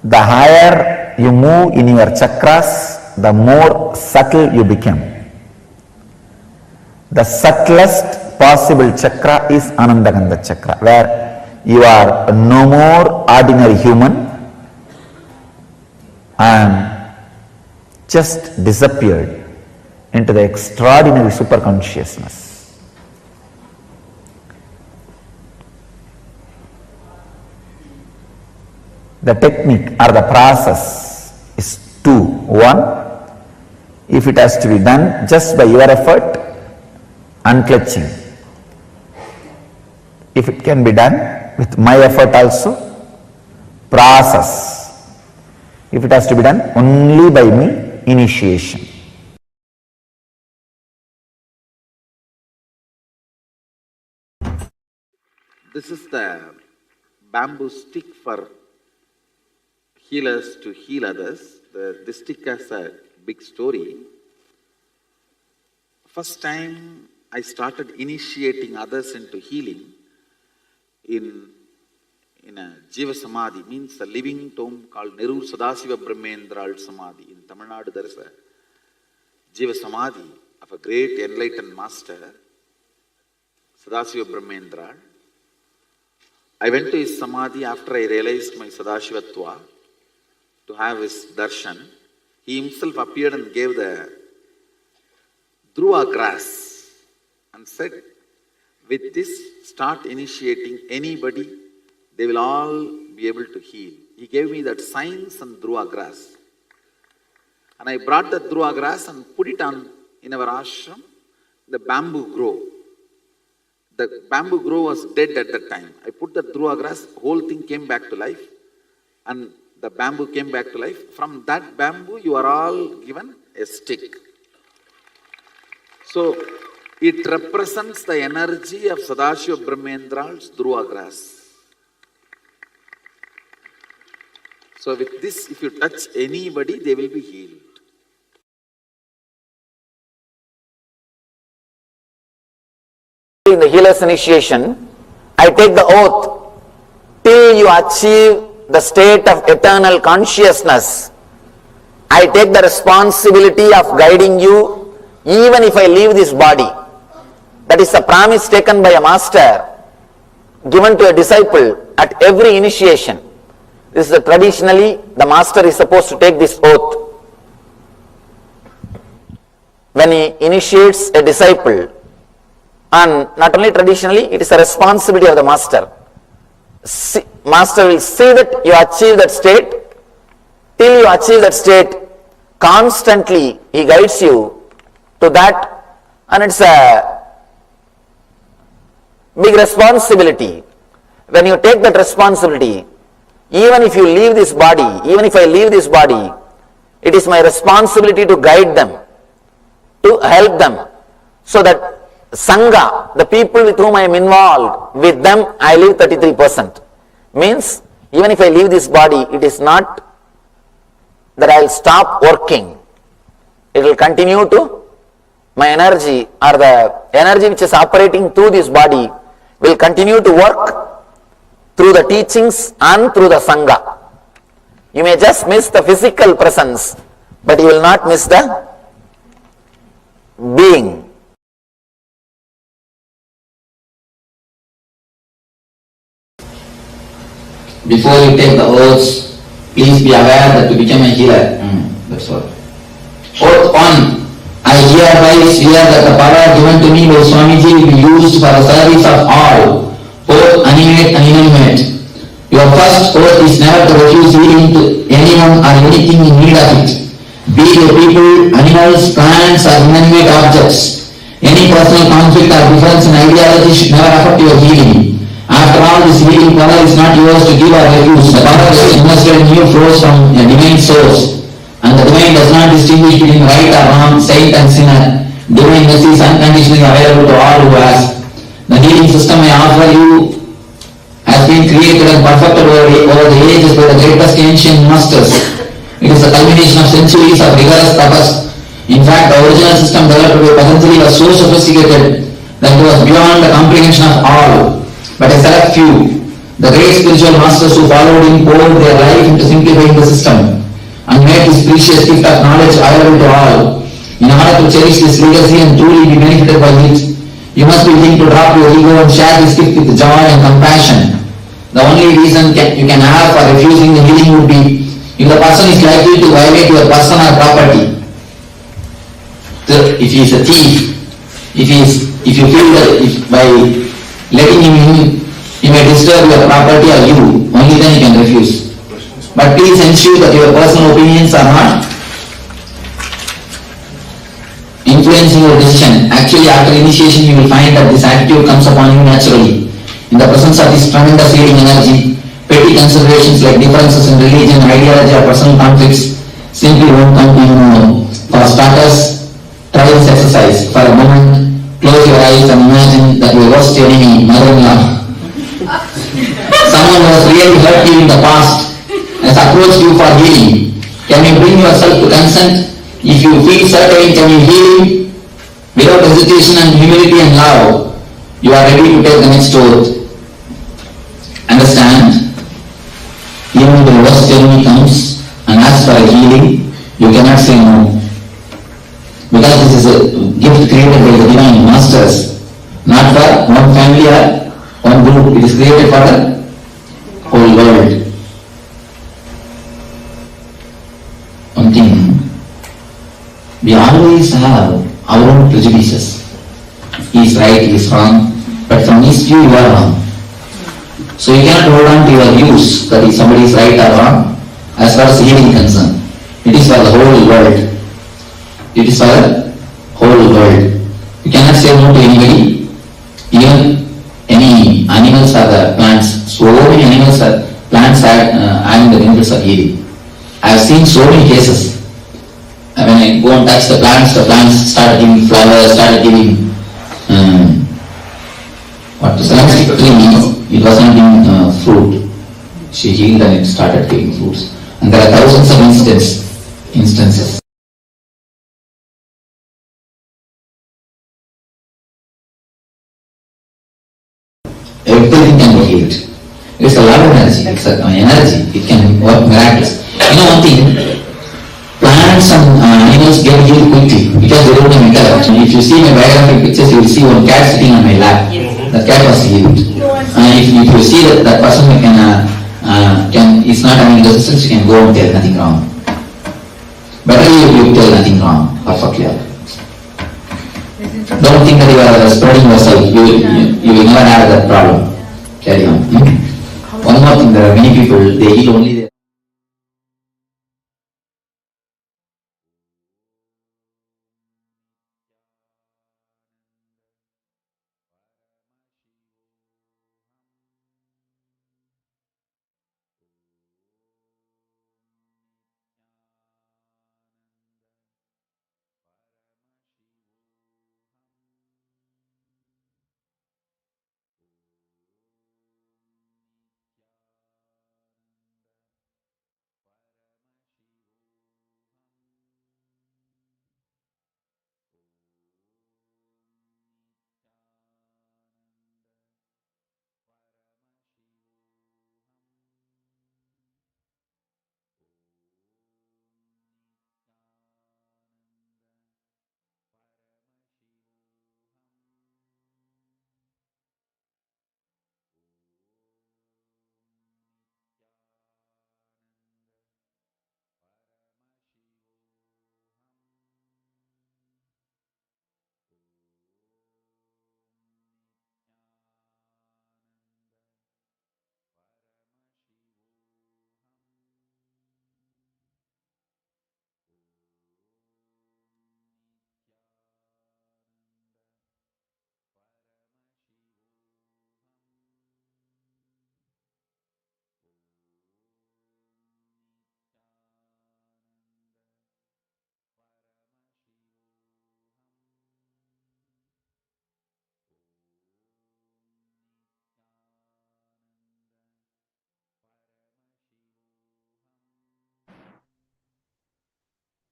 The higher you move in your chakras, the more subtle you become. The subtlest possible chakra is Anandagandha chakra, where you are no more ordinary human and just disappeared into the extraordinary superconsciousness. The technique or the process is two. One, if it has to be done just by your effort, unclutching. If it can be done with my effort also, process. If it has to be done only by me, initiation. This is the bamboo stick for healers to heal others. This stick has a big story. First time I started initiating others into healing in a Jiva Samadhi, means a living tomb called Nerur Sadasiva Brahmendral Samadhi. In Tamil Nadu there is a Jiva Samadhi of a great enlightened master, Sadasiva Brahmendral. I went to his Samadhi after I realized my Sadashivatva. to have his darshan, he himself appeared and gave the Dhruva grass and said, with this, start initiating anybody, they will all be able to heal. He gave me that science and Dhruva grass. And I brought the Dhruva grass and put it on in our ashram, the bamboo grove. The bamboo grove was dead at that time. I put the Dhruva grass, whole thing came back to life, and the bamboo came back to life. From that bamboo, you are all given a stick. So, it represents the energy of Sadashiva Brahmendra's Dhruva grass. So with this, if you touch anybody, they will be healed. In the healer's initiation, I take the oath till you achieve the state of eternal consciousness. I take the responsibility of guiding you even if I leave this body. That is a promise taken by a master, given to a disciple at every initiation. This is traditionally, the master is supposed to take this oath. When he initiates a disciple, and not only traditionally, it is a responsibility of the master. Master will see that you achieve that state. Till you achieve that state, constantly he guides you to that, and it's a big responsibility. When you take that responsibility, even if you leave this body, even if I leave this body, it is my responsibility to guide them, to help them, so that Sangha, the people with whom I am involved, with them I leave 33%. Means, even if I leave this body, it is not that I will stop working. It will continue to, my energy or the energy which is operating through this body will continue to work through the teachings and through the Sangha. You may just miss the physical presence, but you will not miss the being. Before you take the oaths, please be aware that to become a healer. That's all. Oath 1. I hereby swear that the power given to me by Swamiji will be used for the service of all, both animate and inanimate. Your first oath is never to refuse healing to anyone or anything in need of it, be they people, animals, plants or inanimate objects. Any personal conflict or difference in ideology should never affect your healing. After all, this healing power is not yours to give or refuse. The power that is invested in you flows from a divine source, and the divine does not distinguish between right or wrong, saint and sinner. Divine mercy is unconditionally available to all who ask. The healing system I offer you has been created and perfected over the ages by the greatest ancient masters. It is a culmination of centuries of rigorous tapas. In fact, the original system developed by Patanjali was so sophisticated that it was beyond the comprehension of all. But a select few, the great spiritual masters who followed him, poured their life into simplifying the system and made this precious gift of knowledge available to all. In order to cherish this legacy and truly be benefited by it, you must be willing to drop your ego and share this gift with joy and compassion. The only reason you can have for refusing the healing would be if the person is likely to violate your person or property. So if he is a thief, if you feel that by letting him in, he may disturb your property or you, only then you can refuse. But please ensure that your personal opinions are not influencing your decision. Actually, after initiation, you will find that this attitude comes upon you naturally. In the presence of this tremendous healing energy, petty considerations like differences in religion, ideology, or personal conflicts simply won't come to you more. For starters, try this exercise. For a moment, close your eyes and imagine that your worst enemy, mother-in-law, someone who has really hurt you in the past, has approached you for healing. Can you bring yourself to consent? If you feel certain, can you heal him? Without hesitation and humility and love, you are ready to take the next oath. Understand? Even if the worst enemy comes and asks for a healing, you cannot say no. Because this is a gift created by the divine masters, not for one family or one group. It is created for the whole world. we always have our own prejudices. He is right, he is wrong, but from his view you are wrong. So you cannot hold on to your views that if somebody is right or wrong. As far as healing is concerned, it is for the whole world. It is for the whole world. You cannot say no to anybody, even any animals or the plants. So many animals or plants are having the benefits of healing. I have seen so many cases. When I go and touch the plants start giving flowers, started giving what to say, tree, it was not giving fruit. She healed and it started giving fruits. And there are thousands of instances. Everything can be healed. It's a lot of energy. It's an energy. It can work miraculous. You know one thing, plants and animals get healed quickly because they don't have intellect. If you see my biographic pictures, you will see one cat sitting on my lap. That cat was healed. And if you see that person is not having resistance, you can go and tell nothing wrong. Better you tell nothing wrong, perfectly. Don't think that you are spreading yourself. You will never have that problem. Carry on. One more thing, there are many people, they heal only their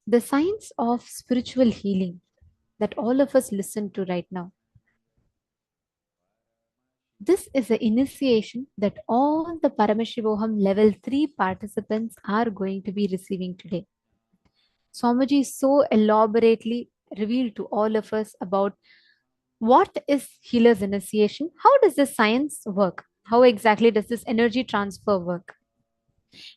The science of spiritual healing that all of us listen to right now. This is an initiation that all the Paramashivoham level 3 participants are going to be receiving today. Swamiji so elaborately revealed to all of us about what is healer's initiation, how does this science work, how exactly does this energy transfer work.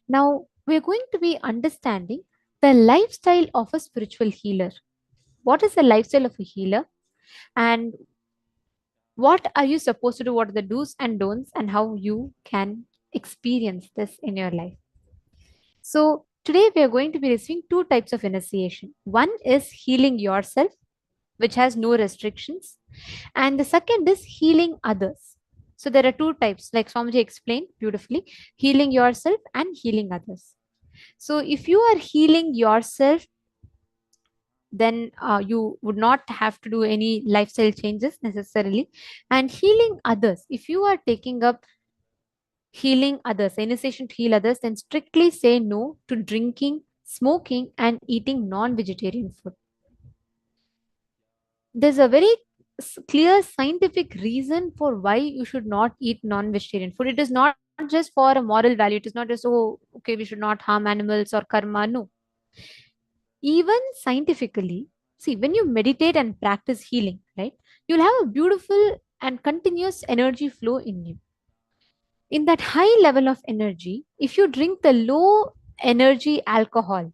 Now, we're going to be understanding the lifestyle of a spiritual healer. What is the lifestyle of a healer? And what are you supposed to do? What are the do's and don'ts, and how you can experience this in your life? So, today we are going to be receiving two types of initiation. One is healing yourself, which has no restrictions, and the second is healing others. So, there are two types, like Swamiji explained beautifully, healing yourself and healing others. So, if you are healing yourself, then you would not have to do any lifestyle changes necessarily. And healing others, if you are taking up healing others, initiation to heal others, then strictly say no to drinking, smoking, and eating non-vegetarian food. There's a very clear scientific reason for why you should not eat non-vegetarian food. It is not just for a moral value. It is not just, oh, okay, we should not harm animals or karma. No. Even scientifically, see, when you meditate and practice healing, right, you'll have a beautiful and continuous energy flow in you. In that high level of energy, if you drink the low energy alcohol,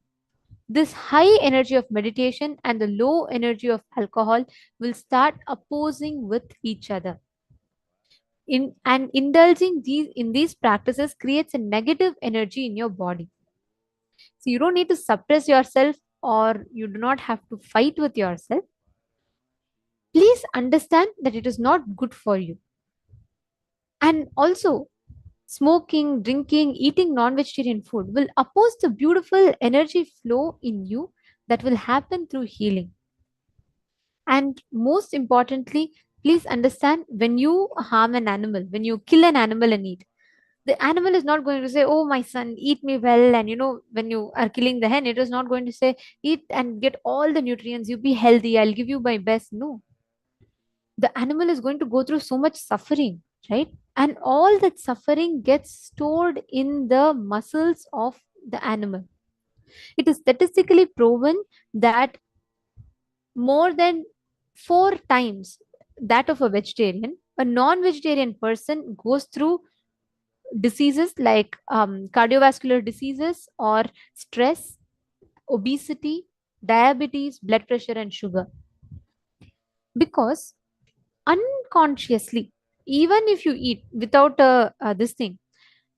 This high energy of meditation and the low energy of alcohol will start opposing with each other. And indulging in these practices creates a negative energy in your body. So you don't need to suppress yourself, or you do not have to fight with yourself. Please understand that it is not good for you. And also, smoking, drinking, eating non-vegetarian food will oppose the beautiful energy flow in you that will happen through healing. And most importantly, please understand, when you harm an animal, when you kill an animal and eat, the animal is not going to say, "Oh, my son, eat me well." And when you are killing the hen, it is not going to say, "Eat and get all the nutrients, you be healthy, I'll give you my best." No, the animal is going to go through so much suffering, right? And all that suffering gets stored in the muscles of the animal. It is statistically proven that more than 4 times that of a vegetarian, a non-vegetarian person goes through diseases like cardiovascular diseases or stress, obesity, diabetes, blood pressure, and sugar. Because unconsciously, even if you eat without this thing,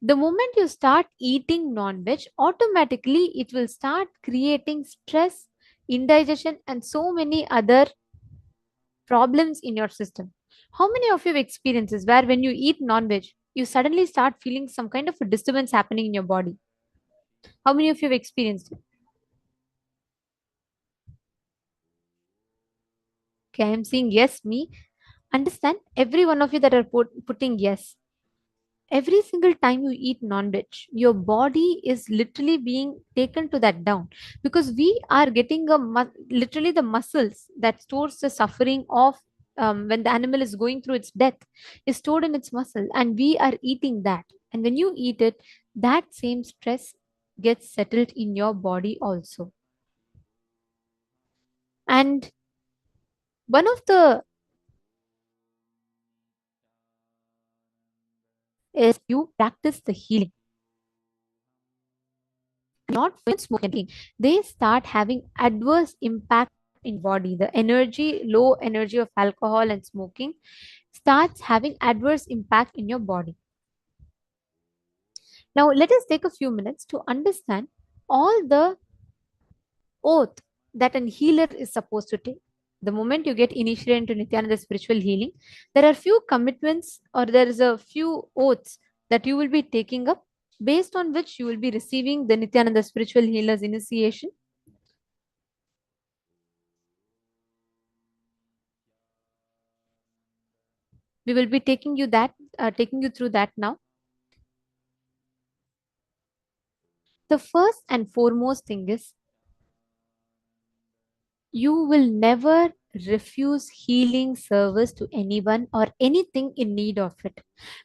the moment you start eating non-veg, automatically it will start creating stress, indigestion, and so many other problems in your system. How many of you have experiences where when you eat non-veg, you suddenly start feeling some kind of a disturbance happening in your body? How many of you have experienced it? Okay, I am saying yes, me. Understand, every one of you that are putting yes. Every single time you eat non-veg, your body is literally being taken to that down, because we are getting literally the muscles that stores the suffering of when the animal is going through its death is stored in its muscle, and we are eating that. And when you eat it, that same stress gets settled in your body also. And one of the is you practice the healing, not when smoking, they start having adverse impact in body. The energy, low energy of alcohol and smoking starts having adverse impact in your body. Now let us take a few minutes to understand all the oath that an healer is supposed to take. The moment you get initiated into Nithyananda spiritual healing, there are few commitments, or there is a few oaths that you will be taking up, based on which you will be receiving the Nithyananda spiritual healer's initiation. We will be taking you through that now. The first and foremost thing is, you will never refuse healing service to anyone or anything in need of it,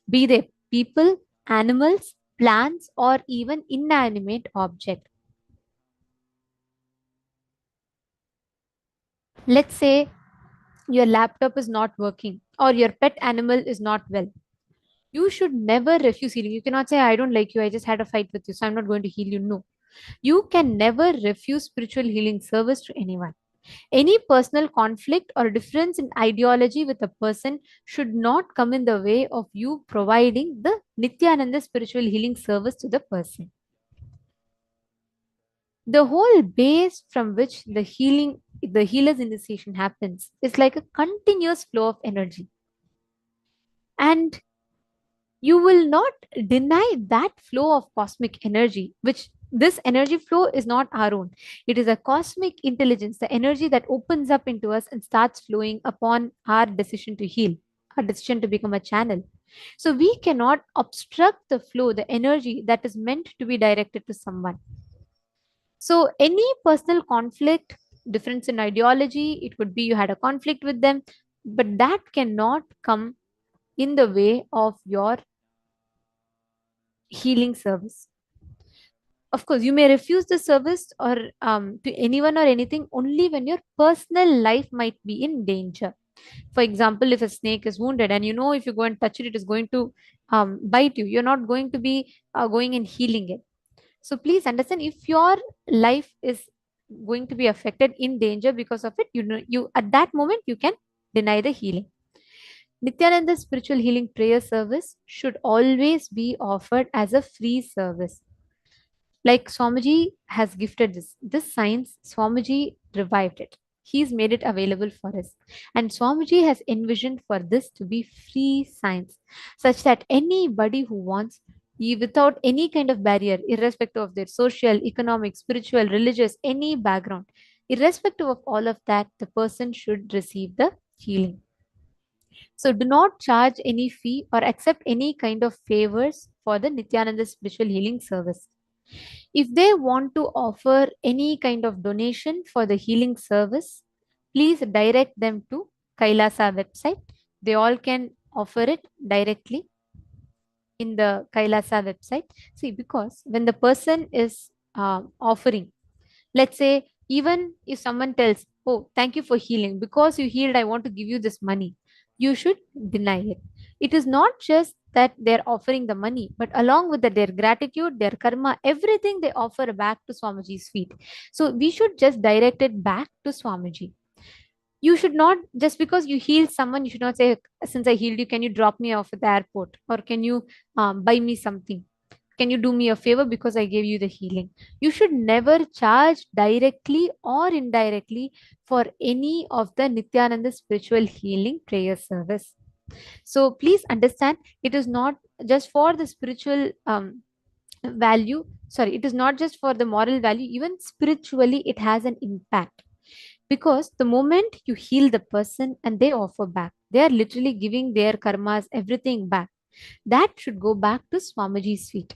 be they people, animals, plants, or even inanimate object. Let's say your laptop is not working, or your pet animal is not well. You should never refuse healing. You cannot say, "I don't like you, I just had a fight with you, so I'm not going to heal you." No. You can never refuse spiritual healing service to anyone. Any personal conflict or difference in ideology with a person should not come in the way of you providing the Nithyananda spiritual healing service to the person. The whole base from which the healer's initiation happens is like a continuous flow of energy. And you will not deny that flow of cosmic energy, which this energy flow is not our own. It is a cosmic intelligence, the energy that opens up into us and starts flowing upon our decision to heal, our decision to become a channel. So we cannot obstruct the flow, the energy that is meant to be directed to someone. So any personal conflict, difference in ideology, it could be you had a conflict with them, but that cannot come in the way of your healing service. Of course, you may refuse the service or to anyone or anything only when your personal life might be in danger. For example, if a snake is wounded and you know if you go and touch it, it is going to bite you. You're not going to be going and healing it. So please understand, if your life is going to be affected, in danger because of it, you at that moment you can deny the healing. Nithyananda's spiritual healing prayer service should always be offered as a free service. Like Swamiji has gifted this science, Swamiji revived it. He's made it available for us. And Swamiji has envisioned for this to be free science, such that anybody who wants, without any kind of barrier, irrespective of their social, economic, spiritual, religious, any background, irrespective of all of that, the person should receive the healing. So do not charge any fee or accept any kind of favors for the Nithyananda spiritual healing service. If they want to offer any kind of donation for the healing service, please direct them to KAILASA website. They all can offer it directly in the KAILASA website. See, because when the person is offering, let's say, even if someone tells, oh, thank you for healing, because you healed, I want to give you this money, you should deny it. It is not just that they're offering the money, but along with that, their gratitude, their karma, everything they offer back to Swamiji's feet. So we should just direct it back to Swamiji. You should not, just because you healed someone, you should not say, since I healed you, can you drop me off at the airport? Or can you buy me something? Can you do me a favor because I gave you the healing? You should never charge directly or indirectly for any of the Nithyananda spiritual healing prayer service. So please understand, it is not just for the spiritual value. Sorry, it is not just for the moral value. Even spiritually, it has an impact. Because the moment you heal the person and they offer back, they are literally giving their karmas, everything back. That should go back to Swamiji's feet.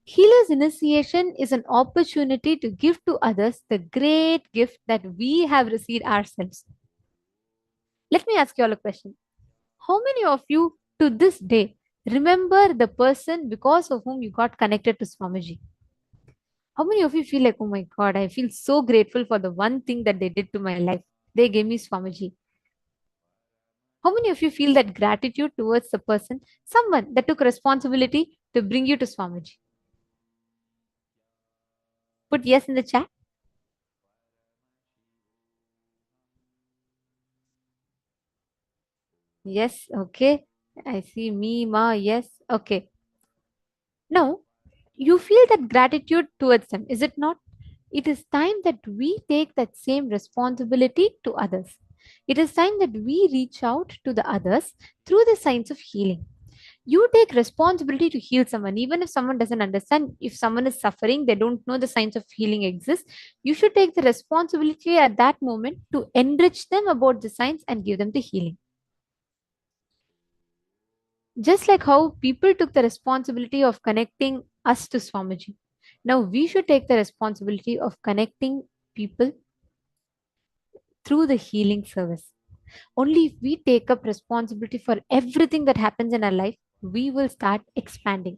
Healer's initiation is an opportunity to give to others the great gift that we have received ourselves. Let me ask you all a question. How many of you to this day remember the person because of whom you got connected to Swamiji? How many of you feel like, oh my God, I feel so grateful for the one thing that they did to my life? They gave me Swamiji. How many of you feel that gratitude towards the person, someone that took responsibility to bring you to Swamiji? Put yes in the chat. Yes, okay. I see me, ma, yes, okay. Now, you feel that gratitude towards them, is it not? It is time that we take that same responsibility to others. It is time that we reach out to the others through the signs of healing. You take responsibility to heal someone, even if someone doesn't understand. If someone is suffering, they don't know the signs of healing exist, you should take the responsibility at that moment to enrich them about the signs and give them the healing. Just like how people took the responsibility of connecting us to Swamiji, now we should take the responsibility of connecting people through the healing service. Only if we take up responsibility for everything that happens in our life, we will start expanding.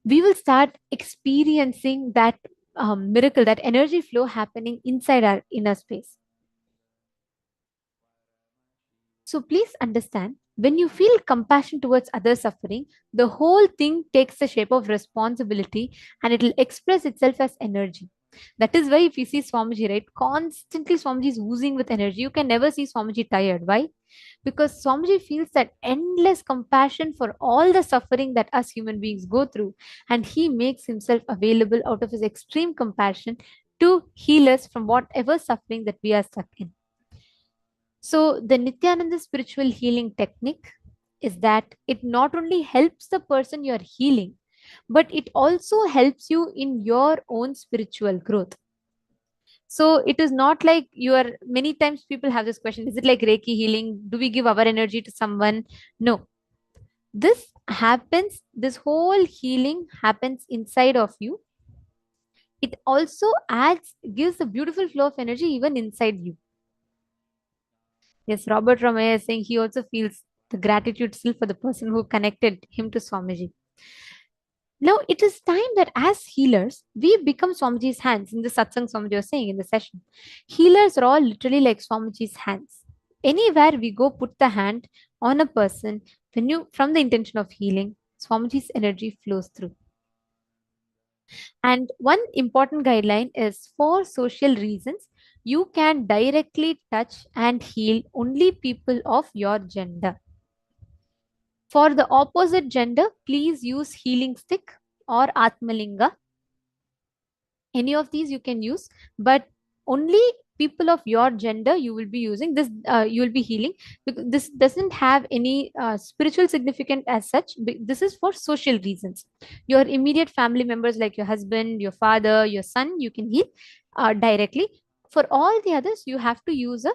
We will start experiencing that miracle, that energy flow happening inside our inner space. So please understand, when you feel compassion towards other suffering, the whole thing takes the shape of responsibility and it will express itself as energy. That is why if you see Swamiji, right, constantly Swamiji is oozing with energy. You can never see Swamiji tired. Why? Because Swamiji feels that endless compassion for all the suffering that us human beings go through, and he makes himself available out of his extreme compassion to heal us from whatever suffering that we are stuck in. So the Nithyananda spiritual healing technique is that it not only helps the person you are healing, but it also helps you in your own spiritual growth. So it is not like you are, many times people have this question, is it like Reiki healing? Do we give our energy to someone? No. This happens, this whole healing happens inside of you. It also gives a beautiful flow of energy even inside you. Yes, Robert Ramaya is saying he also feels the gratitude still for the person who connected him to Swamiji. Now it is time that as healers, we become Swamiji's hands. In the satsang Swamiji was saying in the session, healers are all literally like Swamiji's hands. Anywhere we go, put the hand on a person, from the intention of healing, Swamiji's energy flows through. And one important guideline is for social reasons, you can directly touch and heal only people of your gender. For the opposite gender, please use healing stick or Atmalinga. Any of these you can use, but only people of your gender you will be using this, you will be healing, because this doesn't have any spiritual significance as such. This is for social reasons. Your immediate family members like your husband, your father, your son, you can heal directly. For all the others, you have to use a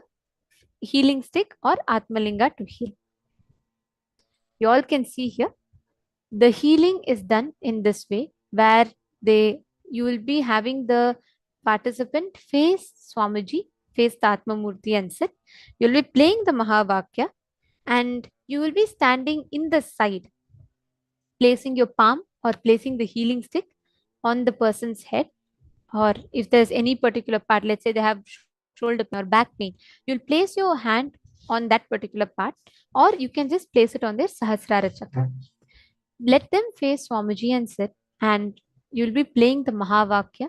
healing stick or Atmalinga to heal. You all can see here, the healing is done in this way, where you will be having the participant face Swamiji, face the Atma Murti and sit. You'll be playing the Mahavakya and you will be standing in the side, placing your palm or placing the healing stick on the person's head, or if there's any particular part, let's say they have shoulder pain or back pain, you'll place your hand on that particular part, or you can just place it on their Sahasrara Chakra. Let them face Swamiji and sit, and you'll be playing the Mahavakya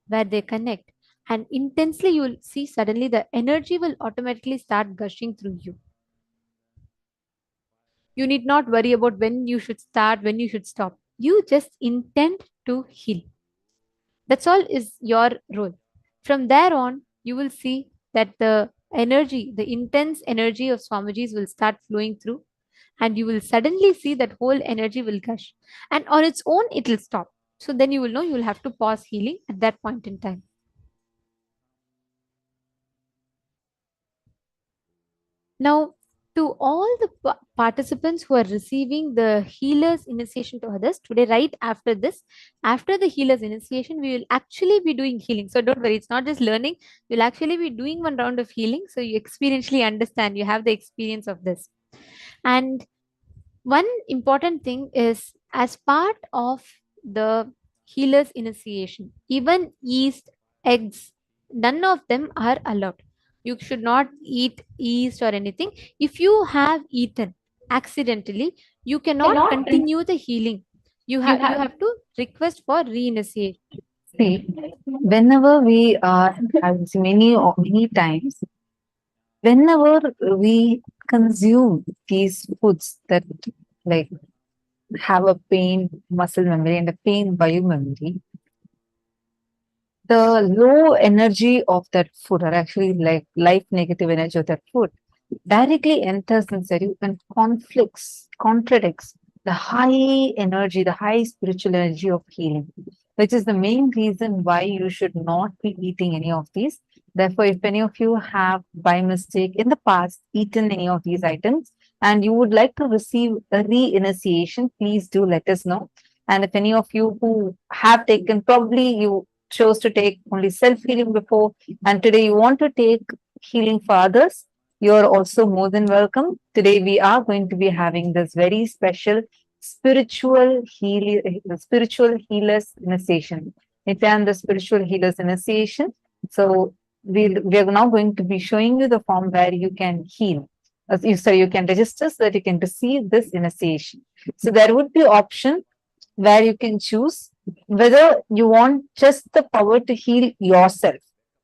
where they connect. And intensely, you'll see suddenly the energy will automatically start gushing through you. You need not worry about when you should start, when you should stop. You just intend to heal. That's all is your role. From there on, you will see that the energy, the intense energy of Swamiji's will start flowing through, and you will suddenly see that whole energy will gush, and on its own it will stop. So then you will know you will have to pause healing at that point in time. Now, to all the participants who are receiving the healer's initiation to others today, right after this, after the healer's initiation, we will actually be doing healing. So don't worry, it's not just learning, you'll actually be doing one round of healing, so you experientially understand, you have the experience of this. And one important thing is, as part of the healer's initiation, even yeast, eggs, none of them are allowed. You should not eat yeast or anything. If you have eaten accidentally, you cannot continue the healing. You have to request for reinitiation. See, whenever we are, as many times, whenever we consume these foods that like have a pain muscle memory and a pain bio memory, the low energy of that food, or actually like life negative energy of that food, directly enters inside you and contradicts the high energy, the high spiritual energy of healing, which is the main reason why you should not be eating any of these. Therefore, if any of you have by mistake in the past eaten any of these items and you would like to receive a re-initiation, please do let us know. And if any of you who have taken, probably you chose to take only self-healing before, and today you want to take healing for others, you are also more than welcome. Today we are going to be having this very special spiritual healers initiation. Nithyananda spiritual healers initiation. So we are now going to be showing you the form where you can heal. So you can register so that you can receive this initiation. So there would be option where you can choose whether you want just the power to heal yourself.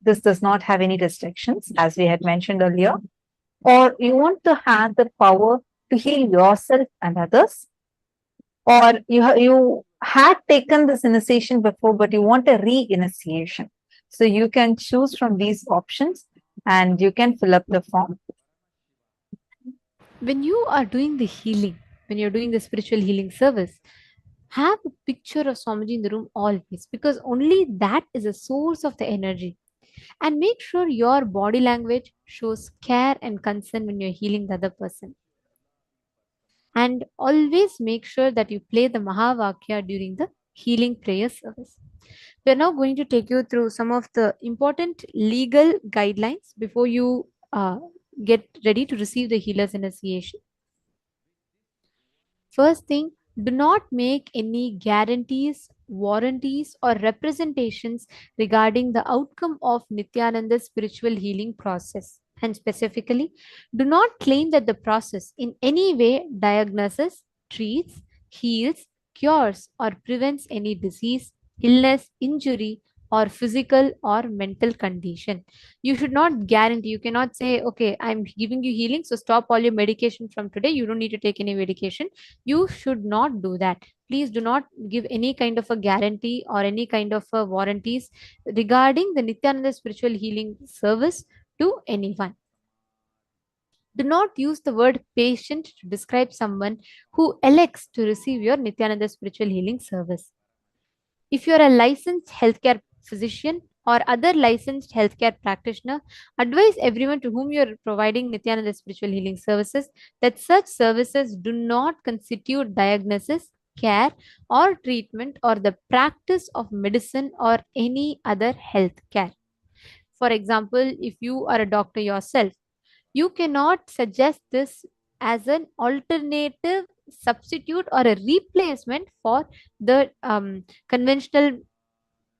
This does not have any restrictions, as we had mentioned earlier. Or you want to have the power to heal yourself and others. Or you had taken this initiation before, but you want a re-initiation. So you can choose from these options and you can fill up the form. When you are doing the healing, when you're doing the spiritual healing service, have a picture of Swamiji in the room always, because only that is a source of the energy. And make sure your body language shows care and concern when you're healing the other person. And always make sure that you play the Mahavakya during the healing prayer service. We're now going to take you through some of the important legal guidelines before you get ready to receive the healer's initiation. First thing, do not make any guarantees, warranties, or representations regarding the outcome of Nithyananda's spiritual healing process. And specifically, do not claim that the process in any way diagnoses, treats, heals, cures, or prevents any disease, illness, injury, or physical or mental condition. You should not guarantee, you cannot say, okay, I'm giving you healing, so stop all your medication from today. You don't need to take any medication. You should not do that. Please do not give any kind of a guarantee or any kind of a warranties regarding the Nithyananda spiritual healing service to anyone. Do not use the word patient to describe someone who elects to receive your Nithyananda spiritual healing service. If you are a licensed healthcare physician or other licensed healthcare practitioner, advise everyone to whom you are providing Nithyananda spiritual healing services that such services do not constitute diagnosis, care, or treatment or the practice of medicine or any other health care. For example, if you are a doctor yourself, you cannot suggest this as an alternative substitute or a replacement for the conventional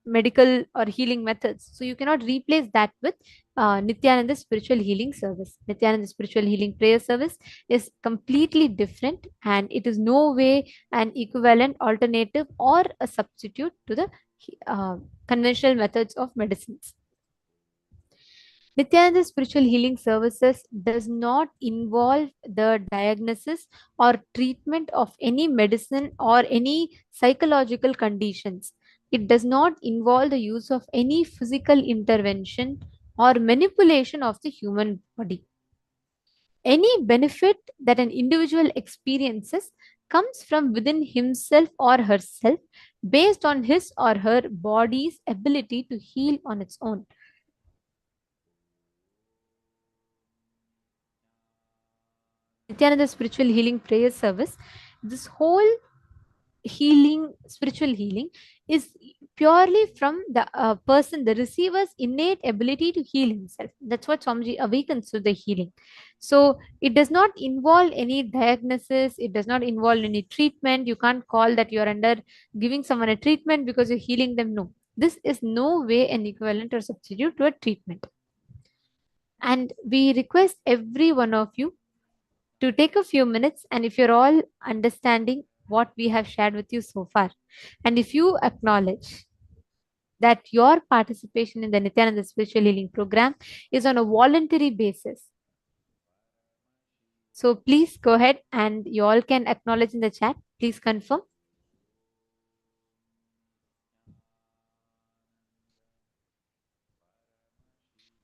medical or healing methods. So you cannot replace that with Nithyananda spiritual healing service. Nithyananda spiritual healing prayer service is completely different, and it is no way an equivalent alternative or a substitute to the conventional methods of medicines. Nithyananda spiritual healing services does not involve the diagnosis or treatment of any medicine or any psychological conditions. It does not involve the use of any physical intervention or manipulation of the human body. Any benefit that an individual experiences comes from within himself or herself based on his or her body's ability to heal on its own. Nithyananda spiritual healing prayer service, this whole spiritual healing is purely from the person, the receiver's innate ability to heal himself. That's what Swamiji awakens to the healing. So it does not involve any diagnosis, it does not involve any treatment. You can't call that you're under giving someone a treatment because you're healing them. No, this is no way an equivalent or substitute to a treatment. And we request every one of you to take a few minutes, and if you're all understanding what we have shared with you so far, and if you acknowledge that your participation in the Nithyananda spiritual healing program is on a voluntary basis, so please go ahead and you all can acknowledge in the chat. Please confirm.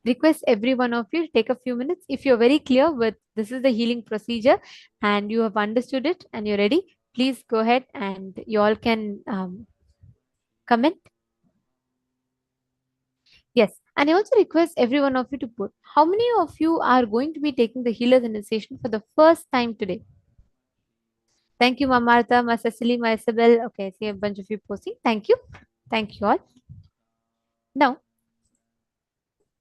Request every one of you to take a few minutes. If you're very clear with this is the healing procedure and you have understood it and you're ready, please go ahead and you all can comment. Yes, and I also request every one of you to put how many of you are going to be taking the healer's initiation for the first time today. Thank you, Ma Martha, Ma Cecily, Ma Isabel. Okay, I see a bunch of you posting. Thank you. Thank you all. Now,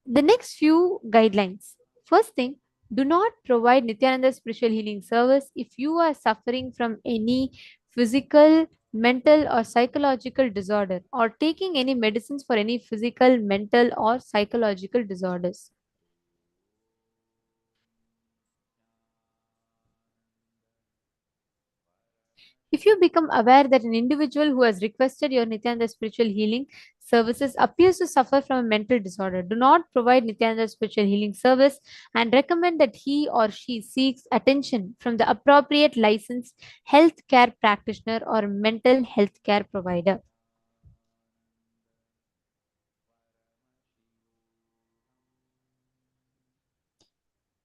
the next few guidelines. First thing, do not provide Nithyananda spiritual healing service if you are suffering from any physical, mental, or psychological disorder or taking any medicines for any physical, mental, or psychological disorders. If you become aware that an individual who has requested your Nithyananda spiritual healing services appears to suffer from a mental disorder, do not provide Nithyananda spiritual healing service and recommend that he or she seeks attention from the appropriate licensed healthcare practitioner or mental health care provider.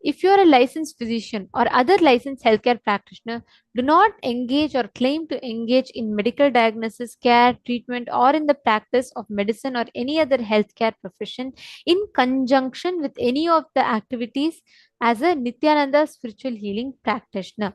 If you are a licensed physician or other licensed healthcare practitioner, do not engage or claim to engage in medical diagnosis, care, treatment, or in the practice of medicine or any other healthcare profession in conjunction with any of the activities as a Nithyananda spiritual healing practitioner.